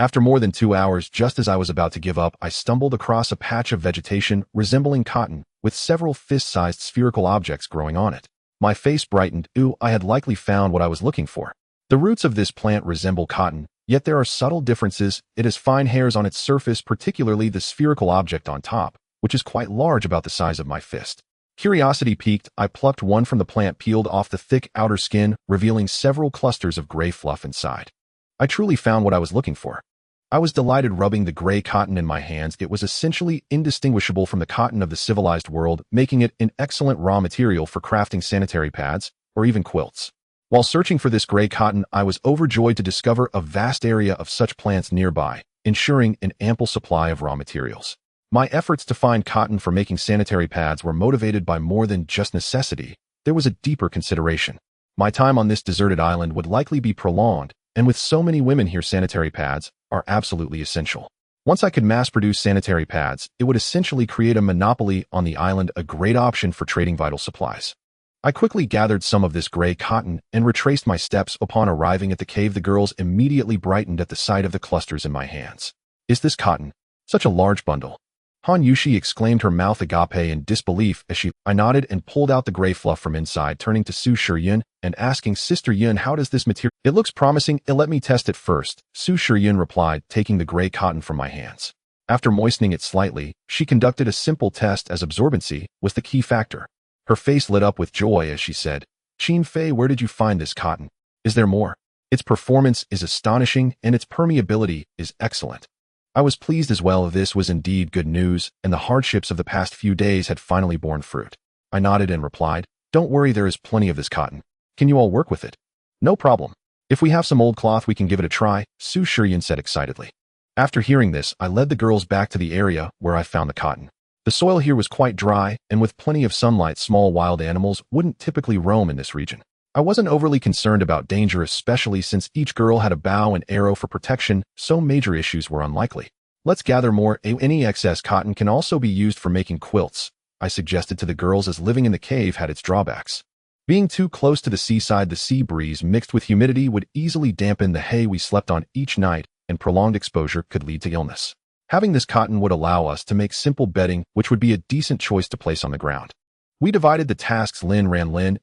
After more than 2 hours, just as I was about to give up, I stumbled across a patch of vegetation resembling cotton, with several fist-sized spherical objects growing on it. My face brightened. I had likely found what I was looking for. The roots of this plant resemble cotton, yet there are subtle differences. It has fine hairs on its surface, particularly the spherical object on top, which is quite large, about the size of my fist. Curiosity piqued, I plucked one from the plant, peeled off the thick outer skin, revealing several clusters of gray fluff inside. I truly found what I was looking for. I was delighted, rubbing the gray cotton in my hands. It was essentially indistinguishable from the cotton of the civilized world, making it an excellent raw material for crafting sanitary pads or even quilts. While searching for this gray cotton, I was overjoyed to discover a vast area of such plants nearby, ensuring an ample supply of raw materials. My efforts to find cotton for making sanitary pads were motivated by more than just necessity. There was a deeper consideration. My time on this deserted island would likely be prolonged, and with so many women here, sanitary pads are absolutely essential. Once I could mass-produce sanitary pads, it would essentially create a monopoly on the island, a great option for trading vital supplies. I quickly gathered some of this gray cotton and retraced my steps. Upon arriving at the cave, the girls immediately brightened at the sight of the clusters in my hands. "Is this cotton? Such a large bundle." Han Yushi exclaimed, her mouth agape in disbelief as I nodded and pulled out the gray fluff from inside, turning to Su Shiyun and asking, "Sister Yun, how does this material—" "It looks promising. Let me test it first," Su Shiyun replied, taking the gray cotton from my hands. After moistening it slightly, she conducted a simple test as absorbency was the key factor. Her face lit up with joy as she said, "Qin Fei, where did you find this cotton? Is there more? Its performance is astonishing and its permeability is excellent." I was pleased as well. This was indeed good news, and the hardships of the past few days had finally borne fruit. I nodded and replied, "Don't worry, there is plenty of this cotton. Can you all work with it?" "No problem. If we have some old cloth, we can give it a try," Su Shiyun said excitedly. After hearing this, I led the girls back to the area where I found the cotton. The soil here was quite dry, and with plenty of sunlight, small wild animals wouldn't typically roam in this region. I wasn't overly concerned about danger, especially since each girl had a bow and arrow for protection, so major issues were unlikely. "Let's gather more. Any excess cotton can also be used for making quilts," I suggested to the girls, as living in the cave had its drawbacks. Being too close to the seaside, the sea breeze mixed with humidity would easily dampen the hay we slept on each night, and prolonged exposure could lead to illness. Having this cotton would allow us to make simple bedding, which would be a decent choice to place on the ground. We divided the tasks. Lin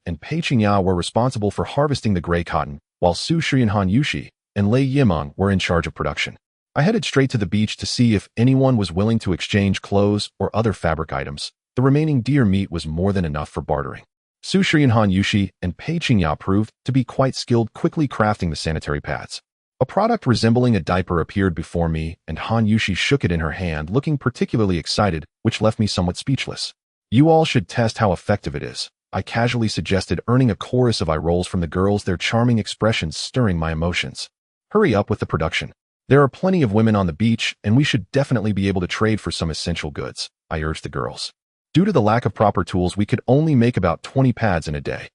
and Pei Qingya were responsible for harvesting the gray cotton, while Su Shiyun, Han Yushi, and Lei Yimeng were in charge of production. I headed straight to the beach to see if anyone was willing to exchange clothes or other fabric items. The remaining deer meat was more than enough for bartering. Su Shiyun, Han Yushi, and Pei Qingya proved to be quite skilled, quickly crafting the sanitary pads. A product resembling a diaper appeared before me, and Han Yushi shook it in her hand, looking particularly excited, which left me somewhat speechless. "You all should test how effective it is," I casually suggested, earning a chorus of eye rolls from the girls, their charming expressions stirring my emotions. "Hurry up with the production. There are plenty of women on the beach, and we should definitely be able to trade for some essential goods," I urged the girls. Due to the lack of proper tools, we could only make about 20 pads in a day.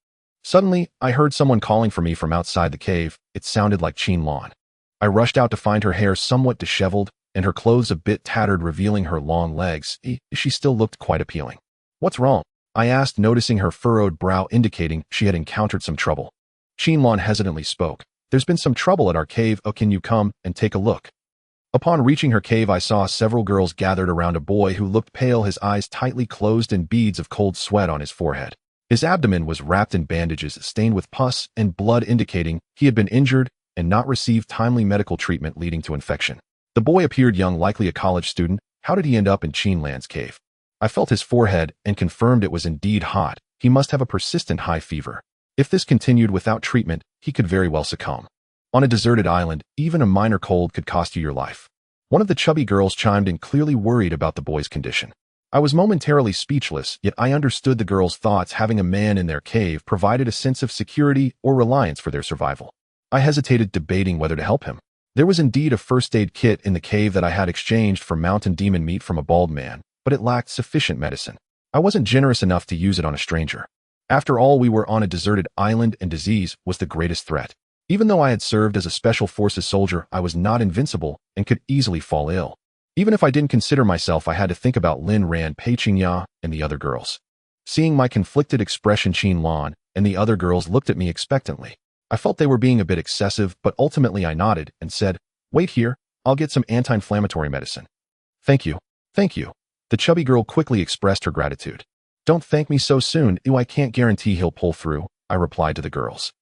Suddenly, I heard someone calling for me from outside the cave. It sounded like Qin Lan. I rushed out to find her hair somewhat disheveled and her clothes a bit tattered, revealing her long legs. She still looked quite appealing. "What's wrong?" I asked, noticing her furrowed brow indicating she had encountered some trouble. Qin Lan hesitantly spoke. "There's been some trouble at our cave. Oh, can you come and take a look?" Upon reaching her cave, I saw several girls gathered around a boy who looked pale, his eyes tightly closed and beads of cold sweat on his forehead. His abdomen was wrapped in bandages stained with pus and blood, indicating he had been injured and not received timely medical treatment, leading to infection. The boy appeared young, likely a college student. How did he end up in Qin Lan's cave? I felt his forehead and confirmed it was indeed hot. He must have a persistent high fever. If this continued without treatment, he could very well succumb. On a deserted island, even a minor cold could cost you your life. One of the chubby girls chimed in, clearly worried about the boy's condition. I was momentarily speechless, yet I understood the girls' thoughts. Having a man in their cave provided a sense of security or reliance for their survival. I hesitated, debating whether to help him. There was indeed a first aid kit in the cave that I had exchanged for mountain demon meat from a bald man, but it lacked sufficient medicine. I wasn't generous enough to use it on a stranger. After all, we were on a deserted island and disease was the greatest threat. Even though I had served as a special forces soldier, I was not invincible and could easily fall ill. Even if I didn't consider myself, I had to think about Lin Ran, Pei Qingya, and the other girls. Seeing my conflicted expression, Qin Lan and the other girls looked at me expectantly. I felt they were being a bit excessive, but ultimately I nodded and said, "Wait here, I'll get some anti-inflammatory medicine." "Thank you. Thank you." The chubby girl quickly expressed her gratitude. "Don't thank me so soon. I can't guarantee he'll pull through," I replied to the girls.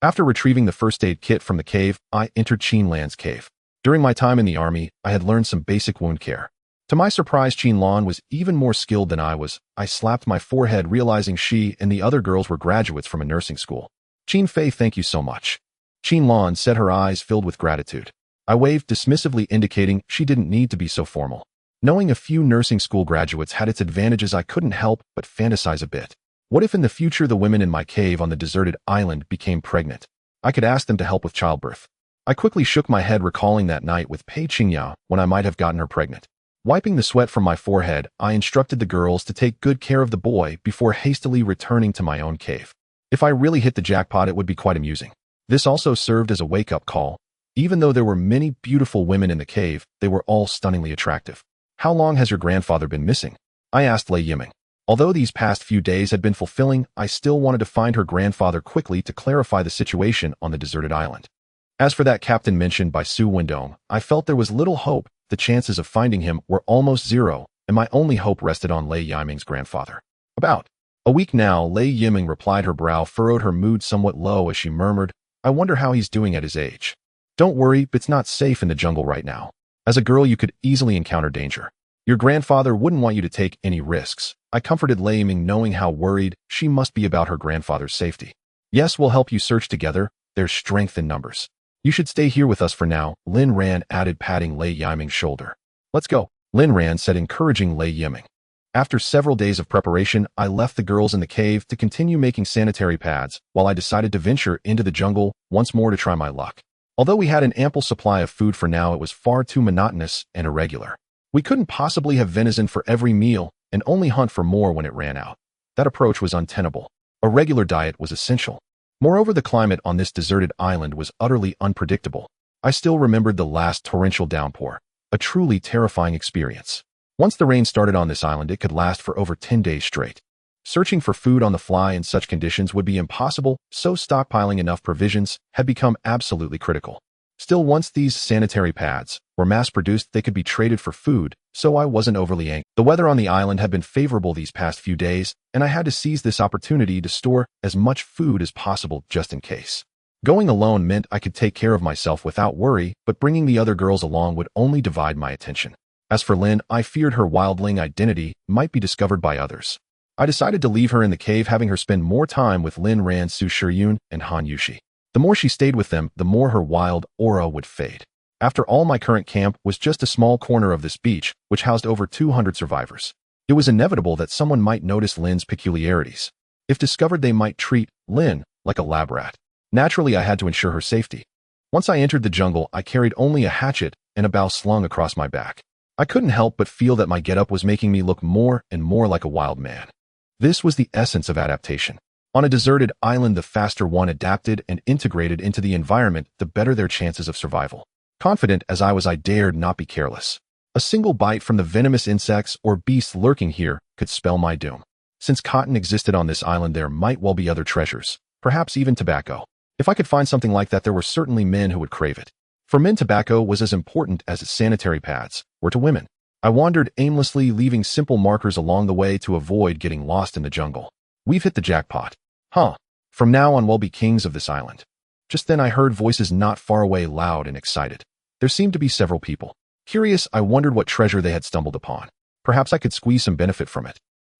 After retrieving the first aid kit from the cave, I entered Qin Lan's cave. During my time in the army, I had learned some basic wound care. To my surprise, Qin Lan was even more skilled than I was. I slapped my forehead, realizing she and the other girls were graduates from a nursing school. "Qin Fei, thank you so much." Qin Lan said, her eyes filled with gratitude. I waved dismissively, indicating she didn't need to be so formal. Knowing a few nursing school graduates had its advantages, I couldn't help but fantasize a bit. What if in the future the women in my cave on the deserted island became pregnant? I could ask them to help with childbirth. I quickly shook my head, recalling that night with Pei Qingya when I might have gotten her pregnant. Wiping the sweat from my forehead, I instructed the girls to take good care of the boy before hastily returning to my own cave. If I really hit the jackpot, it would be quite amusing. This also served as a wake-up call. Even though there were many beautiful women in the cave, they were all stunningly attractive. How long has your grandfather been missing? I asked Lei Yiming. Although these past few days had been fulfilling, I still wanted to find her grandfather quickly to clarify the situation on the deserted island. As for that captain mentioned by Su Wendong, I felt there was little hope. The chances of finding him were almost zero, and my only hope rested on Lei Yiming's grandfather. About a week now, Lei Yiming replied, her brow furrowed, her mood somewhat low as she murmured, I wonder how he's doing at his age. Don't worry, it's not safe in the jungle right now. As a girl, you could easily encounter danger. Your grandfather wouldn't want you to take any risks. I comforted Lei Yiming, knowing how worried she must be about her grandfather's safety. Yes, we'll help you search together. There's strength in numbers. You should stay here with us for now, Lin Ran added, patting Lei Yiming's shoulder. Let's go, Lin Ran said, encouraging Lei Yiming. After several days of preparation, I left the girls in the cave to continue making sanitary pads, while I decided to venture into the jungle once more to try my luck. Although we had an ample supply of food for now, it was far too monotonous and irregular. We couldn't possibly have venison for every meal and only hunt for more when it ran out. That approach was untenable. A regular diet was essential. Moreover, the climate on this deserted island was utterly unpredictable. I still remembered the last torrential downpour, a truly terrifying experience. Once the rain started on this island, it could last for over 10 days straight. Searching for food on the fly in such conditions would be impossible, so stockpiling enough provisions had become absolutely critical. Still, once these sanitary pads were mass-produced, they could be traded for food, so I wasn't overly anxious. The weather on the island had been favorable these past few days, and I had to seize this opportunity to store as much food as possible just in case. Going alone meant I could take care of myself without worry, but bringing the other girls along would only divide my attention. As for Lin, I feared her wildling identity might be discovered by others. I decided to leave her in the cave, having her spend more time with Lin Ran, Su Shiyun, and Han Yushi. The more she stayed with them, the more her wild aura would fade. After all, my current camp was just a small corner of this beach, which housed over 200 survivors. It was inevitable that someone might notice Lin's peculiarities. If discovered, they might treat Lin like a lab rat. Naturally, I had to ensure her safety. Once I entered the jungle, I carried only a hatchet and a bow slung across my back. I couldn't help but feel that my getup was making me look more and more like a wild man. This was the essence of adaptation. On a deserted island, the faster one adapted and integrated into the environment, the better their chances of survival. Confident as I was, I dared not be careless. A single bite from the venomous insects or beasts lurking here could spell my doom. Since cotton existed on this island, there might well be other treasures, perhaps even tobacco. If I could find something like that, there were certainly men who would crave it. For men, tobacco was as important as its sanitary pads were to women. I wandered aimlessly, leaving simple markers along the way to avoid getting lost in the jungle. We've hit the jackpot. Huh. From now on, we'll be kings of this island. Just then I heard voices not far away, loud and excited. There seemed to be several people. Curious, I wondered what treasure they had stumbled upon. Perhaps I could squeeze some benefit from it.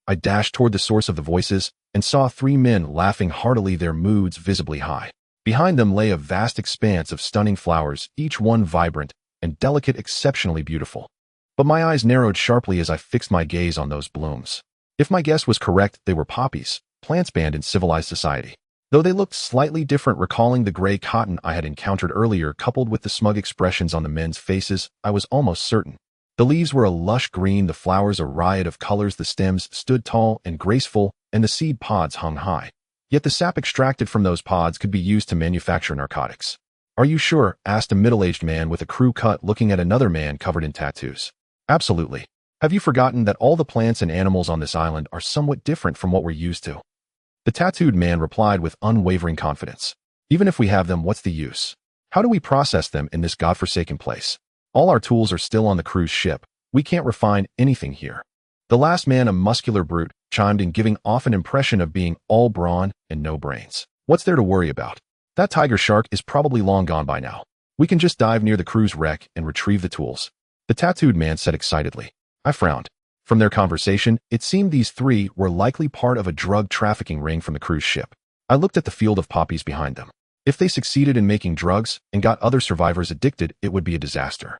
I dashed toward the source of the voices and saw 3 men laughing heartily, their moods visibly high. Behind them lay a vast expanse of stunning flowers, each one vibrant and delicate, exceptionally beautiful. But my eyes narrowed sharply as I fixed my gaze on those blooms. If my guess was correct, they were poppies, plants banned in civilized society. Though they looked slightly different, recalling the gray cotton I had encountered earlier, coupled with the smug expressions on the men's faces, I was almost certain. The leaves were a lush green, the flowers a riot of colors, the stems stood tall and graceful, and the seed pods hung high. Yet the sap extracted from those pods could be used to manufacture narcotics. Are you sure? Asked a middle-aged man with a crew cut, looking at another man covered in tattoos. Absolutely. Have you forgotten that all the plants and animals on this island are somewhat different from what we're used to? The tattooed man replied with unwavering confidence. Even if we have them, what's the use? How do we process them in this godforsaken place? All our tools are still on the cruise ship. We can't refine anything here. The last man, a muscular brute, chimed in, giving off an impression of being all brawn and no brains. What's there to worry about? That tiger shark is probably long gone by now. We can just dive near the cruise wreck and retrieve the tools. The tattooed man said excitedly. I frowned. From their conversation, it seemed these 3 were likely part of a drug trafficking ring from the cruise ship. I looked at the field of poppies behind them. If they succeeded in making drugs and got other survivors addicted, it would be a disaster.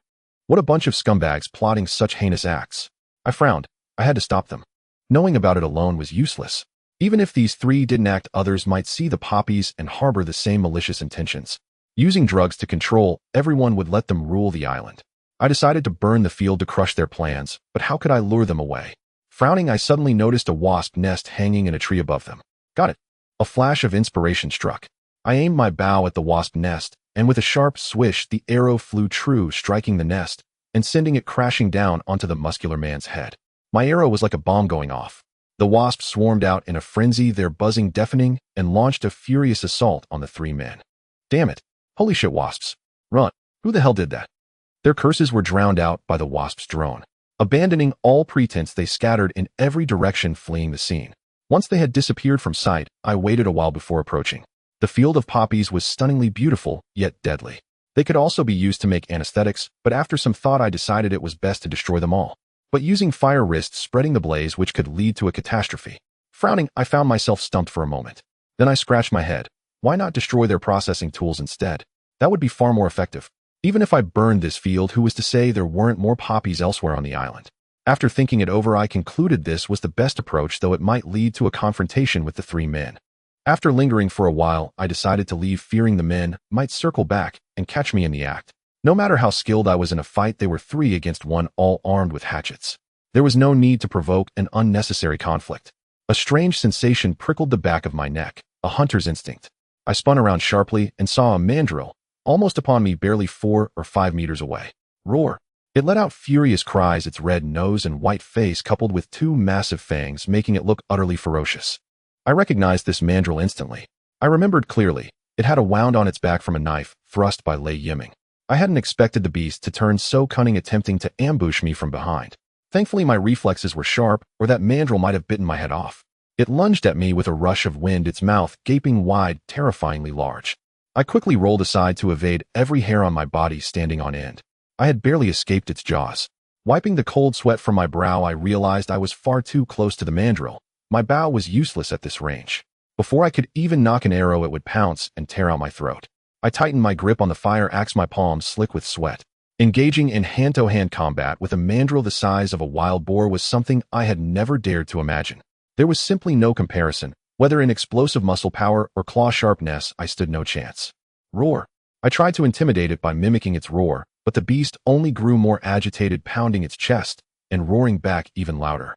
What a bunch of scumbags plotting such heinous acts. I frowned. I had to stop them. Knowing about it alone was useless. Even if these 3 didn't act, others might see the poppies and harbor the same malicious intentions. Using drugs to control everyone would let them rule the island. I decided to burn the field to crush their plans, but how could I lure them away? Frowning, I suddenly noticed a wasp nest hanging in a tree above them. Got it. A flash of inspiration struck. I aimed my bow at the wasp nest and with a sharp swish, the arrow flew true, striking the nest and sending it crashing down onto the muscular man's head. My arrow was like a bomb going off. The wasps swarmed out in a frenzy, their buzzing deafening, and launched a furious assault on the three men. Damn it. Holy shit, wasps. Run. Who the hell did that? Their curses were drowned out by the wasps' drone. Abandoning all pretense, they scattered in every direction, fleeing the scene. Once they had disappeared from sight, I waited a while before approaching. The field of poppies was stunningly beautiful, yet deadly. They could also be used to make anesthetics, but after some thought I decided it was best to destroy them all. But using fire risked spreading the blaze, which could lead to a catastrophe. Frowning, I found myself stumped for a moment. Then I scratched my head. Why not destroy their processing tools instead? That would be far more effective. Even if I burned this field, who was to say there weren't more poppies elsewhere on the island? After thinking it over, I concluded this was the best approach, though it might lead to a confrontation with the three men. After lingering for a while, I decided to leave, fearing the men might circle back and catch me in the act. No matter how skilled I was in a fight, they were 3 against 1, all armed with hatchets. There was no need to provoke an unnecessary conflict. A strange sensation prickled the back of my neck, a hunter's instinct. I spun around sharply and saw a mandrill, almost upon me, barely 4 or 5 meters away. Roar! It let out furious cries, its red nose and white face coupled with 2 massive fangs, making it look utterly ferocious. I recognized this mandrill instantly. I remembered clearly. It had a wound on its back from a knife thrust by Lei Yiming. I hadn't expected the beast to turn so cunning, attempting to ambush me from behind. Thankfully, my reflexes were sharp, or that mandrill might have bitten my head off. It lunged at me with a rush of wind, its mouth gaping wide, terrifyingly large. I quickly rolled aside to evade, every hair on my body standing on end. I had barely escaped its jaws. Wiping the cold sweat from my brow, I realized I was far too close to the mandrill. My bow was useless at this range. Before I could even knock an arrow, it would pounce and tear out my throat. I tightened my grip on the fire axe, my palms slick with sweat. Engaging in hand-to-hand combat with a mandrill the size of a wild boar was something I had never dared to imagine. There was simply no comparison. Whether in explosive muscle power or claw sharpness, I stood no chance. Roar! I tried to intimidate it by mimicking its roar, but the beast only grew more agitated, pounding its chest and roaring back even louder.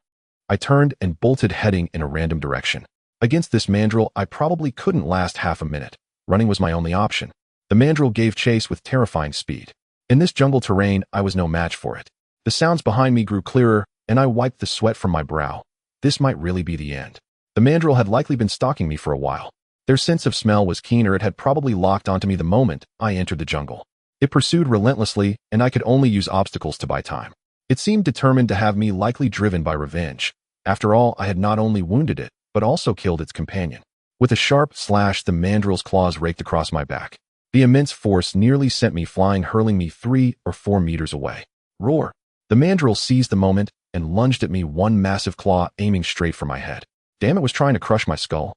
I turned and bolted, heading in a random direction. Against this mandrill, I probably couldn't last half a minute. Running was my only option. The mandrill gave chase with terrifying speed. In this jungle terrain, I was no match for it. The sounds behind me grew clearer, and I wiped the sweat from my brow. This might really be the end. The mandrill had likely been stalking me for a while. Their sense of smell was keener. It had probably locked onto me the moment I entered the jungle. It pursued relentlessly, and I could only use obstacles to buy time. It seemed determined to have me, likely driven by revenge. After all, I had not only wounded it, but also killed its companion. With a sharp slash, the mandrill's claws raked across my back. The immense force nearly sent me flying, hurling me 3 or 4 meters away. Roar! The mandrill seized the moment and lunged at me, one massive claw aiming straight for my head. Damn, it was trying to crush my skull.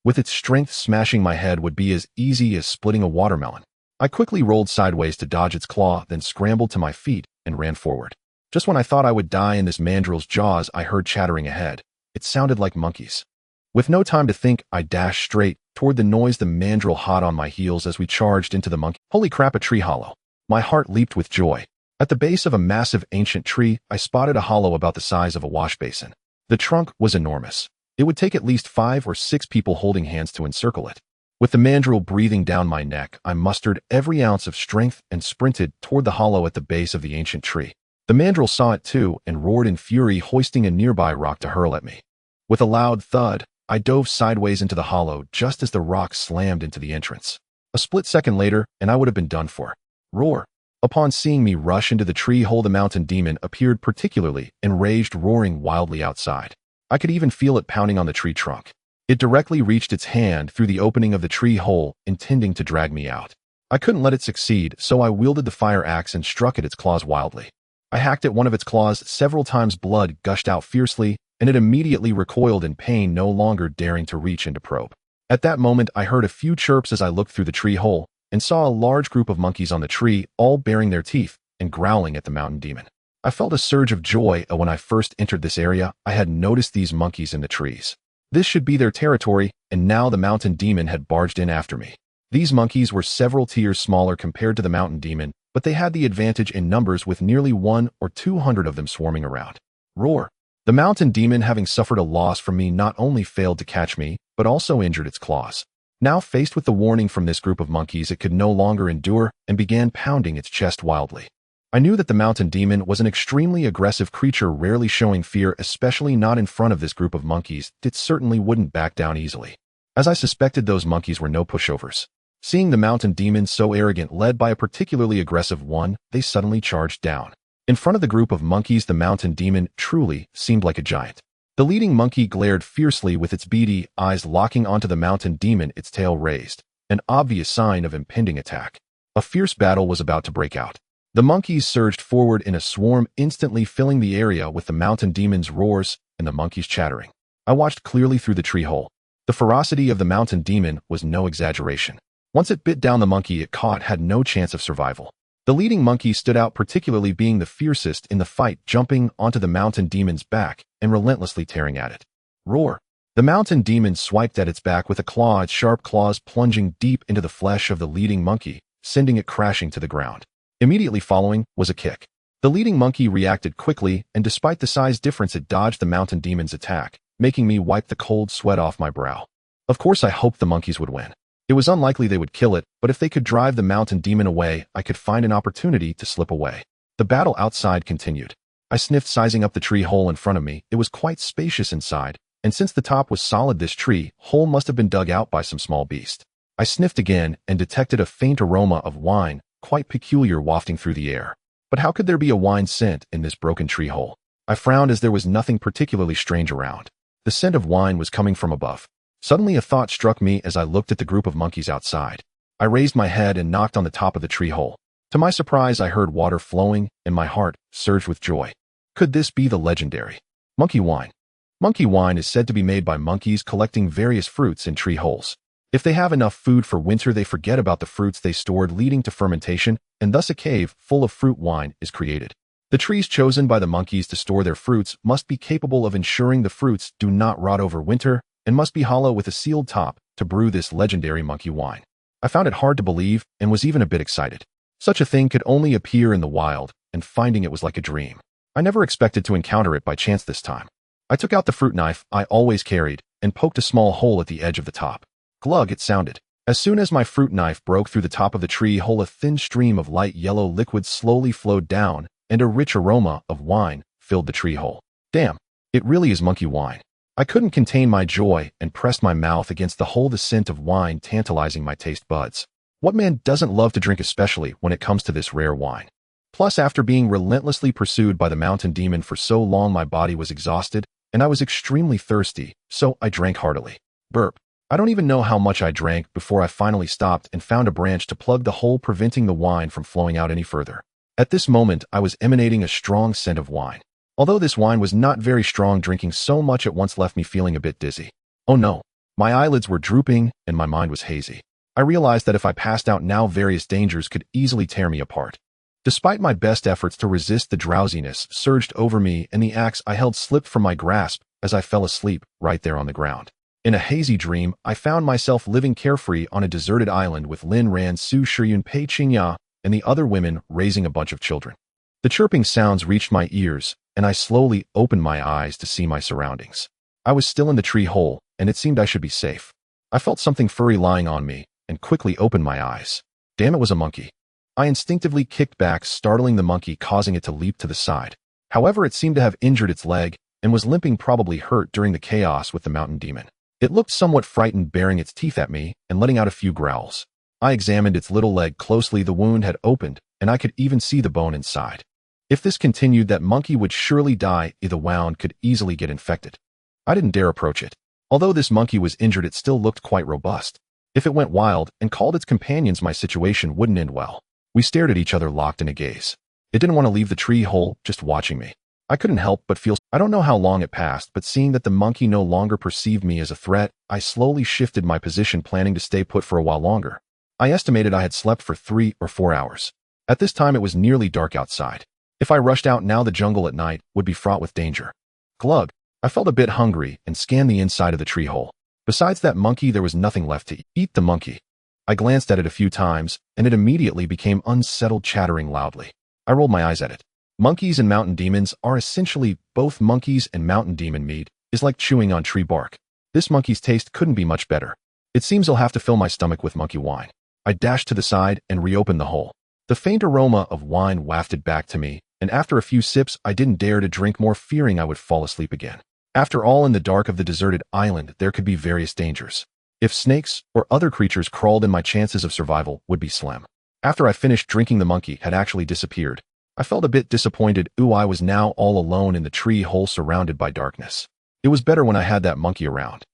With its strength, smashing my head would be as easy as splitting a watermelon. I quickly rolled sideways to dodge its claw, then scrambled to my feet and ran forward. Just when I thought I would die in this mandrill's jaws, I heard chattering ahead. It sounded like monkeys. With no time to think, I dashed straight toward the noise, the mandrill hot on my heels as we charged into the monkey. Holy crap, a tree hollow. My heart leaped with joy. At the base of a massive ancient tree, I spotted a hollow about the size of a wash basin. The trunk was enormous. It would take at least 5 or 6 people holding hands to encircle it. With the mandrill breathing down my neck, I mustered every ounce of strength and sprinted toward the hollow at the base of the ancient tree. The mandrill saw it too and roared in fury, hoisting a nearby rock to hurl at me. With a loud thud, I dove sideways into the hollow just as the rock slammed into the entrance. A split second later, and I would have been done for. Roar! Upon seeing me rush into the tree hole, the mountain demon appeared particularly enraged, roaring wildly outside. I could even feel it pounding on the tree trunk. It directly reached its hand through the opening of the tree hole, intending to drag me out. I couldn't let it succeed, so I wielded the fire axe and struck at its claws wildly. I hacked at one of its claws several times, blood gushed out fiercely, and it immediately recoiled in pain, no longer daring to reach in to probe. At that moment, I heard a few chirps as I looked through the tree hole and saw a large group of monkeys on the tree, all baring their teeth and growling at the mountain demon. I felt a surge of joy when I first entered this area. I had noticed these monkeys in the trees. This should be their territory, and now the mountain demon had barged in after me. These monkeys were several tiers smaller compared to the mountain demon, but they had the advantage in numbers, with nearly 100 or 200 of them swarming around. Roar! The mountain demon, having suffered a loss from me, not only failed to catch me, but also injured its claws. Now faced with the warning from this group of monkeys, it could no longer endure and began pounding its chest wildly. I knew that the mountain demon was an extremely aggressive creature, rarely showing fear, especially not in front of this group of monkeys. It certainly wouldn't back down easily. As I suspected, those monkeys were no pushovers. Seeing the mountain demon so arrogant, led by a particularly aggressive one, they suddenly charged down. In front of the group of monkeys, the mountain demon truly seemed like a giant. The leading monkey glared fiercely with its beady eyes locking onto the mountain demon, its tail raised, an obvious sign of impending attack. A fierce battle was about to break out. The monkeys surged forward in a swarm, instantly filling the area with the mountain demon's roars and the monkeys chattering. I watched clearly through the tree hole. The ferocity of the mountain demon was no exaggeration. Once it bit down the monkey it caught had no chance of survival. The leading monkey stood out, particularly being the fiercest in the fight, jumping onto the mountain demon's back and relentlessly tearing at it. Roar! The mountain demon swiped at its back with a claw, its sharp claws plunging deep into the flesh of the leading monkey, sending it crashing to the ground. Immediately following was a kick. The leading monkey reacted quickly, and despite the size difference, it dodged the mountain demon's attack, making me wipe the cold sweat off my brow. Of course, I hoped the monkeys would win. It was unlikely they would kill it, but if they could drive the mountain demon away, I could find an opportunity to slip away. The battle outside continued. I sniffed, sizing up the tree hole in front of me. It was quite spacious inside, and since the top was solid, this tree hole must have been dug out by some small beast. I sniffed again and detected a faint aroma of wine, quite peculiar, wafting through the air. But how could there be a wine scent in this broken tree hole? I frowned as there was nothing particularly strange around. The scent of wine was coming from above. Suddenly a thought struck me as I looked at the group of monkeys outside. I raised my head and knocked on the top of the tree hole. To my surprise, I heard water flowing, and my heart surged with joy. Could this be the legendary monkey wine? Monkey wine is said to be made by monkeys collecting various fruits in tree holes. If they have enough food for winter, they forget about the fruits they stored, leading to fermentation, and thus a cave full of fruit wine is created. The trees chosen by the monkeys to store their fruits must be capable of ensuring the fruits do not rot over winter, and must be hollow with a sealed top to brew this legendary monkey wine. I found it hard to believe and was even a bit excited. Such a thing could only appear in the wild, and finding it was like a dream. I never expected to encounter it by chance this time. I took out the fruit knife I always carried and poked a small hole at the edge of the top. Glug, it sounded. As soon as my fruit knife broke through the top of the tree hole, a thin stream of light yellow liquid slowly flowed down, and a rich aroma of wine filled the tree hole. Damn, it really is monkey wine. I couldn't contain my joy and pressed my mouth against the hole, the scent of wine tantalizing my taste buds. What man doesn't love to drink, especially when it comes to this rare wine? Plus, after being relentlessly pursued by the mountain demon for so long, my body was exhausted, and I was extremely thirsty, so I drank heartily. Burp. I don't even know how much I drank before I finally stopped and found a branch to plug the hole, preventing the wine from flowing out any further. At this moment, I was emanating a strong scent of wine. Although this wine was not very strong, drinking so much at once left me feeling a bit dizzy. Oh no, my eyelids were drooping and my mind was hazy. I realized that if I passed out now, various dangers could easily tear me apart. Despite my best efforts to resist, the drowsiness surged over me and the axe I held slipped from my grasp as I fell asleep right there on the ground. In a hazy dream, I found myself living carefree on a deserted island with Lin Ran, Su Shiyun, Pei Qingya, and the other women raising a bunch of children. The chirping sounds reached my ears, and I slowly opened my eyes to see my surroundings. I was still in the tree hole, and it seemed I should be safe. I felt something furry lying on me, and quickly opened my eyes. Damn, it was a monkey. I instinctively kicked back, startling the monkey, causing it to leap to the side. However, it seemed to have injured its leg, and was limping, probably hurt during the chaos with the mountain demon. It looked somewhat frightened, baring its teeth at me and letting out a few growls. I examined its little leg closely. The wound had opened, and I could even see the bone inside. If this continued, that monkey would surely die. The wound could easily get infected. I didn't dare approach it. Although this monkey was injured, it still looked quite robust. If it went wild and called its companions, my situation wouldn't end well. We stared at each other, locked in a gaze. It didn't want to leave the tree hole, just watching me. I couldn't help but feel. I don't know how long it passed, but seeing that the monkey no longer perceived me as a threat, I slowly shifted my position, planning to stay put for a while longer. I estimated I had slept for 3 or 4 hours. At this time, it was nearly dark outside. If I rushed out now, the jungle at night would be fraught with danger. Glug. I felt a bit hungry and scanned the inside of the tree hole. Besides that monkey, there was nothing left to eat. The monkey. I glanced at it a few times, and it immediately became unsettled, chattering loudly. I rolled my eyes at it. Monkeys and mountain demons are essentially both monkeys, and mountain demon meat is like chewing on tree bark. This monkey's taste couldn't be much better. It seems I'll have to fill my stomach with monkey wine. I dashed to the side and reopened the hole. The faint aroma of wine wafted back to me, and after a few sips, I didn't dare to drink more, fearing I would fall asleep again. After all, in the dark of the deserted island, there could be various dangers. If snakes or other creatures crawled in, my chances of survival would be slim. After I finished drinking, the monkey had actually disappeared. I felt a bit disappointed. I was now all alone in the tree hole surrounded by darkness. It was better when I had that monkey around.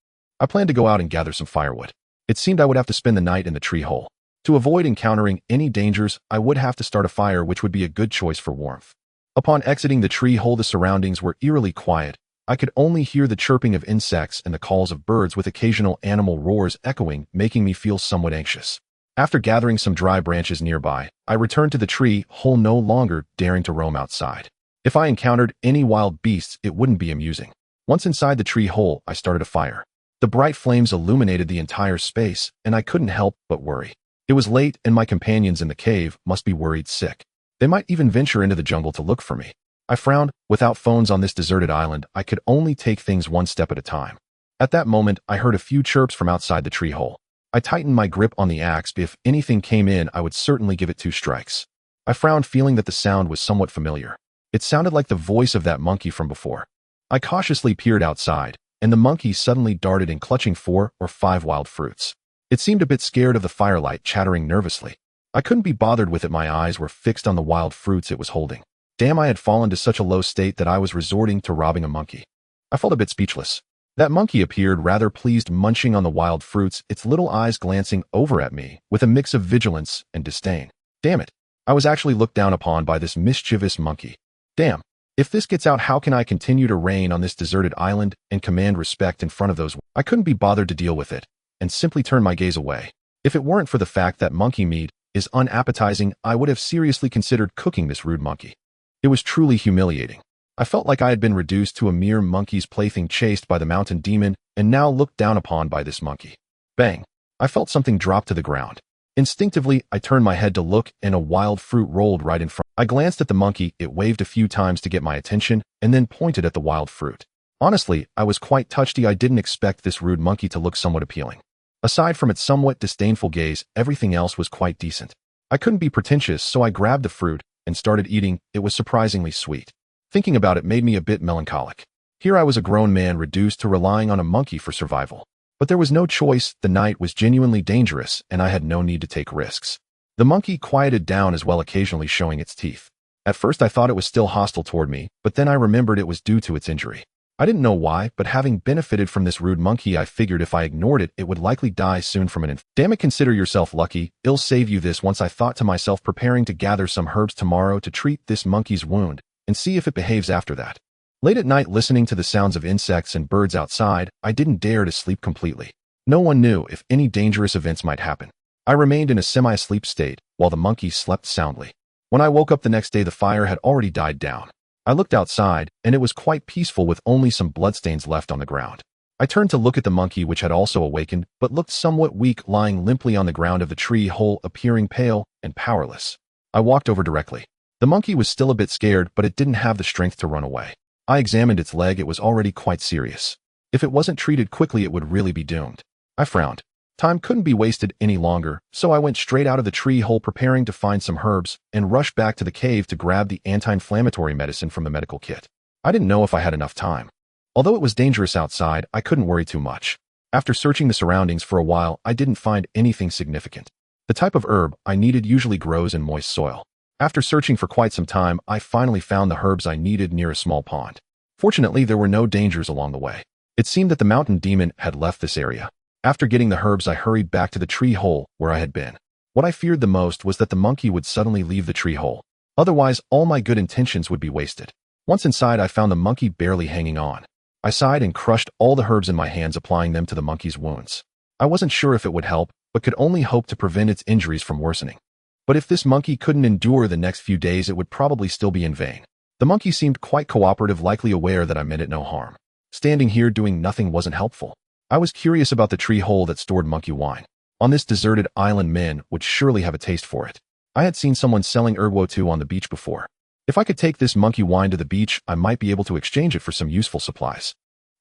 I planned to go out and gather some firewood. It seemed I would have to spend the night in the tree hole. To avoid encountering any dangers, I would have to start a fire, which would be a good choice for warmth. Upon exiting the tree hole, the surroundings were eerily quiet. I could only hear the chirping of insects and the calls of birds, with occasional animal roars echoing, making me feel somewhat anxious. After gathering some dry branches nearby, I returned to the tree hole, no longer daring to roam outside. If I encountered any wild beasts, it wouldn't be amusing. Once inside the tree hole, I started a fire. The bright flames illuminated the entire space, and I couldn't help but worry. It was late, and my companions in the cave must be worried sick. They might even venture into the jungle to look for me. I frowned. Without phones on this deserted island, I could only take things one step at a time. At that moment, I heard a few chirps from outside the tree hole. I tightened my grip on the axe. If anything came in, I would certainly give it 2 strikes. I frowned, feeling that the sound was somewhat familiar. It sounded like the voice of that monkey from before. I cautiously peered outside, and the monkey suddenly darted in, clutching 4 or 5 wild fruits. It seemed a bit scared of the firelight, chattering nervously. I couldn't be bothered with it. My eyes were fixed on the wild fruits it was holding. Damn, I had fallen to such a low state that I was resorting to robbing a monkey. I felt a bit speechless. That monkey appeared rather pleased, munching on the wild fruits, its little eyes glancing over at me with a mix of vigilance and disdain. Damn it. I was actually looked down upon by this mischievous monkey. Damn. If this gets out, how can I continue to reign on this deserted island and command respect in front of those? I couldn't be bothered to deal with it, and simply turned my gaze away. If it weren't for the fact that monkey meat is unappetizing, I would have seriously considered cooking this rude monkey. It was truly humiliating. I felt like I had been reduced to a mere monkey's plaything, chased by the mountain demon, and now looked down upon by this monkey. Bang! I felt something drop to the ground. Instinctively, I turned my head to look, and a wild fruit rolled right in front. I glanced at the monkey. It waved a few times to get my attention, and then pointed at the wild fruit. Honestly, I was quite touched. I didn't expect this rude monkey to look somewhat appealing. Aside from its somewhat disdainful gaze, everything else was quite decent. I couldn't be pretentious, so I grabbed the fruit and started eating. It was surprisingly sweet. Thinking about it made me a bit melancholic. Here I was, a grown man, reduced to relying on a monkey for survival. But there was no choice. The night was genuinely dangerous, and I had no need to take risks. The monkey quieted down as well, occasionally showing its teeth. At first I thought it was still hostile toward me, but then I remembered it was due to its injury. I didn't know why, but having benefited from this rude monkey, I figured if I ignored it, it would likely die soon from an infection. Damn it, consider yourself lucky. It'll save you this once, I thought to myself, preparing to gather some herbs tomorrow to treat this monkey's wound and see if it behaves after that. Late at night, listening to the sounds of insects and birds outside, I didn't dare to sleep completely. No one knew if any dangerous events might happen. I remained in a semi-sleep state while the monkey slept soundly. When I woke up the next day, the fire had already died down. I looked outside, and it was quite peaceful, with only some bloodstains left on the ground. I turned to look at the monkey, which had also awakened, but looked somewhat weak, lying limply on the ground of the tree hole, appearing pale and powerless. I walked over directly. The monkey was still a bit scared, but it didn't have the strength to run away. I examined its leg. It was already quite serious. If it wasn't treated quickly, it would really be doomed. I frowned. Time couldn't be wasted any longer, so I went straight out of the tree hole, preparing to find some herbs, and rushed back to the cave to grab the anti-inflammatory medicine from the medical kit. I didn't know if I had enough time. Although it was dangerous outside, I couldn't worry too much. After searching the surroundings for a while, I didn't find anything significant. The type of herb I needed usually grows in moist soil. After searching for quite some time, I finally found the herbs I needed near a small pond. Fortunately, there were no dangers along the way. It seemed that the mountain demon had left this area. After getting the herbs, I hurried back to the tree hole where I had been. What I feared the most was that the monkey would suddenly leave the tree hole. Otherwise, all my good intentions would be wasted. Once inside, I found the monkey barely hanging on. I sighed and crushed all the herbs in my hands, applying them to the monkey's wounds. I wasn't sure if it would help, but could only hope to prevent its injuries from worsening. But if this monkey couldn't endure the next few days, it would probably still be in vain. The monkey seemed quite cooperative, likely aware that I meant it no harm. Standing here doing nothing wasn't helpful. I was curious about the tree hole that stored monkey wine. On this deserted island, men would surely have a taste for it. I had seen someone selling ergwo on the beach before. If I could take this monkey wine to the beach, I might be able to exchange it for some useful supplies.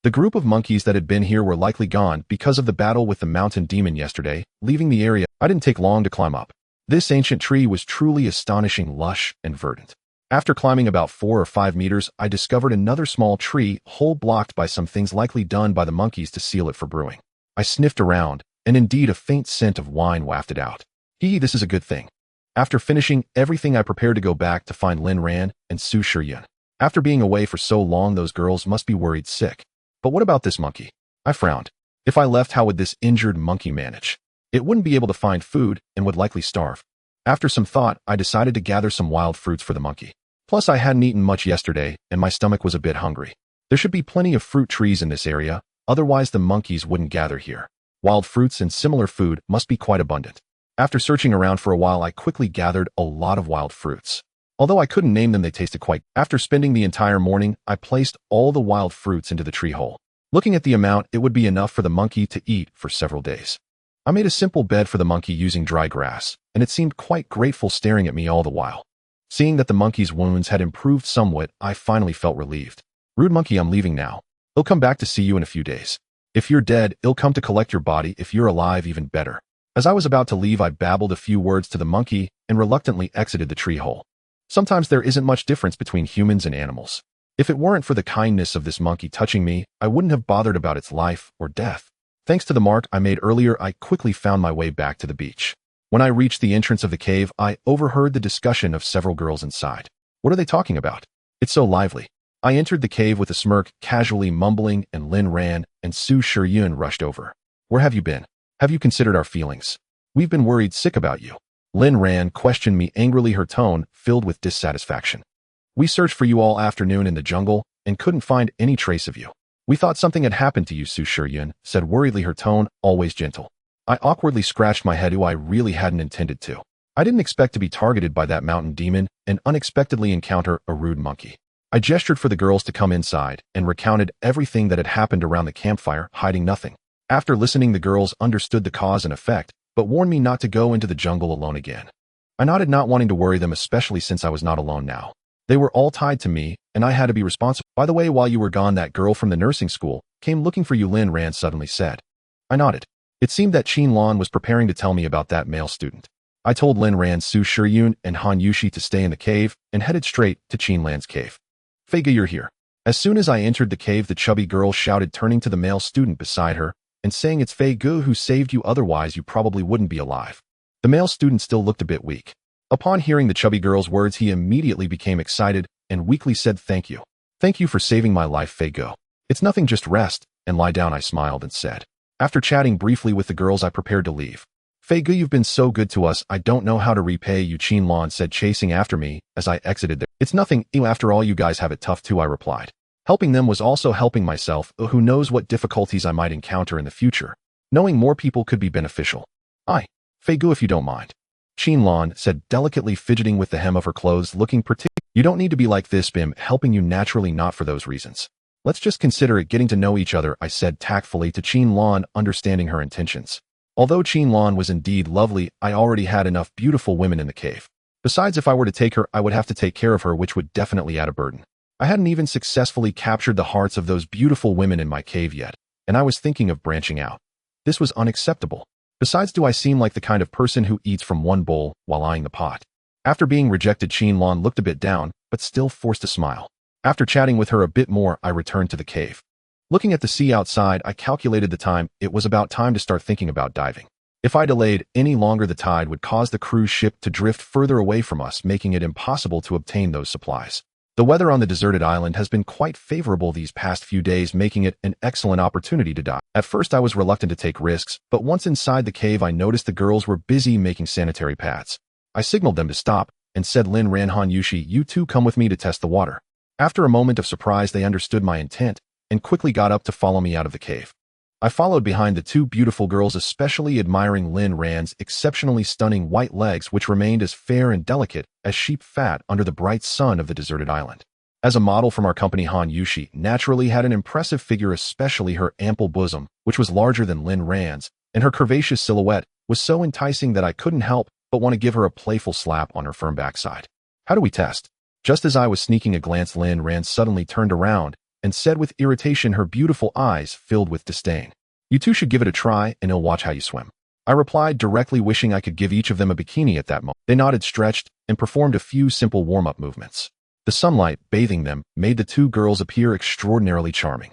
The group of monkeys that had been here were likely gone because of the battle with the mountain demon yesterday, leaving the area. I didn't take long to climb up. This ancient tree was truly astonishing, lush and verdant. After climbing about 4 or 5 meters, I discovered another small tree, hole blocked by some things likely done by the monkeys to seal it for brewing. I sniffed around, and indeed a faint scent of wine wafted out. This is a good thing. After finishing everything, I prepared to go back to find Lin Ran and Su Shiyun. After being away for so long, those girls must be worried sick. But what about this monkey? I frowned. If I left, how would this injured monkey manage? It wouldn't be able to find food and would likely starve. After some thought, I decided to gather some wild fruits for the monkey. Plus, I hadn't eaten much yesterday, and my stomach was a bit hungry. There should be plenty of fruit trees in this area, otherwise the monkeys wouldn't gather here. Wild fruits and similar food must be quite abundant. After searching around for a while, I quickly gathered a lot of wild fruits. Although I couldn't name them, they tasted quite. After spending the entire morning, I placed all the wild fruits into the tree hole. Looking at the amount, it would be enough for the monkey to eat for several days. I made a simple bed for the monkey using dry grass, and it seemed quite grateful staring at me all the while. Seeing that the monkey's wounds had improved somewhat, I finally felt relieved. Rude monkey, I'm leaving now. He'll come back to see you in a few days. If you're dead, he'll come to collect your body. If you're alive, even better. As I was about to leave, I babbled a few words to the monkey and reluctantly exited the tree hole. Sometimes there isn't much difference between humans and animals. If it weren't for the kindness of this monkey touching me, I wouldn't have bothered about its life or death. Thanks to the mark I made earlier, I quickly found my way back to the beach. When I reached the entrance of the cave, I overheard the discussion of several girls inside. What are they talking about? It's so lively. I entered the cave with a smirk, casually mumbling, and Lin Ran and Su Shiyun rushed over. Where have you been? Have you considered our feelings? We've been worried sick about you. Lin Ran questioned me angrily, her tone filled with dissatisfaction. We searched for you all afternoon in the jungle and couldn't find any trace of you. We thought something had happened to you, Su Shiyun said worriedly, her tone always gentle. I awkwardly scratched my head. I really hadn't intended to. I didn't expect to be targeted by that mountain demon and unexpectedly encounter a rude monkey. I gestured for the girls to come inside and recounted everything that had happened around the campfire, hiding nothing. After listening, the girls understood the cause and effect, but warned me not to go into the jungle alone again. I nodded, not wanting to worry them, especially since I was not alone now. They were all tied to me, and I had to be responsible. By the way, while you were gone, that girl from the nursing school came looking for you, Lin Ran suddenly said. I nodded. It seemed that Qin Lan was preparing to tell me about that male student. I told Lin Ran, Su Shiyun, and Han Yushi to stay in the cave and headed straight to Qin Lan's cave. Fei Ge, you're here. As soon as I entered the cave, the chubby girl shouted, turning to the male student beside her and saying, it's Fei Ge who saved you, otherwise you probably wouldn't be alive. The male student still looked a bit weak. Upon hearing the chubby girl's words, he immediately became excited and weakly said, thank you. Thank you for saving my life, Fei Ge. It's nothing, just rest and lie down, I smiled and said. After chatting briefly with the girls, I prepared to leave. Fei Ge, you've been so good to us, I don't know how to repay you, Qin Lan said, chasing after me as I exited there. It's nothing, after all, you guys have it tough too, I replied. Helping them was also helping myself. Who knows what difficulties I might encounter in the future. Knowing more people could be beneficial. Fei Ge, if you don't mind. Qin Lan said, delicately fidgeting with the hem of her clothes, looking particular. You don't need to be like this, Bim, helping you naturally, not for those reasons. Let's just consider it getting to know each other, I said tactfully to Qin Lan, understanding her intentions. Although Qin Lan was indeed lovely, I already had enough beautiful women in the cave. Besides, if I were to take her, I would have to take care of her, which would definitely add a burden. I hadn't even successfully captured the hearts of those beautiful women in my cave yet, and I was thinking of branching out. This was unacceptable. Besides, do I seem like the kind of person who eats from one bowl while eyeing the pot? After being rejected, Qin Lan looked a bit down, but still forced a smile. After chatting with her a bit more, I returned to the cave. Looking at the sea outside, I calculated the time. It was about time to start thinking about diving. If I delayed any longer, the tide would cause the cruise ship to drift further away from us, making it impossible to obtain those supplies. The weather on the deserted island has been quite favorable these past few days, making it an excellent opportunity to dive. At first, I was reluctant to take risks, but once inside the cave, I noticed the girls were busy making sanitary pads. I signaled them to stop and said, Lin Ran, Han Yushi, you two come with me to test the water. After a moment of surprise, they understood my intent and quickly got up to follow me out of the cave. I followed behind the two beautiful girls, especially admiring Lin Ran's exceptionally stunning white legs, which remained as fair and delicate as sheep fat under the bright sun of the deserted island. As a model from our company, Han Yushi naturally had an impressive figure, especially her ample bosom, which was larger than Lin Ran's, and her curvaceous silhouette was so enticing that I couldn't help but want to give her a playful slap on her firm backside. How do we test? Just as I was sneaking a glance, Lin Ran suddenly turned around and said with irritation, her beautiful eyes filled with disdain. "You two should give it a try, and I'll watch how you swim." I replied directly, wishing I could give each of them a bikini at that moment. They nodded, stretched, and performed a few simple warm-up movements. The sunlight, bathing them, made the two girls appear extraordinarily charming.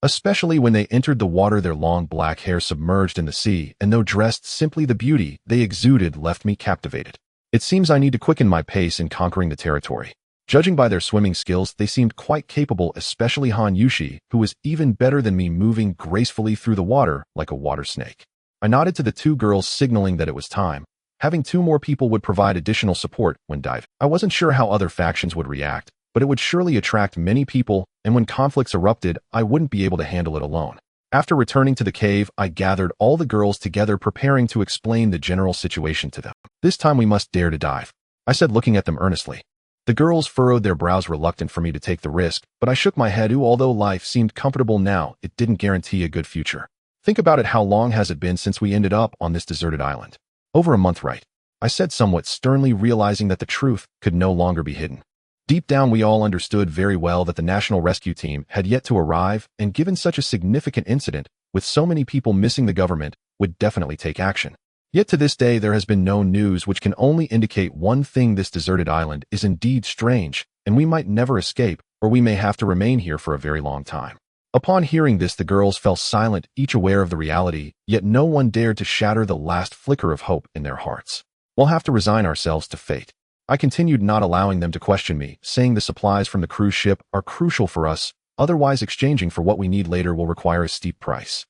Especially when they entered the water, their long black hair submerged in the sea, and though dressed simply, the beauty they exuded left me captivated. It seems I need to quicken my pace in conquering the territory. Judging by their swimming skills, they seemed quite capable, especially Han Yushi, who was even better than me, moving gracefully through the water like a water snake. I nodded to the two girls, signaling that it was time. Having two more people would provide additional support when diving. I wasn't sure how other factions would react, but it would surely attract many people, and when conflicts erupted, I wouldn't be able to handle it alone. After returning to the cave, I gathered all the girls together, preparing to explain the general situation to them. "This time we must dare to dive," I said, looking at them earnestly. The girls furrowed their brows, reluctant for me to take the risk, but I shook my head. Although life seemed comfortable now, it didn't guarantee a good future. "Think about it. How long has it been since we ended up on this deserted island?" "Over a month, right?" I said somewhat sternly, realizing that the truth could no longer be hidden. Deep down, we all understood very well that the National Rescue Team had yet to arrive, and given such a significant incident, with so many people missing, the government would definitely take action. Yet to this day, there has been no news, which can only indicate one thing: this deserted island is indeed strange, and we might never escape, or we may have to remain here for a very long time. Upon hearing this, the girls fell silent, each aware of the reality, yet no one dared to shatter the last flicker of hope in their hearts. "We'll have to resign ourselves to fate," I continued, not allowing them to question me, saying the supplies from the cruise ship are crucial for us, otherwise exchanging for what we need later will require a steep price.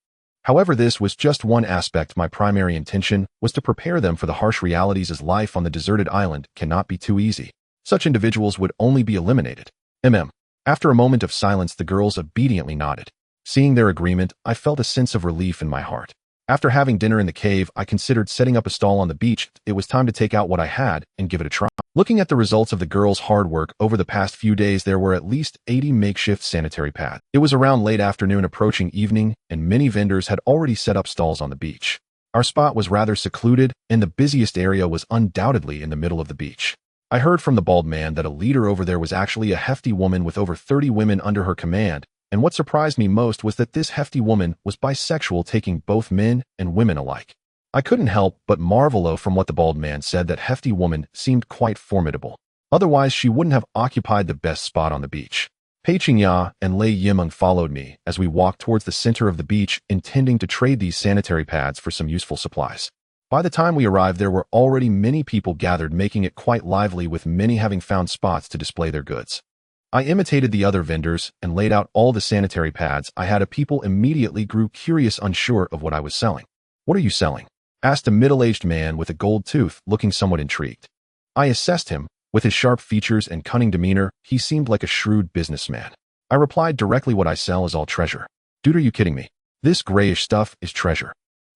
However, this was just one aspect. My primary intention was to prepare them for the harsh realities, as life on the deserted island cannot be too easy. Such individuals would only be eliminated. After a moment of silence, the girls obediently nodded. Seeing their agreement, I felt a sense of relief in my heart. After having dinner in the cave, I considered setting up a stall on the beach. It was time to take out what I had and give it a try. Looking at the results of the girls' hard work over the past few days, there were at least 80 makeshift sanitary pads. It was around late afternoon, approaching evening, and many vendors had already set up stalls on the beach. Our spot was rather secluded, and the busiest area was undoubtedly in the middle of the beach. I heard from the bald man that a leader over there was actually a hefty woman with over 30 women under her command, and what surprised me most was that this hefty woman was bisexual, taking both men and women alike. I couldn't help but marvel from what the bald man said. That hefty woman seemed quite formidable. Otherwise, she wouldn't have occupied the best spot on the beach. Pei Qingya and Lei Yimeng followed me as we walked towards the center of the beach, intending to trade these sanitary pads for some useful supplies. By the time we arrived, there were already many people gathered, making it quite lively, with many having found spots to display their goods. I imitated the other vendors and laid out all the sanitary pads I had. People immediately grew curious, unsure of what I was selling. "What are you selling?" asked a middle-aged man with a gold tooth, looking somewhat intrigued. I assessed him. With his sharp features and cunning demeanor, he seemed like a shrewd businessman. I replied directly, "What I sell is all treasure." "Dude, are you kidding me? This grayish stuff is treasure."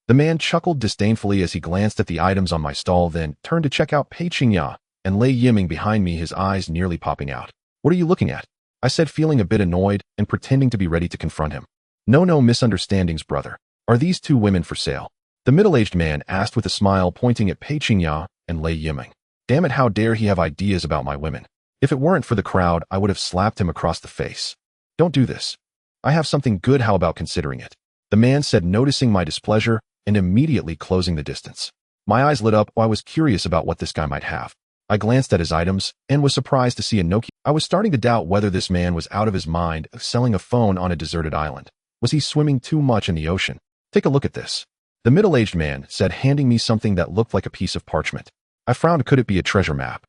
The man chuckled disdainfully as he glanced at the items on my stall, then turned to check out Pei Qingya and Lei Yimeng behind me, his eyes nearly popping out. "What are you looking at?" I said, feeling a bit annoyed and pretending to be ready to confront him. No misunderstandings, brother. Are these two women for sale?" the middle-aged man asked with a smile, pointing at Pei Qingya and Lei Yimeng. Damn it, how dare he have ideas about my women? If it weren't for the crowd, I would have slapped him across the face. "Don't do this. I have something good. How about considering it?" the man said, noticing my displeasure and immediately closing the distance. My eyes lit up. I was curious about what this guy might have. I glanced at his items and was surprised to see a Nokia. I was starting to doubt whether this man was out of his mind, selling a phone on a deserted island. Was he swimming too much in the ocean? "Take a look at this," the middle-aged man said, handing me something that looked like a piece of parchment. I frowned. Could it be a treasure map?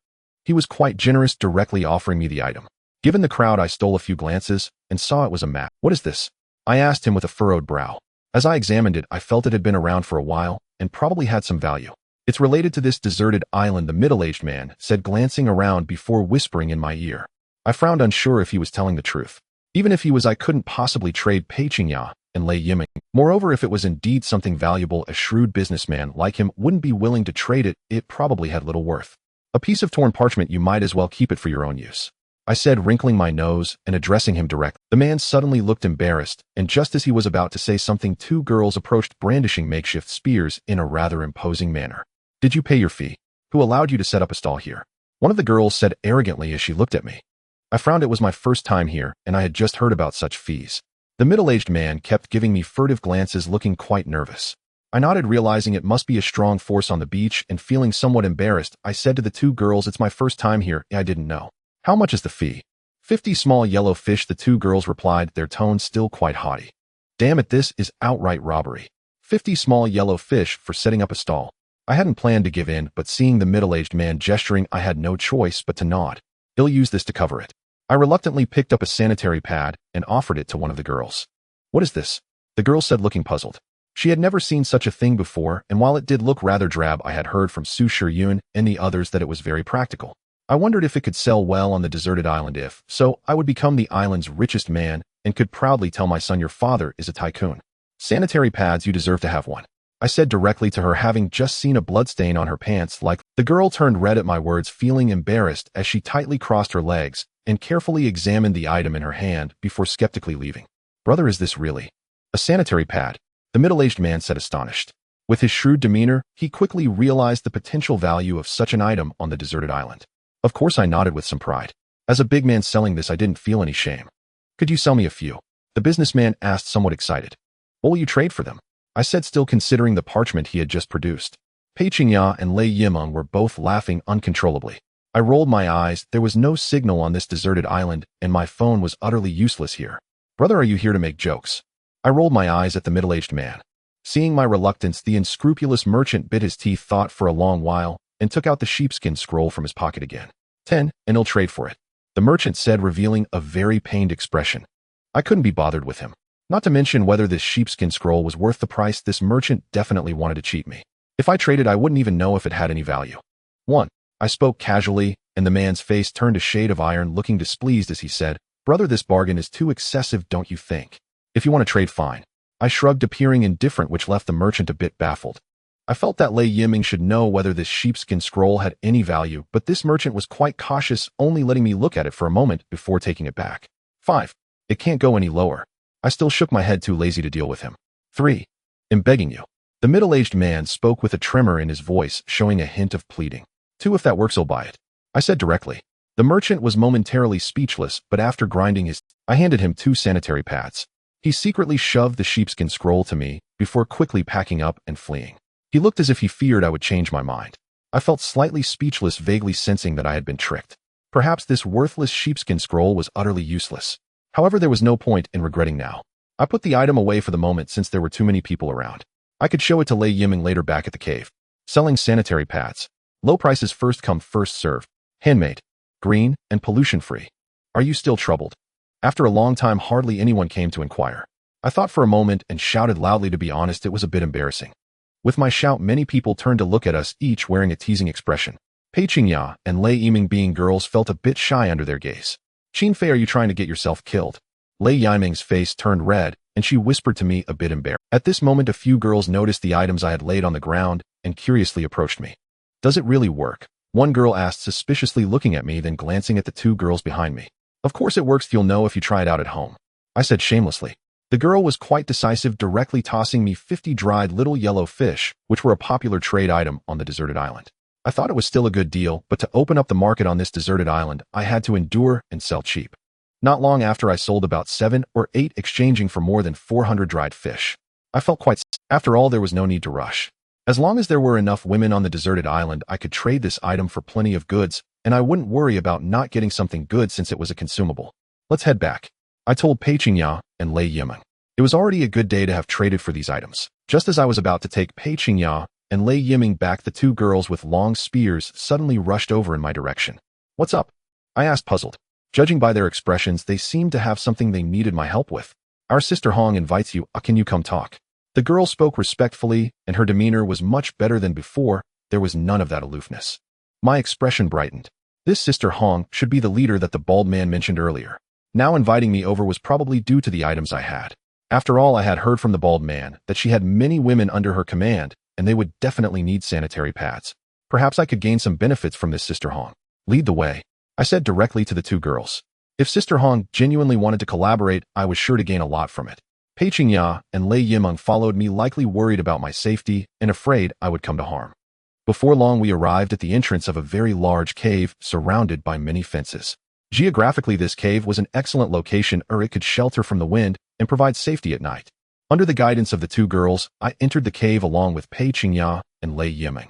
He was quite generous, directly offering me the item. Given the crowd, I stole a few glances and saw it was a map. "What is this?" I asked him with a furrowed brow. As I examined it, I felt it had been around for a while and probably had some value. "It's related to this deserted island," the middle-aged man said, glancing around before whispering in my ear. I frowned, unsure if he was telling the truth. Even if he was, I couldn't possibly trade Pei Qingya and Lei Yimeng. Moreover, if it was indeed something valuable, a shrewd businessman like him wouldn't be willing to trade it. It probably had little worth. "A piece of torn parchment. You might as well keep it for your own use," I said, wrinkling my nose and addressing him directly. The man suddenly looked embarrassed, and just as he was about to say something, two girls approached, brandishing makeshift spears in a rather imposing manner. "Did you pay your fee? Who allowed you to set up a stall here?" one of the girls said arrogantly as she looked at me. I frowned. It was my first time here, and I had just heard about such fees. The middle-aged man kept giving me furtive glances, looking quite nervous. I nodded, realizing it must be a strong force on the beach, and feeling somewhat embarrassed, I said to the two girls, "It's my first time here. I didn't know. How much is the fee?" 50 small yellow fish, the two girls replied, their tone still quite haughty. Damn it, this is outright robbery. 50 small yellow fish for setting up a stall. I hadn't planned to give in, but seeing the middle-aged man gesturing, I had no choice but to nod. He'll use this to cover it. I reluctantly picked up a sanitary pad and offered it to one of the girls. "What is this?" the girl said, looking puzzled. She had never seen such a thing before, and while it did look rather drab, I had heard from Su Shiyun and the others that it was very practical. I wondered if it could sell well on the deserted island. If so, I would become the island's richest man and could proudly tell my son, "Your father is a tycoon." "Sanitary pads, you deserve to have one," I said directly to her, having just seen a bloodstain on her pants. The girl turned red at my words, feeling embarrassed as she tightly crossed her legs and carefully examined the item in her hand before skeptically leaving. "Brother, is this really a sanitary pad?" the middle-aged man said, astonished. With his shrewd demeanor, he quickly realized the potential value of such an item on the deserted island. Of course, I nodded with some pride. As a big man selling this, I didn't feel any shame. "Could you sell me a few?" the businessman asked, somewhat excited. "What will you trade for them?" I said, still considering the parchment he had just produced. Pei Qingya and Lei Yimeng were both laughing uncontrollably. I rolled my eyes. There was no signal on this deserted island, and my phone was utterly useless here. "Brother, are you here to make jokes?" I rolled my eyes at the middle-aged man. Seeing my reluctance, the unscrupulous merchant bit his teeth, thought for a long while, and took out the sheepskin scroll from his pocket again. 10, and he'll trade for it," the merchant said, revealing a very pained expression. I couldn't be bothered with him. Not to mention whether this sheepskin scroll was worth the price. This merchant definitely wanted to cheat me. If I traded, I wouldn't even know if it had any value. 1. I spoke casually, and the man's face turned a shade of iron, looking displeased as he said, "Brother, this bargain is too excessive, don't you think? If you want to trade, fine." I shrugged, appearing indifferent, which left the merchant a bit baffled. I felt that Lei Yimeng should know whether this sheepskin scroll had any value, but this merchant was quite cautious, only letting me look at it for a moment before taking it back. 5. It can't go any lower. I still shook my head, too lazy to deal with him. 3. I'm begging you. The middle-aged man spoke with a tremor in his voice, showing a hint of pleading. 2. If that works, I'll buy it, I said directly. The merchant was momentarily speechless, but after grinding his teeth, I handed him 2 sanitary pads. He secretly shoved the sheepskin scroll to me before quickly packing up and fleeing. He looked as if he feared I would change my mind. I felt slightly speechless, vaguely sensing that I had been tricked. Perhaps this worthless sheepskin scroll was utterly useless. However, there was no point in regretting now. I put the item away for the moment since there were too many people around. I could show it to Lei Yimeng later back at the cave. Selling sanitary pads. Low prices, first come, first served. Handmade. Green and pollution-free. Are you still troubled? After a long time, hardly anyone came to inquire. I thought for a moment and shouted loudly. To be honest, it was a bit embarrassing. With my shout, many people turned to look at us, each wearing a teasing expression. Pei Qingya and Lei Yimeng, being girls, felt a bit shy under their gaze. "Qin Fei, are you trying to get yourself killed?" Lei Yimeng's face turned red, and she whispered to me, a bit embarrassed. At this moment, a few girls noticed the items I had laid on the ground and curiously approached me. "Does it really work?" one girl asked, suspiciously looking at me, then glancing at the 2 girls behind me. "Of course it works. You'll know if you try it out at home," I said shamelessly. The girl was quite decisive, directly tossing me 50 dried little yellow fish, which were a popular trade item on the deserted island. I thought it was still a good deal, but to open up the market on this deserted island, I had to endure and sell cheap. Not long after, I sold about 7 or 8, exchanging for more than 400 dried fish. I felt quite satisfied. After all, there was no need to rush. As long as there were enough women on the deserted island, I could trade this item for plenty of goods, and I wouldn't worry about not getting something good since it was a consumable. "Let's head back," I told Pei Qingya and Lei Yimeng. It was already a good day to have traded for these items. Just as I was about to take Pei Qingya and Lei Yimeng back, the 2 girls with long spears suddenly rushed over in my direction. "What's up?" I asked, puzzled. Judging by their expressions, they seemed to have something they needed my help with. "Our sister Hong invites you. Can you come talk?" The girl spoke respectfully, and her demeanor was much better than before. There was none of that aloofness. My expression brightened. This sister Hong should be the leader that the bald man mentioned earlier. Now inviting me over was probably due to the items I had. After all, I had heard from the bald man that she had many women under her command, and they would definitely need sanitary pads. Perhaps I could gain some benefits from this sister Hong. "Lead the way," I said directly to the 2 girls. If Sister Hong genuinely wanted to collaborate, I was sure to gain a lot from it. Pei Qingya and Lei Yimeng followed me, likely worried about my safety and afraid I would come to harm. Before long, we arrived at the entrance of a very large cave surrounded by many fences. Geographically, this cave was an excellent location, or it could shelter from the wind and provide safety at night. Under the guidance of the two girls, I entered the cave along with Pei Qingya and Lei Yiming.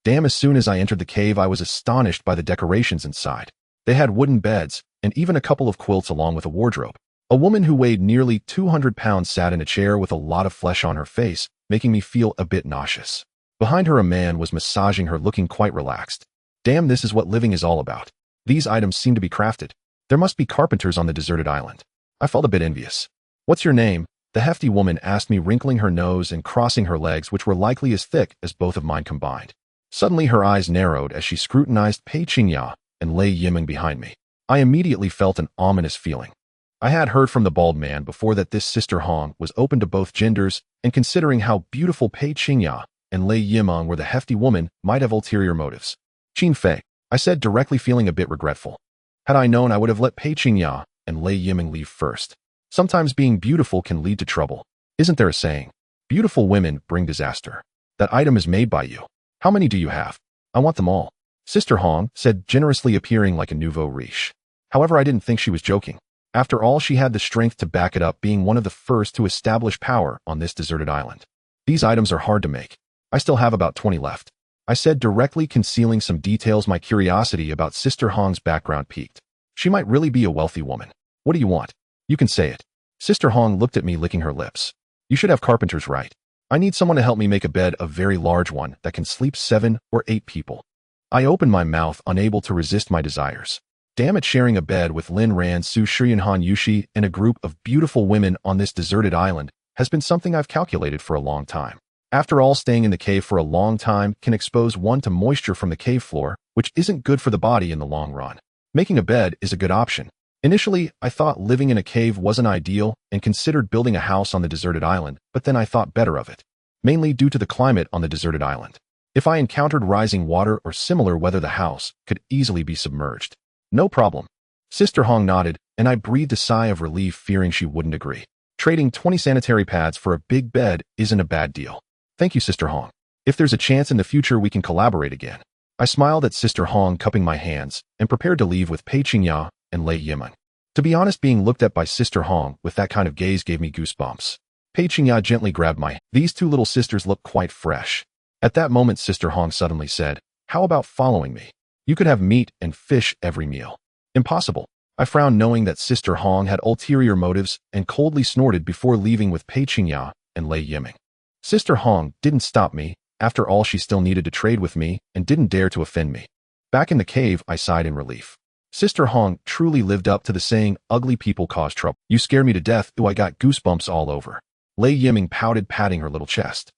Damn, as soon as I entered the cave, I was astonished by the decorations inside. They had wooden beds and even a couple of quilts along with a wardrobe. A woman who weighed nearly 200 pounds sat in a chair with a lot of flesh on her face, making me feel a bit nauseous. Behind her, a man was massaging her, looking quite relaxed. Damn, this is what living is all about. These items seem to be crafted. There must be carpenters on the deserted island. I felt a bit envious. What's your name? The hefty woman asked me, wrinkling her nose and crossing her legs, which were likely as thick as both of mine combined. Suddenly her eyes narrowed as she scrutinized Pei Qingya and Lei Yiming behind me. I immediately felt an ominous feeling. I had heard from the bald man before that this Sister Hong was open to both genders, and considering how beautiful Pei Qingya and Lei Yiming were, the hefty woman might have ulterior motives. Qin Fei, I said, directly, feeling a bit regretful. Had I known, I would have let Pei Qingya and Lei Yiming leave first. Sometimes being beautiful can lead to trouble. Isn't there a saying? Beautiful women bring disaster. That item is made by you. How many do you have? I want them all. Sister Hong said, generously, appearing like a nouveau riche. However, I didn't think she was joking. After all, she had the strength to back it up, being one of the first to establish power on this deserted island. These items are hard to make. I still have about 20 left. I said, directly, concealing some details. My curiosity about Sister Hong's background piqued. She might really be a wealthy woman. What do you want? You can say it. Sister Hong looked at me, licking her lips. You should have carpenters, right? I need someone to help me make a bed, a very large one that can sleep 7 or 8 people. I opened my mouth, unable to resist my desires. Damn it, sharing a bed with Lin Ran, Su Shiyan, Han Yushi, and a group of beautiful women on this deserted island has been something I've calculated for a long time. After all, staying in the cave for a long time can expose one to moisture from the cave floor, which isn't good for the body in the long run. Making a bed is a good option. Initially, I thought living in a cave wasn't ideal and considered building a house on the deserted island, but then I thought better of it, mainly due to the climate on the deserted island. If I encountered rising water or similar weather, the house could easily be submerged. No problem. Sister Hong nodded, and I breathed a sigh of relief, fearing she wouldn't agree. Trading 20 sanitary pads for a big bed isn't a bad deal. Thank you, Sister Hong. If there's a chance in the future, we can collaborate again. I smiled at Sister Hong, cupping my hands, and prepared to leave with Pei Qingya and Lei Yiming. To be honest, being looked at by Sister Hong with that kind of gaze gave me goosebumps. Pei Qingya gently grabbed my hand. These two little sisters look quite fresh. At that moment, Sister Hong suddenly said, how about following me? You could have meat and fish every meal. Impossible. I frowned, knowing that Sister Hong had ulterior motives, and coldly snorted before leaving with Pei Qingya and Lei Yiming. Sister Hong didn't stop me. After all, she still needed to trade with me and didn't dare to offend me. Back in the cave, I sighed in relief. Sister Hong truly lived up to the saying, ugly people cause trouble. You scare me to death. Ooh, I got goosebumps all over. Lei Yiming pouted, patting her little chest.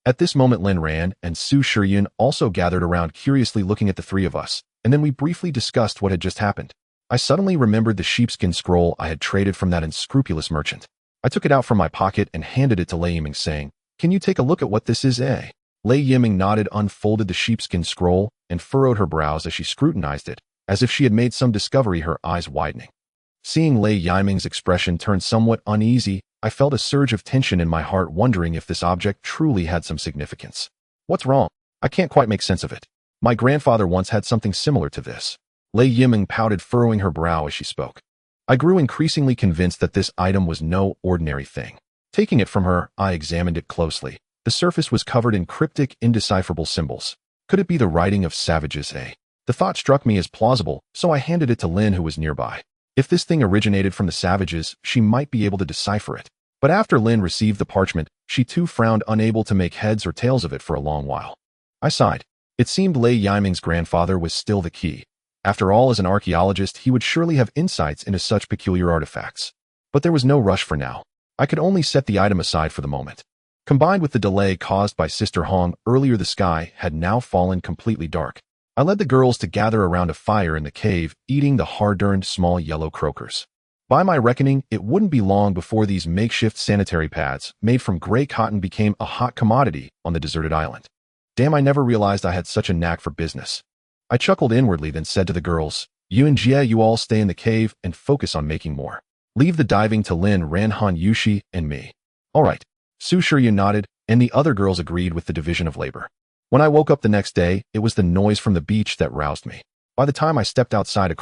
At this moment, Lin Ran and Su Shiyan also gathered around, curiously looking at the three of us, and then we briefly discussed what had just happened. I suddenly remembered the sheepskin scroll I had traded from that unscrupulous merchant. I took it out from my pocket and handed it to Lei Yiming, saying, can you take a look at what this is, eh? Lei Yiming nodded, unfolded the sheepskin scroll, and furrowed her brows as she scrutinized it, as if she had made some discovery, her eyes widening. Seeing Lei Yiming's expression turn somewhat uneasy, I felt a surge of tension in my heart, wondering if this object truly had some significance. What's wrong? I can't quite make sense of it. My grandfather once had something similar to this. Lei Yiming pouted, furrowing her brow as she spoke. I grew increasingly convinced that this item was no ordinary thing. Taking it from her, I examined it closely. The surface was covered in cryptic, indecipherable symbols. Could it be the writing of savages, eh? The thought struck me as plausible, so I handed it to Lin, who was nearby. If this thing originated from the savages, she might be able to decipher it. But after Lin received the parchment, she too frowned, unable to make heads or tails of it for a long while. I sighed. It seemed Lei Yiming's grandfather was still the key. After all, as an archaeologist, he would surely have insights into such peculiar artifacts. But there was no rush for now. I could only set the item aside for the moment. Combined with the delay caused by Sister Hong earlier, the sky had now fallen completely dark. I led the girls to gather around a fire in the cave, eating the hard-earned small yellow croakers. By my reckoning, it wouldn't be long before these makeshift sanitary pads, made from gray cotton, became a hot commodity on the deserted island. Damn, I never realized I had such a knack for business. I chuckled inwardly, then said to the girls, you and Jie, you all stay in the cave and focus on making more. Leave the diving to Lin Ran, Han Yushi, and me. All right. Su Shiyan nodded, and the other girls agreed with the division of labor. When I woke up the next day, it was the noise from the beach that roused me. By the time I stepped outside,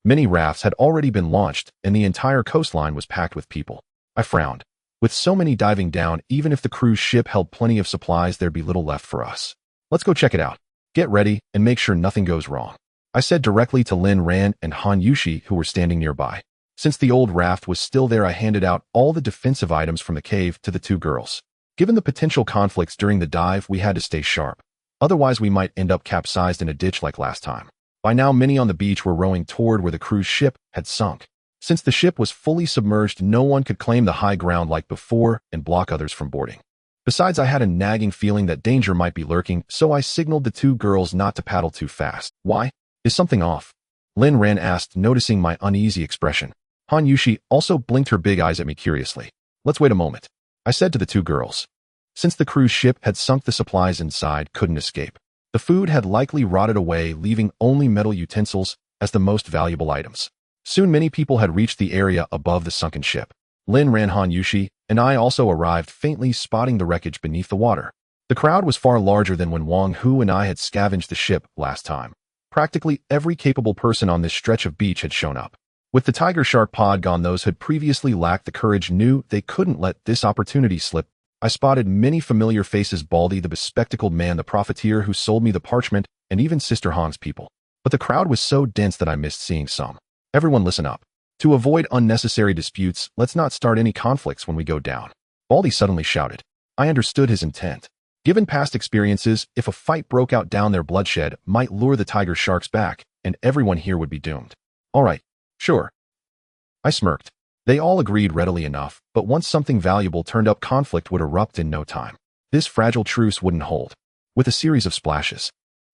many rafts had already been launched, and the entire coastline was packed with people. I frowned. With so many diving down, even if the cruise ship held plenty of supplies, there'd be little left for us. Let's go check it out. Get ready, and make sure nothing goes wrong, I said directly to Lin Ran and Han Yushi, who were standing nearby. Since the old raft was still there, I handed out all the defensive items from the cave to the two girls. Given the potential conflicts during the dive, we had to stay sharp. Otherwise, we might end up capsized in a ditch like last time. By now, many on the beach were rowing toward where the cruise ship had sunk. Since the ship was fully submerged, no one could claim the high ground like before and block others from boarding. Besides, I had a nagging feeling that danger might be lurking, so I signaled the two girls not to paddle too fast. Why? Is something off? Lin Ran asked, noticing my uneasy expression. Han Yushi also blinked her big eyes at me curiously. Let's wait a moment, I said to the two girls. Since the cruise ship had sunk, the supplies inside couldn't escape. The food had likely rotted away, leaving only metal utensils as the most valuable items. Soon many people had reached the area above the sunken ship. Lin Ran, Han Yushi, and I also arrived, faintly spotting the wreckage beneath the water. The crowd was far larger than when Wang Hu and I had scavenged the ship last time. Practically every capable person on this stretch of beach had shown up. With the tiger shark pod gone, those who had previously lacked the courage knew they couldn't let this opportunity slip. I spotted many familiar faces: Baldy, the bespectacled man, the profiteer who sold me the parchment, and even Sister Hong's people. But the crowd was so dense that I missed seeing some. Everyone listen up. To avoid unnecessary disputes, let's not start any conflicts when we go down, Baldy suddenly shouted. I understood his intent. Given past experiences, if a fight broke out down there, bloodshed might lure the tiger sharks back, and everyone here would be doomed. All right, sure, I smirked. They all agreed readily enough, but once something valuable turned up, conflict would erupt in no time. This fragile truce wouldn't hold. With a series of splashes,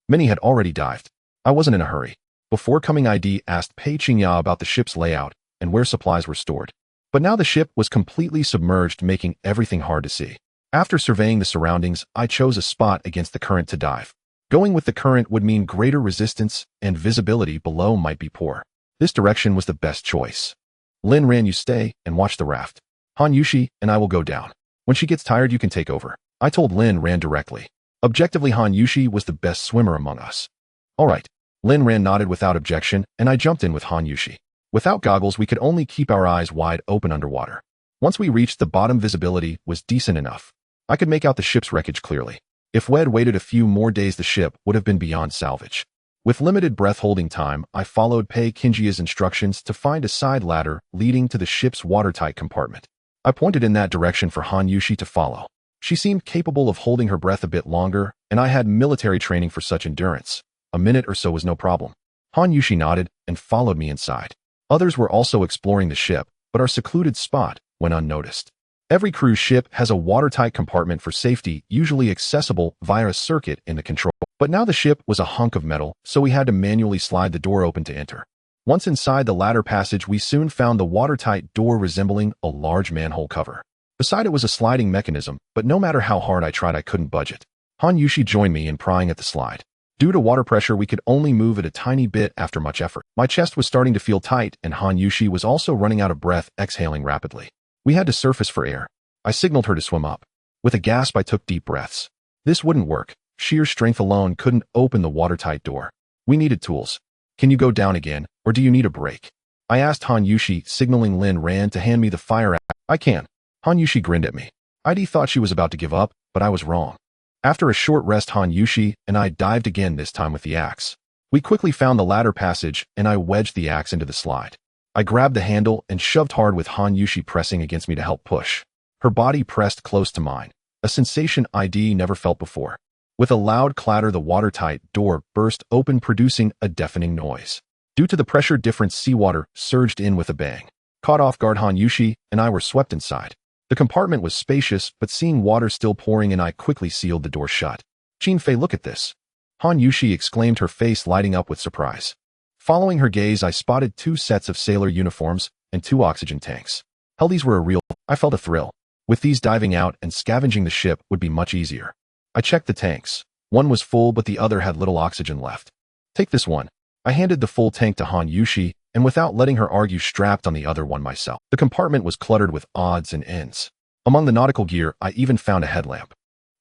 many had already dived. I wasn't in a hurry. Before coming, I asked Pei Qingya about the ship's layout and where supplies were stored. But now the ship was completely submerged, making everything hard to see. After surveying the surroundings, I chose a spot against the current to dive. Going with the current would mean greater resistance, and visibility below might be poor. This direction was the best choice. Lin Ran, you stay and watch the raft. Han Yushi and I will go down. When she gets tired, you can take over, I told Lin Ran directly. Objectively, Han Yushi was the best swimmer among us. All right. Lin Ran nodded without objection, and I jumped in with Han Yushi. Without goggles, we could only keep our eyes wide open underwater. Once we reached the bottom, visibility was decent enough. I could make out the ship's wreckage clearly. If we'd waited a few more days, the ship would have been beyond salvage. With limited breath-holding time, I followed Pei Qingya's instructions to find a side ladder leading to the ship's watertight compartment. I pointed in that direction for Han Yushi to follow. She seemed capable of holding her breath a bit longer, and I had military training for such endurance. A minute or so was no problem. Han Yushi nodded and followed me inside. Others were also exploring the ship, but our secluded spot went unnoticed. Every cruise ship has a watertight compartment for safety, usually accessible via a circuit in the control. But now the ship was a hunk of metal, so we had to manually slide the door open to enter. Once inside the ladder passage, we soon found the watertight door resembling a large manhole cover. Beside it was a sliding mechanism, but no matter how hard I tried, I couldn't budge it. Han Yushi joined me in prying at the slide. Due to water pressure, we could only move it a tiny bit after much effort. My chest was starting to feel tight, and Han Yushi was also running out of breath, exhaling rapidly. We had to surface for air. I signaled her to swim up. With a gasp, I took deep breaths. This wouldn't work. Sheer strength alone couldn't open the watertight door. We needed tools. Can you go down again, or do you need a break? I asked Han Yushi, signaling Lin Ran to hand me the fire axe. I can. Han Yushi grinned at me. I thought she was about to give up, but I was wrong. After a short rest, Han Yushi and I dived again, this time with the axe. We quickly found the ladder passage, and I wedged the axe into the slide. I grabbed the handle and shoved hard, with Han Yushi pressing against me to help push. Her body pressed close to mine, a sensation I'd never felt before. With a loud clatter, the watertight door burst open, producing a deafening noise. Due to the pressure difference, seawater surged in with a bang. Caught off guard, Han Yushi and I were swept inside. The compartment was spacious, but seeing water still pouring in, I quickly sealed the door shut. Qin Fei, look at this, Han Yushi exclaimed, her face lighting up with surprise. Following her gaze, I spotted 2 sets of sailor uniforms and 2 oxygen tanks. Hell, these were a real... I felt a thrill. With these, diving out and scavenging the ship would be much easier. I checked the tanks. One was full, but the other had little oxygen left. Take this one. I handed the full tank to Han Yushi, and without letting her argue, strapped on the other one myself. The compartment was cluttered with odds and ends. Among the nautical gear, I even found a headlamp.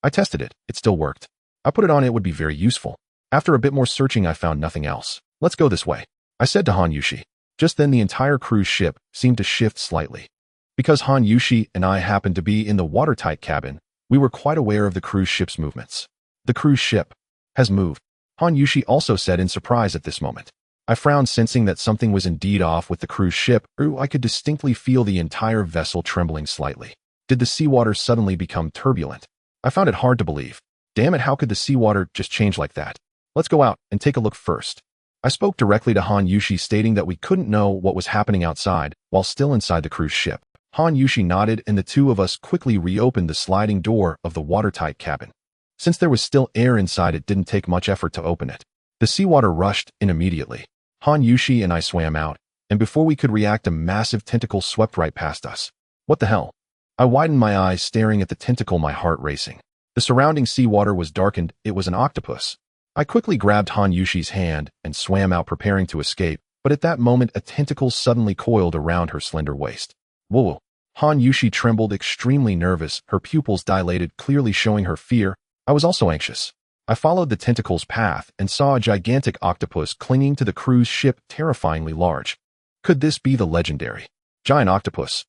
I tested it. It still worked. I put it on. It would be very useful. After a bit more searching, I found nothing else. Let's go this way, I said to Han Yushi. Just then the entire cruise ship seemed to shift slightly. Because Han Yushi and I happened to be in the watertight cabin, we were quite aware of the cruise ship's movements. The cruise ship has moved, Han Yushi also said in surprise at this moment. I frowned, sensing that something was indeed off with the cruise ship, or I could distinctly feel the entire vessel trembling slightly. Did the seawater suddenly become turbulent? I found it hard to believe. Damn it, how could the seawater just change like that? Let's go out and take a look first. I spoke directly to Han Yushi, stating that we couldn't know what was happening outside while still inside the cruise ship. Han Yushi nodded, and the two of us quickly reopened the sliding door of the watertight cabin. Since there was still air inside, it didn't take much effort to open it. The seawater rushed in immediately. Han Yushi and I swam out, and before we could react, a massive tentacle swept right past us. What the hell? I widened my eyes, staring at the tentacle, my heart racing. The surrounding seawater was darkened. It was an octopus. I quickly grabbed Han Yushi's hand and swam out, preparing to escape, but at that moment a tentacle suddenly coiled around her slender waist. Whoa! Han Yushi trembled, extremely nervous, her pupils dilated, clearly showing her fear. I was also anxious. I followed the tentacle's path and saw a gigantic octopus clinging to the cruise ship, terrifyingly large. Could this be the legendary giant octopus?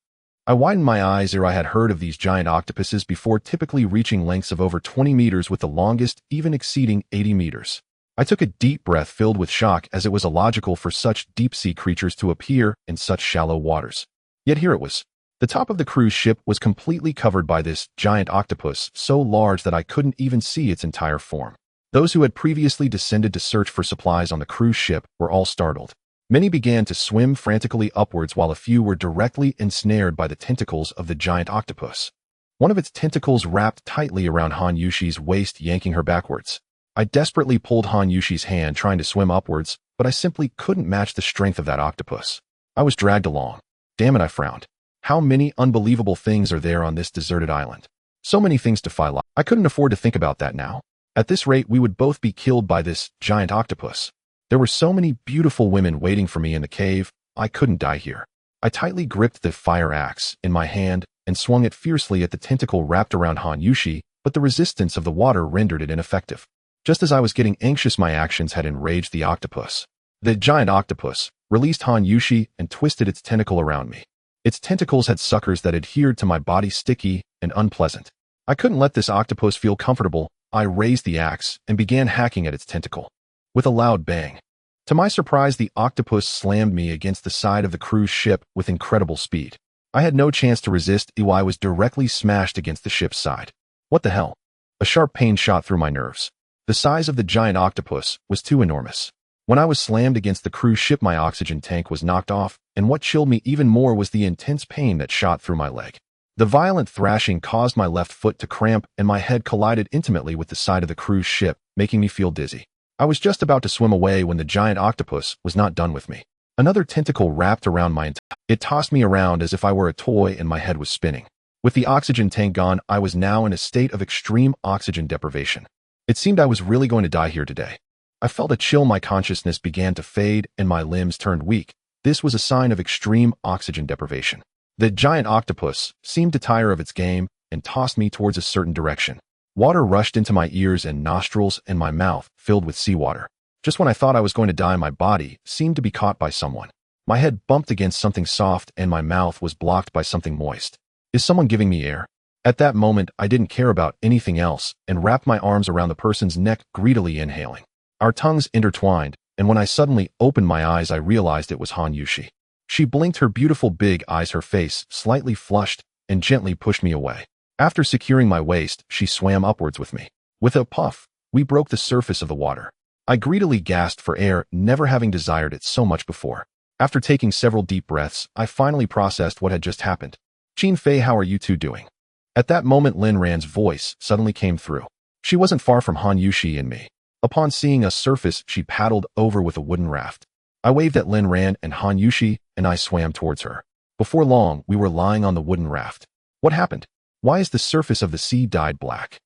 I widened my eyes, ere I had heard of these giant octopuses before, typically reaching lengths of over 20 meters, with the longest even exceeding 80 meters. I took a deep breath, filled with shock, as it was illogical for such deep-sea creatures to appear in such shallow waters. Yet here it was. The top of the cruise ship was completely covered by this giant octopus, so large that I couldn't even see its entire form. Those who had previously descended to search for supplies on the cruise ship were all startled. Many began to swim frantically upwards, while a few were directly ensnared by the tentacles of the giant octopus. One of its tentacles wrapped tightly around Han Yushi's waist, yanking her backwards. I desperately pulled Han Yushi's hand, trying to swim upwards, but I simply couldn't match the strength of that octopus. I was dragged along. Damn it, I frowned. How many unbelievable things are there on this deserted island? So many things to fight. I couldn't afford to think about that now. At this rate, we would both be killed by this giant octopus. There were so many beautiful women waiting for me in the cave. I couldn't die here. I tightly gripped the fire axe in my hand and swung it fiercely at the tentacle wrapped around Han Yushi, but the resistance of the water rendered it ineffective. Just as I was getting anxious, my actions had enraged the octopus. The giant octopus released Han Yushi and twisted its tentacle around me. Its tentacles had suckers that adhered to my body, sticky and unpleasant. I couldn't let this octopus feel comfortable. I raised the axe and began hacking at its tentacle. With a loud bang. To my surprise, the octopus slammed me against the side of the cruise ship with incredible speed. I had no chance to resist. I was directly smashed against the ship's side. What the hell? A sharp pain shot through my nerves. The size of the giant octopus was too enormous. When I was slammed against the cruise ship, my oxygen tank was knocked off, and what chilled me even more was the intense pain that shot through my leg. The violent thrashing caused my left foot to cramp, and my head collided intimately with the side of the cruise ship, making me feel dizzy. I was just about to swim away when the giant octopus was not done with me. Another tentacle wrapped around my entire. It tossed me around as if I were a toy, and my head was spinning. With the oxygen tank gone, I was now in a state of extreme oxygen deprivation. It seemed I was really going to die here today. I felt a chill, my consciousness began to fade, and my limbs turned weak. This was a sign of extreme oxygen deprivation. The giant octopus seemed to tire of its game and tossed me towards a certain direction. Water rushed into my ears and nostrils, and my mouth filled with seawater. Just when I thought I was going to die, my body seemed to be caught by someone. My head bumped against something soft, and my mouth was blocked by something moist. Is someone giving me air? At that moment, I didn't care about anything else and wrapped my arms around the person's neck, greedily inhaling. Our tongues intertwined, and when I suddenly opened my eyes, I realized it was Han Yushi. She blinked her beautiful big eyes, her face slightly flushed, and gently pushed me away. After securing my waist, she swam upwards with me. With a puff, we broke the surface of the water. I greedily gasped for air, never having desired it so much before. After taking several deep breaths, I finally processed what had just happened. Jean Fei, how are you two doing? At that moment, Lin Ran's voice suddenly came through. She wasn't far from Han Yushi and me. Upon seeing us surface, she paddled over with a wooden raft. I waved at Lin Ran and Han Yushi, and I swam towards her. Before long, we were lying on the wooden raft. What happened? Why is the surface of the sea dyed black?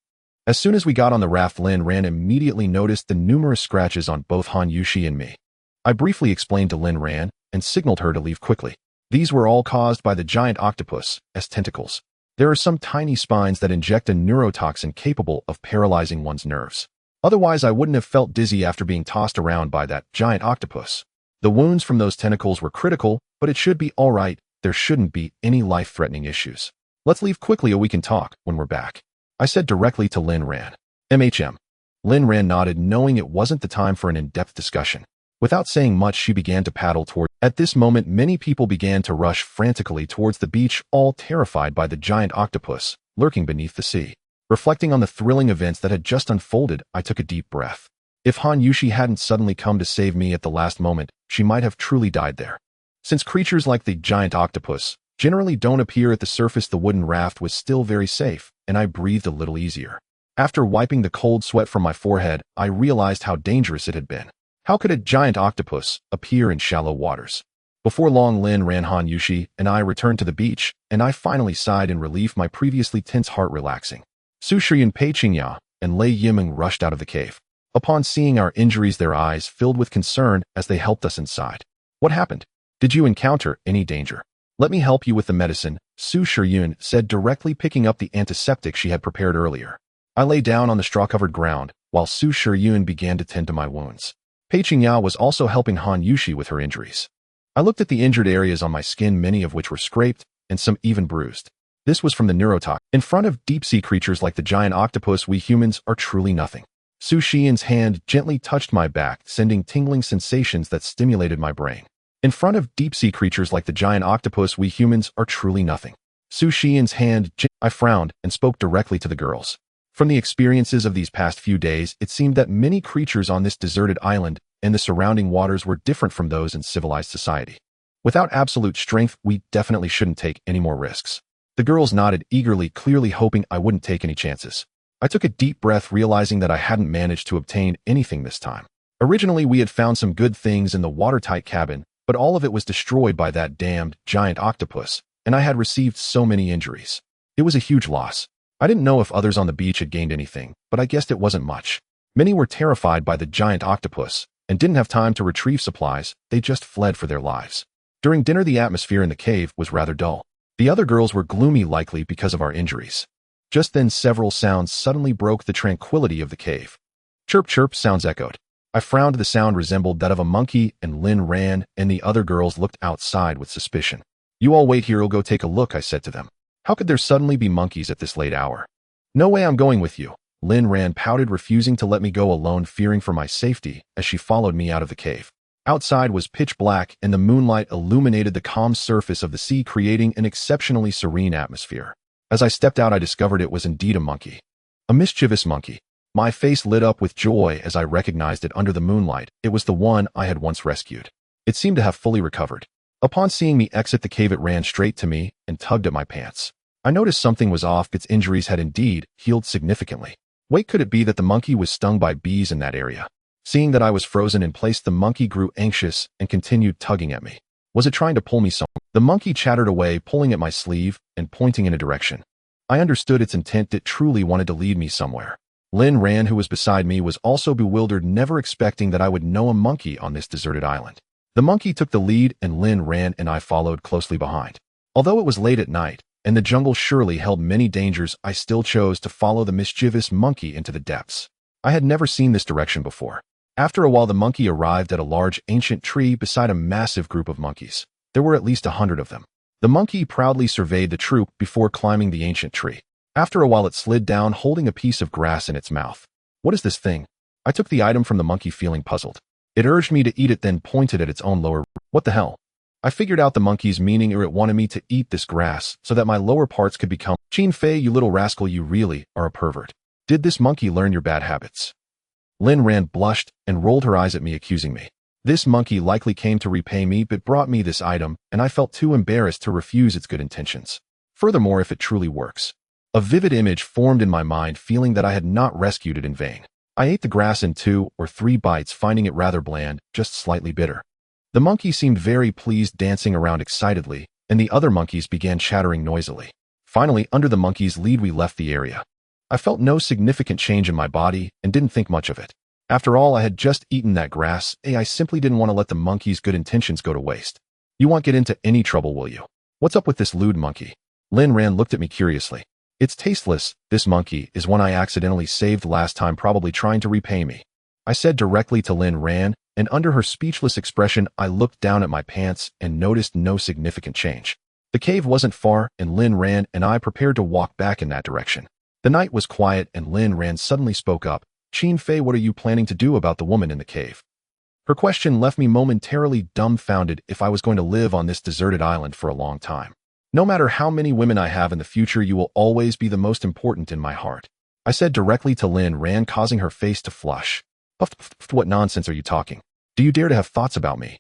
As soon as we got on the raft, Lin Ran immediately noticed the numerous scratches on both Han Yushi and me. I briefly explained to Lin Ran and signaled her to leave quickly. These were all caused by the giant octopus as tentacles. There are some tiny spines that inject a neurotoxin capable of paralyzing one's nerves. Otherwise, I wouldn't have felt dizzy after being tossed around by that giant octopus. The wounds from those tentacles were critical, but it should be all right. There shouldn't be any life-threatening issues. Let's leave quickly or we can talk when we're back, I said directly to Lin Ran. MHM. Lin Ran nodded, knowing it wasn't the time for an in-depth discussion. Without saying much, she began to paddle toward. At this moment, many people began to rush frantically towards the beach, all terrified by the giant octopus lurking beneath the sea. Reflecting on the thrilling events that had just unfolded, I took a deep breath. If Han Yushi hadn't suddenly come to save me at the last moment, she might have truly died there. Since creatures like the giant octopus generally don't appear at the surface, the wooden raft was still very safe, and I breathed a little easier. After wiping the cold sweat from my forehead, I realized how dangerous it had been. How could a giant octopus appear in shallow waters? Before long, Lin Ran, Han Yushi, and I returned to the beach, and I finally sighed in relief, my previously tense heart relaxing. Su Shiyun, Pei Qingya, and Lei Yimeng rushed out of the cave. Upon seeing our injuries, their eyes filled with concern as they helped us inside. What happened? Did you encounter any danger? Let me help you with the medicine, Su Shiyun said, directly picking up the antiseptic she had prepared earlier. I lay down on the straw-covered ground, while Su Shiyun began to tend to my wounds. Pei Qingya was also helping Han Yushi with her injuries. I looked at the injured areas on my skin, many of which were scraped, and some even bruised. This was from the neurotoxin. In front of deep-sea creatures like the giant octopus, we humans are truly nothing. Su Shiyun's hand gently touched my back, sending tingling sensations that stimulated my brain. In front of deep-sea creatures like the giant octopus, we humans are truly nothing. Su Shiyun's hand. I frowned and spoke directly to the girls. From the experiences of these past few days, it seemed that many creatures on this deserted island and the surrounding waters were different from those in civilized society. Without absolute strength, we definitely shouldn't take any more risks. The girls nodded eagerly, clearly hoping I wouldn't take any chances. I took a deep breath, realizing that I hadn't managed to obtain anything this time. Originally, we had found some good things in the watertight cabin, but all of it was destroyed by that damned giant octopus, and I had received so many injuries. It was a huge loss. I didn't know if others on the beach had gained anything, but I guessed it wasn't much. Many were terrified by the giant octopus and didn't have time to retrieve supplies. They just fled for their lives. During dinner, the atmosphere in the cave was rather dull. The other girls were gloomy, likely because of our injuries. Just then, several sounds suddenly broke the tranquility of the cave. Chirp chirp sounds echoed. I frowned. The sound resembled that of a monkey, and Lin Ran and the other girls looked outside with suspicion. You all wait here, I'll go take a look, I said to them. How could there suddenly be monkeys at this late hour? No way, I'm going with you. Lin Ran pouted, refusing to let me go alone, fearing for my safety, as she followed me out of the cave. Outside was pitch black, and the moonlight illuminated the calm surface of the sea, creating an exceptionally serene atmosphere. As I stepped out, I discovered it was indeed a monkey. A mischievous monkey. My face lit up with joy as I recognized it under the moonlight. It was the one I had once rescued. It seemed to have fully recovered. Upon seeing me exit the cave, it ran straight to me and tugged at my pants. I noticed something was off. Its injuries had indeed healed significantly. Wait, could it be that the monkey was stung by bees in that area? Seeing that I was frozen in place, the monkey grew anxious and continued tugging at me. Was it trying to pull me somewhere? The monkey chattered away, pulling at my sleeve and pointing in a direction. I understood its intent. It truly wanted to lead me somewhere. Lin Ran, who was beside me, was also bewildered, never expecting that I would know a monkey on this deserted island. The monkey took the lead, and Lin Ran and I followed closely behind. Although it was late at night, and the jungle surely held many dangers, I still chose to follow the mischievous monkey into the depths. I had never seen this direction before. After a while, the monkey arrived at a large ancient tree beside a massive group of monkeys. There were at least 100 of them. The monkey proudly surveyed the troop before climbing the ancient tree. After a while, it slid down, holding a piece of grass in its mouth. What is this thing? I took the item from the monkey, feeling puzzled. It urged me to eat it, then pointed at its own lower. What the hell? I figured out the monkey's meaning, or it wanted me to eat this grass so that my lower parts could become. Qin Fei, you little rascal, you really are a pervert. Did this monkey learn your bad habits? Lin Ran blushed and rolled her eyes at me, accusing me. This monkey likely came to repay me, but brought me this item, and I felt too embarrassed to refuse its good intentions. Furthermore, if it truly works. A vivid image formed in my mind, feeling that I had not rescued it in vain. I ate the grass in 2 or 3 bites, finding it rather bland, just slightly bitter. The monkey seemed very pleased, dancing around excitedly, and the other monkeys began chattering noisily. Finally, under the monkey's lead, we left the area. I felt no significant change in my body and didn't think much of it. After all, I had just eaten that grass, and I simply didn't want to let the monkey's good intentions go to waste. You won't get into any trouble, will you? What's up with this lewd monkey? Lin Ran looked at me curiously. It's tasteless. This monkey is one I accidentally saved last time, probably trying to repay me. I said directly to Lin Ran, and under her speechless expression, I looked down at my pants and noticed no significant change. The cave wasn't far, and Lin Ran and I prepared to walk back in that direction. The night was quiet, and Lin Ran suddenly spoke up. Qin Fei, what are you planning to do about the woman in the cave? Her question left me momentarily dumbfounded. If I was going to live on this deserted island for a long time, no matter how many women I have in the future, you will always be the most important in my heart, I said directly to Lin Ran, causing her face to flush. What nonsense are you talking? Do you dare to have thoughts about me?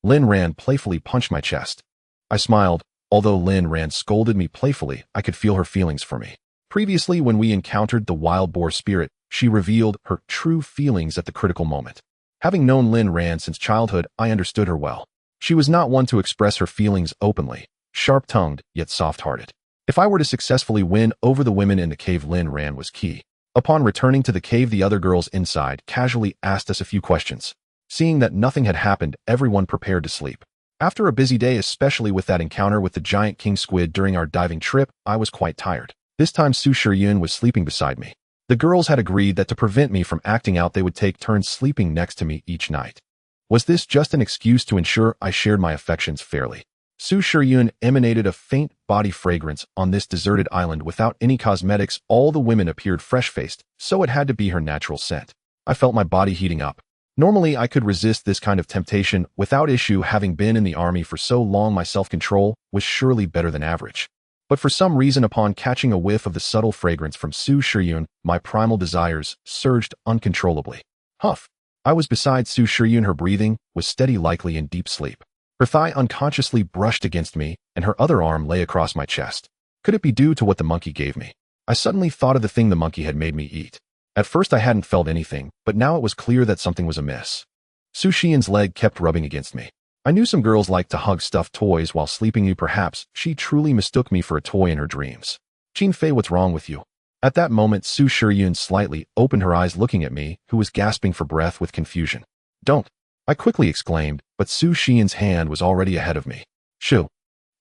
Lin Ran playfully punched my chest. I smiled. Although Lin Ran scolded me playfully, I could feel her feelings for me. Previously, when we encountered the wild boar spirit, she revealed her true feelings at the critical moment. Having known Lin Ran since childhood, I understood her well. She was not one to express her feelings openly, sharp-tongued, yet soft-hearted. If I were to successfully win over the women in the cave, Lin Ran was key. Upon returning to the cave, the other girls inside casually asked us a few questions. Seeing that nothing had happened, everyone prepared to sleep. After a busy day, especially with that encounter with the giant king squid during our diving trip, I was quite tired. This time Su Shiyun was sleeping beside me. The girls had agreed that to prevent me from acting out, they would take turns sleeping next to me each night. Was this just an excuse to ensure I shared my affections fairly? Su Shiyun emanated a faint body fragrance on this deserted island without any cosmetics. All the women appeared fresh-faced, so it had to be her natural scent. I felt my body heating up. Normally, I could resist this kind of temptation without issue. Having been in the army for so long, my self-control was surely better than average. But for some reason, upon catching a whiff of the subtle fragrance from Su Shiyun, my primal desires surged uncontrollably. Huff! I was beside Su Shiyun. Her breathing was steady, likely in deep sleep. Her thigh unconsciously brushed against me, and her other arm lay across my chest. Could it be due to what the monkey gave me? I suddenly thought of the thing the monkey had made me eat. At first I hadn't felt anything, but now it was clear that something was amiss. Su Shiyun's leg kept rubbing against me. I knew some girls like to hug stuffed toys while sleeping. Perhaps she truly mistook me for a toy in her dreams. Qin Fei, what's wrong with you? At that moment, Su Shiyun slightly opened her eyes, looking at me, who was gasping for breath with confusion. Don't! I quickly exclaimed, but Su Shiyun's hand was already ahead of me. Shoo!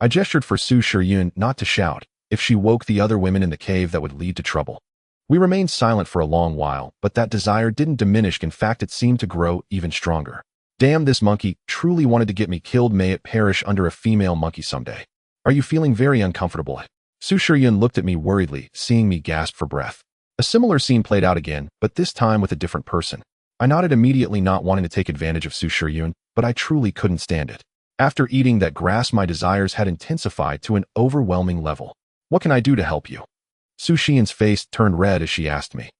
I gestured for Su Shiyun not to shout. If she woke the other women in the cave, that would lead to trouble. We remained silent for a long while, but that desire didn't diminish. In fact, it seemed to grow even stronger. Damn, this monkey truly wanted to get me killed. May it perish under a female monkey someday. Are you feeling very uncomfortable? Su Shiyun looked at me worriedly, seeing me gasp for breath. A similar scene played out again, but this time with a different person. I nodded immediately, not wanting to take advantage of Su Shiyun, but I truly couldn't stand it. After eating that grass, my desires had intensified to an overwhelming level. What can I do to help you? Su Shiyun's face turned red as she asked me.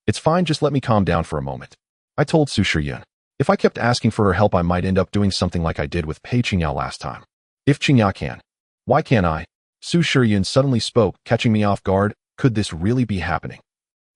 It's fine, just let me calm down for a moment. I told Su Shiyun. If I kept asking for her help, I might end up doing something like I did with Pei Qingyao last time. If Qingyao can, why can't I? Su Shiyun suddenly spoke, catching me off guard. Could this really be happening?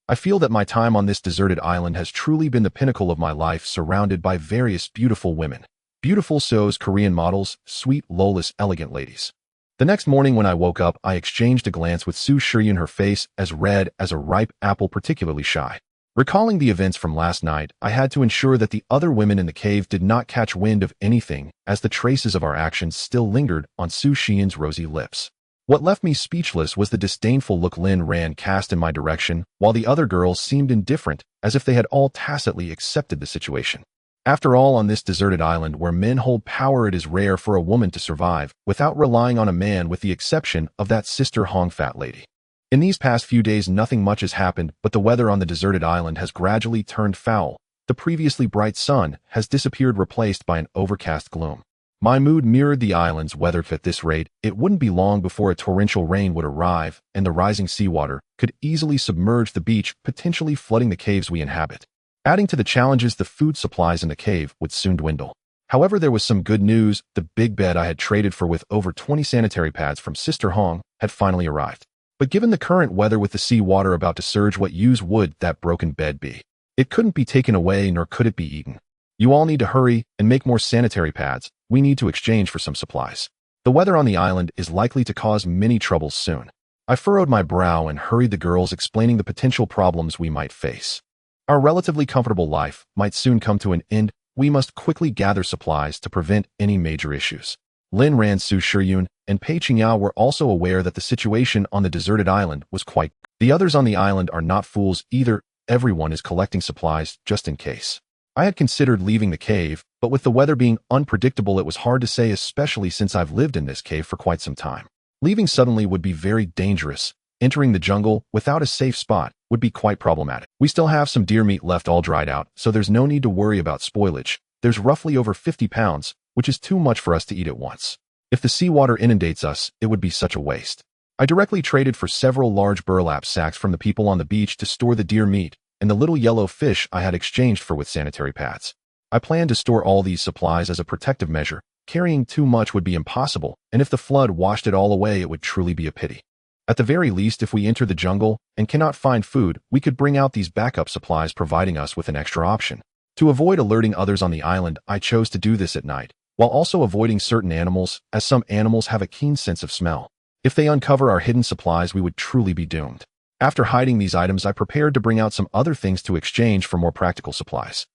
I feel that my time on this deserted island has truly been the pinnacle of my life, surrounded by various beautiful women. Beautiful souls, Korean models, sweet, lawless, elegant ladies. The next morning when I woke up, I exchanged a glance with Su Shiyun, her face as red as a ripe apple, particularly shy. Recalling the events from last night, I had to ensure that the other women in the cave did not catch wind of anything, as the traces of our actions still lingered on Su Shiyun's rosy lips. What left me speechless was the disdainful look Lin Ran cast in my direction, while the other girls seemed indifferent, as if they had all tacitly accepted the situation. After all, on this deserted island where men hold power, it is rare for a woman to survive without relying on a man, with the exception of that Sister Hong fat lady. In these past few days, nothing much has happened, but the weather on the deserted island has gradually turned foul. The previously bright sun has disappeared, replaced by an overcast gloom. My mood mirrored the island's weather. At this rate, it wouldn't be long before a torrential rain would arrive, and the rising seawater could easily submerge the beach, potentially flooding the caves we inhabit. Adding to the challenges, the food supplies in the cave would soon dwindle. However, there was some good news. The big bed I had traded for with over 20 sanitary pads from Sister Hong had finally arrived. But given the current weather with the seawater about to surge, what use would that broken bed be? It couldn't be taken away, nor could it be eaten. You all need to hurry and make more sanitary pads. We need to exchange for some supplies. The weather on the island is likely to cause many troubles soon. I furrowed my brow and hurried the girls, explaining the potential problems we might face. Our relatively comfortable life might soon come to an end. We must quickly gather supplies to prevent any major issues. Lin Ran, Su Shiyun, and Pei Qingyao were also aware that the situation on the deserted island was quite. The others on the island are not fools either. Everyone is collecting supplies just in case. I had considered leaving the cave, but with the weather being unpredictable, it was hard to say, especially since I've lived in this cave for quite some time. Leaving suddenly would be very dangerous. Entering the jungle without a safe spot would be quite problematic. We still have some deer meat left all dried out, so there's no need to worry about spoilage. There's roughly over 50 pounds, which is too much for us to eat at once. If the seawater inundates us, it would be such a waste. I directly traded for several large burlap sacks from the people on the beach to store the deer meat, and the little yellow fish I had exchanged for with sanitary pads. I planned to store all these supplies as a protective measure. Carrying too much would be impossible, and if the flood washed it all away, it would truly be a pity. At the very least, if we enter the jungle and cannot find food, we could bring out these backup supplies, providing us with an extra option. To avoid alerting others on the island, I chose to do this at night, while also avoiding certain animals, as some animals have a keen sense of smell. If they uncover our hidden supplies, we would truly be doomed. After hiding these items, I prepared to bring out some other things to exchange for more practical supplies.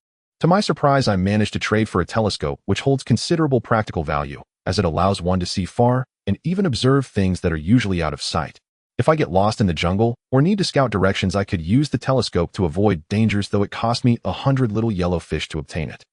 To my surprise, I managed to trade for a telescope, which holds considerable practical value, as it allows one to see far and even observe things that are usually out of sight. If I get lost in the jungle or need to scout directions, I could use the telescope to avoid dangers, though it cost me 100 little yellow fish to obtain it.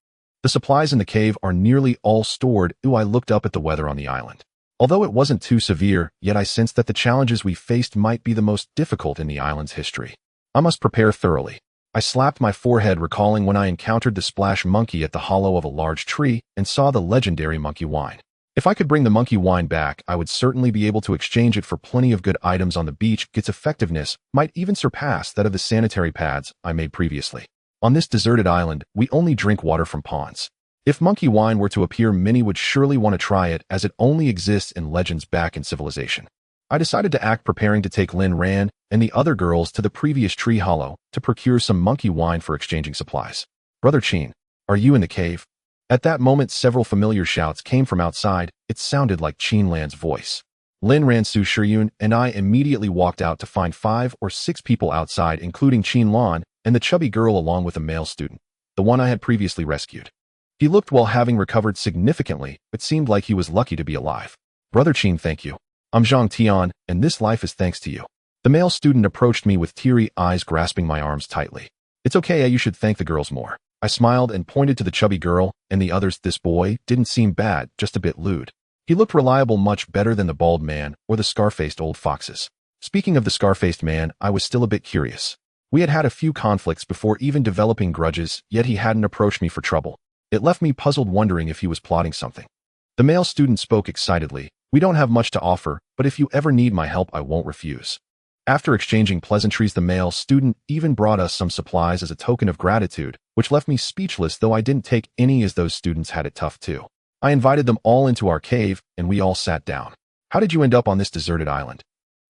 The supplies in the cave are nearly all stored. I looked up at the weather on the island. Although it wasn't too severe, yet I sensed that the challenges we faced might be the most difficult in the island's history. I must prepare thoroughly. I slapped my forehead, recalling when I encountered the splash monkey at the hollow of a large tree and saw the legendary monkey wine. If I could bring the monkey wine back, I would certainly be able to exchange it for plenty of good items on the beach. Its effectiveness might even surpass that of the sanitary pads I made previously. On this deserted island, we only drink water from ponds. If monkey wine were to appear, many would surely want to try it, as it only exists in legends back in civilization. I decided to act, preparing to take Lin Ran and the other girls to the previous tree hollow to procure some monkey wine for exchanging supplies. Brother Qin, are you in the cave? At that moment, several familiar shouts came from outside. It sounded like Qin Lan's voice. Lin Ran, Su Shiyun, and I immediately walked out to find 5 or 6 people outside, including Qin Lan and the chubby girl, along with a male student, the one I had previously rescued. He looked well, having recovered significantly, but seemed like he was lucky to be alive. Brother Qin, thank you. I'm Zhang Tian, and this life is thanks to you. The male student approached me with teary eyes, grasping my arms tightly. It's okay, you should thank the girls more. I smiled and pointed to the chubby girl and the others. This boy didn't seem bad, just a bit lewd. He looked reliable, much better than the bald man or the scar-faced old foxes. Speaking of the scar-faced man, I was still a bit curious. We had had a few conflicts before even developing grudges, yet he hadn't approached me for trouble. It left me puzzled, wondering if he was plotting something. The male student spoke excitedly. We don't have much to offer, but if you ever need my help, I won't refuse. After exchanging pleasantries, the male student even brought us some supplies as a token of gratitude, which left me speechless, though I didn't take any, as those students had it tough too. I invited them all into our cave, and we all sat down. How did you end up on this deserted island?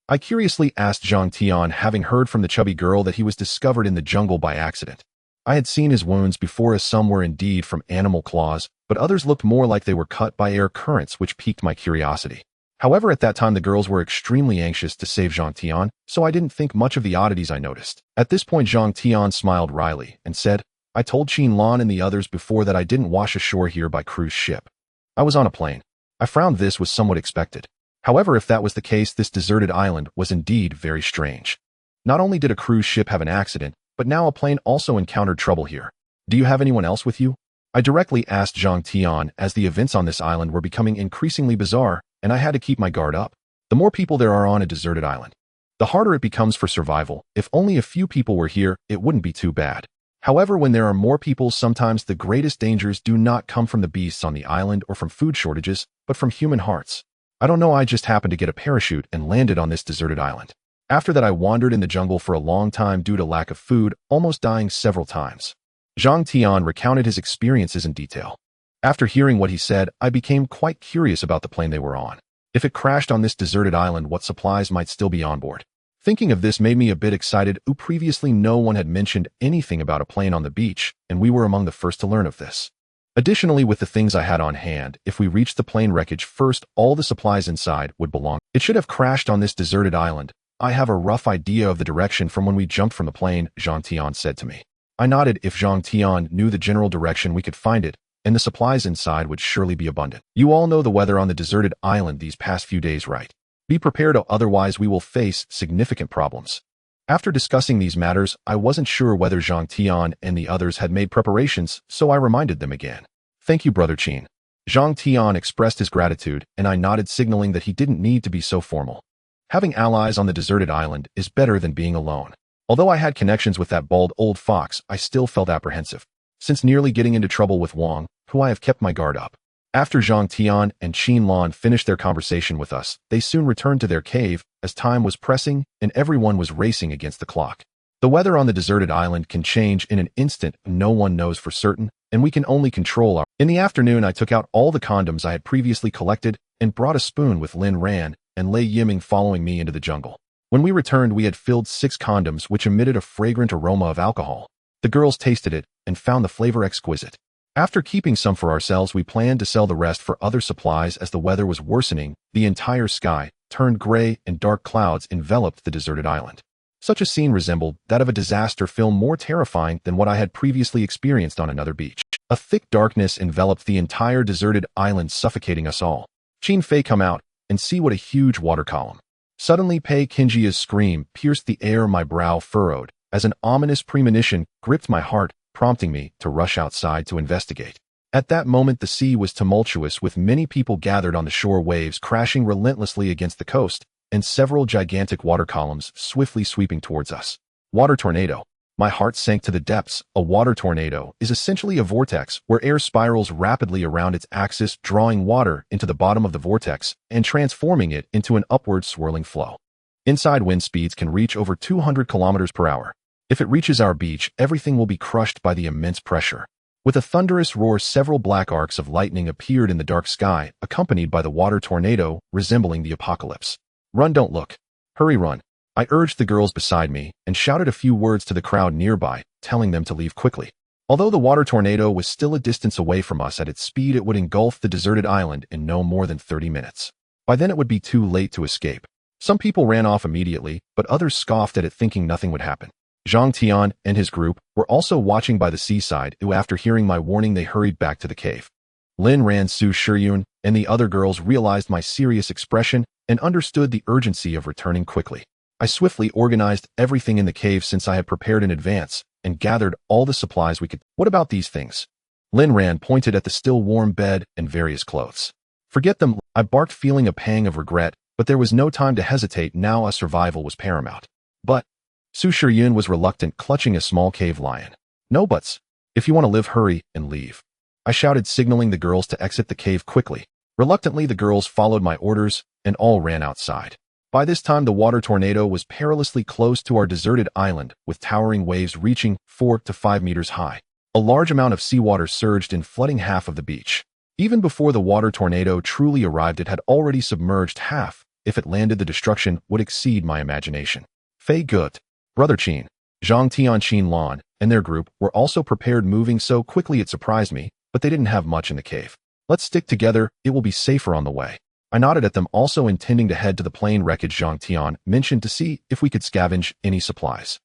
I curiously asked Zhang Tian, having heard from the chubby girl that he was discovered in the jungle by accident. I had seen his wounds before, as some were indeed from animal claws, but others looked more like they were cut by air currents, which piqued my curiosity. However, at that time the girls were extremely anxious to save Zhang Tian, so I didn't think much of the oddities I noticed. At this point, Zhang Tian smiled wryly and said, I told Qin Lan and the others before that I didn't wash ashore here by cruise ship. I was on a plane. I frowned. This was somewhat expected. However, if that was the case, this deserted island was indeed very strange. Not only did a cruise ship have an accident, but now a plane also encountered trouble here. Do you have anyone else with you? I directly asked Zhang Tian, as the events on this island were becoming increasingly bizarre, and I had to keep my guard up. The more people there are on a deserted island, the harder it becomes for survival. If only a few people were here, it wouldn't be too bad. However, when there are more people, sometimes the greatest dangers do not come from the beasts on the island or from food shortages, but from human hearts. I don't know, I just happened to get a parachute and landed on this deserted island. After that, I wandered in the jungle for a long time due to lack of food, almost dying several times. Zhang Tian recounted his experiences in detail. After hearing what he said, I became quite curious about the plane they were on. If it crashed on this deserted island, what supplies might still be on board? Thinking of this made me a bit excited. Previously, no one had mentioned anything about a plane on the beach, and we were among the first to learn of this. Additionally, with the things I had on hand, if we reached the plane wreckage first, all the supplies inside would belong. It should have crashed on this deserted island. I have a rough idea of the direction from when we jumped from the plane, Zhang Tian said to me. I nodded. If Zhang Tian knew the general direction, we could find it, and the supplies inside would surely be abundant. You all know the weather on the deserted island these past few days, right? Be prepared, otherwise we will face significant problems. After discussing these matters, I wasn't sure whether Zhang Tian and the others had made preparations, so I reminded them again. Thank you, Brother Qin. Zhang Tian expressed his gratitude, and I nodded, signaling that he didn't need to be so formal. Having allies on the deserted island is better than being alone. Although I had connections with that bald old fox, I still felt apprehensive. Since nearly getting into trouble with Wang, who I have kept my guard up. After Zhang Tian and Qin Lan finished their conversation with us, they soon returned to their cave, as time was pressing and everyone was racing against the clock. The weather on the deserted island can change in an instant, no one knows for certain, and we can only control our... In the afternoon, I took out all the condoms I had previously collected and brought a spoon with Lin Ran and Lei Yiming following me into the jungle. When we returned, we had filled 6 condoms which emitted a fragrant aroma of alcohol. The girls tasted it and found the flavor exquisite. After keeping some for ourselves, we planned to sell the rest for other supplies. As the weather was worsening, the entire sky turned gray and dark clouds enveloped the deserted island. Such a scene resembled that of a disaster film, more terrifying than what I had previously experienced on another beach. A thick darkness enveloped the entire deserted island, suffocating us all. Qin Fei, come out and see what a huge water column. Suddenly Pei Qinjia's scream pierced the air, my brow furrowed, as an ominous premonition gripped my heart, prompting me to rush outside to investigate. At that moment the sea was tumultuous, with many people gathered on the shore, waves crashing relentlessly against the coast, and several gigantic water columns swiftly sweeping towards us. Water tornado. My heart sank to the depths. A water tornado is essentially a vortex where air spirals rapidly around its axis, drawing water into the bottom of the vortex and transforming it into an upward swirling flow. Inside, wind speeds can reach over 200 kilometers per hour. If it reaches our beach, everything will be crushed by the immense pressure. With a thunderous roar, several black arcs of lightning appeared in the dark sky, accompanied by the water tornado, resembling the apocalypse. Run, don't look. Hurry, run. I urged the girls beside me and shouted a few words to the crowd nearby, telling them to leave quickly. Although the water tornado was still a distance away from us, at its speed it would engulf the deserted island in no more than 30 minutes. By then it would be too late to escape. Some people ran off immediately, but others scoffed at it, thinking nothing would happen. Zhang Tian and his group were also watching by the seaside, who, after hearing my warning, they hurried back to the cave. Lin Ran, Su Shiyun, and the other girls realized my serious expression and understood the urgency of returning quickly. I swiftly organized everything in the cave, since I had prepared in advance, and gathered all the supplies we could. What about these things? Lin Ran pointed at the still warm bed and various clothes. Forget them, I barked, feeling a pang of regret, but there was no time to hesitate. Now, survival was paramount. But Su Shiyun was reluctant, clutching a small cave lion. No buts. If you want to live, hurry and leave. I shouted, signaling the girls to exit the cave quickly. Reluctantly, the girls followed my orders and all ran outside. By this time, the water tornado was perilously close to our deserted island, with towering waves reaching 4 to 5 meters high. A large amount of seawater surged in, flooding half of the beach. Even before the water tornado truly arrived, it had already submerged half. If it landed, the destruction would exceed my imagination. Fei Gut, Brother Qin, Zhang Tian, Qin Lan, and their group were also prepared, moving so quickly it surprised me, but they didn't have much in the cave. Let's stick together, it will be safer on the way. I nodded at them, also intending to head to the plane wreckage Zhang Tian mentioned to see if we could scavenge any supplies.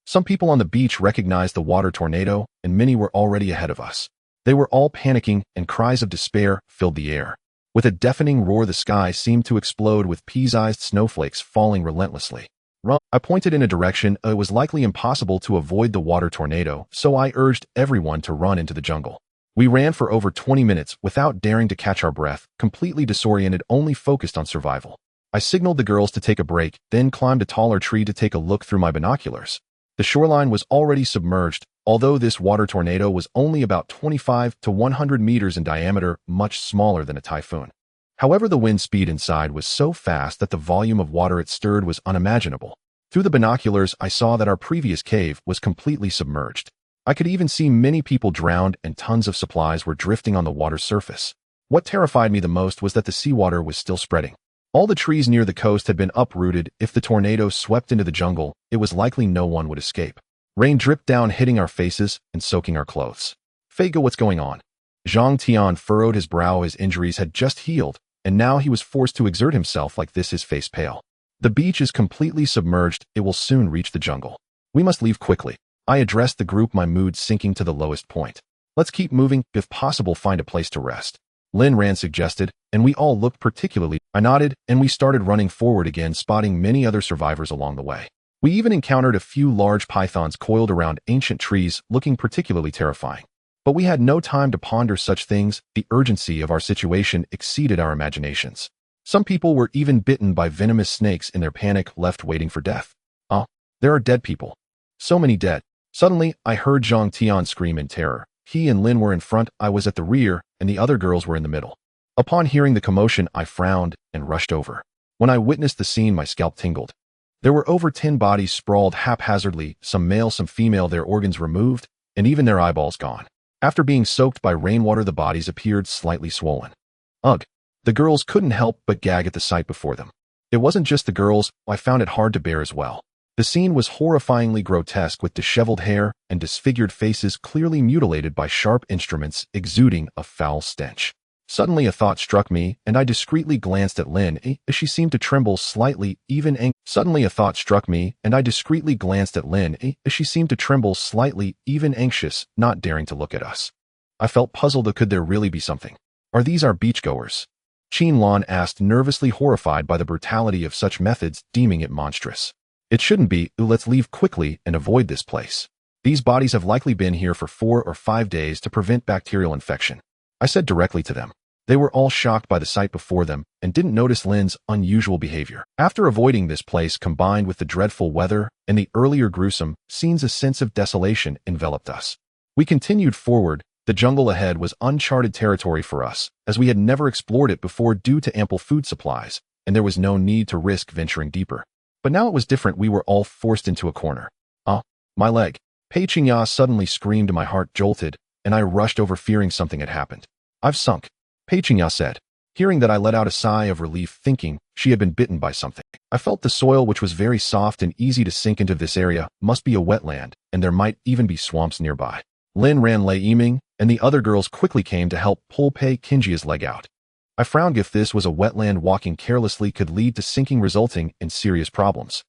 Some people on the beach recognized the water tornado, and many were already ahead of us. They were all panicking, and cries of despair filled the air. With a deafening roar, the sky seemed to explode, with pea-sized snowflakes falling relentlessly. Run! I pointed in a direction. It was likely impossible to avoid the water tornado, so I urged everyone to run into the jungle. We ran for over 20 minutes without daring to catch our breath, completely disoriented, only focused on survival. I signaled the girls to take a break, then climbed a taller tree to take a look through my binoculars. The shoreline was already submerged, although this water tornado was only about 25 to 100 meters in diameter, much smaller than a typhoon. However, the wind speed inside was so fast that the volume of water it stirred was unimaginable. Through the binoculars, I saw that our previous cave was completely submerged. I could even see many people drowned, and tons of supplies were drifting on the water's surface. What terrified me the most was that the seawater was still spreading. All the trees near the coast had been uprooted. If the tornado swept into the jungle, it was likely no one would escape. Rain dripped down, hitting our faces and soaking our clothes. Feigo, what's going on? Zhang Tian furrowed his brow. His injuries had just healed, and now he was forced to exert himself like this, his face pale. The beach is completely submerged. It will soon reach the jungle. We must leave quickly. I addressed the group, my mood sinking to the lowest point. Let's keep moving, if possible find a place to rest. Lin Ran suggested, and we all looked particularly. I nodded, and we started running forward again, spotting many other survivors along the way. We even encountered a few large pythons coiled around ancient trees, looking particularly terrifying. But we had no time to ponder such things. The urgency of our situation exceeded our imaginations. Some people were even bitten by venomous snakes in their panic, left waiting for death. There are dead people. So many dead. Suddenly, I heard Zhang Tian scream in terror. He and Lin were in front, I was at the rear, and the other girls were in the middle. Upon hearing the commotion, I frowned and rushed over. When I witnessed the scene, my scalp tingled. There were over 10 bodies sprawled haphazardly, some male, some female, their organs removed, and even their eyeballs gone. After being soaked by rainwater, the bodies appeared slightly swollen. Ugh! The girls couldn't help but gag at the sight before them. It wasn't just the girls, I found it hard to bear as well. The scene was horrifyingly grotesque, with disheveled hair and disfigured faces clearly mutilated by sharp instruments, exuding a foul stench. Suddenly a thought struck me, and I discreetly glanced at Lin, as she seemed to tremble slightly, even anxious, not daring to look at us. I felt puzzled. Could there really be something? Are these our beachgoers? Qin Lan asked, nervously horrified by the brutality of such methods, deeming it monstrous. It shouldn't be. Let's leave quickly and avoid this place. These bodies have likely been here for 4 or 5 days to prevent bacterial infection, I said directly to them. They were all shocked by the sight before them and didn't notice Lin's unusual behavior. After avoiding this place, combined with the dreadful weather and the earlier gruesome scenes, a sense of desolation enveloped us. We continued forward. The jungle ahead was uncharted territory for us, as we had never explored it before due to ample food supplies, and there was no need to risk venturing deeper. But now it was different. We were all forced into a corner. My leg. Pei Qingya suddenly screamed. My heart jolted, and I rushed over, fearing something had happened. I've sunk, Pei Qingya said. Hearing that, I let out a sigh of relief, thinking she had been bitten by something. I felt the soil, which was very soft and easy to sink into. This area must be a wetland, and there might even be swamps nearby. Lin Ran lay aiming, and the other girls quickly came to help pull Pei Qingya's leg out. I frowned. If this was a wetland, walking carelessly could lead to sinking, resulting in serious problems.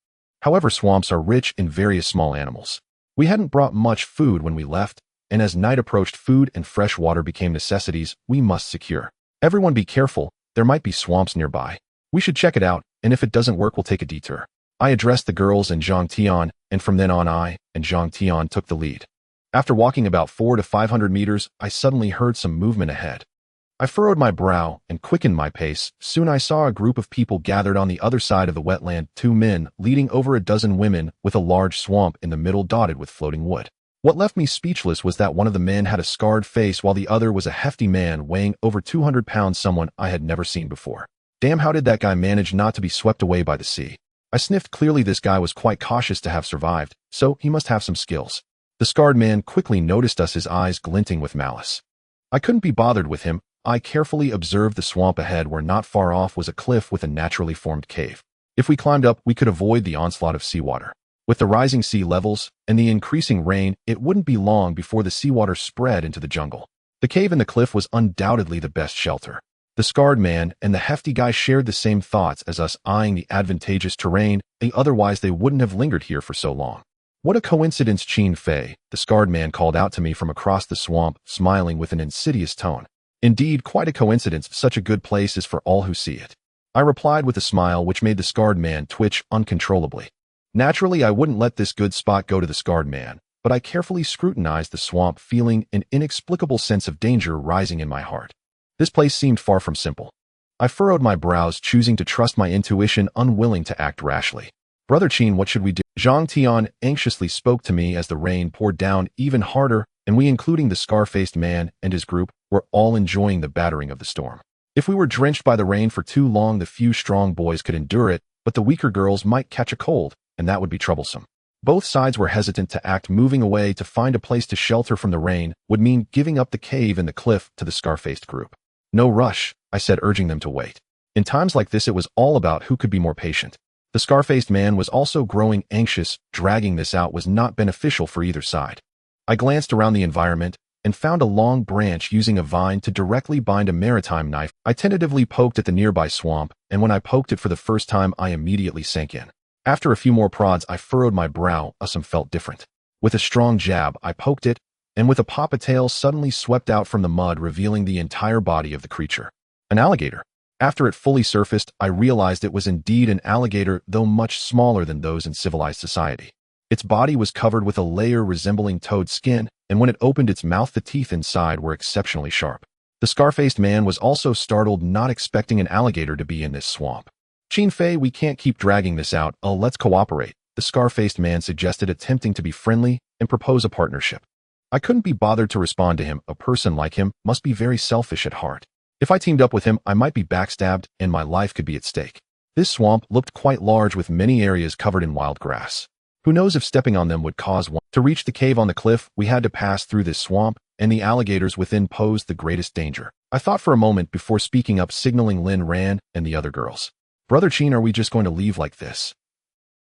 However, swamps are rich in various small animals. We hadn't brought much food when we left, and as night approached, food and fresh water became necessities we must secure. Everyone be careful, there might be swamps nearby. We should check it out, and if it doesn't work, we'll take a detour. I addressed the girls and Zhang Tian, and from then on I and Zhang Tian took the lead. After walking about 400 to 500 meters, I suddenly heard some movement ahead. I furrowed my brow and quickened my pace. Soon I saw a group of people gathered on the other side of the wetland, 2 men leading over a dozen women, with a large swamp in the middle dotted with floating wood. What left me speechless was that one of the men had a scarred face, while the other was a hefty man weighing over 200 pounds, someone I had never seen before. Damn, how did that guy manage not to be swept away by the sea? I sniffed. Clearly this guy was quite cautious to have survived, so he must have some skills. The scarred man quickly noticed us, his eyes glinting with malice. I couldn't be bothered with him. I carefully observed the swamp ahead, where not far off was a cliff with a naturally formed cave. If we climbed up, we could avoid the onslaught of seawater. With the rising sea levels and the increasing rain, it wouldn't be long before the seawater spread into the jungle. The cave in the cliff was undoubtedly the best shelter. The scarred man and the hefty guy shared the same thoughts as us, eyeing the advantageous terrain. Otherwise they wouldn't have lingered here for so long. What a coincidence, Qin Fei, the scarred man called out to me from across the swamp, smiling with an insidious tone. Indeed, quite a coincidence. Such a good place is for all who see it. I replied with a smile which made the scarred man twitch uncontrollably. Naturally, I wouldn't let this good spot go to the scarred man, but I carefully scrutinized the swamp, feeling an inexplicable sense of danger rising in my heart. This place seemed far from simple. I furrowed my brows, choosing to trust my intuition, unwilling to act rashly. Brother Qin, what should we do? Zhang Tian anxiously spoke to me as the rain poured down even harder, and we, including the scar-faced man and his group, were all enjoying the battering of the storm. If we were drenched by the rain for too long, the few strong boys could endure it, but the weaker girls might catch a cold, and that would be troublesome. Both sides were hesitant to act. Moving away to find a place to shelter from the rain would mean giving up the cave and the cliff to the scar-faced group. No rush, I said, urging them to wait. In times like this, it was all about who could be more patient. The scar-faced man was also growing anxious. Dragging this out was not beneficial for either side. I glanced around the environment and found a long branch using a vine to directly bind a maritime knife. I tentatively poked at the nearby swamp, and when I poked it for the first time, I immediately sank in. After a few more prods, I furrowed my brow. Some felt different. With a strong jab, I poked it, and with a pop a tail suddenly swept out from the mud, revealing the entire body of the creature. An alligator. After it fully surfaced, I realized it was indeed an alligator, though much smaller than those in civilized society. Its body was covered with a layer resembling toad skin, and when it opened its mouth, the teeth inside were exceptionally sharp. The scar-faced man was also startled, not expecting an alligator to be in this swamp. "Chin Fei, we can't keep dragging this out. Let's cooperate," the scar-faced man suggested, attempting to be friendly and propose a partnership. I couldn't be bothered to respond to him. A person like him must be very selfish at heart. If I teamed up with him, I might be backstabbed and my life could be at stake. This swamp looked quite large, with many areas covered in wild grass. Who knows if stepping on them would cause one. To reach the cave on the cliff, we had to pass through this swamp, and the alligators within posed the greatest danger. I thought for a moment before speaking up, signaling Lin Ran and the other girls. "Brother Qin, are we just going to leave like this?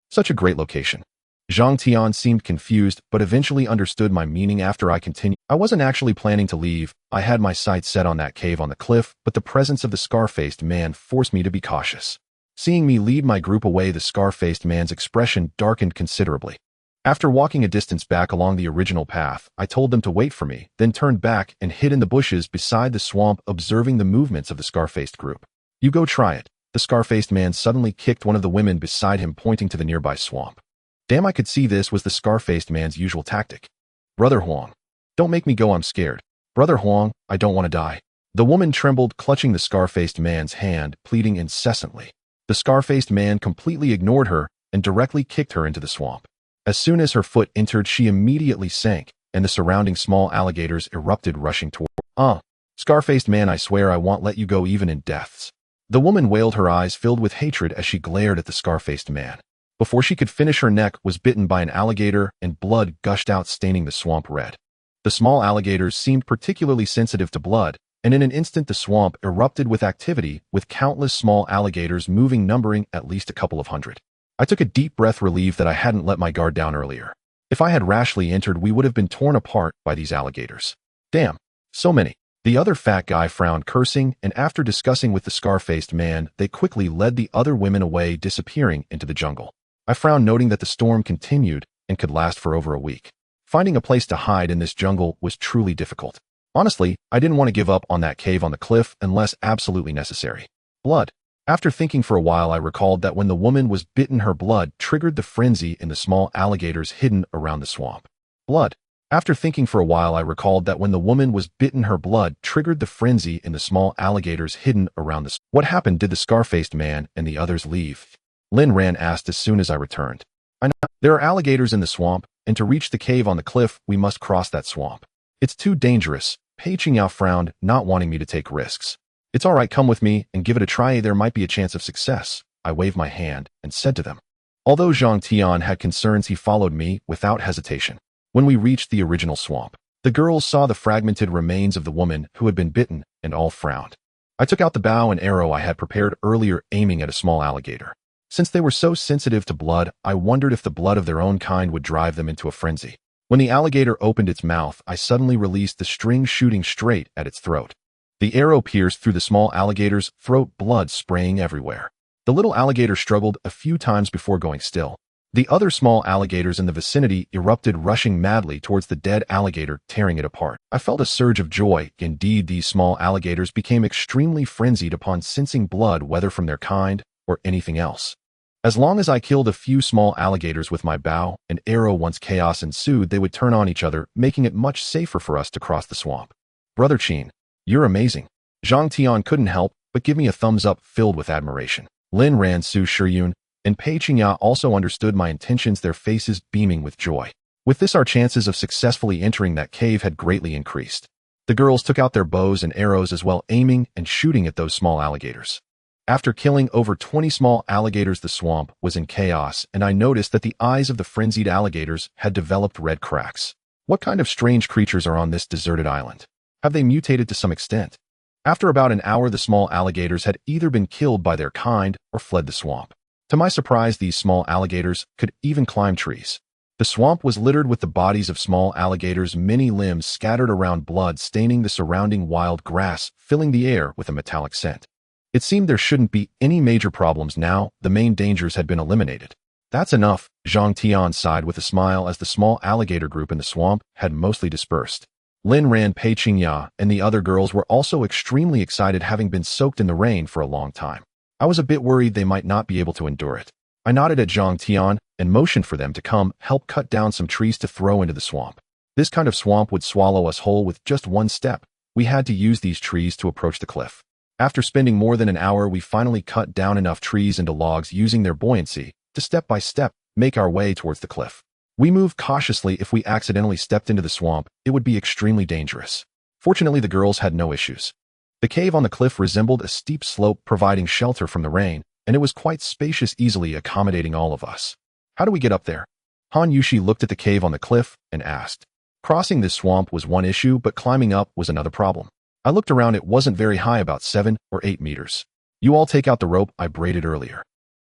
Such a great location." Zhang Tian seemed confused, but eventually understood my meaning after I continued. I wasn't actually planning to leave. I had my sights set on that cave on the cliff, but the presence of the scar-faced man forced me to be cautious. Seeing me lead my group away, the scar-faced man's expression darkened considerably. After walking a distance back along the original path, I told them to wait for me, then turned back and hid in the bushes beside the swamp, observing the movements of the scar-faced group. "You go try it." The scar-faced man suddenly kicked one of the women beside him, pointing to the nearby swamp. Damn, I could see this was the scar-faced man's usual tactic. "Brother Huang, don't make me go, I'm scared. Brother Huang, I don't want to die." The woman trembled, clutching the scar-faced man's hand, pleading incessantly. The scar-faced man completely ignored her and directly kicked her into the swamp. As soon as her foot entered, she immediately sank, and the surrounding small alligators erupted, rushing toward her. Scar-faced man, I swear I won't let you go even in deaths." The woman wailed, her eyes filled with hatred as she glared at the scar-faced man. Before she could finish, her neck was bitten by an alligator and blood gushed out, staining the swamp red. The small alligators seemed particularly sensitive to blood, and in an instant the swamp erupted with activity, with countless small alligators moving, numbering at least a couple of hundred. I took a deep breath, relieved that I hadn't let my guard down earlier. If I had rashly entered, we would have been torn apart by these alligators. Damn, so many. The other fat guy frowned, cursing, and after discussing with the scar-faced man, they quickly led the other women away, disappearing into the jungle. I frowned, noting that the storm continued and could last for over a week. Finding a place to hide in this jungle was truly difficult. Honestly, I didn't want to give up on that cave on the cliff unless absolutely necessary. Blood. After thinking for a while, I recalled that when the woman was bitten, her blood triggered the frenzy in the small alligators hidden around the swamp. Blood. After thinking for a while, I recalled that when the woman was bitten, her blood triggered the frenzy in the small alligators hidden around the swamp. What happened? Did the scar-faced man and the others leave? Lin Ran asked as soon as I returned. "I know. There are alligators in the swamp, and to reach the cave on the cliff, we must cross that swamp. It's too dangerous." Pei Qingyao frowned, not wanting me to take risks. "It's all right, come with me and give it a try. There might be a chance of success." I waved my hand and said to them. Although Zhang Tian had concerns, he followed me without hesitation. When we reached the original swamp, the girls saw the fragmented remains of the woman who had been bitten and all frowned. I took out the bow and arrow I had prepared earlier, aiming at a small alligator. Since they were so sensitive to blood, I wondered if the blood of their own kind would drive them into a frenzy. When the alligator opened its mouth, I suddenly released the string, shooting straight at its throat. The arrow pierced through the small alligator's throat, blood spraying everywhere. The little alligator struggled a few times before going still. The other small alligators in the vicinity erupted, rushing madly towards the dead alligator, tearing it apart. I felt a surge of joy. Indeed, these small alligators became extremely frenzied upon sensing blood, whether from their kind or anything else. As long as I killed a few small alligators with my bow and arrow, once chaos ensued, they would turn on each other, making it much safer for us to cross the swamp. "Brother Qin, you're amazing." Zhang Tian couldn't help but give me a thumbs up, filled with admiration. Lin Ran, Su Shiyun, and Pei Qingyao also understood my intentions, their faces beaming with joy. With this, our chances of successfully entering that cave had greatly increased. The girls took out their bows and arrows as well, aiming and shooting at those small alligators. After killing over 20 small alligators, the swamp was in chaos, and I noticed that the eyes of the frenzied alligators had developed red cracks. What kind of strange creatures are on this deserted island? Have they mutated to some extent? After about an hour, the small alligators had either been killed by their kind or fled the swamp. To my surprise, these small alligators could even climb trees. The swamp was littered with the bodies of small alligators, many limbs scattered around, blood staining the surrounding wild grass, filling the air with a metallic scent. It seemed there shouldn't be any major problems now. The main dangers had been eliminated. "That's enough," Zhang Tian sighed with a smile as the small alligator group in the swamp had mostly dispersed. Lin Ran, Pei Qingya, and the other girls were also extremely excited, having been soaked in the rain for a long time. I was a bit worried they might not be able to endure it. I nodded at Zhang Tian and motioned for them to come help cut down some trees to throw into the swamp. This kind of swamp would swallow us whole with just one step. We had to use these trees to approach the cliff. After spending more than an hour, we finally cut down enough trees into logs using their buoyancy to step by step make our way towards the cliff. We moved cautiously. If we accidentally stepped into the swamp, it would be extremely dangerous. Fortunately, the girls had no issues. The cave on the cliff resembled a steep slope providing shelter from the rain, and it was quite spacious, easily accommodating all of us. How do we get up there? Han Yushi looked at the cave on the cliff and asked. Crossing this swamp was one issue, but climbing up was another problem. I looked around. It wasn't very high, about 7 or 8 meters. You all take out the rope I braided earlier,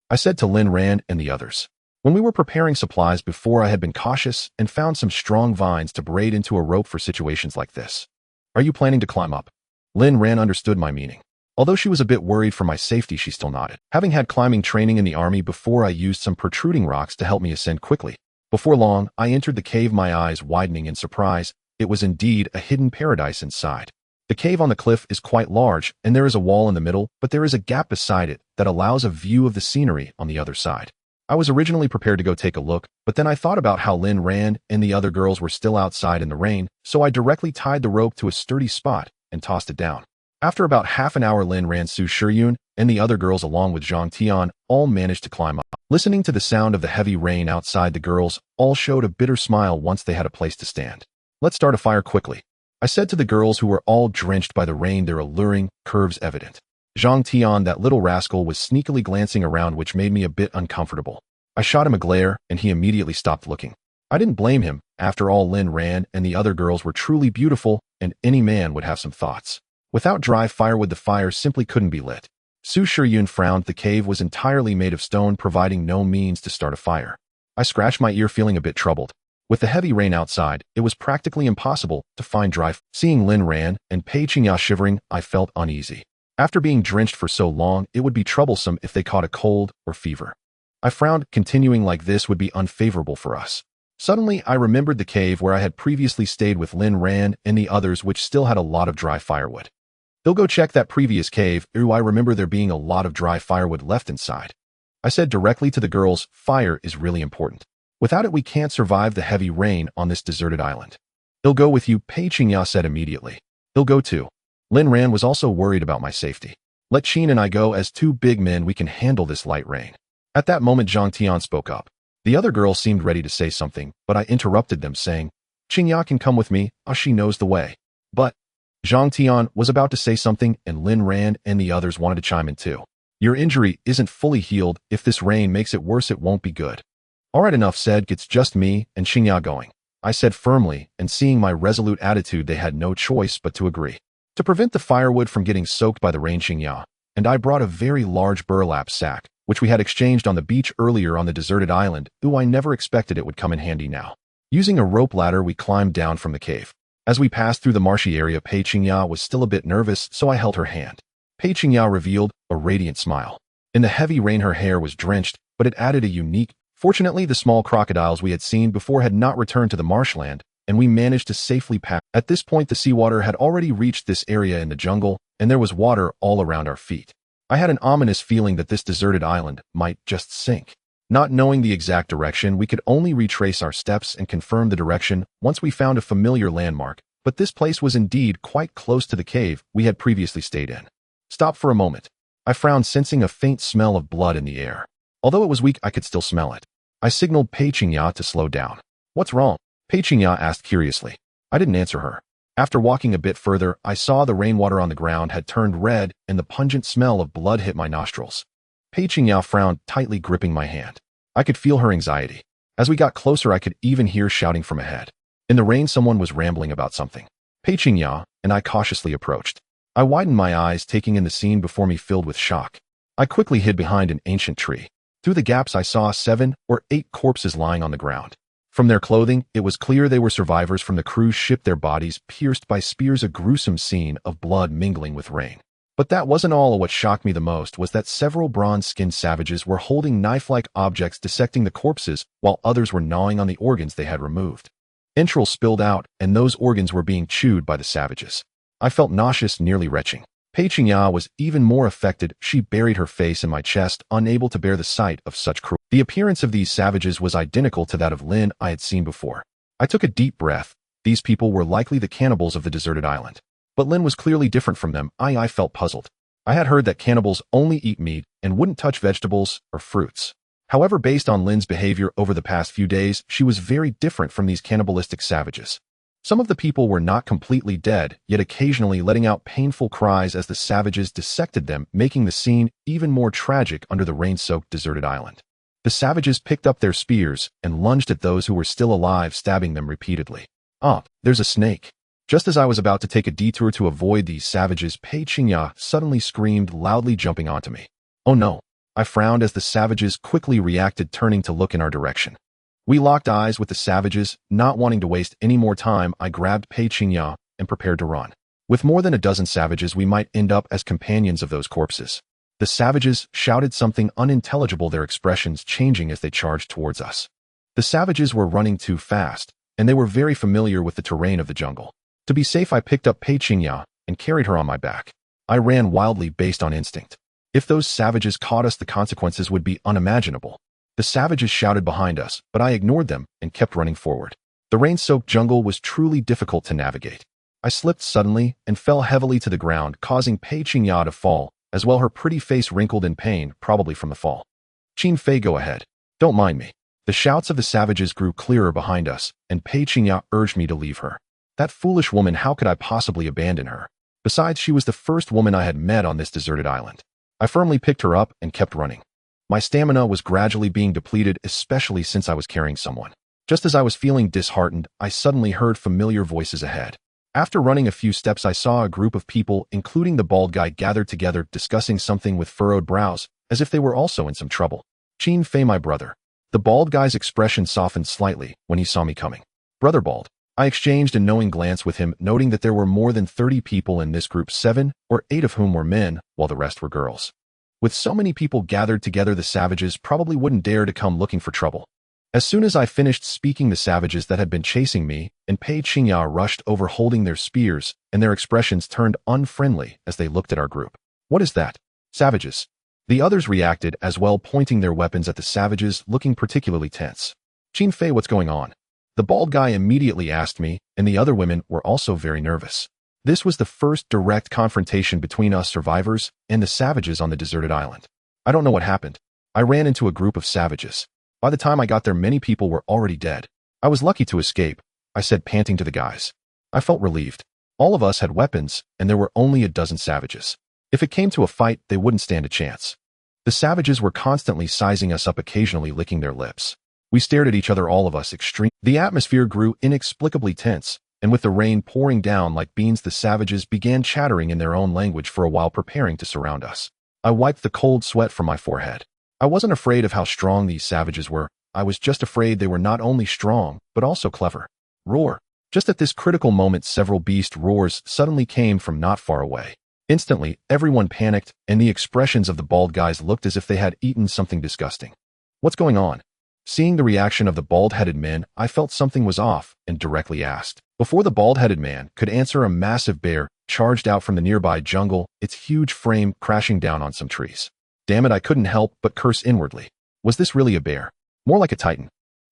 I said to Lin Ran and the others. When we were preparing supplies before, I had been cautious and found some strong vines to braid into a rope for situations like this. Are you planning to climb up? Lin Ran understood my meaning. Although she was a bit worried for my safety, she still nodded. Having had climbing training in the army before, I used some protruding rocks to help me ascend quickly. Before long, I entered the cave, my eyes widening in surprise. It was indeed a hidden paradise inside. The cave on the cliff is quite large, and there is a wall in the middle, but there is a gap beside it that allows a view of the scenery on the other side. I was originally prepared to go take a look, but then I thought about how Lin Ran and the other girls were still outside in the rain, so I directly tied the rope to a sturdy spot and tossed it down. After about half an hour, Lin Ran, Su Shiyun, and the other girls along with Zhang Tian all managed to climb up. Listening to the sound of the heavy rain outside, the girls all showed a bitter smile once they had a place to stand. Let's start a fire quickly, I said to the girls who were all drenched by the rain, their alluring curves evident. Zhang Tian, that little rascal, was sneakily glancing around, which made me a bit uncomfortable. I shot him a glare, and he immediately stopped looking. I didn't blame him. After all, Lin Ran and the other girls were truly beautiful, and any man would have some thoughts. Without dry firewood, the fire simply couldn't be lit. Su Shiyun frowned. The cave was entirely made of stone, providing no means to start a fire. I scratched my ear, feeling a bit troubled. With the heavy rain outside, it was practically impossible to find dry. Seeing Lin Ran and Pei Qingya shivering, I felt uneasy. After being drenched for so long, it would be troublesome if they caught a cold or fever. I frowned. Continuing like this would be unfavorable for us. Suddenly, I remembered the cave where I had previously stayed with Lin Ran and the others, which still had a lot of dry firewood. They'll go check that previous cave. I remember there being a lot of dry firewood left inside. I said directly to the girls, fire is really important. Without it, we can't survive the heavy rain on this deserted island. They'll go with you, Pei Qingya said immediately. They'll go too. Lin Ran was also worried about my safety. Let Qin and I go. As 2 big men, we can handle this light rain. At that moment, Zhang Tian spoke up. The other girls seemed ready to say something, but I interrupted them, saying, Qingya can come with me, she knows the way. But Zhang Tian was about to say something, and Lin Ran and the others wanted to chime in too. Your injury isn't fully healed. If this rain makes it worse, it won't be good. All right, enough said. It's just me and Qingya going, I said firmly, and seeing my resolute attitude, they had no choice but to agree. To prevent the firewood from getting soaked by the rain, Qingya and I brought a very large burlap sack, which we had exchanged on the beach earlier on the deserted island. I never expected it would come in handy now. Using a rope ladder, we climbed down from the cave. As we passed through the marshy area, Pei Qingya was still a bit nervous, so I held her hand. Pei Qingya revealed a radiant smile. In the heavy rain, her hair was drenched, but it added a unique. Fortunately, the small crocodiles we had seen before had not returned to the marshland, and we managed to safely pass. At this point, the seawater had already reached this area in the jungle, and there was water all around our feet. I had an ominous feeling that this deserted island might just sink. Not knowing the exact direction, we could only retrace our steps and confirm the direction once we found a familiar landmark, but this place was indeed quite close to the cave we had previously stayed in. Stop for a moment. I frowned, sensing a faint smell of blood in the air. Although it was weak, I could still smell it. I signaled Pei Qingya to slow down. What's wrong? Pei Qingya asked curiously. I didn't answer her. After walking a bit further, I saw the rainwater on the ground had turned red and the pungent smell of blood hit my nostrils. Pei Qingya frowned, tightly gripping my hand. I could feel her anxiety. As we got closer, I could even hear shouting from ahead. In the rain, someone was rambling about something. Pei Qingya and I cautiously approached. I widened my eyes, taking in the scene before me, filled with shock. I quickly hid behind an ancient tree. Through the gaps, I saw 7 or 8 corpses lying on the ground. From their clothing, it was clear they were survivors from the cruise ship, their bodies pierced by spears, a gruesome scene of blood mingling with rain. But that wasn't all. What shocked me the most was that several bronze-skinned savages were holding knife-like objects, dissecting the corpses, while others were gnawing on the organs they had removed. Entrails spilled out, and those organs were being chewed by the savages. I felt nauseous, nearly retching. Pei Qingya was even more affected. She buried her face in my chest, unable to bear the sight of such cruelty. The appearance of these savages was identical to that of Lin I had seen before. I took a deep breath. These people were likely the cannibals of the deserted island. But Lin was clearly different from them. I felt puzzled. I had heard that cannibals only eat meat and wouldn't touch vegetables or fruits. However, based on Lin's behavior over the past few days, she was very different from these cannibalistic savages. Some of the people were not completely dead, yet occasionally letting out painful cries as the savages dissected them, making the scene even more tragic under the rain-soaked deserted island. The savages picked up their spears and lunged at those who were still alive, stabbing them repeatedly. "Ah, there's a snake." Just as I was about to take a detour to avoid these savages, Pei Qingya suddenly screamed, loudly jumping onto me. "Oh no." I frowned as the savages quickly reacted, turning to look in our direction. We locked eyes with the savages. Not wanting to waste any more time, I grabbed Pei Qingya and prepared to run. With more than a dozen savages, we might end up as companions of those corpses. The savages shouted something unintelligible, their expressions changing as they charged towards us. The savages were running too fast, and they were very familiar with the terrain of the jungle. To be safe, I picked up Pei Qingya and carried her on my back. I ran wildly based on instinct. If those savages caught us, the consequences would be unimaginable. The savages shouted behind us, but I ignored them and kept running forward. The rain-soaked jungle was truly difficult to navigate. I slipped suddenly and fell heavily to the ground, causing Pei Qingya to fall, as well her pretty face wrinkled in pain, probably from the fall. "Qin Fei, go ahead. Don't mind me." The shouts of the savages grew clearer behind us, and Pei Qingya urged me to leave her. That foolish woman, how could I possibly abandon her? Besides, she was the first woman I had met on this deserted island. I firmly picked her up and kept running. My stamina was gradually being depleted, especially since I was carrying someone. Just as I was feeling disheartened, I suddenly heard familiar voices ahead. After running a few steps, I saw a group of people, including the bald guy, gathered together, discussing something with furrowed brows, as if they were also in some trouble. "Qin Fei, my brother." The bald guy's expression softened slightly when he saw me coming. "Brother Bald." I exchanged a knowing glance with him, noting that there were more than 30 people in this group, 7 or 8 of whom were men, while the rest were girls. With so many people gathered together, the savages probably wouldn't dare to come looking for trouble. As soon as I finished speaking, the savages that had been chasing me and Pei Qingya rushed over holding their spears, and their expressions turned unfriendly as they looked at our group. "What is that?" "Savages." The others reacted as well, pointing their weapons at the savages, looking particularly tense. "Qin Fei, what's going on?" The bald guy immediately asked me, and the other women were also very nervous. This was the first direct confrontation between us survivors and the savages on the deserted island. "I don't know what happened. I ran into a group of savages. By the time I got there, many people were already dead. I was lucky to escape," I said, panting to the guys. I felt relieved. All of us had weapons, and there were only a dozen savages. If it came to a fight, they wouldn't stand a chance. The savages were constantly sizing us up, occasionally licking their lips. We stared at each other, all of us extreme. The atmosphere grew inexplicably tense, and with the rain pouring down like beans, the savages began chattering in their own language for a while, preparing to surround us. I wiped the cold sweat from my forehead. I wasn't afraid of how strong these savages were. I was just afraid they were not only strong, but also clever. Roar. Just at this critical moment, several beast roars suddenly came from not far away. Instantly, everyone panicked, and the expressions of the bald guys looked as if they had eaten something disgusting. "What's going on?" Seeing the reaction of the bald-headed men, I felt something was off and directly asked. Before the bald-headed man could answer, a massive bear charged out from the nearby jungle, its huge frame crashing down on some trees. Damn it, I couldn't help but curse inwardly. Was this really a bear? More like a titan.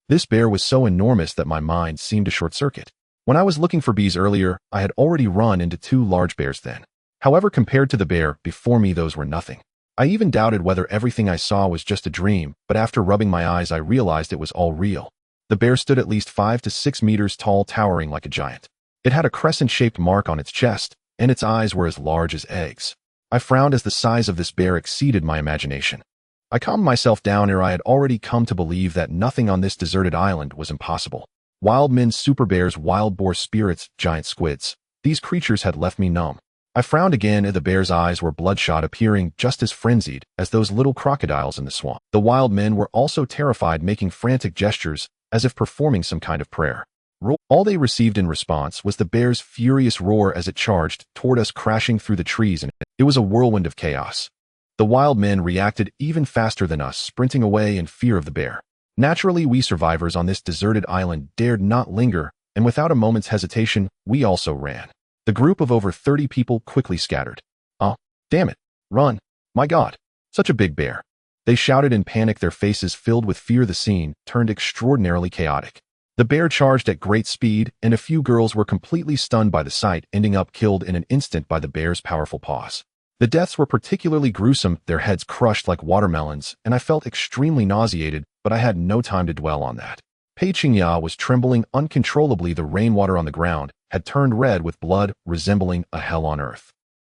This bear was so enormous that my mind seemed to short-circuit. When I was looking for bees earlier, I had already run into 2 large bears then. However, compared to the bear before me, those were nothing. I even doubted whether everything I saw was just a dream, but after rubbing my eyes, I realized it was all real. The bear stood at least 5 to 6 meters tall, towering like a giant. It had a crescent-shaped mark on its chest, and its eyes were as large as eggs. I frowned as the size of this bear exceeded my imagination. I calmed myself down, ere I had already come to believe that nothing on this deserted island was impossible. Wild men, super bears, wild boar spirits, giant squids. These creatures had left me numb. I frowned again, and the bear's eyes were bloodshot, appearing just as frenzied as those little crocodiles in the swamp. The wild men were also terrified, making frantic gestures as if performing some kind of prayer. All they received in response was the bear's furious roar as it charged toward us, crashing through the trees, and it was a whirlwind of chaos. The wild men reacted even faster than us, sprinting away in fear of the bear. Naturally, we survivors on this deserted island dared not linger and without a moment's hesitation, we also ran. The group of over 30 people quickly scattered. "Oh, damn it. Run. My God. Such a big bear." They shouted in panic, their faces filled with fear. The scene turned extraordinarily chaotic. The bear charged at great speed, and a few girls were completely stunned by the sight, ending up killed in an instant by the bear's powerful paws. The deaths were particularly gruesome, their heads crushed like watermelons, and I felt extremely nauseated, but I had no time to dwell on that. Pei Qingya was trembling uncontrollably. The rainwater on the ground had turned red with blood, resembling a hell on earth.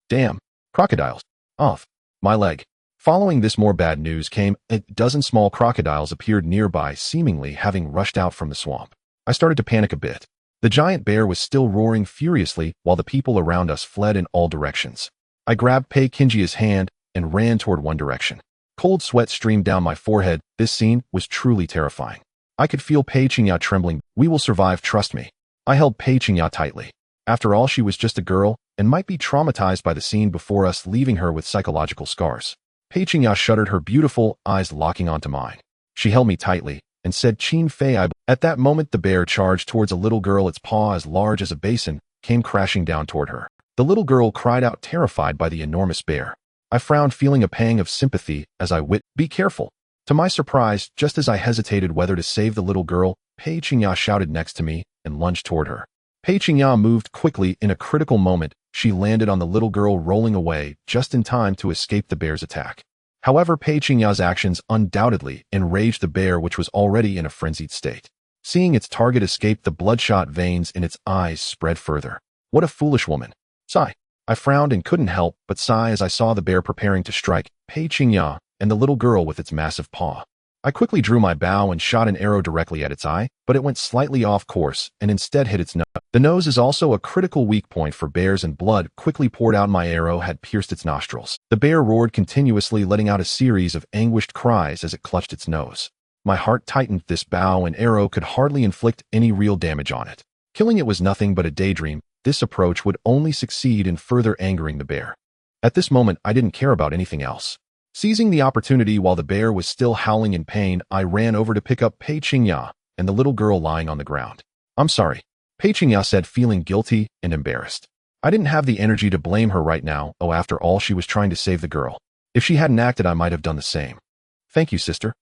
"Damn! Crocodiles! Off! My leg!" Following this, more bad news came. A dozen small crocodiles appeared nearby, seemingly having rushed out from the swamp. I started to panic a bit. The giant bear was still roaring furiously while the people around us fled in all directions. I grabbed Pei Qingya's hand and ran toward one direction. Cold sweat streamed down my forehead. This scene was truly terrifying. I could feel Pei Qingya trembling. "We will survive, trust me." I held Pei Qingya tightly. After all, she was just a girl and might be traumatized by the scene before us, leaving her with psychological scars. Pei Qingya shuddered, her beautiful eyes locking onto mine. She held me tightly and said, "Qin Fei, I..." At that moment, the bear charged towards a little girl. Its paw, as large as a basin, came crashing down toward her. The little girl cried out, terrified by the enormous bear. I frowned, feeling a pang of sympathy as I "Be careful." To my surprise, just as I hesitated whether to save the little girl, Pei Qingya shouted next to me and lunged toward her. Pei Qingya moved quickly. In a critical moment, she landed on the little girl, rolling away just in time to escape the bear's attack. However, Pei Qingya's actions undoubtedly enraged the bear, which was already in a frenzied state. Seeing its target escape, the bloodshot veins in its eyes spread further. "What a foolish woman." Sigh. I frowned and couldn't help but sigh as I saw the bear preparing to strike Pei Qingya and the little girl with its massive paw. I quickly drew my bow and shot an arrow directly at its eye, but it went slightly off course and instead hit its nose. The nose is also a critical weak point for bears, and blood quickly poured out. My arrow had pierced its nostrils. The bear roared continuously, letting out a series of anguished cries as it clutched its nose. My heart tightened. This bow and arrow could hardly inflict any real damage on it. Killing it was nothing but a daydream. This approach would only succeed in further angering the bear. At this moment, I didn't care about anything else. Seizing the opportunity while the bear was still howling in pain, I ran over to pick up Pei Qingya and the little girl lying on the ground. "I'm sorry," Pei Qingya said, feeling guilty and embarrassed. I didn't have the energy to blame her right now. Oh, after all, she was trying to save the girl. If she hadn't acted, I might have done the same. "Thank you, sister."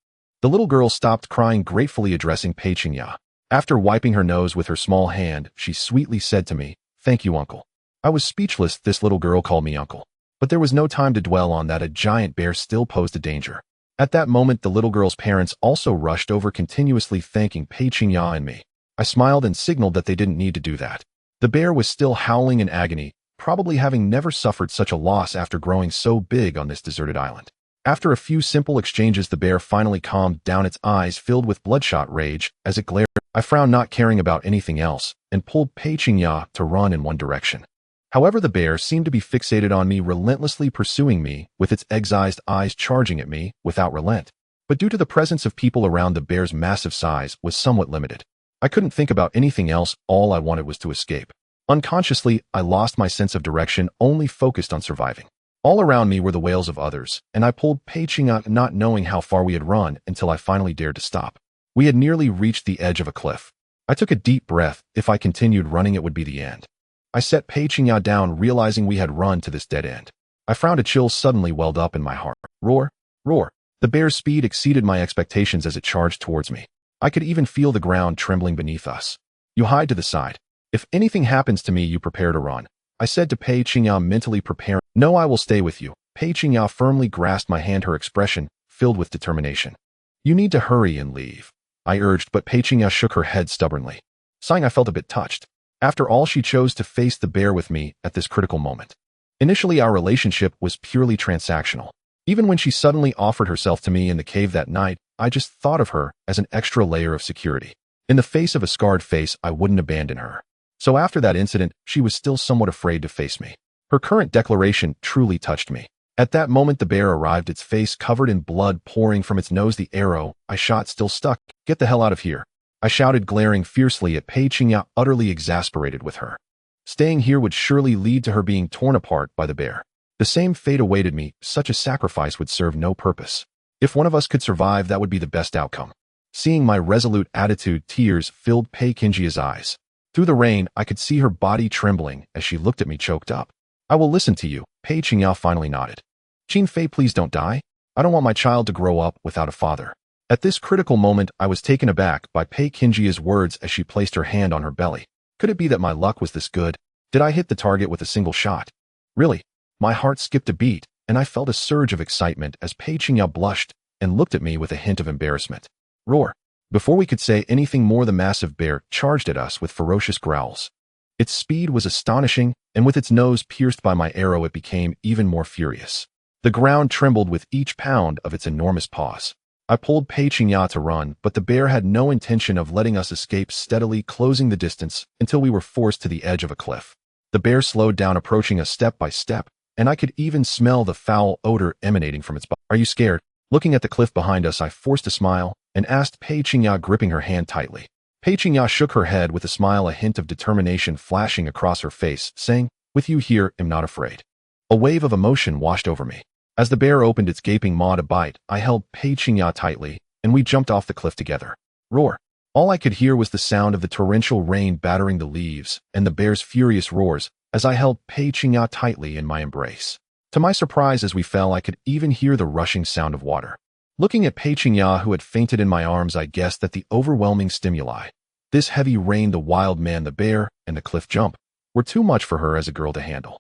The little girl stopped crying, gratefully addressing Pei Qingya. After wiping her nose with her small hand, she sweetly said to me, "Thank you, uncle." I was speechless. This little girl called me uncle. But there was no time to dwell on that. A giant bear still posed a danger. At that moment, the little girl's parents also rushed over, continuously thanking Pei Qingya and me. I smiled and signaled that they didn't need to do that. The bear was still howling in agony, probably having never suffered such a loss after growing so big on this deserted island. After a few simple exchanges, the bear finally calmed down, its eyes filled with bloodshot rage as it glared. I frowned, not caring about anything else, and pulled Pei Qingya to run in one direction. However, the bear seemed to be fixated on me, relentlessly pursuing me, with its excised eyes charging at me without relent. But due to the presence of people around, the bear's massive size was somewhat limited. I couldn't think about anything else. All I wanted was to escape. Unconsciously, I lost my sense of direction, only focused on surviving. All around me were the wails of others, and I pulled Pei Qingya, not knowing how far we had run, until I finally dared to stop. We had nearly reached the edge of a cliff. I took a deep breath. If I continued running, it would be the end. I set Pei Qingya down, realizing we had run to this dead end. I frowned. A chill suddenly welled up in my heart. Roar! Roar! The bear's speed exceeded my expectations as it charged towards me. I could even feel the ground trembling beneath us. "You hide to the side. If anything happens to me, you prepare to run," I said to Pei Qingya, mentally preparing. "No, I will stay with you." Pei Qingya firmly grasped my hand, her expression filled with determination. "You need to hurry and leave," I urged, but Pei Qingya shook her head stubbornly. Sighing, I felt a bit touched. After all, she chose to face the bear with me at this critical moment. Initially, our relationship was purely transactional. Even when she suddenly offered herself to me in the cave that night, I just thought of her as an extra layer of security. In the face of a scarred face, I wouldn't abandon her. So after that incident, she was still somewhat afraid to face me. Her current declaration truly touched me. At that moment, the bear arrived, its face covered in blood pouring from its nose. The arrow I shot still stuck. "Get the hell out of here," I shouted, glaring fiercely at Pei Qingya, utterly exasperated with her. Staying here would surely lead to her being torn apart by the bear. The same fate awaited me. Such a sacrifice would serve no purpose. If one of us could survive, that would be the best outcome. Seeing my resolute attitude, tears filled Pei Qingya's eyes. Through the rain, I could see her body trembling as she looked at me choked up. I will listen to you, Pei Qingyao finally nodded. Qin Fei, please don't die. I don't want my child to grow up without a father. At this critical moment, I was taken aback by Pei Qinjia's words as she placed her hand on her belly. Could it be that my luck was this good? Did I hit the target with a single shot? Really? My heart skipped a beat, and I felt a surge of excitement as Pei Qingyao blushed and looked at me with a hint of embarrassment. Roar! Before we could say anything more, the massive bear charged at us with ferocious growls. Its speed was astonishing, and with its nose pierced by my arrow, it became even more furious. The ground trembled with each pound of its enormous paws. I pulled Pei Qingyao to run, but the bear had no intention of letting us escape, steadily closing the distance until we were forced to the edge of a cliff. The bear slowed down, approaching us step by step, and I could even smell the foul odor emanating from its body. Are you scared? Looking at the cliff behind us, I forced a smile and asked Pei Qingyao, gripping her hand tightly. Pei Qingyao shook her head with a smile, a hint of determination flashing across her face, saying, "With you here, I'm not afraid." A wave of emotion washed over me. As the bear opened its gaping maw to bite, I held Pei Qingyao tightly, and we jumped off the cliff together. Roar! All I could hear was the sound of the torrential rain battering the leaves and the bear's furious roars as I held Pei Qingyao tightly in my embrace. To my surprise, as we fell, I could even hear the rushing sound of water. Looking at Pei Qingyao, who had fainted in my arms, I guessed that the overwhelming stimuli, this heavy rain, the wild man, the bear, and the cliff jump, were too much for her as a girl to handle.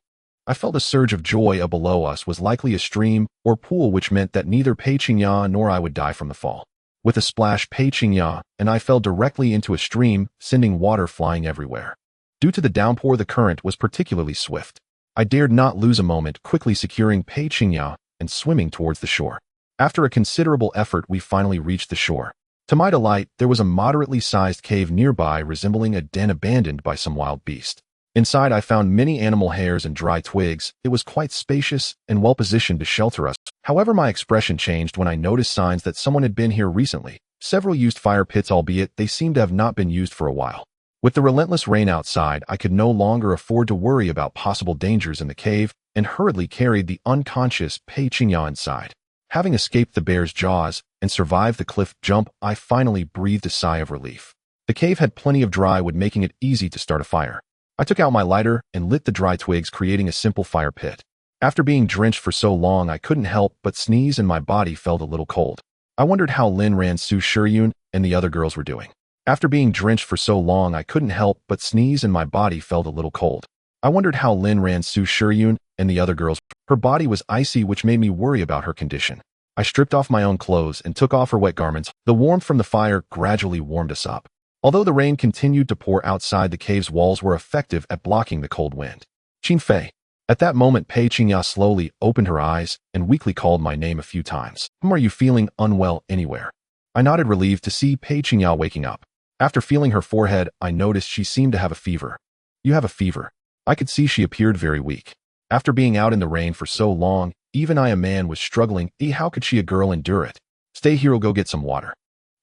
I felt a surge of joy. Up below us was likely a stream or pool, which meant that neither Pei Qingyao nor I would die from the fall. With a splash, Pei Qingyao and I fell directly into a stream, sending water flying everywhere. Due to the downpour, the current was particularly swift. I dared not lose a moment, quickly securing Pei Qingyao and swimming towards the shore. After a considerable effort, we finally reached the shore. To my delight, there was a moderately sized cave nearby, resembling a den abandoned by some wild beast. Inside, I found many animal hairs and dry twigs. It was quite spacious and well-positioned to shelter us. However, my expression changed when I noticed signs that someone had been here recently. Several used fire pits, albeit they seemed to have not been used for a while. With the relentless rain outside, I could no longer afford to worry about possible dangers in the cave and hurriedly carried the unconscious Pei Qingyao inside. Having escaped the bear's jaws and survived the cliff jump, I finally breathed a sigh of relief. The cave had plenty of dry wood, making it easy to start a fire. I took out my lighter and lit the dry twigs, creating a simple fire pit. After being drenched for so long, I couldn't help but sneeze and my body felt a little cold. I wondered how Lin Ran, Su Shiyun, and the other girls were doing. After being drenched for so long, I couldn't help but sneeze and my body felt a little cold. I wondered how Lin Ran, Su Shiyun, and the other girls. Her body was icy, which made me worry about her condition. I stripped off my own clothes and took off her wet garments. The warmth from the fire gradually warmed us up. Although the rain continued to pour outside, the cave's walls were effective at blocking the cold wind. Qin Fei. At that moment, Pei Qingyao slowly opened her eyes and weakly called my name a few times. Are you feeling unwell anywhere? I nodded, relieved to see Pei Qingyao waking up. After feeling her forehead, I noticed she seemed to have a fever. You have a fever. I could see she appeared very weak. After being out in the rain for so long, even I, a man, was struggling. How could she, a girl, endure it? Stay here, I'll go get some water,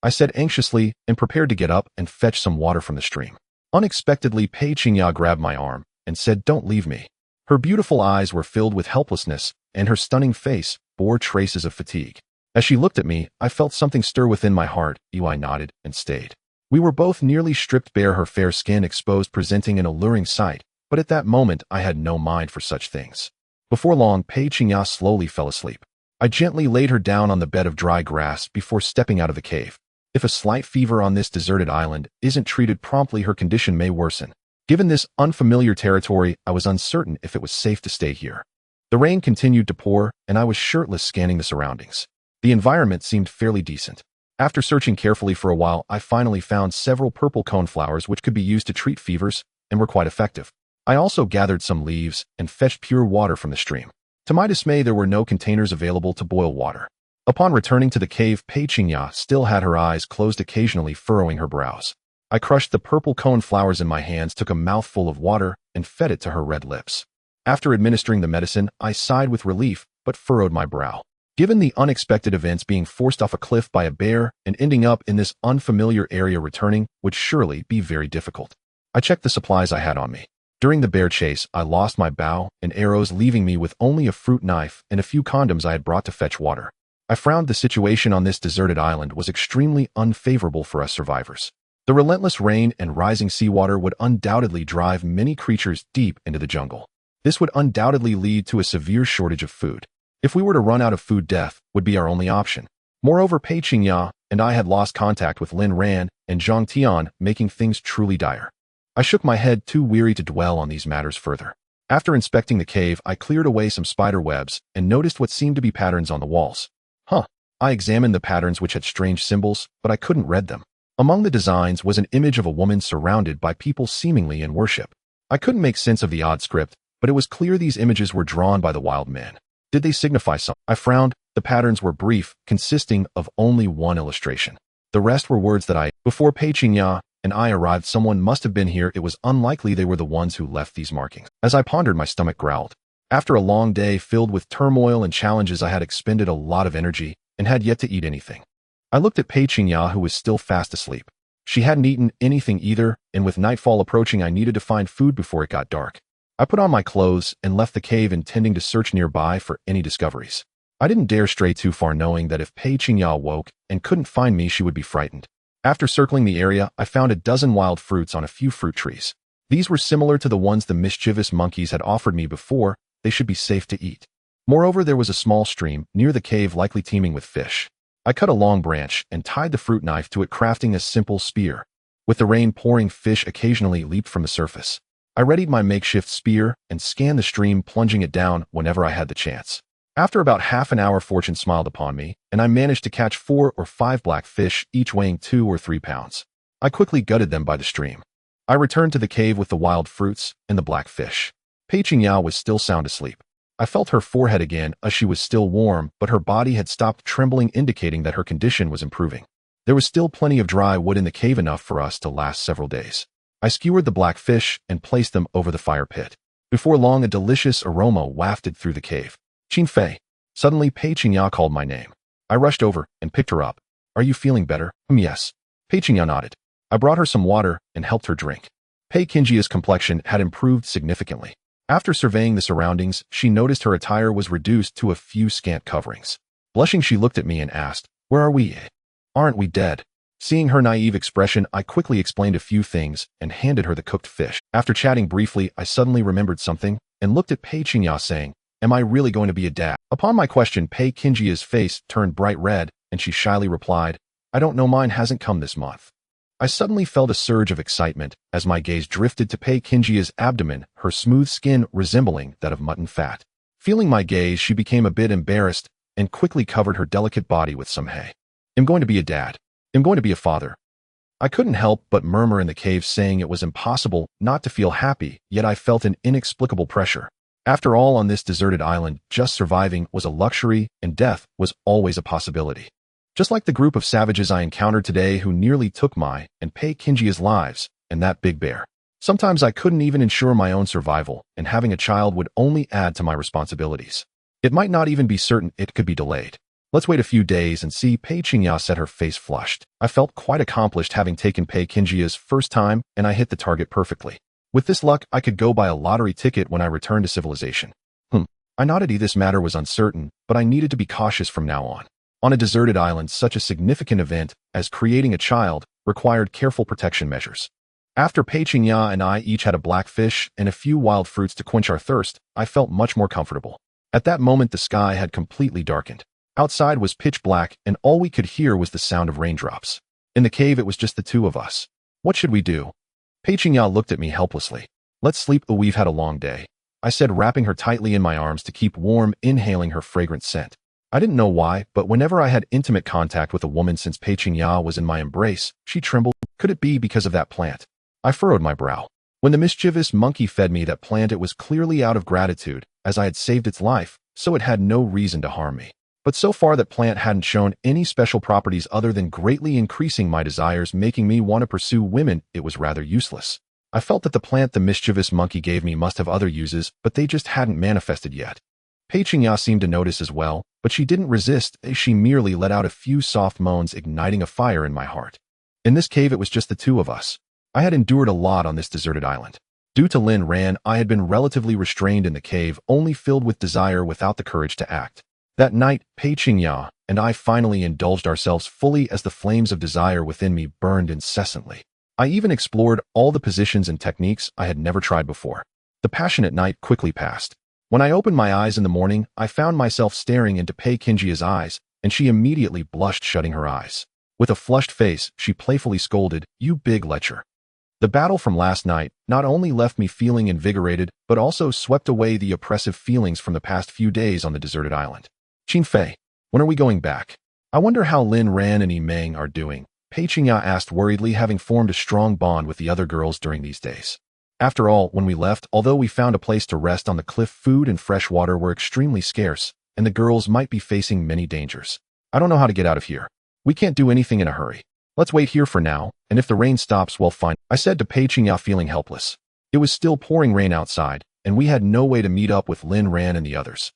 I said anxiously and prepared to get up and fetch some water from the stream. Unexpectedly, Pei Qingyao grabbed my arm and said, "Don't leave me." Her beautiful eyes were filled with helplessness, and her stunning face bore traces of fatigue. As she looked at me, I felt something stir within my heart. I nodded and stayed. We were both nearly stripped bare, her fair skin exposed, presenting an alluring sight, but at that moment I had no mind for such things. Before long, Pei Qingyao slowly fell asleep. I gently laid her down on the bed of dry grass before stepping out of the cave. If a slight fever on this deserted island isn't treated promptly, her condition may worsen. Given this unfamiliar territory, I was uncertain if it was safe to stay here. The rain continued to pour, and I was shirtless, scanning the surroundings. The environment seemed fairly decent. After searching carefully for a while, I finally found several purple coneflowers which could be used to treat fevers and were quite effective. I also gathered some leaves and fetched pure water from the stream. To my dismay, there were no containers available to boil water. Upon returning to the cave, Pei Qingyao still had her eyes closed, occasionally furrowing her brows. I crushed the purple coneflowers in my hands, took a mouthful of water, and fed it to her red lips. After administering the medicine, I sighed with relief, but furrowed my brow. Given the unexpected events, being forced off a cliff by a bear and ending up in this unfamiliar area, returning would surely be very difficult. I checked the supplies I had on me. During the bear chase, I lost my bow and arrows, leaving me with only a fruit knife and a few condoms I had brought to fetch water. I frowned. The situation on this deserted island was extremely unfavorable for us survivors. The relentless rain and rising seawater would undoubtedly drive many creatures deep into the jungle. This would undoubtedly lead to a severe shortage of food. If we were to run out of food, death would be our only option. Moreover, Pei Qingya and I had lost contact with Lin Ran and Zhang Tian, making things truly dire. I shook my head, too weary to dwell on these matters further. After inspecting the cave, I cleared away some spider webs and noticed what seemed to be patterns on the walls. I examined the patterns, which had strange symbols, but I couldn't read them. Among the designs was an image of a woman surrounded by people seemingly in worship. I couldn't make sense of the odd script, but it was clear these images were drawn by the wild men. Did they signify something? I frowned. The patterns were brief, consisting of only one illustration. The rest were words that before Pei Qingya and I arrived, someone must have been here. It was unlikely they were the ones who left these markings. As I pondered, my stomach growled. After a long day filled with turmoil and challenges, I had expended a lot of energy and had yet to eat anything. I looked at Pei Qingya, who was still fast asleep. She hadn't eaten anything either, and with nightfall approaching, I needed to find food before it got dark. I put on my clothes and left the cave, intending to search nearby for any discoveries. I didn't dare stray too far, knowing that if Pei Qingya woke and couldn't find me, she would be frightened. After circling the area, I found a dozen wild fruits on a few fruit trees. These were similar to the ones the mischievous monkeys had offered me before. They should be safe to eat. Moreover, there was a small stream near the cave, likely teeming with fish. I cut a long branch and tied the fruit knife to it, crafting a simple spear. With the rain pouring, fish occasionally leaped from the surface. I readied my makeshift spear and scanned the stream, plunging it down whenever I had the chance. After about half an hour, fortune smiled upon me, and I managed to catch 4 or 5 black fish, each weighing 2 or 3 pounds. I quickly gutted them by the stream. I returned to the cave with the wild fruits and the black fish. Pei Qingya was still sound asleep. I felt her forehead again, as she was still warm, but her body had stopped trembling, indicating that her condition was improving. There was still plenty of dry wood in the cave, enough for us to last several days. I skewered the black fish and placed them over the fire pit. Before long, a delicious aroma wafted through the cave. Qin Fei. Suddenly, Pei Qingya called my name. I rushed over and picked her up. Are you feeling better? Yes. Pei Qingya nodded. I brought her some water and helped her drink. Pei Qingya's complexion had improved significantly. After surveying the surroundings, she noticed her attire was reduced to a few scant coverings. Blushing, she looked at me and asked, "Where are we? Aren't we dead?" Seeing her naive expression, I quickly explained a few things and handed her the cooked fish. After chatting briefly, I suddenly remembered something and looked at Pei Qingya, saying, "Am I really going to be a dad?" Upon my question, Pei Qingya's face turned bright red, and she shyly replied, "I don't know, mine hasn't come this month." I suddenly felt a surge of excitement as my gaze drifted to Pei Qingya's abdomen, her smooth skin resembling that of mutton fat. Feeling my gaze, she became a bit embarrassed and quickly covered her delicate body with some hay. "I'm going to be a dad. I'm going to be a father." I couldn't help but murmur in the cave, saying it was impossible not to feel happy, yet I felt an inexplicable pressure. After all, on this deserted island, just surviving was a luxury, and death was always a possibility. Just like the group of savages I encountered today who nearly took my and Pei Qingya's lives, and that big bear. Sometimes I couldn't even ensure my own survival, and having a child would only add to my responsibilities. It might not even be certain it could be delayed. Let's wait a few days and see. Pei Qingya said, her face flushed. I felt quite accomplished, having taken Pei Qingya's first time, and I hit the target perfectly. With this luck, I could go buy a lottery ticket when I returned to civilization. I nodded. This matter was uncertain, but I needed to be cautious from now on. On a deserted island, such a significant event as creating a child required careful protection measures. After Pei Qingya and I each had a black fish and a few wild fruits to quench our thirst, I felt much more comfortable. At that moment, the sky had completely darkened. Outside was pitch black, and all we could hear was the sound of raindrops. In the cave, it was just the two of us. What should we do? Pei Qingya looked at me helplessly. Let's sleep. We've had a long day, I said, wrapping her tightly in my arms to keep warm, inhaling her fragrant scent. I didn't know why, but whenever I had intimate contact with a woman since Pei Qingya was in my embrace, she trembled. Could it be because of that plant? I furrowed my brow. When the mischievous monkey fed me that plant, it was clearly out of gratitude, as I had saved its life, so it had no reason to harm me. But so far that plant hadn't shown any special properties other than greatly increasing my desires, making me want to pursue women. It was rather useless. I felt that the plant the mischievous monkey gave me must have other uses, but they just hadn't manifested yet. Pei Qingya seemed to notice as well, but she didn't resist. She merely let out a few soft moans, igniting a fire in my heart. In this cave, it was just the two of us. I had endured a lot on this deserted island. Due to Lin Ran, I had been relatively restrained in the cave, only filled with desire without the courage to act. That night, Pei Qingya and I finally indulged ourselves fully as the flames of desire within me burned incessantly. I even explored all the positions and techniques I had never tried before. The passionate night quickly passed. When I opened my eyes in the morning, I found myself staring into Pei Kinjia's eyes, and she immediately blushed, shutting her eyes. With a flushed face, she playfully scolded, "You big lecher." The battle from last night not only left me feeling invigorated, but also swept away the oppressive feelings from the past few days on the deserted island. "Qin Fei, when are we going back? I wonder how Lin Ran and Meng are doing," Pei Qingya asked worriedly, having formed a strong bond with the other girls during these days. After all, when we left, although we found a place to rest on the cliff, food and fresh water were extremely scarce, and the girls might be facing many dangers. "I don't know how to get out of here. We can't do anything in a hurry. Let's wait here for now, and if the rain stops, well, fine," I said to Pei Qingya, feeling helpless. It was still pouring rain outside, and we had no way to meet up with Lin Ran and the others.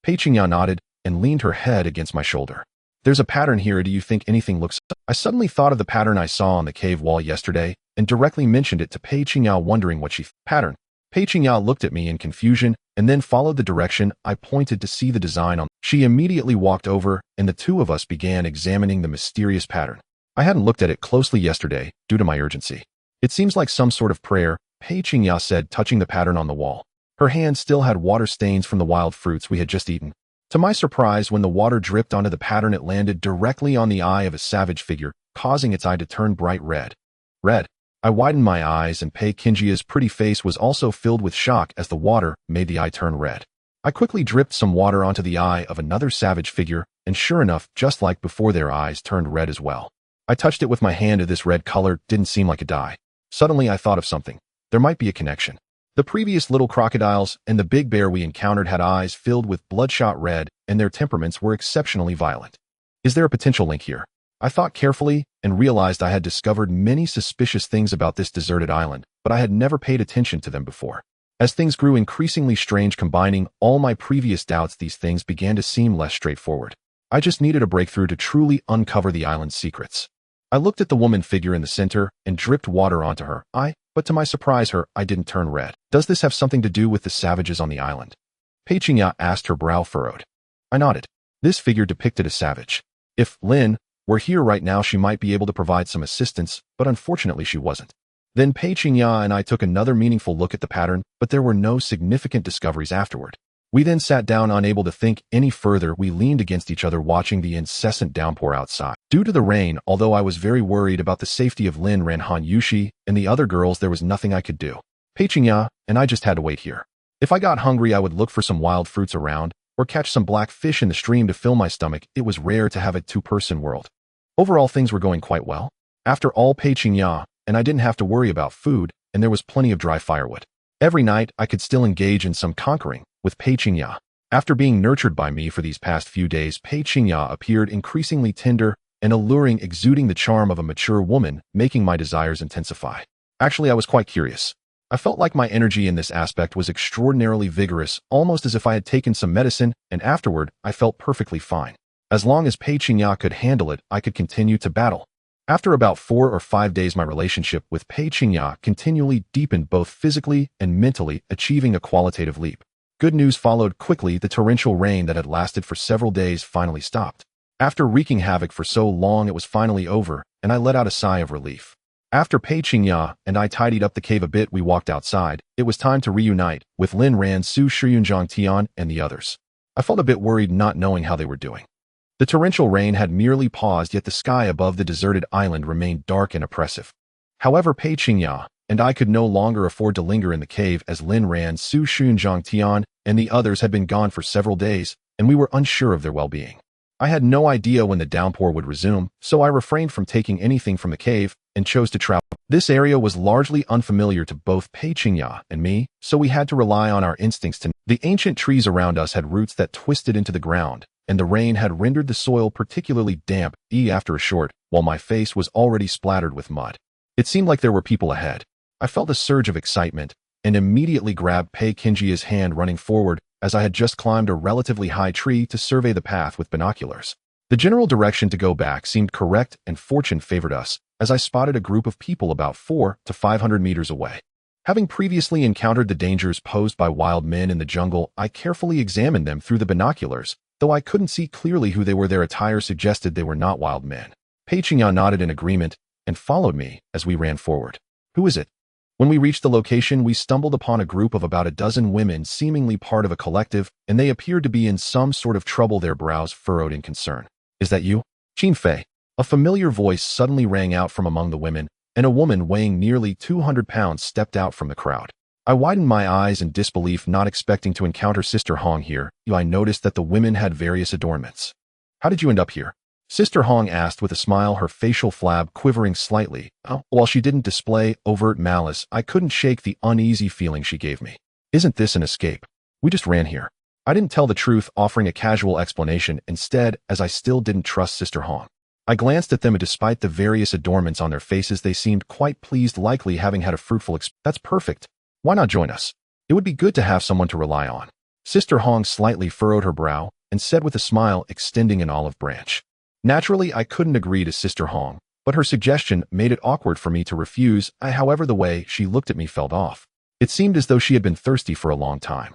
Pei Qingya nodded and leaned her head against my shoulder. "There's a pattern here. Do you think anything looks—" I suddenly thought of the pattern I saw on the cave wall yesterday, and directly mentioned it to Pei Qingya, wondering what pattern. Pei Qingya looked at me in confusion, and then followed the direction I pointed to see the design on. She immediately walked over, and the two of us began examining the mysterious pattern. I hadn't looked at it closely yesterday, due to my urgency. "It seems like some sort of prayer," Pei Qingya said, touching the pattern on the wall. Her hand still had water stains from the wild fruits we had just eaten. To my surprise, when the water dripped onto the pattern, it landed directly on the eye of a savage figure, causing its eye to turn bright red. Red. I widened my eyes, and Pei Qingya's pretty face was also filled with shock as the water made the eye turn red. I quickly dripped some water onto the eye of another savage figure, and sure enough, just like before, their eyes turned red as well. I touched it with my hand, and this red color didn't seem like a dye. Suddenly, I thought of something. There might be a connection. The previous little crocodiles and the big bear we encountered had eyes filled with bloodshot red, and their temperaments were exceptionally violent. Is there a potential link here? I thought carefully and realized I had discovered many suspicious things about this deserted island, but I had never paid attention to them before. As things grew increasingly strange, combining all my previous doubts, these things began to seem less straightforward. I just needed a breakthrough to truly uncover the island's secrets. I looked at the woman figure in the center and dripped water onto her eye, but to my surprise, her eye didn't turn red. "Does this have something to do with the savages on the island?" Pei Qingya asked, her brow furrowed. I nodded. This figure depicted a savage. If Lin were here right now, she might be able to provide some assistance, but unfortunately she wasn't. Then Pei Qingya and I took another meaningful look at the pattern, but there were no significant discoveries afterward. We then sat down, unable to think any further. We leaned against each other, watching the incessant downpour outside. Due to the rain, although I was very worried about the safety of Lin Ran, Han Yushi, and the other girls, there was nothing I could do. Pei Qingya and I just had to wait here. If I got hungry, I would look for some wild fruits around, or catch some black fish in the stream to fill my stomach. It was rare to have a two-person world. Overall, things were going quite well. After all, Pei Qingya and I didn't have to worry about food, and there was plenty of dry firewood. Every night, I could still engage in some conquering with Pei Qingya. After being nurtured by me for these past few days, Pei Qingya appeared increasingly tender and alluring, exuding the charm of a mature woman, making my desires intensify. Actually, I was quite curious. I felt like my energy in this aspect was extraordinarily vigorous, almost as if I had taken some medicine, and afterward, I felt perfectly fine. As long as Pei Qingya could handle it, I could continue to battle. After about 4 or 5 days, my relationship with Pei Qingya continually deepened, both physically and mentally, achieving a qualitative leap. Good news followed quickly. The torrential rain that had lasted for several days finally stopped. After wreaking havoc for so long, it was finally over, and I let out a sigh of relief. After Pei Qingya and I tidied up the cave a bit, we walked outside. It was time to reunite with Lin Ran, Su Shiyunjiang Tian, and the others. I felt a bit worried, not knowing how they were doing. The torrential rain had merely paused, yet the sky above the deserted island remained dark and oppressive. However, Pei Qingya and I could no longer afford to linger in the cave, as Lin Ran, Su Shiyunjiang Tian, and the others had been gone for several days, and we were unsure of their well-being. I had no idea when the downpour would resume, so I refrained from taking anything from the cave and chose to travel. This area was largely unfamiliar to both Pei Qingya and me, so we had to rely on our instincts to. The ancient trees around us had roots that twisted into the ground, and the rain had rendered the soil particularly damp. After a short, while my face was already splattered with mud. It seemed like there were people ahead. I felt a surge of excitement and immediately grabbed Pei Qingya's hand, running forward as I had just climbed a relatively high tree to survey the path with binoculars. The general direction to go back seemed correct, and fortune favored us, as I spotted a group of people about 400 to 500 meters away. Having previously encountered the dangers posed by wild men in the jungle, I carefully examined them through the binoculars, though I couldn't see clearly who they were. Their attire suggested they were not wild men. Pei Qingya nodded in agreement, and followed me as we ran forward. Who is it? When we reached the location, we stumbled upon a group of about a dozen women, seemingly part of a collective, and they appeared to be in some sort of trouble, their brows furrowed in concern. Is that you? Qin Fei. A familiar voice suddenly rang out from among the women, and a woman weighing nearly 200 pounds stepped out from the crowd. I widened my eyes in disbelief, not expecting to encounter Sister Hong here. I noticed that the women had various adornments. How did you end up here? Sister Hong asked with a smile, her facial flab quivering slightly. While she didn't display overt malice, I couldn't shake the uneasy feeling she gave me. Isn't this an escape? We just ran here. I didn't tell the truth, offering a casual explanation instead, as I still didn't trust Sister Hong. I glanced at them, and despite the various adornments on their faces, they seemed quite pleased, likely having had a fruitful experience. That's perfect. Why not join us? It would be good to have someone to rely on. Sister Hong slightly furrowed her brow and said with a smile, extending an olive branch. Naturally, I couldn't agree to Sister Hong, but her suggestion made it awkward for me to refuse. However, the way she looked at me felt off. It seemed as though she had been thirsty for a long time.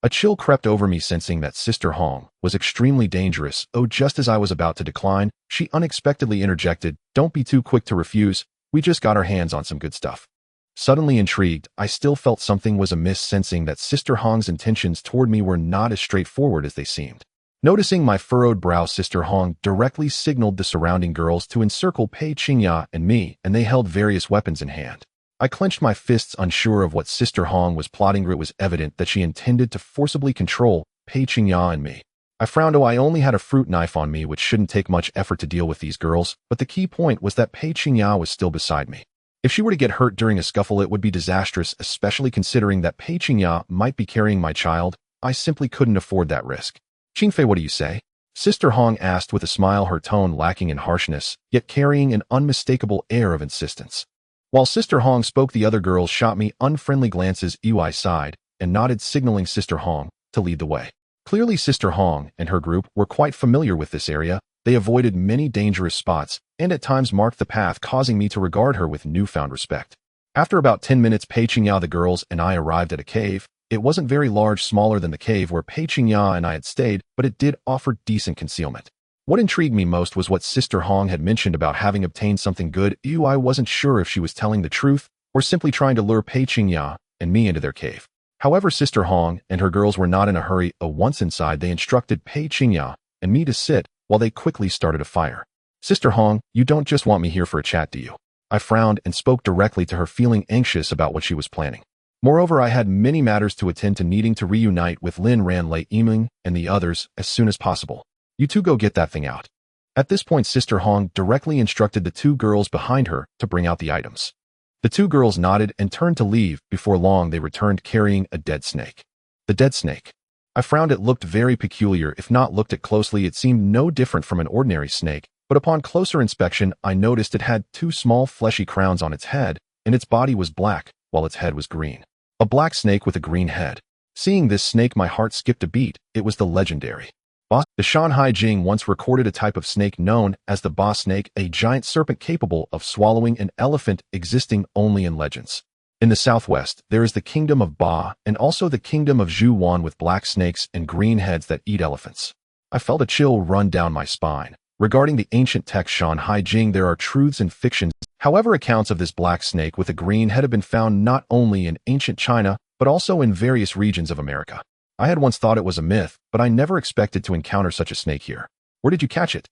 A chill crept over me, sensing that Sister Hong was extremely dangerous. Just as I was about to decline, she unexpectedly interjected, "Don't be too quick to refuse. We just got our hands on some good stuff." Suddenly intrigued, I still felt something was amiss, sensing that Sister Hong's intentions toward me were not as straightforward as they seemed. Noticing my furrowed brow, Sister Hong directly signaled the surrounding girls to encircle Pei Qingya and me, and they held various weapons in hand. I clenched my fists, unsure of what Sister Hong was plotting. It was evident that she intended to forcibly control Pei Qingya and me. I frowned. I only had a fruit knife on me, which shouldn't take much effort to deal with these girls, but the key point was that Pei Qingya was still beside me. If she were to get hurt during a scuffle, it would be disastrous, especially considering that Pei Qingya might be carrying my child. I simply couldn't afford that risk. Qin Fei, what do you say? Sister Hong asked with a smile, her tone lacking in harshness, yet carrying an unmistakable air of insistence. While Sister Hong spoke, the other girls shot me unfriendly glances. I sighed and nodded, signaling Sister Hong to lead the way. Clearly, Sister Hong and her group were quite familiar with this area. They avoided many dangerous spots and at times marked the path, causing me to regard her with newfound respect. After about 10 minutes, Pei Qingya, the girls, and I arrived at a cave. It wasn't very large, smaller than the cave where Pei Qingya and I had stayed, but it did offer decent concealment. What intrigued me most was what Sister Hong had mentioned about having obtained something good. I wasn't sure if she was telling the truth or simply trying to lure Pei Qingya and me into their cave. However, Sister Hong and her girls were not in a hurry. Once inside, they instructed Pei Qingya and me to sit while they quickly started a fire. Sister Hong, you don't just want me here for a chat, do you? I frowned and spoke directly to her, feeling anxious about what she was planning. Moreover, I had many matters to attend to, needing to reunite with Lin Ran, Lei Yiming, and the others as soon as possible. You two go get that thing out. At this point, Sister Hong directly instructed the two girls behind her to bring out the items. The two girls nodded and turned to leave. Before long, they returned carrying a dead snake. The dead snake. I frowned. It looked very peculiar. If not looked at closely, it seemed no different from an ordinary snake, but upon closer inspection, I noticed it had two small fleshy crowns on its head, and its body was black, while its head was green. A black snake with a green head. Seeing this snake, my heart skipped a beat. It was the legendary Ba. The Shanhai Jing once recorded a type of snake known as the Ba snake, a giant serpent capable of swallowing an elephant, existing only in legends. In the southwest, there is the kingdom of Ba and also the kingdom of Zhuwan with black snakes and green heads that eat elephants. I felt a chill run down my spine. Regarding the ancient text Shanhai Jing, there are truths and fictions. However, accounts of this black snake with a green head have been found not only in ancient China, but also in various regions of America. I had once thought it was a myth, but I never expected to encounter such a snake here. Where did you catch it?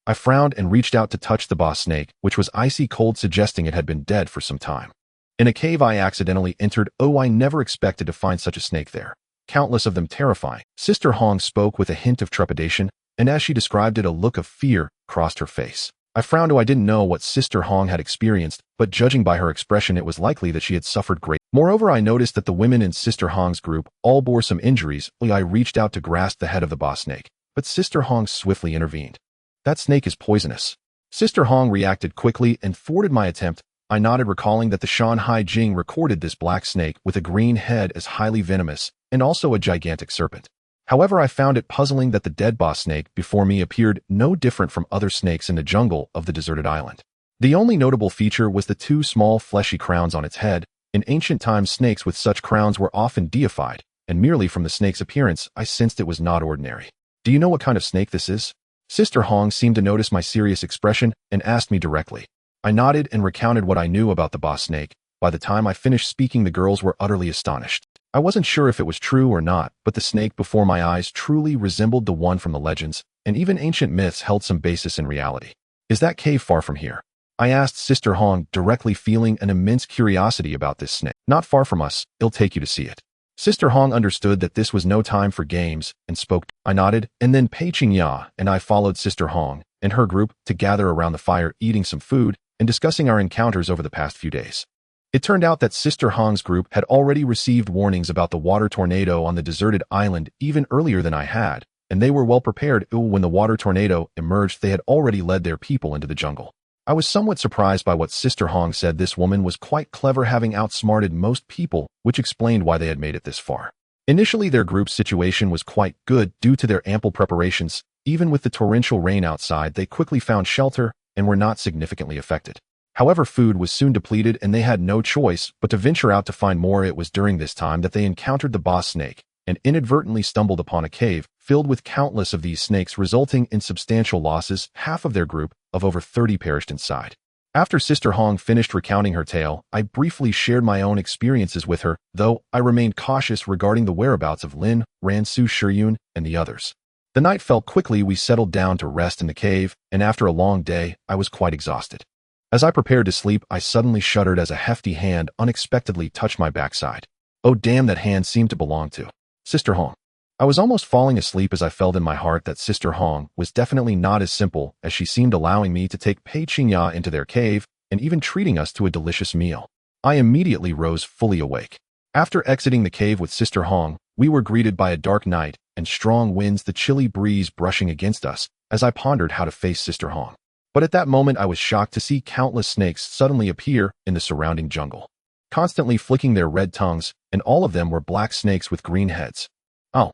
I frowned and reached out to touch the Ba snake, which was icy cold, suggesting it had been dead for some time. In a cave I accidentally entered. I never expected to find such a snake there. Countless of them, terrifying. Sister Hong spoke with a hint of trepidation, and as she described it, a look of fear crossed her face. I frowned. I didn't know what Sister Hong had experienced, but judging by her expression, it was likely that she had suffered great. Moreover, I noticed that the women in Sister Hong's group all bore some injuries. I reached out to grasp the head of the Ba snake, but Sister Hong swiftly intervened. That snake is poisonous. Sister Hong reacted quickly and thwarted my attempt. I nodded, recalling that the Shanhai Jing recorded this black snake with a green head as highly venomous and also a gigantic serpent. However, I found it puzzling that the dead Ba snake before me appeared no different from other snakes in the jungle of the deserted island. The only notable feature was the two small fleshy crowns on its head. In ancient times, snakes with such crowns were often deified, and merely from the snake's appearance, I sensed it was not ordinary. Do you know what kind of snake this is? Sister Hong seemed to notice my serious expression and asked me directly. I nodded and recounted what I knew about the boss snake. By the time I finished speaking, the girls were utterly astonished. I wasn't sure if it was true or not, but the snake before my eyes truly resembled the one from the legends, and even ancient myths held some basis in reality. Is that cave far from here? I asked Sister Hong, directly, feeling an immense curiosity about this snake. Not far from us, it'll take you to see it. Sister Hong understood that this was no time for games and spoke. I nodded, and then Pei Qingya and I followed Sister Hong and her group to gather around the fire, eating some food and discussing our encounters over the past few days. It turned out that Sister Hong's group had already received warnings about the water tornado on the deserted island even earlier than I had, and they were well prepared. When the water tornado emerged, they had already led their people into the jungle. I was somewhat surprised by what Sister Hong said. This woman was quite clever, having outsmarted most people, which explained why they had made it this far. Initially, their group's situation was quite good due to their ample preparations. Even with the torrential rain outside, they quickly found shelter and were not significantly affected. However, food was soon depleted and they had no choice but to venture out to find more. It was during this time that they encountered the boss snake and inadvertently stumbled upon a cave filled with countless of these snakes, resulting in substantial losses. Half of their group of over 30 perished inside. After Sister Hong finished recounting her tale, I briefly shared my own experiences with her, though I remained cautious regarding the whereabouts of Lin, Ransu, Shiyun, and the others. The night fell quickly. We settled down to rest in the cave, and after a long day, I was quite exhausted. As I prepared to sleep, I suddenly shuddered as a hefty hand unexpectedly touched my backside. Oh damn, that hand seemed to belong to Sister Hong. I was almost falling asleep as I felt in my heart that Sister Hong was definitely not as simple as she seemed, allowing me to take Pei Qingya into their cave and even treating us to a delicious meal. I immediately rose fully awake. After exiting the cave with Sister Hong, we were greeted by a dark night and strong winds, the chilly breeze brushing against us as I pondered how to face Sister Hong. But at that moment, I was shocked to see countless snakes suddenly appear in the surrounding jungle, constantly flicking their red tongues, and all of them were black snakes with green heads. Oh.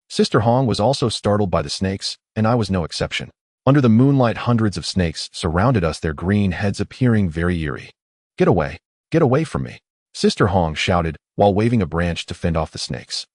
Sister Hong was also startled by the snakes, and I was no exception. Under the moonlight, hundreds of snakes surrounded us, their green heads appearing very eerie. Get away from me, Sister Hong shouted while waving a branch to fend off the snakes.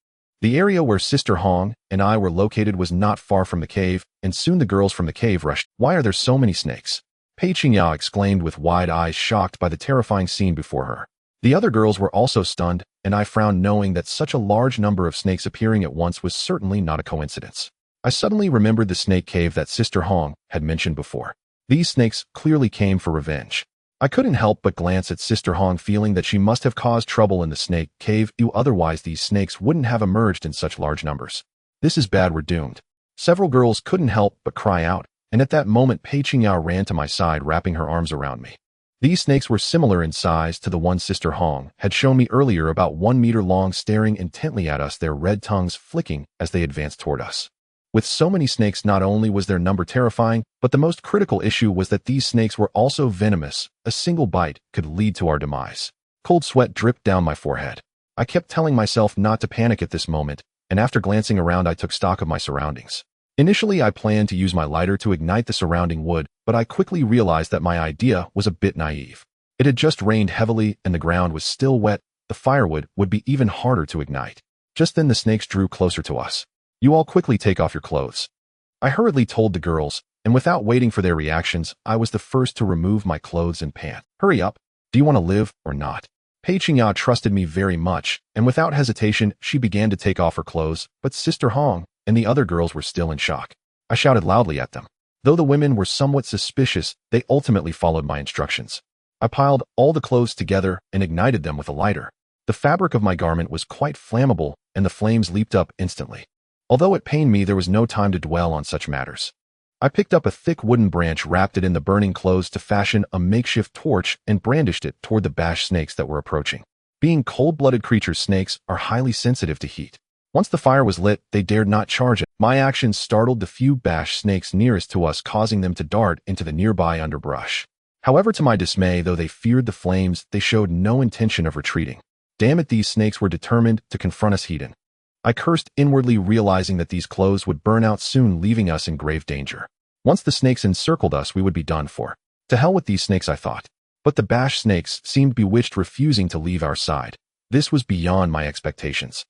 The area where Sister Hong and I were located was not far from the cave, and soon the girls from the cave rushed. Why are there so many snakes? Pei Qingya exclaimed with wide eyes, shocked by the terrifying scene before her. The other girls were also stunned, and I frowned, knowing that such a large number of snakes appearing at once was certainly not a coincidence. I suddenly remembered the snake cave that Sister Hong had mentioned before. These snakes clearly came for revenge. I couldn't help but glance at Sister Hong, feeling that she must have caused trouble in the snake cave. Otherwise these snakes wouldn't have emerged in such large numbers. This is bad, we're doomed. Several girls couldn't help but cry out, and at that moment Pei Qingya ran to my side, wrapping her arms around me. These snakes were similar in size to the one Sister Hong had shown me earlier, about 1 meter long, staring intently at us, their red tongues flicking as they advanced toward us. With so many snakes, not only was their number terrifying, but the most critical issue was that these snakes were also venomous. A single bite could lead to our demise. Cold sweat dripped down my forehead. I kept telling myself not to panic at this moment, and after glancing around, I took stock of my surroundings. Initially, I planned to use my lighter to ignite the surrounding wood, but I quickly realized that my idea was a bit naive. It had just rained heavily and the ground was still wet. The firewood would be even harder to ignite. Just then the snakes drew closer to us. You all quickly take off your clothes, I hurriedly told the girls, and without waiting for their reactions, I was the first to remove my clothes and pants. Hurry up, do you want to live or not? Pei Qingya trusted me very much, and without hesitation, she began to take off her clothes, but Sister Hong and the other girls were still in shock. I shouted loudly at them. Though the women were somewhat suspicious, they ultimately followed my instructions. I piled all the clothes together and ignited them with a lighter. The fabric of my garment was quite flammable, and the flames leaped up instantly. Although it pained me, there was no time to dwell on such matters. I picked up a thick wooden branch, wrapped it in the burning clothes to fashion a makeshift torch, and brandished it toward the bash snakes that were approaching. Being cold-blooded creatures, snakes are highly sensitive to heat. Once the fire was lit, they dared not charge it. My actions startled the few bash snakes nearest to us, causing them to dart into the nearby underbrush. However, to my dismay, though they feared the flames, they showed no intention of retreating. Damn it, these snakes were determined to confront us heat-in. I cursed inwardly, realizing that these clothes would burn out soon, leaving us in grave danger. Once the snakes encircled us, we would be done for. To hell with these snakes, I thought. But the bash snakes seemed bewitched, refusing to leave our side. This was beyond my expectations.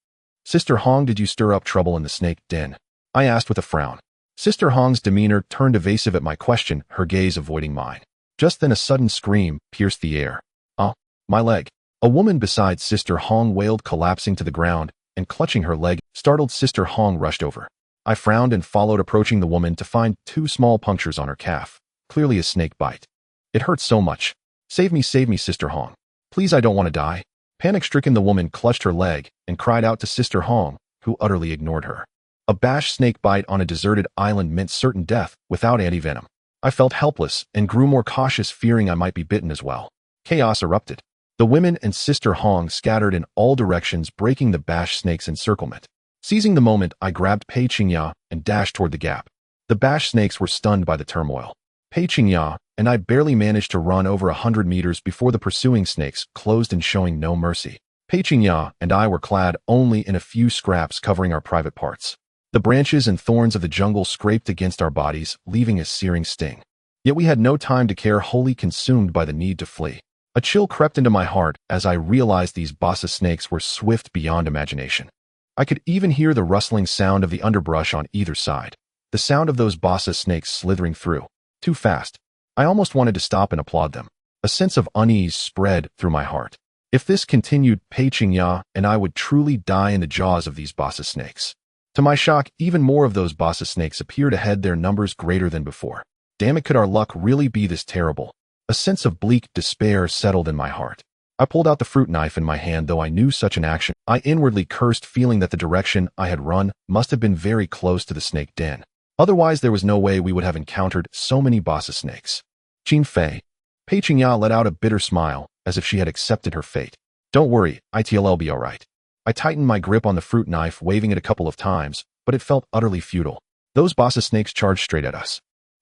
Sister Hong, did you stir up trouble in the snake den? I asked with a frown. Sister Hong's demeanor turned evasive at my question, her gaze avoiding mine. Just then a sudden scream pierced the air. "Ah, my leg." A woman beside Sister Hong wailed, collapsing to the ground, and clutching her leg. Startled, Sister Hong rushed over. I frowned and followed, approaching the woman to find 2 small punctures on her calf. Clearly a snake bite. It hurt so much. Save me, Sister Hong. Please, I don't want to die." Panic-stricken, the woman clutched her leg and cried out to Sister Hong, who utterly ignored her. A bash snake bite on a deserted island meant certain death without antivenom. I felt helpless and grew more cautious, fearing I might be bitten as well. Chaos erupted. The women and Sister Hong scattered in all directions, breaking the bash snake's encirclement. Seizing the moment, I grabbed Pei Qingya and dashed toward the gap. The bash snakes were stunned by the turmoil. Pei Qingya and I barely managed to run over 100 meters before the pursuing snakes closed in, showing no mercy. Pei Qingya and I were clad only in a few scraps covering our private parts. The branches and thorns of the jungle scraped against our bodies, leaving a searing sting. Yet we had no time to care, wholly consumed by the need to flee. A chill crept into my heart as I realized these Bassa snakes were swift beyond imagination. I could even hear the rustling sound of the underbrush on either side. The sound of those Bassa snakes slithering through. Too fast. I almost wanted to stop and applaud them. A sense of unease spread through my heart. If this continued, Pei Qingya and I would truly die in the jaws of these Bassa snakes. To my shock, even more of those Bassa snakes appeared ahead, their numbers greater than before. Damn it, could our luck really be this terrible? A sense of bleak despair settled in my heart. I pulled out the fruit knife in my hand, though I knew such an action. I inwardly cursed, feeling that the direction I had run must have been very close to the snake den. Otherwise, there was no way we would have encountered so many Bassa snakes. Qin Fei. Pei Qingya let out a bitter smile, as if she had accepted her fate. Don't worry, it'll be alright. I tightened my grip on the fruit knife, waving it a couple of times, but it felt utterly futile. Those Bassa snakes charged straight at us.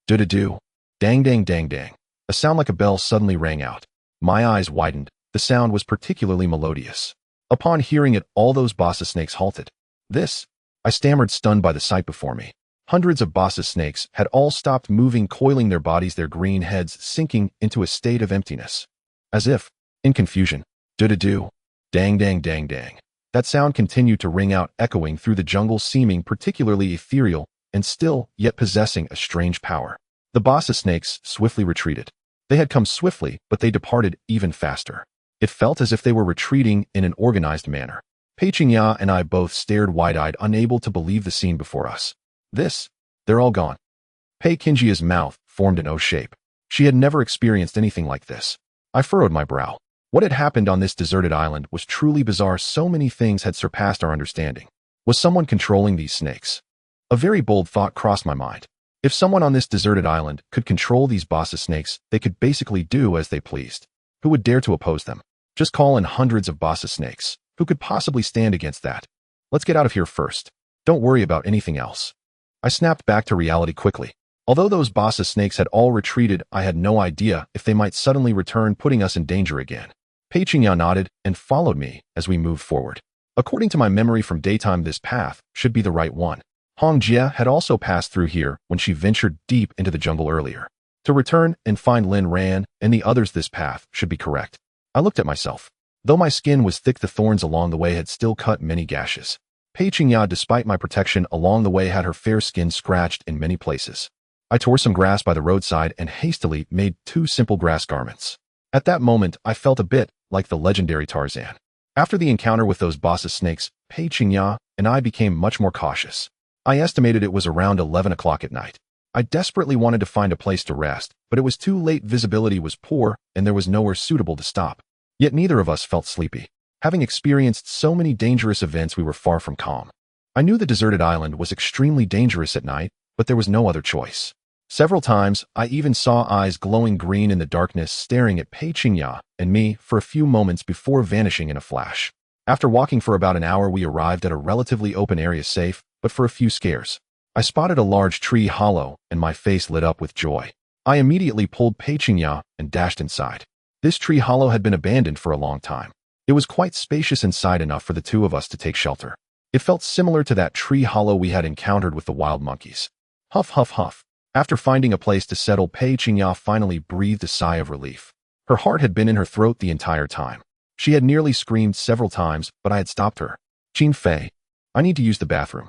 Do-do-do. Dang dang dang dang. A sound like a bell suddenly rang out. My eyes widened. The sound was particularly melodious. Upon hearing it, all those Bassa snakes halted. This? I stammered, stunned by the sight before me. Hundreds of Bassa snakes had all stopped moving, coiling their bodies, their green heads sinking into a state of emptiness. As if, in confusion. Do-do-do. Dang dang dang dang. That sound continued to ring out, echoing through the jungle, seeming particularly ethereal and still, yet possessing a strange power. The Bassa snakes swiftly retreated. They had come swiftly, but they departed even faster. It felt as if they were retreating in an organized manner. Pei Qingya and I both stared wide-eyed, unable to believe the scene before us. This? They're all gone. Pei Qingya's mouth formed an O shape. She had never experienced anything like this. I furrowed my brow. What had happened on this deserted island was truly bizarre. So many things had surpassed our understanding. Was someone controlling these snakes? A very bold thought crossed my mind. If someone on this deserted island could control these Bassa snakes, they could basically do as they pleased. Who would dare to oppose them? Just call in hundreds of Bassa snakes. Who could possibly stand against that? Let's get out of here first. Don't worry about anything else. I snapped back to reality quickly. Although those Bassa snakes had all retreated, I had no idea if they might suddenly return, putting us in danger again. Pei Qingya nodded and followed me as we moved forward. According to my memory from daytime, this path should be the right one. Hong Jie had also passed through here when she ventured deep into the jungle earlier. To return and find Lin Ran and the others, this path should be correct. I looked at myself. Though my skin was thick, the thorns along the way had still cut many gashes. Pei Qingya, despite my protection along the way, had her fair skin scratched in many places. I tore some grass by the roadside and hastily made 2 simple grass garments. At that moment, I felt a bit like the legendary Tarzan. After the encounter with those Bassa snakes, Pei Qingya and I became much more cautious. I estimated it was around 11 o'clock at night. I desperately wanted to find a place to rest, but it was too late. Visibility was poor, and there was nowhere suitable to stop. Yet neither of us felt sleepy. Having experienced so many dangerous events, we were far from calm. I knew the deserted island was extremely dangerous at night, but there was no other choice. Several times, I even saw eyes glowing green in the darkness staring at Pei Qingya and me for a few moments before vanishing in a flash. After walking for about an hour, we arrived at a relatively open area, safe, but for a few scares. I spotted a large tree hollow, and my face lit up with joy. I immediately pulled Pei Qingya and dashed inside. This tree hollow had been abandoned for a long time. It was quite spacious inside, enough for the 2 of us to take shelter. It felt similar to that tree hollow we had encountered with the wild monkeys. Huff, huff, huff. After finding a place to settle, Pei Qingya finally breathed a sigh of relief. Her heart had been in her throat the entire time. She had nearly screamed several times, but I had stopped her. Qin Fei, I need to use the bathroom.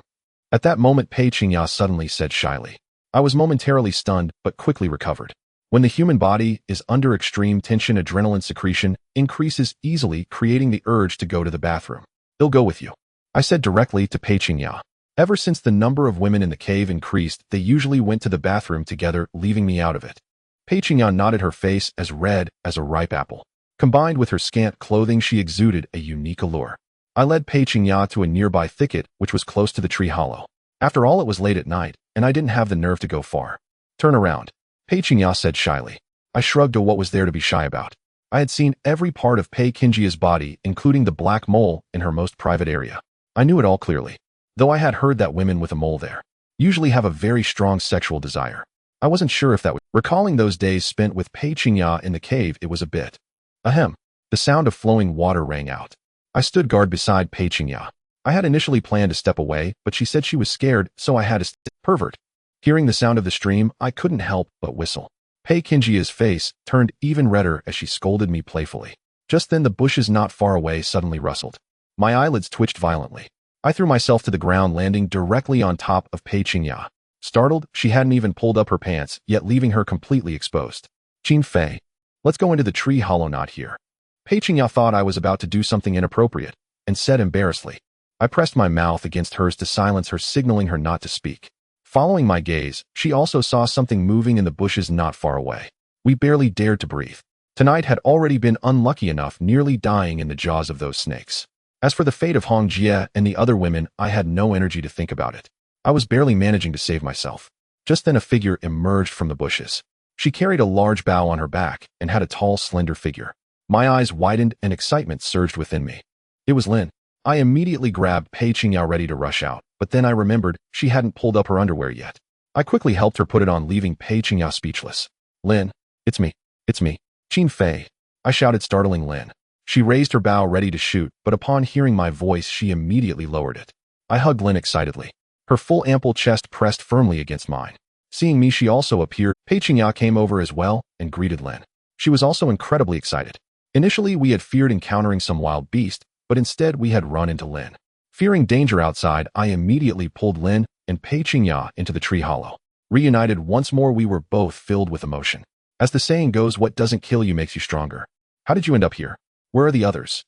At that moment, Pei Qingya suddenly said shyly. I was momentarily stunned, but quickly recovered. When the human body is under extreme tension, adrenaline secretion increases easily, creating the urge to go to the bathroom. "He'll go with you," I said directly to Pei Qingya. Ever since the number of women in the cave increased, they usually went to the bathroom together, leaving me out of it. Pei Qingya nodded, her face as red as a ripe apple. Combined with her scant clothing, she exuded a unique allure. I led Pei Qingya to a nearby thicket, which was close to the tree hollow. After all, it was late at night, and I didn't have the nerve to go far. "Turn around," Pei Qingya said shyly. I shrugged at what was there to be shy about. I had seen every part of Pei Qingya's body, including the black mole in her most private area. I knew it all clearly, though I had heard that women with a mole there usually have a very strong sexual desire. I wasn't sure if that was. Recalling those days spent with Pei Qingya in the cave, it was a bit. Ahem. The sound of flowing water rang out. I stood guard beside Pei Qingya. I had initially planned to step away, but she said she was scared, so I had to pervert. Hearing the sound of the stream, I couldn't help but whistle. Pei Qingya's face turned even redder as she scolded me playfully. Just then, the bushes not far away suddenly rustled. My eyelids twitched violently. I threw myself to the ground, landing directly on top of Pei Qingya. Startled, she hadn't even pulled up her pants, yet leaving her completely exposed. "Qin Fei, let's go into the tree hollow, not here." Pei Qingya thought I was about to do something inappropriate, and said embarrassedly. I pressed my mouth against hers to silence her, signaling her not to speak. Following my gaze, she also saw something moving in the bushes not far away. We barely dared to breathe. Tonight had already been unlucky enough, nearly dying in the jaws of those snakes. As for the fate of Hong Jie and the other women, I had no energy to think about it. I was barely managing to save myself. Just then a figure emerged from the bushes. She carried a large bough on her back and had a tall, slender figure. My eyes widened and excitement surged within me. It was Lin. I immediately grabbed Pei Qingya, ready to rush out, but then I remembered she hadn't pulled up her underwear yet. I quickly helped her put it on, leaving Pei Qingya speechless. "Lin, it's me. It's me. Qin Fei," I shouted, startling Lin. She raised her bow, ready to shoot, but upon hearing my voice, she immediately lowered it. I hugged Lin excitedly. Her full ample chest pressed firmly against mine. Seeing me, she also appeared. Pei Qingya came over as well and greeted Lin. She was also incredibly excited. Initially, we had feared encountering some wild beast, but instead we had run into Lin. Fearing danger outside, I immediately pulled Lin and Pei Qingya into the tree hollow. Reunited once more, we were both filled with emotion. As the saying goes, what doesn't kill you makes you stronger. "How did you end up here? Where are the others?"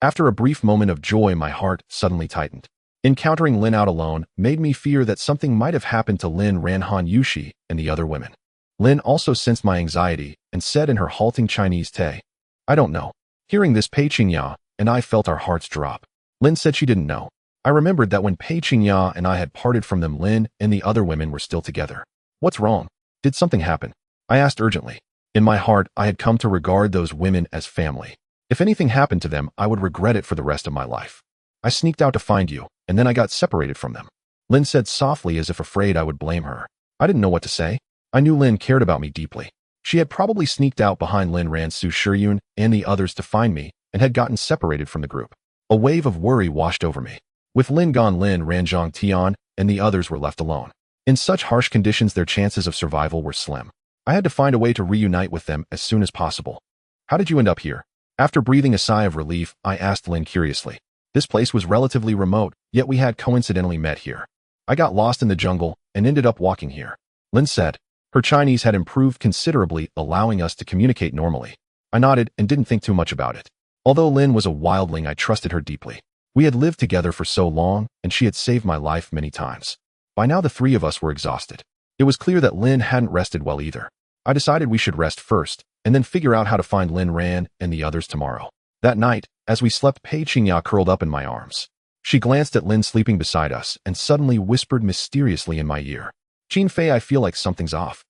After a brief moment of joy, my heart suddenly tightened. Encountering Lin out alone made me fear that something might have happened to Lin, Ranhan, Yushi, and the other women. Lin also sensed my anxiety and said in her halting Chinese, "Tay, I don't know." Hearing this, Pei Qingya and I felt our hearts drop. Lin said she didn't know. I remembered that when Pei Qingya and I had parted from them, Lin and the other women were still together. "What's wrong? Did something happen?" I asked urgently. In my heart, I had come to regard those women as family. If anything happened to them, I would regret it for the rest of my life. "I sneaked out to find you, and then I got separated from them," Lin said softly, as if afraid I would blame her. I didn't know what to say. I knew Lin cared about me deeply. She had probably sneaked out behind Lin, Ran, Su Shiyun, and the others to find me, and had gotten separated from the group. A wave of worry washed over me. With Lin gone, Lin, Ranjong, Tian, and the others were left alone. In such harsh conditions, their chances of survival were slim. I had to find a way to reunite with them as soon as possible. "How did you end up here?" After breathing a sigh of relief, I asked Lin curiously. This place was relatively remote, yet we had coincidentally met here. "I got lost in the jungle and ended up walking here," Lin said. Her Chinese had improved considerably, allowing us to communicate normally. I nodded and didn't think too much about it. Although Lin was a wildling, I trusted her deeply. We had lived together for so long, and she had saved my life many times. By now, the three of us were exhausted. It was clear that Lin hadn't rested well either. I decided we should rest first, and then figure out how to find Lin, Ran, and the others tomorrow. That night, as we slept, Pei Qingya curled up in my arms. She glanced at Lin sleeping beside us and suddenly whispered mysteriously in my ear, "Qin Fei, I feel like something's off."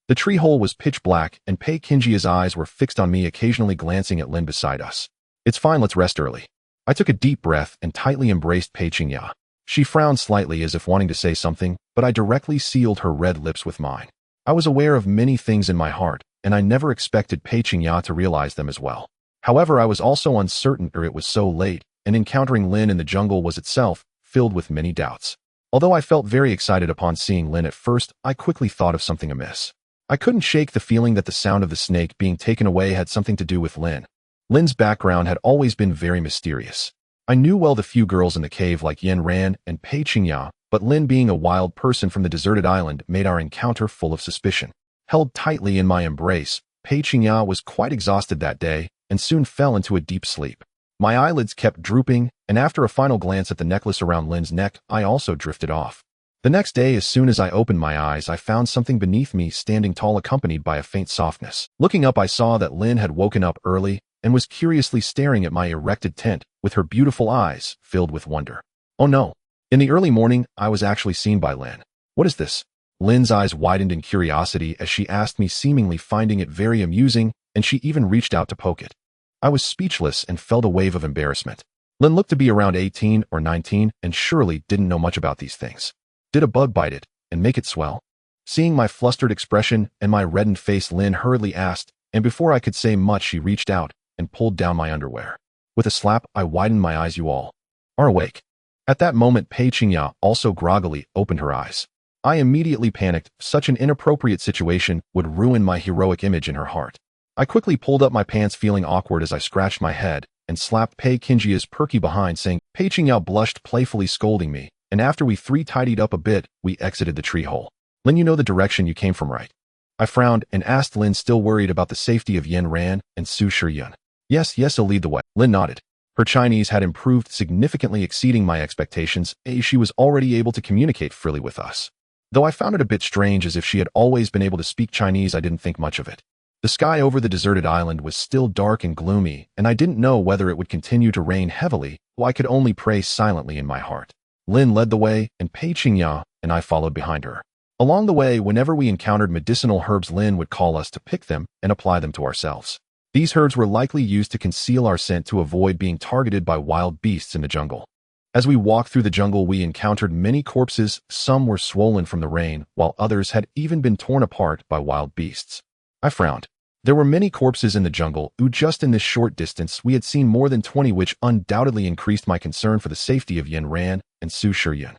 The tree hole was pitch black, and Pei Qingya's eyes were fixed on me, occasionally glancing at Lin beside us. "It's fine, let's rest early." I took a deep breath and tightly embraced Pei Qingya. She frowned slightly as if wanting to say something, but I directly sealed her red lips with mine. I was aware of many things in my heart, and I never expected Pei Qingya to realize them as well. However, I was also uncertain, or it was so late, and encountering Lin in the jungle was itself filled with many doubts. Although I felt very excited upon seeing Lin at first, I quickly thought of something amiss. I couldn't shake the feeling that the sound of the snake being taken away had something to do with Lin. Lin's background had always been very mysterious. I knew well the few girls in the cave like Yen Ran and Pei Qingya, but Lin being a wild person from the deserted island made our encounter full of suspicion. held tightly in my embrace. Pei Qingya was quite exhausted that day and soon fell into a deep sleep. My eyelids kept drooping, and after a final glance at the necklace around Lin's neck, I also drifted off. The next day, as soon as I opened my eyes, I found something beneath me standing tall, accompanied by a faint softness. Looking up, I saw that Lin had woken up early and was curiously staring at my erected tent with her beautiful eyes filled with wonder. Oh no. In the early morning, I was actually seen by Lin. What is this? Lin's eyes widened in curiosity as she asked me, seemingly finding it very amusing, and she even reached out to poke it. I was speechless and felt a wave of embarrassment. Lin looked to be around 18 or 19 and surely didn't know much about these things. Did a bug bite it and make it swell? Seeing my flustered expression and my reddened face, Lin hurriedly asked, and before I could say much, she reached out and pulled down my underwear. With a slap, I widened my eyes. You all are awake. At that moment, Pei Qingya also groggily opened her eyes. I immediately panicked. Such an inappropriate situation would ruin my heroic image in her heart. I quickly pulled up my pants, feeling awkward as I scratched my head and slapped Pei Qingya's perky behind, saying, Pei Qingya blushed, playfully scolding me, and after we three tidied up a bit, we exited the tree hole. Lin, you know the direction you came from, right? I frowned and asked Lin, still worried about the safety of Yin Ran and Su Shiyun. Yes, I'll lead the way. Lin nodded. Her Chinese had improved significantly, exceeding my expectations. She was already able to communicate freely with us. Though I found it a bit strange, as if she had always been able to speak Chinese, I didn't think much of it. The sky over the deserted island was still dark and gloomy, and I didn't know whether it would continue to rain heavily, so I could only pray silently in my heart. Lin led the way, and Pei Qingya and I followed behind her. Along the way, whenever we encountered medicinal herbs, Lin would call us to pick them and apply them to ourselves. These herbs were likely used to conceal our scent to avoid being targeted by wild beasts in the jungle. As we walked through the jungle, we encountered many corpses. Some were swollen from the rain, while others had even been torn apart by wild beasts. I frowned. There were many corpses in the jungle. Just in this short distance, we had seen more than 20, which undoubtedly increased my concern for the safety of Yin Ran and Su Shiyun.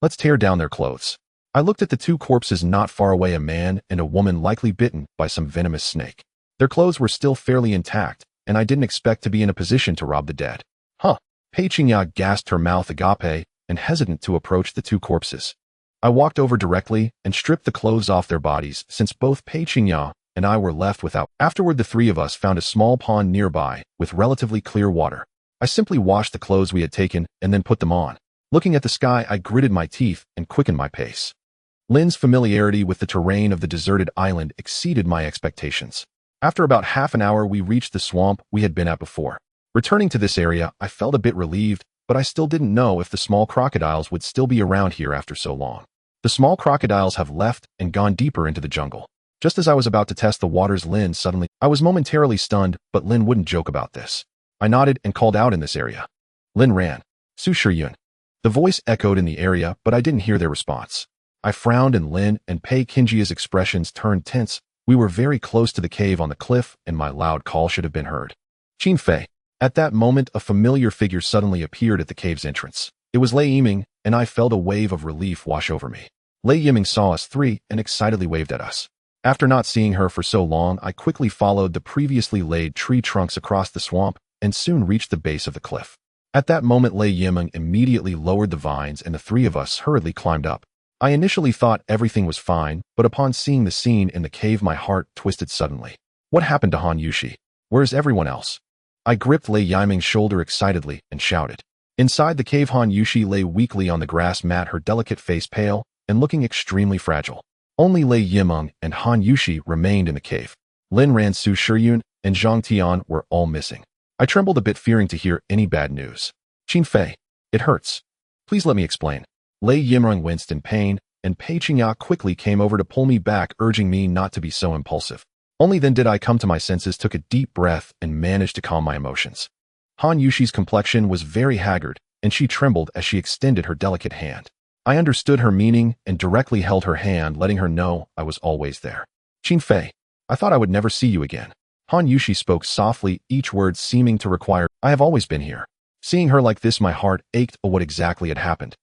Let's tear down their clothes. I looked at the two corpses not far away, a man and a woman likely bitten by some venomous snake. Their clothes were still fairly intact, and I didn't expect to be in a position to rob the dead. Huh. Pei Qingya gasped, her mouth agape and hesitant to approach the two corpses. I walked over directly and stripped the clothes off their bodies, since both Pei Qingya and I were left without. Afterward, the three of us found a small pond nearby with relatively clear water. I simply washed the clothes we had taken and then put them on. Looking at the sky, I gritted my teeth and quickened my pace. Lin's familiarity with the terrain of the deserted island exceeded my expectations. After about half an hour, we reached the swamp we had been at before. Returning to this area, I felt a bit relieved, but I still didn't know if the small crocodiles would still be around here after so long. The small crocodiles have left and gone deeper into the jungle. Just as I was about to test the waters, I was momentarily stunned, but Lin wouldn't joke about this. I nodded and called out, in this area. Lin Ran. Su Shiyun. The voice echoed in the area, but I didn't hear their response. I frowned, and Lin and Pei Qingya's expressions turned tense. We were very close to the cave on the cliff, and my loud call should have been heard. Qin Fei. At that moment, a familiar figure suddenly appeared at the cave's entrance. It was Lei Yiming, and I felt a wave of relief wash over me. Lei Yiming saw us three and excitedly waved at us. After not seeing her for so long, I quickly followed the previously laid tree trunks across the swamp and soon reached the base of the cliff. At that moment, Lei Yiming immediately lowered the vines and the three of us hurriedly climbed up. I initially thought everything was fine, but upon seeing the scene in the cave, my heart twisted suddenly. What happened to Han Yushi? Where's everyone else? I gripped Lei Yiming's shoulder excitedly and shouted. Inside the cave, Han Yushi lay weakly on the grass mat, her delicate face pale and looking extremely fragile. Only Lei Yiming and Han Yushi remained in the cave. Lin Ran, Su Shiyun, and Zhang Tian were all missing. I trembled a bit, fearing to hear any bad news. Qin Fei, it hurts. Please let me explain. Lei Yiming winced in pain, and Pei Qingya quickly came over to pull me back, urging me not to be so impulsive. Only then did I come to my senses, took a deep breath, and managed to calm my emotions. Han Yushi's complexion was very haggard, and she trembled as she extended her delicate hand. I understood her meaning and directly held her hand, letting her know I was always there. Qin Fei, I thought I would never see you again. Han Yushi spoke softly, each word seeming to require, I have always been here. Seeing her like this, my heart ached. What exactly had happened?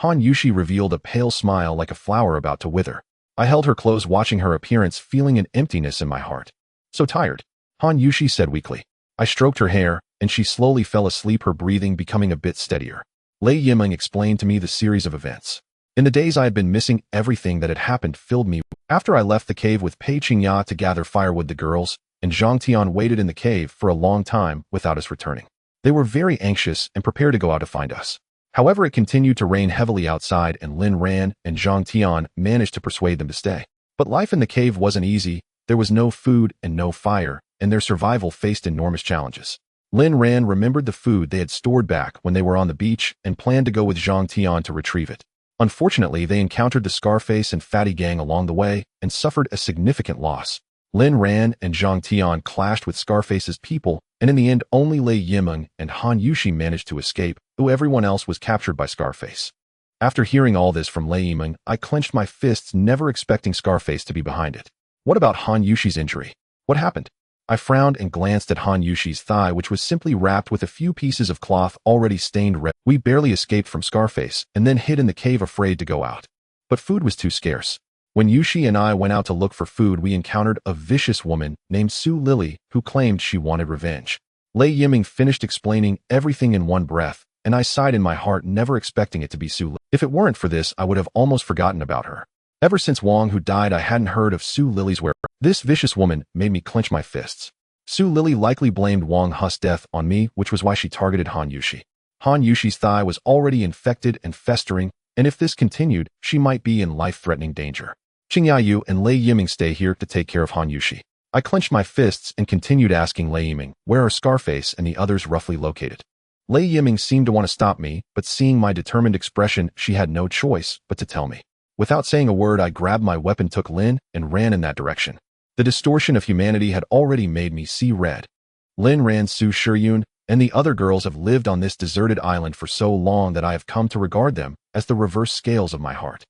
Han Yushi revealed a pale smile like a flower about to wither. I held her close, watching her appearance, feeling an emptiness in my heart. So tired, Han Yushi said weakly. I stroked her hair, and she slowly fell asleep, her breathing becoming a bit steadier. Lei Yiming explained to me the series of events. In the days I had been missing, everything that had happened filled me. After I left the cave with Pei Qingya to gather firewood, the girls and Zhang Tian waited in the cave for a long time without us returning. They were very anxious and prepared to go out to find us. However, it continued to rain heavily outside, and Lin Ran and Zhang Tian managed to persuade them to stay. But life in the cave wasn't easy. There was no food and no fire, and their survival faced enormous challenges. Lin Ran remembered the food they had stored back when they were on the beach and planned to go with Zhang Tian to retrieve it. Unfortunately, they encountered the Scarface and Fatty gang along the way and suffered a significant loss. Lin Ran and Zhang Tian clashed with Scarface's people, and in the end only Lei Yimeng and Han Yushi managed to escape, though everyone else was captured by Scarface. After hearing all this from Lei Yimeng, I clenched my fists, never expecting Scarface to be behind it. What about Han Yushi's injury? What happened? I frowned and glanced at Han Yushi's thigh, which was simply wrapped with a few pieces of cloth already stained red. We barely escaped from Scarface and then hid in the cave, afraid to go out. But food was too scarce. When Yushi and I went out to look for food, we encountered a vicious woman named Su Lily who claimed she wanted revenge. Lei Yimeng finished explaining everything in one breath, and I sighed in my heart, never expecting it to be Su Lily. If it weren't for this, I would have almost forgotten about her. Ever since Wang Hu died, I hadn't heard of Su Lily's whereabouts. This vicious woman made me clench my fists. Su Lily likely blamed Wang Hu's death on me, which was why she targeted Han Yushi. Han Yushi's thigh was already infected and festering, and if this continued, she might be in life-threatening danger. Qingya and Lei Yimeng stay here to take care of Han Yushi. I clenched my fists and continued asking Lei Yimeng, where are Scarface and the others roughly located? Lei Yimeng seemed to want to stop me, but seeing my determined expression, she had no choice but to tell me. Without saying a word, I grabbed my weapon, took Lin, and ran in that direction. The distortion of humanity had already made me see red. Lin Ran, Su Shiyun, and the other girls have lived on this deserted island for so long that I have come to regard them as the reverse scales of my heart.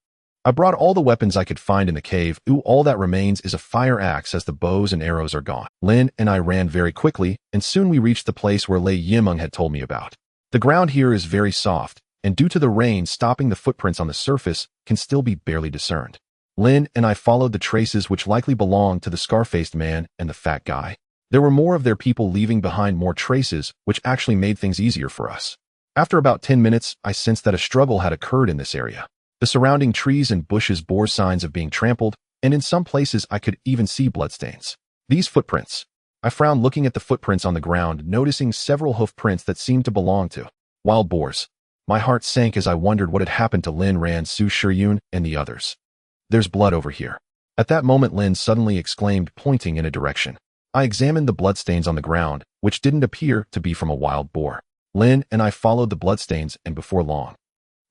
I brought all the weapons I could find in the cave. All that remains is a fire axe, as the bows and arrows are gone. Lin and I ran very quickly, and soon we reached the place where Lei Yimeng had told me about. The ground here is very soft, and due to the rain stopping, the footprints on the surface can still be barely discerned. Lin and I followed the traces, which likely belonged to the scar-faced man and the fat guy. There were more of their people, leaving behind more traces, which actually made things easier for us. After about 10 minutes, I sensed that a struggle had occurred in this area. The surrounding trees and bushes bore signs of being trampled, and in some places I could even see bloodstains. These footprints. I frowned looking at the footprints on the ground, noticing several hoof prints that seemed to belong to wild boars. My heart sank as I wondered what had happened to Lin Ran, Su Shiyun, and the others. There's blood over here. At that moment, Lin suddenly exclaimed, pointing in a direction. I examined the bloodstains on the ground, which didn't appear to be from a wild boar. Lin and I followed the bloodstains, and before long,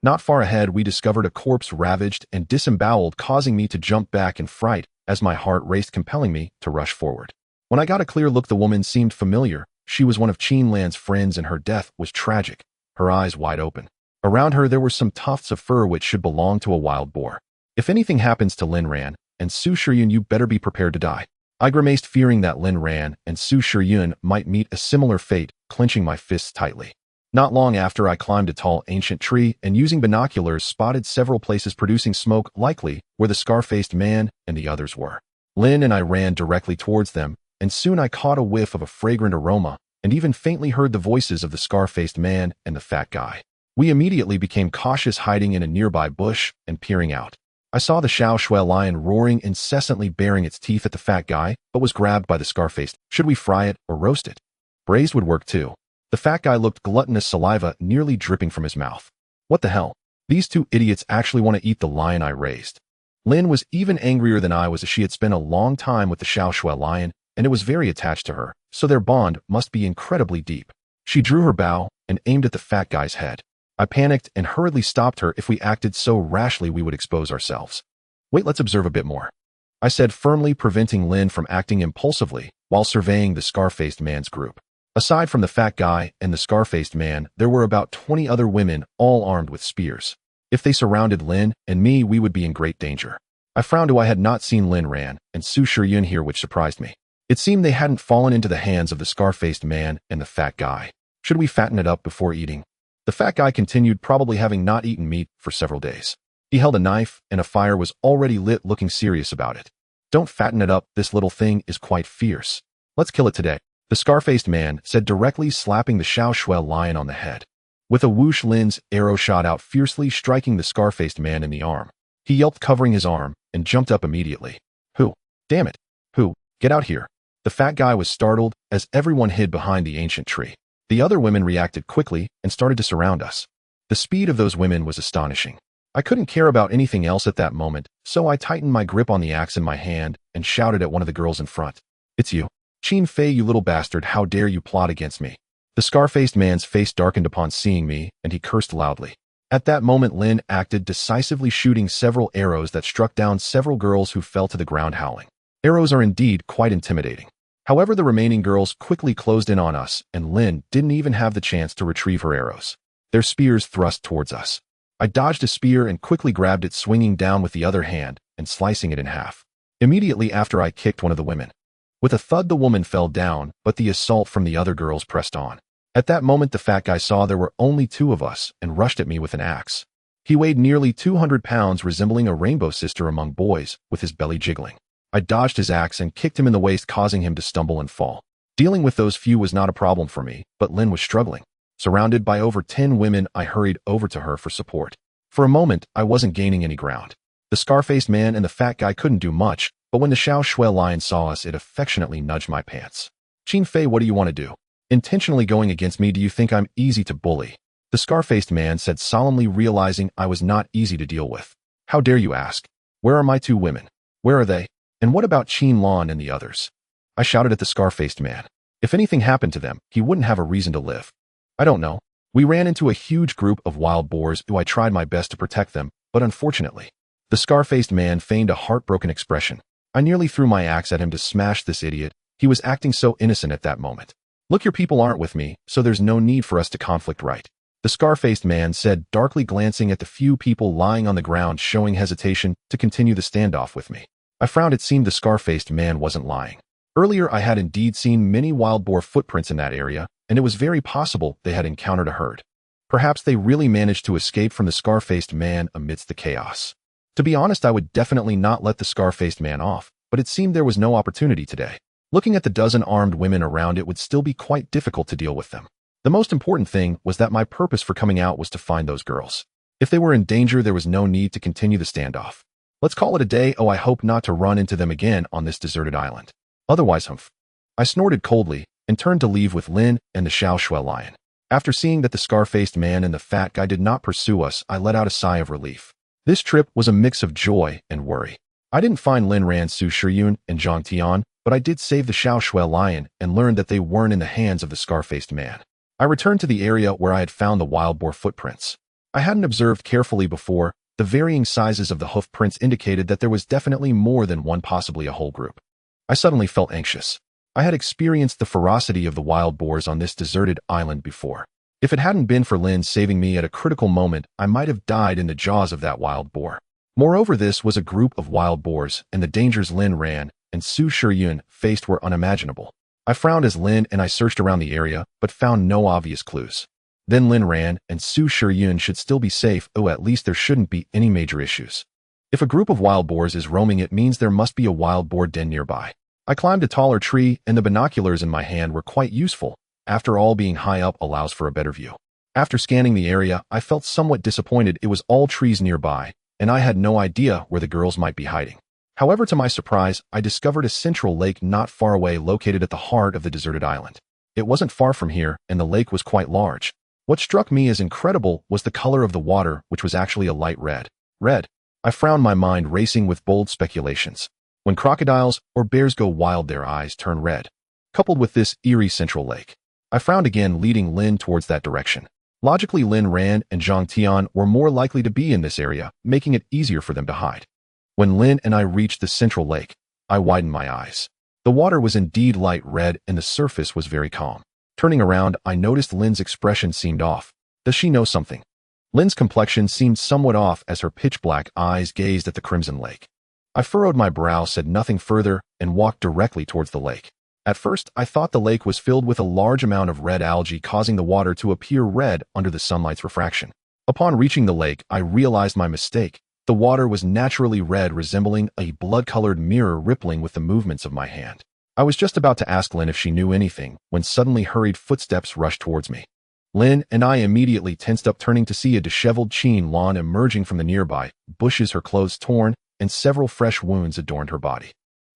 not far ahead, we discovered a corpse ravaged and disemboweled, causing me to jump back in fright as my heart raced, compelling me to rush forward. When I got a clear look, the woman seemed familiar. She was one of Qin Lan's friends, and her death was tragic, her eyes wide open. Around her, there were some tufts of fur which should belong to a wild boar. If anything happens to Lin Ran and Su Shiyun, you better be prepared to die. I grimaced, fearing that Lin Ran and Su Shiyun might meet a similar fate, clenching my fists tightly. Not long after, I climbed a tall ancient tree and, using binoculars, spotted several places producing smoke, likely where the scar-faced man and the others were. Lin and I ran directly towards them, and soon I caught a whiff of a fragrant aroma and even faintly heard the voices of the scar-faced man and the fat guy. We immediately became cautious, hiding in a nearby bush and peering out. I saw the Xiao Shui lion roaring incessantly, baring its teeth at the fat guy, but was grabbed by the scar-faced. Should we fry it or roast it? Braised would work too. The fat guy looked gluttonous, saliva nearly dripping from his mouth. What the hell? These two idiots actually want to eat the lion I raised. Lin was even angrier than I was, as she had spent a long time with the Xiao Shui lion, and it was very attached to her, so their bond must be incredibly deep. She drew her bow and aimed at the fat guy's head. I panicked and hurriedly stopped her. If we acted so rashly, we would expose ourselves. Wait, let's observe a bit more, I said firmly, preventing Lin from acting impulsively while surveying the scar-faced man's group. Aside from the fat guy and the scar-faced man, there were about 20 other women, all armed with spears. If they surrounded Lin and me, we would be in great danger. I frowned. I had not seen Lin Ran and Su Shiyun here, which surprised me. It seemed they hadn't fallen into the hands of the scar-faced man and the fat guy. Should we fatten it up before eating? The fat guy continued, probably having not eaten meat for several days. He held a knife, and a fire was already lit, looking serious about it. Don't fatten it up. This little thing is quite fierce. Let's kill it today, the scar-faced man said, directly slapping the Xiao Shui lion on the head. With a whoosh, Lin's arrow shot out fiercely, striking the scar-faced man in the arm. He yelped, covering his arm, and jumped up immediately. Who? Damn it. Who? Get out here. The fat guy was startled as everyone hid behind the ancient tree. The other women reacted quickly and started to surround us. The speed of those women was astonishing. I couldn't care about anything else at that moment, so I tightened my grip on the axe in my hand and shouted at one of the girls in front. It's you. Qin Fei, you little bastard, how dare you plot against me? The scar-faced man's face darkened upon seeing me, and he cursed loudly. At that moment, Lin acted decisively, shooting several arrows that struck down several girls who fell to the ground howling. Arrows are indeed quite intimidating. However, the remaining girls quickly closed in on us, and Lin didn't even have the chance to retrieve her arrows. Their spears thrust towards us. I dodged a spear and quickly grabbed it, swinging down with the other hand and slicing it in half. Immediately after, I kicked one of the women. With a thud, the woman fell down, but the assault from the other girls pressed on. At that moment, the fat guy saw there were only two of us and rushed at me with an axe. He weighed nearly 200 pounds, resembling a rainbow sister among boys, with his belly jiggling. I dodged his axe and kicked him in the waist, causing him to stumble and fall. Dealing with those few was not a problem for me, but Lin was struggling. Surrounded by over 10 women, I hurried over to her for support. For a moment, I wasn't gaining any ground. The scar-faced man and the fat guy couldn't do much, but when the Xiao Shui lion saw us, it affectionately nudged my pants. Qin Fei, what do you want to do? Intentionally going against me? Do you think I'm easy to bully? The scar-faced man said solemnly, realizing I was not easy to deal with. How dare you ask? Where are my two women? Where are they? And what about Qin Lan and the others? I shouted at the scar-faced man. If anything happened to them, he wouldn't have a reason to live. I don't know. We ran into a huge group of wild boars who I tried my best to protect them, but unfortunately. The scar-faced man feigned a heartbroken expression. I nearly threw my axe at him to smash this idiot. He was acting so innocent at that moment. Look, your people aren't with me, so there's no need for us to conflict, right? The scar-faced man said, darkly glancing at the few people lying on the ground, showing hesitation to continue the standoff with me. I frowned. It seemed the scar-faced man wasn't lying. Earlier, I had indeed seen many wild boar footprints in that area, and it was very possible they had encountered a herd. Perhaps they really managed to escape from the scar-faced man amidst the chaos. To be honest, I would definitely not let the scar-faced man off, but it seemed there was no opportunity today. Looking at the dozen armed women around, it would still be quite difficult to deal with them. The most important thing was that my purpose for coming out was to find those girls. If they were in danger, there was no need to continue the standoff. Let's call it a day. Oh, I hope not to run into them again on this deserted island. Otherwise, humph. I snorted coldly and turned to leave with Lin and the Xiao Shui lion. After seeing that the scar-faced man and the fat guy did not pursue us, I let out a sigh of relief. This trip was a mix of joy and worry. I didn't find Lin Ran, Su Shiyun, and Zhang Tian, but I did save the Xiao Shui lion and learned that they weren't in the hands of the scar-faced man. I returned to the area where I had found the wild boar footprints. I hadn't observed carefully before. The varying sizes of the hoof prints indicated that there was definitely more than one, possibly a whole group. I suddenly felt anxious. I had experienced the ferocity of the wild boars on this deserted island before. If it hadn't been for Lin saving me at a critical moment, I might have died in the jaws of that wild boar. Moreover, this was a group of wild boars, and the dangers Lin Ran and Su Shiyun faced were unimaginable. I frowned as Lin and I searched around the area, but found no obvious clues. Then Lin Ran and Su Shiyun should still be safe. Oh, at least there shouldn't be any major issues. If a group of wild boars is roaming, it means there must be a wild boar den nearby. I climbed a taller tree, and the binoculars in my hand were quite useful. After all, being high up allows for a better view. After scanning the area, I felt somewhat disappointed. It was all trees nearby, and I had no idea where the girls might be hiding. However, to my surprise, I discovered a central lake not far away, located at the heart of the deserted island. It wasn't far from here, and the lake was quite large. What struck me as incredible was the color of the water, which was actually a light red. Red. I frowned, my mind racing with bold speculations. When crocodiles or bears go wild, their eyes turn red. Coupled with this eerie central lake, I frowned again, leading Lin towards that direction. Logically, Lin Ran and Zhang Tian were more likely to be in this area, making it easier for them to hide. When Lin and I reached the central lake, I widened my eyes. The water was indeed light red, and the surface was very calm. Turning around, I noticed Lin's expression seemed off. Does she know something? Lin's complexion seemed somewhat off as her pitch-black eyes gazed at the crimson lake. I furrowed my brow, said nothing further, and walked directly towards the lake. At first, I thought the lake was filled with a large amount of red algae, causing the water to appear red under the sunlight's refraction. Upon reaching the lake, I realized my mistake. The water was naturally red, resembling a blood-colored mirror rippling with the movements of my hand. I was just about to ask Lin if she knew anything, when suddenly hurried footsteps rushed towards me. Lin and I immediately tensed up, turning to see a disheveled Qin Lan emerging from the nearby bushes, her clothes torn, and several fresh wounds adorned her body.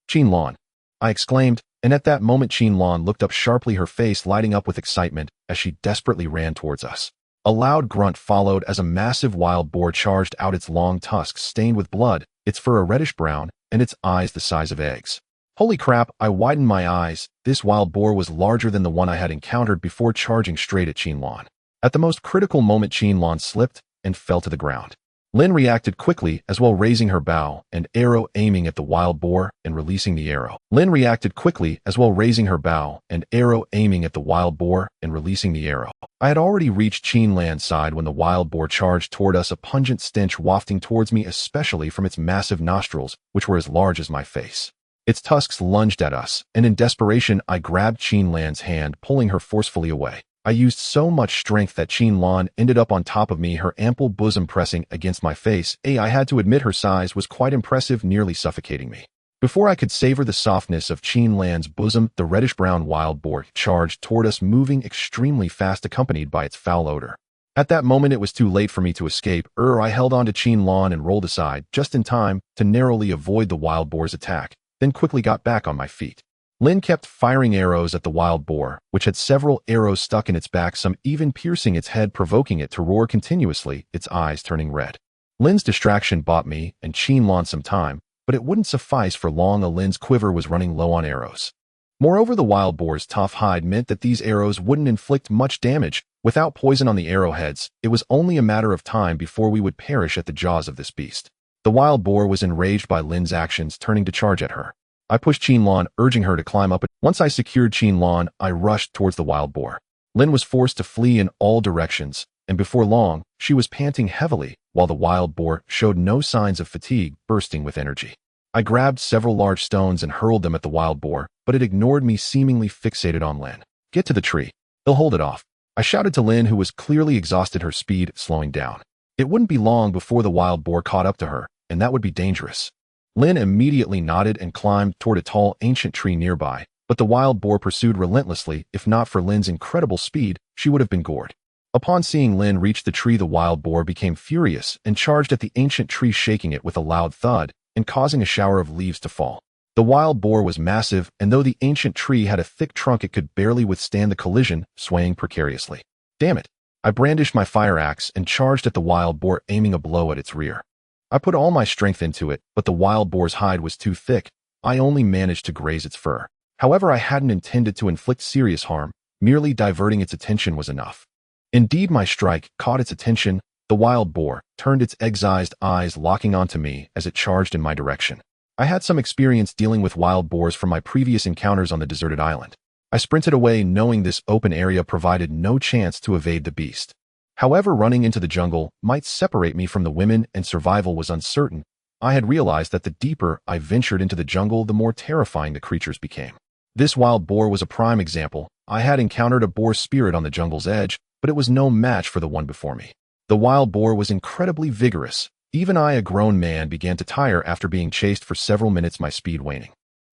Qin Lan, I exclaimed, and at that moment Qin Lan looked up sharply, her face lighting up with excitement as she desperately ran towards us. A loud grunt followed as a massive wild boar charged out, its long tusks stained with blood, its fur a reddish brown, and its eyes the size of eggs. Holy crap, I widened my eyes. This wild boar was larger than the one I had encountered before, charging straight at Qin Lan. At the most critical moment, Qin Lan slipped and fell to the ground. Lin reacted quickly as well, raising her bow and arrow, aiming at the wild boar and releasing the arrow. Lin reacted quickly as well, raising her bow and arrow, aiming at the wild boar and releasing the arrow. I had already reached Qin Lan's side when the wild boar charged toward us, a pungent stench wafting towards me, especially from its massive nostrils, which were as large as my face. Its tusks lunged at us, and in desperation I grabbed Qin Lan's hand, pulling her forcefully away. I used so much strength that Qin Lan ended up on top of me, her ample bosom pressing against my face. I had to admit her size was quite impressive, nearly suffocating me. Before I could savor the softness of Qin Lan's bosom, the reddish-brown wild boar charged toward us, moving extremely fast, accompanied by its foul odor. At that moment it was too late for me to escape. I held on to Qin Lan and rolled aside, just in time to narrowly avoid the wild boar's attack, then quickly got back on my feet. Lin kept firing arrows at the wild boar, which had several arrows stuck in its back, some even piercing its head, provoking it to roar continuously, its eyes turning red. Lin's distraction bought me and Qin Lan some time, but it wouldn't suffice for long. Lin's quiver was running low on arrows. Moreover, the wild boar's tough hide meant that these arrows wouldn't inflict much damage. Without poison on the arrowheads, it was only a matter of time before we would perish at the jaws of this beast. The wild boar was enraged by Lin's actions, turning to charge at her. I pushed Qin Lan, urging her to climb up. Once I secured Qin Lan, I rushed towards the wild boar. Lin was forced to flee in all directions, and before long, she was panting heavily, while the wild boar showed no signs of fatigue, bursting with energy. I grabbed several large stones and hurled them at the wild boar, but it ignored me, seemingly fixated on Lin. Get to the tree. He'll hold it off. I shouted to Lin, who was clearly exhausted, her speed slowing down. It wouldn't be long before the wild boar caught up to her, and that would be dangerous. Lin immediately nodded and climbed toward a tall, ancient tree nearby, but the wild boar pursued relentlessly. If not for Lin's incredible speed, she would have been gored. Upon seeing Lin reach the tree, the wild boar became furious and charged at the ancient tree, shaking it with a loud thud and causing a shower of leaves to fall. The wild boar was massive, and though the ancient tree had a thick trunk, it could barely withstand the collision, swaying precariously. Damn it! I brandished my fire axe and charged at the wild boar, aiming a blow at its rear. I put all my strength into it, but the wild boar's hide was too thick. I only managed to graze its fur. However, I hadn't intended to inflict serious harm. Merely diverting its attention was enough. Indeed, my strike caught its attention. The wild boar turned its egg-sized eyes, locking onto me as it charged in my direction. I had some experience dealing with wild boars from my previous encounters on the deserted island. I sprinted away, knowing this open area provided no chance to evade the beast. However, running into the jungle might separate me from the women, and survival was uncertain. I had realized that the deeper I ventured into the jungle, the more terrifying the creatures became. This wild boar was a prime example. I had encountered a boar spirit on the jungle's edge, but it was no match for the one before me. The wild boar was incredibly vigorous. Even I, a grown man, began to tire after being chased for several minutes, my speed waning.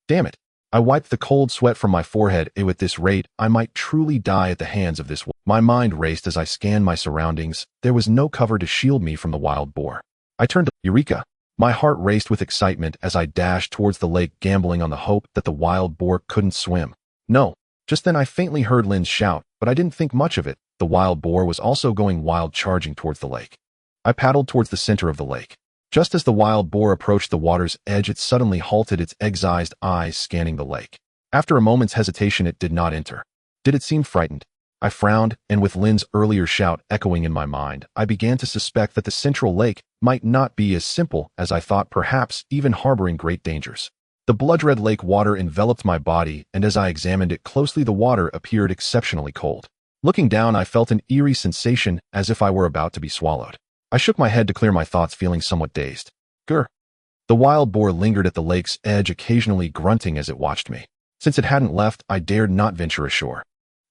Damn it! I wiped the cold sweat from my forehead. At this rate, I might truly die at the hands of this. My mind raced as I scanned my surroundings. There was no cover to shield me from the wild boar. I turned to Eureka! My heart raced with excitement as I dashed towards the lake, gambling on the hope that the wild boar couldn't swim. No. Just then I faintly heard Lin's shout, but I didn't think much of it. The wild boar was also going wild, charging towards the lake. I paddled towards the center of the lake. Just as the wild boar approached the water's edge, it suddenly halted, its egg-sized eyes scanning the lake. After a moment's hesitation, it did not enter. Did it seem frightened? I frowned, and with Lin's earlier shout echoing in my mind, I began to suspect that the central lake might not be as simple as I thought, perhaps even harboring great dangers. The blood-red lake water enveloped my body, and as I examined it closely, the water appeared exceptionally cold. Looking down, I felt an eerie sensation as if I were about to be swallowed. I shook my head to clear my thoughts, feeling somewhat dazed. Grr. The wild boar lingered at the lake's edge, occasionally grunting as it watched me. Since it hadn't left, I dared not venture ashore.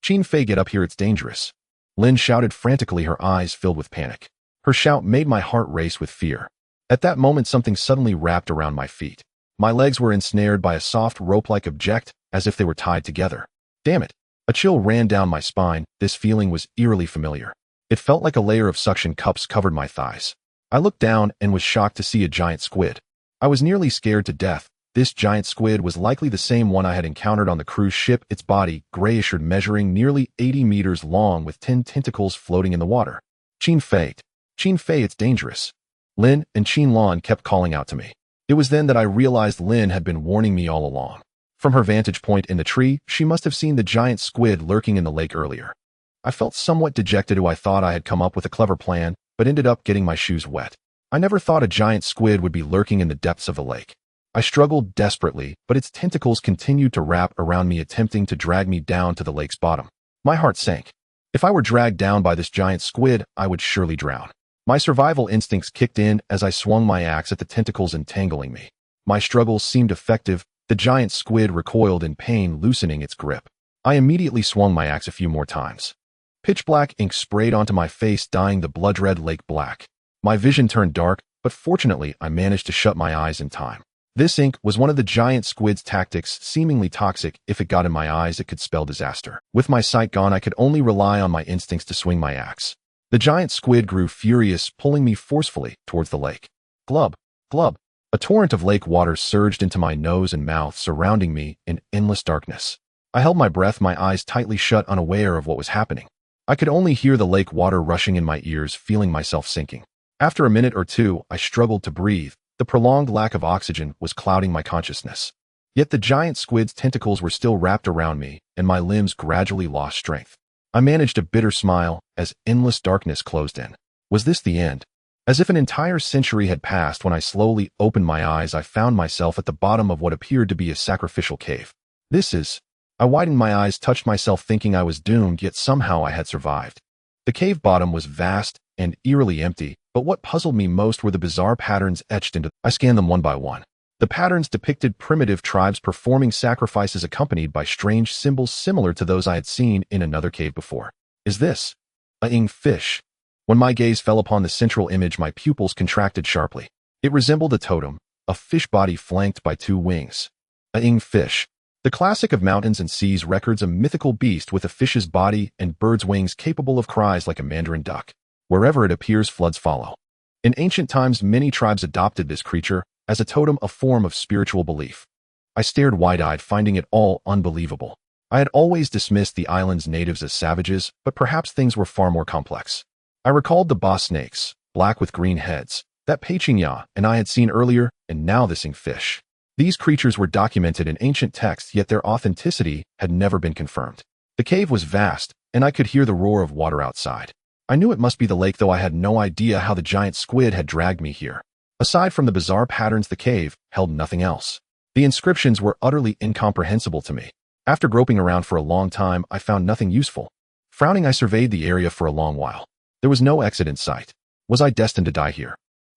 Qin Fei, get up here, it's dangerous. Lin shouted frantically, her eyes filled with panic. Her shout made my heart race with fear. At that moment, something suddenly wrapped around my feet. My legs were ensnared by a soft rope-like object, as if they were tied together. Damn it! A chill ran down my spine. This feeling was eerily familiar. It felt like a layer of suction cups covered my thighs. I looked down and was shocked to see a giant squid. I was nearly scared to death. This giant squid was likely the same one I had encountered on the cruise ship, its body, grayish measuring nearly 80 meters long with 10 tentacles floating in the water. Qin Fei, it's dangerous. Lin and Qin Lan kept calling out to me. It was then that I realized Lin had been warning me all along. From her vantage point in the tree, she must have seen the giant squid lurking in the lake earlier. I felt somewhat dejected. I thought I had come up with a clever plan, but ended up getting my shoes wet. I never thought a giant squid would be lurking in the depths of the lake. I struggled desperately, but its tentacles continued to wrap around me, attempting to drag me down to the lake's bottom. My heart sank. If I were dragged down by this giant squid, I would surely drown. My survival instincts kicked in as I swung my axe at the tentacles entangling me. My struggles seemed effective. The giant squid recoiled in pain, loosening its grip. I immediately swung my axe a few more times. Pitch black ink sprayed onto my face, dyeing the blood-red lake black. My vision turned dark, but fortunately I managed to shut my eyes in time. This ink was one of the giant squid's tactics, seemingly toxic. If it got in my eyes, it could spell disaster. With my sight gone, I could only rely on my instincts to swing my axe. The giant squid grew furious, pulling me forcefully towards the lake. Glub, glub. A torrent of lake water surged into my nose and mouth, surrounding me in endless darkness. I held my breath, my eyes tightly shut, unaware of what was happening. I could only hear the lake water rushing in my ears, feeling myself sinking. After a minute or two, I struggled to breathe. The prolonged lack of oxygen was clouding my consciousness. Yet the giant squid's tentacles were still wrapped around me, and my limbs gradually lost strength. I managed a bitter smile as endless darkness closed in. Was this the end? As if an entire century had passed, when I slowly opened my eyes, I found myself at the bottom of what appeared to be a sacrificial cave. I widened my eyes, touched myself, thinking I was doomed, yet somehow I had survived. The cave bottom was vast and eerily empty, but what puzzled me most were the bizarre patterns etched into. I scanned them one by one. The patterns depicted primitive tribes performing sacrifices accompanied by strange symbols similar to those I had seen in another cave before. Is this a ing fish? When my gaze fell upon the central image, my pupils contracted sharply. It resembled a totem, a fish body flanked by two wings. A ing fish. The classic of mountains and seas records a mythical beast with a fish's body and bird's wings, capable of cries like a mandarin duck. Wherever it appears, floods follow. In ancient times, many tribes adopted this creature as a totem, a form of spiritual belief. I stared wide-eyed, finding it all unbelievable. I had always dismissed the island's natives as savages, but perhaps things were far more complex. I recalled the boss snakes, black with green heads, that Peichinya and I had seen earlier, and now this ing fish. These creatures were documented in ancient texts, yet their authenticity had never been confirmed. The cave was vast, and I could hear the roar of water outside. I knew it must be the lake, though I had no idea how the giant squid had dragged me here. Aside from the bizarre patterns, the cave held nothing else. The inscriptions were utterly incomprehensible to me. After groping around for a long time, I found nothing useful. Frowning, I surveyed the area for a long while. There was no exit in sight. Was I destined to die here?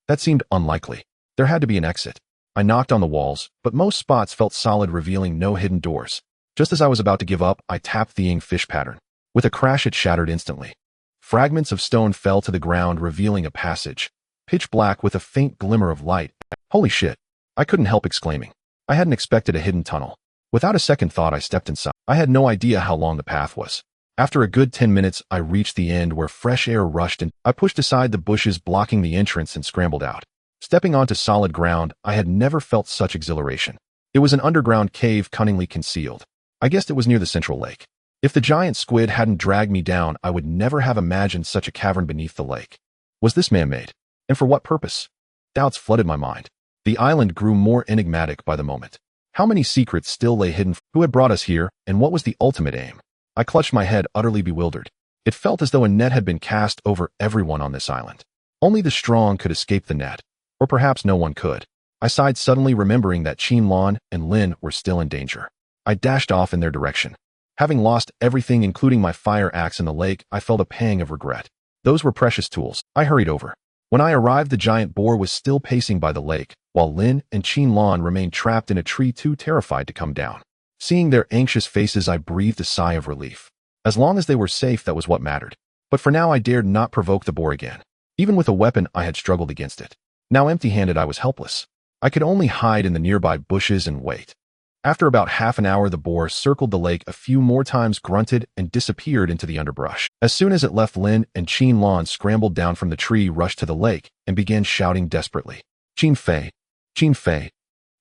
That seemed unlikely. There had to be an exit. I knocked on the walls, but most spots felt solid, revealing no hidden doors. Just as I was about to give up, I tapped the ing fish pattern. With a crash, it shattered instantly. Fragments of stone fell to the ground, revealing a passage, pitch black with a faint glimmer of light. Holy shit! I couldn't help exclaiming. I hadn't expected a hidden tunnel. Without a second thought, I stepped inside. I had no idea how long the path was. After a good 10 minutes, I reached the end where fresh air rushed in. I pushed aside the bushes blocking the entrance and scrambled out. Stepping onto solid ground, I had never felt such exhilaration. It was an underground cave, cunningly concealed. I guessed it was near the central lake. If the giant squid hadn't dragged me down, I would never have imagined such a cavern beneath the lake. Was this man-made? And for what purpose? Doubts flooded my mind. The island grew more enigmatic by the moment. How many secrets still lay hidden? Who had brought us here, and what was the ultimate aim? I clutched my head, utterly bewildered. It felt as though a net had been cast over everyone on this island. Only the strong could escape the net. Or perhaps no one could. I sighed, suddenly remembering that Qin Lan and Lin were still in danger. I dashed off in their direction. Having lost everything, including my fire axe in the lake, I felt a pang of regret. Those were precious tools. I hurried over. When I arrived, the giant boar was still pacing by the lake, while Lin and Qin Lan remained trapped in a tree, too terrified to come down. Seeing their anxious faces, I breathed a sigh of relief. As long as they were safe, that was what mattered. But for now, I dared not provoke the boar again. Even with a weapon, I had struggled against it. Now empty-handed, I was helpless. I could only hide in the nearby bushes and wait. After about half an hour, the boar circled the lake a few more times, grunted, and disappeared into the underbrush. As soon as it left, Lin and Qin Lan scrambled down from the tree, rushed to the lake, and began shouting desperately, "Qin Fei! Qin Fei!"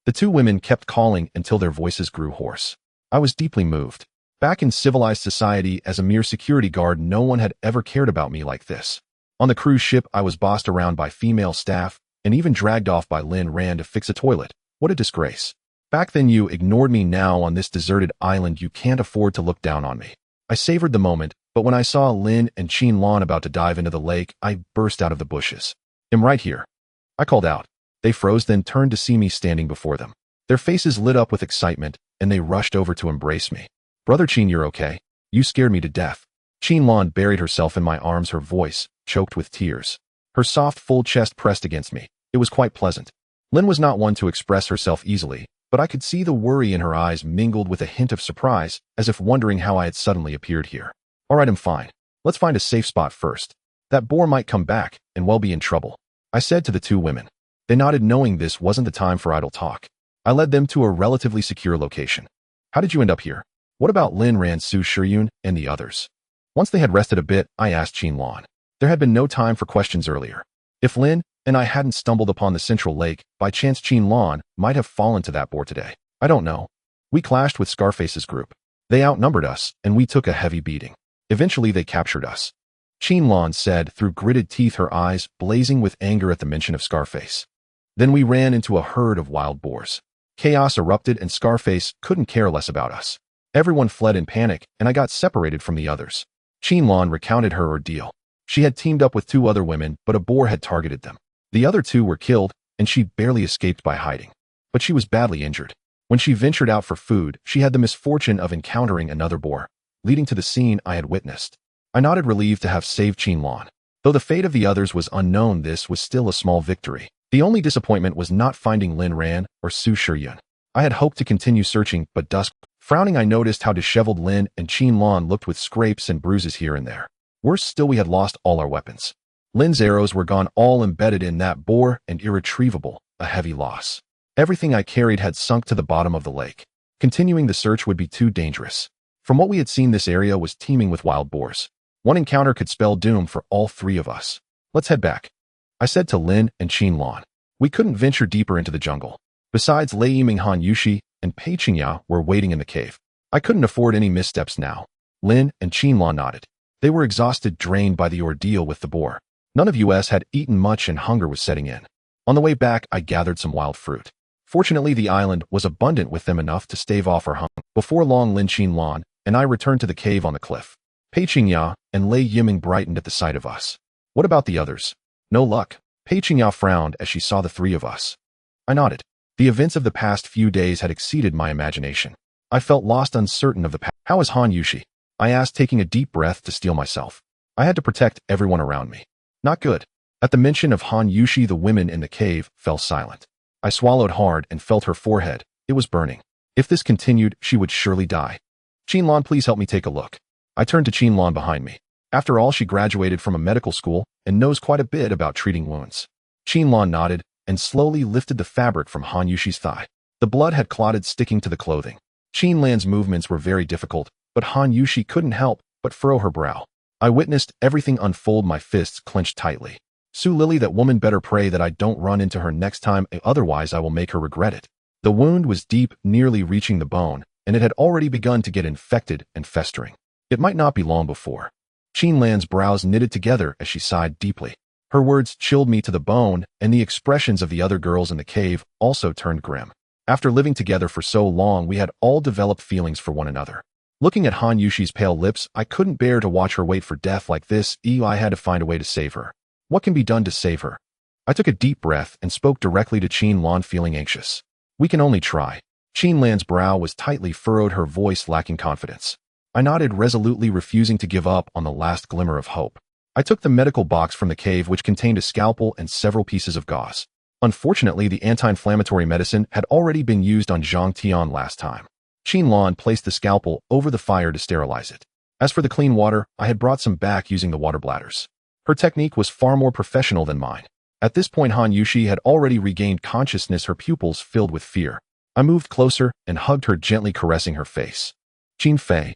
The two women kept calling until their voices grew hoarse. I was deeply moved. Back in civilized society, as a mere security guard, no one had ever cared about me like this. On the cruise ship, I was bossed around by female staff, and even dragged off by Lin Ran to fix a toilet. What a disgrace. Back then you ignored me, now on this deserted island you can't afford to look down on me. I savored the moment, but when I saw Lin and Qin Lan about to dive into the lake, I burst out of the bushes. "I'm right here," I called out. They froze, then turned to see me standing before them. Their faces lit up with excitement, and they rushed over to embrace me. "Brother Qin, you're okay? You scared me to death." Qin Lan buried herself in my arms, her voice choked with tears. Her soft, full chest pressed against me. It was quite pleasant. Lin was not one to express herself easily, but I could see the worry in her eyes mingled with a hint of surprise, as if wondering how I had suddenly appeared here. "All right, I'm fine. Let's find a safe spot first. That boar might come back, and we'll be in trouble," I said to the two women. They nodded, knowing this wasn't the time for idle talk. I led them to a relatively secure location. "How did you end up here? What about Lin Ran, Su Shiyun, and the others?" Once they had rested a bit, I asked Qin Lan. There had been no time for questions earlier. If Lin and I hadn't stumbled upon the central lake, by chance Qin Lan might have fallen to that boar today. I don't know. We clashed with Scarface's group. They outnumbered us, and we took a heavy beating. Eventually they captured us, Qin Lan said through gritted teeth, her eyes blazing with anger at the mention of Scarface. Then we ran into a herd of wild boars. Chaos erupted, and Scarface couldn't care less about us. Everyone fled in panic, and I got separated from the others. Qin Lan recounted her ordeal. She had teamed up with two other women, but a boar had targeted them. The other two were killed, and she barely escaped by hiding. But she was badly injured. When she ventured out for food, she had the misfortune of encountering another boar, leading to the scene I had witnessed. I nodded, relieved to have saved Qin Lan. Though the fate of the others was unknown, this was still a small victory. The only disappointment was not finding Lin Ran or Su Shiyun. I had hoped to continue searching, but dusk. Frowning, I noticed how disheveled Lin and Qin Lan looked, with scrapes and bruises here and there. Worse still, we had lost all our weapons. Lin's arrows were gone, all embedded in that boar, and irretrievable, a heavy loss. Everything I carried had sunk to the bottom of the lake. Continuing the search would be too dangerous. From what we had seen, this area was teeming with wild boars. One encounter could spell doom for all three of us. "Let's head back," I said to Lin and Qin Lan. We couldn't venture deeper into the jungle. Besides, Lei Yiming, Han Yushi, and Pei Qingya were waiting in the cave. I couldn't afford any missteps now. Lin and Qin Lan nodded. They were exhausted, drained by the ordeal with the boar. None of us had eaten much, and hunger was setting in. On the way back, I gathered some wild fruit. Fortunately, the island was abundant with them, enough to stave off our hunger. Before long, Lin, Qin Lan, and I returned to the cave on the cliff. Pei Qingya and Lei Yiming brightened at the sight of us. "What about the others?" "No luck." Pei Qingya frowned as she saw the three of us. I nodded. The events of the past few days had exceeded my imagination. I felt lost, uncertain of the past. "How is Han Yushi?" I asked, taking a deep breath to steel myself. I had to protect everyone around me. "Not good." At the mention of Han Yushi, the women in the cave fell silent. I swallowed hard and felt her forehead. It was burning. If this continued, she would surely die. "Qin Lan, please help me take a look." I turned to Qin Lan behind me. After all, she graduated from a medical school and knows quite a bit about treating wounds. Qin Lan nodded and slowly lifted the fabric from Han Yushi's thigh. The blood had clotted, sticking to the clothing. Qin Lan's movements were very difficult, but Han Yushi couldn't help but furrow her brow. I witnessed everything unfold, my fists clenched tightly. Su Lily, that woman better pray that I don't run into her next time, otherwise I will make her regret it. The wound was deep, nearly reaching the bone, and it had already begun to get infected and festering. It might not be long before. Qin Lan's brows knitted together as she sighed deeply. Her words chilled me to the bone, and the expressions of the other girls in the cave also turned grim. After living together for so long, we had all developed feelings for one another. Looking at Han Yushi's pale lips, I couldn't bear to watch her wait for death like this. I had to find a way to save her. What can be done to save her? I took a deep breath and spoke directly to Qin Lan, feeling anxious. "We can only try." Qin Lan's brow was tightly furrowed, her voice lacking confidence. I nodded, resolutely refusing to give up on the last glimmer of hope. I took the medical box from the cave, which contained a scalpel and several pieces of gauze. Unfortunately, the anti-inflammatory medicine had already been used on Zhang Tian last time. Qin Lan placed the scalpel over the fire to sterilize it. As for the clean water, I had brought some back using the water bladders. Her technique was far more professional than mine. At this point, Han Yushi had already regained consciousness, her pupils filled with fear. I moved closer and hugged her, gently caressing her face. Qin Fei.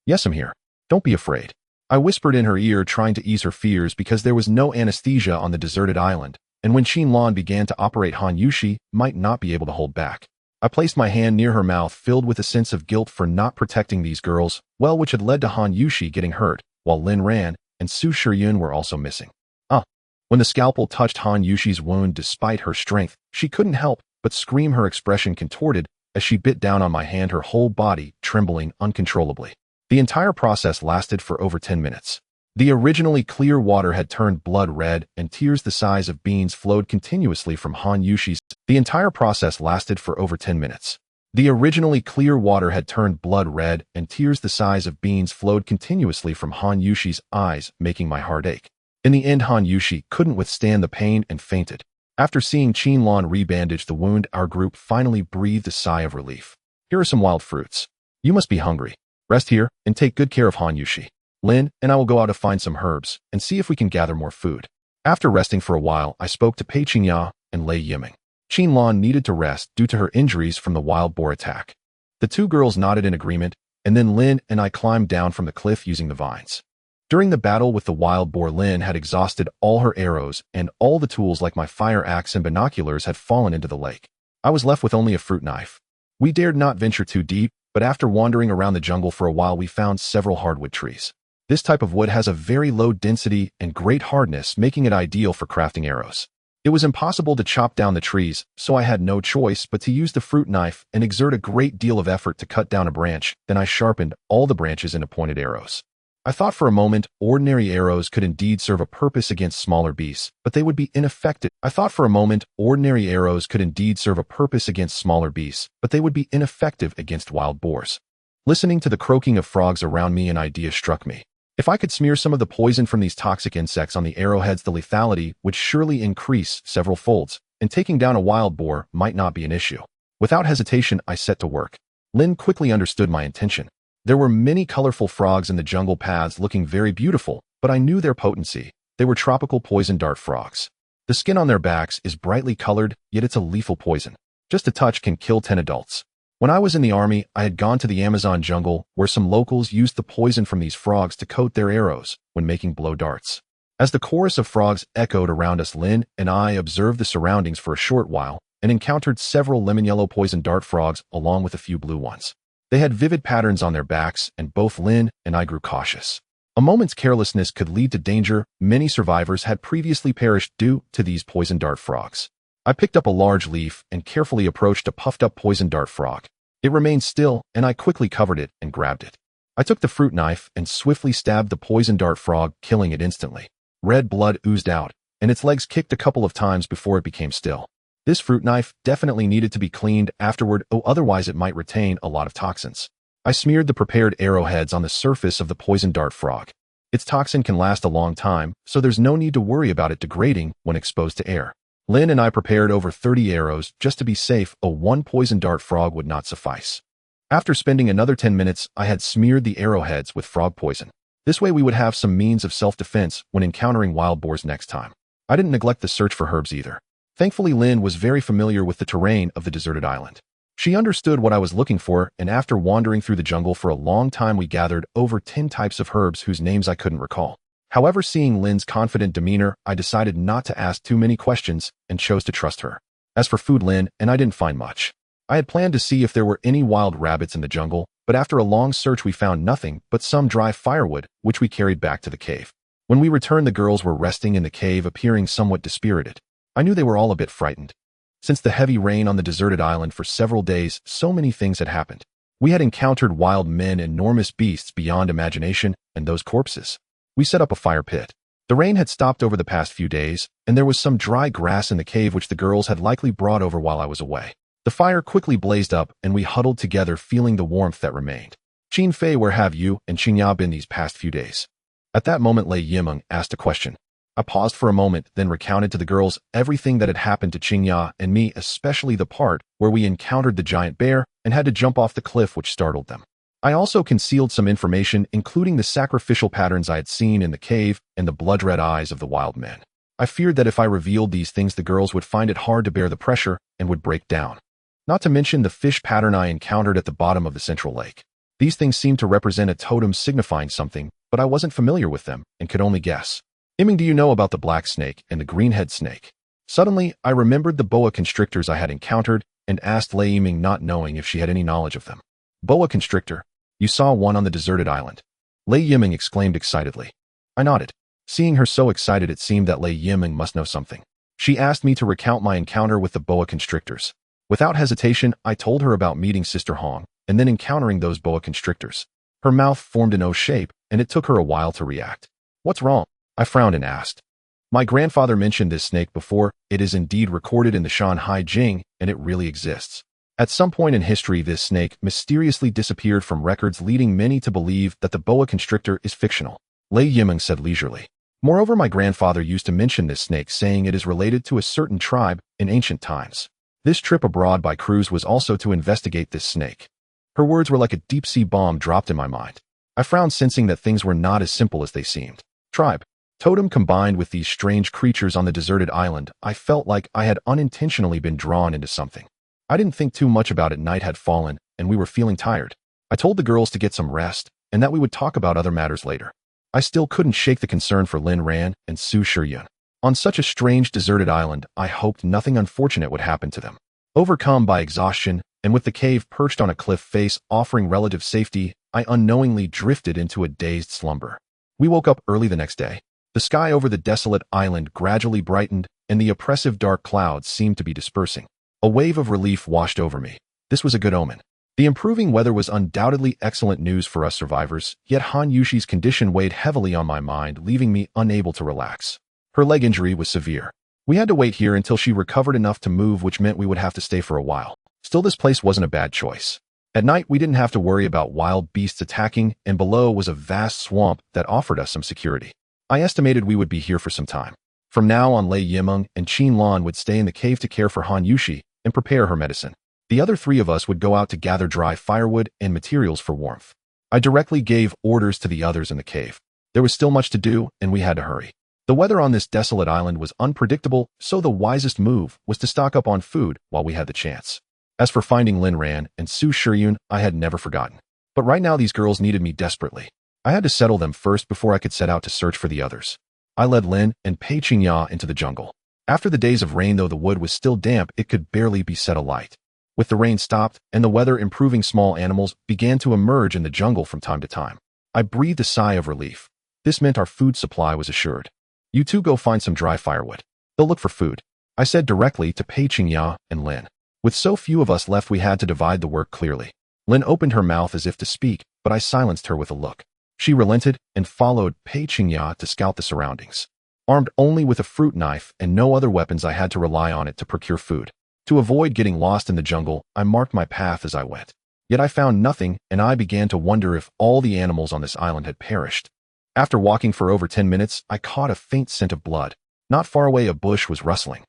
Yes, I'm here. Don't be afraid. I whispered in her ear, trying to ease her fears because there was no anesthesia on the deserted island, and when Qin Lan began to operate, Han Yushi might not be able to hold back. I placed my hand near her mouth, filled with a sense of guilt for not protecting these girls, which had led to Han Yushi getting hurt, while Lin Ran and Su Shiyun were also missing. When the scalpel touched Han Yushi's wound, despite her strength, she couldn't help but scream, her expression contorted as she bit down on my hand, her whole body trembling uncontrollably. The entire process lasted for over 10 minutes. The originally clear water had turned blood red, and tears the size of beans flowed continuously from Han Yushi's. The entire process lasted for over 10 minutes. The originally clear water had turned blood red, and tears the size of beans flowed continuously from Han Yushi's eyes, making my heart ache. In the end, Han Yushi couldn't withstand the pain and fainted. After seeing Qin Lan rebandage the wound, our group finally breathed a sigh of relief. Here are some wild fruits. You must be hungry. Rest here and take good care of Han Yushi. Lin and I will go out to find some herbs and see if we can gather more food. After resting for a while, I spoke to Pei Qingya and Lei Yiming. Qin Lan needed to rest due to her injuries from the wild boar attack. The two girls nodded in agreement, and then Lin and I climbed down from the cliff using the vines. During the battle with the wild boar, Lin had exhausted all her arrows, and all the tools like my fire axe and binoculars had fallen into the lake. I was left with only a fruit knife. We dared not venture too deep, but after wandering around the jungle for a while, we found several hardwood trees. This type of wood has a very low density and great hardness, making it ideal for crafting arrows. It was impossible to chop down the trees, so I had no choice but to use the fruit knife and exert a great deal of effort to cut down a branch. Then I sharpened all the branches into pointed arrows. I thought for a moment ordinary arrows could indeed serve a purpose against smaller beasts, but they would be ineffective. Against wild boars. Listening to the croaking of frogs around me, an idea struck me. If I could smear some of the poison from these toxic insects on the arrowheads, the lethality would surely increase several folds, and taking down a wild boar might not be an issue. Without hesitation, I set to work. Lin quickly understood my intention. There were many colorful frogs in the jungle paths, looking very beautiful, but I knew their potency. They were tropical poison dart frogs. The skin on their backs is brightly colored, yet it's a lethal poison. Just a touch can kill 10 adults. When I was in the army, I had gone to the Amazon jungle, where some locals used the poison from these frogs to coat their arrows when making blow darts. As the chorus of frogs echoed around us, Lin and I observed the surroundings for a short while and encountered several lemon yellow poison dart frogs along with a few blue ones. They had vivid patterns on their backs, and both Lin and I grew cautious. A moment's carelessness could lead to danger. Many survivors had previously perished due to these poison dart frogs. I picked up a large leaf and carefully approached a puffed-up poison dart frog. It remained still, and I quickly covered it and grabbed it. I took the fruit knife and swiftly stabbed the poison dart frog, killing it instantly. Red blood oozed out, and its legs kicked a couple of times before it became still. This fruit knife definitely needed to be cleaned afterward, otherwise it might retain a lot of toxins. I smeared the prepared arrowheads on the surface of the poison dart frog. Its toxin can last a long time, so there's no need to worry about it degrading when exposed to air. Lin and I prepared over 30 arrows just to be safe. One poison dart frog would not suffice. After spending another 10 minutes, I had smeared the arrowheads with frog poison. This way we would have some means of self-defense when encountering wild boars next time. I didn't neglect the search for herbs either. Thankfully, Lin was very familiar with the terrain of the deserted island. She understood what I was looking for, and after wandering through the jungle for a long time, we gathered over 10 types of herbs whose names I couldn't recall. However, seeing Lin's confident demeanor, I decided not to ask too many questions and chose to trust her. As for food, Lin and I didn't find much. I had planned to see if there were any wild rabbits in the jungle, but after a long search we found nothing but some dry firewood, which we carried back to the cave. When we returned, the girls were resting in the cave, appearing somewhat dispirited. I knew they were all a bit frightened. Since the heavy rain on the deserted island for several days, so many things had happened. We had encountered wild men, enormous beasts beyond imagination, and those corpses. We set up a fire pit. The rain had stopped over the past few days, and there was some dry grass in the cave which the girls had likely brought over while I was away. The fire quickly blazed up, and we huddled together, feeling the warmth that remained. Qin Fei, where have you and Qingya been these past few days? At that moment, Lei Yimeng asked a question. I paused for a moment, then recounted to the girls everything that had happened to Qingya and me, especially the part where we encountered the giant bear and had to jump off the cliff, which startled them. I also concealed some information, including the sacrificial patterns I had seen in the cave and the blood-red eyes of the wild men. I feared that if I revealed these things, the girls would find it hard to bear the pressure and would break down. not to mention the fish pattern I encountered at the bottom of the central lake. These things seemed to represent a totem signifying something, but I wasn't familiar with them and could only guess. Iming, do you know about the black snake and the greenhead snake? Suddenly, I remembered the boa constrictors I had encountered and asked Lei Yiming, not knowing if she had any knowledge of them. Boa constrictor? You saw one on the deserted island? Lei Yiming exclaimed excitedly. I nodded. Seeing her so excited, it seemed that Lei Yiming must know something. She asked me to recount my encounter with the boa constrictors. Without hesitation, I told her about meeting Sister Hong and then encountering those boa constrictors. Her mouth formed an O shape, and it took her a while to react. What's wrong? I frowned and asked. My grandfather mentioned this snake before. It is indeed recorded in the Shanhai Jing, and it really exists. At some point in history, this snake mysteriously disappeared from records, leading many to believe that the boa constrictor is fictional. Lei Yiming said leisurely. Moreover, my grandfather used to mention this snake, saying it is related to a certain tribe in ancient times. This trip abroad by cruise was also to investigate this snake. Her words were like a deep-sea bomb dropped in my mind. I frowned, sensing that things were not as simple as they seemed. Tribe, totem combined with these strange creatures on the deserted island, I felt like I had unintentionally been drawn into something. I didn't think too much about it. Night had fallen, and we were feeling tired. I told the girls to get some rest, and that we would talk about other matters later. I still couldn't shake the concern for Lin Ran and Su Shiyun. On such a strange deserted island, I hoped nothing unfortunate would happen to them. Overcome by exhaustion, and with the cave perched on a cliff face offering relative safety, I unknowingly drifted into a dazed slumber. We woke up early the next day. The sky over the desolate island gradually brightened, and the oppressive dark clouds seemed to be dispersing. A wave of relief washed over me. This was a good omen. The improving weather was undoubtedly excellent news for us survivors, yet Han Yushi's condition weighed heavily on my mind, leaving me unable to relax. Her leg injury was severe. We had to wait here until she recovered enough to move, which meant we would have to stay for a while. Still, this place wasn't a bad choice. At night, we didn't have to worry about wild beasts attacking, and below was a vast swamp that offered us some security. I estimated we would be here for some time. From now on, Lei Yiming and Qin Lan would stay in the cave to care for Han Yushi and prepare her medicine. The other three of us would go out to gather dry firewood and materials for warmth. I directly gave orders to the others in the cave. There was still much to do, and we had to hurry. The weather on this desolate island was unpredictable, so the wisest move was to stock up on food while we had the chance. As for finding Lin Ran and Su Shiyun, I had never forgotten. But right now these girls needed me desperately. I had to settle them first before I could set out to search for the others. I led Lin and Pei Qingya into the jungle. After the days of rain, though the wood was still damp, it could barely be set alight. With the rain stopped and the weather improving, small animals began to emerge in the jungle from time to time. I breathed a sigh of relief. This meant our food supply was assured. You two go find some dry firewood. They'll look for food, I said directly to Pei Qingya and Lin. With so few of us left, we had to divide the work clearly. Lin opened her mouth as if to speak, but I silenced her with a look. She relented and followed Pei Qingya to scout the surroundings. Armed only with a fruit knife and no other weapons, I had to rely on it to procure food. To avoid getting lost in the jungle, I marked my path as I went. Yet I found nothing, and I began to wonder if all the animals on this island had perished. After walking for over 10 minutes, I caught a faint scent of blood. Not far away, a bush was rustling.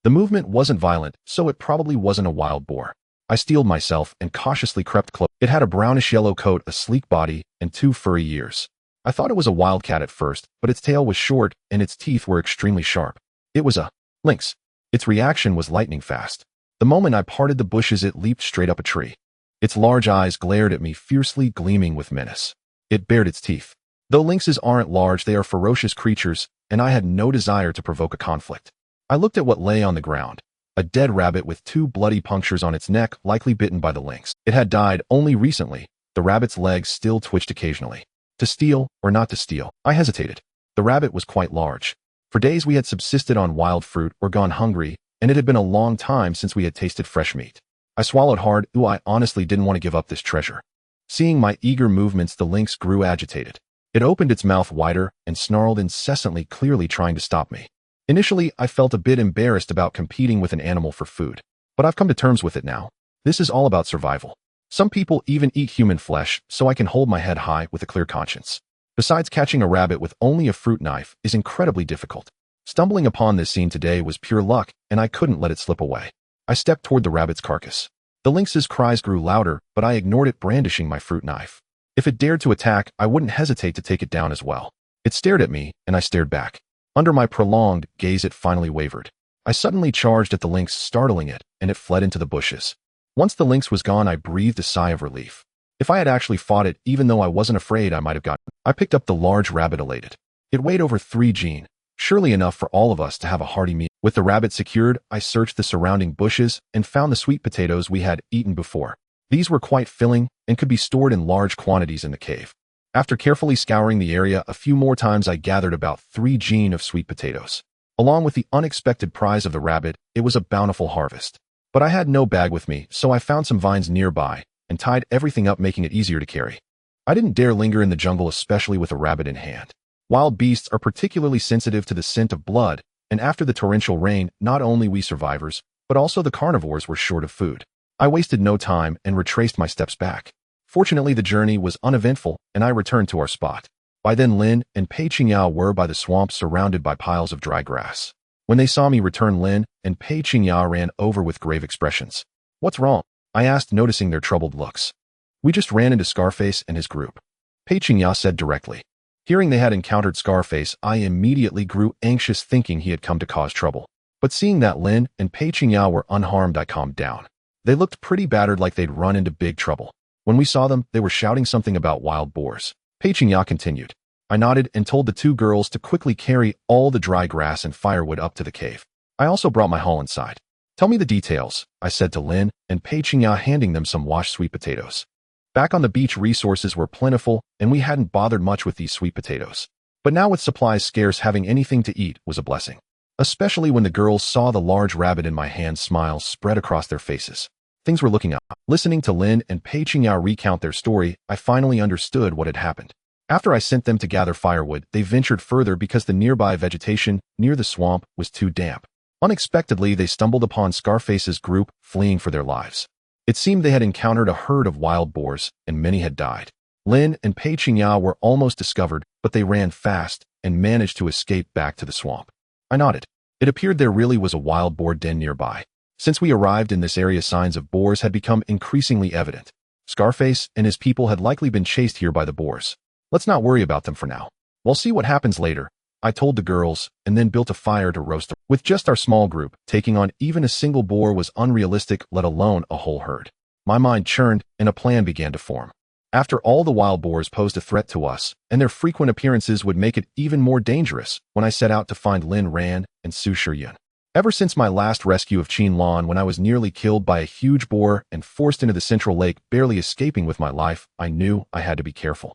The movement wasn't violent, so it probably wasn't a wild boar. I steeled myself and cautiously crept close. It had a brownish-yellow coat, a sleek body, and 2 furry ears. I thought it was a wildcat at first, but its tail was short and its teeth were extremely sharp. It was a lynx. Its reaction was lightning fast. The moment I parted the bushes, it leaped straight up a tree. Its large eyes glared at me, fiercely gleaming with menace. It bared its teeth. Though lynxes aren't large, they are ferocious creatures, and I had no desire to provoke a conflict. I looked at what lay on the ground. A dead rabbit with 2 bloody punctures on its neck, likely bitten by the lynx. It had died only recently. The rabbit's legs still twitched occasionally. To steal or not to steal? I hesitated. The rabbit was quite large. For days we had subsisted on wild fruit or gone hungry, and it had been a long time since we had tasted fresh meat. I swallowed hard. I honestly didn't want to give up this treasure. Seeing my eager movements, the lynx grew agitated. It opened its mouth wider and snarled incessantly, clearly trying to stop me. Initially, I felt a bit embarrassed about competing with an animal for food, but I've come to terms with it now. This is all about survival. Some people even eat human flesh, so I can hold my head high with a clear conscience. Besides, catching a rabbit with only a fruit knife is incredibly difficult. Stumbling upon this scene today was pure luck, and I couldn't let it slip away. I stepped toward the rabbit's carcass. The lynx's cries grew louder, but I ignored it, brandishing my fruit knife. If it dared to attack, I wouldn't hesitate to take it down as well. It stared at me, and I stared back. Under my prolonged gaze, it finally wavered. I suddenly charged at the lynx, startling it, and it fled into the bushes. Once the lynx was gone, I breathed a sigh of relief. If I had actually fought it, even though I wasn't afraid I might have gotten it. I picked up the large rabbit elated. It weighed over 3 gene, surely enough for all of us to have a hearty meal. With the rabbit secured, I searched the surrounding bushes and found the sweet potatoes we had eaten before. These were quite filling and could be stored in large quantities in the cave. After carefully scouring the area a few more times, I gathered about 3 gene of sweet potatoes. Along with the unexpected prize of the rabbit, it was a bountiful harvest. But I had no bag with me, so I found some vines nearby and tied everything up, making it easier to carry. I didn't dare linger in the jungle, especially with a rabbit in hand. Wild beasts are particularly sensitive to the scent of blood, and after the torrential rain, not only we survivors, but also the carnivores were short of food. I wasted no time and retraced my steps back. Fortunately, the journey was uneventful, and I returned to our spot. By then, Lin and Pei Qingyao were by the swamp, surrounded by piles of dry grass. When they saw me return, Lin and Pei Qingyao ran over with grave expressions. "What's wrong?" I asked, noticing their troubled looks. "We just ran into Scarface and his group," Pei Qingyao said directly. Hearing they had encountered Scarface, I immediately grew anxious, thinking he had come to cause trouble. But seeing that Lin and Pei Qingyao were unharmed, I calmed down. They looked pretty battered, like they'd run into big trouble. When we saw them, they were shouting something about wild boars. Pei Qingyao continued. I nodded and told the 2 girls to quickly carry all the dry grass and firewood up to the cave. I also brought my haul inside. "Tell me the details," I said to Lin and Pei Qingyao, handing them some washed sweet potatoes. Back on the beach, resources were plentiful, and we hadn't bothered much with these sweet potatoes. But now, with supplies scarce, having anything to eat was a blessing. Especially when the girls saw the large rabbit in my hand, smiles spread across their faces. Things were looking up. Listening to Lin and Pei Qingyao recount their story, I finally understood what had happened. After I sent them to gather firewood, they ventured further because the nearby vegetation near the swamp was too damp. Unexpectedly, they stumbled upon Scarface's group, fleeing for their lives. It seemed they had encountered a herd of wild boars, and many had died. Lin and Pei Qingyao were almost discovered, but they ran fast and managed to escape back to the swamp. I nodded. It appeared there really was a wild boar den nearby. Since we arrived in this area, signs of boars had become increasingly evident. Scarface and his people had likely been chased here by the boars. Let's not worry about them for now. We'll see what happens later, I told the girls, and then built a fire to roast them. With just our small group, taking on even a single boar was unrealistic, let alone a whole herd. My mind churned, and a plan began to form. After all, the wild boars posed a threat to us, and their frequent appearances would make it even more dangerous when I set out to find Lin Ran and Su Shiyun. Ever since my last rescue of Qin Lan, when I was nearly killed by a huge boar and forced into the central lake, barely escaping with my life, I knew I had to be careful.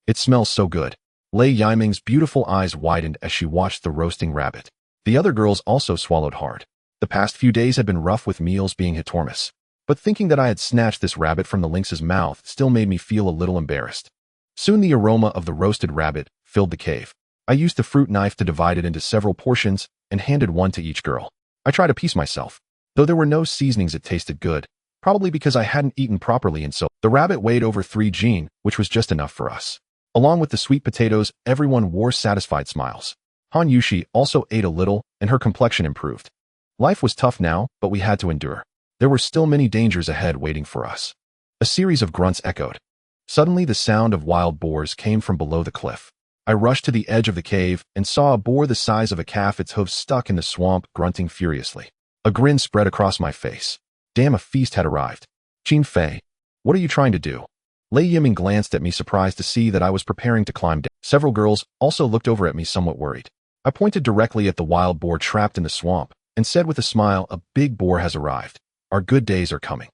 "It smells so good." Lei Yiming's beautiful eyes widened as she watched the roasting rabbit. The other girls also swallowed hard. The past few days had been rough, with meals being hit or miss. But thinking that I had snatched this rabbit from the lynx's mouth still made me feel a little embarrassed. Soon the aroma of the roasted rabbit filled the cave. I used the fruit knife to divide it into several portions and handed one to each girl. I tried to piece myself. Though there were no seasonings, it tasted good, probably because I hadn't eaten properly, and so the rabbit weighed over 3 gene, which was just enough for us. Along with the sweet potatoes, everyone wore satisfied smiles. Han Yushi also ate a little, and her complexion improved. Life was tough now, but we had to endure. There were still many dangers ahead waiting for us. A series of grunts echoed. Suddenly, the sound of wild boars came from below the cliff. I rushed to the edge of the cave and saw a boar the size of a calf, its hooves stuck in the swamp, grunting furiously. A grin spread across my face. Damn, a feast had arrived. "Qin Fei, what are you trying to do?" Lei Yiming glanced at me, surprised to see that I was preparing to climb down. Several girls also looked over at me, somewhat worried. I pointed directly at the wild boar trapped in the swamp and said with a smile, "A big boar has arrived. Our good days are coming."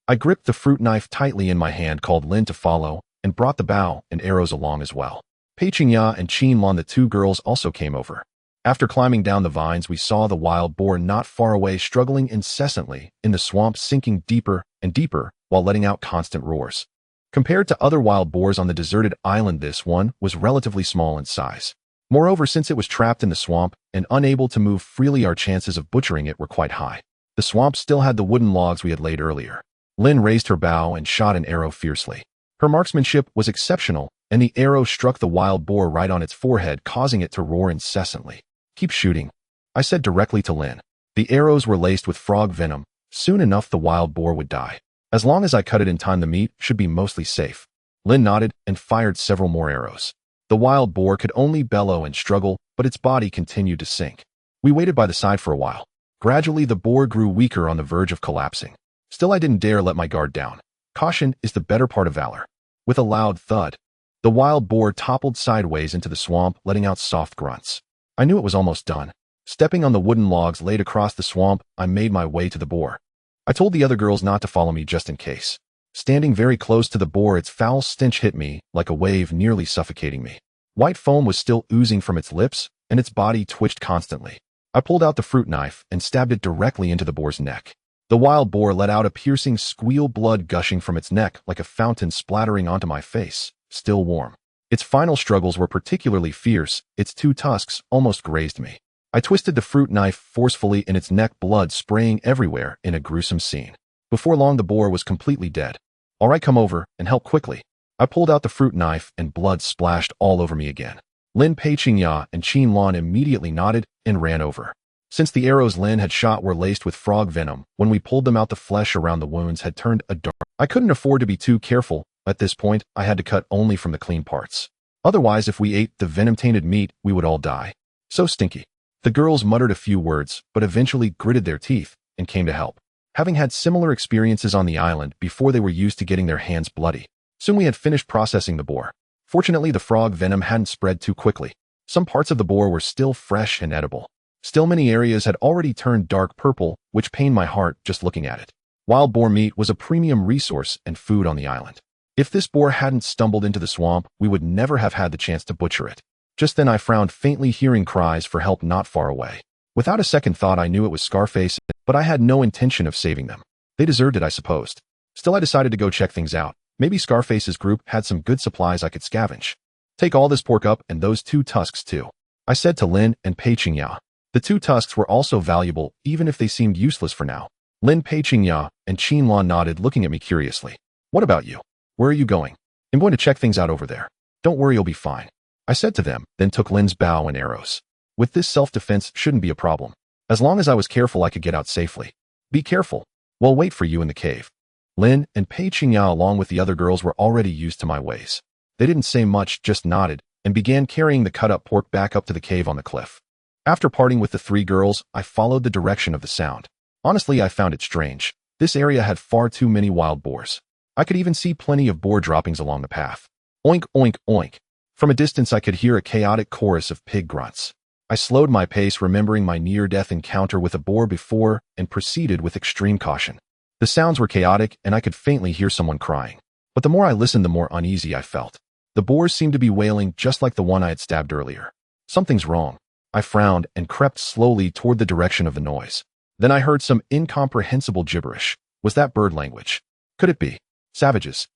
I gripped the fruit knife tightly in my hand, called Lin to follow, and brought the bow and arrows along as well. Pei Qingya and Qin Lan, the 2 girls, also came over. After climbing down the vines, we saw the wild boar not far away, struggling incessantly in the swamp, sinking deeper and deeper while letting out constant roars. Compared to other wild boars on the deserted island, this one was relatively small in size. Moreover, since it was trapped in the swamp and unable to move freely, our chances of butchering it were quite high. The swamp still had the wooden logs we had laid earlier. Lin raised her bow and shot an arrow fiercely. Her marksmanship was exceptional, and the arrow struck the wild boar right on its forehead, causing it to roar incessantly. "Keep shooting," I said directly to Lin. The arrows were laced with frog venom. Soon enough, the wild boar would die. As long as I cut it in time, the meat should be mostly safe. Lin nodded and fired several more arrows. The wild boar could only bellow and struggle, but its body continued to sink. We waited by the side for a while. Gradually, the boar grew weaker, on the verge of collapsing. Still, I didn't dare let my guard down. Caution is the better part of valor. With a loud thud, the wild boar toppled sideways into the swamp, letting out soft grunts. I knew it was almost done. Stepping on the wooden logs laid across the swamp, I made my way to the boar. I told the other girls not to follow me just in case. Standing very close to the boar, its foul stench hit me like a wave, nearly suffocating me. White foam was still oozing from its lips, and its body twitched constantly. I pulled out the fruit knife and stabbed it directly into the boar's neck. The wild boar let out a piercing squeal, blood gushing from its neck like a fountain splattering onto my face, still warm. Its final struggles were particularly fierce. Its two tusks almost grazed me. I twisted the fruit knife forcefully in its neck, blood spraying everywhere in a gruesome scene. Before long, the boar was completely dead. "All right, come over and help quickly." I pulled out the fruit knife and blood splashed all over me again. Lin Pei-Qing-Ya and Qin Lan immediately nodded and ran over. Since the arrows Lin had shot were laced with frog venom, when we pulled them out, the flesh around the wounds had turned a dark. I couldn't afford to be too careful. At this point, I had to cut only from the clean parts. Otherwise, if we ate the venom-tainted meat, we would all die. So stinky. The girls muttered a few words, but eventually gritted their teeth and came to help. Having had similar experiences on the island before, they were used to getting their hands bloody. Soon we had finished processing the boar. Fortunately, the frog venom hadn't spread too quickly. Some parts of the boar were still fresh and edible. Still, many areas had already turned dark purple, which pained my heart just looking at it. Wild boar meat was a premium resource and food on the island. If this boar hadn't stumbled into the swamp, we would never have had the chance to butcher it. Just then I frowned, faintly hearing cries for help not far away. Without a second thought, I knew it was Scarface, but I had no intention of saving them. They deserved it, I supposed. Still, I decided to go check things out. Maybe Scarface's group had some good supplies I could scavenge. "Take all this pork up and those two tusks too," I said to Lin and Pei-Qing-Ya. The two tusks were also valuable, even if they seemed useless for now. Lin Pei-Qing-Ya and Qin Lan nodded, looking at me curiously. "What about you? Where are you going?" "I'm going to check things out over there. Don't worry, you'll be fine," I said to them, then took Lin's bow and arrows. With this, self-defense shouldn't be a problem. As long as I was careful, I could get out safely. "Be careful. We'll wait for you in the cave." Lin and Pei-Qing-Ya, along with the other girls, were already used to my ways. They didn't say much, just nodded, and began carrying the cut-up pork back up to the cave on the cliff. After parting with the three girls, I followed the direction of the sound. Honestly, I found it strange. This area had far too many wild boars. I could even see plenty of boar droppings along the path. Oink, oink, oink. From a distance, I could hear a chaotic chorus of pig grunts. I slowed my pace, remembering my near-death encounter with a boar before, and proceeded with extreme caution. The sounds were chaotic, and I could faintly hear someone crying. But the more I listened, the more uneasy I felt. The boars seemed to be wailing just like the one I had stabbed earlier. Something's wrong. I frowned and crept slowly toward the direction of the noise. Then I heard some incomprehensible gibberish. Was that bird language? Could it be? Savages.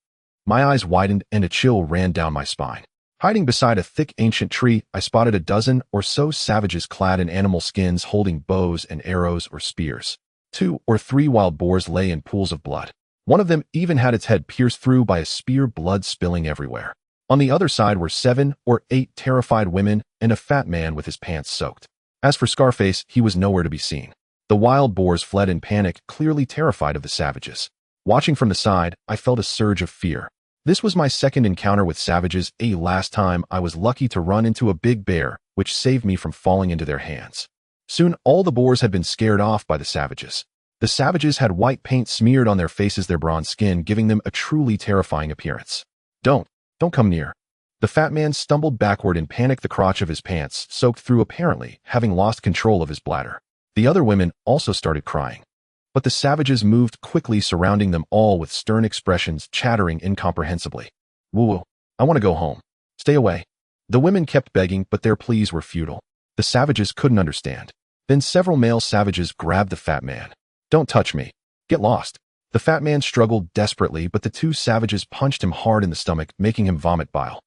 My eyes widened and a chill ran down my spine. Hiding beside a thick ancient tree, I spotted a dozen or so savages clad in animal skins, holding bows and arrows or spears. 2 or 3 wild boars lay in pools of blood. One of them even had its head pierced through by a spear, blood spilling everywhere. On the other side were 7 or 8 terrified women and a fat man with his pants soaked. As for Scarface, he was nowhere to be seen. The wild boars fled in panic, clearly terrified of the savages. Watching from the side, I felt a surge of fear. This was my second encounter with savages. Last time, I was lucky to run into a big bear, which saved me from falling into their hands. Soon, all the boars had been scared off by the savages. The savages had white paint smeared on their faces, their bronze skin giving them a truly terrifying appearance. Don't come near." The fat man stumbled backward in panic, the crotch of his pants soaked through, apparently having lost control of his bladder. The other women also started crying. But the savages moved quickly, surrounding them all with stern expressions, chattering incomprehensibly. "Woo, I want to go home. Stay away." The women kept begging, but their pleas were futile. The savages couldn't understand. Then several male savages grabbed the fat man. "Don't touch me. Get lost." The fat man struggled desperately, but the 2 savages punched him hard in the stomach, making him vomit bile.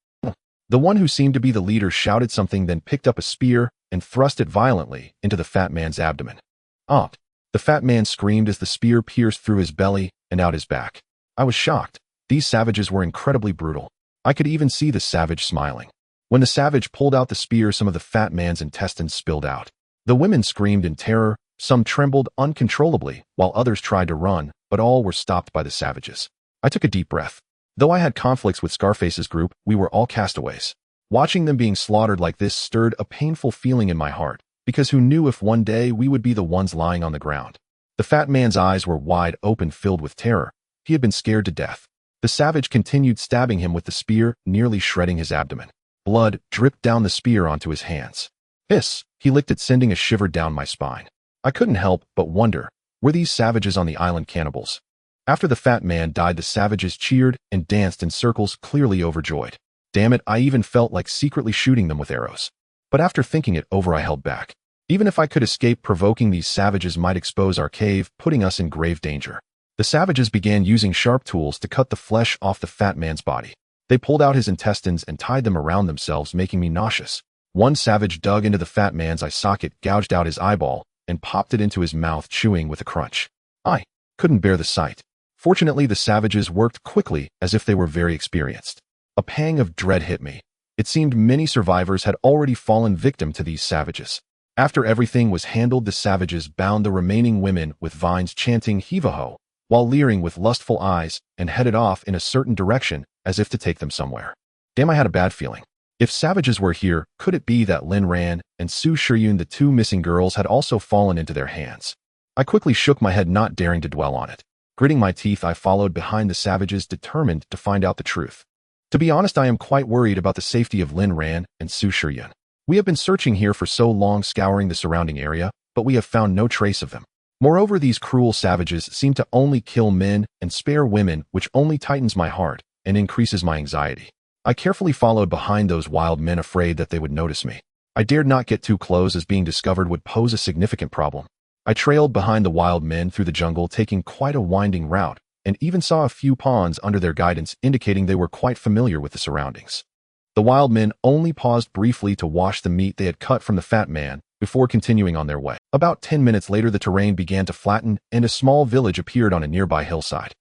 The one who seemed to be the leader shouted something, then picked up a spear and thrust it violently into the fat man's abdomen. "Ah!" The fat man screamed as the spear pierced through his belly and out his back. I was shocked. These savages were incredibly brutal. I could even see the savage smiling. When the savage pulled out the spear, some of the fat man's intestines spilled out. The women screamed in terror, some trembled uncontrollably, while others tried to run, but all were stopped by the savages. I took a deep breath. Though I had conflicts with Scarface's group, we were all castaways. Watching them being slaughtered like this stirred a painful feeling in my heart, because who knew if one day we would be the ones lying on the ground. The fat man's eyes were wide open, filled with terror. He had been scared to death. The savage continued stabbing him with the spear, nearly shredding his abdomen. Blood dripped down the spear onto his hands. Hiss! He licked it, sending a shiver down my spine. I couldn't help but wonder, were these savages on the island cannibals? After the fat man died, the savages cheered and danced in circles, clearly overjoyed. Damn it, I even felt like secretly shooting them with arrows. But after thinking it over, I held back. Even if I could escape, provoking these savages might expose our cave, putting us in grave danger. The savages began using sharp tools to cut the flesh off the fat man's body. They pulled out his intestines and tied them around themselves, making me nauseous. One savage dug into the fat man's eye socket, gouged out his eyeball, and popped it into his mouth, chewing with a crunch. I couldn't bear the sight. Fortunately, the savages worked quickly, as if they were very experienced. A pang of dread hit me. It seemed many survivors had already fallen victim to these savages. After everything was handled, the savages bound the remaining women with vines, chanting "Heave-a-ho," while leering with lustful eyes, and headed off in a certain direction, as if to take them somewhere. Damn, I had a bad feeling. If savages were here, could it be that Lin Ran and Su Shiyun, the two missing girls, had also fallen into their hands? I quickly shook my head, not daring to dwell on it. Gritting my teeth, I followed behind the savages, determined to find out the truth. To be honest, I am quite worried about the safety of Lin Ran and Su Shiyun. We have been searching here for so long, scouring the surrounding area, but we have found no trace of them. Moreover, these cruel savages seem to only kill men and spare women, which only tightens my heart and increases my anxiety. I carefully followed behind those wild men, afraid that they would notice me. I dared not get too close, as being discovered would pose a significant problem. I trailed behind the wild men through the jungle, taking quite a winding route, and even saw a few pawns under their guidance, indicating they were quite familiar with the surroundings. The wild men only paused briefly to wash the meat they had cut from the fat man before continuing on their way. About 10 minutes later, the terrain began to flatten, and a small village appeared on a nearby hillside.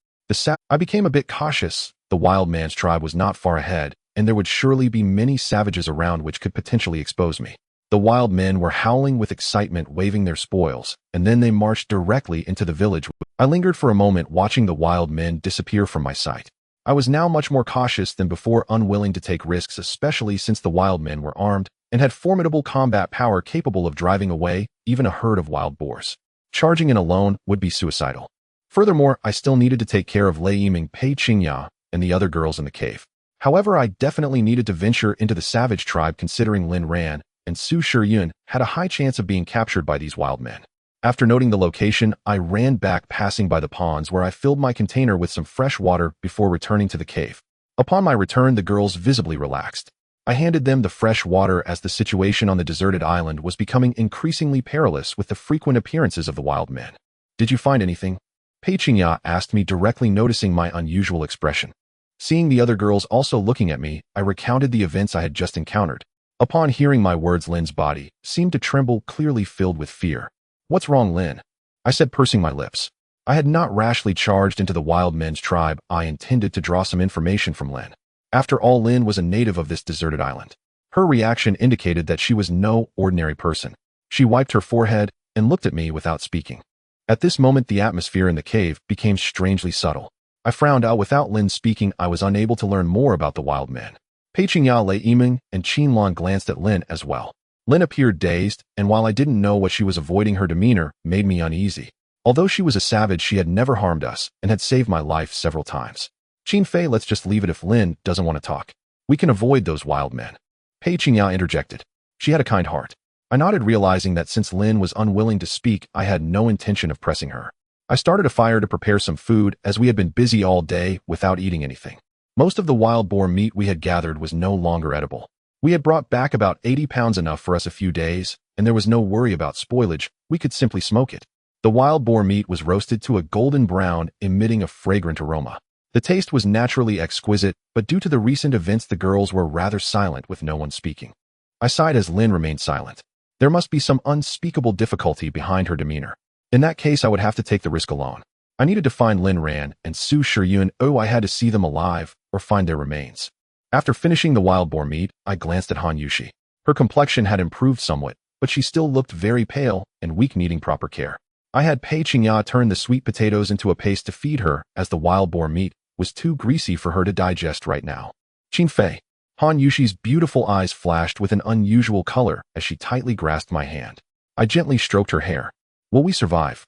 I became a bit cautious. The wild man's tribe was not far ahead, and there would surely be many savages around which could potentially expose me. The wild men were howling with excitement, waving their spoils, and then they marched directly into the village. I lingered for a moment, watching the wild men disappear from my sight. I was now much more cautious than before, unwilling to take risks, especially since the wild men were armed and had formidable combat power, capable of driving away even a herd of wild boars. Charging in alone would be suicidal. Furthermore, I still needed to take care of Lei Yiming, Pei Qingya, and the other girls in the cave. However, I definitely needed to venture into the savage tribe, considering Lin Ran and Su Shiyun had a high chance of being captured by these wild men. After noting the location, I ran back, passing by the ponds, where I filled my container with some fresh water before returning to the cave. Upon my return, the girls visibly relaxed. I handed them the fresh water, as the situation on the deserted island was becoming increasingly perilous with the frequent appearances of the wild men. "Did you find anything?" Pei Qingya asked me, directly noticing my unusual expression. Seeing the other girls also looking at me, I recounted the events I had just encountered. Upon hearing my words, Lin's body seemed to tremble, clearly filled with fear. "What's wrong, Lin?" I said, pursing my lips. I had not rashly charged into the wild men's tribe. I intended to draw some information from Lin. After all, Lin was a native of this deserted island. Her reaction indicated that she was no ordinary person. She wiped her forehead and looked at me without speaking. At this moment, the atmosphere in the cave became strangely subtle. I frowned out. Without Lin speaking, I was unable to learn more about the wild men. Pei Qingya, Lei Yiming, and Qin Lan glanced at Lin as well. Lin appeared dazed, and while I didn't know what she was avoiding, her demeanor made me uneasy. Although she was a savage, she had never harmed us and had saved my life several times. "Qin Fei, let's just leave it if Lin doesn't want to talk. We can avoid those wild men." Pei Qingya interjected. She had a kind heart. I nodded, realizing that since Lin was unwilling to speak, I had no intention of pressing her. I started a fire to prepare some food, as we had been busy all day without eating anything. Most of the wild boar meat we had gathered was no longer edible. We had brought back about 80 pounds, enough for us a few days, and there was no worry about spoilage. We could simply smoke it. The wild boar meat was roasted to a golden brown, emitting a fragrant aroma. The taste was naturally exquisite, but due to the recent events, the girls were rather silent, with no one speaking. I sighed as Lin remained silent. There must be some unspeakable difficulty behind her demeanor. In that case, I would have to take the risk alone. I needed to find Lin Ran and Su Shiyun. I had to see them alive or find their remains. After finishing the wild boar meat, I glanced at Han Yushi. Her complexion had improved somewhat, but she still looked very pale and weak, needing proper care. I had Pei Qingya turn the sweet potatoes into a paste to feed her, as the wild boar meat was too greasy for her to digest right now. "Qin Fei." Han Yushi's beautiful eyes flashed with an unusual color as she tightly grasped my hand. I gently stroked her hair. "Will we survive?"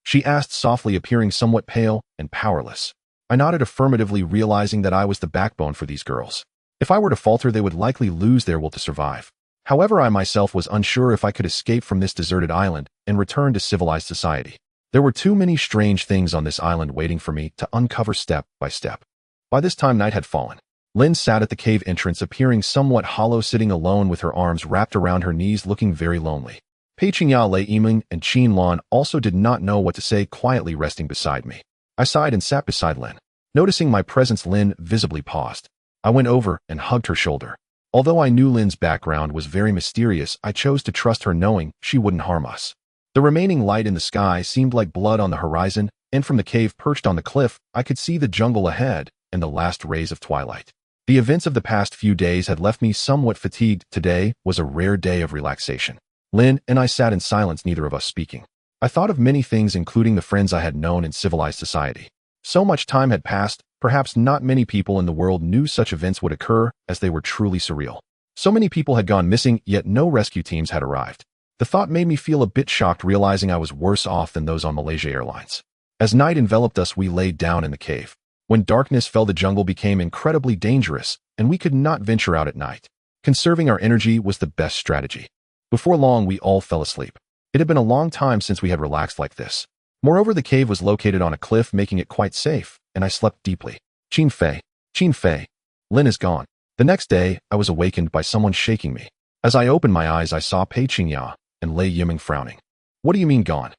she asked softly, appearing somewhat pale and powerless. I nodded affirmatively, realizing that I was the backbone for these girls. If I were to falter, they would likely lose their will to survive. However, I myself was unsure if I could escape from this deserted island and return to civilized society. There were too many strange things on this island waiting for me to uncover step by step. By this time, night had fallen. Lin sat at the cave entrance, appearing somewhat hollow, sitting alone with her arms wrapped around her knees, looking very lonely. Pei Qingya, Lei Yiming, and Qin Lan also did not know what to say, quietly resting beside me. I sighed and sat beside Lin. Noticing my presence, Lin visibly paused. I went over and hugged her shoulder. Although I knew Lin's background was very mysterious, I chose to trust her, knowing she wouldn't harm us. The remaining light in the sky seemed like blood on the horizon, and from the cave perched on the cliff, I could see the jungle ahead and the last rays of twilight. The events of the past few days had left me somewhat fatigued. Today was a rare day of relaxation. Lin and I sat in silence, neither of us speaking. I thought of many things, including the friends I had known in civilized society. So much time had passed, perhaps not many people in the world knew such events would occur, as they were truly surreal. So many people had gone missing, yet no rescue teams had arrived. The thought made me feel a bit shocked, realizing I was worse off than those on Malaysia Airlines. As night enveloped us, we laid down in the cave. When darkness fell, the jungle became incredibly dangerous, and we could not venture out at night. Conserving our energy was the best strategy. Before long, we all fell asleep. It had been a long time since we had relaxed like this. Moreover, the cave was located on a cliff, making it quite safe, and I slept deeply. Qin Fei, Lin is gone. The next day, I was awakened by someone shaking me. As I opened my eyes, I saw Pei Qingya and Lei Yiming frowning. What do you mean gone?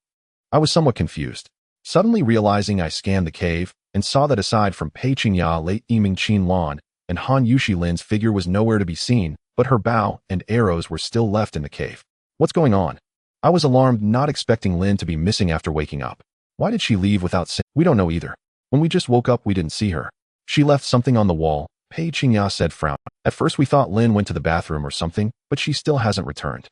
I was somewhat confused. Suddenly realizing, I scanned the cave and saw that aside from Pei Qingya, Lei Yiming, Qin Lan, and Han Yushi, Lin's figure was nowhere to be seen, but her bow and arrows were still left in the cave. What's going on? I was alarmed, not expecting Lin to be missing after waking up. Why did she leave without saying? We don't know either. When we just woke up, we didn't see her. She left something on the wall, Pei Qingya said, frowning. At first we thought Lin went to the bathroom or something, but she still hasn't returned.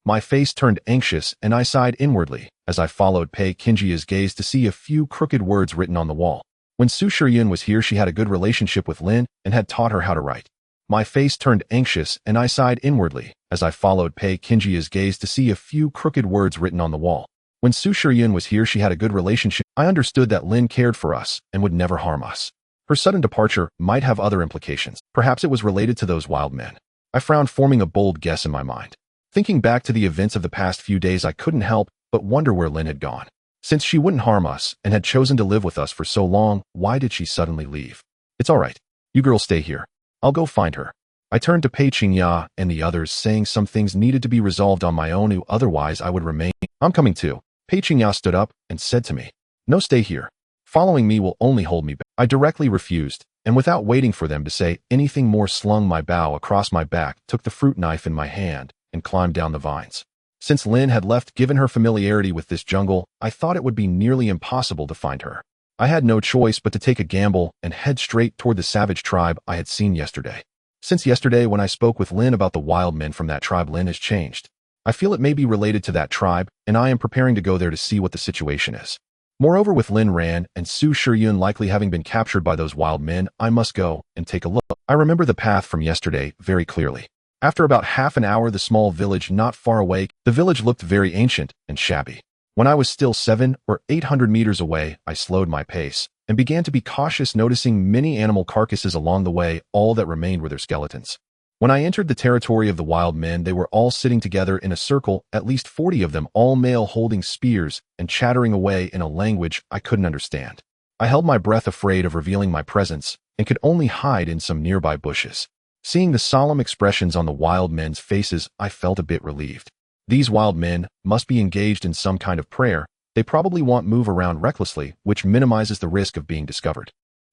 My face turned anxious and I sighed inwardly as I followed Pei Qingya's gaze to see a few crooked words written on the wall. When Su Shiyun was here, she had a good relationship with Lin and had taught her how to write. My face turned anxious and I sighed inwardly as I followed Pei Qingya's gaze to see a few crooked words written on the wall. When Su Shiyun was here, she had a good relationship. I understood that Lin cared for us and would never harm us. Her sudden departure might have other implications. Perhaps it was related to those wild men. I frowned, forming a bold guess in my mind. Thinking back to the events of the past few days, I couldn't help but wonder where Lin had gone. Since she wouldn't harm us and had chosen to live with us for so long, why did she suddenly leave? It's all right. You girls stay here. I'll go find her. I turned to Pei Qingya and the others, saying some things needed to be resolved on my own, otherwise I would remain. I'm coming too. Pei Qingya stood up and said to me, no, stay here. Following me will only hold me back. I directly refused, and without waiting for them to say anything more, slung my bow across my back, took the fruit knife in my hand, and climbed down the vines. Since Lin had left, given her familiarity with this jungle, I thought it would be nearly impossible to find her. I had no choice but to take a gamble and head straight toward the savage tribe I had seen yesterday. Since yesterday, when I spoke with Lin about the wild men from that tribe, Lin has changed. I feel it may be related to that tribe, and I am preparing to go there to see what the situation is. Moreover, with Lin Ran and Su Shiyun likely having been captured by those wild men, I must go and take a look. I remember the path from yesterday very clearly. After about half an hour, the small village not far away, the village looked very ancient and shabby. When I was still 700 or 800 meters away, I slowed my pace and began to be cautious, noticing many animal carcasses along the way. All that remained were their skeletons. When I entered the territory of the wild men, they were all sitting together in a circle, at least 40 of them, all male, holding spears and chattering away in a language I couldn't understand. I held my breath, afraid of revealing my presence, and could only hide in some nearby bushes. Seeing the solemn expressions on the wild men's faces, I felt a bit relieved. These wild men must be engaged in some kind of prayer. They probably won't move around recklessly, which minimizes the risk of being discovered.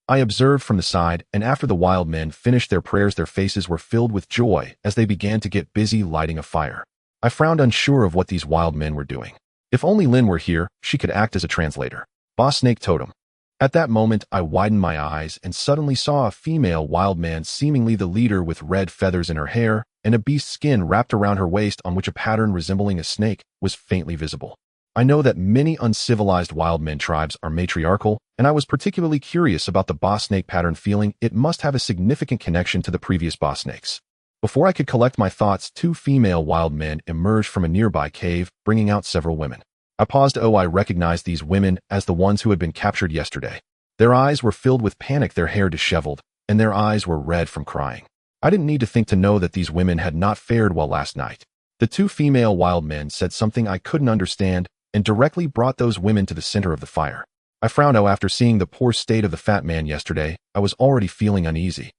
I observed from the side, and after the wild men finished their prayers, their faces were filled with joy as they began to get busy lighting a fire. I frowned, unsure of what these wild men were doing. If only Lin were here, she could act as a translator. Boss Snake Totem. At that moment, I widened my eyes and suddenly saw a female wild man, seemingly the leader, with red feathers in her hair and a beast's skin wrapped around her waist, on which a pattern resembling a snake was faintly visible. I know that many uncivilized wild men tribes are matriarchal, and I was particularly curious about the boss snake pattern, feeling it must have a significant connection to the previous boss snakes. Before I could collect my thoughts, 2 female wild men emerged from a nearby cave, bringing out several women. I paused. Oh, I recognized these women as the ones who had been captured yesterday. Their eyes were filled with panic, their hair disheveled, and their eyes were red from crying. I didn't need to think to know that these women had not fared well last night. The two female wild men said something I couldn't understand and directly brought those women to the center of the fire. I frowned. Oh, after seeing the poor state of the fat man yesterday, I was already feeling uneasy.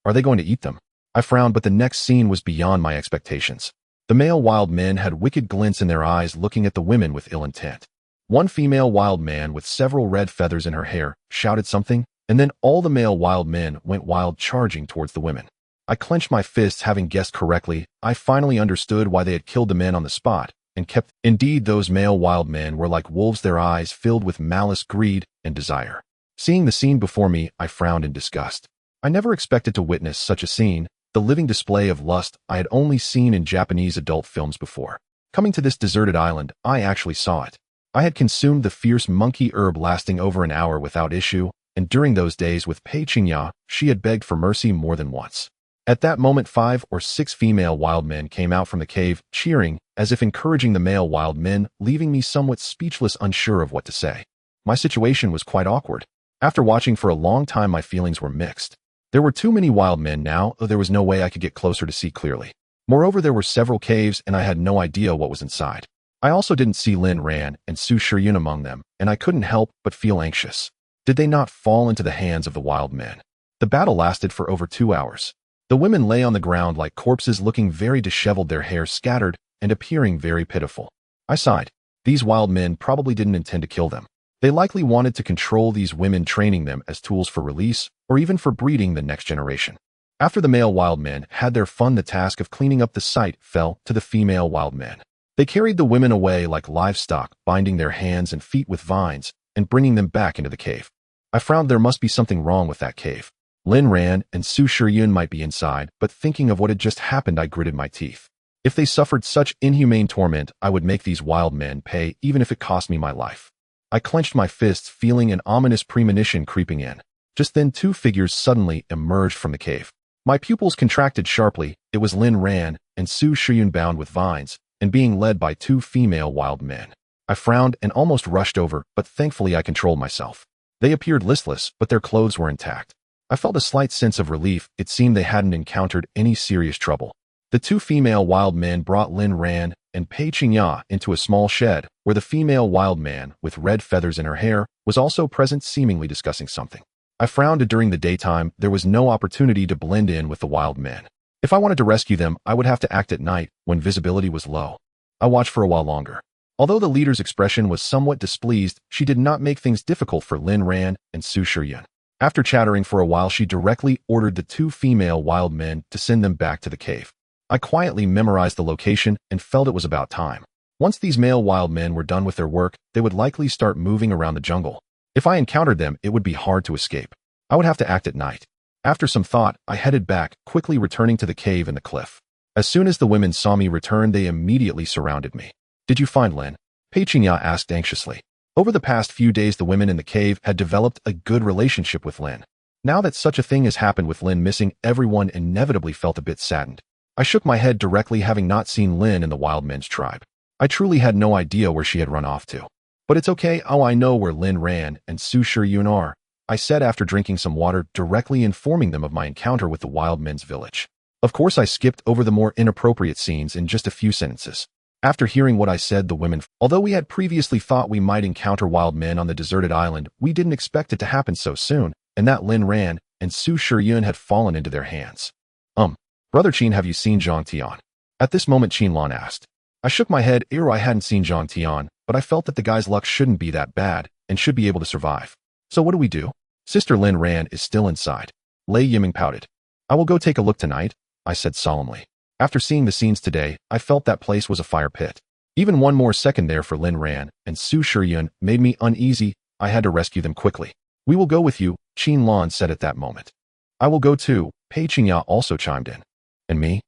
Are they going to eat them? I frowned, but the next scene was beyond my expectations. The male wild men had wicked glints in their eyes, looking at the women with ill intent. One female wild man with several red feathers in her hair shouted something, and then all the male wild men went wild, charging towards the women. I clenched my fists, having guessed correctly. I finally understood why they had killed the men on the spot, and kept. Indeed, those male wild men were like wolves, their eyes filled with malice, greed, and desire. Seeing the scene before me, I frowned in disgust. I never expected to witness such a scene, the living display of lust I had only seen in Japanese adult films before. Coming to this deserted island, I actually saw it. I had consumed the fierce monkey herb lasting over an hour without issue, and during those days with Pei Qingya, she had begged for mercy more than once. At that moment, 5 or 6 female wild men came out from the cave, cheering, as if encouraging the male wild men, leaving me somewhat speechless, unsure of what to say. My situation was quite awkward. After watching for a long time, my feelings were mixed. There were too many wild men now, though there was no way I could get closer to see clearly. Moreover, there were several caves, and I had no idea what was inside. I also didn't see Lin Ran and Su Shiyun among them, and I couldn't help but feel anxious. Did they not fall into the hands of the wild men? The battle lasted for over 2 hours. The women lay on the ground like corpses, looking very disheveled, their hair scattered and appearing very pitiful. I sighed. These wild men probably didn't intend to kill them. They likely wanted to control these women, training them as tools for release or even for breeding the next generation. After the male wild men had their fun, the task of cleaning up the site fell to the female wild men. They carried the women away like livestock, binding their hands and feet with vines and bringing them back into the cave. I frowned. There must be something wrong with that cave. Lin Ran and Su Shiyun might be inside, but thinking of what had just happened, I gritted my teeth. If they suffered such inhumane torment, I would make these wild men pay, even if it cost me my life. I clenched my fists, feeling an ominous premonition creeping in. Just then, 2 figures suddenly emerged from the cave. My pupils contracted sharply. It was Lin Ran and Su Shiyun, bound with vines and being led by 2 female wild men. I frowned and almost rushed over, but thankfully I controlled myself. They appeared listless, but their clothes were intact. I felt a slight sense of relief. It seemed they hadn't encountered any serious trouble. The 2 female wild men brought Lin Ran and Pei Qingya into a small shed, where the female wild man, with red feathers in her hair, was also present, seemingly discussing something. I frowned. During the daytime, there was no opportunity to blend in with the wild men. If I wanted to rescue them, I would have to act at night, when visibility was low. I watched for a while longer. Although the leader's expression was somewhat displeased, she did not make things difficult for Lin Ran and Su Shiyun. After chattering for a while, she directly ordered the 2 female wild men to send them back to the cave. I quietly memorized the location and felt it was about time. Once these male wild men were done with their work, they would likely start moving around the jungle. If I encountered them, it would be hard to escape. I would have to act at night. After some thought, I headed back, quickly returning to the cave and the cliff. As soon as the women saw me return, they immediately surrounded me. Did you find Lin? Pei Qingya asked anxiously. Over the past few days, the women in the cave had developed a good relationship with Lin. Now that such a thing has happened with Lin missing, everyone inevitably felt a bit saddened. I shook my head directly, having not seen Lin in the wild men's tribe. I truly had no idea where she had run off to. But it's okay. Oh, I know where Lin Ran and Su Shiyun are, I said after drinking some water, directly informing them of my encounter with the wild men's village. Of course, I skipped over the more inappropriate scenes in just a few sentences. After hearing what I said, the women, although we had previously thought we might encounter wild men on the deserted island, we didn't expect it to happen so soon, and that Lin Ran and Su Shiyun had fallen into their hands. Brother Qin, have you seen Zhang Tian? At this moment, Qin Lan asked. I shook my head. I hadn't seen Zhang Tian, but I felt that the guy's luck shouldn't be that bad and should be able to survive. So what do we do? Sister Lin Ran is still inside. Lei Yiming pouted. I will go take a look tonight, I said solemnly. After seeing the scenes today, I felt that place was a fire pit. Even one more second there for Lin Ran and Su Shiyun made me uneasy. I had to rescue them quickly. We will go with you, Qin Lan said at that moment. I will go too, Pei Qingya also chimed in. And me?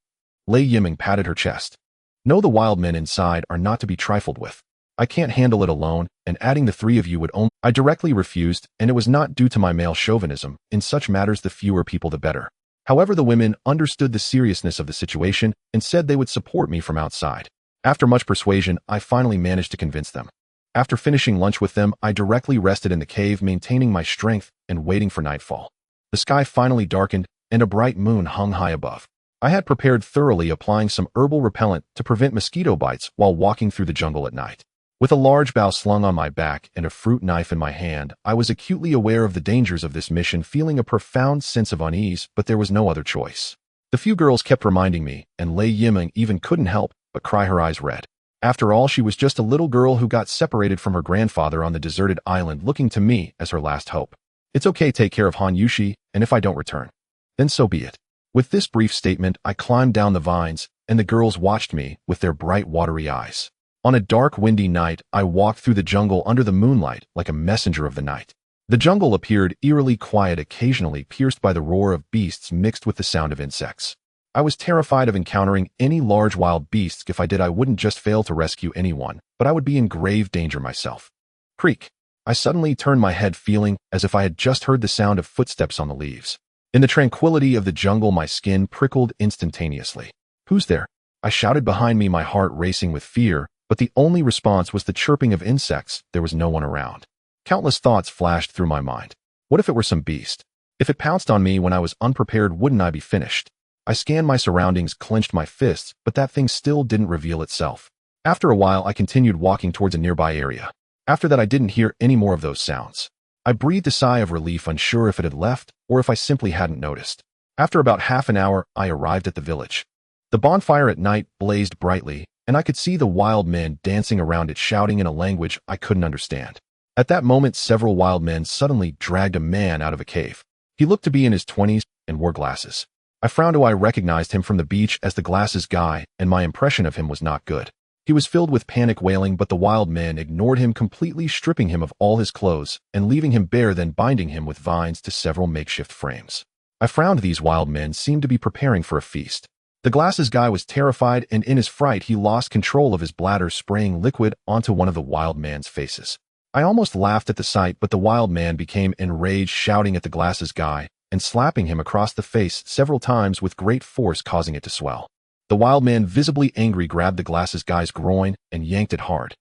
Lei Yiming patted her chest. No, the wild men inside are not to be trifled with. I can't handle it alone, and adding the 3 of you would only— I directly refused, and it was not due to my male chauvinism. In such matters, the fewer people the better. However, the women understood the seriousness of the situation and said they would support me from outside. After much persuasion, I finally managed to convince them. After finishing lunch with them, I directly rested in the cave, maintaining my strength and waiting for nightfall. The sky finally darkened, and a bright moon hung high above. I had prepared thoroughly, applying some herbal repellent to prevent mosquito bites while walking through the jungle at night. With a large bough slung on my back and a fruit knife in my hand, I was acutely aware of the dangers of this mission, feeling a profound sense of unease, but there was no other choice. The few girls kept reminding me, and Lei Yimeng even couldn't help but cry her eyes red. After all, she was just a little girl who got separated from her grandfather on the deserted island, looking to me as her last hope. It's okay, take care of Han Yushi, and if I don't return, then so be it. With this brief statement, I climbed down the vines, and the girls watched me with their bright, watery eyes. On a dark, windy night, I walked through the jungle under the moonlight like a messenger of the night. The jungle appeared eerily quiet, occasionally pierced by the roar of beasts mixed with the sound of insects. I was terrified of encountering any large wild beasts. If I did, I wouldn't just fail to rescue anyone, but I would be in grave danger myself. Creak. I suddenly turned my head, feeling as if I had just heard the sound of footsteps on the leaves. In the tranquility of the jungle, my skin prickled instantaneously. Who's there? I shouted behind me, my heart racing with fear, but the only response was the chirping of insects. There was no one around. Countless thoughts flashed through my mind. What if it were some beast? If it pounced on me when I was unprepared, wouldn't I be finished? I scanned my surroundings, clenched my fists, but that thing still didn't reveal itself. After a while, I continued walking towards a nearby area. After that, I didn't hear any more of those sounds. I breathed a sigh of relief, unsure if it had left or if I simply hadn't noticed. After about half an hour, I arrived at the village. The bonfire at night blazed brightly, and I could see the wild men dancing around it, shouting in a language I couldn't understand. At that moment, several wild men suddenly dragged a man out of a cave. He looked to be in his 20s and wore glasses. I frowned. I recognized him from the beach as the glasses guy, and my impression of him was not good. He was filled with panic, wailing, but the wild men ignored him completely, stripping him of all his clothes and leaving him bare, then binding him with vines to several makeshift frames. I frowned. These wild men seemed to be preparing for a feast. The glasses guy was terrified, and in his fright, he lost control of his bladder, spraying liquid onto one of the wild man's faces. I almost laughed at the sight, but the wild man became enraged, shouting at the glasses guy and slapping him across the face several times with great force, causing it to swell. The wild man, visibly angry, grabbed the glasses guy's groin and yanked it hard.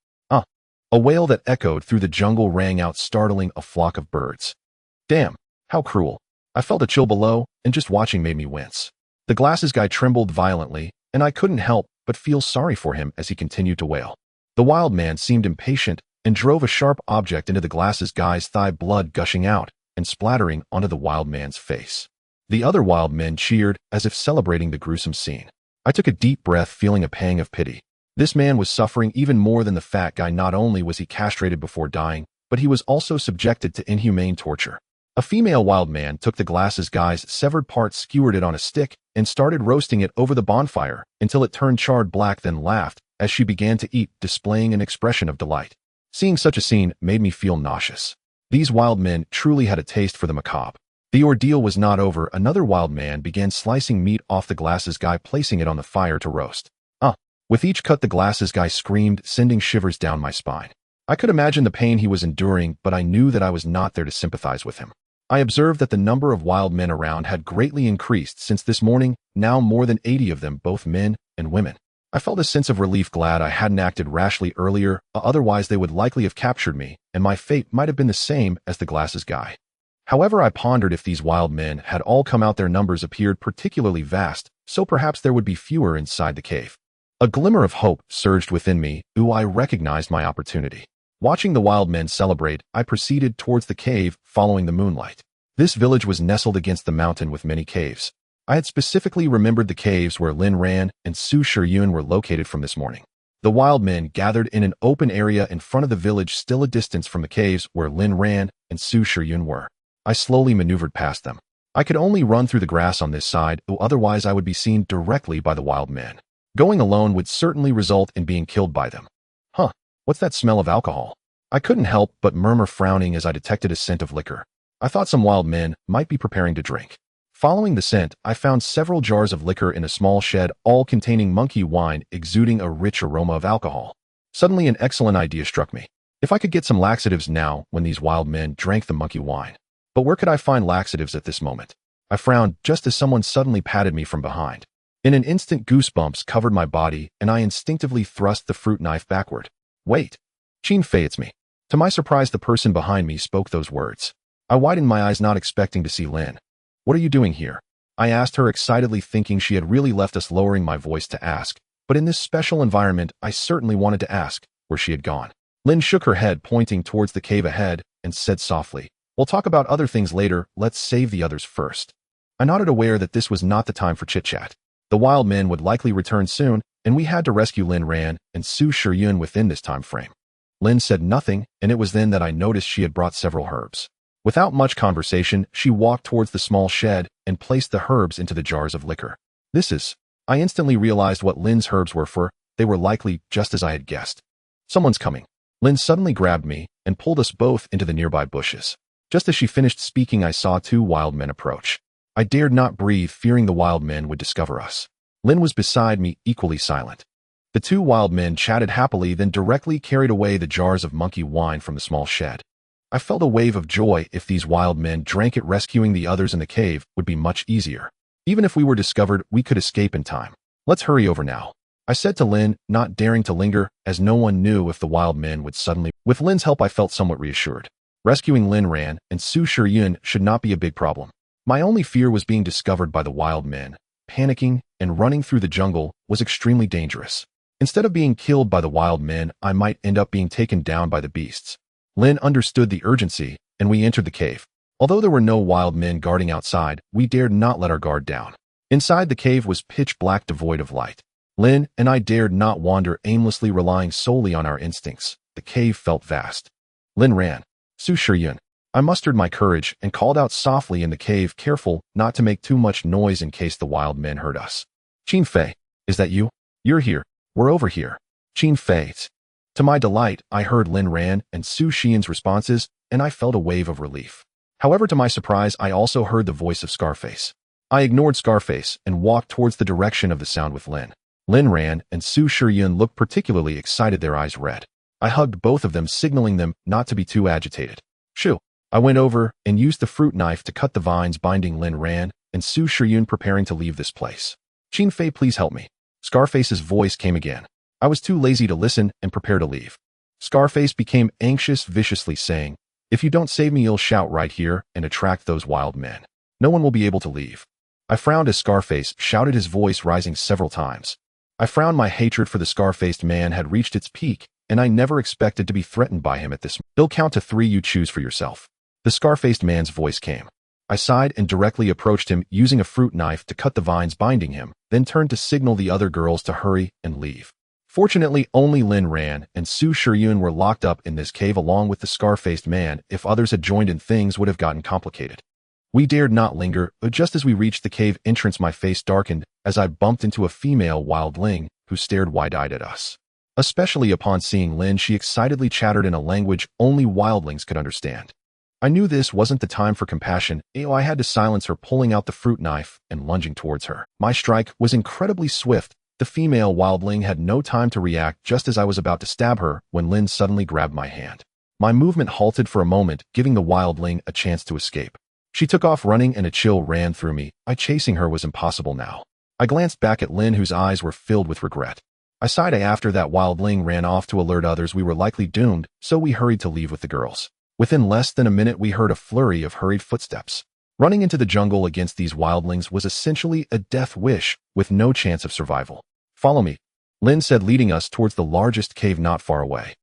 A wail that echoed through the jungle rang out, startling a flock of birds. Damn, how cruel. I felt a chill below, and just watching made me wince. The glasses guy trembled violently, and I couldn't help but feel sorry for him as he continued to wail. The wild man seemed impatient and drove a sharp object into the glasses guy's thigh, blood gushing out and splattering onto the wild man's face. The other wild men cheered as if celebrating the gruesome scene. I took a deep breath, feeling a pang of pity. This man was suffering even more than the fat guy. Not only was he castrated before dying, but he was also subjected to inhumane torture. A female wild man took the glasses guy's severed part, skewered it on a stick, and started roasting it over the bonfire until it turned charred black, then laughed as she began to eat, displaying an expression of delight. Seeing such a scene made me feel nauseous. These wild men truly had a taste for the macabre. The ordeal was not over. Another wild man began slicing meat off the glasses guy, placing it on the fire to roast. With each cut, the glasses guy screamed, sending shivers down my spine. I could imagine the pain he was enduring, but I knew that I was not there to sympathize with him. I observed that the number of wild men around had greatly increased since this morning, now more than 80 of them, both men and women. I felt a sense of relief, glad I hadn't acted rashly earlier, otherwise they would likely have captured me, and my fate might have been the same as the glasses guy. However, I pondered, if these wild men had all come out, their numbers appeared particularly vast, so perhaps there would be fewer inside the cave. A glimmer of hope surged within me. I recognized my opportunity. Watching the wild men celebrate, I proceeded towards the cave, following the moonlight. This village was nestled against the mountain with many caves. I had specifically remembered the caves where Lin Ran and Su Shiyun were located from this morning. The wild men gathered in an open area in front of the village, still a distance from the caves where Lin Ran and Su Shiyun were. I slowly maneuvered past them. I could only run through the grass on this side, otherwise I would be seen directly by the wild men. Going alone would certainly result in being killed by them. What's that smell of alcohol? I couldn't help but murmur, frowning as I detected a scent of liquor. I thought some wild men might be preparing to drink. Following the scent, I found several jars of liquor in a small shed, all containing monkey wine, exuding a rich aroma of alcohol. Suddenly, an excellent idea struck me. If I could get some laxatives now when these wild men drank the monkey wine. But where could I find laxatives at this moment? I frowned just as someone suddenly patted me from behind. In an instant, goosebumps covered my body, and I instinctively thrust the fruit knife backward. Wait. Qin Fei, it's me. To my surprise, the person behind me spoke those words. I widened my eyes, not expecting to see Lin. What are you doing here? I asked her excitedly, thinking she had really left us, lowering my voice to ask. But in this special environment, I certainly wanted to ask where she had gone. Lin shook her head, pointing towards the cave ahead, and said softly, "We'll talk about other things later, let's save the others first." I nodded, aware that this was not the time for chit-chat. The wild men would likely return soon, and we had to rescue Lin Ran and Su Shiyun within this time frame. Lin said nothing, and it was then that I noticed she had brought several herbs. Without much conversation, she walked towards the small shed and placed the herbs into the jars of liquor. I instantly realized what Lin's herbs were for. They were likely just as I had guessed. Someone's coming. Lin suddenly grabbed me and pulled us both into the nearby bushes. Just as she finished speaking, I saw two wild men approach. I dared not breathe, fearing the wild men would discover us. Lin was beside me, equally silent. The two wild men chatted happily, then directly carried away the jars of monkey wine from the small shed. I felt a wave of joy. If these wild men drank it, rescuing the others in the cave would be much easier. Even if we were discovered, we could escape in time. Let's hurry over now, I said to Lin, not daring to linger, as no one knew if the wild men would suddenly. With Lin's help, I felt somewhat reassured. Rescuing Lin Ran and Su Shiyun should not be a big problem. My only fear was being discovered by the wild men. Panicking and running through the jungle was extremely dangerous. Instead of being killed by the wild men, I might end up being taken down by the beasts. Lin understood the urgency, and we entered the cave. Although there were no wild men guarding outside, we dared not let our guard down. Inside, the cave was pitch black, devoid of light. Lin and I dared not wander aimlessly, relying solely on our instincts. The cave felt vast. Lin Ran, Su Shiyun. I mustered my courage and called out softly in the cave, careful not to make too much noise in case the wild men heard us. Qin Fei, is that you? You're here. We're over here. Qin Fei. To my delight, I heard Lin Ran and Su Shiyun's responses, and I felt a wave of relief. However, to my surprise, I also heard the voice of Scarface. I ignored Scarface and walked towards the direction of the sound with Lin. Lin Ran and Su Shiyun looked particularly excited, their eyes red. I hugged both of them, signaling them not to be too agitated. Shoo! I went over and used the fruit knife to cut the vines binding Lin Ran and Su Shiyun, preparing to leave this place. Qin Fei, please help me. Scarface's voice came again. I was too lazy to listen and prepare to leave. Scarface became anxious, viciously saying, "If you don't save me, you'll shout right here and attract those wild men. No one will be able to leave." I frowned as Scarface shouted, his voice rising several times. I frowned. My hatred for the scar-faced man had reached its peak, and I never expected to be threatened by him at this. "He'll count to 3, you choose for yourself." The scar-faced man's voice came. I sighed and directly approached him, using a fruit knife to cut the vines binding him, then turned to signal the other girls to hurry and leave. Fortunately, only Lin Ran and Su Shiyun were locked up in this cave along with the scar-faced man. If others had joined in, things would have gotten complicated. We dared not linger, but just as we reached the cave entrance, my face darkened as I bumped into a female wildling who stared wide-eyed at us. Especially upon seeing Lin, she excitedly chattered in a language only wildlings could understand. I knew this wasn't the time for compassion. I had to silence her, pulling out the fruit knife and lunging towards her. My strike was incredibly swift. The female wildling had no time to react, just as I was about to stab her when Lin suddenly grabbed my hand. My movement halted for a moment, giving the wildling a chance to escape. She took off running and a chill ran through me. Chasing her was impossible now. I glanced back at Lin, whose eyes were filled with regret. I sighed after that wildling ran off to alert others we were likely doomed, so we hurried to leave with the girls. Within less than a minute, we heard a flurry of hurried footsteps. Running into the jungle against these wildlings was essentially a death wish, with no chance of survival. "Follow me," Lin said, leading us towards the largest cave not far away.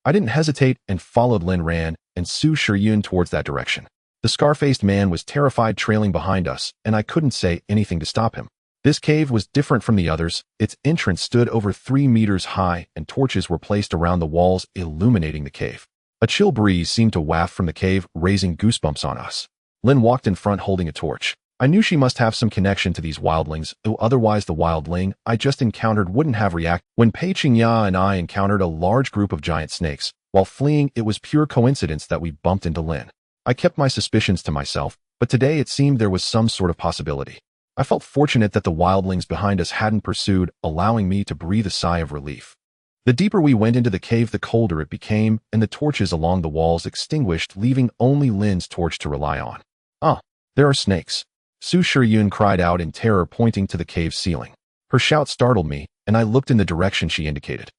I didn't hesitate and followed Lin Ran and Su Shiyun towards that direction. The scar-faced man was terrified, trailing behind us, and I couldn't say anything to stop him. This cave was different from the others. Its entrance stood over 3 meters high, and torches were placed around the walls, illuminating the cave. A chill breeze seemed to waft from the cave, raising goosebumps on us. Lin walked in front, holding a torch. I knew she must have some connection to these wildlings, otherwise the wildling I just encountered wouldn't have reacted. When Pei Qingya and I encountered a large group of giant snakes, while fleeing, it was pure coincidence that we bumped into Lin. I kept my suspicions to myself, but today it seemed there was some sort of possibility. I felt fortunate that the wildlings behind us hadn't pursued, allowing me to breathe a sigh of relief. The deeper we went into the cave, the colder it became, and the torches along the walls extinguished, leaving only Lin's torch to rely on. "Ah, there are snakes," Su Shiyun cried out in terror, pointing to the cave ceiling. Her shout startled me, and I looked in the direction she indicated.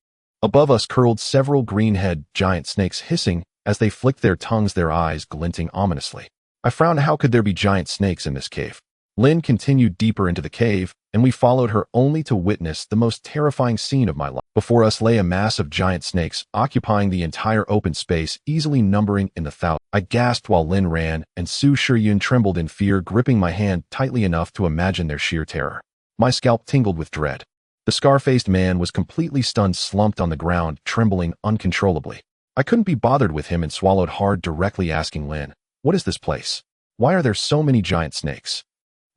Above us curled several green-head giant snakes hissing as they flicked their tongues, their eyes glinting ominously. I frowned. How could there be giant snakes in this cave? Lynn continued deeper into the cave, and we followed her only to witness the most terrifying scene of my life. Before us lay a mass of giant snakes occupying the entire open space, easily numbering in the thousands. I gasped while Lynn ran, and Su Shiryun trembled in fear, gripping my hand tightly enough to imagine their sheer terror. My scalp tingled with dread. The scar-faced man was completely stunned, slumped on the ground, trembling uncontrollably. I couldn't be bothered with him and swallowed hard, directly asking Lynn, "What is this place? Why are there so many giant snakes?"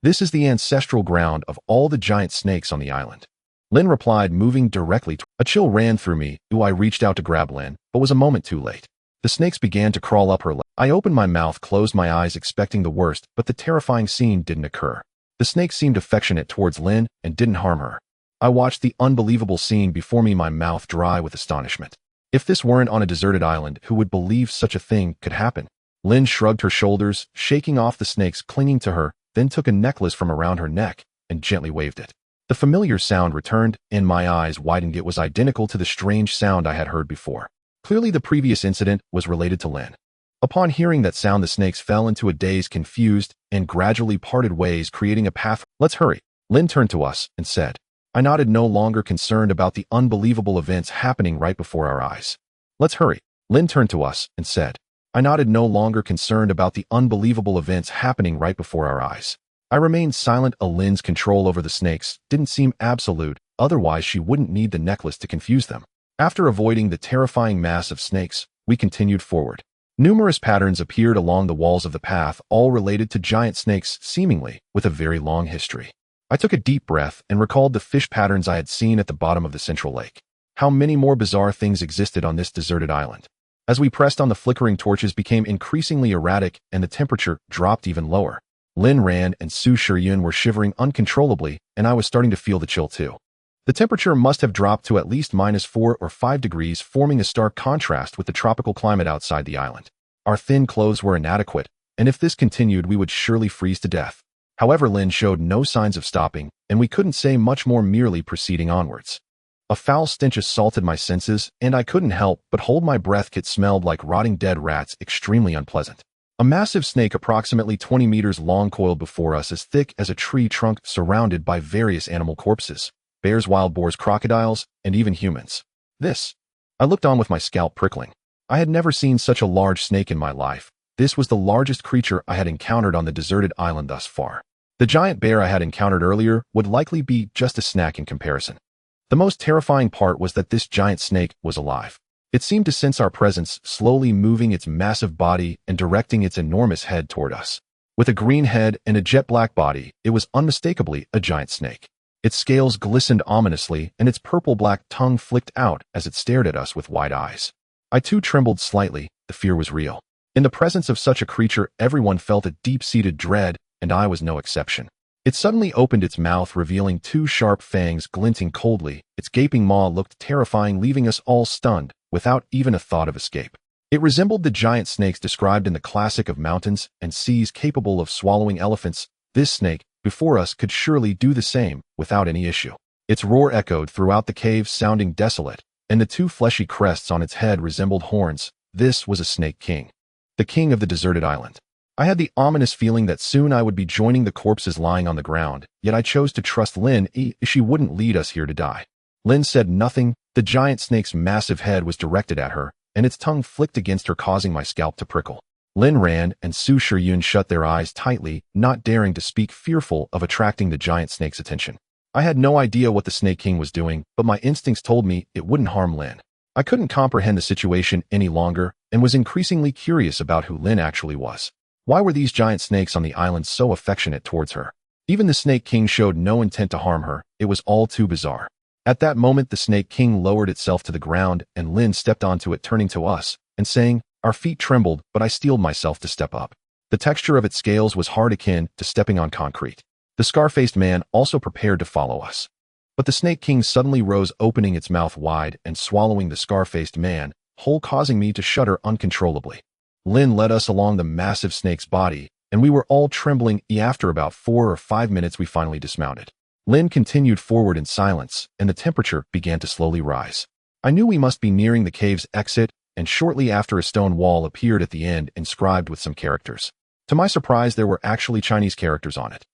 "This is the ancestral ground of all the giant snakes on the island," Lynn replied, moving directly toward. A chill ran through me. I reached out to grab Lynn, but was a moment too late. The snakes began to crawl up her leg. I opened my mouth, closed my eyes, expecting the worst, but the terrifying scene didn't occur. The snakes seemed affectionate towards Lynn and didn't harm her. I watched the unbelievable scene before me, my mouth dry with astonishment. If this weren't on a deserted island, who would believe such a thing could happen? Lynn shrugged her shoulders, shaking off the snakes clinging to her, then took a necklace from around her neck and gently waved it. The familiar sound returned, and my eyes widened. It was identical to the strange sound I had heard before. Clearly the previous incident was related to Lynn. Upon hearing that sound, the snakes fell into a daze, confused, and gradually parted ways, creating a path. "Let's hurry," Lynn turned to us and said. I nodded, no longer concerned about the unbelievable events happening right before our eyes. "Let's hurry," Lynn turned to us and said. I nodded, no longer concerned about the unbelievable events happening right before our eyes. I remained silent. Lynn's control over the snakes didn't seem absolute, otherwise she wouldn't need the necklace to confuse them. After avoiding the terrifying mass of snakes, we continued forward. Numerous patterns appeared along the walls of the path, all related to giant snakes, seemingly with a very long history. I took a deep breath and recalled the fish patterns I had seen at the bottom of the central lake. How many more bizarre things existed on this deserted island? As we pressed on, the flickering torches became increasingly erratic and the temperature dropped even lower. Lin ran and Su Shiryun were shivering uncontrollably, and I was starting to feel the chill too. The temperature must have dropped to at least -4 or 5 degrees, forming a stark contrast with the tropical climate outside the island. Our thin clothes were inadequate, and if this continued we would surely freeze to death. However, Lin showed no signs of stopping, and we couldn't say much more, merely proceeding onwards. A foul stench assaulted my senses, and I couldn't help but hold my breath. It smelled like rotting dead rats, extremely unpleasant. A massive snake approximately 20 meters long coiled before us, as thick as a tree trunk, surrounded by various animal corpses, bears, wild boars, crocodiles, and even humans. I looked on with my scalp prickling. I had never seen such a large snake in my life. This was the largest creature I had encountered on the deserted island thus far. The giant bear I had encountered earlier would likely be just a snack in comparison. The most terrifying part was that this giant snake was alive. It seemed to sense our presence, slowly moving its massive body and directing its enormous head toward us. With a green head and a jet-black body, it was unmistakably a giant snake. Its scales glistened ominously, and its purple-black tongue flicked out as it stared at us with wide eyes. I too trembled slightly. The fear was real. In the presence of such a creature, everyone felt a deep-seated dread, and I was no exception. It suddenly opened its mouth, revealing 2 sharp fangs glinting coldly. Its gaping maw looked terrifying, leaving us all stunned, without even a thought of escape. It resembled the giant snakes described in the classic of mountains and seas, capable of swallowing elephants. This snake, before us, could surely do the same, without any issue. Its roar echoed throughout the cave, sounding desolate, and the 2 fleshy crests on its head resembled horns. This was a snake king. The king of the deserted island. I had the ominous feeling that soon I would be joining the corpses lying on the ground, yet I chose to trust Lin. She wouldn't lead us here to die. Lin said nothing. The giant snake's massive head was directed at her, and its tongue flicked against her, causing my scalp to prickle. Lin ran, and Su Shiryun shut their eyes tightly, not daring to speak, fearful of attracting the giant snake's attention. I had no idea what the Snake King was doing, but my instincts told me it wouldn't harm Lin. I couldn't comprehend the situation any longer, and was increasingly curious about who Lin actually was. Why were these giant snakes on the island so affectionate towards her? Even the Snake King showed no intent to harm her. It was all too bizarre. At that moment, the Snake King lowered itself to the ground, and Lin stepped onto it, turning to us and saying, our feet trembled, but I steeled myself to step up. The texture of its scales was hard, akin to stepping on concrete. The scar-faced man also prepared to follow us. But the Snake King suddenly rose, opening its mouth wide and swallowing the scar-faced man whole, causing me to shudder uncontrollably. Lin led us along the massive snake's body, and we were all trembling. After about 4 or 5 minutes, we finally dismounted. Lin continued forward in silence, and the temperature began to slowly rise. I knew we must be nearing the cave's exit, and shortly after a stone wall appeared at the end inscribed with some characters. To my surprise, there were actually Chinese characters on it.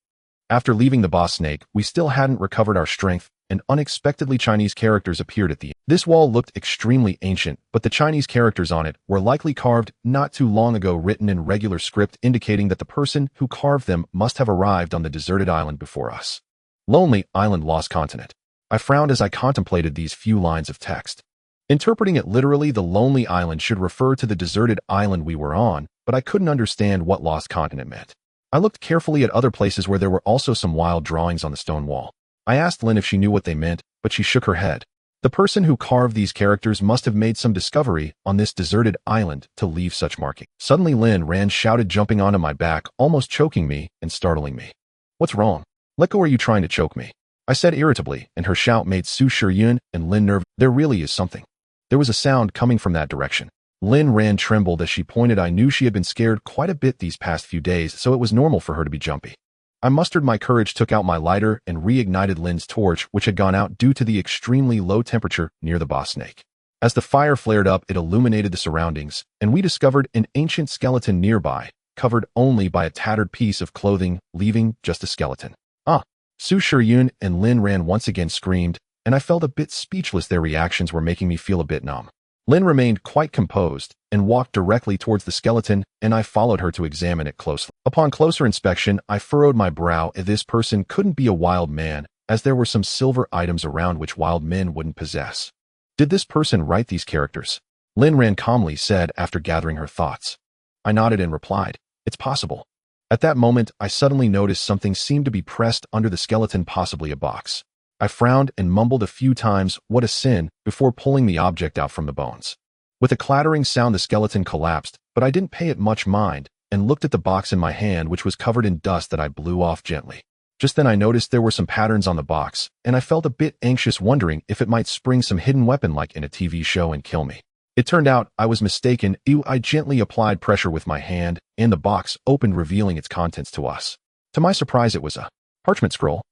After leaving the boss snake, we still hadn't recovered our strength, and unexpectedly Chinese characters appeared at the end. This wall looked extremely ancient, but the Chinese characters on it were likely carved not too long ago, written in regular script, indicating that the person who carved them must have arrived on the deserted island before us. Lonely Island, Lost Continent. I frowned as I contemplated these few lines of text. Interpreting it literally, the Lonely Island should refer to the deserted island we were on, but I couldn't understand what Lost Continent meant. I looked carefully at other places where there were also some wild drawings on the stone wall. I asked Lynn if she knew what they meant, but she shook her head. The person who carved these characters must have made some discovery on this deserted island to leave such marking. Suddenly Lynn ran, shouted, jumping onto my back, almost choking me and startling me. What's wrong? Let go, are you trying to choke me? I said irritably, and her shout made Su Shiryun and Lynn nervous. There really is something. There was a sound coming from that direction. Lynn ran, trembled as she pointed. I knew she had been scared quite a bit these past few days, so it was normal for her to be jumpy. I mustered my courage, took out my lighter, and reignited Lynn's torch, which had gone out due to the extremely low temperature near the boss snake. As the fire flared up, it illuminated the surroundings, and we discovered an ancient skeleton nearby, covered only by a tattered piece of clothing, leaving just a skeleton. Ah! Su Shiryun and Lynn ran once again, screamed, and I felt a bit speechless. Their reactions were making me feel a bit numb. Lynn remained quite composed and walked directly towards the skeleton, and I followed her to examine it closely. Upon closer inspection, I furrowed my brow. This person couldn't be a wild man, as there were some silver items around which wild men wouldn't possess. Did this person write these characters? Lynn ran calmly said after gathering her thoughts. I nodded and replied, it's possible. At that moment, I suddenly noticed something seemed to be pressed under the skeleton, possibly a box. I frowned and mumbled a few times, what a sin, before pulling the object out from the bones. With a clattering sound, the skeleton collapsed, but I didn't pay it much mind, and looked at the box in my hand, which was covered in dust that I blew off gently. Just then I noticed there were some patterns on the box, and I felt a bit anxious, wondering if it might spring some hidden weapon like in a TV show and kill me. It turned out I was mistaken. I gently applied pressure with my hand, and the box opened, revealing its contents to us. To my surprise, it was a parchment scroll.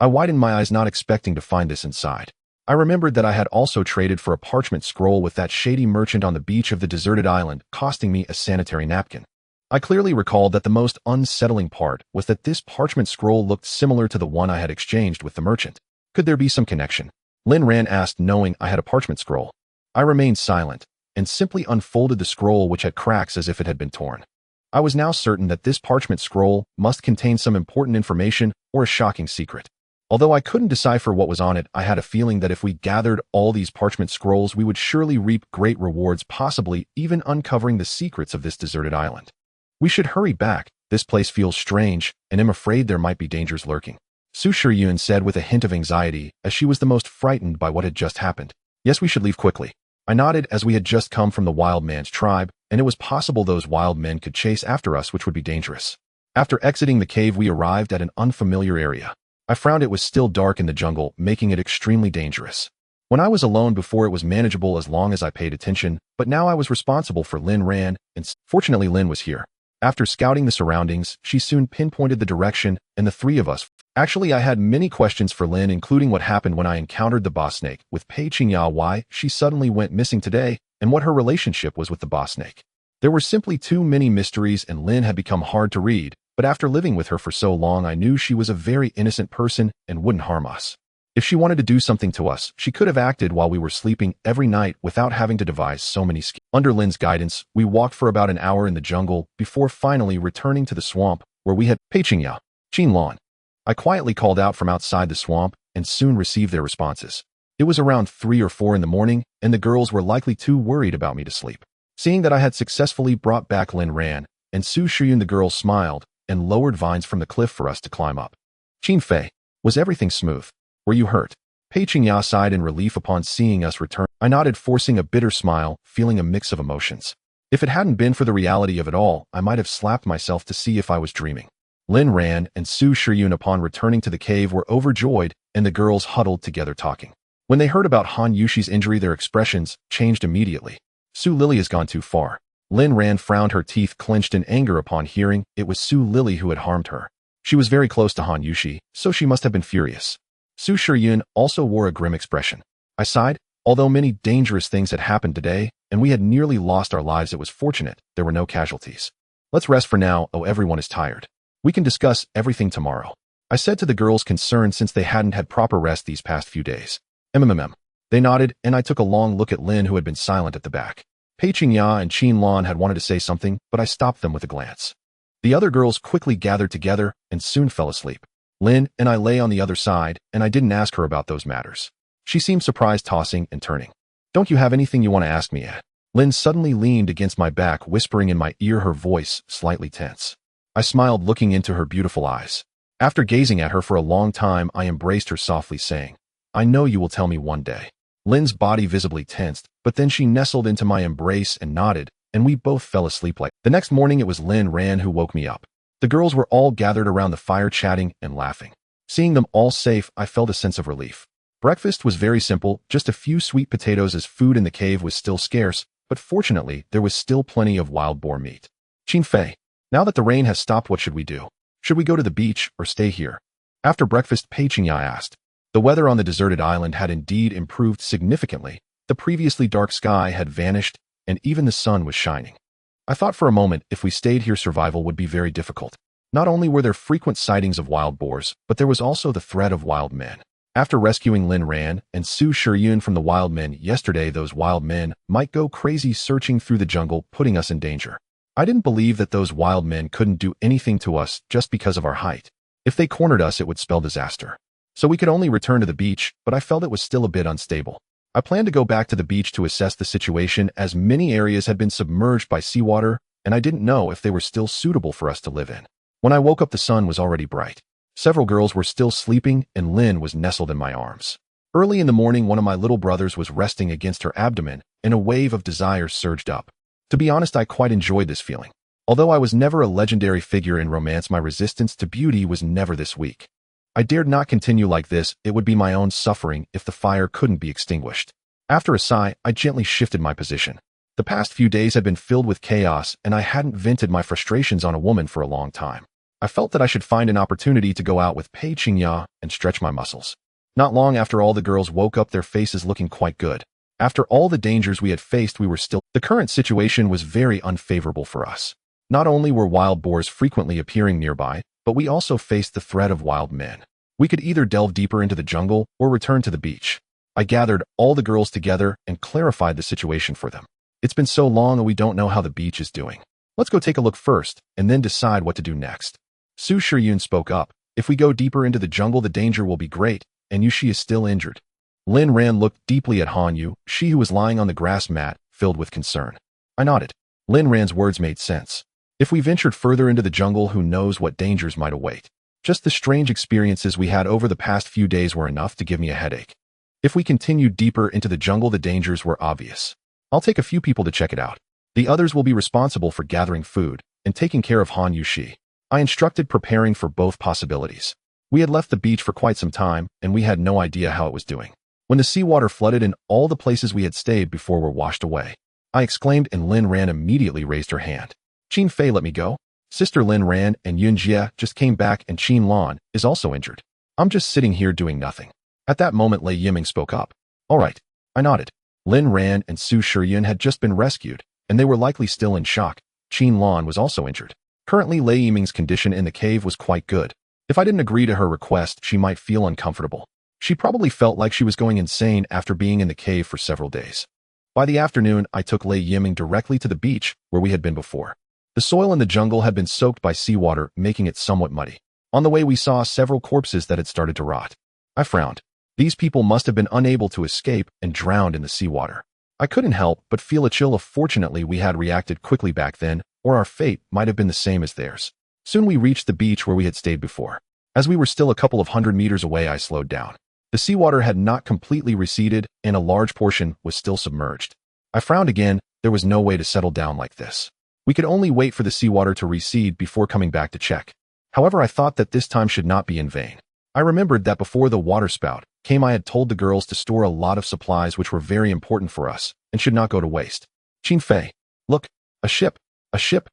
I widened my eyes, not expecting to find this inside. I remembered that I had also traded for a parchment scroll with that shady merchant on the beach of the deserted island, costing me a sanitary napkin. I clearly recalled that the most unsettling part was that this parchment scroll looked similar to the one I had exchanged with the merchant. Could there be some connection? Lynn Ran asked, knowing I had a parchment scroll. I remained silent, and simply unfolded the scroll, which had cracks as if it had been torn. I was now certain that this parchment scroll must contain some important information or a shocking secret. Although I couldn't decipher what was on it, I had a feeling that if we gathered all these parchment scrolls, we would surely reap great rewards, possibly even uncovering the secrets of this deserted island. We should hurry back. This place feels strange, and I'm afraid there might be dangers lurking. Su Shiryun said with a hint of anxiety, as she was the most frightened by what had just happened. Yes, we should leave quickly. I nodded, as we had just come from the wild man's tribe, and it was possible those wild men could chase after us, which would be dangerous. After exiting the cave, we arrived at an unfamiliar area. I frowned. It was still dark in the jungle, making it extremely dangerous. When I was alone before, it was manageable as long as I paid attention, but now I was responsible for Lynn Ran, and fortunately Lynn was here. After scouting the surroundings, she soon pinpointed the direction, and the three of us. Actually, I had many questions for Lynn, including what happened when I encountered the boss snake with Pei Qingya, why she suddenly went missing today, and what her relationship was with the boss snake. There were simply too many mysteries, and Lynn had become hard to read. But after living with her for so long, I knew she was a very innocent person and wouldn't harm us. If she wanted to do something to us, she could have acted while we were sleeping every night without having to devise so many schemes. Under Lynn's guidance, we walked for about an hour in the jungle before finally returning to the swamp where we had Pei Qingya, Qinlan. I quietly called out from outside the swamp and soon received their responses. It was around 3 or 4 in the morning, and the girls were likely too worried about me to sleep. Seeing that I had successfully brought back Lynn Ran and Su Shiryun, the girls smiled and lowered vines from the cliff for us to climb up. Qin Fei, was everything smooth? Were you hurt? Pei Qingya sighed in relief upon seeing us return. I nodded, forcing a bitter smile, feeling a mix of emotions. If it hadn't been for the reality of it all, I might have slapped myself to see if I was dreaming. Lynn Ran and Su Shiryun, upon returning to the cave, were overjoyed, and the girls huddled together talking. When they heard about Han Yushi's injury, their expressions changed immediately. Su Lily has gone too far. Lynn Ran frowned, her teeth clenched in anger upon hearing it was Su Lily who had harmed her. She was very close to Han Yushi, so she must have been furious. Su Shiryun also wore a grim expression. I sighed. Although many dangerous things had happened today, and we had nearly lost our lives, it was fortunate there were no casualties. Let's rest for now, everyone is tired. We can discuss everything tomorrow, I said to the girls, concerned since they hadn't had proper rest these past few days. They nodded, and I took a long look at Lin, who had been silent at the back. Pei Qingya and Qin Lan had wanted to say something, but I stopped them with a glance. The other girls quickly gathered together and soon fell asleep. Lin and I lay on the other side, and I didn't ask her about those matters. She seemed surprised, tossing and turning. Don't you have anything you want to ask me yet? Lin suddenly leaned against my back, whispering in my ear, her voice slightly tense. I smiled, looking into her beautiful eyes. After gazing at her for a long time, I embraced her softly, saying, I know you will tell me one day. Lin's body visibly tensed, but then she nestled into my embrace and nodded, and we both fell asleep like. The next morning it was Lin Ran who woke me up. The girls were all gathered around the fire, chatting and laughing. Seeing them all safe, I felt a sense of relief. Breakfast was very simple, just a few sweet potatoes, as food in the cave was still scarce, but fortunately there was still plenty of wild boar meat. Qin Fei, now that the rain has stopped, what should we do? Should we go to the beach or stay here? After breakfast, Pei Qingya asked. The weather on the deserted island had indeed improved significantly. The previously dark sky had vanished, and even the sun was shining. I thought for a moment if we stayed here, survival would be very difficult. Not only were there frequent sightings of wild boars, but there was also the threat of wild men. After rescuing Lin Ran and Su Shiyun from the wild men yesterday, those wild men might go crazy searching through the jungle, putting us in danger. I didn't believe that those wild men couldn't do anything to us just because of our height. If they cornered us, it would spell disaster. So we could only return to the beach, but I felt it was still a bit unstable. I planned to go back to the beach to assess the situation, as many areas had been submerged by seawater, and I didn't know if they were still suitable for us to live in. When I woke up, the sun was already bright. Several girls were still sleeping, and Lin was nestled in my arms. Early in the morning, one of my little brothers was resting against her abdomen, and a wave of desire surged up. To be honest, I quite enjoyed this feeling. Although I was never a legendary figure in romance, my resistance to beauty was never this weak. I dared not continue like this. It would be my own suffering if the fire couldn't be extinguished. After a sigh, I gently shifted my position. The past few days had been filled with chaos, and I hadn't vented my frustrations on a woman for a long time. I felt that I should find an opportunity to go out with Pei Qingya and stretch my muscles. Not long after, all the girls woke up, their faces looking quite good. After all the dangers we had faced, we were still. The current situation was very unfavorable for us. Not only were wild boars frequently appearing nearby, but we also faced the threat of wild men. We could either delve deeper into the jungle or return to the beach. I gathered all the girls together and clarified the situation for them. It's been so long and we don't know how the beach is doing. Let's go take a look first, and then decide what to do next. Su Shiyun spoke up. If we go deeper into the jungle, the danger will be great, and Yushi is still injured. Lin Ran looked deeply at Han Yu, she who was lying on the grass mat, filled with concern. I nodded. Lin Ran's words made sense. If we ventured further into the jungle, who knows what dangers might await. Just the strange experiences we had over the past few days were enough to give me a headache. If we continued deeper into the jungle, the dangers were obvious. I'll take a few people to check it out. The others will be responsible for gathering food and taking care of Han Yushi. I instructed, preparing for both possibilities. We had left the beach for quite some time, and we had no idea how it was doing. When the seawater flooded and all the places we had stayed before were washed away, I exclaimed, and Lin Ran immediately raised her hand. Qin Fei, let me go. Sister Lin Ran and Yun Jie just came back, and Qin Lan is also injured. I'm just sitting here doing nothing. At that moment, Lei Yiming spoke up. All right. I nodded. Lin Ran and Su Shiyun had just been rescued, and they were likely still in shock. Qin Lan was also injured. Currently, Lei Yiming's condition in the cave was quite good. If I didn't agree to her request, she might feel uncomfortable. She probably felt like she was going insane after being in the cave for several days. By the afternoon, I took Lei Yiming directly to the beach where we had been before. The soil in the jungle had been soaked by seawater, making it somewhat muddy. On the way, we saw several corpses that had started to rot. I frowned. These people must have been unable to escape and drowned in the seawater. I couldn't help but feel a chill. Fortunately, we had reacted quickly back then, or our fate might have been the same as theirs. Soon we reached the beach where we had stayed before. As we were still a couple of 100 meters away, I slowed down. The seawater had not completely receded, and a large portion was still submerged. I frowned again. There was no way to settle down like this. We could only wait for the seawater to recede before coming back to check. However, I thought that this time should not be in vain. I remembered that before the waterspout came, I had told the girls to store a lot of supplies which were very important for us and should not go to waste. Qin Fei, look, a ship, a ship.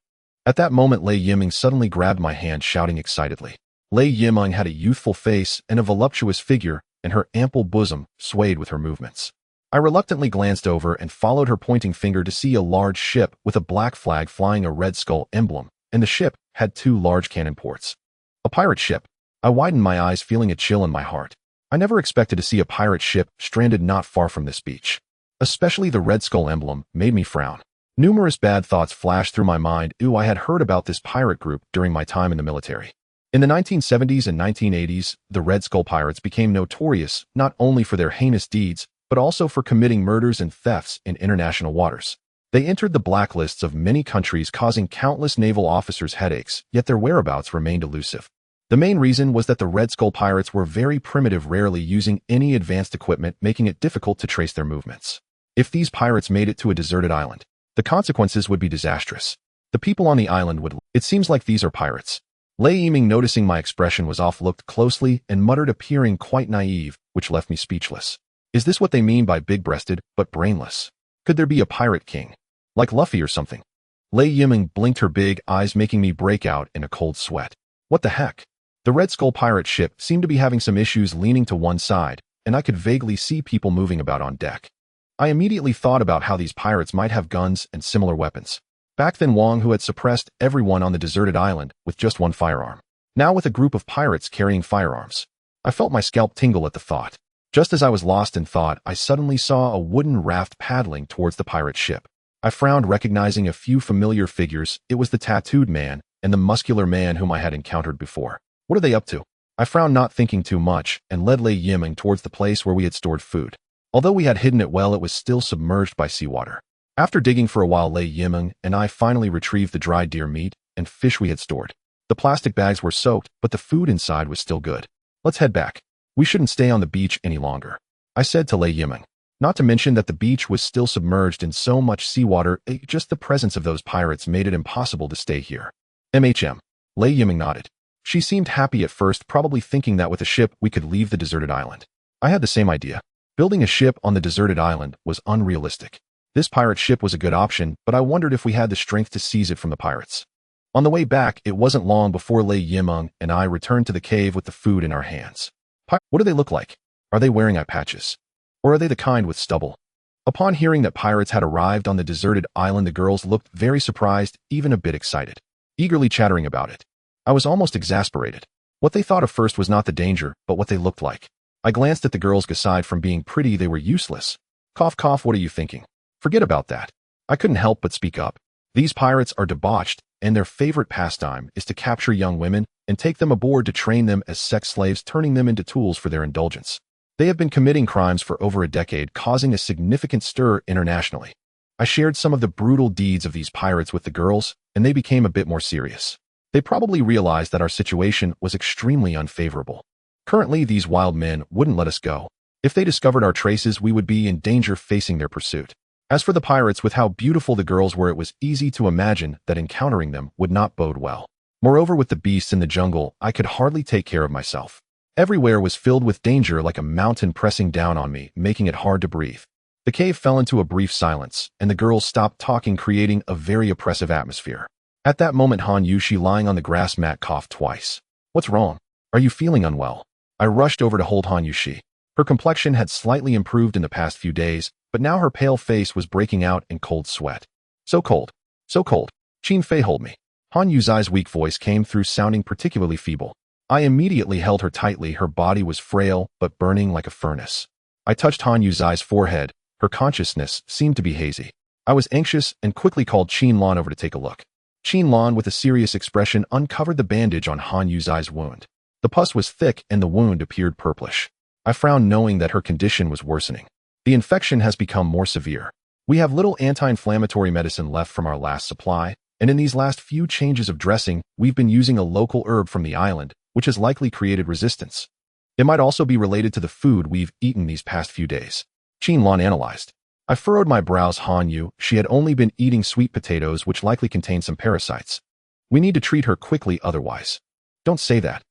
At that moment, Lei Yiming suddenly grabbed my hand, shouting excitedly. Lei Yiming had a youthful face and a voluptuous figure, and her ample bosom swayed with her movements. I reluctantly glanced over and followed her pointing finger to see a large ship with a black flag flying a red skull emblem, and the ship had 2 large cannon ports. A pirate ship. I widened my eyes, feeling a chill in my heart. I never expected to see a pirate ship stranded not far from this beach. Especially the red skull emblem made me frown. Numerous bad thoughts flashed through my mind. I had heard about this pirate group during my time in the military. In the 1970s and 1980s, the Red Skull Pirates became notorious not only for their heinous deeds, but also for committing murders and thefts in international waters. They entered the blacklists of many countries, causing countless naval officers headaches, yet their whereabouts remained elusive. The main reason was that the Red Skull Pirates were very primitive, rarely using any advanced equipment, making it difficult to trace their movements. If these pirates made it to a deserted island, the consequences would be disastrous. The people on the island would. It seems like these are pirates. Lei Yiming, noticing my expression was off, looked closely and muttered, appearing quite naive, which left me speechless. Is this what they mean by big-breasted, but brainless? Could there be a pirate king? Like Luffy or something? Lei Yiming blinked her big eyes, making me break out in a cold sweat. What the heck? The Red Skull pirate ship seemed to be having some issues, leaning to one side, and I could vaguely see people moving about on deck. I immediately thought about how these pirates might have guns and similar weapons. Back then, Wong, who had suppressed everyone on the deserted island with just one firearm. Now with a group of pirates carrying firearms. I felt my scalp tingle at the thought. Just as I was lost in thought, I suddenly saw a wooden raft paddling towards the pirate ship. I frowned, recognizing a few familiar figures. It was the tattooed man and the muscular man whom I had encountered before. What are they up to? I frowned, not thinking too much, and led Lei Yiming towards the place where we had stored food. Although we had hidden it well, it was still submerged by seawater. After digging for a while, Lei Yiming and I finally retrieved the dried deer meat and fish we had stored. The plastic bags were soaked, but the food inside was still good. Let's head back. We shouldn't stay on the beach any longer, I said to Lei Yiming. Not to mention that the beach was still submerged in so much seawater, just the presence of those pirates made it impossible to stay here. Lei Yiming nodded. She seemed happy at first, probably thinking that with a ship we could leave the deserted island. I had the same idea. Building a ship on the deserted island was unrealistic. This pirate ship was a good option, but I wondered if we had the strength to seize it from the pirates. On the way back, it wasn't long before Lei Yiming and I returned to the cave with the food in our hands. What do they look like? Are they wearing eye patches? Or are they the kind with stubble? Upon hearing that pirates had arrived on the deserted island, the girls looked very surprised, even a bit excited, eagerly chattering about it. I was almost exasperated. What they thought of first was not the danger, but what they looked like. I glanced at the girls. Aside from being pretty, they were useless. Cough, cough, what are you thinking? Forget about that. I couldn't help but speak up. These pirates are debauched, and their favorite pastime is to capture young women and take them aboard to train them as sex slaves, turning them into tools for their indulgence. They have been committing crimes for over a decade, causing a significant stir internationally. I shared some of the brutal deeds of these pirates with the girls, and they became a bit more serious. They probably realized that our situation was extremely unfavorable. Currently, these wild men wouldn't let us go. If they discovered our traces, we would be in danger facing their pursuit. As for the pirates, with how beautiful the girls were, it was easy to imagine that encountering them would not bode well. Moreover, with the beasts in the jungle, I could hardly take care of myself. Everywhere was filled with danger, like a mountain pressing down on me, making it hard to breathe. The cave fell into a brief silence, and the girls stopped talking, creating a very oppressive atmosphere. At that moment, Han Yushi, lying on the grass mat, coughed twice. What's wrong? Are you feeling unwell? I rushed over to hold Han Yushi. Her complexion had slightly improved in the past few days, but now her pale face was breaking out in cold sweat. So cold. So cold. Qin Fei, hold me. Han Yu's weak voice came through, sounding particularly feeble. I immediately held her tightly. Her body was frail, but burning like a furnace. I touched Han Yu's forehead. Her consciousness seemed to be hazy. I was anxious and quickly called Qin Lan over to take a look. Qin Lan, with a serious expression, uncovered the bandage on Han Yu's wound. The pus was thick and the wound appeared purplish. I frowned, knowing that her condition was worsening. The infection has become more severe. We have little anti-inflammatory medicine left from our last supply, and in these last few changes of dressing, we've been using a local herb from the island, which has likely created resistance. It might also be related to the food we've eaten these past few days. Qin Lan analyzed. I furrowed my brows. Han Yu, she had only been eating sweet potatoes, which likely contain some parasites. We need to treat her quickly, otherwise. Don't say that.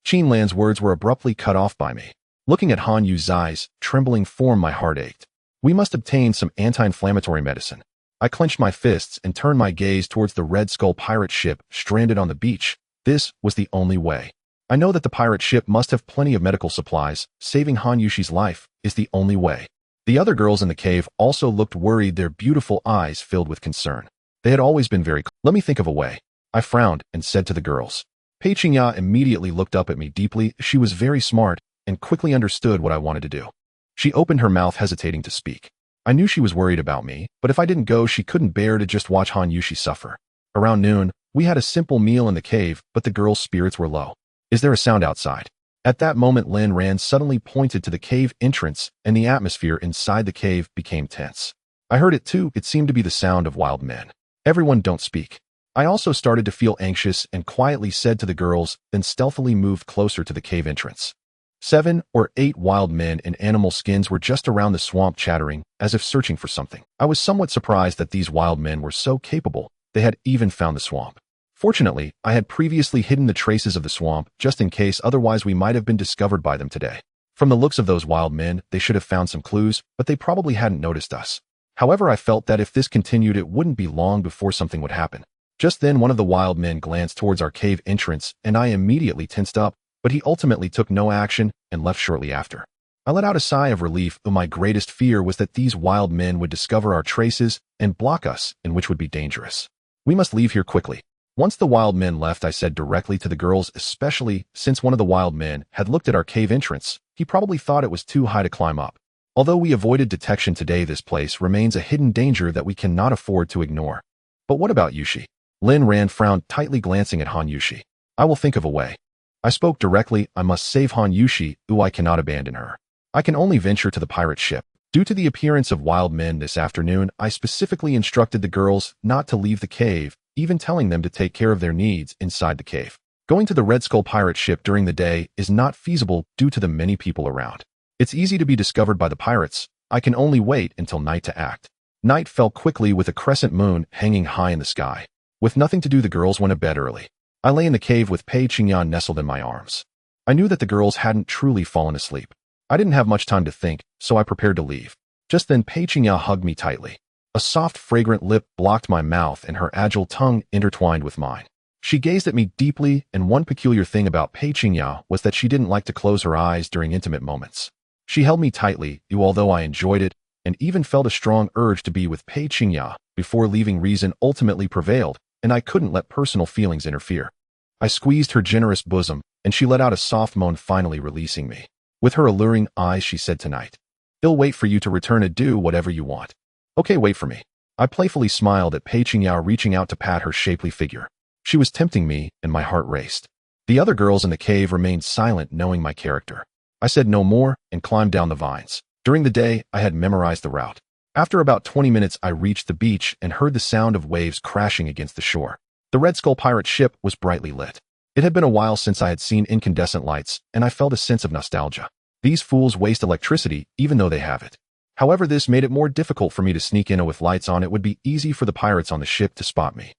Qin Lan's words were abruptly cut off by me. Looking at Han Yu's eyes, trembling form, my heart ached. We must obtain some anti-inflammatory medicine. I clenched my fists and turned my gaze towards the Red Skull pirate ship stranded on the beach. This was the only way. I know that the pirate ship must have plenty of medical supplies. Saving Han Yushi's life is the only way. The other girls in the cave also looked worried, their beautiful eyes filled with concern. They had always been very close. Let me think of a way. I frowned and said to the girls. Pei Qingya immediately looked up at me deeply. She was very smart and quickly understood what I wanted to do. She opened her mouth, hesitating to speak. I knew she was worried about me, but if I didn't go, she couldn't bear to just watch Han Yushi suffer. Around noon, we had a simple meal in the cave, but the girls' spirits were low. Is there a sound outside? At that moment, Lin Ran suddenly pointed to the cave entrance, and the atmosphere inside the cave became tense. I heard it too. It seemed to be the sound of wild men. Everyone, don't speak. I also started to feel anxious and quietly said to the girls, then stealthily moved closer to the cave entrance. 7 or 8 wild men in animal skins were just around the swamp, chattering, as if searching for something. I was somewhat surprised that these wild men were so capable. They had even found the swamp. Fortunately, I had previously hidden the traces of the swamp, just in case, otherwise we might have been discovered by them today. From the looks of those wild men, they should have found some clues, but they probably hadn't noticed us. However, I felt that if this continued, it wouldn't be long before something would happen. Just then, one of the wild men glanced towards our cave entrance, and I immediately tensed up, but he ultimately took no action and left shortly after. I let out a sigh of relief, though my greatest fear was that these wild men would discover our traces and block us, and which would be dangerous. We must leave here quickly. Once the wild men left, I said directly to the girls, especially since one of the wild men had looked at our cave entrance. He probably thought it was too high to climb up. Although we avoided detection today, this place remains a hidden danger that we cannot afford to ignore. But what about Yushi? Lin Ran frowned, tightly glancing at Han Yushi. I will think of a way. I spoke directly. I must save Han Yushi. I cannot abandon her. I can only venture to the pirate ship. Due to the appearance of wild men this afternoon, I specifically instructed the girls not to leave the cave, even telling them to take care of their needs inside the cave. Going to the Red Skull pirate ship during the day is not feasible due to the many people around. It's easy to be discovered by the pirates. I can only wait until night to act. Night fell quickly with a crescent moon hanging high in the sky. With nothing to do, the girls went to bed early. I lay in the cave with Pei Qingyan nestled in my arms. I knew that the girls hadn't truly fallen asleep. I didn't have much time to think, so I prepared to leave. Just then, Pei Qingyan hugged me tightly. A soft, fragrant lip blocked my mouth, and her agile tongue intertwined with mine. She gazed at me deeply, and one peculiar thing about Pei Qingyan was that she didn't like to close her eyes during intimate moments. She held me tightly, although I enjoyed it, and even felt a strong urge to be with Pei Qingyan. Before leaving, reason ultimately prevailed, and I couldn't let personal feelings interfere. I squeezed her generous bosom, and she let out a soft moan, finally releasing me. With her alluring eyes, she said, "Tonight, I'll wait for you to return and do whatever you want." "Okay, wait for me." I playfully smiled at Pei Qingyan, reaching out to pat her shapely figure. She was tempting me, and my heart raced. The other girls in the cave remained silent, knowing my character. I said no more and climbed down the vines. During the day, I had memorized the route. After about 20 minutes, I reached the beach and heard the sound of waves crashing against the shore. The Red Skull pirate ship was brightly lit. It had been a while since I had seen incandescent lights, and I felt a sense of nostalgia. These fools waste electricity, even though they have it. However, this made it more difficult for me to sneak in, and with lights on, it would be easy for the pirates on the ship to spot me.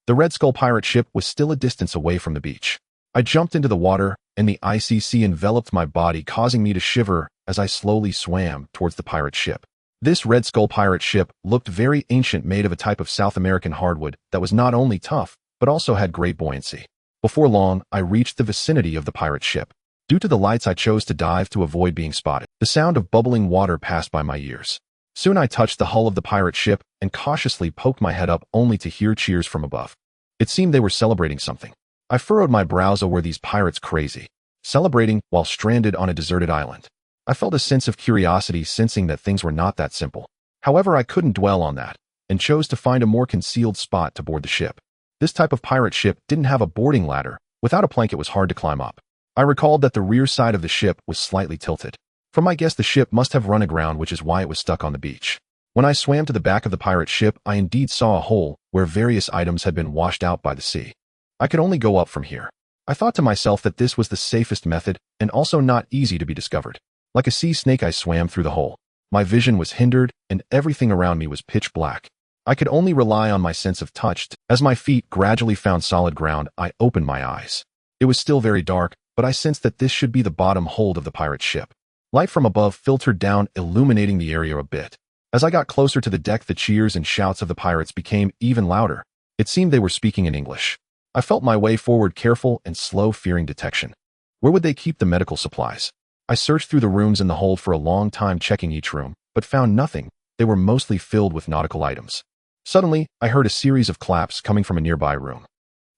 The Red Skull pirate ship was still a distance away from the beach. I jumped into the water, and the icy sea enveloped my body, causing me to shiver as I slowly swam towards the pirate ship. This Red Skull pirate ship looked very ancient, made of a type of South American hardwood that was not only tough, but also had great buoyancy. Before long, I reached the vicinity of the pirate ship. Due to the lights, I chose to dive to avoid being spotted. The sound of bubbling water passed by my ears. Soon I touched the hull of the pirate ship and cautiously poked my head up, only to hear cheers from above. It seemed they were celebrating something. I furrowed my brows. Were these pirates crazy? Celebrating while stranded on a deserted island? I felt a sense of curiosity, sensing that things were not that simple. However, I couldn't dwell on that, and chose to find a more concealed spot to board the ship. This type of pirate ship didn't have a boarding ladder. Without a plank, it was hard to climb up. I recalled that the rear side of the ship was slightly tilted. From my guess, the ship must have run aground, which is why it was stuck on the beach. When I swam to the back of the pirate ship, I indeed saw a hole where various items had been washed out by the sea. I could only go up from here. I thought to myself that this was the safest method and also not easy to be discovered. Like a sea snake, I swam through the hole. My vision was hindered, and everything around me was pitch black. I could only rely on my sense of touch. As my feet gradually found solid ground, I opened my eyes. It was still very dark, but I sensed that this should be the bottom hold of the pirate ship. Light from above filtered down, illuminating the area a bit. As I got closer to the deck, the cheers and shouts of the pirates became even louder. It seemed they were speaking in English. I felt my way forward, careful and slow, fearing detection. Where would they keep the medical supplies? I searched through the rooms in the hold for a long time, checking each room, but found nothing. They were mostly filled with nautical items. Suddenly, I heard a series of claps coming from a nearby room.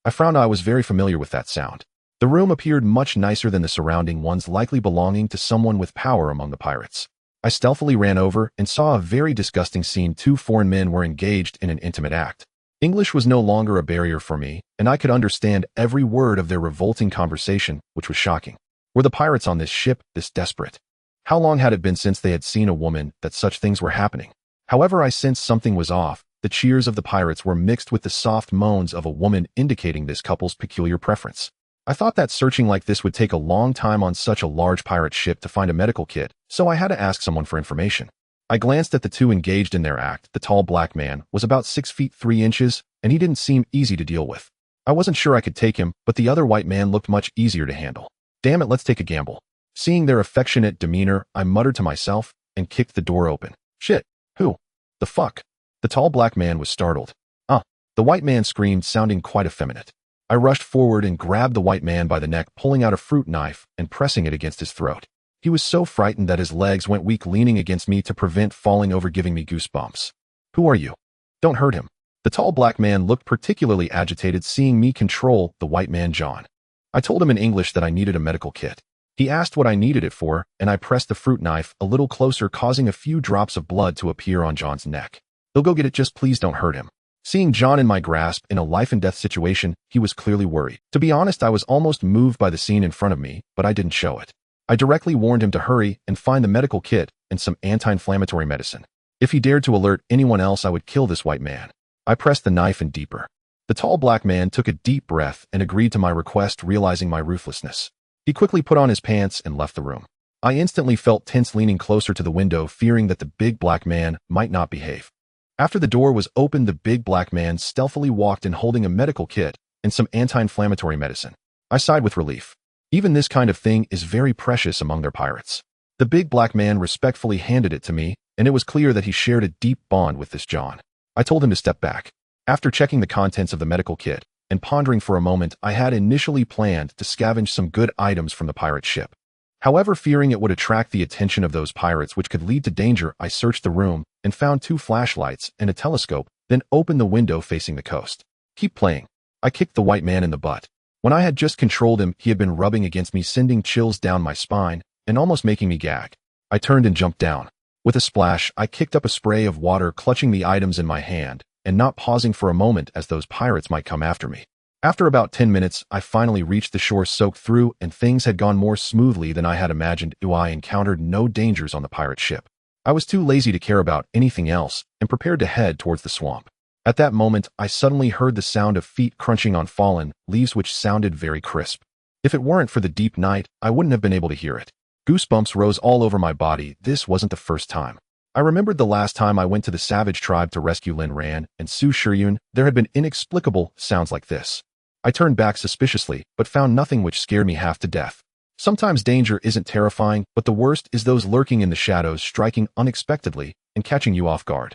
I found I was very familiar with that sound. The room appeared much nicer than the surrounding ones, likely belonging to someone with power among the pirates. I stealthily ran over and saw a very disgusting scene. Two foreign men were engaged in an intimate act. English was no longer a barrier for me, and I could understand every word of their revolting conversation, which was shocking. Were the pirates on this ship this desperate? How long had it been since they had seen a woman that such things were happening? However, I sensed something was off. The cheers of the pirates were mixed with the soft moans of a woman, indicating this couple's peculiar preference. I thought that searching like this would take a long time on such a large pirate ship to find a medical kit, so I had to ask someone for information. I glanced at the two engaged in their act. The tall black man was about 6 feet 3 inches, and he didn't seem easy to deal with. I wasn't sure I could take him, but the other white man looked much easier to handle. Damn it, let's take a gamble. Seeing their affectionate demeanor, I muttered to myself and kicked the door open. Shit. Who? The fuck? The tall black man was startled. The white man screamed, sounding quite effeminate. I rushed forward and grabbed the white man by the neck, pulling out a fruit knife and pressing it against his throat. He was so frightened that his legs went weak, leaning against me to prevent falling over, giving me goosebumps. Who are you? Don't hurt him. The tall black man looked particularly agitated seeing me control the white man, John. I told him in English that I needed a medical kit. He asked what I needed it for, and I pressed the fruit knife a little closer, causing a few drops of blood to appear on John's neck. They'll go get it, just please don't hurt him. Seeing John in my grasp in a life-and-death situation, he was clearly worried. To be honest, I was almost moved by the scene in front of me, but I didn't show it. I directly warned him to hurry and find the medical kit and some anti-inflammatory medicine. If he dared to alert anyone else, I would kill this white man. I pressed the knife in deeper. The tall black man took a deep breath and agreed to my request, realizing my ruthlessness. He quickly put on his pants and left the room. I instantly felt tense, leaning closer to the window, fearing that the big black man might not behave. After the door was opened, the big black man stealthily walked in holding a medical kit and some anti-inflammatory medicine. I sighed with relief. Even this kind of thing is very precious among their pirates. The big black man respectfully handed it to me, and it was clear that he shared a deep bond with this John. I told him to step back. After checking the contents of the medical kit and pondering for a moment, I had initially planned to scavenge some good items from the pirate ship. However, fearing it would attract the attention of those pirates, which could lead to danger, I searched the room and found 2 flashlights and a telescope, then opened the window facing the coast. Keep playing. I kicked the white man in the butt. When I had just controlled him, he had been rubbing against me, sending chills down my spine and almost making me gag. I turned and jumped down. With a splash, I kicked up a spray of water, clutching the items in my hand and not pausing for a moment as those pirates might come after me. After about 10 minutes, I finally reached the shore, soaked through, and things had gone more smoothly than I had imagined. I encountered no dangers on the pirate ship. I was too lazy to care about anything else and prepared to head towards the swamp. At that moment, I suddenly heard the sound of feet crunching on fallen leaves, which sounded very crisp. If it weren't for the deep night, I wouldn't have been able to hear it. Goosebumps rose all over my body. This wasn't the first time. I remembered the last time I went to the savage tribe to rescue Lin Ran and Su Shiryun. There had been inexplicable sounds like this. I turned back suspiciously, but found nothing, which scared me half to death. Sometimes danger isn't terrifying, but the worst is those lurking in the shadows, striking unexpectedly and catching you off guard.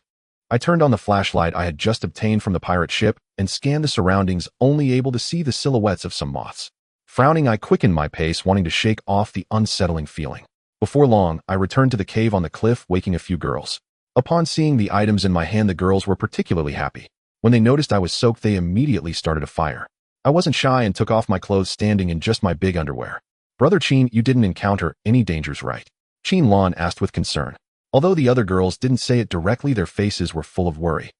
I turned on the flashlight I had just obtained from the pirate ship and scanned the surroundings, only able to see the silhouettes of some moths. Frowning, I quickened my pace, wanting to shake off the unsettling feeling. Before long, I returned to the cave on the cliff, waking a few girls. Upon seeing the items in my hand, the girls were particularly happy. When they noticed I was soaked, they immediately started a fire. I wasn't shy and took off my clothes, standing in just my big underwear. Brother Chin, you didn't encounter any dangers, right? Chin Lan asked with concern. Although the other girls didn't say it directly, their faces were full of worry.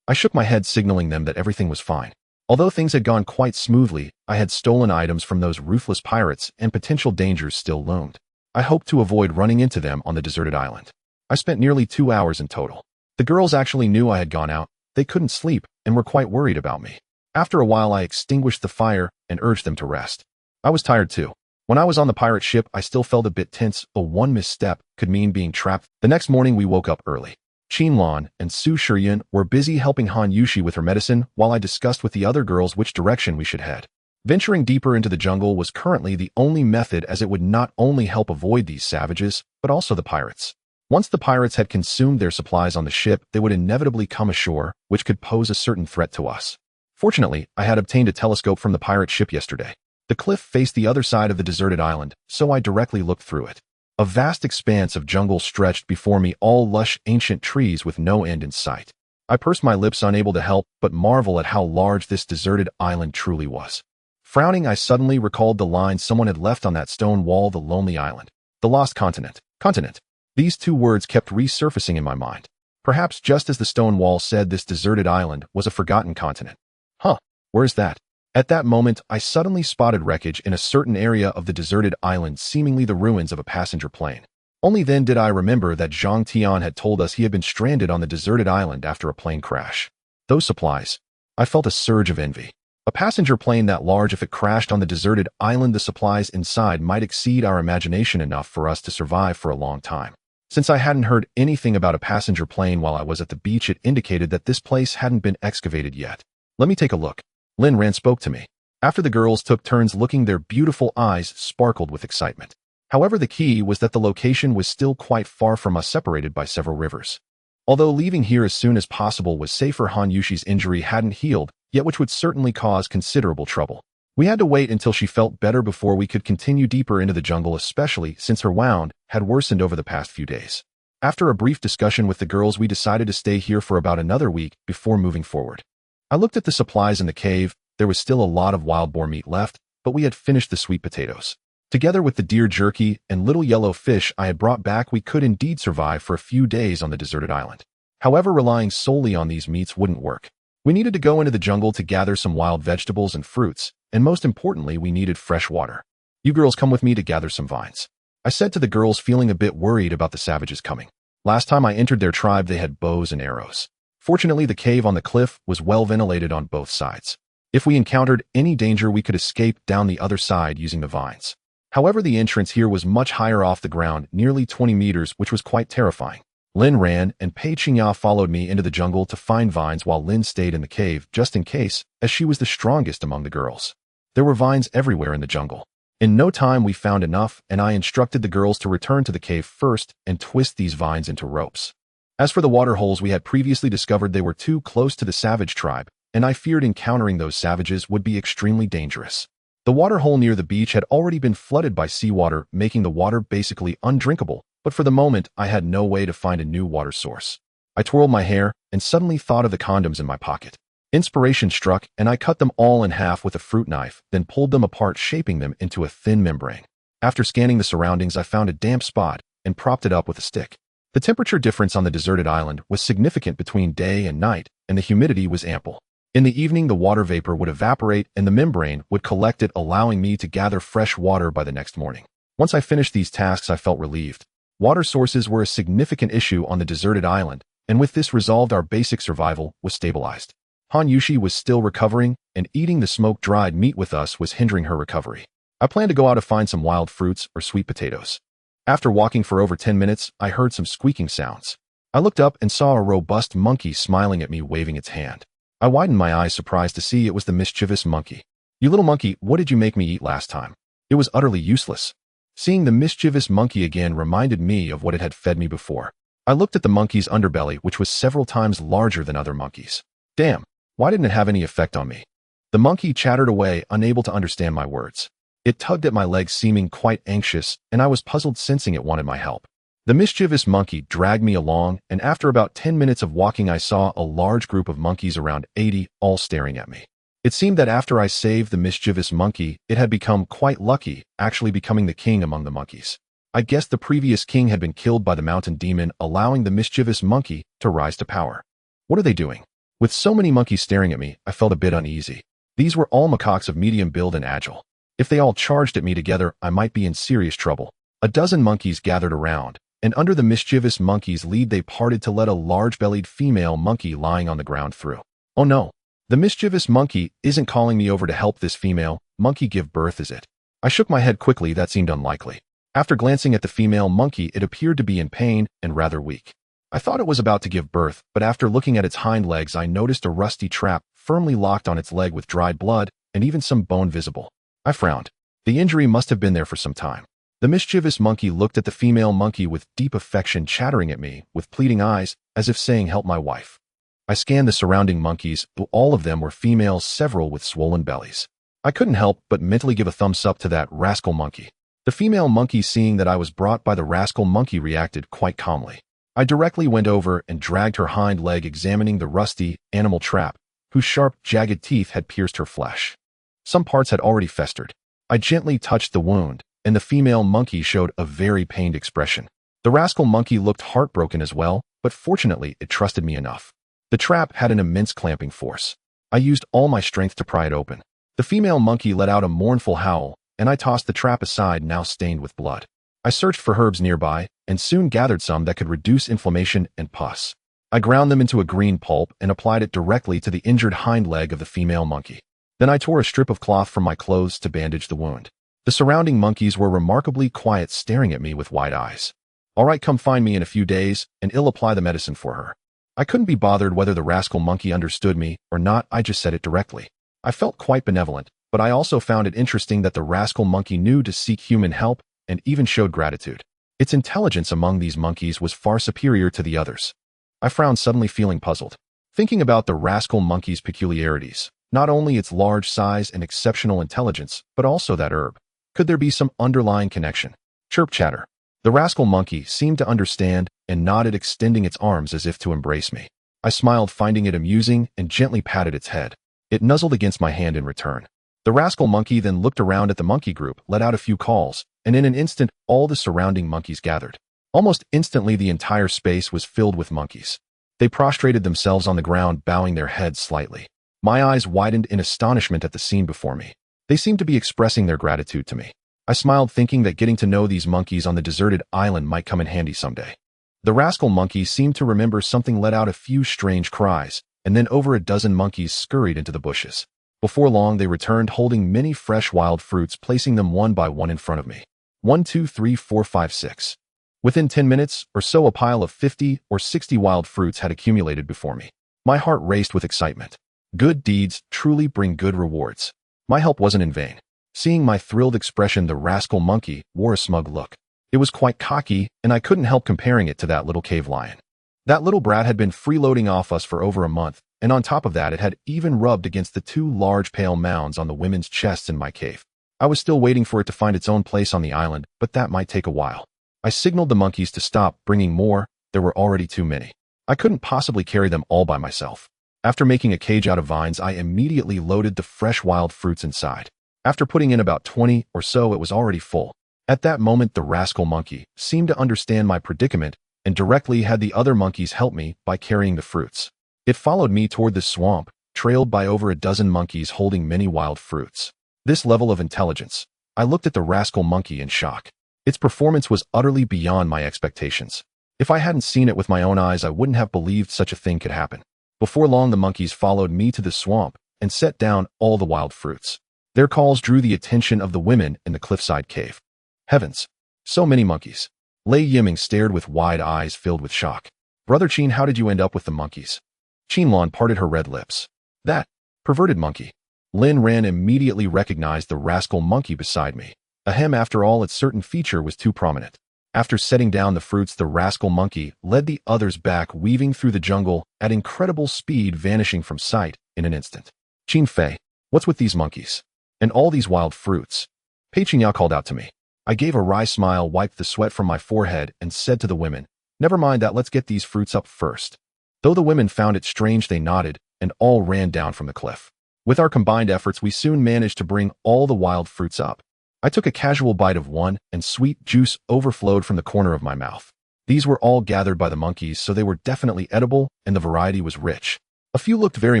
I shook my head, signaling them that everything was fine. Although things had gone quite smoothly, I had stolen items from those ruthless pirates and potential dangers still loomed. I hoped to avoid running into them on the deserted island. I spent nearly 2 hours in total. The girls actually knew I had gone out. They couldn't sleep and were quite worried about me. After a while, I extinguished the fire and urged them to rest. I was tired too. When I was on the pirate ship, I still felt a bit tense. One misstep could mean being trapped. The next morning, we woke up early. Chin Lan and Su Shiryun were busy helping Han Yushi with her medicine, while I discussed with the other girls which direction we should head. Venturing deeper into the jungle was currently the only method, as it would not only help avoid these savages, but also the pirates. Once the pirates had consumed their supplies on the ship, they would inevitably come ashore, which could pose a certain threat to us. Fortunately, I had obtained a telescope from the pirate ship yesterday. The cliff faced the other side of the deserted island, so I directly looked through it. A vast expanse of jungle stretched before me, all lush, ancient trees with no end in sight. I pursed my lips, unable to help but marvel at how large this deserted island truly was. Frowning, I suddenly recalled the lines someone had left on that stone wall: the lonely island, the lost continent. Continent. These two words kept resurfacing in my mind. Perhaps just as the stone wall said, this deserted island was a forgotten continent. Huh, where's that? At that moment, I suddenly spotted wreckage in a certain area of the deserted island, seemingly the ruins of a passenger plane. Only then did I remember that Zhang Tian had told us he had been stranded on the deserted island after a plane crash. Those supplies. I felt a surge of envy. A passenger plane that large, if it crashed on the deserted island, the supplies inside might exceed our imagination enough for us to survive for a long time. Since I hadn't heard anything about a passenger plane while I was at the beach, it indicated that this place hadn't been excavated yet. Let me take a look. Lin Ran spoke to me. After the girls took turns looking, their beautiful eyes sparkled with excitement. However, the key was that the location was still quite far from us, separated by several rivers. Although leaving here as soon as possible was safer, Han Yushi's injury hadn't healed yet, which would certainly cause considerable trouble. We had to wait until she felt better before we could continue deeper into the jungle, especially since her wound had worsened over the past few days. After a brief discussion with the girls, we decided to stay here for about another week before moving forward. I looked at the supplies in the cave. There was still a lot of wild boar meat left, but we had finished the sweet potatoes. Together with the deer jerky and little yellow fish I had brought back, we could indeed survive for a few days on the deserted island. However, relying solely on these meats wouldn't work. We needed to go into the jungle to gather some wild vegetables and fruits, and most importantly, we needed fresh water. You girls come with me to gather some vines, I said to the girls, feeling a bit worried about the savages coming. Last time I entered their tribe, they had bows and arrows. Fortunately, the cave on the cliff was well ventilated on both sides. If we encountered any danger, we could escape down the other side using the vines. However, the entrance here was much higher off the ground, nearly 20 meters, which was quite terrifying. Lin ran, and Pei Qingya followed me into the jungle to find vines, while Lin stayed in the cave just in case, as she was the strongest among the girls. There were vines everywhere in the jungle. In no time, we found enough, and I instructed the girls to return to the cave first and twist these vines into ropes. As for the water holes, we had previously discovered they were too close to the savage tribe, and I feared encountering those savages would be extremely dangerous. The water hole near the beach had already been flooded by seawater, making the water basically undrinkable, but for the moment, I had no way to find a new water source. I twirled my hair and suddenly thought of the condoms in my pocket. Inspiration struck, and I cut them all in half with a fruit knife, then pulled them apart, shaping them into a thin membrane. After scanning the surroundings, I found a damp spot and propped it up with a stick. The temperature difference on the deserted island was significant between day and night, and the humidity was ample. In the evening, the water vapor would evaporate and the membrane would collect it, allowing me to gather fresh water by the next morning. Once I finished these tasks, I felt relieved. Water sources were a significant issue on the deserted island, and with this resolved, our basic survival was stabilized. Han Yushi was still recovering, and eating the smoke-dried meat with us was hindering her recovery. I planned to go out to find some wild fruits or sweet potatoes. After walking for over 10 minutes, I heard some squeaking sounds. I looked up and saw a robust monkey smiling at me, waving its hand. I widened my eyes, surprised to see it was the mischievous monkey. "You little monkey, what did you make me eat last time?" It was utterly useless. Seeing the mischievous monkey again reminded me of what it had fed me before. I looked at the monkey's underbelly, which was several times larger than other monkeys. Damn, why didn't it have any effect on me? The monkey chattered away, unable to understand my words. It tugged at my legs, seeming quite anxious, and I was puzzled, sensing it wanted my help. The mischievous monkey dragged me along, and after about 10 minutes of walking, I saw a large group of monkeys, around 80, all staring at me. It seemed that after I saved the mischievous monkey, it had become quite lucky, actually becoming the king among the monkeys. I guess the previous king had been killed by the mountain demon, allowing the mischievous monkey to rise to power. What are they doing? With so many monkeys staring at me, I felt a bit uneasy. These were all macaques of medium build and agile. If they all charged at me together, I might be in serious trouble. A dozen monkeys gathered around, and under the mischievous monkey's lead, they parted to let a large-bellied female monkey lying on the ground through. Oh no, the mischievous monkey isn't calling me over to help this female monkey give birth, is it? I shook my head quickly. That seemed unlikely. After glancing at the female monkey, it appeared to be in pain and rather weak. I thought it was about to give birth, but after looking at its hind legs, I noticed a rusty trap firmly locked on its leg with dried blood and even some bone visible. I frowned. The injury must have been there for some time. The mischievous monkey looked at the female monkey with deep affection, chattering at me with pleading eyes, as if saying, "Help my wife." I scanned the surrounding monkeys, but all of them were females, several with swollen bellies. I couldn't help but mentally give a thumbs up to that rascal monkey. The female monkey, seeing that I was brought by the rascal monkey, reacted quite calmly. I directly went over and dragged her hind leg, examining the rusty animal trap, whose sharp, jagged teeth had pierced her flesh. Some parts had already festered. I gently touched the wound, and the female monkey showed a very pained expression. The rascal monkey looked heartbroken as well, but fortunately it trusted me enough. The trap had an immense clamping force. I used all my strength to pry it open. The female monkey let out a mournful howl, and I tossed the trap aside, now stained with blood. I searched for herbs nearby, and soon gathered some that could reduce inflammation and pus. I ground them into a green pulp and applied it directly to the injured hind leg of the female monkey. Then I tore a strip of cloth from my clothes to bandage the wound. The surrounding monkeys were remarkably quiet, staring at me with wide eyes. "All right, come find me in a few days, and I'll apply the medicine for her." I couldn't be bothered whether the rascal monkey understood me or not. I just said it directly. I felt quite benevolent, but I also found it interesting that the rascal monkey knew to seek human help and even showed gratitude. Its intelligence among these monkeys was far superior to the others. I frowned, suddenly feeling puzzled. Thinking about the rascal monkey's peculiarities, not only its large size and exceptional intelligence, but also that herb. Could there be some underlying connection? Chirp chatter. The rascal monkey seemed to understand and nodded, extending its arms as if to embrace me. I smiled, finding it amusing, and gently patted its head. It nuzzled against my hand in return. The rascal monkey then looked around at the monkey group, let out a few calls, and in an instant, all the surrounding monkeys gathered. Almost instantly, the entire space was filled with monkeys. They prostrated themselves on the ground, bowing their heads slightly. My eyes widened in astonishment at the scene before me. They seemed to be expressing their gratitude to me. I smiled, thinking that getting to know these monkeys on the deserted island might come in handy someday. The rascal monkey seemed to remember something, let out a few strange cries, and then over a dozen monkeys scurried into the bushes. Before long, they returned holding many fresh wild fruits, placing them one by one in front of me. 1, 2, 3, 4, 5, 6. Within 10 minutes or so, a pile of 50 or 60 wild fruits had accumulated before me. My heart raced with excitement. Good deeds truly bring good rewards. My help wasn't in vain. Seeing my thrilled expression, the rascal monkey wore a smug look. It was quite cocky, and I couldn't help comparing it to that little cave lion. That little brat had been freeloading off us for over a month, and on top of that, it had even rubbed against the 2 large pale mounds on the women's chests in my cave. I was still waiting for it to find its own place on the island, but that might take a while. I signaled the monkeys to stop bringing more. There were already too many. I couldn't possibly carry them all by myself. After making a cage out of vines, I immediately loaded the fresh wild fruits inside. After putting in about 20 or so, it was already full. At that moment, the rascal monkey seemed to understand my predicament and directly had the other monkeys help me by carrying the fruits. It followed me toward the swamp, trailed by over a dozen monkeys holding many wild fruits. This level of intelligence. I looked at the rascal monkey in shock. Its performance was utterly beyond my expectations. If I hadn't seen it with my own eyes, I wouldn't have believed such a thing could happen. Before long, the monkeys followed me to the swamp and set down all the wild fruits. Their calls drew the attention of the women in the cliffside cave. Heavens! So many monkeys. Lei Yiming stared with wide eyes filled with shock. "Brother Qin, how did you end up with the monkeys?" Qinlan parted her red lips. "That perverted monkey." Lin Ran immediately recognized the rascal monkey beside me. Ahem, after all, its certain feature was too prominent. After setting down the fruits, the rascal monkey led the others back, weaving through the jungle at incredible speed, vanishing from sight in an instant. "Qin Fei, what's with these monkeys? And all these wild fruits?" Pei Qingya called out to me. I gave a wry smile, wiped the sweat from my forehead, and said to the women, "Never mind that, let's get these fruits up first." Though the women found it strange, they nodded, and all ran down from the cliff. With our combined efforts, we soon managed to bring all the wild fruits up. I took a casual bite of one, and sweet juice overflowed from the corner of my mouth. These were all gathered by the monkeys, so they were definitely edible, and the variety was rich. A few looked very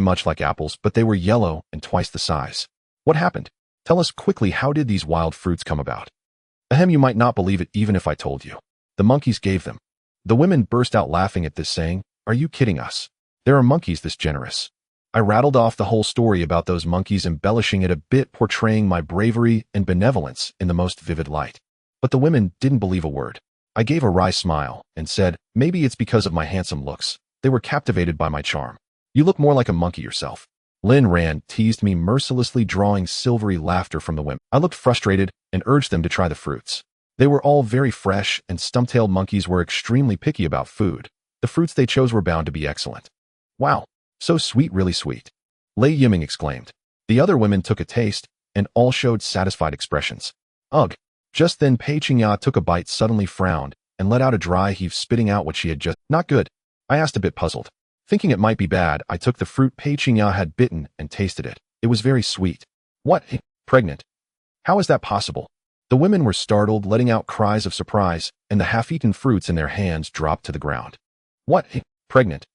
much like apples, but they were yellow and twice the size. "What happened? Tell us quickly, how did these wild fruits come about?" "Ahem, you might not believe it even if I told you. The monkeys gave them." The women burst out laughing at this, saying, "Are you kidding us? There are monkeys this generous." I rattled off the whole story about those monkeys, embellishing it a bit, portraying my bravery and benevolence in the most vivid light. But the women didn't believe a word. I gave a wry smile and said, "Maybe it's because of my handsome looks. They were captivated by my charm. You look more like a monkey yourself." Lin Ran teased me mercilessly, drawing silvery laughter from the women. I looked frustrated and urged them to try the fruits. They were all very fresh, and stump-tailed monkeys were extremely picky about food. The fruits they chose were bound to be excellent. "Wow, so sweet, really sweet," Lei Yiming exclaimed. The other women took a taste, and all showed satisfied expressions. "Ugh, Just then Pei Qingya took a bite, suddenly frowned, and let out a dry heave, spitting out what she had just— Not good? I asked, a bit puzzled. Thinking it might be bad, I took the fruit Pei Qingya had bitten and tasted it. It was very sweet. What? Pregnant? How is that possible? The women were startled, letting out cries of surprise, and the half-eaten fruits in their hands dropped to the ground. What? Pregnant?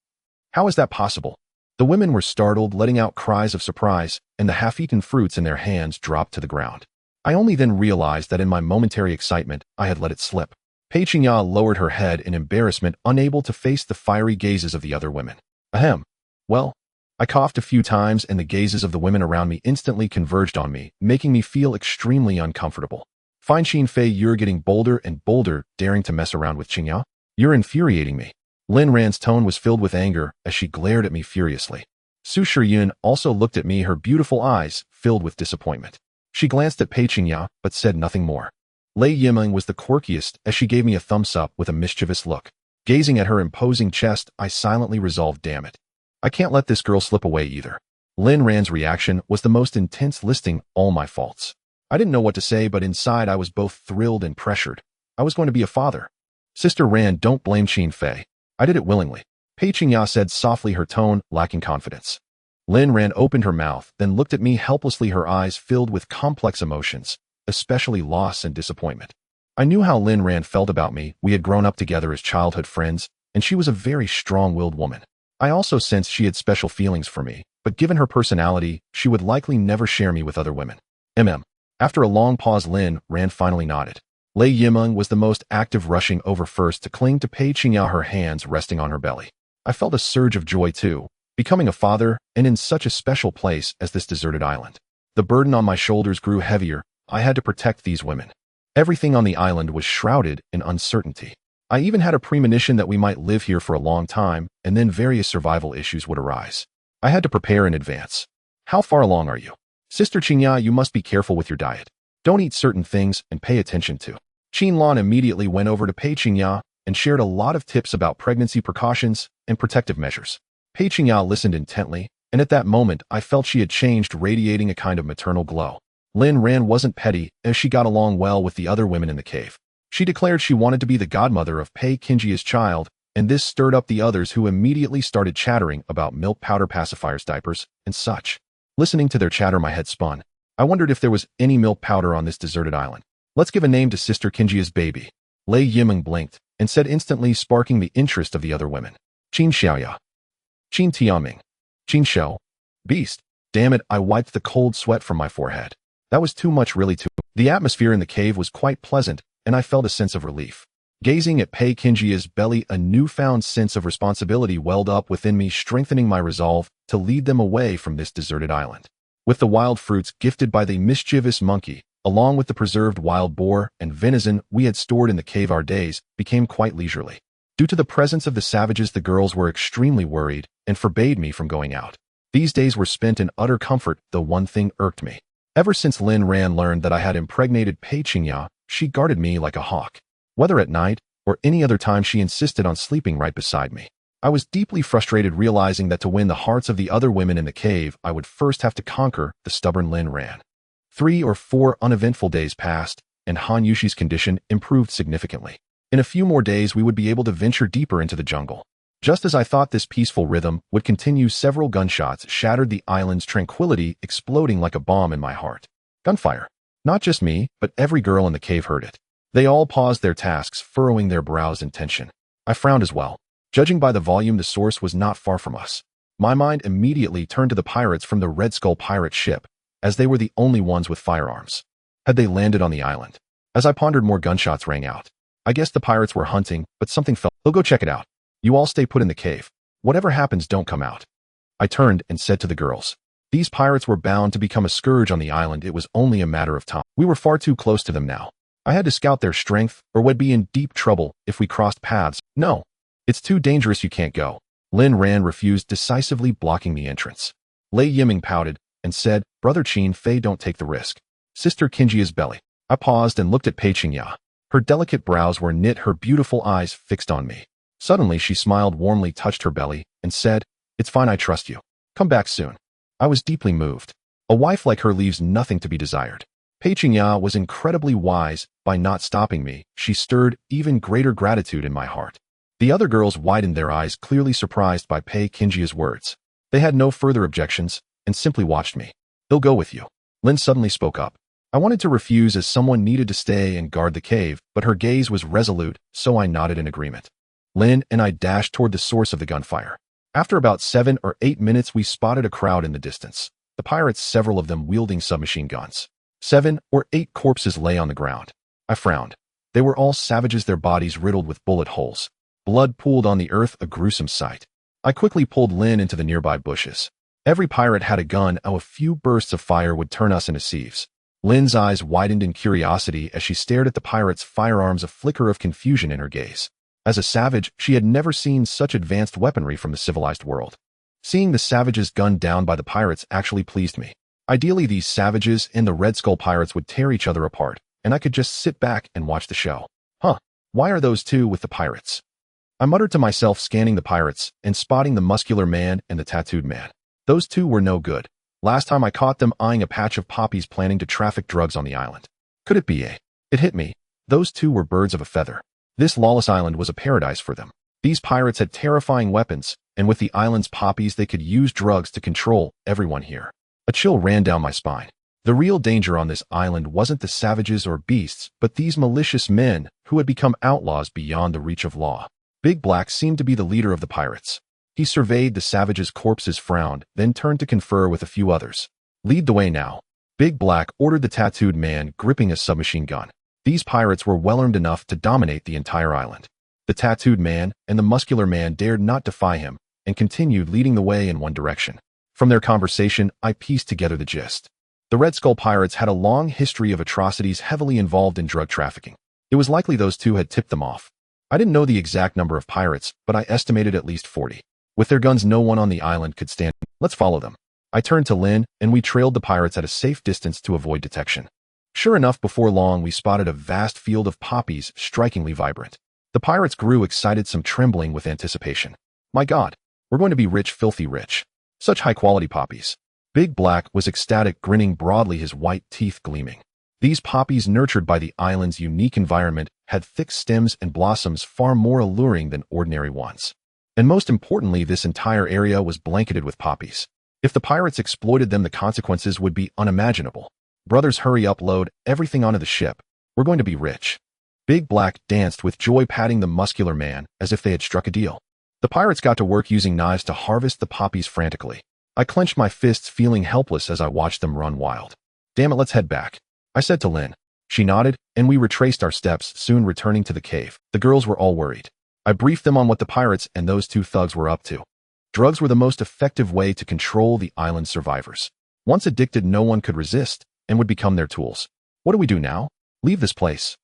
How is that possible? The women were startled, letting out cries of surprise, and the half-eaten fruits in their hands dropped to the ground. I only then realized that in my momentary excitement, I had let it slip. Pei Qingya lowered her head in embarrassment, unable to face the fiery gazes of the other women. Ahem. Well, I coughed a few times, and the gazes of the women around me instantly converged on me, making me feel extremely uncomfortable. Fine, Qin Fei, you're getting bolder and bolder, daring to mess around with Qingya. You're infuriating me. Lin Ran's tone was filled with anger as she glared at me furiously. Su Shiyun also looked at me, her beautiful eyes filled with disappointment. She glanced at Pei Qingya, but said nothing more. Lei Yimeng was the quirkiest, as she gave me a thumbs up with a mischievous look. Gazing at her imposing chest, I silently resolved, damn it, I can't let this girl slip away either. Lin Ran's reaction was the most intense, listing all my faults. I didn't know what to say, but inside I was both thrilled and pressured. I was going to be a father. Sister Ran, don't blame Qin Fei. I did it willingly. Pei Qingya said softly, her tone lacking confidence. Lin Ran opened her mouth, then looked at me helplessly, her eyes filled with complex emotions, especially loss and disappointment. I knew how Lin Ran felt about me. We had grown up together as childhood friends, and she was a very strong-willed woman. I also sensed she had special feelings for me, but given her personality, she would likely never share me with other women. After a long pause, Lin Ran finally nodded. Lei Yimeng was the most active, rushing over first to cling to Pei Qingya, her hands resting on her belly. I felt a surge of joy too, becoming a father, and in such a special place as this deserted island. The burden on my shoulders grew heavier. I had to protect these women. Everything on the island was shrouded in uncertainty. I even had a premonition that we might live here for a long time, and then various survival issues would arise. I had to prepare in advance. How far along are you? Sister Qingya, you must be careful with your diet. Don't eat certain things and pay attention to. Qin Lan immediately went over to Pei Qingya and shared a lot of tips about pregnancy precautions and protective measures. Pei Qingya listened intently, and at that moment I felt she had changed, radiating a kind of maternal glow. Lin Ran wasn't petty, as she got along well with the other women in the cave. She declared she wanted to be the godmother of Pei Qingya's child, and this stirred up the others, who immediately started chattering about milk powder, pacifiers, diapers, and such. Listening to their chatter, my head spun. I wondered if there was any milk powder on this deserted island. Let's give a name to Sister Qingya's baby. Lei Yimeng blinked and said instantly, sparking the interest of the other women. Qin Xiaoya. Qin Tianming. Qin Shou. Beast. Damn it, I wiped the cold sweat from my forehead. That was too much, really too. The atmosphere in the cave was quite pleasant, and I felt a sense of relief. Gazing at Pei Qingya's belly, a newfound sense of responsibility welled up within me, strengthening my resolve to lead them away from this deserted island. With the wild fruits gifted by the mischievous monkey, along with the preserved wild boar and venison we had stored in the cave, our days became quite leisurely. Due to the presence of the savages, the girls were extremely worried and forbade me from going out. These days were spent in utter comfort, though one thing irked me. Ever since Lin Ran learned that I had impregnated Pei Qingya, she guarded me like a hawk. Whether at night or any other time, she insisted on sleeping right beside me. I was deeply frustrated, realizing that to win the hearts of the other women in the cave, I would first have to conquer the stubborn Lin Ran. 3 or 4 uneventful days passed, and Han Yushi's condition improved significantly. In a few more days, we would be able to venture deeper into the jungle. Just as I thought this peaceful rhythm would continue, several gunshots shattered the island's tranquility, exploding like a bomb in my heart. Gunfire. Not just me, but every girl in the cave heard it. They all paused their tasks, furrowing their brows in tension. I frowned as well. Judging by the volume, the source was not far from us. My mind immediately turned to the pirates from the Red Skull pirate ship, as they were the only ones with firearms. Had they landed on the island? As I pondered, more gunshots rang out. I guess the pirates were hunting, but something felt. They'll go check it out. You all stay put in the cave. Whatever happens, don't come out. I turned and said to the girls. These pirates were bound to become a scourge on the island. It was only a matter of time. We were far too close to them now. I had to scout their strength, or would be in deep trouble if we crossed paths. No. It's too dangerous, you can't go. Lin Ran refused, decisively blocking the entrance. Lei Yimeng pouted and said, Brother Qin Fei, don't take the risk. Sister Qingya's belly. I paused and looked at Pei Qingya. Her delicate brows were knit, her beautiful eyes fixed on me. Suddenly she smiled warmly, touched her belly, and said, It's fine, I trust you. Come back soon. I was deeply moved. A wife like her leaves nothing to be desired. Pei Qingya was incredibly wise. By not stopping me, she stirred even greater gratitude in my heart. The other girls widened their eyes, clearly surprised by Pei Qingya's words. They had no further objections and simply watched me. "They'll go with you." Lin suddenly spoke up. I wanted to refuse as someone needed to stay and guard the cave, but her gaze was resolute, so I nodded in agreement. Lin and I dashed toward the source of the gunfire. After about 7 or 8 minutes, we spotted a crowd in the distance. The pirates, several of them wielding submachine guns. 7 or 8 corpses lay on the ground. I frowned. They were all savages, their bodies riddled with bullet holes. Blood pooled on the earth, a gruesome sight. I quickly pulled Lin into the nearby bushes. Every pirate had a gun, and a few bursts of fire would turn us into sieves. Lin's eyes widened in curiosity as she stared at the pirates' firearms, a flicker of confusion in her gaze. As a savage, she had never seen such advanced weaponry from the civilized world. Seeing the savages gunned down by the pirates actually pleased me. Ideally, these savages and the Red Skull pirates would tear each other apart, and I could just sit back and watch the show. Why are those two with the pirates? I muttered to myself, scanning the pirates and spotting the muscular man and the tattooed man. Those two were no good. Last time I caught them eyeing a patch of poppies, planning to traffic drugs on the island. Could it be It hit me. Those two were birds of a feather. This lawless island was a paradise for them. These pirates had terrifying weapons, and with the island's poppies they could use drugs to control everyone here. A chill ran down my spine. The real danger on this island wasn't the savages or beasts, but these malicious men who had become outlaws beyond the reach of law. Big Black seemed to be the leader of the pirates. He surveyed the savages' corpses, frowned, then turned to confer with a few others. "Lead the way now." Big Black ordered the tattooed man, gripping a submachine gun. These pirates were well armed enough to dominate the entire island. The tattooed man and the muscular man dared not defy him, and continued leading the way in one direction. From their conversation, I pieced together the gist. The Red Skull pirates had a long history of atrocities, heavily involved in drug trafficking. It was likely those two had tipped them off. I didn't know the exact number of pirates, but I estimated at least 40. With their guns, no one on the island could stand. "Let's follow them." I turned to Lin, and we trailed the pirates at a safe distance to avoid detection. Sure enough, before long we spotted a vast field of poppies, strikingly vibrant. The pirates grew excited, some trembling with anticipation. "My God, we're going to be rich, filthy rich. Such high-quality poppies." Big Black was ecstatic, grinning broadly, his white teeth gleaming. These poppies, nurtured by the island's unique environment, had thick stems and blossoms far more alluring than ordinary ones. And most importantly, this entire area was blanketed with poppies. If the pirates exploited them, the consequences would be unimaginable. "Brothers, hurry up, load everything onto the ship. We're going to be rich." Big Black danced with joy, patting the muscular man as if they had struck a deal. The pirates got to work using knives to harvest the poppies frantically. I clenched my fists, feeling helpless as I watched them run wild. "Damn it, let's head back," I said to Lin. She nodded, and we retraced our steps, soon returning to the cave. The girls were all worried. I briefed them on what the pirates and those two thugs were up to. Drugs were the most effective way to control the island's survivors. Once addicted, no one could resist and would become their tools. "What do we do now?" "Leave this place."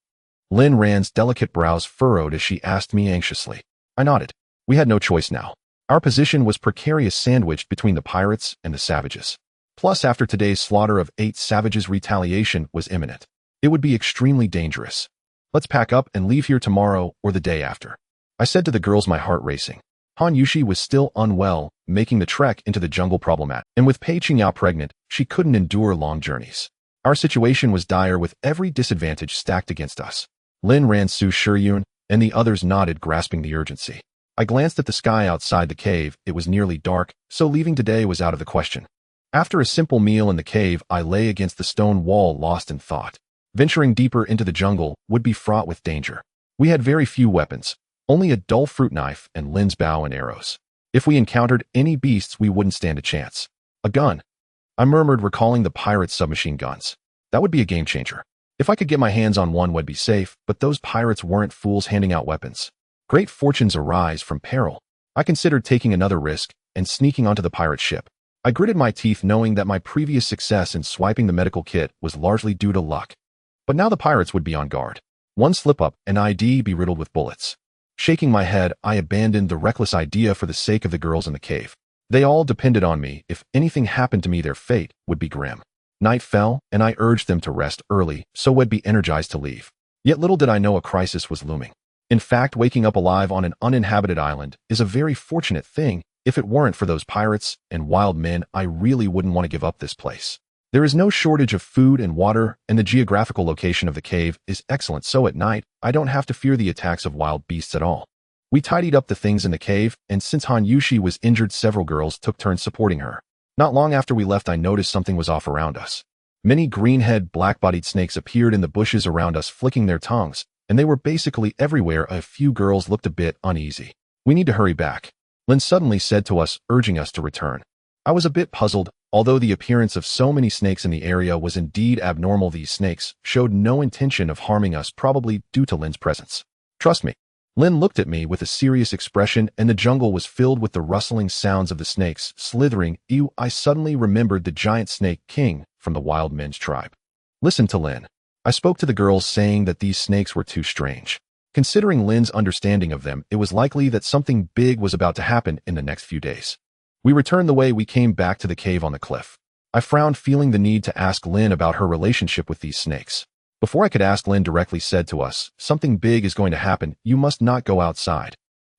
Lin Rand's delicate brows furrowed as she asked me anxiously. I nodded. We had no choice now. Our position was precarious, sandwiched between the pirates and the savages. Plus, after today's slaughter of 8 savages, retaliation was imminent. It would be extremely dangerous. "Let's pack up and leave here tomorrow or the day after," I said to the girls, my heart racing. Han Yushi was still unwell, making the trek into the jungle problematic, and with Pei Qingya pregnant, she couldn't endure long journeys. Our situation was dire, with every disadvantage stacked against us. Lin Ran, Su Shiyun, and the others nodded, grasping the urgency. I glanced at the sky outside the cave. It was nearly dark, so leaving today was out of the question. After a simple meal in the cave, I lay against the stone wall, lost in thought. Venturing deeper into the jungle would be fraught with danger. We had very few weapons, only a dull fruit knife and Lin's bow and arrows. If we encountered any beasts, we wouldn't stand a chance. "A gun," I murmured, recalling the pirates' submachine guns. That would be a game changer. If I could get my hands on one, we'd be safe, but those pirates weren't fools handing out weapons. Great fortunes arise from peril. I considered taking another risk and sneaking onto the pirate ship. I gritted my teeth, knowing that my previous success in swiping the medical kit was largely due to luck. But now the pirates would be on guard. One slip-up and I'd be riddled with bullets. Shaking my head, I abandoned the reckless idea for the sake of the girls in the cave. They all depended on me. If anything happened to me, their fate would be grim. Night fell, and I urged them to rest early so we'd be energized to leave. Yet little did I know a crisis was looming. In fact, waking up alive on an uninhabited island is a very fortunate thing. If it weren't for those pirates and wild men, I really wouldn't want to give up this place. There There is no shortage of food and water, and the geographical location of the cave is excellent, so at night, I don't have to fear the attacks of wild beasts at all. We tidied up the things in the cave, and since Han Yushi was injured, several girls took turns supporting her. Not long after we left, I noticed something was off around us. Many green-head, black-bodied snakes appeared in the bushes around us, flicking their tongues, and they were basically everywhere. A few girls looked a bit uneasy. We need to hurry back, Lin suddenly said to us, urging us to return. I was a bit puzzled. Although the appearance of so many snakes in the area was indeed abnormal, these snakes showed no intention of harming us, probably due to Lin's presence. Trust me. Lin looked at me with a serious expression, and the jungle was filled with the rustling sounds of the snakes slithering. Ew, I suddenly remembered the giant snake king from the wild men's tribe. Listen to Lin. I spoke to the girls, saying that these snakes were too strange. Considering Lin's understanding of them, it was likely that something big was about to happen in the next few days. We returned the way we came, back to the cave on the cliff. I frowned, feeling the need to ask Lin about her relationship with these snakes. Before I could ask, Lin directly said to us, "Something big is going to happen. You must not go outside."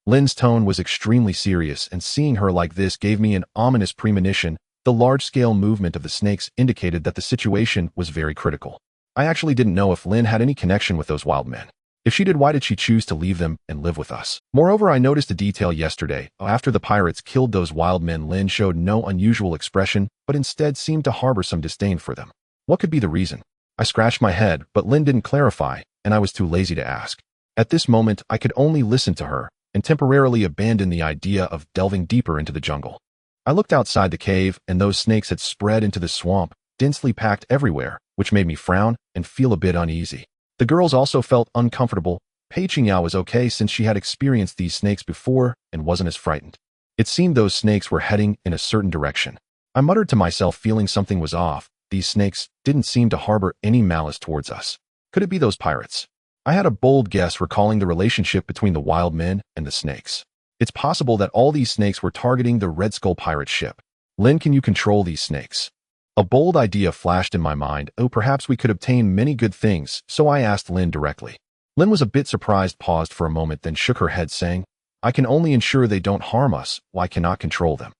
Lin's tone was extremely serious, and seeing her like this gave me an ominous premonition. The large-scale movement of the snakes indicated that the situation was very critical. I actually didn't know if Lin had any connection with those wild men. If she did, why did she choose to leave them and live with us? Moreover, I noticed a detail yesterday. After the pirates killed those wild men, Lin showed no unusual expression, but instead seemed to harbor some disdain for them. What could be the reason? I scratched my head, but Lin didn't clarify, and I was too lazy to ask. At this moment, I could only listen to her and temporarily abandon the idea of delving deeper into the jungle. I looked outside the cave, and those snakes had spread into the swamp, densely packed everywhere, which made me frown and feel a bit uneasy. The girls also felt uncomfortable. Pei Qingyao was okay since she had experienced these snakes before and wasn't as frightened. It seemed those snakes were heading in a certain direction. I muttered to myself, feeling something was off. These snakes didn't seem to harbor any malice towards us. Could it be those pirates? I had a bold guess, recalling the relationship between the wild men and the snakes. It's possible that all these snakes were targeting the Red Skull pirate ship. Lin, can you control these snakes? A bold idea flashed in my mind. Oh, perhaps we could obtain many good things, so I asked Lin directly. Lin was a bit surprised, paused for a moment, then shook her head, saying, "I can only ensure they don't harm us. Well, I cannot control them."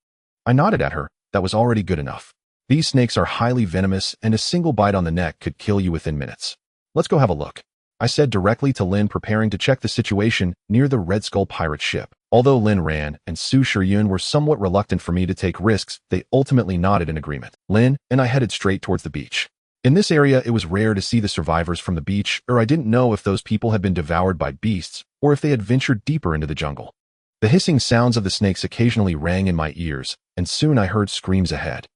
I nodded at her. That was already good enough. These snakes are highly venomous, and a single bite on the neck could kill you within minutes. Let's go have a look, I said directly to Lin, preparing to check the situation near the Red Skull pirate ship. Although Lin Ran and Su Shiyun were somewhat reluctant for me to take risks, they ultimately nodded in agreement. Lin and I headed straight towards the beach. In this area, it was rare to see the survivors from the beach, or I didn't know if those people had been devoured by beasts or if they had ventured deeper into the jungle. The hissing sounds of the snakes occasionally rang in my ears, and soon I heard screams ahead.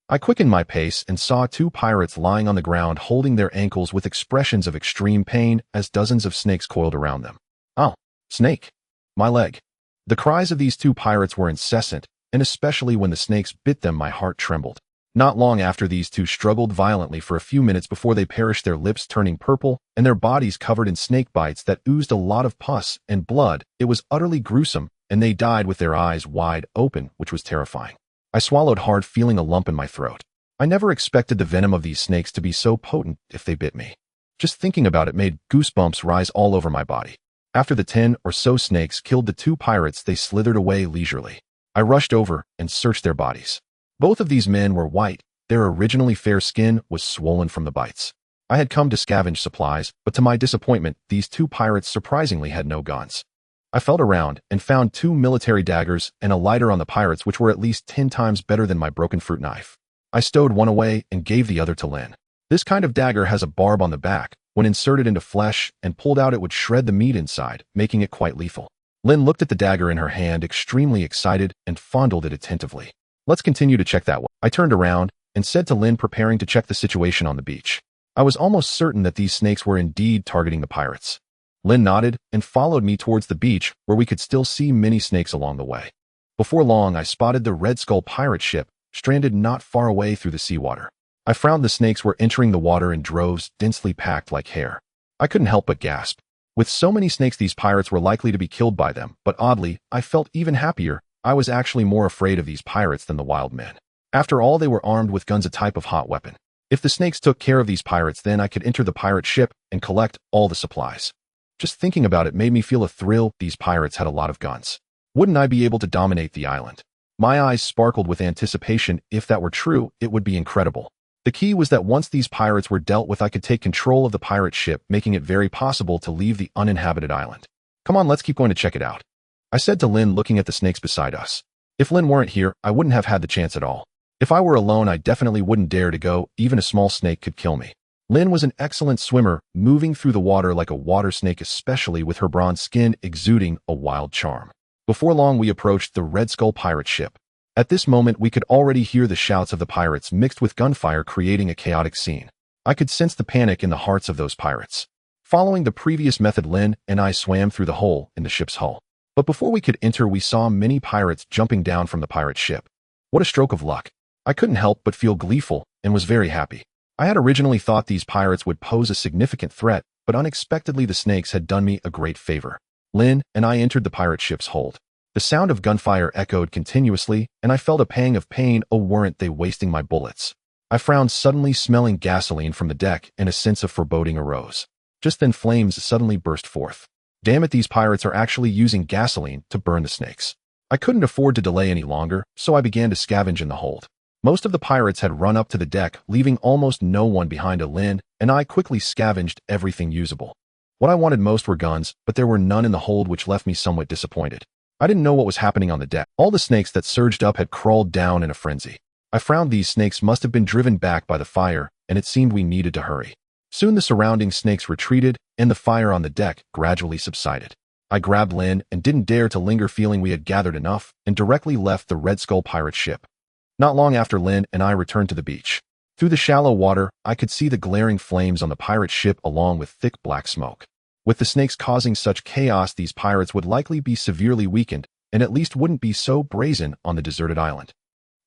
I quickened my pace and saw two pirates lying on the ground, holding their ankles with expressions of extreme pain as dozens of snakes coiled around them. "Oh, snake! My leg!" The cries of these two pirates were incessant, and especially when the snakes bit them, my heart trembled. Not long after, these two struggled violently for a few minutes before they perished, their lips turning purple and their bodies covered in snake bites that oozed a lot of pus and blood. It was utterly gruesome, and they died with their eyes wide open, which was terrifying. I swallowed hard, feeling a lump in my throat. I never expected the venom of these snakes to be so potent if they bit me. Just thinking about it made goosebumps rise all over my body. After the 10 or so snakes killed the two pirates, they slithered away leisurely. I rushed over and searched their bodies. Both of these men were white. Their originally fair skin was swollen from the bites. I had come to scavenge supplies, but to my disappointment, these two pirates surprisingly had no guns. I felt around and found 2 military daggers and a lighter on the pirates, which were at least 10 times better than my broken fruit knife. I stowed one away and gave the other to Lin. This kind of dagger has a barb on the back. When inserted into flesh and pulled out, it would shred the meat inside, making it quite lethal. Lin looked at the dagger in her hand, extremely excited, and fondled it attentively. "Let's continue to check that one," I turned around and said to Lin, preparing to check the situation on the beach. I was almost certain that these snakes were indeed targeting the pirates. Lin nodded and followed me towards the beach, where we could still see many snakes along the way. Before long, I spotted the Red Skull pirate ship, stranded not far away through the seawater. I found the snakes were entering the water in droves, densely packed like hair. I couldn't help but gasp. With so many snakes, these pirates were likely to be killed by them, but oddly, I felt even happier. I was actually more afraid of these pirates than the wild men. After all, they were armed with guns, a type of hot weapon. If the snakes took care of these pirates, then I could enter the pirate ship and collect all the supplies. Just thinking about it made me feel a thrill. These pirates had a lot of guns. Wouldn't I be able to dominate the island? My eyes sparkled with anticipation. If that were true, it would be incredible. The key was that once these pirates were dealt with, I could take control of the pirate ship, making it very possible to leave the uninhabited island. Come on, let's keep going to check it out, I said to Lin, looking at the snakes beside us. If Lin weren't here, I wouldn't have had the chance at all. If I were alone, I definitely wouldn't dare to go. Even a small snake could kill me. Lin was an excellent swimmer, moving through the water like a water snake, especially with her bronze skin exuding a wild charm. Before long, we approached the Red Skull pirate ship. At this moment, we could already hear the shouts of the pirates mixed with gunfire, creating a chaotic scene. I could sense the panic in the hearts of those pirates. Following the previous method, Lin and I swam through the hole in the ship's hull. But before we could enter, we saw many pirates jumping down from the pirate ship. What a stroke of luck. I couldn't help but feel gleeful and was very happy. I had originally thought these pirates would pose a significant threat, but unexpectedly the snakes had done me a great favor. Lin and I entered the pirate ship's hold. The sound of gunfire echoed continuously, and I felt a pang of pain. Oh, weren't they wasting my bullets? I frowned, suddenly smelling gasoline from the deck, and a sense of foreboding arose. Just then flames suddenly burst forth. Damn it, these pirates are actually using gasoline to burn the snakes. I couldn't afford to delay any longer, so I began to scavenge in the hold. Most of the pirates had run up to the deck, leaving almost no one behind. Lin and I quickly scavenged everything usable. What I wanted most were guns, but there were none in the hold, which left me somewhat disappointed. I didn't know what was happening on the deck. All the snakes that surged up had crawled down in a frenzy. I frowned. These snakes must have been driven back by the fire, and it seemed we needed to hurry. Soon the surrounding snakes retreated, and the fire on the deck gradually subsided. I grabbed Lin and didn't dare to linger, feeling we had gathered enough, and directly left the Red Skull pirate ship. Not long after, Lin and I returned to the beach. Through the shallow water, I could see the glaring flames on the pirate ship along with thick black smoke. With the snakes causing such chaos, these pirates would likely be severely weakened, and at least wouldn't be so brazen on the deserted island.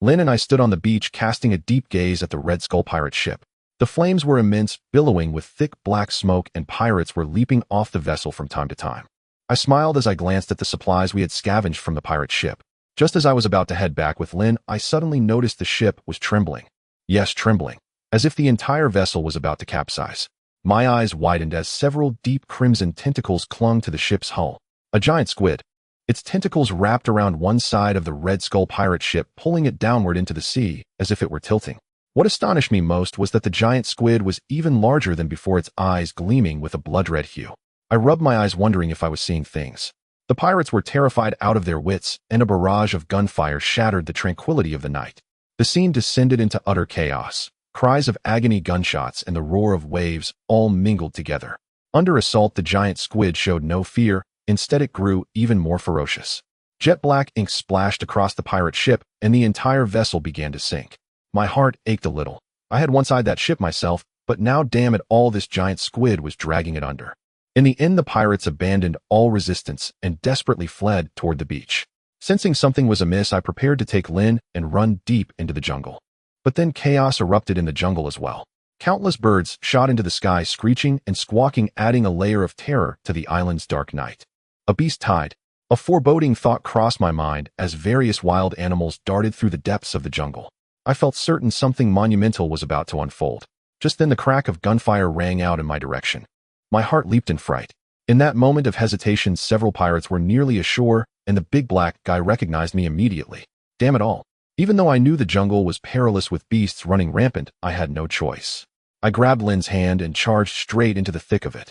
Lin and I stood on the beach, casting a deep gaze at the Red Skull pirate ship. The flames were immense, billowing with thick black smoke, and pirates were leaping off the vessel from time to time. I smiled as I glanced at the supplies we had scavenged from the pirate ship. Just as I was about to head back with Lin, I suddenly noticed the ship was trembling. Yes, trembling, as if the entire vessel was about to capsize. My eyes widened as several deep crimson tentacles clung to the ship's hull. A giant squid. Its tentacles wrapped around one side of the Red Skull pirate ship, pulling it downward into the sea, as if it were tilting. What astonished me most was that the giant squid was even larger than before, its eyes gleaming with a blood-red hue. I rubbed my eyes, wondering if I was seeing things. The pirates were terrified out of their wits, and a barrage of gunfire shattered the tranquility of the night. The scene descended into utter chaos. Cries of agony, gunshots, and the roar of waves all mingled together. Under assault, the giant squid showed no fear. Instead, it grew even more ferocious. Jet black ink splashed across the pirate ship, and the entire vessel began to sink. My heart ached a little. I had once eyed that ship myself, but now, damn it all, this giant squid was dragging it under. In the end, the pirates abandoned all resistance and desperately fled toward the beach. Sensing something was amiss, I prepared to take Lin and run deep into the jungle. But then chaos erupted in the jungle as well. Countless birds shot into the sky, screeching and squawking, adding a layer of terror to the island's dark night. A beast tide. A foreboding thought crossed my mind as various wild animals darted through the depths of the jungle. I felt certain something monumental was about to unfold. Just then, the crack of gunfire rang out in my direction. My heart leaped in fright. In that moment of hesitation, several pirates were nearly ashore, and the big black guy recognized me immediately. Damn it all. Even though I knew the jungle was perilous with beasts running rampant, I had no choice. I grabbed Lin's hand and charged straight into the thick of it.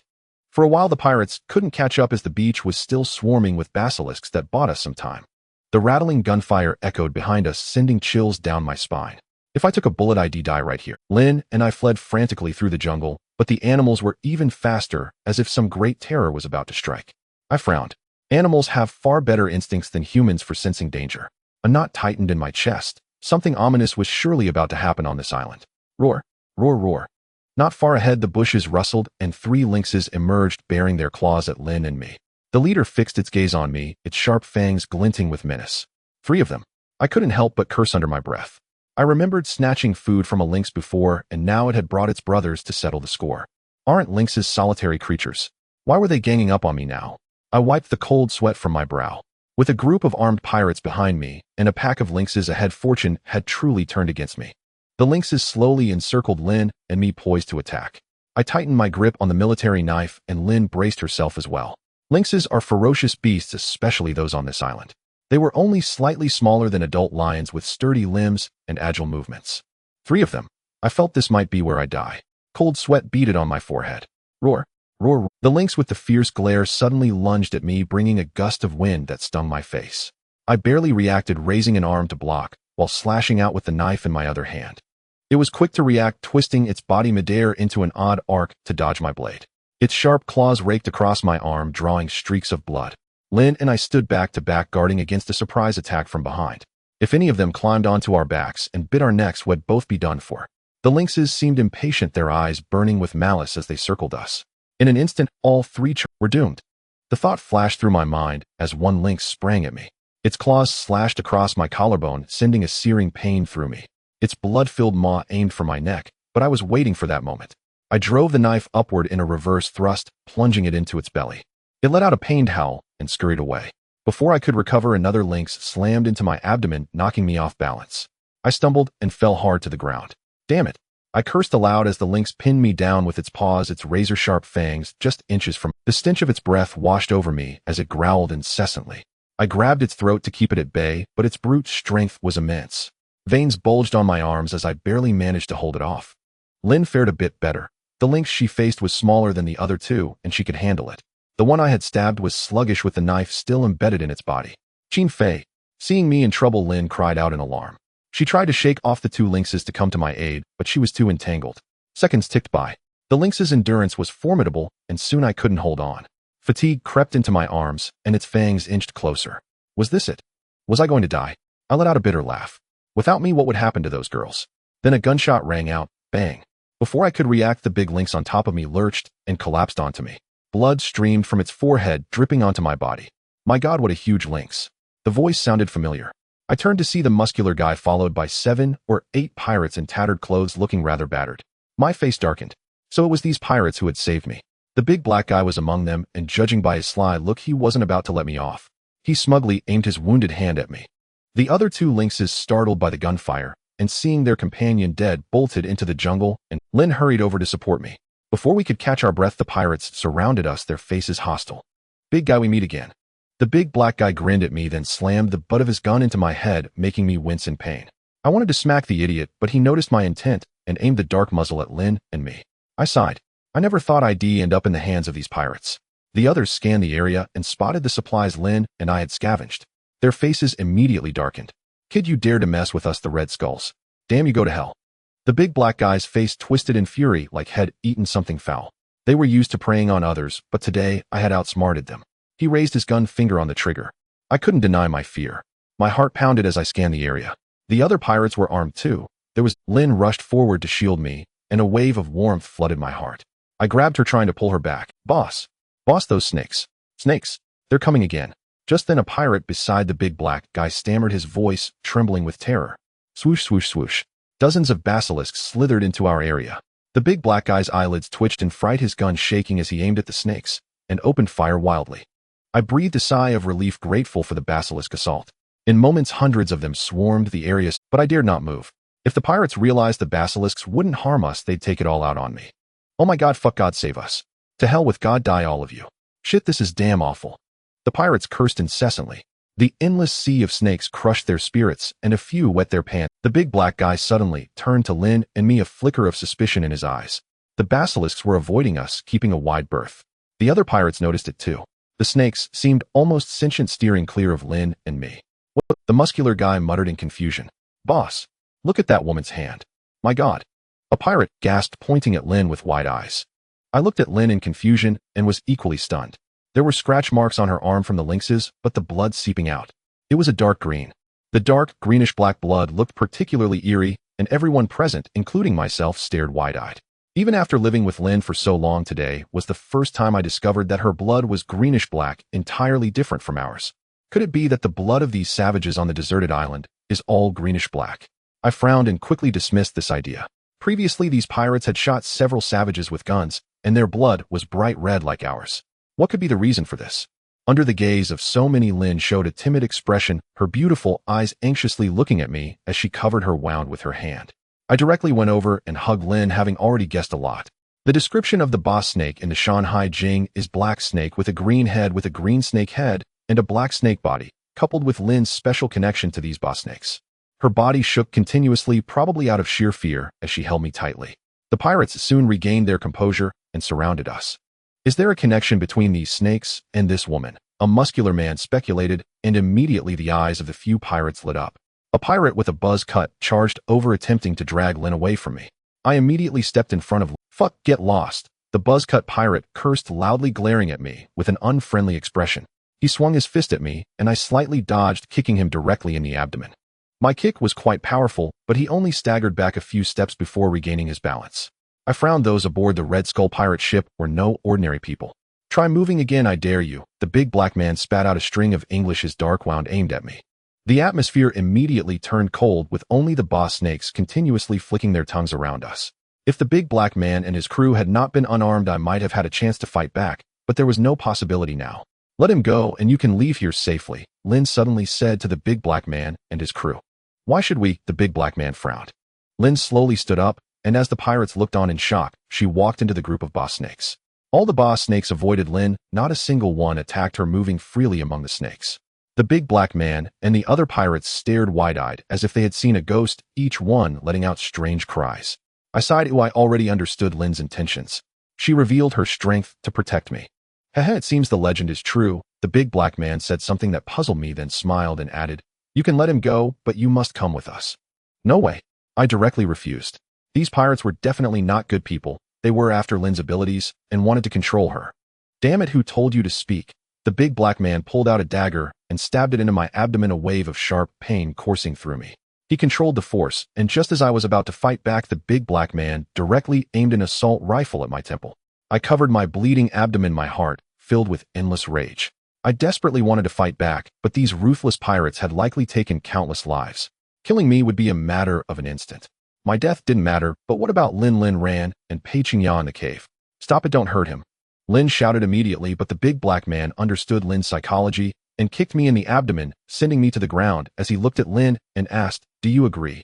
For a while, the pirates couldn't catch up as the beach was still swarming with basilisks that bought us some time. The rattling gunfire echoed behind us, sending chills down my spine. If I took a bullet, I'd die right here. Lin and I fled frantically through the jungle, but the animals were even faster, as if some great terror was about to strike. I frowned. Animals have far better instincts than humans for sensing danger. A knot tightened in my chest. Something ominous was surely about to happen on this island. Roar, roar, roar. Not far ahead, the bushes rustled, and 3 lynxes emerged, baring their claws at Lin and me. The leader fixed its gaze on me, its sharp fangs glinting with menace. 3 of them. I couldn't help but curse under my breath. I remembered snatching food from a lynx before, and now it had brought its brothers to settle the score. Aren't lynxes solitary creatures? Why were they ganging up on me now? I wiped the cold sweat from my brow. With a group of armed pirates behind me and a pack of lynxes ahead, fortune had truly turned against me. The lynxes slowly encircled Lin and me, poised to attack. I tightened my grip on the military knife, and Lin braced herself as well. Lynxes are ferocious beasts, especially those on this island. They were only slightly smaller than adult lions, with sturdy limbs and agile movements. 3 of them. I felt this might be where I die. Cold sweat beaded on my forehead. Roar, roar, roar. The lynx with the fierce glare suddenly lunged at me, bringing a gust of wind that stung my face. I barely reacted, raising an arm to block, while slashing out with the knife in my other hand. It was quick to react, twisting its body midair into an odd arc to dodge my blade. Its sharp claws raked across my arm, drawing streaks of blood. Lynn and I stood back to back, guarding against a surprise attack from behind. If any of them climbed onto our backs and bit our necks, we'd both be done for. The lynxes seemed impatient, their eyes burning with malice as they circled us. In an instant, all three were doomed. The thought flashed through my mind as one lynx sprang at me. Its claws slashed across my collarbone, sending a searing pain through me. Its blood-filled maw aimed for my neck, but I was waiting for that moment. I drove the knife upward in a reverse thrust, plunging it into its belly. It let out a pained howl and scurried away. Before I could recover, another lynx slammed into my abdomen, knocking me off balance. I stumbled and fell hard to the ground. Damn it! I cursed aloud as the lynx pinned me down with its paws, its razor-sharp fangs just inches from me. The stench of its breath washed over me as it growled incessantly. I grabbed its throat to keep it at bay, but its brute strength was immense. Veins bulged on my arms as I barely managed to hold it off. Lynn fared a bit better. The lynx she faced was smaller than the other two, and she could handle it. The one I had stabbed was sluggish, with the knife still embedded in its body. Chin Fei. Seeing me in trouble, Lynn cried out in alarm. She tried to shake off the two lynxes to come to my aid, but she was too entangled. Seconds ticked by. The lynx's endurance was formidable, and soon I couldn't hold on. Fatigue crept into my arms, and its fangs inched closer. Was this it? Was I going to die? I let out a bitter laugh. Without me, what would happen to those girls? Then a gunshot rang out, bang. Before I could react, the big lynx on top of me lurched and collapsed onto me. Blood streamed from its forehead, dripping onto my body. My God, what a huge lynx. The voice sounded familiar. I turned to see the muscular guy, followed by 7 or 8 pirates in tattered clothes, looking rather battered. My face darkened. So it was these pirates who had saved me. The big black guy was among them, and judging by his sly look, he wasn't about to let me off. He smugly aimed his wounded hand at me. The other two lynxes, startled by the gunfire and seeing their companion dead, bolted into the jungle, and Lynn hurried over to support me. Before we could catch our breath, the pirates surrounded us, their faces hostile. Big guy, we meet again. The big black guy grinned at me, then slammed the butt of his gun into my head, making me wince in pain. I wanted to smack the idiot, but he noticed my intent and aimed the dark muzzle at Lynn and me. I sighed. I never thought I'd end up in the hands of these pirates. The others scanned the area and spotted the supplies Lynn and I had scavenged. Their faces immediately darkened. Kid, you dare to mess with us, the Red Skulls. Damn, you go to hell. The big black guy's face twisted in fury, like he'd eaten something foul. They were used to preying on others, but today I had outsmarted them. He raised his gun, finger on the trigger. I couldn't deny my fear. My heart pounded as I scanned the area. The other pirates were armed too. Lynn rushed forward to shield me, and a wave of warmth flooded my heart. I grabbed her, trying to pull her back. Boss, those snakes. Snakes. They're coming again. Just then a pirate beside the big black guy stammered, his voice trembling with terror. Swoosh, swoosh, swoosh. Dozens of basilisks slithered into our area. The big black guy's eyelids twitched in fright, his gun shaking as he aimed at the snakes, and opened fire wildly. I breathed a sigh of relief, grateful for the basilisk assault. In moments, hundreds of them swarmed the area, but I dared not move. If the pirates realized the basilisks wouldn't harm us, they'd take it all out on me. Oh my God, fuck God, save us. To hell with God, die all of you. Shit, this is damn awful. The pirates cursed incessantly. The endless sea of snakes crushed their spirits, and a few wet their pants. The big black guy suddenly turned to Lynn and me, a flicker of suspicion in his eyes. The basilisks were avoiding us, keeping a wide berth. The other pirates noticed it too. The snakes seemed almost sentient, steering clear of Lynn and me. What? The muscular guy muttered in confusion. Boss, look at that woman's hand. My God. A pirate gasped, pointing at Lynn with wide eyes. I looked at Lynn in confusion and was equally stunned. There were scratch marks on her arm from the lynxes, but the blood seeping out. It was a dark green. The dark, greenish-black blood looked particularly eerie, and everyone present, including myself, stared wide-eyed. Even after living with Lynn for so long, today was the first time I discovered that her blood was greenish-black, entirely different from ours. Could it be that the blood of these savages on the deserted island is all greenish-black? I frowned and quickly dismissed this idea. Previously, these pirates had shot several savages with guns, and their blood was bright red like ours. What could be the reason for this? Under the gaze of so many, Lynn showed a timid expression, her beautiful eyes anxiously looking at me as she covered her wound with her hand. I directly went over and hugged Lynn, having already guessed a lot. The description of the boss snake in the Shanghai Jing is black snake with a green head, with a green snake head and a black snake body, coupled with Lynn's special connection to these boss snakes. Her body shook continuously, probably out of sheer fear, as she held me tightly. The pirates soon regained their composure and surrounded us. Is there a connection between these snakes and this woman? A muscular man speculated, and immediately the eyes of the few pirates lit up. A pirate with a buzz cut charged over, attempting to drag Lin away from me. I immediately stepped in front of Lin. "Fuck, get lost." The buzz-cut pirate cursed loudly, glaring at me with an unfriendly expression. He swung his fist at me, and I slightly dodged, kicking him directly in the abdomen. My kick was quite powerful, but he only staggered back a few steps before regaining his balance. I frowned. Those aboard the Red Skull pirate ship were no ordinary people. "Try moving again, I dare you." The big black man spat out a string of English, his dark wound aimed at me. The atmosphere immediately turned cold, with only the boss snakes continuously flicking their tongues around us. If the big black man and his crew had not been unarmed, I might have had a chance to fight back, but there was no possibility now. "Let him go and you can leave here safely," Lin suddenly said to the big black man and his crew. "Why should we?" The big black man frowned. Lin slowly stood up, and as the pirates looked on in shock, she walked into the group of boss snakes. All the boss snakes avoided Lin, not a single one attacked her, moving freely among the snakes. The big black man and the other pirates stared wide-eyed as if they had seen a ghost, each one letting out strange cries. I sighed. I already understood Lin's intentions. She revealed her strength to protect me. "Haha, it seems the legend is true." The big black man said something that puzzled me, then smiled and added, "You can let him go, but you must come with us." "No way." I directly refused. These pirates were definitely not good people. They were after Lin's abilities and wanted to control her. "Damn it, who told you to speak?" The big black man pulled out a dagger and stabbed it into my abdomen, a wave of sharp pain coursing through me. He controlled the force, and just as I was about to fight back, the big black man directly aimed an assault rifle at my temple. I covered my bleeding abdomen, my heart filled with endless rage. I desperately wanted to fight back, but these ruthless pirates had likely taken countless lives. Killing me would be a matter of an instant. My death didn't matter, but what about Lin? Lin ran and Pei Qingya in the cave. "Stop it, don't hurt him." Lin shouted immediately, but the big black man understood Lin's psychology and kicked me in the abdomen, sending me to the ground as he looked at Lin and asked, "Do you agree?"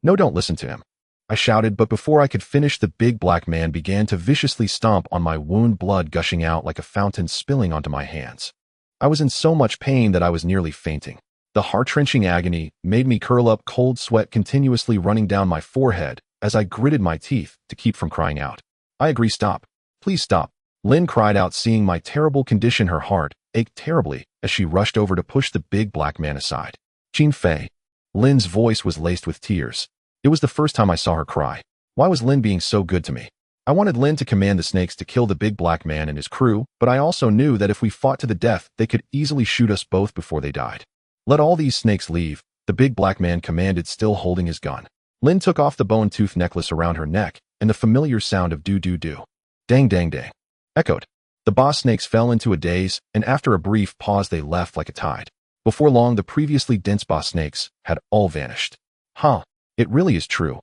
"No, don't listen to him," I shouted, but before I could finish, the big black man began to viciously stomp on my wound, blood gushing out like a fountain, spilling onto my hands. I was in so much pain that I was nearly fainting. The heart-wrenching agony made me curl up, cold sweat continuously running down my forehead as I gritted my teeth to keep from crying out. "I agree, stop. Please stop." Lin cried out, seeing my terrible condition. Her heart ached terribly as she rushed over to push the big black man aside. "Qin Fei." Lin's voice was laced with tears. It was the first time I saw her cry. Why was Lin being so good to me? I wanted Lin to command the snakes to kill the big black man and his crew, but I also knew that if we fought to the death, they could easily shoot us both before they died. "Let all these snakes leave," the big black man commanded, still holding his gun. Lin took off the bone tooth necklace around her neck, and the familiar sound of do-do-do, dang dang dang, echoed. The boss snakes fell into a daze, and after a brief pause they left like a tide. Before long, the previously dense boss snakes had all vanished. "Huh, it really is true."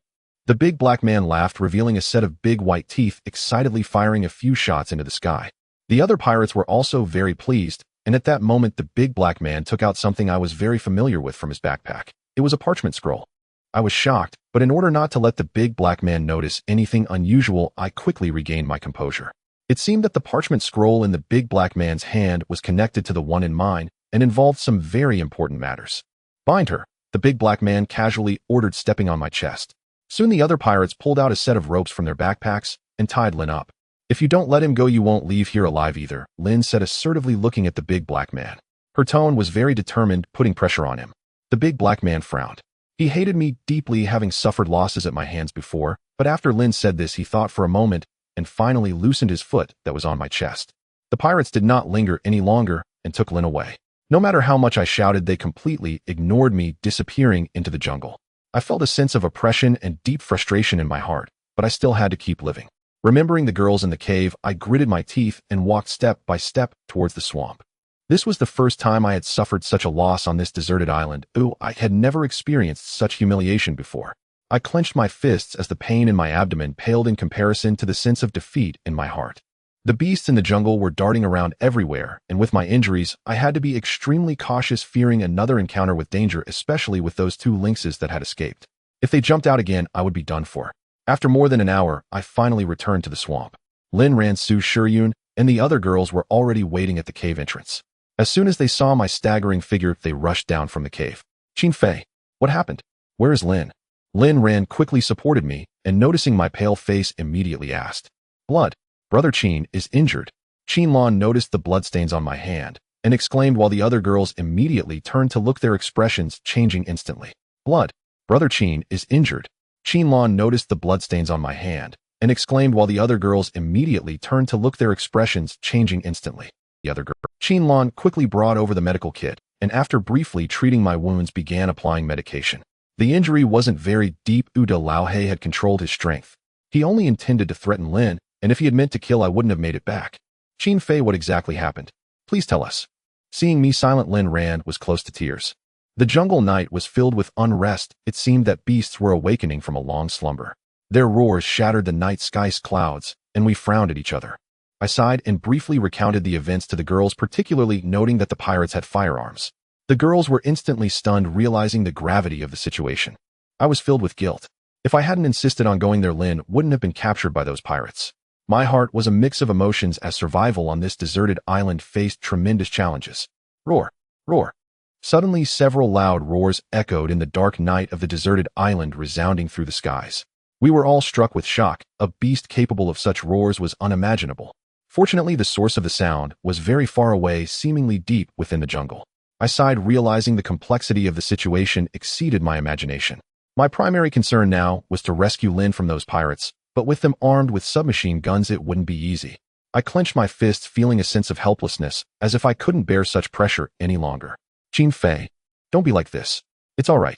The big black man laughed, revealing a set of big white teeth, excitedly firing a few shots into the sky. The other pirates were also very pleased, and at that moment the big black man took out something I was very familiar with from his backpack. It was a parchment scroll. I was shocked, but in order not to let the big black man notice anything unusual, I quickly regained my composure. It seemed that the parchment scroll in the big black man's hand was connected to the one in mine and involved some very important matters. "Bind her," the big black man casually ordered, stepping on my chest. Soon the other pirates pulled out a set of ropes from their backpacks and tied Lin up. "If you don't let him go, you won't leave here alive either," Lin said assertively, looking at the big black man. Her tone was very determined, putting pressure on him. The big black man frowned. He hated me deeply, having suffered losses at my hands before, but after Lin said this, he thought for a moment and finally loosened his foot that was on my chest. The pirates did not linger any longer and took Lin away. No matter how much I shouted, they completely ignored me, disappearing into the jungle. I felt a sense of oppression and deep frustration in my heart, but I still had to keep living. Remembering the girls in the cave, I gritted my teeth and walked step by step towards the swamp. This was the first time I had suffered such a loss on this deserted island. I had never experienced such humiliation before. I clenched my fists as the pain in my abdomen paled in comparison to the sense of defeat in my heart. The beasts in the jungle were darting around everywhere, and with my injuries, I had to be extremely cautious, fearing another encounter with danger, especially with those two lynxes that had escaped. If they jumped out again, I would be done for. After more than an hour, I finally returned to the swamp. Lin, Ran, Su, Shiryun, and the other girls were already waiting at the cave entrance. As soon as they saw my staggering figure, they rushed down from the cave. "Qin Fei, what happened? Where's Lin? Lin Ran quickly supported me, and noticing my pale face immediately asked. Blood. Brother Qin is injured. Qin Lan noticed the bloodstains on my hand, and exclaimed while the other girls immediately turned to look, their expressions changing instantly. Blood. Brother Qin is injured. Qin Lan noticed the bloodstains on my hand, and exclaimed while the other girls immediately turned to look, their expressions changing instantly. The other girl. Qin Lan quickly brought over the medical kit, and after briefly treating my wounds began applying medication. The injury wasn't very deep. Uda Laohe had controlled his strength. He only intended to threaten Lin, and if he had meant to kill I wouldn't have made it back. Qin Fei, what exactly happened? Please tell us. Seeing me silent, Lin Ran was close to tears. The jungle night was filled with unrest. It seemed that beasts were awakening from a long slumber. Their roars shattered the night sky's clouds, and we frowned at each other. I sighed and briefly recounted the events to the girls, particularly noting that the pirates had firearms. The girls were instantly stunned, realizing the gravity of the situation. I was filled with guilt. If I hadn't insisted on going there, Lin wouldn't have been captured by those pirates. My heart was a mix of emotions as survival on this deserted island faced tremendous challenges. Roar! Roar! Suddenly, several loud roars echoed in the dark night of the deserted island, resounding through the skies. We were all struck with shock. A beast capable of such roars was unimaginable. Fortunately, the source of the sound was very far away, seemingly deep within the jungle. I sighed, realizing the complexity of the situation exceeded my imagination. My primary concern now was to rescue Lin from those pirates, but with them armed with submachine guns it wouldn't be easy. I clenched my fists, feeling a sense of helplessness, as if I couldn't bear such pressure any longer. Qin Fei, don't be like this. It's all right.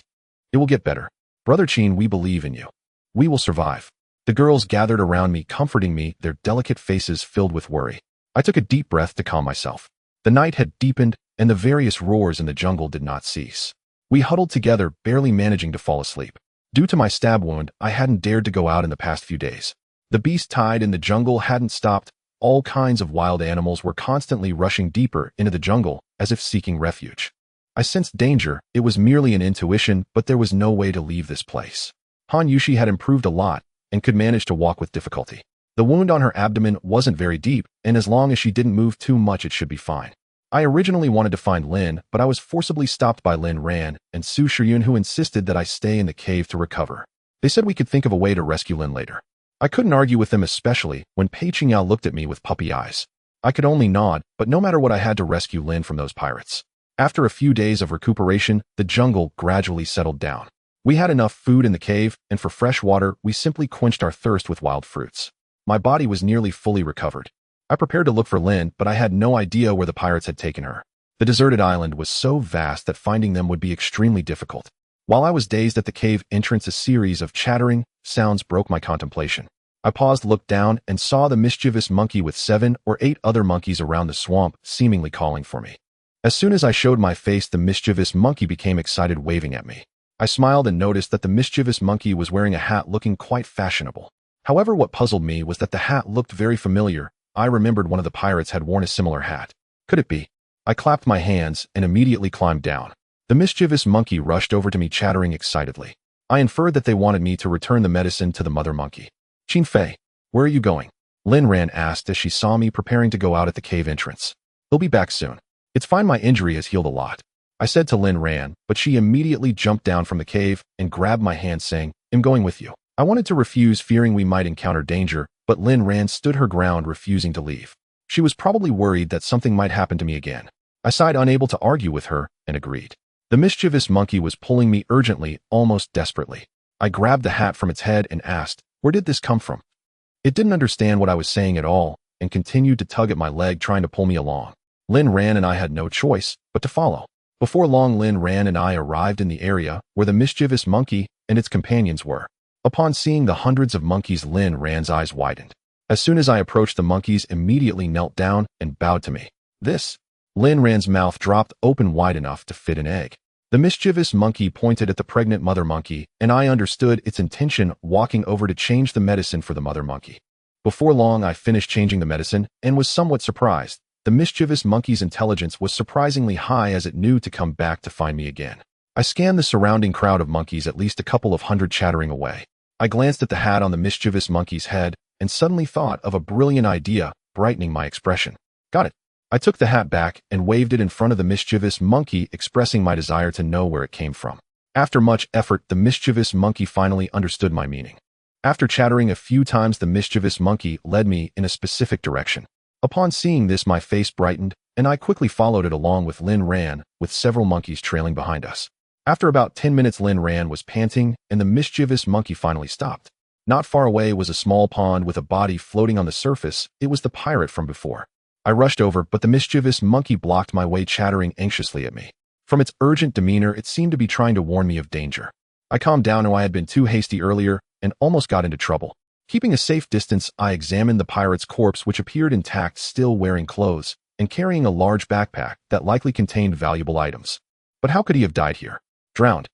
It will get better. Brother Qin, we believe in you. We will survive. The girls gathered around me, comforting me, their delicate faces filled with worry. I took a deep breath to calm myself. The night had deepened, and the various roars in the jungle did not cease. We huddled together, barely managing to fall asleep. Due to my stab wound, I hadn't dared to go out in the past few days. The beast tide in the jungle hadn't stopped. All kinds of wild animals were constantly rushing deeper into the jungle, as if seeking refuge. I sensed danger. It was merely an intuition, but there was no way to leave this place. Han Yushi had improved a lot, and could manage to walk with difficulty. The wound on her abdomen wasn't very deep, and as long as she didn't move too much it should be fine. I originally wanted to find Lin, but I was forcibly stopped by Lin Ran and Su Shiyun, who insisted that I stay in the cave to recover. They said we could think of a way to rescue Lin later. I couldn't argue with them, especially when Pei Qingyao looked at me with puppy eyes. I could only nod, but no matter what, I had to rescue Lin from those pirates. After a few days of recuperation, the jungle gradually settled down. We had enough food in the cave, and for fresh water, we simply quenched our thirst with wild fruits. My body was nearly fully recovered. I prepared to look for Lin, but I had no idea where the pirates had taken her. The deserted island was so vast that finding them would be extremely difficult. While I was dazed at the cave entrance, a series of chattering sounds broke my contemplation. I paused, looked down, and saw the mischievous monkey with 7 or 8 other monkeys around the swamp, seemingly calling for me. As soon as I showed my face, the mischievous monkey became excited, waving at me. I smiled and noticed that the mischievous monkey was wearing a hat looking quite fashionable. However, what puzzled me was that the hat looked very familiar. I remembered one of the pirates had worn a similar hat. Could it be? I clapped my hands and immediately climbed down. The mischievous monkey rushed over to me, chattering excitedly. I inferred that they wanted me to return the medicine to the mother monkey. Qin Fei, where are you going? Lin Ran asked as she saw me preparing to go out at the cave entrance. He'll be back soon. It's fine, my injury has healed a lot, I said to Lin Ran, but she immediately jumped down from the cave and grabbed my hand, saying, I'm going with you. I wanted to refuse, fearing we might encounter danger, but Lin Ran stood her ground, refusing to leave. She was probably worried that something might happen to me again. I sighed, unable to argue with her, and agreed. The mischievous monkey was pulling me urgently, almost desperately. I grabbed the hat from its head and asked, where did this come from? It didn't understand what I was saying at all, and continued to tug at my leg, trying to pull me along. Lin Ran and I had no choice but to follow. Before long, Lin Ran and I arrived in the area where the mischievous monkey and its companions were. Upon seeing the hundreds of monkeys, Lin Ran's eyes widened. As soon as I approached, the monkeys immediately knelt down and bowed to me. This? Lin Ran's mouth dropped open wide enough to fit an egg. The mischievous monkey pointed at the pregnant mother monkey, and I understood its intention, walking over to change the medicine for the mother monkey. Before long, I finished changing the medicine and was somewhat surprised. The mischievous monkey's intelligence was surprisingly high, as it knew to come back to find me again. I scanned the surrounding crowd of monkeys, at least a couple of hundred chattering away. I glanced at the hat on the mischievous monkey's head and suddenly thought of a brilliant idea, brightening my expression. Got it. I took the hat back and waved it in front of the mischievous monkey, expressing my desire to know where it came from. After much effort, the mischievous monkey finally understood my meaning. After chattering a few times, the mischievous monkey led me in a specific direction. Upon seeing this, my face brightened, and I quickly followed it along with Lin Ran, with several monkeys trailing behind us. After about 10 minutes, Lin Ran was panting, and the mischievous monkey finally stopped. Not far away was a small pond with a body floating on the surface. It was the pirate from before. I rushed over, but the mischievous monkey blocked my way, chattering anxiously at me. From its urgent demeanor, it seemed to be trying to warn me of danger. I calmed down, and I had been too hasty earlier and almost got into trouble. Keeping a safe distance, I examined the pirate's corpse, which appeared intact, still wearing clothes, and carrying a large backpack that likely contained valuable items. But how could he have died here? Drowned.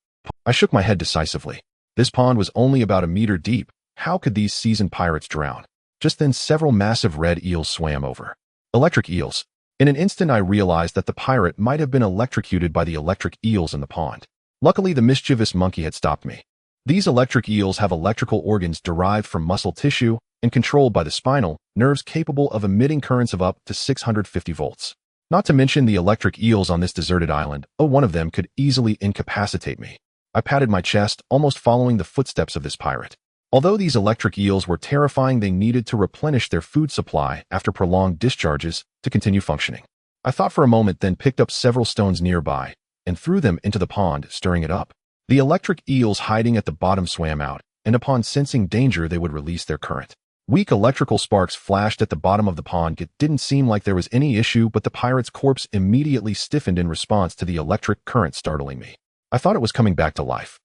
I shook my head decisively. This pond was only about a meter deep. How could these seasoned pirates drown? Just then, several massive red eels swam over. Electric eels. In an instant, I realized that the pirate might have been electrocuted by the electric eels in the pond. Luckily, the mischievous monkey had stopped me. These electric eels have electrical organs derived from muscle tissue and controlled by the spinal nerves, capable of emitting currents of up to 650 volts. Not to mention the electric eels on this deserted island. One of them could easily incapacitate me. I patted my chest, almost following the footsteps of this pirate. Although these electric eels were terrifying, they needed to replenish their food supply after prolonged discharges to continue functioning. I thought for a moment, then picked up several stones nearby and threw them into the pond, stirring it up. The electric eels hiding at the bottom swam out, and upon sensing danger, they would release their current. Weak electrical sparks flashed at the bottom of the pond. It didn't seem like there was any issue, but the pirate's corpse immediately stiffened in response to the electric current, startling me. I thought it was coming back to life.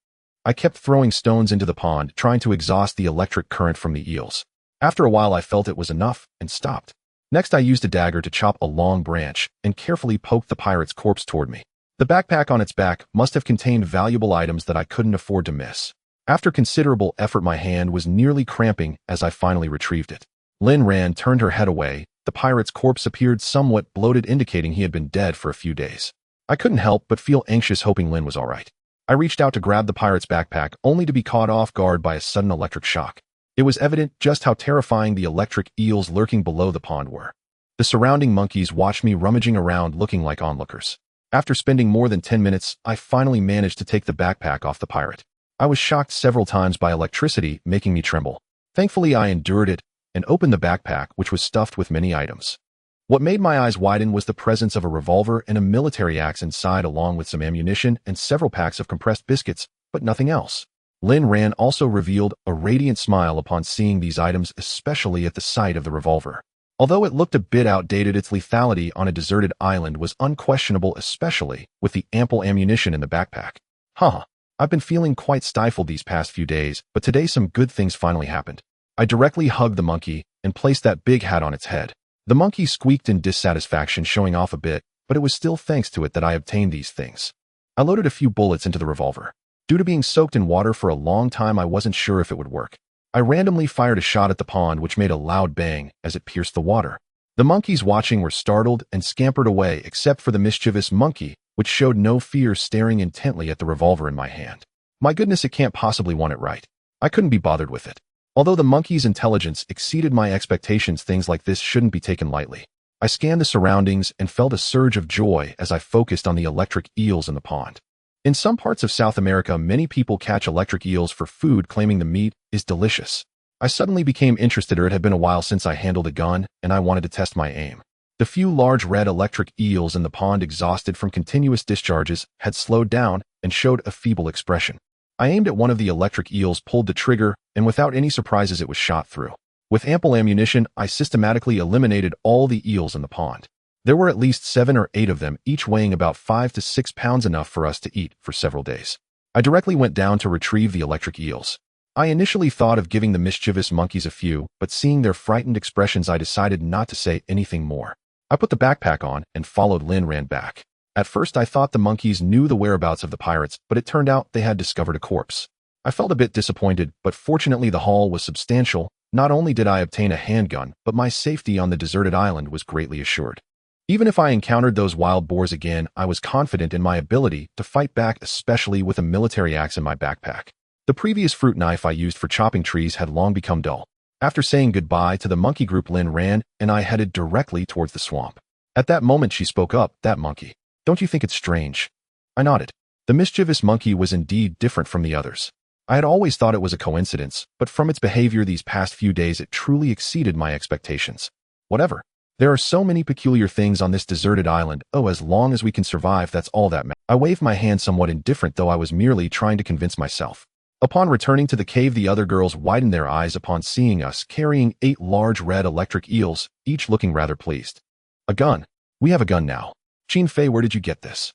I kept throwing stones into the pond, trying to exhaust the electric current from the eels. After a while, I felt it was enough and stopped. Next, I used a dagger to chop a long branch and carefully poked the pirate's corpse toward me. The backpack on its back must have contained valuable items that I couldn't afford to miss. After considerable effort, my hand was nearly cramping as I finally retrieved it. Lin Ran turned her head away. The pirate's corpse appeared somewhat bloated, indicating he had been dead for a few days. I couldn't help but feel anxious, hoping Lin was all right. I reached out to grab the pirate's backpack, only to be caught off guard by a sudden electric shock. It was evident just how terrifying the electric eels lurking below the pond were. The surrounding monkeys watched me rummaging around, looking like onlookers. After spending more than 10 minutes, I finally managed to take the backpack off the pirate. I was shocked several times by electricity, making me tremble. Thankfully, I endured it and opened the backpack, which was stuffed with many items. What made my eyes widen was the presence of a revolver and a military axe inside, along with some ammunition and several packs of compressed biscuits, but nothing else. Lin Ran also revealed a radiant smile upon seeing these items, especially at the sight of the revolver. Although it looked a bit outdated, its lethality on a deserted island was unquestionable, especially with the ample ammunition in the backpack. I've been feeling quite stifled these past few days, but today some good things finally happened. I directly hugged the monkey and placed that big hat on its head. The monkey squeaked in dissatisfaction, showing off a bit, but it was still thanks to it that I obtained these things. I loaded a few bullets into the revolver. Due to being soaked in water for a long time, I wasn't sure if it would work. I randomly fired a shot at the pond, which made a loud bang as it pierced the water. The monkeys watching were startled and scampered away, except for the mischievous monkey, which showed no fear, staring intently at the revolver in my hand. My goodness, it can't possibly want it right. I couldn't be bothered with it. Although the monkey's intelligence exceeded my expectations, things like this shouldn't be taken lightly. I scanned the surroundings and felt a surge of joy as I focused on the electric eels in the pond. In some parts of South America, many people catch electric eels for food, claiming the meat is delicious. I suddenly became interested, or it had been a while since I handled a gun, and I wanted to test my aim. The few large red electric eels in the pond, exhausted from continuous discharges, had slowed down and showed a feeble expression. I aimed at one of the electric eels, pulled the trigger, and without any surprises, it was shot through. With ample ammunition, I systematically eliminated all the eels in the pond. There were at least 7 or 8 of them, each weighing about 5 to 6 pounds, enough for us to eat for several days. I directly went down to retrieve the electric eels. I initially thought of giving the mischievous monkeys a few, but seeing their frightened expressions, I decided not to say anything more. I put the backpack on and followed Lin Ran back. At first, I thought the monkeys knew the whereabouts of the pirates, but it turned out they had discovered a corpse. I felt a bit disappointed, but fortunately the haul was substantial. Not only did I obtain a handgun, but my safety on the deserted island was greatly assured. Even if I encountered those wild boars again, I was confident in my ability to fight back, especially with a military axe in my backpack. The previous fruit knife I used for chopping trees had long become dull. After saying goodbye to the monkey group, Lin Ran and I headed directly towards the swamp. At that moment, she spoke up. "That monkey. Don't you think it's strange?" I nodded. The mischievous monkey was indeed different from the others. I had always thought it was a coincidence, but from its behavior these past few days it truly exceeded my expectations. Whatever. There are so many peculiar things on this deserted island. Oh, as long as we can survive, that's all that matters. I waved my hand somewhat indifferent, though I was merely trying to convince myself. Upon returning to the cave, the other girls widened their eyes upon seeing us carrying 8 large red electric eels, each looking rather pleased. A gun. We have a gun now. Qin Fei, where did you get this?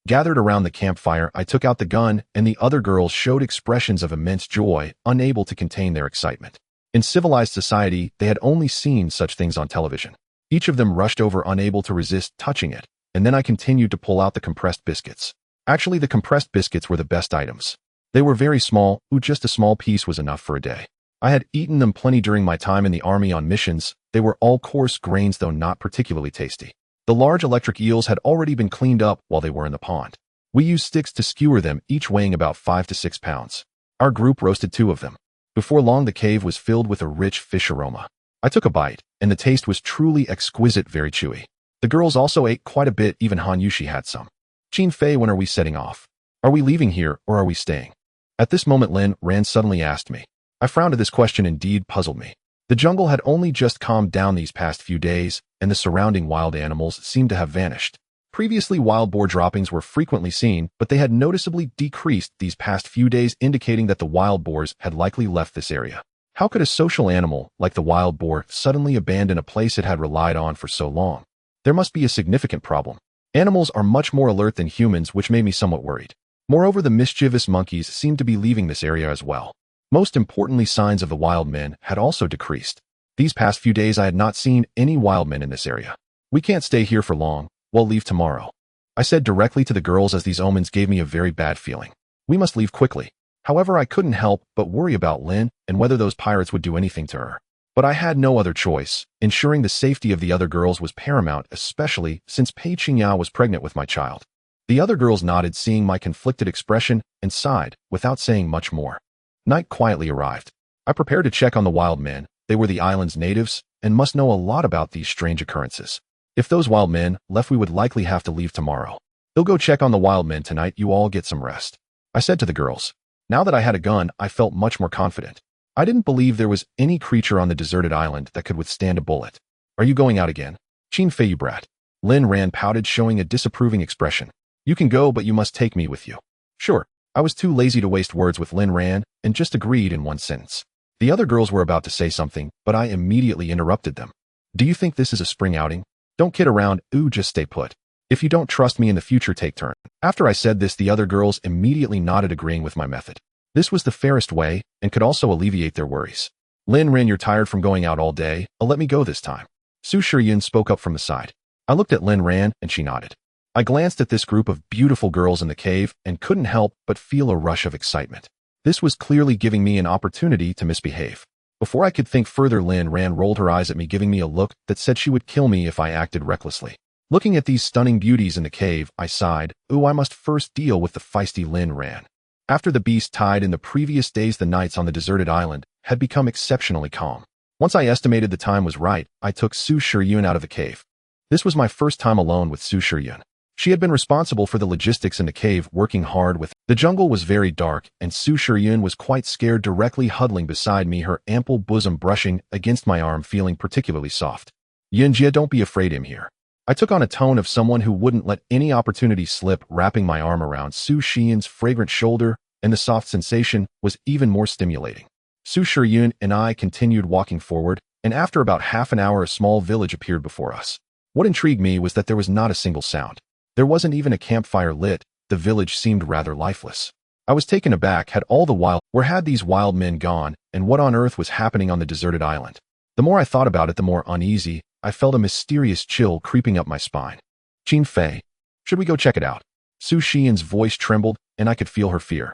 Gathered around the campfire, I took out the gun, and the other girls showed expressions of immense joy, unable to contain their excitement. In civilized society, they had only seen such things on television. Each of them rushed over, unable to resist touching it, and then I continued to pull out the compressed biscuits. Actually, the compressed biscuits were the best items. They were very small, just a small piece was enough for a day. I had eaten them plenty during my time in the army on missions. They were all coarse grains, though not particularly tasty. The large electric eels had already been cleaned up while they were in the pond. We used sticks to skewer them, each weighing about 5 to 6 pounds. Our group roasted 2 of them. Before long, the cave was filled with a rich fish aroma. I took a bite, and the taste was truly exquisite, very chewy. The girls also ate quite a bit, even Han Yushi had some. Qin Fei, when are we setting off? Are we leaving here, or are we staying? At this moment, Lin Ran suddenly asked me. I frowned at this question, indeed puzzled me. The jungle had only just calmed down these past few days, and the surrounding wild animals seemed to have vanished. Previously, wild boar droppings were frequently seen, but they had noticeably decreased these past few days, indicating that the wild boars had likely left this area. How could a social animal, like the wild boar, suddenly abandon a place it had relied on for so long? There must be a significant problem. Animals are much more alert than humans, which made me somewhat worried. Moreover, the mischievous monkeys seemed to be leaving this area as well. Most importantly, signs of the wild men had also decreased. These past few days I had not seen any wild men in this area. We can't stay here for long. We'll leave tomorrow, I said directly to the girls, as these omens gave me a very bad feeling. We must leave quickly. However, I couldn't help but worry about Lin and whether those pirates would do anything to her. But I had no other choice. Ensuring the safety of the other girls was paramount, especially since Pei Qingya was pregnant with my child. The other girls nodded, seeing my conflicted expression, and sighed, without saying much more. Night quietly arrived. I prepared to check on the wild men. They were the island's natives, and must know a lot about these strange occurrences. If those wild men left, we would likely have to leave tomorrow. They'll go check on the wild men tonight. You all get some rest, I said to the girls. Now that I had a gun, I felt much more confident. I didn't believe there was any creature on the deserted island that could withstand a bullet. Are you going out again? Qin Fei, you brat. Lin Ran pouted, showing a disapproving expression. You can go, but you must take me with you. Sure. I was too lazy to waste words with Lin Ran, and just agreed in one sentence. The other girls were about to say something, but I immediately interrupted them. Do you think this is a spring outing? Don't kid around, just stay put. If you don't trust me in the future, take turn. After I said this, the other girls immediately nodded, agreeing with my method. This was the fairest way, and could also alleviate their worries. Lin Ran, you're tired from going out all day. Let me go this time. Su Shiyun spoke up from the side. I looked at Lin Ran, and she nodded. I glanced at this group of beautiful girls in the cave, and couldn't help but feel a rush of excitement. This was clearly giving me an opportunity to misbehave. Before I could think further, Lin Ran rolled her eyes at me, giving me a look that said she would kill me if I acted recklessly. Looking at these stunning beauties in the cave, I sighed. I must first deal with the feisty Lin Ran. After the beast tied in the previous days, the nights on the deserted island had become exceptionally calm. Once I estimated the time was right, I took Su Shiyun out of the cave. This was my first time alone with Su Shiyun. She had been responsible for the logistics in the cave, working hard with. The jungle was very dark, and Su Shiyun was quite scared, directly huddling beside me, her ample bosom brushing against my arm, feeling particularly soft. Yunjia, don't be afraid, I'm here. I took on a tone of someone who wouldn't let any opportunity slip, wrapping my arm around Su Shiyun's fragrant shoulder, and the soft sensation was even more stimulating. Su Shiyun and I continued walking forward, and after about half an hour, a small village appeared before us. What intrigued me was that there was not a single sound. There wasn't even a campfire lit. The village seemed rather lifeless. I was taken aback. Where had these wild men gone, and what on earth was happening on the deserted island? The more I thought about it, the more uneasy I felt, a mysterious chill creeping up my spine. Qin Fei, should we go check it out? Su Shiyun's voice trembled, and I could feel her fear.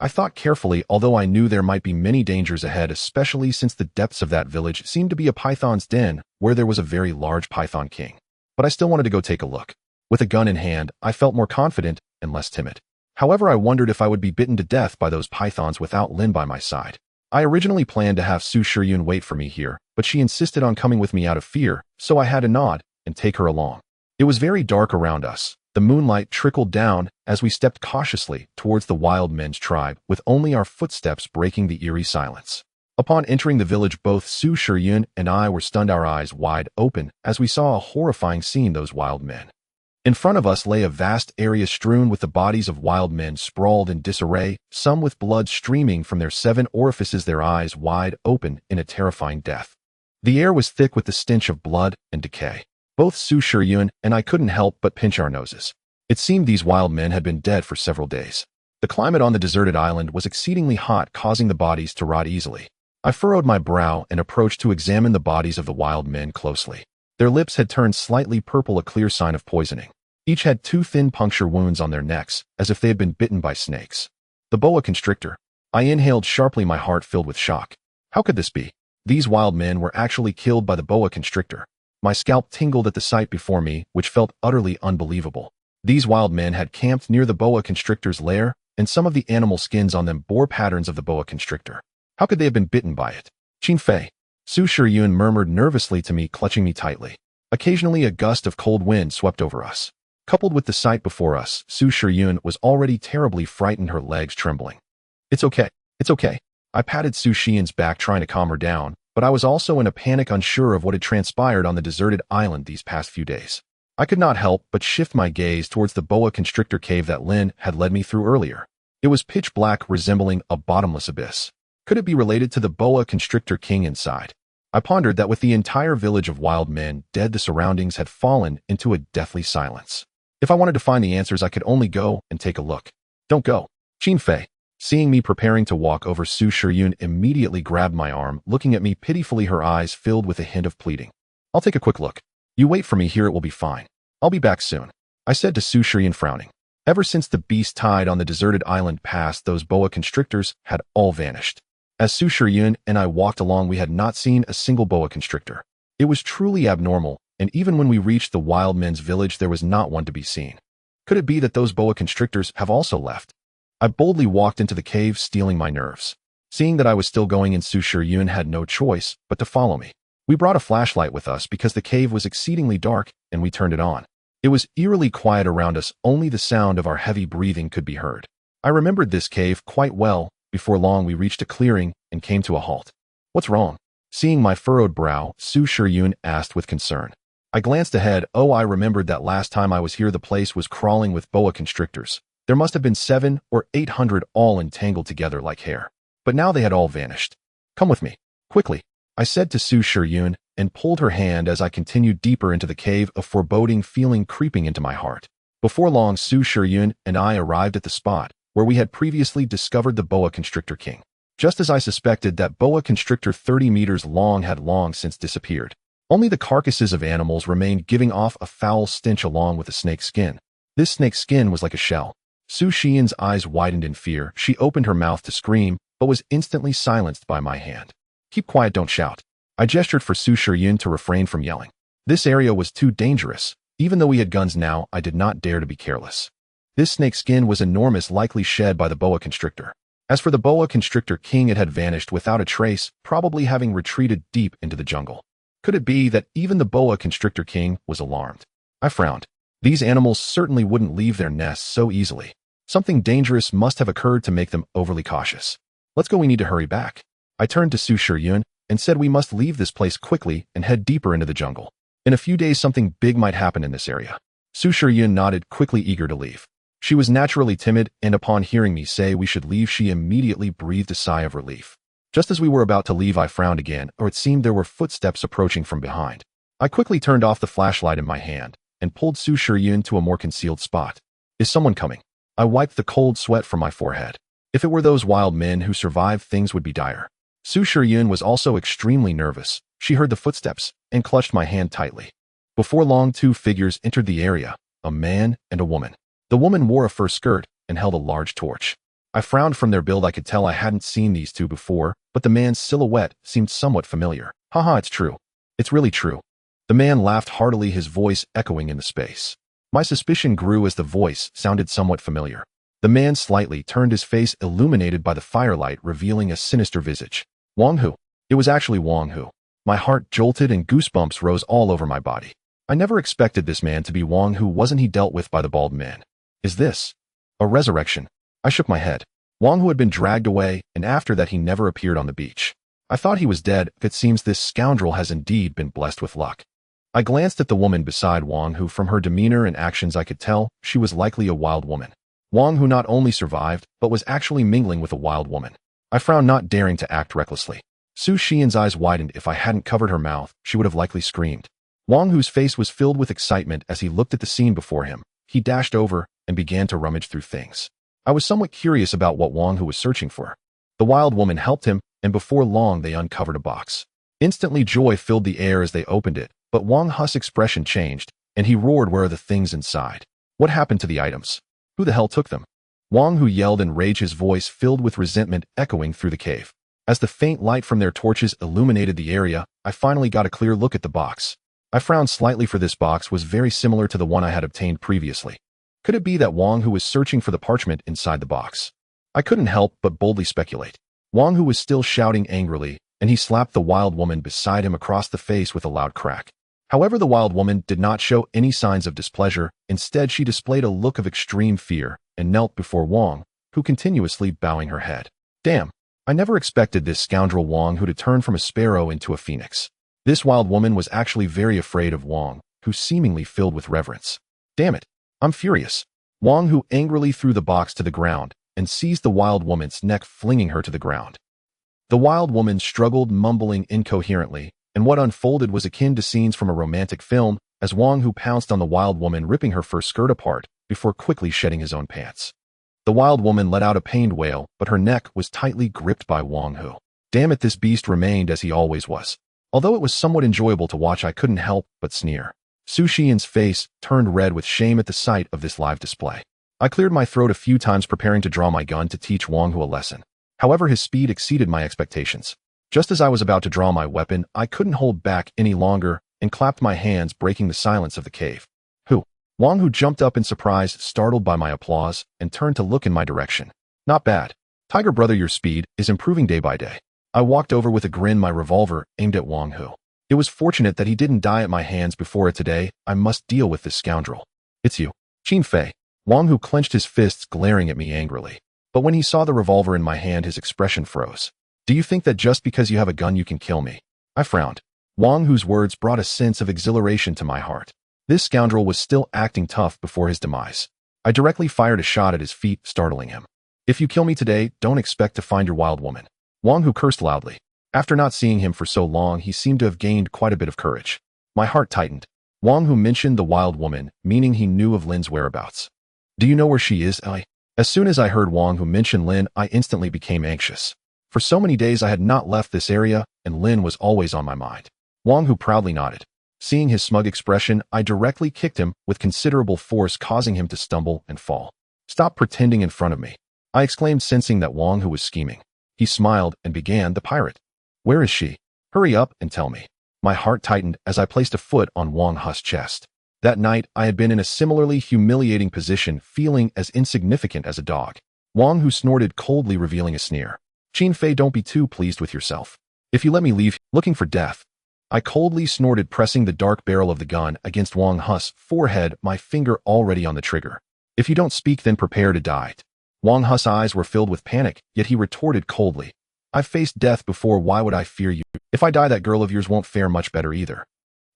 I thought carefully, although I knew there might be many dangers ahead, especially since the depths of that village seemed to be a python's den, where there was a very large python king. But I still wanted to go take a look. With a gun in hand, I felt more confident and less timid. However, I wondered if I would be bitten to death by those pythons without Lin by my side. I originally planned to have Su Shiyun wait for me here, but she insisted on coming with me out of fear, so I had to nod and take her along. It was very dark around us, The moonlight trickled down as we stepped cautiously towards the wild men's tribe, with only our footsteps breaking the eerie silence. Upon entering the village, both Su Shiryun and I were stunned, our eyes wide open, as we saw a horrifying scene. Those wild men. In front of us lay a vast area strewn with the bodies of wild men sprawled in disarray, some with blood streaming from their 7 orifices, their eyes wide open in a terrifying death. The air was thick with the stench of blood and decay. Both Su Shiryun and I couldn't help but pinch our noses. It seemed these wild men had been dead for several days. The climate on the deserted island was exceedingly hot, causing the bodies to rot easily. I furrowed my brow and approached to examine the bodies of the wild men closely. Their lips had turned slightly purple, a clear sign of poisoning. Each had 2 thin puncture wounds on their necks, as if they had been bitten by snakes. The boa constrictor. I inhaled sharply, my heart filled with shock. How could this be? These wild men were actually killed by the boa constrictor. My scalp tingled at the sight before me, which felt utterly unbelievable. These wild men had camped near the boa constrictor's lair, and some of the animal skins on them bore patterns of the boa constrictor. How could they have been bitten by it? Qin Fei. Su Shiryun murmured nervously to me, clutching me tightly. Occasionally a gust of cold wind swept over us. Coupled with the sight before us, Su Shiryun was already terribly frightened, her legs trembling. It's okay. It's okay. I patted Su Shiryun's back, trying to calm her down, but I was also in a panic, unsure of what had transpired on the deserted island these past few days. I could not help but shift my gaze towards the boa constrictor cave that Lin had led me through earlier. It was pitch black, resembling a bottomless abyss. Could it be related to the boa constrictor king inside? I pondered that with the entire village of wild men dead, the surroundings had fallen into a deathly silence. If I wanted to find the answers, I could only go and take a look. Don't go. Qin Fei. Seeing me preparing to walk over, Su Shiryun immediately grabbed my arm, looking at me pitifully, her eyes filled with a hint of pleading. I'll take a quick look. You wait for me here, it will be fine. I'll be back soon, I said to Su Shiryun, frowning. Ever since the beast tide on the deserted island passed, those boa constrictors had all vanished. As Su Shiryun and I walked along, we had not seen a single boa constrictor. It was truly abnormal, and even when we reached the wild men's village, there was not one to be seen. Could it be that those boa constrictors have also left? I boldly walked into the cave, steeling my nerves. Seeing that I was still going in, Su Shiryun had no choice but to follow me. We brought a flashlight with us because the cave was exceedingly dark, and we turned it on. It was eerily quiet around us, only the sound of our heavy breathing could be heard. I remembered this cave quite well. Before long, we reached a clearing and came to a halt. What's wrong? Seeing my furrowed brow, Su Shiryun asked with concern. I glanced ahead. Oh, I remembered that last time I was here, the place was crawling with boa constrictors. There must have been 700 or 800, all entangled together like hair. But now they had all vanished. Come with me, quickly, I said to Su Shiryun, and pulled her hand as I continued deeper into the cave, a foreboding feeling creeping into my heart. Before long, Su Shiryun and I arrived at the spot where we had previously discovered the boa constrictor king. Just as I suspected, that boa constrictor 30 meters long had long since disappeared. Only the carcasses of animals remained, giving off a foul stench along with the snake skin. This snake skin was like a shell. Su Shiryun's eyes widened in fear. She opened her mouth to scream, but was instantly silenced by my hand. Keep quiet, don't shout. I gestured for Su Shiryun to refrain from yelling. This area was too dangerous. Even though we had guns now, I did not dare to be careless. This snake skin was enormous, likely shed by the boa constrictor. As for the boa constrictor king, it had vanished without a trace, probably having retreated deep into the jungle. Could it be that even the boa constrictor king was alarmed? I frowned. These animals certainly wouldn't leave their nests so easily. Something dangerous must have occurred to make them overly cautious. Let's go, we need to hurry back. I turned to Su Shiryun and said we must leave this place quickly and head deeper into the jungle. In a few days, something big might happen in this area. Su Shiryun nodded, quickly eager to leave. She was naturally timid, and upon hearing me say we should leave, she immediately breathed a sigh of relief. Just as we were about to leave, I frowned again, or it seemed there were footsteps approaching from behind. I quickly turned off the flashlight in my hand and pulled Su Shiryun to a more concealed spot. Is someone coming? I wiped the cold sweat from my forehead. If it were those wild men who survived, things would be dire. Su Shiryun was also extremely nervous. She heard the footsteps and clutched my hand tightly. Before long, 2 figures entered the area, a man and a woman. The woman wore a fur skirt and held a large torch. I frowned. From their build, I could tell I hadn't seen these 2 before, but the man's silhouette seemed somewhat familiar. Haha, it's true. It's really true. The man laughed heartily, his voice echoing in the space. My suspicion grew as the voice sounded somewhat familiar. The man slightly turned, his face illuminated by the firelight, revealing a sinister visage. Wang Hu. It was actually Wang Hu. My heart jolted and goosebumps rose all over my body. I never expected this man to be Wang Hu. Wasn't he dealt with by the bald man? Is this a resurrection? I shook my head. Wang Hu had been dragged away, and after that he never appeared on the beach. I thought he was dead. It seems this scoundrel has indeed been blessed with luck. I glanced at the woman beside Wang Hu. From her demeanor and actions I could tell she was likely a wild woman. Wang Hu not only survived, but was actually mingling with a wild woman. I frowned, not daring to act recklessly. Su Xian's eyes widened. If I hadn't covered her mouth, she would have likely screamed. Wang Hu's face was filled with excitement as he looked at the scene before him. He dashed over and began to rummage through things. I was somewhat curious about what Wang Hu was searching for. The wild woman helped him, and before long they uncovered a box. Instantly joy filled the air as they opened it, but Wang Hu's expression changed, and he roared, "Where are the things inside? What happened to the items? Who the hell took them?" Wang Hu yelled in rage, his voice filled with resentment, echoing through the cave. As the faint light from their torches illuminated the area, I finally got a clear look at the box. I frowned slightly, for this box was very similar to the one I had obtained previously. Could it be that Wang Hu was searching for the parchment inside the box? I couldn't help but boldly speculate. Wang Hu was still shouting angrily, and he slapped the wild woman beside him across the face with a loud crack. However, the wild woman did not show any signs of displeasure. Instead, she displayed a look of extreme fear and knelt before Wang Hu, continuously bowing her head. Damn, I never expected this scoundrel Wang Hu to turn from a sparrow into a phoenix. This wild woman was actually very afraid of Wang Hu, seemingly filled with reverence. Damn it, I'm furious. Wang Hu angrily threw the box to the ground and seized the wild woman's neck, flinging her to the ground. The wild woman struggled, mumbling incoherently, and what unfolded was akin to scenes from a romantic film as Wang Hu pounced on the wild woman, ripping her fur skirt apart before quickly shedding his own pants. The wild woman let out a pained wail, but her neck was tightly gripped by Wang Hu. Damn it, this beast remained as he always was. Although it was somewhat enjoyable to watch, I couldn't help but sneer. Su Xian's face turned red with shame at the sight of this live display. I cleared my throat a few times, preparing to draw my gun to teach Wang Hu a lesson. However, his speed exceeded my expectations. Just as I was about to draw my weapon, I couldn't hold back any longer and clapped my hands, breaking the silence of the cave. Who? Wang Hu jumped up in surprise, startled by my applause, and turned to look in my direction. Not bad. Tiger brother, your speed is improving day by day. I walked over with a grin, my revolver aimed at Wang Hu. It was fortunate that he didn't die at my hands before. Today, I must deal with this scoundrel. It's you, Qin Fei. Wang Hu clenched his fists, glaring at me angrily. But when he saw the revolver in my hand, his expression froze. Do you think that just because you have a gun you can kill me? I frowned. Wang Hu's words brought a sense of exhilaration to my heart. This scoundrel was still acting tough before his demise. I directly fired a shot at his feet, startling him. If you kill me today, don't expect to find your wild woman. Wang Hu cursed loudly. After not seeing him for so long, he seemed to have gained quite a bit of courage. My heart tightened. Wang Hu mentioned the wild woman, meaning he knew of Lin's whereabouts. Do you know where she is? As soon as I heard Wang Hu mention Lin, I instantly became anxious. For so many days I had not left this area, and Lin was always on my mind. Wang Hu proudly nodded. Seeing his smug expression, I directly kicked him with considerable force, causing him to stumble and fall. Stop pretending in front of me, I exclaimed, sensing that Wang Hu was scheming. He smiled and began, the pirate. Where is she? Hurry up and tell me. My heart tightened as I placed a foot on Wang Hu's chest. That night, I had been in a similarly humiliating position, feeling as insignificant as a dog. Wang Hu snorted coldly, revealing a sneer. Qin Fei, don't be too pleased with yourself. If you let me leave, looking for death. I coldly snorted, pressing the dark barrel of the gun against Wang Hu's forehead, my finger already on the trigger. If you don't speak, then prepare to die. Wang Hu's eyes were filled with panic, yet he retorted coldly. I've faced death before, why would I fear you? If I die, that girl of yours won't fare much better either.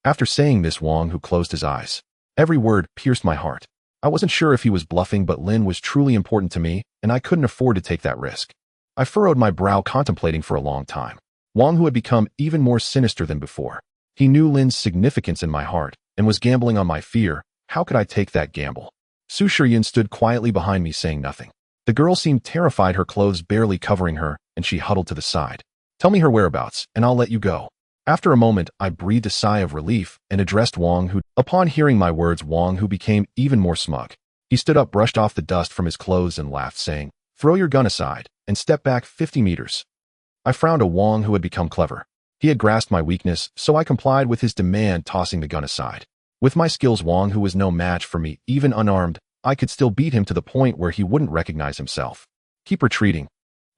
After saying this, Wang Hu closed his eyes. Every word pierced my heart. I wasn't sure if he was bluffing, but Lin was truly important to me, and I couldn't afford to take that risk. I furrowed my brow, contemplating for a long time. Wang Hu had become even more sinister than before. He knew Lin's significance in my heart, and was gambling on my fear. How could I take that gamble? Su Shiyan stood quietly behind me, saying nothing. The girl seemed terrified, her clothes barely covering her, and she huddled to the side. Tell me her whereabouts, and I'll let you go. After a moment, I breathed a sigh of relief and addressed Wang Hu. Upon hearing my words, Wang Hu became even more smug. He stood up, brushed off the dust from his clothes, and laughed, saying, Throw your gun aside and step back 50 meters. I frowned at Wang Hu had become clever. He had grasped my weakness, so I complied with his demand, tossing the gun aside. With my skills, Wang Hu was no match for me. Even unarmed, I could still beat him to the point where he wouldn't recognize himself. Keep retreating.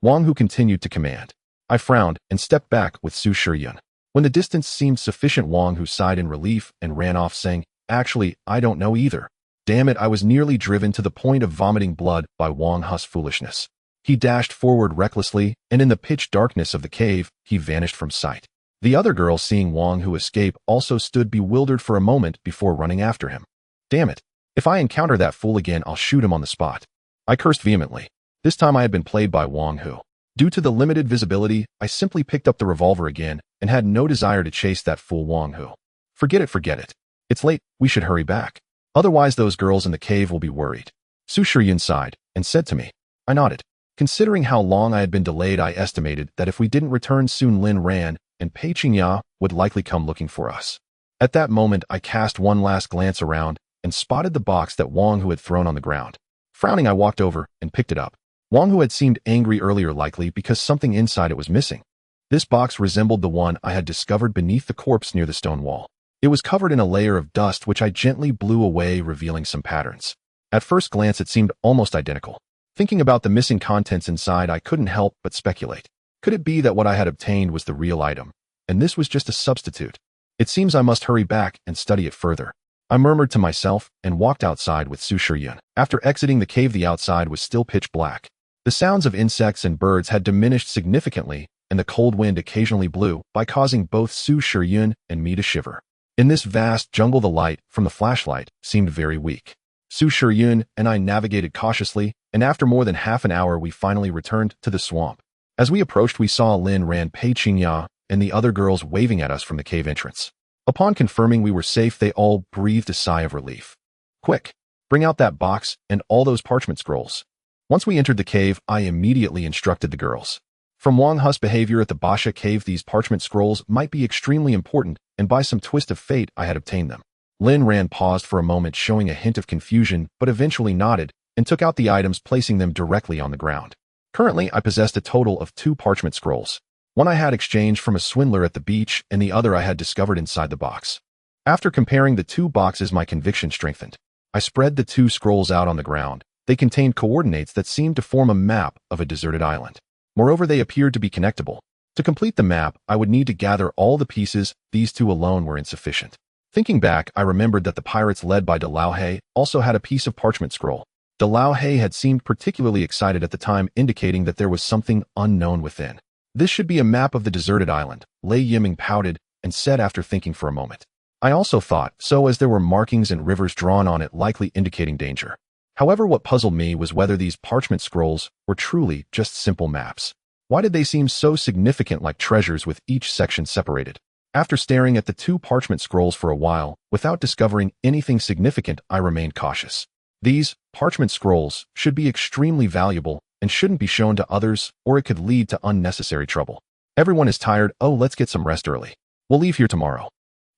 Wang Hu continued to command. I frowned and stepped back with Su Shiyan. When the distance seemed sufficient, Wang Hu sighed in relief and ran off saying, "Actually, I don't know either." Damn it, I was nearly driven to the point of vomiting blood by Wang Hu's foolishness. He dashed forward recklessly, and in the pitch darkness of the cave, he vanished from sight. The other girl, seeing Wang Hu escape, also stood bewildered for a moment before running after him. Damn it. If I encounter that fool again, I'll shoot him on the spot. I cursed vehemently. This time I had been played by Wang Hu. Due to the limited visibility, I simply picked up the revolver again and had no desire to chase that fool Wang Hu. Forget it. It's late, we should hurry back. Otherwise those girls in the cave will be worried. Su Shiyun sighed and said to me. I nodded. Considering how long I had been delayed, I estimated that if we didn't return soon, Lin Ran and Pei Qingya would likely come looking for us. At that moment, I cast one last glance around and spotted the box that Wang Hu had thrown on the ground. Frowning, I walked over and picked it up. Wang Hu had seemed angry earlier, likely because something inside it was missing. This box resembled the one I had discovered beneath the corpse near the stone wall. It was covered in a layer of dust which I gently blew away, revealing some patterns. At first glance, it seemed almost identical. Thinking about the missing contents inside, I couldn't help but speculate. Could it be that what I had obtained was the real item, and this was just a substitute? It seems I must hurry back and study it further. I murmured to myself and walked outside with Su Shiyun. After exiting the cave, the outside was still pitch black. The sounds of insects and birds had diminished significantly, and the cold wind occasionally blew by causing both Su Shiyun and me to shiver. In this vast jungle, the light from the flashlight seemed very weak. Su Shiyun and I navigated cautiously, and after more than half an hour, we finally returned to the swamp. As we approached, we saw Lin Ran, Pei Qingya, and the other girls waving at us from the cave entrance. Upon confirming we were safe, they all breathed a sigh of relief. Quick, bring out that box and all those parchment scrolls. Once we entered the cave, I immediately instructed the girls. From Wang Hu's behavior at the Basha cave, these parchment scrolls might be extremely important, and by some twist of fate, I had obtained them. Lin Ran paused for a moment, showing a hint of confusion, but eventually nodded and took out the items, placing them directly on the ground. Currently, I possessed a total of 2 parchment scrolls. One I had exchanged from a swindler at the beach, and the other I had discovered inside the box. After comparing the 2 boxes, my conviction strengthened. I spread the 2 scrolls out on the ground. They contained coordinates that seemed to form a map of a deserted island. Moreover, they appeared to be connectable. To complete the map, I would need to gather all the pieces. These 2 alone were insufficient. Thinking back, I remembered that the pirates led by De Lao He also had a piece of parchment scroll. De Lao He had seemed particularly excited at the time, indicating that there was something unknown within. This should be a map of the deserted island. Lei Yiming pouted and said after thinking for a moment. I also thought so, as there were markings and rivers drawn on it, likely indicating danger. However, what puzzled me was whether these parchment scrolls were truly just simple maps. Why did they seem so significant, like treasures with each section separated? After staring at the 2 parchment scrolls for a while, without discovering anything significant, I remained cautious. These parchment scrolls should be extremely valuable and shouldn't be shown to others, or it could lead to unnecessary trouble. Everyone is tired. Oh, let's get some rest early. We'll leave here tomorrow,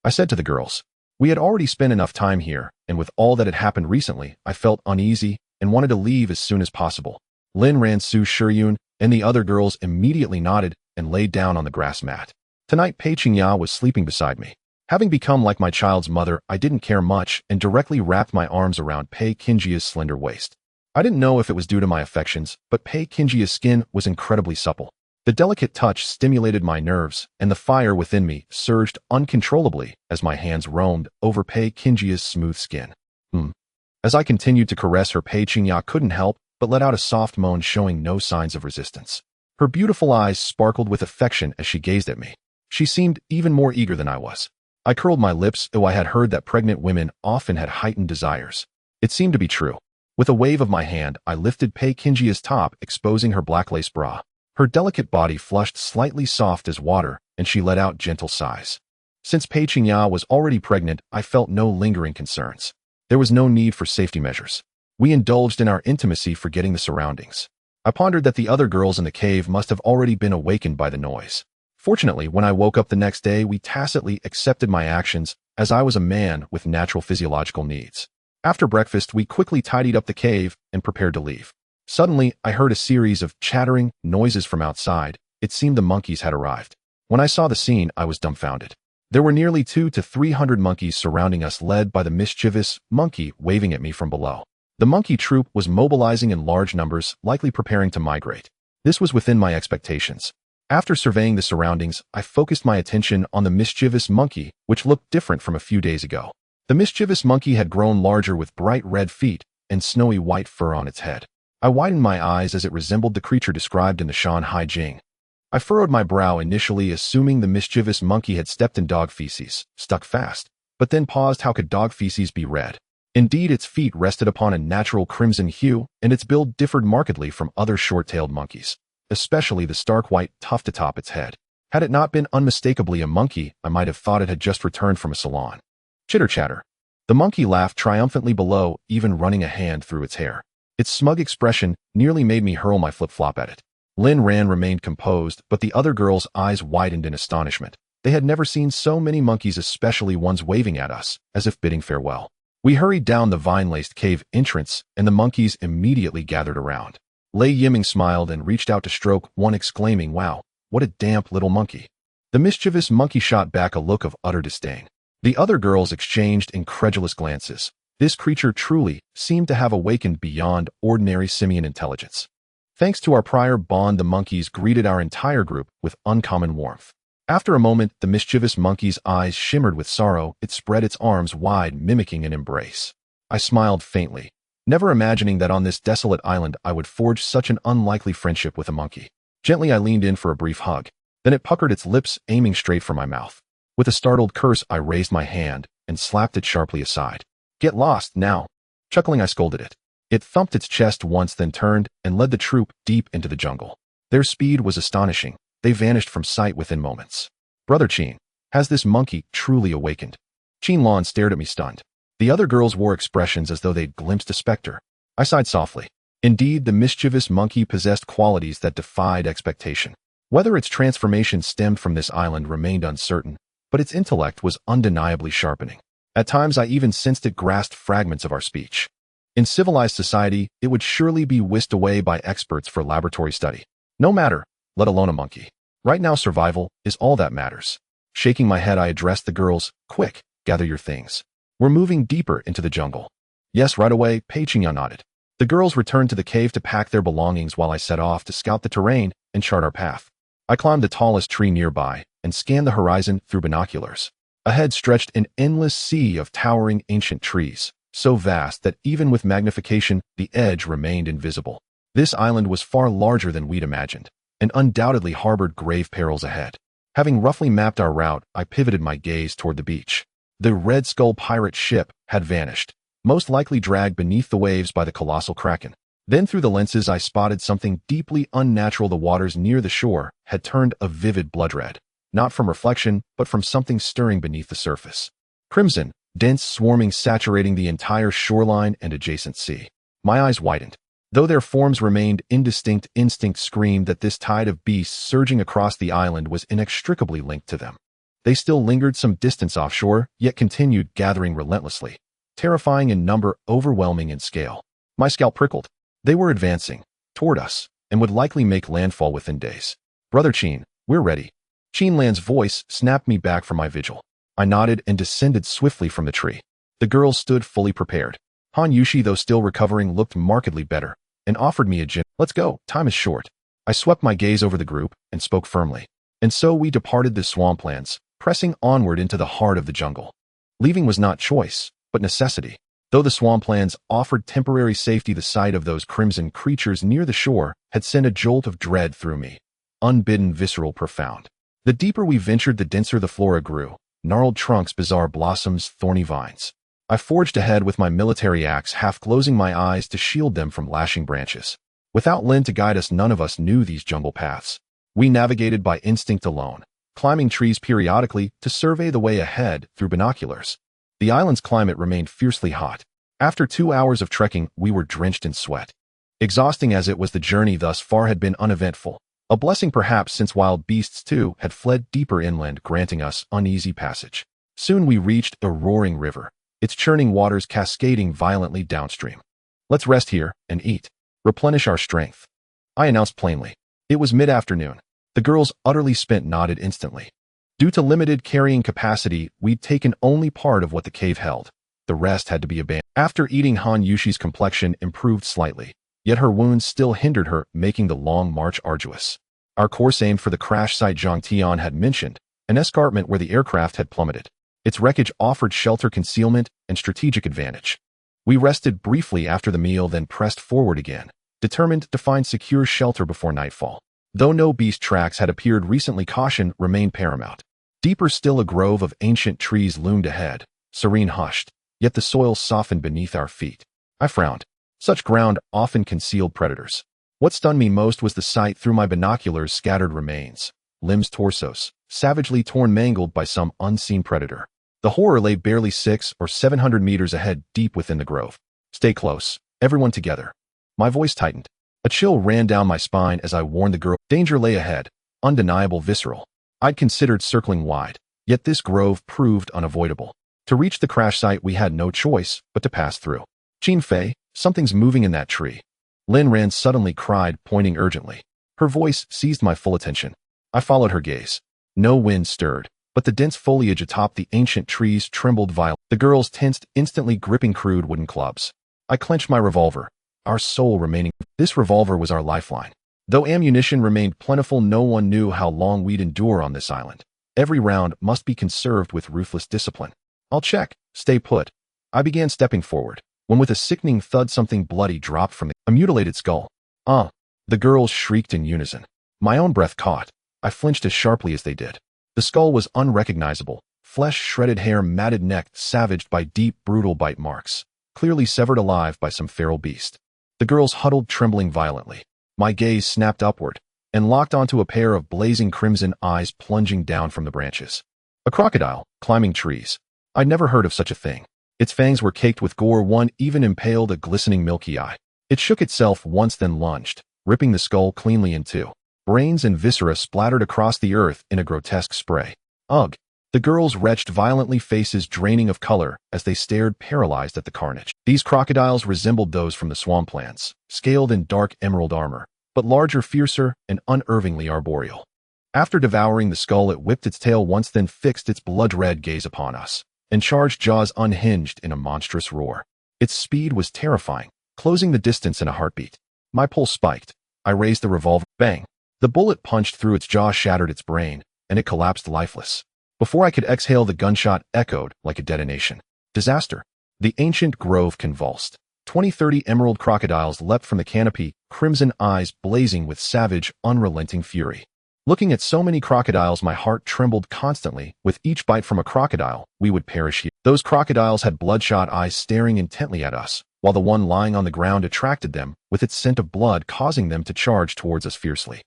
I said to the girls. We had already spent enough time here, and with all that had happened recently, I felt uneasy and wanted to leave as soon as possible. Lin Ran, Su Shiyun, and the other girls immediately nodded and laid down on the grass mat. Tonight, Pei Qingya was sleeping beside me. Having become like my child's mother, I didn't care much and directly wrapped my arms around Pei Qingya's slender waist. I didn't know if it was due to my affections, but Pei Qingya's skin was incredibly supple. The delicate touch stimulated my nerves, and the fire within me surged uncontrollably as my hands roamed over Pei Qingya's smooth skin. As I continued to caress her, Pei Qingya couldn't help but let out a soft moan, showing no signs of resistance. Her beautiful eyes sparkled with affection as she gazed at me. She seemed even more eager than I was. I curled my lips, though I had heard that pregnant women often had heightened desires. It seemed to be true. With a wave of my hand, I lifted Pei Qingya's top, exposing her black lace bra. Her delicate body flushed slightly soft as water, and she let out gentle sighs. Since Pei Qingya was already pregnant, I felt no lingering concerns. There was no need for safety measures. We indulged in our intimacy, forgetting the surroundings. I pondered that the other girls in the cave must have already been awakened by the noise. Fortunately, when I woke up the next day, we tacitly accepted my actions, as I was a man with natural physiological needs. After breakfast, we quickly tidied up the cave and prepared to leave. Suddenly, I heard a series of chattering noises from outside. It seemed the monkeys had arrived. When I saw the scene, I was dumbfounded. There were nearly 200 to 300 monkeys surrounding us, led by the mischievous monkey waving at me from below. The monkey troop was mobilizing in large numbers, likely preparing to migrate. This was within my expectations. After surveying the surroundings, I focused my attention on the mischievous monkey, which looked different from a few days ago. The mischievous monkey had grown larger with bright red feet and snowy white fur on its head. I widened my eyes as it resembled the creature described in the Shanhai Jing. I furrowed my brow initially, assuming the mischievous monkey had stepped in dog feces, stuck fast, but then paused. How could dog feces be red? Indeed, its feet rested upon a natural crimson hue, and its build differed markedly from other short-tailed monkeys, especially the stark white tuft atop its head. Had it not been unmistakably a monkey, I might have thought it had just returned from a salon. Chitter-chatter. The monkey laughed triumphantly below, even running a hand through its hair. Its smug expression nearly made me hurl my flip-flop at it. Lin Ran remained composed, but the other girls' eyes widened in astonishment. They had never seen so many monkeys, especially ones waving at us, as if bidding farewell. We hurried down the vine-laced cave entrance, and the monkeys immediately gathered around. Lei Yiming smiled and reached out to stroke one, exclaiming, "Wow, what a damp little monkey." The mischievous monkey shot back a look of utter disdain. The other girls exchanged incredulous glances. This creature truly seemed to have awakened beyond ordinary simian intelligence. Thanks to our prior bond, the monkeys greeted our entire group with uncommon warmth. After a moment, the mischievous monkey's eyes shimmered with sorrow. It spread its arms wide, mimicking an embrace. I smiled faintly, never imagining that on this desolate island I would forge such an unlikely friendship with a monkey. Gently, I leaned in for a brief hug. Then it puckered its lips, aiming straight for my mouth. With a startled curse, I raised my hand and slapped it sharply aside. "Get lost, now!" Chuckling, I scolded it. It thumped its chest once, then turned and led the troop deep into the jungle. Their speed was astonishing. They vanished from sight within moments. "Brother Qin, has this monkey truly awakened?" Qin Lan stared at me stunned. The other girls wore expressions as though they'd glimpsed a specter. I sighed softly. Indeed, the mischievous monkey possessed qualities that defied expectation. Whether its transformation stemmed from this island remained uncertain, but its intellect was undeniably sharpening. At times, I even sensed it grasped fragments of our speech. In civilized society, it would surely be whisked away by experts for laboratory study. No matter, let alone a monkey. Right now, survival is all that matters. Shaking my head, I addressed the girls. "Quick, gather your things. We're moving deeper into the jungle." "Yes, right away," Pei Qingyan nodded. The girls returned to the cave to pack their belongings while I set off to scout the terrain and chart our path. I climbed the tallest tree nearby and scanned the horizon through binoculars. Ahead stretched an endless sea of towering ancient trees, so vast that even with magnification, the edge remained invisible. This island was far larger than we'd imagined, and undoubtedly harbored grave perils ahead. Having roughly mapped our route, I pivoted my gaze toward the beach. The Red Skull pirate ship had vanished, most likely dragged beneath the waves by the colossal kraken. Then through the lenses I spotted something deeply unnatural. The waters near the shore had turned a vivid blood red, not from reflection, but from something stirring beneath the surface. Crimson, dense, swarming, saturating the entire shoreline and adjacent sea. My eyes widened. Though their forms remained indistinct, instinct screamed that this tide of beasts surging across the island was inextricably linked to them. They still lingered some distance offshore, yet continued gathering relentlessly. Terrifying in number, overwhelming in scale. My scalp prickled. They were advancing toward us and would likely make landfall within days. "Brother Qin, we're ready." Qin Lan's voice snapped me back from my vigil. I nodded and descended swiftly from the tree. The girls stood fully prepared. Han Yushi, though still recovering, looked markedly better and offered me a gym. "Let's go, time is short." I swept my gaze over the group and spoke firmly. And so we departed the swamplands, pressing onward into the heart of the jungle. Leaving was not choice, but necessity. Though the swamplands offered temporary safety, the sight of those crimson creatures near the shore had sent a jolt of dread through me. Unbidden, visceral, profound. The deeper we ventured, the denser the flora grew. Gnarled trunks, bizarre blossoms, thorny vines. I forged ahead with my military axe, half closing my eyes to shield them from lashing branches. Without Lin to guide us, none of us knew these jungle paths. We navigated by instinct alone, climbing trees periodically to survey the way ahead through binoculars. The island's climate remained fiercely hot. After 2 hours of trekking, we were drenched in sweat. Exhausting as it was, the journey thus far had been uneventful. A blessing perhaps, since wild beasts too had fled deeper inland, granting us uneasy passage. Soon we reached a roaring river, its churning waters cascading violently downstream. "Let's rest here and eat. Replenish our strength," I announced plainly. It was mid-afternoon. The girls, utterly spent, nodded instantly. Due to limited carrying capacity, we'd taken only part of what the cave held. The rest had to be abandoned. After eating, Han Yushi's complexion improved slightly, yet her wounds still hindered her, making the long march arduous. Our course aimed for the crash site Zhang Tian had mentioned, an escarpment where the aircraft had plummeted. Its wreckage offered shelter, concealment, and strategic advantage. We rested briefly after the meal, then pressed forward again, determined to find secure shelter before nightfall. Though no beast tracks had appeared recently, caution remained paramount. Deeper still, a grove of ancient trees loomed ahead, serene, hushed, yet the soil softened beneath our feet. I frowned. Such ground often concealed predators. What stunned me most was the sight through my binoculars: scattered remains, limbs, torsos, savagely torn, mangled by some unseen predator. The horror lay barely 600 or 700 meters ahead, deep within the grove. Stay close, everyone together. My voice tightened. A chill ran down my spine as I warned the girl. Danger lay ahead, undeniable, visceral. I'd considered circling wide, yet this grove proved unavoidable. To reach the crash site, we had no choice but to pass through. Qin Fei, something's moving in that tree. Lin Ran suddenly cried, pointing urgently. Her voice seized my full attention. I followed her gaze. No wind stirred, but the dense foliage atop the ancient trees trembled violently. The girls tensed, instantly gripping crude wooden clubs. I clenched my revolver, our sole remaining. This revolver was our lifeline. Though ammunition remained plentiful, no one knew how long we'd endure on this island. Every round must be conserved with ruthless discipline. I'll check. Stay put. I began stepping forward, when with a sickening thud something bloody dropped from a mutilated skull. The girls shrieked in unison. My own breath caught. I flinched as sharply as they did. The skull was unrecognizable, flesh, shredded hair, matted neck, savaged by deep, brutal bite marks, clearly severed alive by some feral beast. The girls huddled, trembling violently. My gaze snapped upward and locked onto a pair of blazing crimson eyes plunging down from the branches. A crocodile, climbing trees. I'd never heard of such a thing. Its fangs were caked with gore, one even impaled a glistening milky eye. It shook itself once, then lunged, ripping the skull cleanly in two. Brains and viscera splattered across the earth in a grotesque spray. Ugh! The girls retched violently, faces draining of color as they stared paralyzed at the carnage. These crocodiles resembled those from the swamplands, scaled in dark emerald armor, but larger, fiercer, and unervingly arboreal. After devouring the skull, it whipped its tail once, then fixed its blood-red gaze upon us, and charged, jaws unhinged in a monstrous roar. Its speed was terrifying, closing the distance in a heartbeat. My pulse spiked. I raised the revolver. Bang! The bullet punched through its jaw, shattered its brain, and it collapsed lifeless. Before I could exhale, the gunshot echoed like a detonation. Disaster. The ancient grove convulsed. 20-30 emerald crocodiles leapt from the canopy, crimson eyes blazing with savage, unrelenting fury. Looking at so many crocodiles, my heart trembled constantly. With each bite from a crocodile, we would perish here. Those crocodiles had bloodshot eyes staring intently at us, while the one lying on the ground attracted them, with its scent of blood causing them to charge towards us fiercely.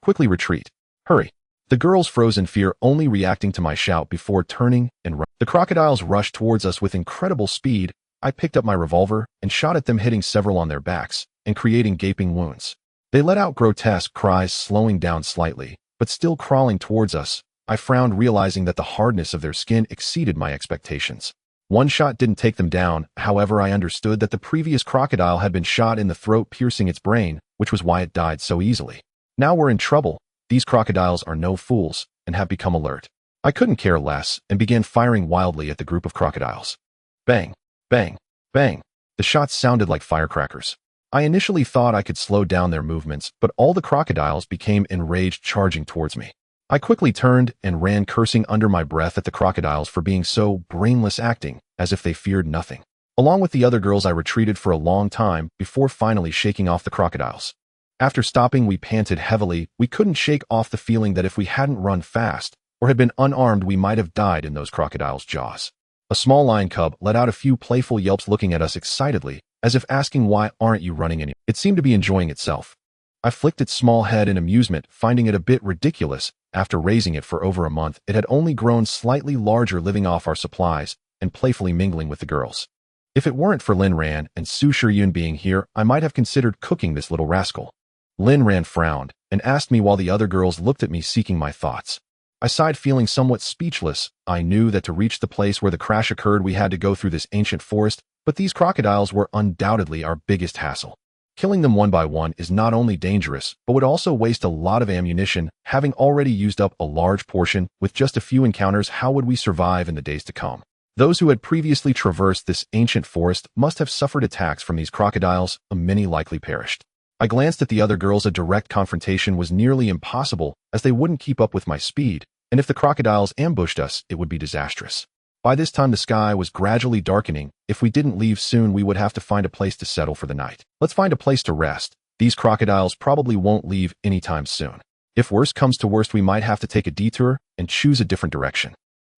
Quickly retreat. Hurry. The girls froze in fear, only reacting to my shout before turning and running. The crocodiles rushed towards us with incredible speed. I picked up my revolver and shot at them, hitting several on their backs and creating gaping wounds. They let out grotesque cries, slowing down slightly, but still crawling towards us. I frowned, realizing that the hardness of their skin exceeded my expectations. One shot didn't take them down. However, I understood that the previous crocodile had been shot in the throat, piercing its brain, which was why it died so easily. Now we're in trouble. These crocodiles are no fools and have become alert. I couldn't care less and began firing wildly at the group of crocodiles. Bang, bang, bang. The shots sounded like firecrackers. I initially thought I could slow down their movements, but all the crocodiles became enraged, charging towards me. I quickly turned and ran, cursing under my breath at the crocodiles for being so brainless, acting as if they feared nothing. Along with the other girls, I retreated for a long time before finally shaking off the crocodiles. After stopping, we panted heavily. We couldn't shake off the feeling that if we hadn't run fast or had been unarmed, we might have died in those crocodiles' jaws. A small lion cub let out a few playful yelps, looking at us excitedly, as if asking, "Why aren't you running any?" It seemed to be enjoying itself. I flicked its small head in amusement, finding it a bit ridiculous. After raising it for over a month, it had only grown slightly larger, living off our supplies and playfully mingling with the girls. If it weren't for Lin Ran and Su Shiyun being here, I might have considered cooking this little rascal. Lin Ran frowned and asked me, while the other girls looked at me, seeking my thoughts. I sighed, feeling somewhat speechless. I knew that to reach the place where the crash occurred, we had to go through this ancient forest, but these crocodiles were undoubtedly our biggest hassle. Killing them one by one is not only dangerous, but would also waste a lot of ammunition. Having already used up a large portion with just a few encounters, how would we survive in the days to come? Those who had previously traversed this ancient forest must have suffered attacks from these crocodiles, and many likely perished. I glanced at the other girls. A direct confrontation was nearly impossible as they wouldn't keep up with my speed, and if the crocodiles ambushed us, it would be disastrous. By this time, the sky was gradually darkening. If we didn't leave soon, we would have to find a place to settle for the night. Let's find a place to rest. These crocodiles probably won't leave anytime soon. If worst comes to worst, we might have to take a detour and choose a different direction.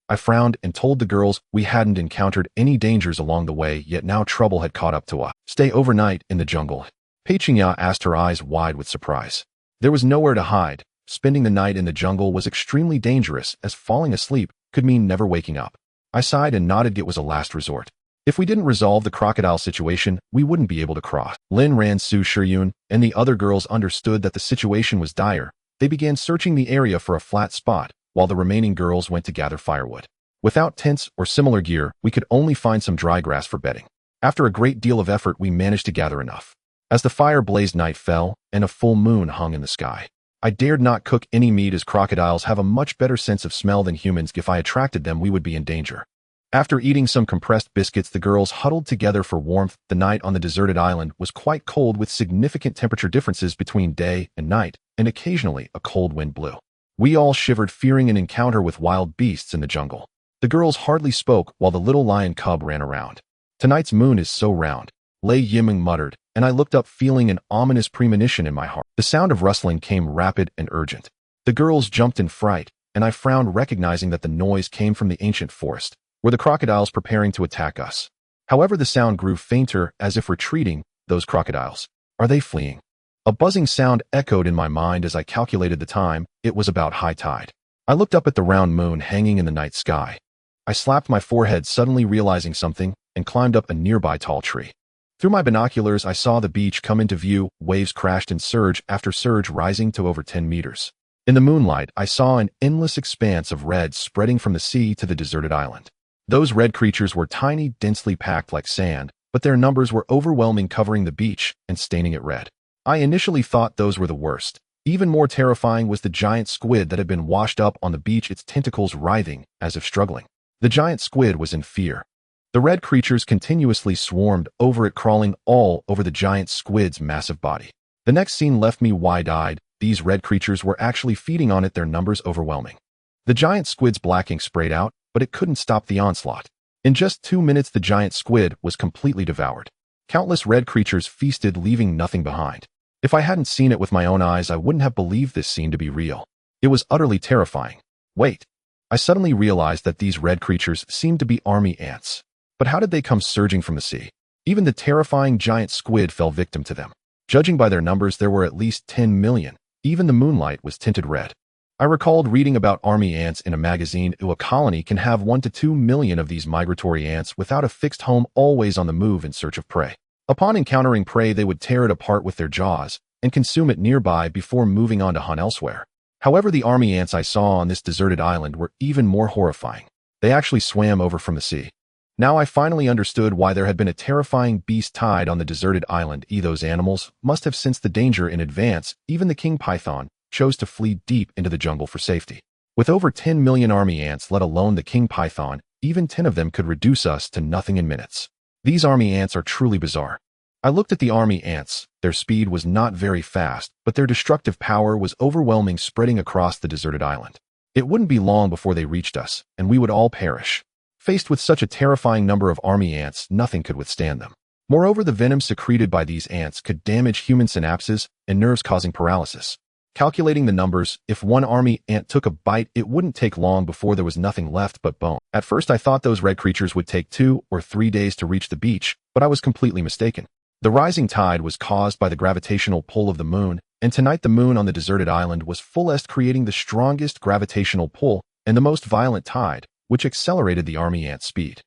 I frowned and told the girls we hadn't encountered any dangers along the way, yet now trouble had caught up to us. Stay overnight in the jungle? Peichingya asked, her eyes wide with surprise. There was nowhere to hide. Spending the night in the jungle was extremely dangerous, as falling asleep could mean never waking up. I sighed and nodded. It was a last resort. If we didn't resolve the crocodile situation, we wouldn't be able to cross. Lin Ran, Su Shiyun, and the other girls understood that the situation was dire. They began searching the area for a flat spot, while the remaining girls went to gather firewood. Without tents or similar gear, we could only find some dry grass for bedding. After a great deal of effort, we managed to gather enough. As the fire blazed, night fell, and a full moon hung in the sky. I dared not cook any meat, as crocodiles have a much better sense of smell than humans. If I attracted them, we would be in danger. After eating some compressed biscuits, the girls huddled together for warmth. The night on the deserted island was quite cold, with significant temperature differences between day and night, and occasionally a cold wind blew. We all shivered, fearing an encounter with wild beasts in the jungle. The girls hardly spoke while the little lion cub ran around. Tonight's moon is so round, Lei Yiming muttered, and I looked up, feeling an ominous premonition in my heart. The sound of rustling came rapid and urgent. The girls jumped in fright, and I frowned, recognizing that the noise came from the ancient forest. Were the crocodiles preparing to attack us? However, the sound grew fainter, as if retreating. Those crocodiles. Are they fleeing? A buzzing sound echoed in my mind as I calculated the time. It was about high tide. I looked up at the round moon hanging in the night sky. I slapped my forehead, suddenly realizing something, and climbed up a nearby tall tree. Through my binoculars, I saw the beach come into view. Waves crashed in surge after surge, rising to over 10 meters. In the moonlight, I saw an endless expanse of red spreading from the sea to the deserted island. Those red creatures were tiny, densely packed like sand, but their numbers were overwhelming, covering the beach and staining it red. I initially thought those were the worst. Even more terrifying was the giant squid that had been washed up on the beach, its tentacles writhing as if struggling. The giant squid was in fear. The red creatures continuously swarmed over it, crawling all over the giant squid's massive body. The next scene left me wide-eyed. These red creatures were actually feeding on it, their numbers overwhelming. The giant squid's black ink sprayed out, but it couldn't stop the onslaught. In just 2 minutes, the giant squid was completely devoured. Countless red creatures feasted, leaving nothing behind. If I hadn't seen it with my own eyes, I wouldn't have believed this scene to be real. It was utterly terrifying. Wait. I suddenly realized that these red creatures seemed to be army ants. But how did they come surging from the sea? Even the terrifying giant squid fell victim to them. Judging by their numbers, there were at least 10 million. Even the moonlight was tinted red. I recalled reading about army ants in a magazine. A colony can have 1 to 2 million of these migratory ants without a fixed home, always on the move in search of prey. Upon encountering prey, they would tear it apart with their jaws and consume it nearby before moving on to hunt elsewhere. However, the army ants I saw on this deserted island were even more horrifying. They actually swam over from the sea. Now I finally understood why there had been a terrifying beast tide on the deserted island. Those animals must have sensed the danger in advance. Even the king python chose to flee deep into the jungle for safety. With over 10 million army ants, let alone the king python, even 10 of them could reduce us to nothing in minutes. These army ants are truly bizarre. I looked at the army ants. Their speed was not very fast, but their destructive power was overwhelming, spreading across the deserted island. It wouldn't be long before they reached us, and we would all perish. Faced with such a terrifying number of army ants, nothing could withstand them. Moreover, the venom secreted by these ants could damage human synapses and nerves, causing paralysis. Calculating the numbers, if one army ant took a bite, it wouldn't take long before there was nothing left but bone. At first, I thought those red creatures would take 2 or 3 days to reach the beach, but I was completely mistaken. The rising tide was caused by the gravitational pull of the moon, and tonight the moon on the deserted island was fullest, creating the strongest gravitational pull and the most violent tide, which accelerated the army ant's speed.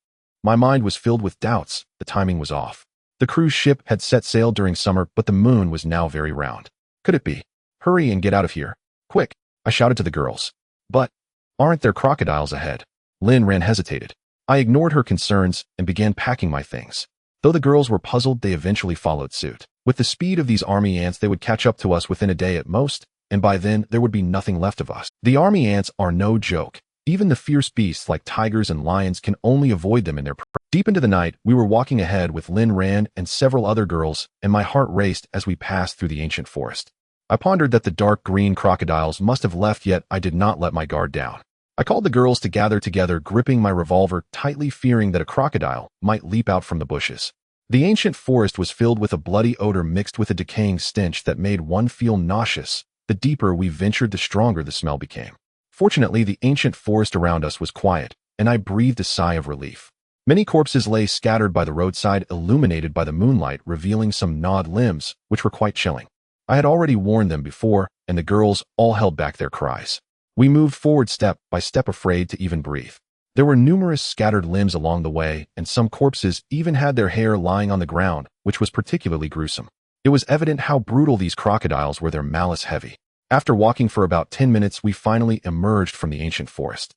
My mind was filled with doubts. The timing was off. The cruise ship had set sail during summer, but the moon was now very round. Could it be? Hurry and get out of here. Quick, I shouted to the girls. But aren't there crocodiles ahead? Lin Ran hesitated. I ignored her concerns and began packing my things. Though the girls were puzzled, they eventually followed suit. With the speed of these army ants, they would catch up to us within a day at most, and by then there would be nothing left of us. The army ants are no joke. Even the fierce beasts like tigers and lions can only avoid them in their prey. Deep into the night, we were walking ahead with Lin Ran and several other girls, and my heart raced as we passed through the ancient forest. I pondered that the dark green crocodiles must have left, yet I did not let my guard down. I called the girls to gather together, gripping my revolver tightly, fearing that a crocodile might leap out from the bushes. The ancient forest was filled with a bloody odor mixed with a decaying stench that made one feel nauseous. The deeper we ventured, the stronger the smell became. Fortunately, the ancient forest around us was quiet, and I breathed a sigh of relief. Many corpses lay scattered by the roadside, illuminated by the moonlight, revealing some gnawed limbs, which were quite chilling. I had already warned them before, and the girls all held back their cries. We moved forward step by step, afraid to even breathe. There were numerous scattered limbs along the way, and some corpses even had their hair lying on the ground, which was particularly gruesome. It was evident how brutal these crocodiles were, their malice heavy. After walking for about 10 minutes, we finally emerged from the ancient forest.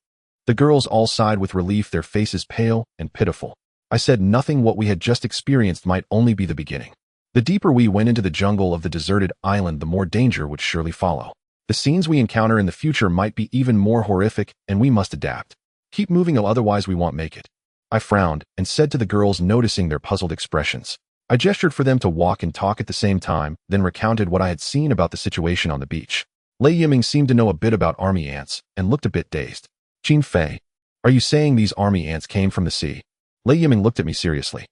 The girls all sighed with relief, their faces pale and pitiful. I said nothing. What we had just experienced might only be the beginning. The deeper we went into the jungle of the deserted island, the more danger would surely follow. The scenes we encounter in the future might be even more horrific, and we must adapt. Keep moving, otherwise we won't make it. I frowned and said to the girls, noticing their puzzled expressions. I gestured for them to walk and talk at the same time, then recounted what I had seen about the situation on the beach. Lei Yiming seemed to know a bit about army ants and looked a bit dazed. Qin Fei, are you saying these army ants came from the sea? Lei Yiming looked at me seriously.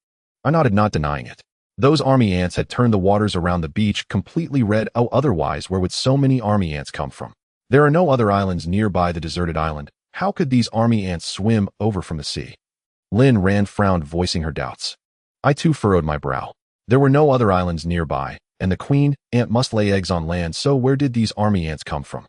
I nodded, not denying it. Those army ants had turned the waters around the beach completely red. Oh, otherwise, where would so many army ants come from? There are no other islands nearby the deserted island. How could these army ants swim over from the sea? Lin Ran frowned, voicing her doubts. I too furrowed my brow. There were no other islands nearby, and the queen ant must lay eggs on land, so where did these army ants come from?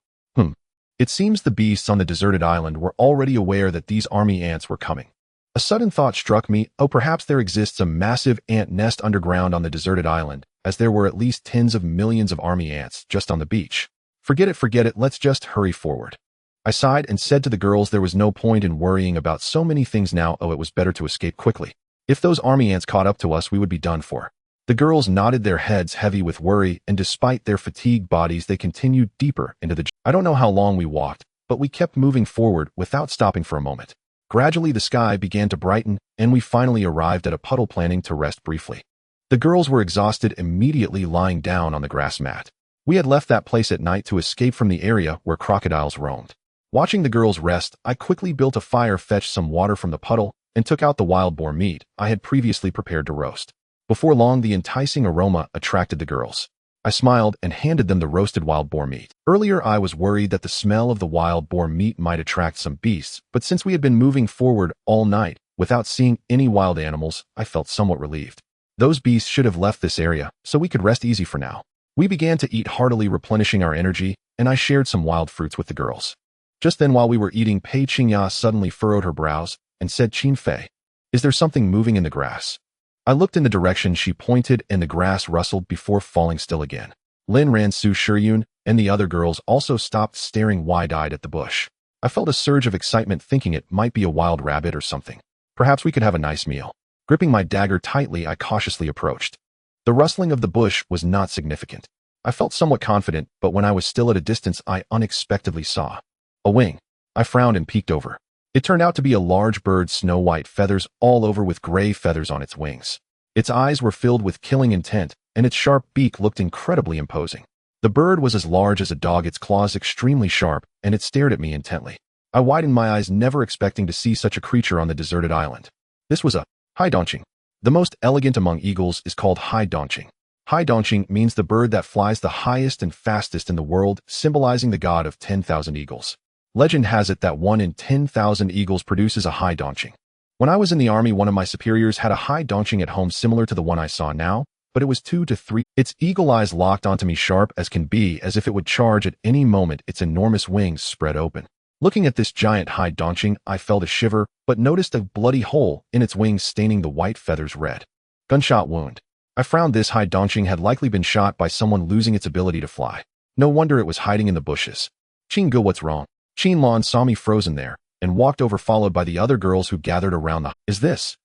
It seems the beasts on the deserted island were already aware that these army ants were coming. A sudden thought struck me. Oh, perhaps there exists a massive ant nest underground on the deserted island, as there were at least tens of millions of army ants just on the beach. Forget it, let's just hurry forward. I sighed and said to the girls there was no point in worrying about so many things now. Oh, it was better to escape quickly. If those army ants caught up to us, we would be done for. The girls nodded, their heads heavy with worry, and despite their fatigued bodies, they continued deeper into the jungle. I don't know how long we walked, but we kept moving forward without stopping for a moment. Gradually, the sky began to brighten, and we finally arrived at a puddle, planning to rest briefly. The girls were exhausted, immediately lying down on the grass mat. We had left that place at night to escape from the area where crocodiles roamed. Watching the girls rest, I quickly built a fire, fetched some water from the puddle, and took out the wild boar meat I had previously prepared to roast. Before long, the enticing aroma attracted the girls. I smiled and handed them the roasted wild boar meat. Earlier, I was worried that the smell of the wild boar meat might attract some beasts, but since we had been moving forward all night without seeing any wild animals, I felt somewhat relieved. Those beasts should have left this area, so we could rest easy for now. We began to eat heartily, replenishing our energy, and I shared some wild fruits with the girls. Just then, while we were eating, Pei Qingya suddenly furrowed her brows and said, Qin Fei, is there something moving in the grass? I looked in the direction she pointed, and the grass rustled before falling still again. Lin Ran, Su Shiyun, and the other girls also stopped, staring wide-eyed at the bush. I felt a surge of excitement, thinking it might be a wild rabbit or something. Perhaps we could have a nice meal. Gripping my dagger tightly, I cautiously approached. The rustling of the bush was not significant. I felt somewhat confident, but when I was still at a distance, I unexpectedly saw a wing. I frowned and peeked over. It turned out to be a large bird, snow-white, feathers all over with gray feathers on its wings. Its eyes were filled with killing intent, and its sharp beak looked incredibly imposing. The bird was as large as a dog, its claws extremely sharp, and it stared at me intently. I widened my eyes, never expecting to see such a creature on the deserted island. This was a haidongqing. The most elegant among eagles is called haidongqing. Haidongqing means the bird that flies the highest and fastest in the world, symbolizing the god of 10,000 eagles. Legend has it that 1 in 10,000 eagles produces a haidongqing. When I was in the army, one of my superiors had a haidongqing at home similar to the one I saw now, but it was 2 to 3. Its eagle eyes locked onto me, sharp as can be, as if it would charge at any moment, its enormous wings spread open. Looking at this giant haidongqing, I felt a shiver, but noticed a bloody hole in its wings, staining the white feathers red. Gunshot wound. I frowned. This haidongqing had likely been shot by someone losing its ability to fly. No wonder it was hiding in the bushes. Qingge, what's wrong? Qin Lan saw me frozen there and walked over, followed by the other girls who gathered around the Is this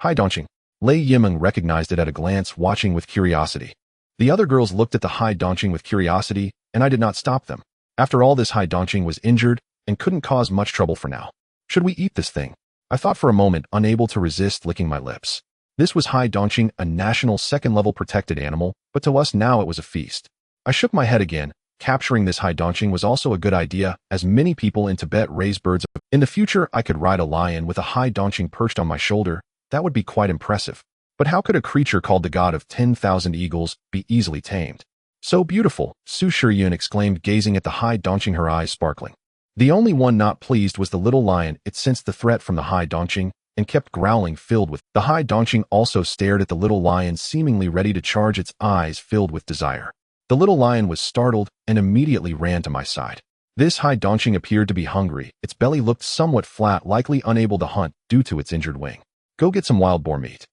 haidongqing? Lei Yiming recognized it at a glance, watching with curiosity. The other girls looked at the haidongqing with curiosity, and I did not stop them. After all, this haidongqing was injured, and couldn't cause much trouble for now. Should we eat this thing? I thought for a moment, unable to resist licking my lips. This was Hai-Dongqing, a national second-level protected animal, but to us now it was a feast. I shook my head again. Capturing this Hai-Dongqing was also a good idea, as many people in Tibet raise birds. In the future, I could ride a lion with a Hai-Dongqing perched on my shoulder. That would be quite impressive. But how could a creature called the god of 10,000 eagles be easily tamed? So beautiful, Su Shiyun exclaimed, gazing at the Hai-Dongqing, her eyes sparkling. The only one not pleased was the little lion. It sensed the threat from the Hai-Dongqing and kept growling, filled with. The Hai-Dongqing also stared at the little lion, seemingly ready to charge, its eyes filled with desire. The little lion was startled and immediately ran to my side. This Hai-Dongqing appeared to be hungry. Its belly looked somewhat flat, likely unable to hunt due to its injured wing. Go get some wild boar meat,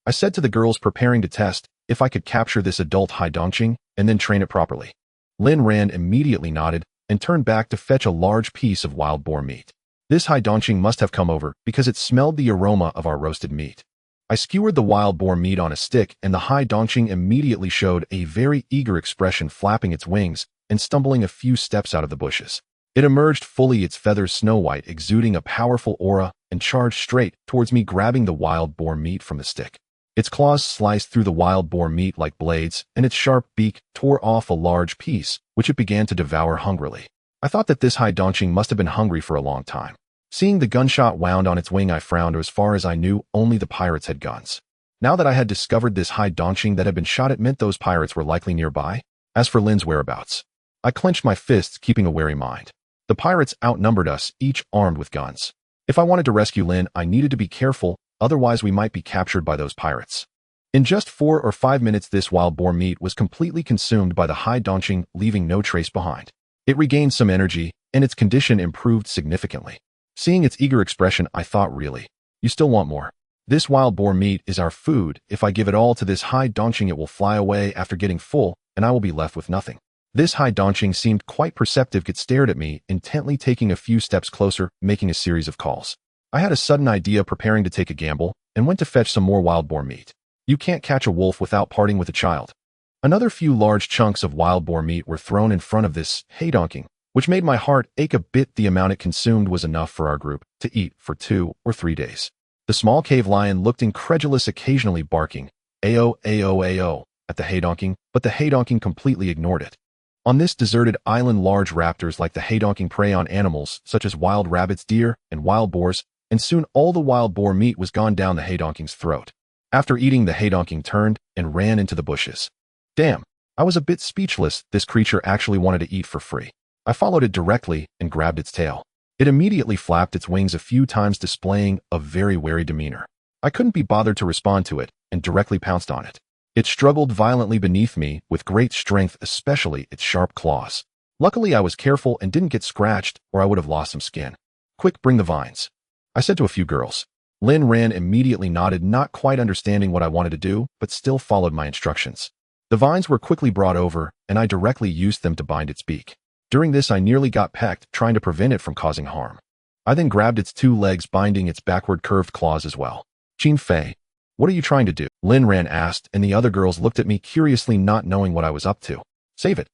I said to the girls preparing to test if I could capture this adult Hai-Dongqing and then train it properly. Lin Ran immediately nodded and turned back to fetch a large piece of wild boar meat. This Hai-Dongqing must have come over because it smelled the aroma of our roasted meat. I skewered the wild boar meat on a stick, and the Hai-Dongqing immediately showed a very eager expression, flapping its wings and stumbling a few steps out of the bushes. It emerged fully, its feathers snow white, exuding a powerful aura, and charged straight towards me, grabbing the wild boar meat from the stick. Its claws sliced through the wild boar meat like blades, and its sharp beak tore off a large piece, which it began to devour hungrily. I thought that this Hai-Dongqing must have been hungry for a long time. Seeing the gunshot wound on its wing, I frowned. As far as I knew, only the pirates had guns. Now that I had discovered this Hai-Dongqing that had been shot, it meant those pirates were likely nearby. As for Lin's whereabouts, I clenched my fists, keeping a wary mind. The pirates outnumbered us, each armed with guns. If I wanted to rescue Lin, I needed to be careful, otherwise we might be captured by those pirates. In just 4 or 5 minutes, this wild boar meat was completely consumed by the Hai-Dongqing, leaving no trace behind. It regained some energy, and its condition improved significantly. Seeing its eager expression, I thought, really? You still want more? This wild boar meat is our food. If I give it all to this Hai-Dongqing, it will fly away after getting full, and I will be left with nothing. This Hai-Dongqing seemed quite perceptive. It stared at me, intently, taking a few steps closer, making a series of calls. I had a sudden idea, preparing to take a gamble, and went to fetch some more wild boar meat. You can't catch a wolf without parting with a child. Another few large chunks of wild boar meat were thrown in front of this Hai-Dongqing, which made my heart ache a bit. The amount it consumed was enough for our group to eat for 2 or 3 days. The small cave lion looked incredulous, occasionally barking, "Ayo, ayo, ayo," at the Hai-Dongqing, but the Hai-Dongqing completely ignored it. On this deserted island, large raptors like the Hai-Dongqing prey on animals such as wild rabbits, deer, and wild boars, and soon all the wild boar meat was gone down the Hai-Dongqing's throat. After eating, the Hai-Dongqing turned and ran into the bushes. Damn, I was a bit speechless. This creature actually wanted to eat for free. I followed it directly and grabbed its tail. It immediately flapped its wings a few times, displaying a very wary demeanor. I couldn't be bothered to respond to it and directly pounced on it. It struggled violently beneath me with great strength, especially its sharp claws. Luckily, I was careful and didn't get scratched, or I would have lost some skin. Quick, bring the vines, I said to a few girls. Lin Ran immediately nodded, not quite understanding what I wanted to do, but still followed my instructions. The vines were quickly brought over, and I directly used them to bind its beak. During this, I nearly got pecked, trying to prevent it from causing harm. I then grabbed its 2 legs, binding its backward curved claws as well. Qin Fei, what are you trying to do? Lin Ran asked, and the other girls looked at me curiously, not knowing what I was up to. Save it,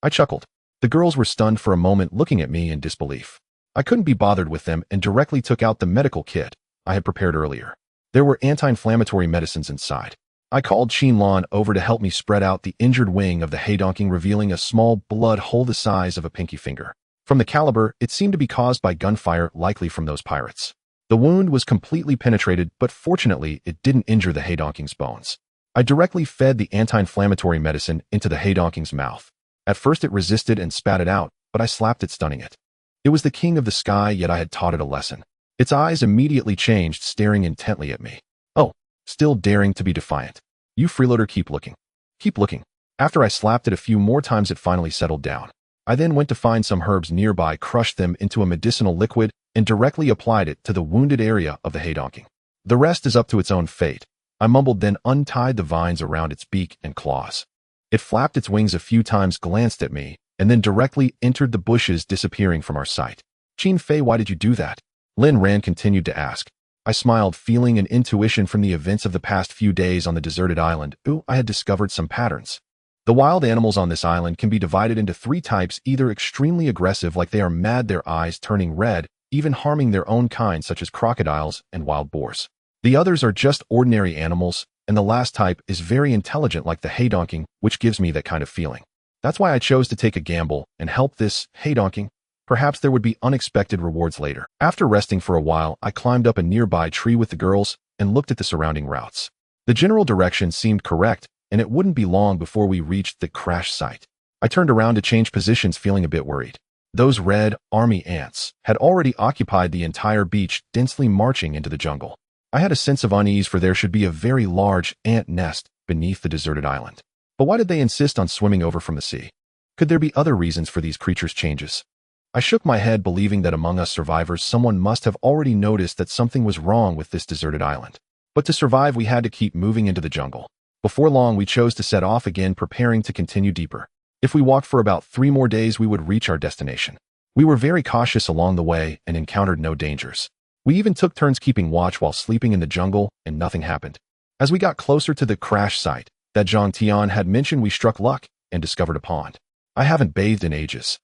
I chuckled. The girls were stunned for a moment, looking at me in disbelief. I couldn't be bothered with them and directly took out the medical kit I had prepared earlier. There were anti-inflammatory medicines inside. I called Qin Lan over to help me spread out the injured wing of the Hai-Dongqing, revealing a small blood hole the size of a pinky finger. From the caliber, it seemed to be caused by gunfire, likely from those pirates. The wound was completely penetrated, but fortunately, it didn't injure the Hai-Dongqing's bones. I directly fed the anti-inflammatory medicine into the Hai-Dongqing's mouth. At first it resisted and spat it out, but I slapped it, stunning it. It was the king of the sky, yet I had taught it a lesson. Its eyes immediately changed, staring intently at me. Oh, still daring to be defiant. You freeloader, keep looking. Keep looking. After I slapped it a few more times, it finally settled down. I then went to find some herbs nearby, crushed them into a medicinal liquid, and directly applied it to the wounded area of the Hai-Dongqing. The rest is up to its own fate, I mumbled, then untied the vines around its beak and claws. It flapped its wings a few times, glanced at me, and then directly entered the bushes, disappearing from our sight. Qin Fei, why did you do that? Lin Ran continued to ask. I smiled, feeling an intuition from the events of the past few days on the deserted island. Ooh, I had discovered some patterns. The wild animals on this island can be divided into three types, either extremely aggressive like they are mad, their eyes turning red, even harming their own kind such as crocodiles and wild boars. The others are just ordinary animals, and the last type is very intelligent like the haydonking, which gives me that kind of feeling. That's why I chose to take a gamble and help this haydonking. Perhaps there would be unexpected rewards later. After resting for a while, I climbed up a nearby tree with the girls and looked at the surrounding routes. The general direction seemed correct, and it wouldn't be long before we reached the crash site. I turned around to change positions, feeling a bit worried. Those red army ants had already occupied the entire beach, densely marching into the jungle. I had a sense of unease, for there should be a very large ant nest beneath the deserted island. But why did they insist on swimming over from the sea? Could there be other reasons for these creatures' changes? I shook my head, believing that among us survivors someone must have already noticed that something was wrong with this deserted island. But to survive, we had to keep moving into the jungle. Before long, we chose to set off again, preparing to continue deeper. If we walked for about 3 more days, we would reach our destination. We were very cautious along the way and encountered no dangers. We even took turns keeping watch while sleeping in the jungle, and nothing happened. As we got closer to the crash site that Zhang Tian had mentioned, we struck luck and discovered a pond. I haven't bathed in ages,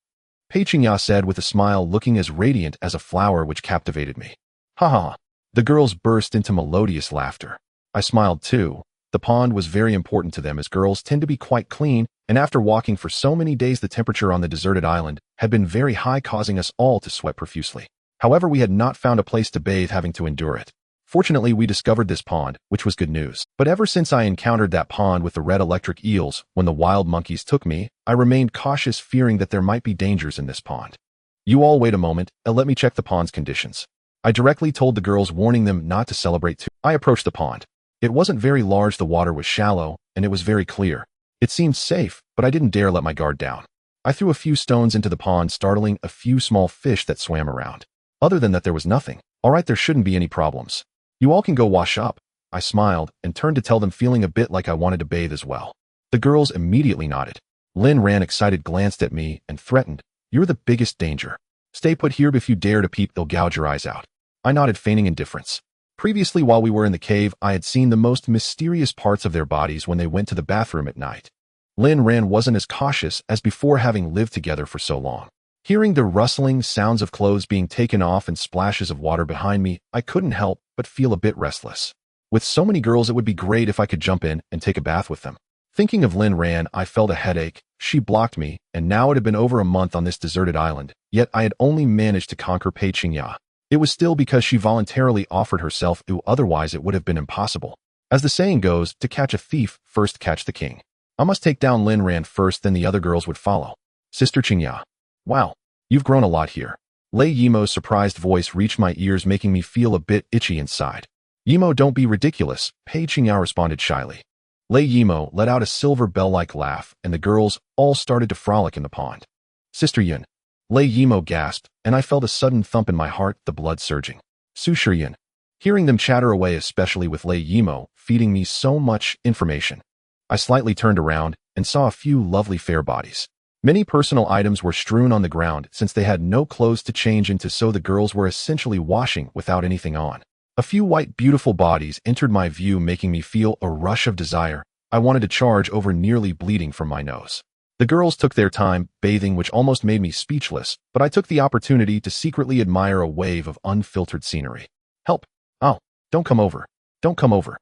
Pei Qingya said with a smile, looking as radiant as a flower, which captivated me. Ha ha! The girls burst into melodious laughter. I smiled too. The pond was very important to them, as girls tend to be quite clean, and after walking for so many days, the temperature on the deserted island had been very high, causing us all to sweat profusely. However, we had not found a place to bathe, having to endure it. Fortunately, we discovered this pond, which was good news. But ever since I encountered that pond with the red electric eels when the wild monkeys took me, I remained cautious, fearing that there might be dangers in this pond. You all wait a moment, and let me check the pond's conditions. I directly told the girls, warning them not to celebrate too. I approached the pond. It wasn't very large, the water was shallow, and it was very clear. It seemed safe, but I didn't dare let my guard down. I threw a few stones into the pond, startling a few small fish that swam around. Other than that, there was nothing. All right, there shouldn't be any problems. You all can go wash up. I smiled and turned to tell them, feeling a bit like I wanted to bathe as well. The girls immediately nodded. Lin Ran, excited, glanced at me and threatened, "You're the biggest danger. Stay put here. If you dare to peep, they'll gouge your eyes out." I nodded, feigning indifference. Previously, while we were in the cave, I had seen the most mysterious parts of their bodies when they went to the bathroom at night. Lin Ran wasn't as cautious as before, having lived together for so long. Hearing the rustling sounds of clothes being taken off and splashes of water behind me, I couldn't help but feel a bit restless. With so many girls, it would be great if I could jump in and take a bath with them. Thinking of Lin Ran, I felt a headache. She blocked me, and now it had been over a month on this deserted island, yet I had only managed to conquer Pei Qingya. It was still because she voluntarily offered herself, otherwise it would have been impossible. As the saying goes, to catch a thief, first catch the king. I must take down Lin Ran first, then the other girls would follow. Sister Qingya. Wow, you've grown a lot here. Lei Yimo's surprised voice reached my ears, making me feel a bit itchy inside. Yimo, don't be ridiculous, Pei Qingya responded shyly. Lei Yimo let out a silver bell-like laugh, and the girls all started to frolic in the pond. Sister Yun. Lei Yimo gasped, and I felt a sudden thump in my heart, the blood surging. Su Shiyun. Hearing them chatter away, especially with Lei Yimo feeding me so much information, I slightly turned around and saw a few lovely fair bodies. Many personal items were strewn on the ground, since they had no clothes to change into, so the girls were essentially washing without anything on. A few white, beautiful bodies entered my view, making me feel a rush of desire. I wanted to charge over, nearly bleeding from my nose. The girls took their time bathing, which almost made me speechless, but I took the opportunity to secretly admire a wave of unfiltered scenery. Help! Oh, don't come over. Don't come over.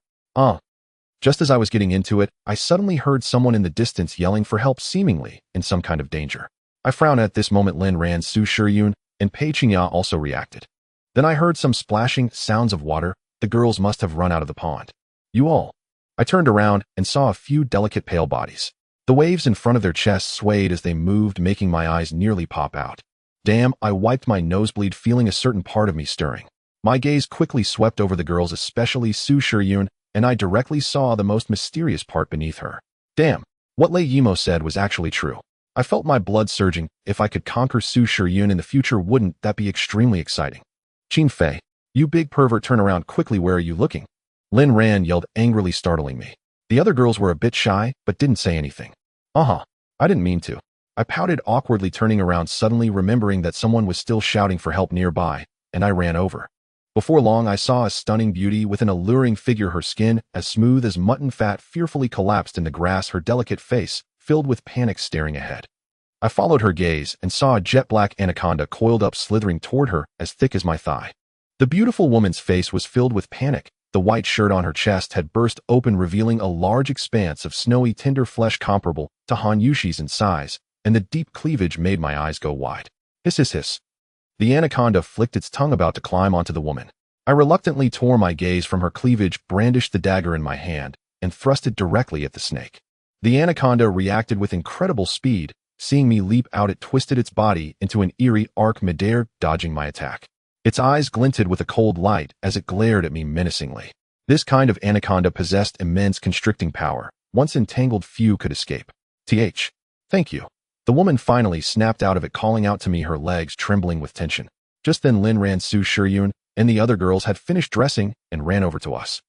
Just as I was getting into it, I suddenly heard someone in the distance yelling for help, seemingly in some kind of danger. I frowned at this moment. Lin Ran, Su Shiyun, and Pei Qingya also reacted. Then I heard some splashing sounds of water. The girls must have run out of the pond. You all. I turned around and saw a few delicate pale bodies. The waves in front of their chests swayed as they moved, making my eyes nearly pop out. Damn, I wiped my nosebleed, feeling a certain part of me stirring. My gaze quickly swept over the girls, especially Su Shiyun, and I directly saw the most mysterious part beneath her. Damn, what Lei Yimo said was actually true. I felt my blood surging. If I could conquer Su Shiyun in the future, wouldn't that be extremely exciting? Qin Fei, you big pervert, turn around quickly, where are you looking? Lin Ran yelled angrily, startling me. The other girls were a bit shy, but didn't say anything. I didn't mean to. I pouted awkwardly, turning around, suddenly remembering that someone was still shouting for help nearby, and I ran over. Before long, I saw a stunning beauty with an alluring figure, her skin as smooth as mutton fat, fearfully collapsed in the grass, her delicate face filled with panic staring ahead. I followed her gaze and saw a jet-black anaconda coiled up slithering toward her as thick as my thigh. The beautiful woman's face was filled with panic. The white shirt on her chest had burst open, revealing a large expanse of snowy, tender flesh comparable to Han Yushi's in size, and the deep cleavage made my eyes go wide. Hiss, hiss, hiss. The anaconda flicked its tongue about to climb onto the woman. I reluctantly tore my gaze from her cleavage, brandished the dagger in my hand, and thrust it directly at the snake. The anaconda reacted with incredible speed. Seeing me leap out, it twisted its body into an eerie arc midair, dodging my attack. Its eyes glinted with a cold light as it glared at me menacingly. This kind of anaconda possessed immense constricting power. Once entangled, few could escape. Thank you. The woman finally snapped out of it, calling out to me, her legs trembling with tension. Just then Lin Ran, Su Shiryun, and the other girls had finished dressing and ran over to us.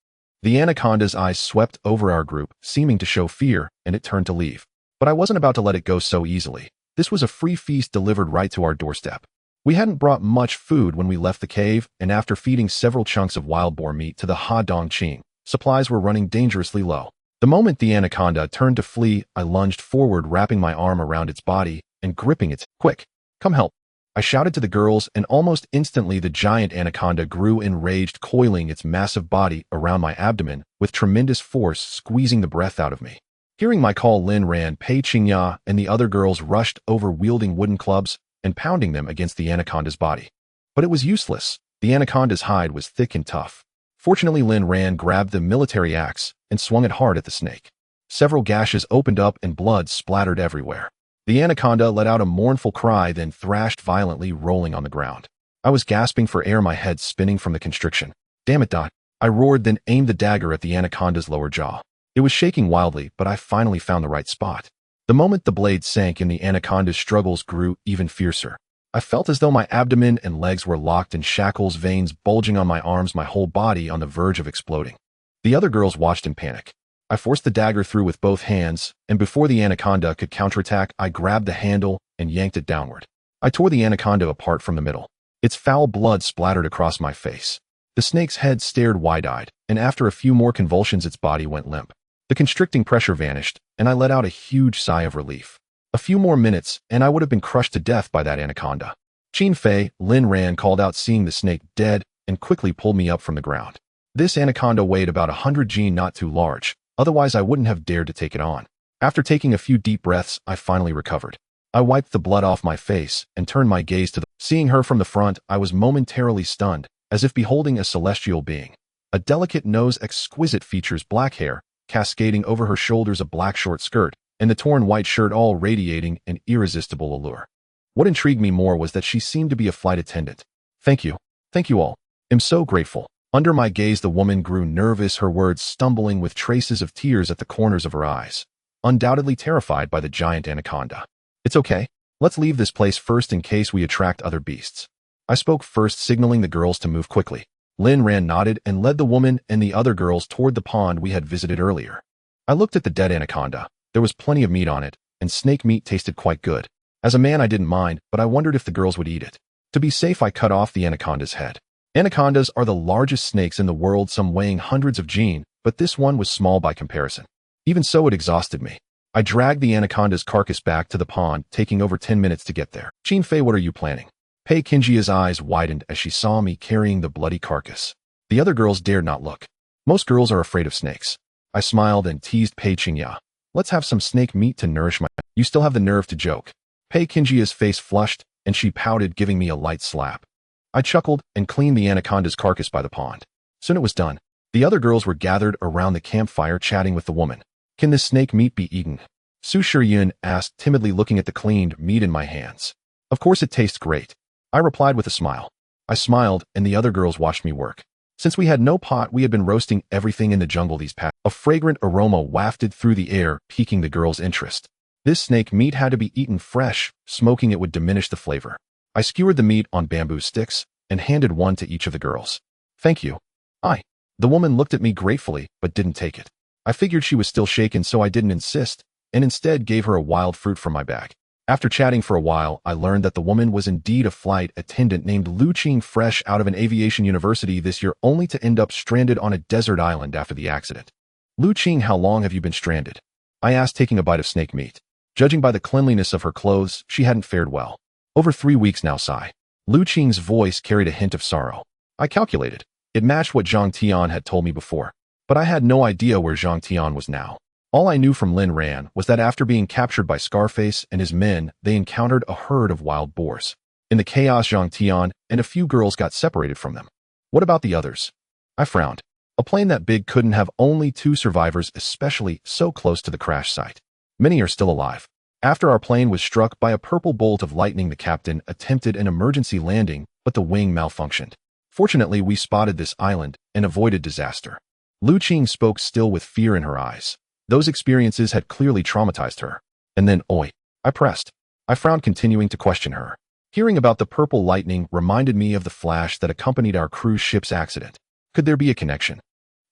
The anaconda's eyes swept over our group, seeming to show fear, and it turned to leave. But I wasn't about to let it go so easily. This was a free feast delivered right to our doorstep. We hadn't brought much food when we left the cave, and after feeding several chunks of wild boar meat to the Ha Dong Qing, supplies were running dangerously low. The moment the anaconda turned to flee, I lunged forward, wrapping my arm around its body and gripping it. Quick, come help. I shouted to the girls, and almost instantly the giant anaconda grew enraged, coiling its massive body around my abdomen with tremendous force, squeezing the breath out of me. Hearing my call, Lin Ran, Pei Qingya, and the other girls rushed over, wielding wooden clubs and pounding them against the anaconda's body. But it was useless. The anaconda's hide was thick and tough. Fortunately, Lin Ran grabbed the military axe and swung it hard at the snake. Several gashes opened up and blood splattered everywhere. The anaconda let out a mournful cry, then thrashed violently, rolling on the ground. I was gasping for air, my head spinning from the constriction. Damn it, Dot. I roared, then aimed the dagger at the anaconda's lower jaw. It was shaking wildly, but I finally found the right spot. The moment the blade sank in, the anaconda's struggles grew even fiercer. I felt as though my abdomen and legs were locked in shackles, veins bulging on my arms, my whole body on the verge of exploding. The other girls watched in panic. I forced the dagger through with both hands, and before the anaconda could counterattack, I grabbed the handle and yanked it downward. I tore the anaconda apart from the middle. Its foul blood splattered across my face. The snake's head stared wide-eyed, and after a few more convulsions, its body went limp. The constricting pressure vanished, and I let out a huge sigh of relief. A few more minutes, and I would have been crushed to death by that anaconda. Qin Fei, Lin Ran called out, seeing the snake dead, and quickly pulled me up from the ground. This anaconda weighed about 100 g, not too large. Otherwise, I wouldn't have dared to take it on. After taking a few deep breaths, I finally recovered. I wiped the blood off my face and turned my gaze to the... Seeing her from the front, I was momentarily stunned, as if beholding a celestial being. A delicate nose, exquisite features, black hair, cascading over her shoulders, a black short skirt, and the torn white shirt, all radiating an irresistible allure. What intrigued me more was that she seemed to be a flight attendant. Thank you. Thank you all. I'm so grateful. Under my gaze, the woman grew nervous, her words stumbling with traces of tears at the corners of her eyes, undoubtedly terrified by the giant anaconda. It's okay. Let's leave this place first in case we attract other beasts. I spoke first, signaling the girls to move quickly. Lin Ran nodded and led the woman and the other girls toward the pond we had visited earlier. I looked at the dead anaconda. There was plenty of meat on it, and snake meat tasted quite good. As a man, I didn't mind, but I wondered if the girls would eat it. To be safe, I cut off the anaconda's head. Anacondas are the largest snakes in the world, some weighing hundreds of g, but this one was small by comparison. Even so, it exhausted me. I dragged the anaconda's carcass back to the pond, taking over 10 minutes to get there. Qin Fei, what are you planning? Pei Qingya's eyes widened as she saw me carrying the bloody carcass. The other girls dared not look. Most girls are afraid of snakes. I smiled and teased Pei Qingya. Let's have some snake meat to nourish my... You still have the nerve to joke. Pei Qingya's face flushed, and she pouted, giving me a light slap. I chuckled and cleaned the anaconda's carcass by the pond. Soon it was done. The other girls were gathered around the campfire, chatting with the woman. Can this snake meat be eaten? Su Shiryun asked, timidly looking at the cleaned meat in my hands. Of course it tastes great, I replied with a smile. I smiled, and the other girls watched me work. Since we had no pot, we had been roasting everything in the jungle these past. A fragrant aroma wafted through the air, piquing the girls' interest. This snake meat had to be eaten fresh. Smoking it would diminish the flavor. I skewered the meat on bamboo sticks and handed one to each of the girls. Thank you. The woman looked at me gratefully, but didn't take it. I figured she was still shaken, so I didn't insist, and instead gave her a wild fruit from my bag. After chatting for a while, I learned that the woman was indeed a flight attendant named Lu Qing, fresh out of an aviation university this year, only to end up stranded on a desert island after the accident. Lu Qing, how long have you been stranded? I asked, taking a bite of snake meat. Judging by the cleanliness of her clothes, she hadn't fared well. Over 3 weeks now, sigh. Lu Qing's voice carried a hint of sorrow. I calculated. It matched what Zhang Tian had told me before, but I had no idea where Zhang Tian was now. All I knew from Lin Ran was that after being captured by Scarface and his men, they encountered a herd of wild boars. In the chaos, Zhang Tian and a few girls got separated from them. What about the others? I frowned. A plane that big couldn't have only 2 survivors, especially so close to the crash site. Many are still alive. After our plane was struck by a purple bolt of lightning, the captain attempted an emergency landing, but the wing malfunctioned. Fortunately, we spotted this island and avoided disaster. Lu Qing spoke, still with fear in her eyes. Those experiences had clearly traumatized her. And then, oi, I pressed. I frowned, continuing to question her. Hearing about the purple lightning reminded me of the flash that accompanied our cruise ship's accident. Could there be a connection?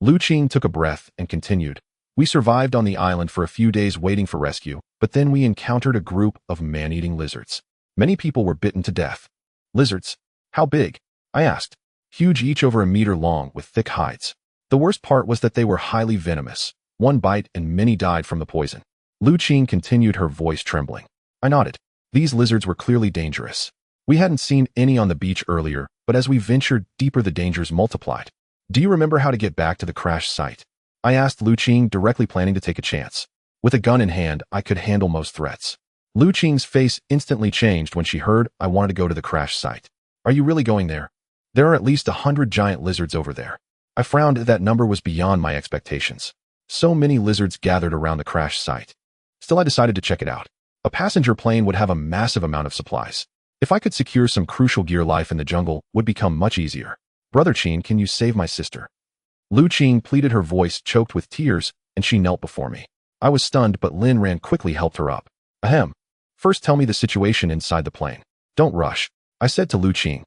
Lu Qing took a breath and continued. We survived on the island for a few days waiting for rescue, but then we encountered a group of man-eating lizards. Many people were bitten to death. Lizards? How big? I asked. Huge, each over a meter long, with thick hides. The worst part was that they were highly venomous. One bite and many died from the poison. Lu Qing continued, her voice trembling. I nodded. These lizards were clearly dangerous. We hadn't seen any on the beach earlier, but as we ventured deeper, the dangers multiplied. Do you remember how to get back to the crash site? I asked Lu Qing, directly planning to take a chance. With a gun in hand, I could handle most threats. Lu Qing's face instantly changed when she heard I wanted to go to the crash site. Are you really going there? There are at least 100 giant lizards over there. I frowned. That number was beyond my expectations. So many lizards gathered around the crash site. Still, I decided to check it out. A passenger plane would have a massive amount of supplies. If I could secure some crucial gear, life in the jungle would become much easier. Brother Qing, can you save my sister? Lu Qing pleaded, her voice choked with tears, and she knelt before me. I was stunned, but Lin Ran quickly helped her up. Ahem. First, tell me the situation inside the plane. Don't rush, I said to Lu Qing.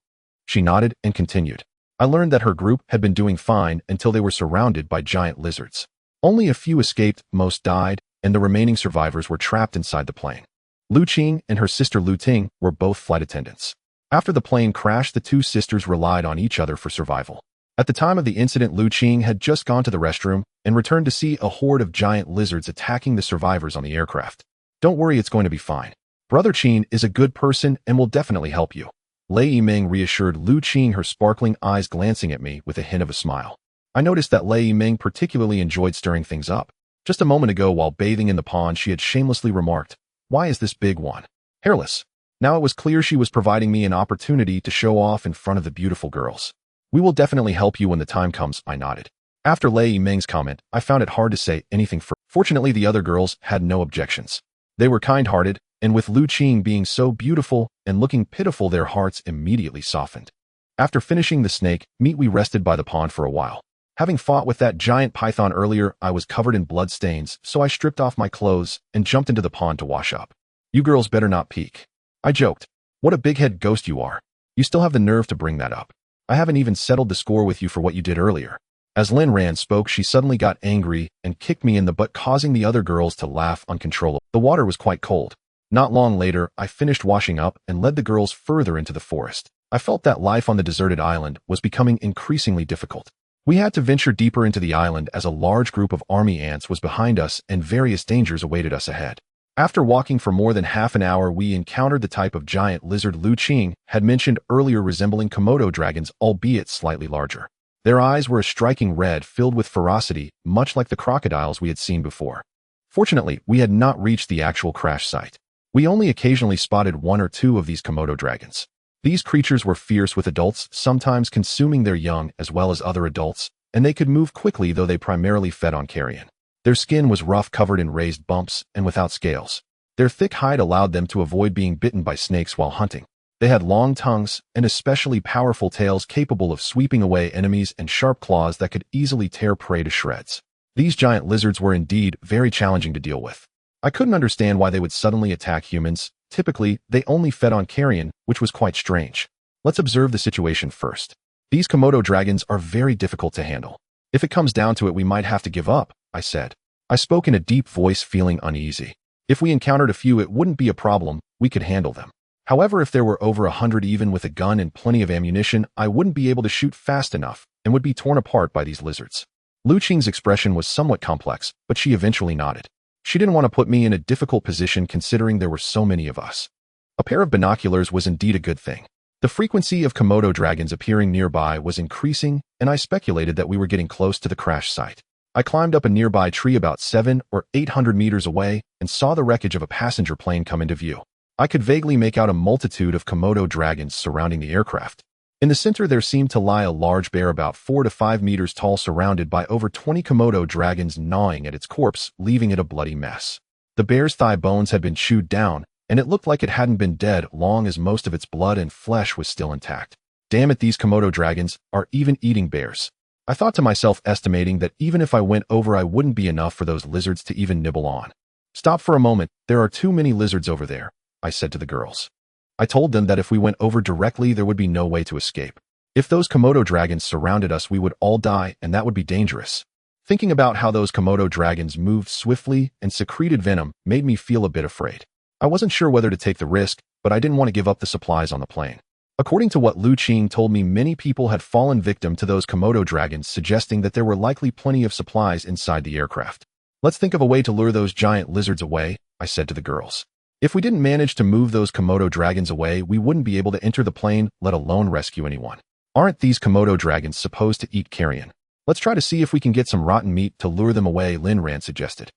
She nodded and continued. I learned that her group had been doing fine until they were surrounded by giant lizards. Only a few escaped, most died, and the remaining survivors were trapped inside the plane. Lu Qing and her sister Lu Ting were both flight attendants. After the plane crashed, the 2 sisters relied on each other for survival. At the time of the incident, Lu Qing had just gone to the restroom and returned to see a horde of giant lizards attacking the survivors on the aircraft. Don't worry, it's going to be fine. Brother Qing is a good person and will definitely help you. Lei Yimeng reassured Lu Qing, her sparkling eyes glancing at me with a hint of a smile. I noticed that Lei Yimeng particularly enjoyed stirring things up. Just a moment ago, while bathing in the pond, she had shamelessly remarked, "Why is this big one hairless?" Now it was clear she was providing me an opportunity to show off in front of the beautiful girls. We will definitely help you when the time comes, I nodded. After Lei Yimeng's comment, I found it hard to say anything further. Fortunately, the other girls had no objections. They were kind-hearted, and with Lu Qing being so beautiful and looking pitiful, their hearts immediately softened. After finishing the snake meat, we rested by the pond for a while. Having fought with that giant python earlier, I was covered in blood stains, so I stripped off my clothes and jumped into the pond to wash up. You girls better not peek, I joked. What a big-head ghost you are. You still have the nerve to bring that up. I haven't even settled the score with you for what you did earlier. As Lin Ran spoke, she suddenly got angry and kicked me in the butt, causing the other girls to laugh uncontrollably. The water was quite cold. Not long later, I finished washing up and led the girls further into the forest. I felt that life on the deserted island was becoming increasingly difficult. We had to venture deeper into the island as a large group of army ants was behind us and various dangers awaited us ahead. After walking for more than half an hour, we encountered the type of giant lizard Lu Qing had mentioned earlier, resembling Komodo dragons, albeit slightly larger. Their eyes were a striking red, filled with ferocity, much like the crocodiles we had seen before. Fortunately, we had not reached the actual crash site. We only occasionally spotted 1 or 2 of these Komodo dragons. These creatures were fierce with adults, sometimes consuming their young as well as other adults, and they could move quickly, though they primarily fed on carrion. Their skin was rough, covered in raised bumps, and without scales. Their thick hide allowed them to avoid being bitten by snakes while hunting. They had long tongues and especially powerful tails capable of sweeping away enemies, and sharp claws that could easily tear prey to shreds. These giant lizards were indeed very challenging to deal with. I couldn't understand why they would suddenly attack humans. Typically, they only fed on carrion, which was quite strange. Let's observe the situation first. These Komodo dragons are very difficult to handle. If it comes down to it, we might have to give up, I said. I spoke in a deep voice, feeling uneasy. If we encountered a few, it wouldn't be a problem. We could handle them. However, if there were over 100, even with a gun and plenty of ammunition, I wouldn't be able to shoot fast enough and would be torn apart by these lizards. Lu Qing's expression was somewhat complex, but she eventually nodded. She didn't want to put me in a difficult position considering there were so many of us. A pair of binoculars was indeed a good thing. The frequency of Komodo dragons appearing nearby was increasing, and I speculated that we were getting close to the crash site. I climbed up a nearby tree about 700 or 800 meters away and saw the wreckage of a passenger plane come into view. I could vaguely make out a multitude of Komodo dragons surrounding the aircraft. In the center there seemed to lie a large bear about 4 to 5 meters tall surrounded by over 20 Komodo dragons gnawing at its corpse, leaving it a bloody mess. The bear's thigh bones had been chewed down, and it looked like it hadn't been dead long as most of its blood and flesh was still intact. Damn it, these Komodo dragons are even eating bears. I thought to myself, estimating that even if I went over I wouldn't be enough for those lizards to even nibble on. Stop for a moment, there are too many lizards over there, I said to the girls. I told them that if we went over directly there would be no way to escape. If those Komodo dragons surrounded us we would all die and that would be dangerous. Thinking about how those Komodo dragons moved swiftly and secreted venom made me feel a bit afraid. I wasn't sure whether to take the risk, but I didn't want to give up the supplies on the plane. According to what Lu Qing told me, many people had fallen victim to those Komodo dragons, suggesting that there were likely plenty of supplies inside the aircraft. Let's think of a way to lure those giant lizards away, I said to the girls. If we didn't manage to move those Komodo dragons away, we wouldn't be able to enter the plane, let alone rescue anyone. Aren't these Komodo dragons supposed to eat carrion? Let's try to see if we can get some rotten meat to lure them away, Lin Ran suggested.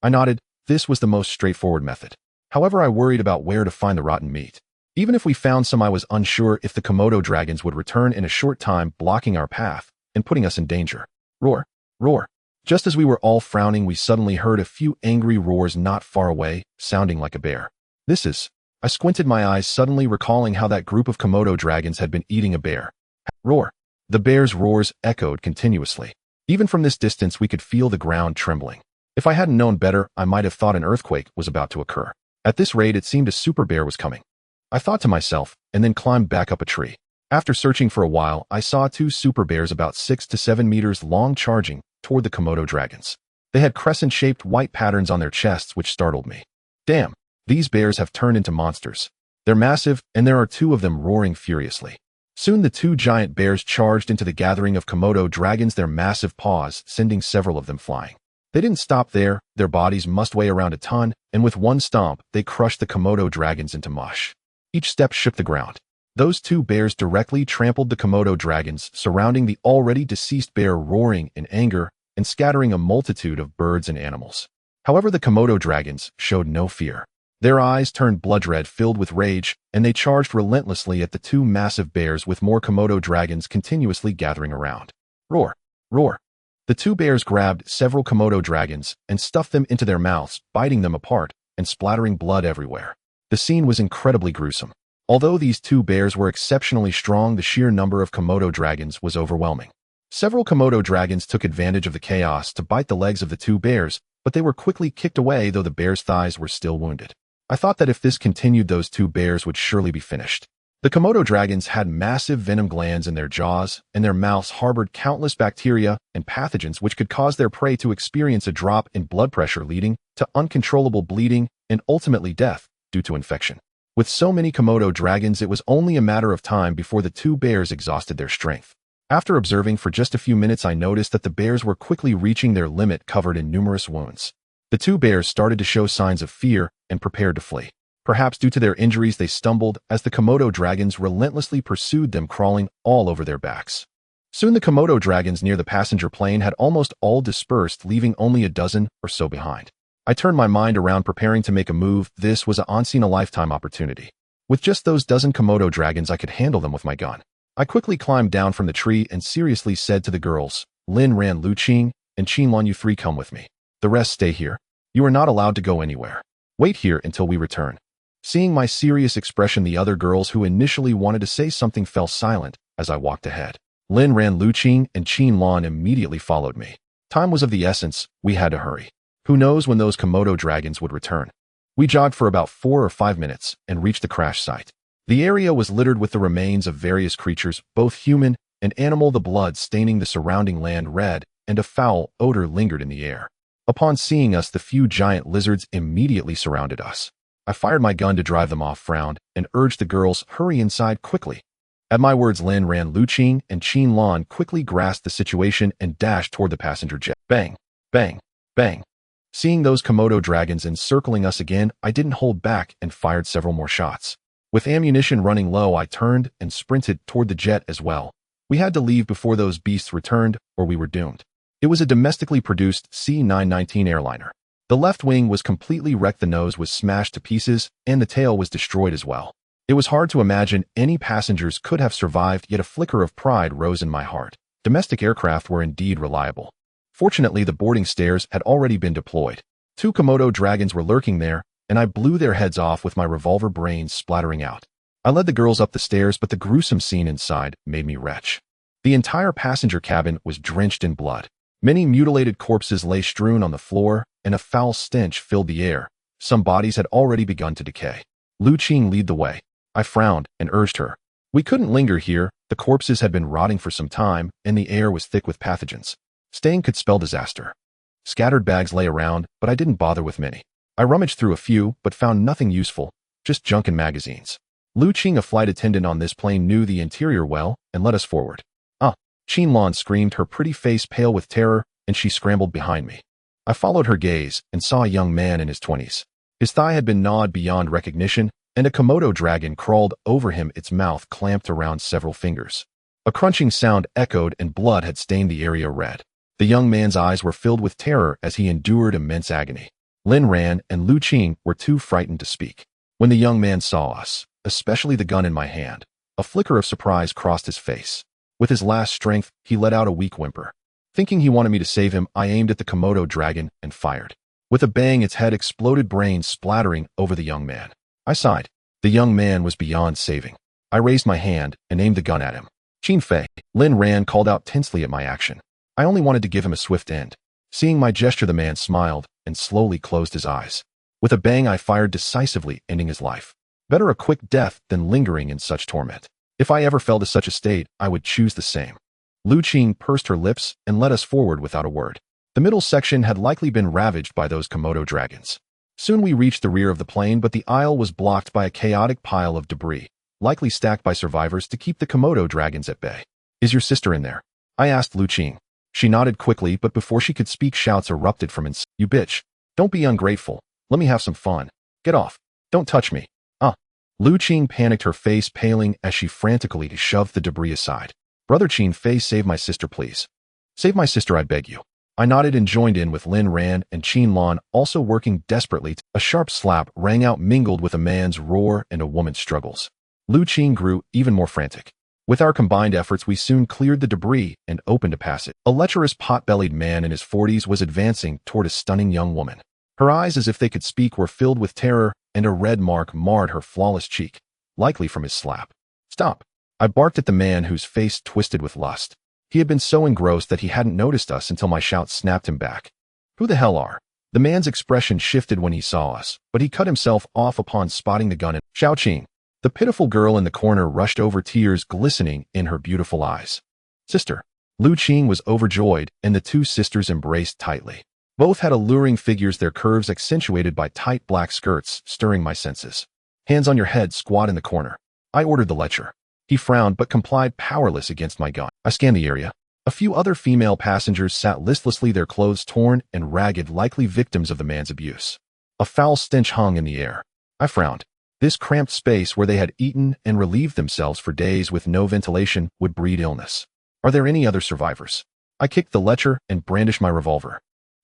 I nodded. This was the most straightforward method. However, I worried about where to find the rotten meat. Even if we found some, I was unsure if the Komodo dragons would return in a short time, blocking our path and putting us in danger. Roar, roar. Just as we were all frowning, we suddenly heard a few angry roars not far away, sounding like a bear. I squinted my eyes, suddenly recalling how that group of Komodo dragons had been eating a bear. Roar. The bear's roars echoed continuously. Even from this distance, we could feel the ground trembling. If I hadn't known better, I might have thought an earthquake was about to occur. At this rate, it seemed a super bear was coming. I thought to myself, and then climbed back up a tree. After searching for a while, I saw 2 super bears about 6 to 7 meters long charging toward the Komodo dragons. They had crescent-shaped white patterns on their chests, which startled me. Damn, these bears have turned into monsters. They're massive, and there are 2 of them roaring furiously. Soon the 2 giant bears charged into the gathering of Komodo dragons, their massive paws sending several of them flying. They didn't stop there. Their bodies must weigh around a ton, and with one stomp, they crushed the Komodo dragons into mush. Each step shook the ground. Those 2 bears directly trampled the Komodo dragons, surrounding the already deceased bear, roaring in anger and scattering a multitude of birds and animals. However, the Komodo dragons showed no fear. Their eyes turned blood red, filled with rage, and they charged relentlessly at the 2 massive bears, with more Komodo dragons continuously gathering around. Roar, roar. The 2 bears grabbed several Komodo dragons and stuffed them into their mouths, biting them apart and splattering blood everywhere. The scene was incredibly gruesome. Although these 2 bears were exceptionally strong, the sheer number of Komodo dragons was overwhelming. Several Komodo dragons took advantage of the chaos to bite the legs of the 2 bears, but they were quickly kicked away, though the bears' thighs were still wounded. I thought that if this continued, those 2 bears would surely be finished. The Komodo dragons had massive venom glands in their jaws, and their mouths harbored countless bacteria and pathogens which could cause their prey to experience a drop in blood pressure, leading to uncontrollable bleeding and ultimately death due to infection. With so many Komodo dragons, it was only a matter of time before the 2 bears exhausted their strength. After observing for just a few minutes, I noticed that the bears were quickly reaching their limit, covered in numerous wounds. The 2 bears started to show signs of fear and prepared to flee. Perhaps due to their injuries, they stumbled as the Komodo dragons relentlessly pursued them, crawling all over their backs. Soon the Komodo dragons near the passenger plane had almost all dispersed, leaving only a dozen or so behind. I turned my mind around, preparing to make a move. This was an once-in-a-lifetime opportunity. With just those dozen Komodo dragons, I could handle them with my gun. I quickly climbed down from the tree and seriously said to the girls, Lin Ran, Lu Qing, and Qin Lan, you 3 come with me. The rest stay here. You are not allowed to go anywhere. Wait here until we return. Seeing my serious expression, the other girls who initially wanted to say something fell silent as I walked ahead. Lin Ran, Lu Qing, and Qin Lan immediately followed me. Time was of the essence. We had to hurry. Who knows when those Komodo dragons would return? We jogged for about 4 or 5 minutes and reached the crash site. The area was littered with the remains of various creatures, both human and animal, the blood staining the surrounding land red, and a foul odor lingered in the air. Upon seeing us, the few giant lizards immediately surrounded us. I fired my gun to drive them off, frowned, and urged the girls, hurry inside quickly. At my words, Lin Ran, Lu Qing, and Qin Lan quickly grasped the situation and dashed toward the passenger jet. Bang, bang, bang. Seeing those Komodo dragons encircling us again, I didn't hold back and fired several more shots. With ammunition running low, I turned and sprinted toward the jet as well. We had to leave before those beasts returned, or we were doomed. It was a domestically produced C-919 airliner. The left wing was completely wrecked, the nose was smashed to pieces, and the tail was destroyed as well. It was hard to imagine any passengers could have survived, yet a flicker of pride rose in my heart. Domestic aircraft were indeed reliable. Fortunately, the boarding stairs had already been deployed. 2 Komodo dragons were lurking there, and I blew their heads off with my revolver, brains splattering out. I led the girls up the stairs, but the gruesome scene inside made me retch. The entire passenger cabin was drenched in blood. Many mutilated corpses lay strewn on the floor, and a foul stench filled the air. Some bodies had already begun to decay. Lu Qing led the way. I frowned and urged her. We couldn't linger here. The corpses had been rotting for some time, and the air was thick with pathogens. Staying could spell disaster. Scattered bags lay around, but I didn't bother with many. I rummaged through a few, but found nothing useful, just junk and magazines. Lu Qing, a flight attendant on this plane, knew the interior well and led us forward. Qianlan screamed, her pretty face pale with terror, and she scrambled behind me. I followed her gaze and saw a young man in his 20s. His thigh had been gnawed beyond recognition, and a Komodo dragon crawled over him, its mouth clamped around several fingers. A crunching sound echoed, and blood had stained the area red. The young man's eyes were filled with terror as he endured immense agony. Lin Ran and Lu Qing were too frightened to speak. When the young man saw us, especially the gun in my hand, a flicker of surprise crossed his face. With his last strength, he let out a weak whimper. Thinking he wanted me to save him, I aimed at the Komodo dragon and fired. With a bang, its head exploded, brains splattering over the young man. I sighed. The young man was beyond saving. I raised my hand and aimed the gun at him. Qin Fei, Lin Ran called out tensely at my action. I only wanted to give him a swift end. Seeing my gesture, the man smiled and slowly closed his eyes. With a bang, I fired decisively, ending his life. Better a quick death than lingering in such torment. If I ever fell to such a state, I would choose the same. Lu Qing pursed her lips and led us forward without a word. The middle section had likely been ravaged by those Komodo dragons. Soon we reached the rear of the plane, but the aisle was blocked by a chaotic pile of debris, likely stacked by survivors to keep the Komodo dragons at bay. Is your sister in there? I asked Lu Qing. She nodded quickly, but before she could speak, shouts erupted from inside. You bitch. Don't be ungrateful. Let me have some fun. Get off. Don't touch me. Lu Qing panicked, her face paling as she frantically shoved the debris aside. Brother Qin Fei, save my sister, please. Save my sister, I beg you. I nodded and joined in with Lin Ran and Qianlan, also working desperately. A sharp slap rang out, mingled with a man's roar and a woman's struggles. Lu Qing grew even more frantic. With our combined efforts, we soon cleared the debris and opened a passage. A lecherous, pot-bellied man in his 40s was advancing toward a stunning young woman. Her eyes, as if they could speak, were filled with terror, and a red mark marred her flawless cheek, likely from his slap. Stop! I barked at the man, whose face twisted with lust. He had been so engrossed that he hadn't noticed us until my shout snapped him back. Who the hell are? The man's expression shifted when he saw us, but he cut himself off upon spotting the gun and Xiaoqing. The pitiful girl in the corner rushed over, tears glistening in her beautiful eyes. Sister. Lu Qing was overjoyed, and the two sisters embraced tightly. Both had alluring figures, their curves accentuated by tight black skirts, stirring my senses. Hands on your head, squat in the corner. I ordered the lecher. He frowned but complied, powerless against my gun. I scanned the area. A few other female passengers sat listlessly, their clothes torn and ragged, likely victims of the man's abuse. A foul stench hung in the air. I frowned. This cramped space, where they had eaten and relieved themselves for days with no ventilation, would breed illness. Are there any other survivors? I kicked the lecher and brandished my revolver.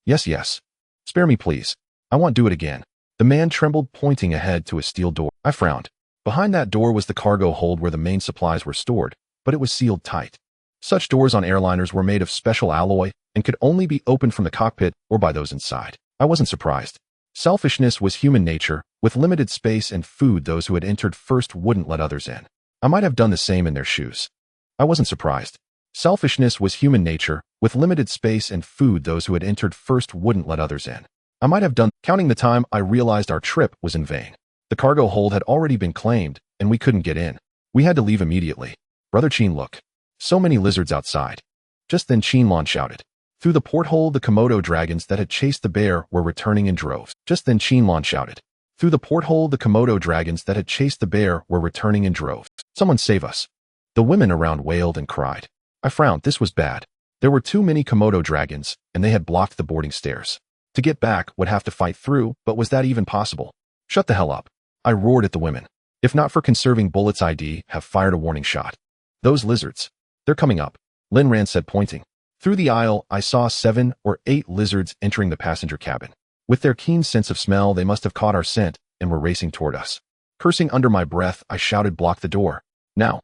Yes. Spare me, please. I won't do it again. The man trembled, pointing ahead to a steel door. I frowned. Behind that door was the cargo hold where the main supplies were stored, but it was sealed tight. Such doors on airliners were made of special alloy and could only be opened from the cockpit or by those inside. I wasn't surprised. Selfishness was human nature. With limited space and food, those who had entered first wouldn't let others in. I might have done the same in their shoes. I wasn't surprised. Selfishness was human nature. With limited space and food, those who had entered first wouldn't let others in. I might have done. Counting the time, I realized our trip was in vain. The cargo hold had already been claimed, and we couldn't get in. We had to leave immediately. Brother Qin, look. So many lizards outside. Just then Qianlan shouted. Through the porthole, the Komodo dragons that had chased the bear were returning in droves. Just then Qianlan shouted. Through the porthole, the Komodo dragons that had chased the bear were returning in droves. Someone save us. The women around wailed and cried. I frowned. This was bad. There were too many Komodo dragons, and they had blocked the boarding stairs. To get back would have to fight through, but was that even possible? Shut the hell up. I roared at the women. If not for conserving bullets, I'd have fired a warning shot. Those lizards. They're coming up, Lin Ran said, pointing. Through the aisle, I saw 7 or 8 lizards entering the passenger cabin. With their keen sense of smell, they must have caught our scent and were racing toward us. Cursing under my breath, I shouted, "Block the door." Now.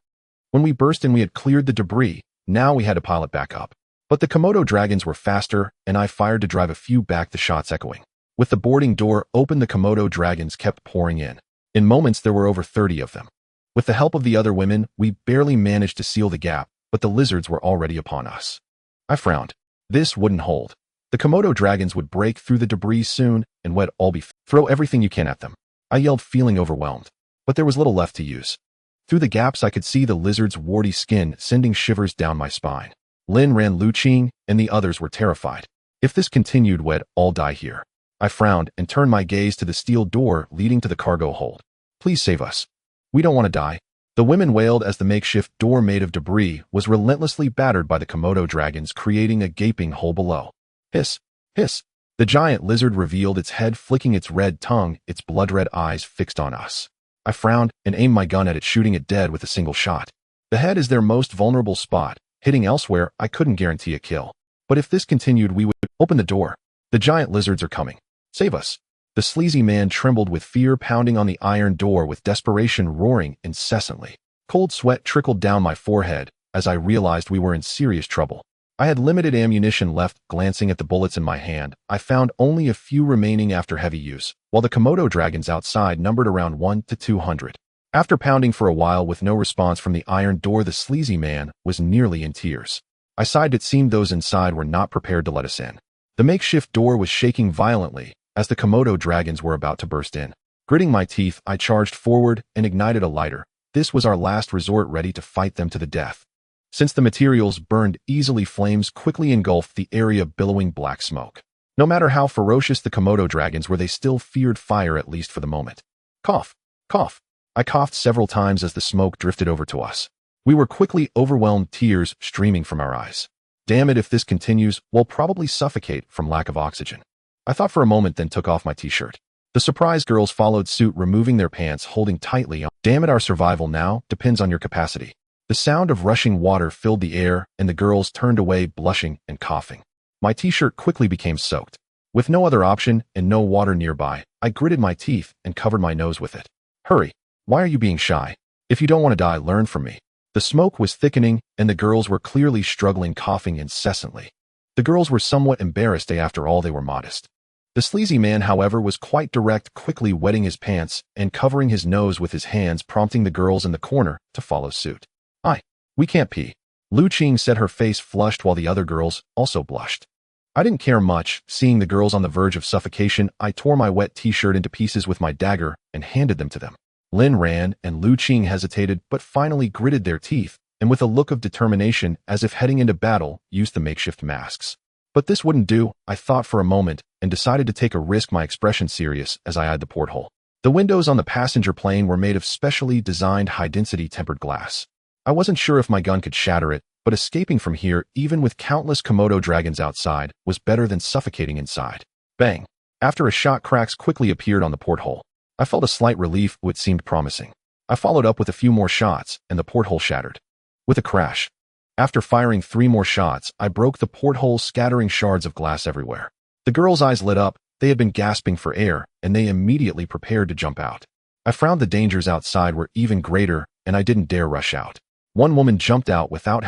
When we burst in, we had cleared the debris. Now we had to pile it back up. But the Komodo dragons were faster, and I fired to drive a few back, the shots echoing. With the boarding door open, the Komodo dragons kept pouring in. In moments, there were over 30 of them. With the help of the other women, we barely managed to seal the gap, but the lizards were already upon us. I frowned. This wouldn't hold. The Komodo dragons would break through the debris soon, and we'd all be throw everything you can at them. I yelled, feeling overwhelmed. But there was little left to use. Through the gaps, I could see the lizard's warty skin sending shivers down my spine. Lin Ran, Lu Qing, and the others were terrified. If this continued, we'd all die here. I frowned and turned my gaze to the steel door leading to the cargo hold. Please save us. We don't want to die. The women wailed as the makeshift door made of debris was relentlessly battered by the Komodo dragons, creating a gaping hole below. Hiss, hiss. The giant lizard revealed its head, flicking its red tongue, its blood-red eyes fixed on us. I frowned and aimed my gun at it, shooting it dead with a single shot. The head is their most vulnerable spot. Hitting elsewhere, I couldn't guarantee a kill. But if this continued, we would open the door. The giant lizards are coming. Save us. The sleazy man trembled with fear, pounding on the iron door with desperation roaring incessantly. Cold sweat trickled down my forehead as I realized we were in serious trouble. I had limited ammunition left. Glancing at the bullets in my hand, I found only a few remaining after heavy use, while the Komodo dragons outside numbered around 1 to 200. After pounding for a while with no response from the iron door, the sleazy man was nearly in tears. I sighed. It seemed those inside were not prepared to let us in. The makeshift door was shaking violently as the Komodo dragons were about to burst in. Gritting my teeth, I charged forward and ignited a lighter. This was our last resort, ready to fight them to the death. Since the materials burned easily, flames quickly engulfed the area, billowing black smoke. No matter how ferocious the Komodo dragons were, they still feared fire, at least for the moment. Cough, cough. I coughed several times as the smoke drifted over to us. We were quickly overwhelmed, tears streaming from our eyes. Damn it, if this continues, we'll probably suffocate from lack of oxygen. I thought for a moment, then took off my t-shirt. The surprised girls followed suit, removing their pants, holding tightly on. Damn it, our survival now depends on your capacity. The sound of rushing water filled the air, and the girls turned away, blushing and coughing. My t-shirt quickly became soaked. With no other option and no water nearby, I gritted my teeth and covered my nose with it. Hurry. Why are you being shy? If you don't want to die, learn from me. The smoke was thickening, and the girls were clearly struggling, coughing incessantly. The girls were somewhat embarrassed. After all, they were modest. The sleazy man, however, was quite direct, quickly wetting his pants and covering his nose with his hands, prompting the girls in the corner to follow suit. We can't pee. Lu Qing said, her face flushed, while the other girls also blushed. I didn't care much. Seeing the girls on the verge of suffocation, I tore my wet t-shirt into pieces with my dagger and handed them to them. Lin Ran and Lu Qing hesitated, but finally gritted their teeth, and with a look of determination, as if heading into battle, used the makeshift masks. But this wouldn't do. I thought for a moment and decided to take a risk, my expression serious as I eyed the porthole. The windows on the passenger plane were made of specially designed high-density tempered glass. I wasn't sure if my gun could shatter it, but escaping from here, even with countless Komodo dragons outside, was better than suffocating inside. Bang! After a shot, cracks quickly appeared on the porthole. I felt a slight relief, which seemed promising. I followed up with a few more shots, and the porthole shattered. With a crash. After firing 3 more shots, I broke the porthole, scattering shards of glass everywhere. The girls' eyes lit up. They had been gasping for air, and they immediately prepared to jump out. I frowned. The dangers outside were even greater, and I didn't dare rush out. One woman jumped out without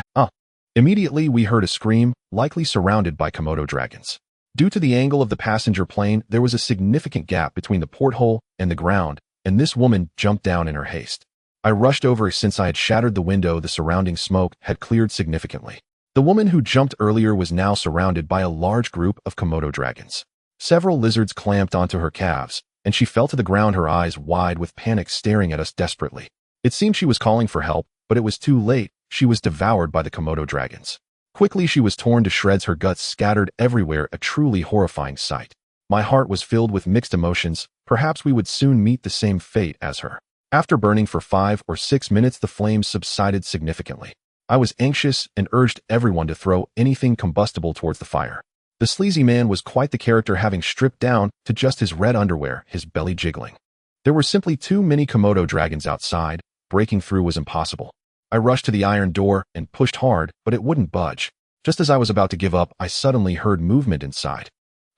Immediately we heard a scream, likely surrounded by Komodo dragons. Due to the angle of the passenger plane, there was a significant gap between the porthole and the ground, and this woman jumped down in her haste. I rushed over. Since I had shattered the window, the surrounding smoke had cleared significantly. The woman who jumped earlier was now surrounded by a large group of Komodo dragons. Several lizards clamped onto her calves, and she fell to the ground, her eyes wide with panic, staring at us desperately. It seemed she was calling for help, but it was too late. She was devoured by the Komodo dragons. Quickly she was torn to shreds, her guts scattered everywhere, a truly horrifying sight. My heart was filled with mixed emotions. Perhaps we would soon meet the same fate as her. After burning for 5 or 6 minutes, the flames subsided significantly. I was anxious and urged everyone to throw anything combustible towards the fire. The sleazy man was quite the character, having stripped down to just his red underwear, his belly jiggling. There were simply too many Komodo dragons outside. Breaking through was impossible. I rushed to the iron door and pushed hard, but it wouldn't budge. Just as I was about to give up, I suddenly heard movement inside.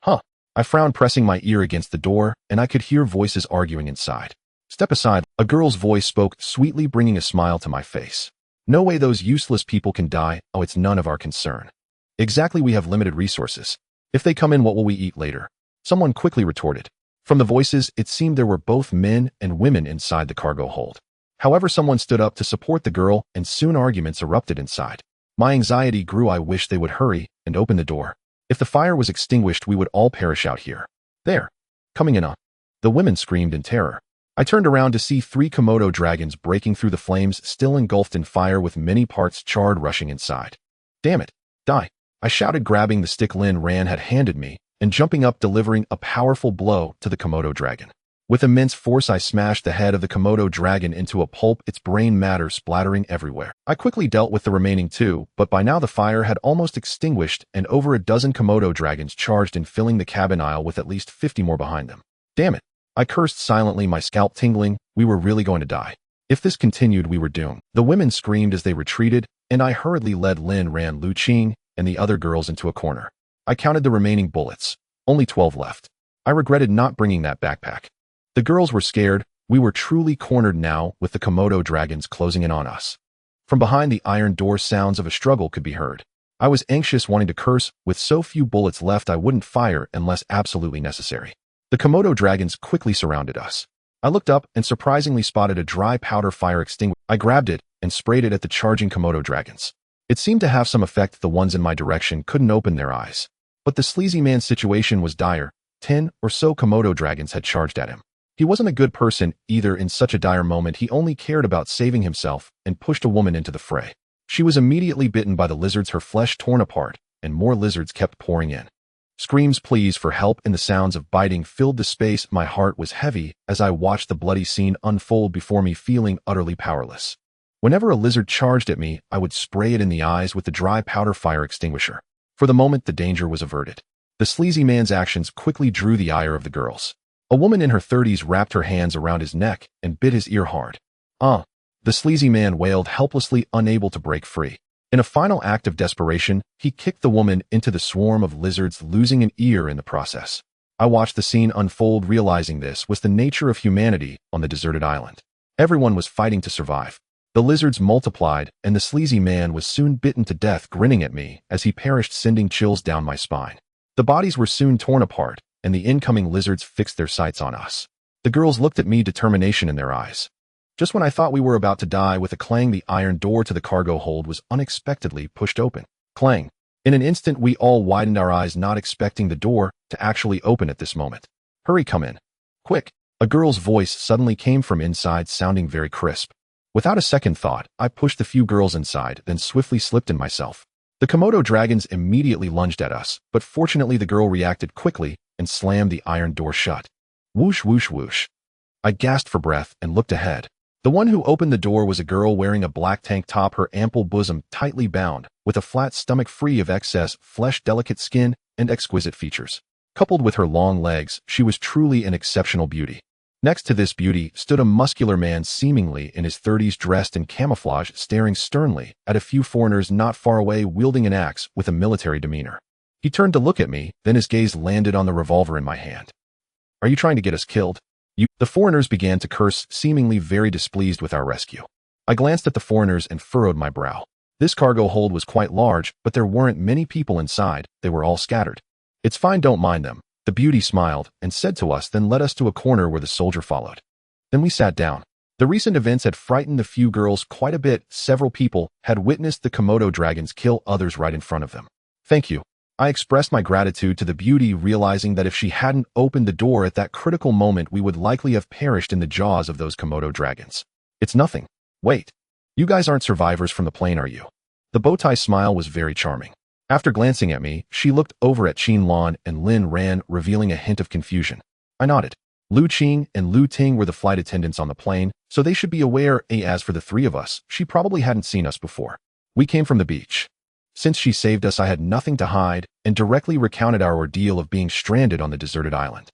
Huh. I frowned, pressing my ear against the door, and I could hear voices arguing inside. Step aside, a girl's voice spoke sweetly, bringing a smile to my face. No way, those useless people can die. Oh, it's none of our concern. Exactly, we have limited resources. If they come in, what will we eat later? Someone quickly retorted. From the voices, it seemed there were both men and women inside the cargo hold. However, someone stood up to support the girl, and soon arguments erupted inside. My anxiety grew. I wished they would hurry and open the door. If the fire was extinguished, we would all perish out here. There. Coming in on. The women screamed in terror. I turned around to see 3 Komodo dragons breaking through the flames, still engulfed in fire with many parts charred, rushing inside. Damn it. Die. I shouted, grabbing the stick Lin Ran had handed me and jumping up, delivering a powerful blow to the Komodo dragon. With immense force, I smashed the head of the Komodo dragon into a pulp, its brain matter splattering everywhere. I quickly dealt with the remaining 2, but by now the fire had almost extinguished and over a dozen Komodo dragons charged in, filling the cabin aisle with at least 50 more behind them. Damn it. I cursed silently, my scalp tingling. We were really going to die. If this continued, we were doomed. The women screamed as they retreated, and I hurriedly led Lin Ran, Lu Qing, and the other girls into a corner. I counted the remaining bullets. Only 12 left. I regretted not bringing that backpack. The girls were scared. We were truly cornered now, with the Komodo dragons closing in on us. From behind the iron door, sounds of a struggle could be heard. I was anxious, wanting to curse. With so few bullets left, I wouldn't fire unless absolutely necessary. The Komodo dragons quickly surrounded us. I looked up and surprisingly spotted a dry powder fire extinguisher. I grabbed it and sprayed it at the charging Komodo dragons. It seemed to have some effect. The ones in my direction couldn't open their eyes. But the sleazy man's situation was dire. 10 or so Komodo dragons had charged at him. He wasn't a good person either. In such a dire moment, he only cared about saving himself and pushed a woman into the fray. She was immediately bitten by the lizards, her flesh torn apart, and more lizards kept pouring in. Screams, pleas for help, and the sounds of biting filled the space. My heart was heavy as I watched the bloody scene unfold before me, feeling utterly powerless. Whenever a lizard charged at me, I would spray it in the eyes with the dry powder fire extinguisher. For the moment, the danger was averted. The sleazy man's actions quickly drew the ire of the girls. A woman in her 30s wrapped her hands around his neck and bit his ear hard. The sleazy man wailed helplessly, unable to break free. In a final act of desperation, he kicked the woman into the swarm of lizards, losing an ear in the process. I watched the scene unfold, realizing this was the nature of humanity on the deserted island. Everyone was fighting to survive. The lizards multiplied, and the sleazy man was soon bitten to death, grinning at me as he perished, sending chills down my spine. The bodies were soon torn apart, and the incoming lizards fixed their sights on us. The girls looked at me, determination in their eyes. Just when I thought we were about to die, with a clang, the iron door to the cargo hold was unexpectedly pushed open. Clang. In an instant, we all widened our eyes, not expecting the door to actually open at this moment. Hurry, come in. Quick. A girl's voice suddenly came from inside, sounding very crisp. Without a second thought, I pushed the few girls inside, then swiftly slipped in myself. The Komodo dragons immediately lunged at us, but fortunately the girl reacted quickly and slammed the iron door shut. Whoosh, whoosh, whoosh. I gasped for breath and looked ahead. The one who opened the door was a girl wearing a black tank top, her ample bosom tightly bound, with a flat stomach free of excess flesh, delicate skin, and exquisite features. Coupled with her long legs, she was truly an exceptional beauty. Next to this beauty stood a muscular man, seemingly in his 30s, dressed in camouflage, staring sternly at a few foreigners not far away, wielding an axe with a military demeanor. He turned to look at me, then his gaze landed on the revolver in my hand. Are you trying to get us killed? The foreigners began to curse, seemingly very displeased with our rescue. I glanced at the foreigners and furrowed my brow. This cargo hold was quite large, but there weren't many people inside. They were all scattered. It's fine, don't mind them. The beauty smiled and said to us, then led us to a corner where the soldier followed. Then we sat down. The recent events had frightened the few girls quite a bit. Several people had witnessed the Komodo dragons kill others right in front of them. Thank you. I expressed my gratitude to the beauty, realizing that if she hadn't opened the door at that critical moment, we would likely have perished in the jaws of those Komodo dragons. It's nothing. Wait. You guys aren't survivors from the plane, are you? The bowtie smile was very charming. After glancing at me, she looked over at Qin Lan and Lin Ran, revealing a hint of confusion. I nodded. Lu Qing and Lu Ting were the flight attendants on the plane, so they should be aware. As for the 3 of us, she probably hadn't seen us before. We came from the beach. Since she saved us, I had nothing to hide, and directly recounted our ordeal of being stranded on the deserted island.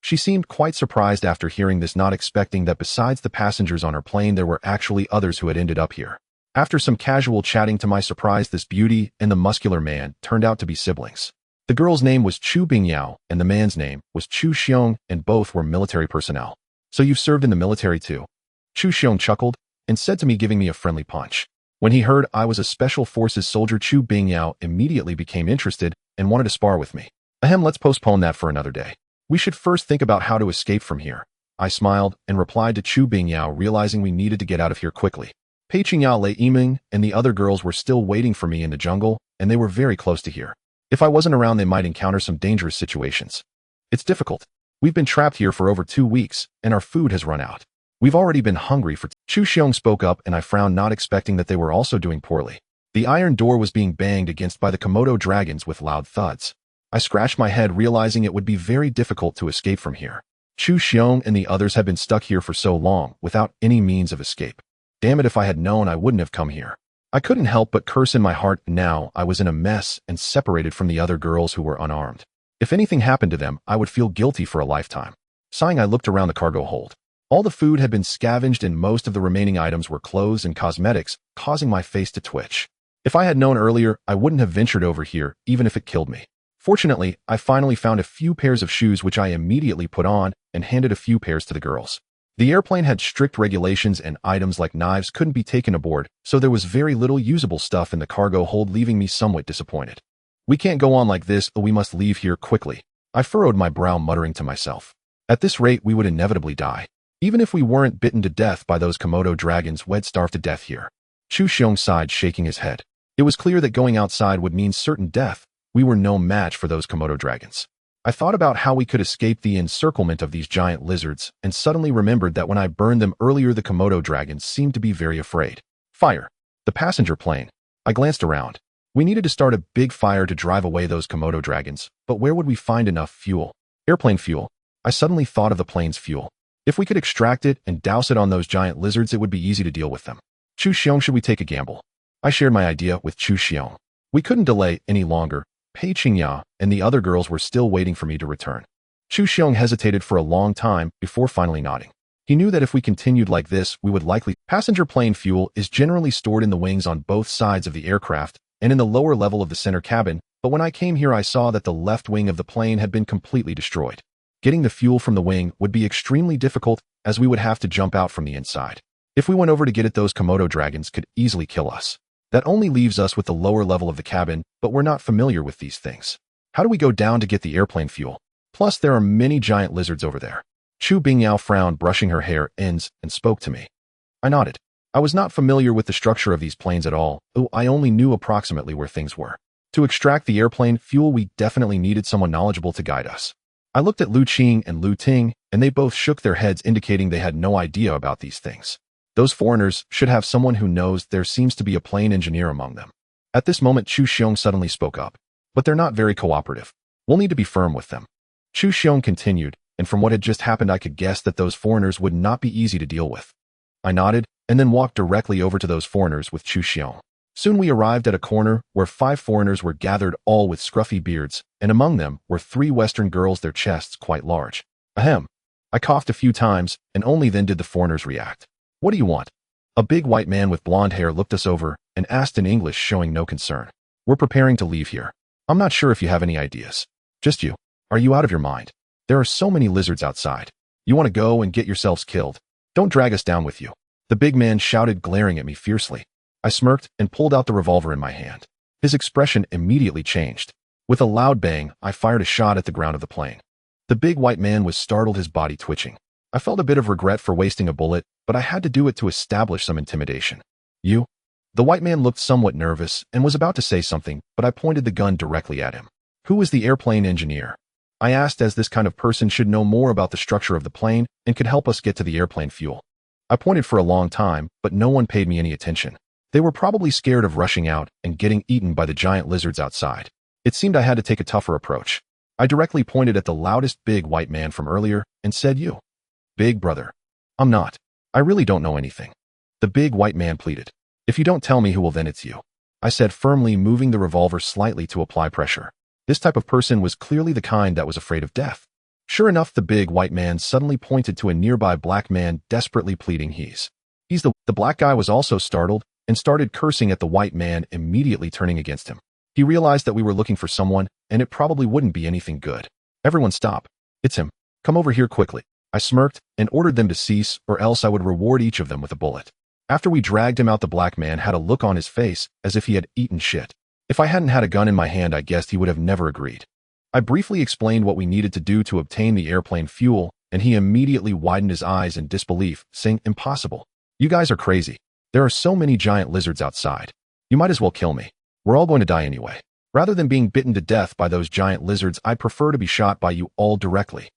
She seemed quite surprised after hearing this, not expecting that besides the passengers on her plane there were actually others who had ended up here. After some casual chatting, to my surprise, this beauty and the muscular man turned out to be siblings. The girl's name was Chu Bingyao, and the man's name was Chu Xiong, and both were military personnel. So you've served in the military too? Chu Xiong chuckled and said to me, giving me a friendly punch. When he heard I was a special forces soldier, Chu Bingyao immediately became interested and wanted to spar with me. Ahem, let's postpone that for another day. We should first think about how to escape from here. I smiled and replied to Chu Bingyao, realizing we needed to get out of here quickly. Pei Qingyao, Lei Yiming, and the other girls were still waiting for me in the jungle, and they were very close to here. If I wasn't around, they might encounter some dangerous situations. It's difficult. We've been trapped here for over 2 weeks, and our food has run out. We've already been hungry for— Chu Xiong spoke up, and I frowned, not expecting that they were also doing poorly. The iron door was being banged against by the Komodo dragons with loud thuds. I scratched my head, realizing it would be very difficult to escape from here. Chu Xiong and the others had been stuck here for so long, without any means of escape. Damn it, if I had known, I wouldn't have come here. I couldn't help but curse in my heart. Now I was in a mess and separated from the other girls who were unarmed. If anything happened to them, I would feel guilty for a lifetime. Sighing, I looked around the cargo hold. All the food had been scavenged, and most of the remaining items were clothes and cosmetics, causing my face to twitch. If I had known earlier, I wouldn't have ventured over here, even if it killed me. Fortunately, I finally found a few pairs of shoes, which I immediately put on and handed a few pairs to the girls. The airplane had strict regulations, and items like knives couldn't be taken aboard, so there was very little usable stuff in the cargo hold, leaving me somewhat disappointed. We can't go on like this, we must leave here quickly. I furrowed my brow, muttering to myself. At this rate, we would inevitably die. Even if we weren't bitten to death by those Komodo dragons, we'd starve to death here. Chu Xiong sighed, shaking his head. It was clear that going outside would mean certain death. We were no match for those Komodo dragons. I thought about how we could escape the encirclement of these giant lizards, and suddenly remembered that when I burned them earlier, the Komodo dragons seemed to be very afraid. Fire. The passenger plane. I glanced around. We needed to start a big fire to drive away those Komodo dragons, but where would we find enough fuel? Airplane fuel. I suddenly thought of the plane's fuel. If we could extract it and douse it on those giant lizards, it would be easy to deal with them. Chu Xiong, should we take a gamble? I shared my idea with Chu Xiong. We couldn't delay any longer. Pei Qingyao and the other girls were still waiting for me to return. Chu Xiong hesitated for a long time before finally nodding. He knew that if we continued like this, we would likely— Passenger plane fuel is generally stored in the wings on both sides of the aircraft and in the lower level of the center cabin, but when I came here, I saw that the left wing of the plane had been completely destroyed. Getting the fuel from the wing would be extremely difficult, as we would have to jump out from the inside. If we went over to get it, those Komodo dragons could easily kill us. That only leaves us with the lower level of the cabin, but we're not familiar with these things. How do we go down to get the airplane fuel? Plus, there are many giant lizards over there. Chu Bingyao frowned, brushing her hair ends, and spoke to me. I nodded. I was not familiar with the structure of these planes at all, though I only knew approximately where things were. To extract the airplane fuel, we definitely needed someone knowledgeable to guide us. I looked at Lu Qing and Lu Ting, and they both shook their heads, indicating they had no idea about these things. Those foreigners should have someone who knows. There seems to be a plane engineer among them. At this moment, Chu Xiong suddenly spoke up. But they're not very cooperative. We'll need to be firm with them. Chu Xiong continued, and from what had just happened, I could guess that those foreigners would not be easy to deal with. I nodded, and then walked directly over to those foreigners with Chu Xiong. Soon we arrived at a corner where 5 foreigners were gathered, all with scruffy beards, and among them were 3 Western girls, their chests quite large. Ahem. I coughed a few times, and only then did the foreigners react. What do you want? A big white man with blonde hair looked us over and asked in English, showing no concern. We're preparing to leave here. I'm not sure if you have any ideas. Just you. Are you out of your mind? There are so many lizards outside. You want to go and get yourselves killed? Don't drag us down with you. The big man shouted, glaring at me fiercely. I smirked and pulled out the revolver in my hand. His expression immediately changed. With a loud bang, I fired a shot at the ground of the plane. The big white man was startled, his body twitching. I felt a bit of regret for wasting a bullet, but I had to do it to establish some intimidation. You? The white man looked somewhat nervous and was about to say something, but I pointed the gun directly at him. Who is the airplane engineer? I asked, as this kind of person should know more about the structure of the plane and could help us get to the airplane fuel. I pointed for a long time, but no one paid me any attention. They were probably scared of rushing out and getting eaten by the giant lizards outside. It seemed I had to take a tougher approach. I directly pointed at the loudest big white man from earlier and said, You. Big brother. I'm not. I really don't know anything. The big white man pleaded. If you don't tell me who will, then it's you. I said firmly, moving the revolver slightly to apply pressure. This type of person was clearly the kind that was afraid of death. Sure enough, the big white man suddenly pointed to a nearby black man, desperately pleading he's the black guy was also startled and started cursing at the white man, immediately turning against him. He realized that we were looking for someone, and it probably wouldn't be anything good. Everyone stop. It's him. Come over here quickly. I smirked and ordered them to cease, or else I would reward each of them with a bullet. After we dragged him out, the black man had a look on his face as if he had eaten shit. If I hadn't had a gun in my hand, I guessed he would have never agreed. I briefly explained what we needed to do to obtain the airplane fuel, and he immediately widened his eyes in disbelief, saying, "Impossible. You guys are crazy. There are so many giant lizards outside. You might as well kill me. We're all going to die anyway. Rather than being bitten to death by those giant lizards, I'd prefer to be shot by you all directly."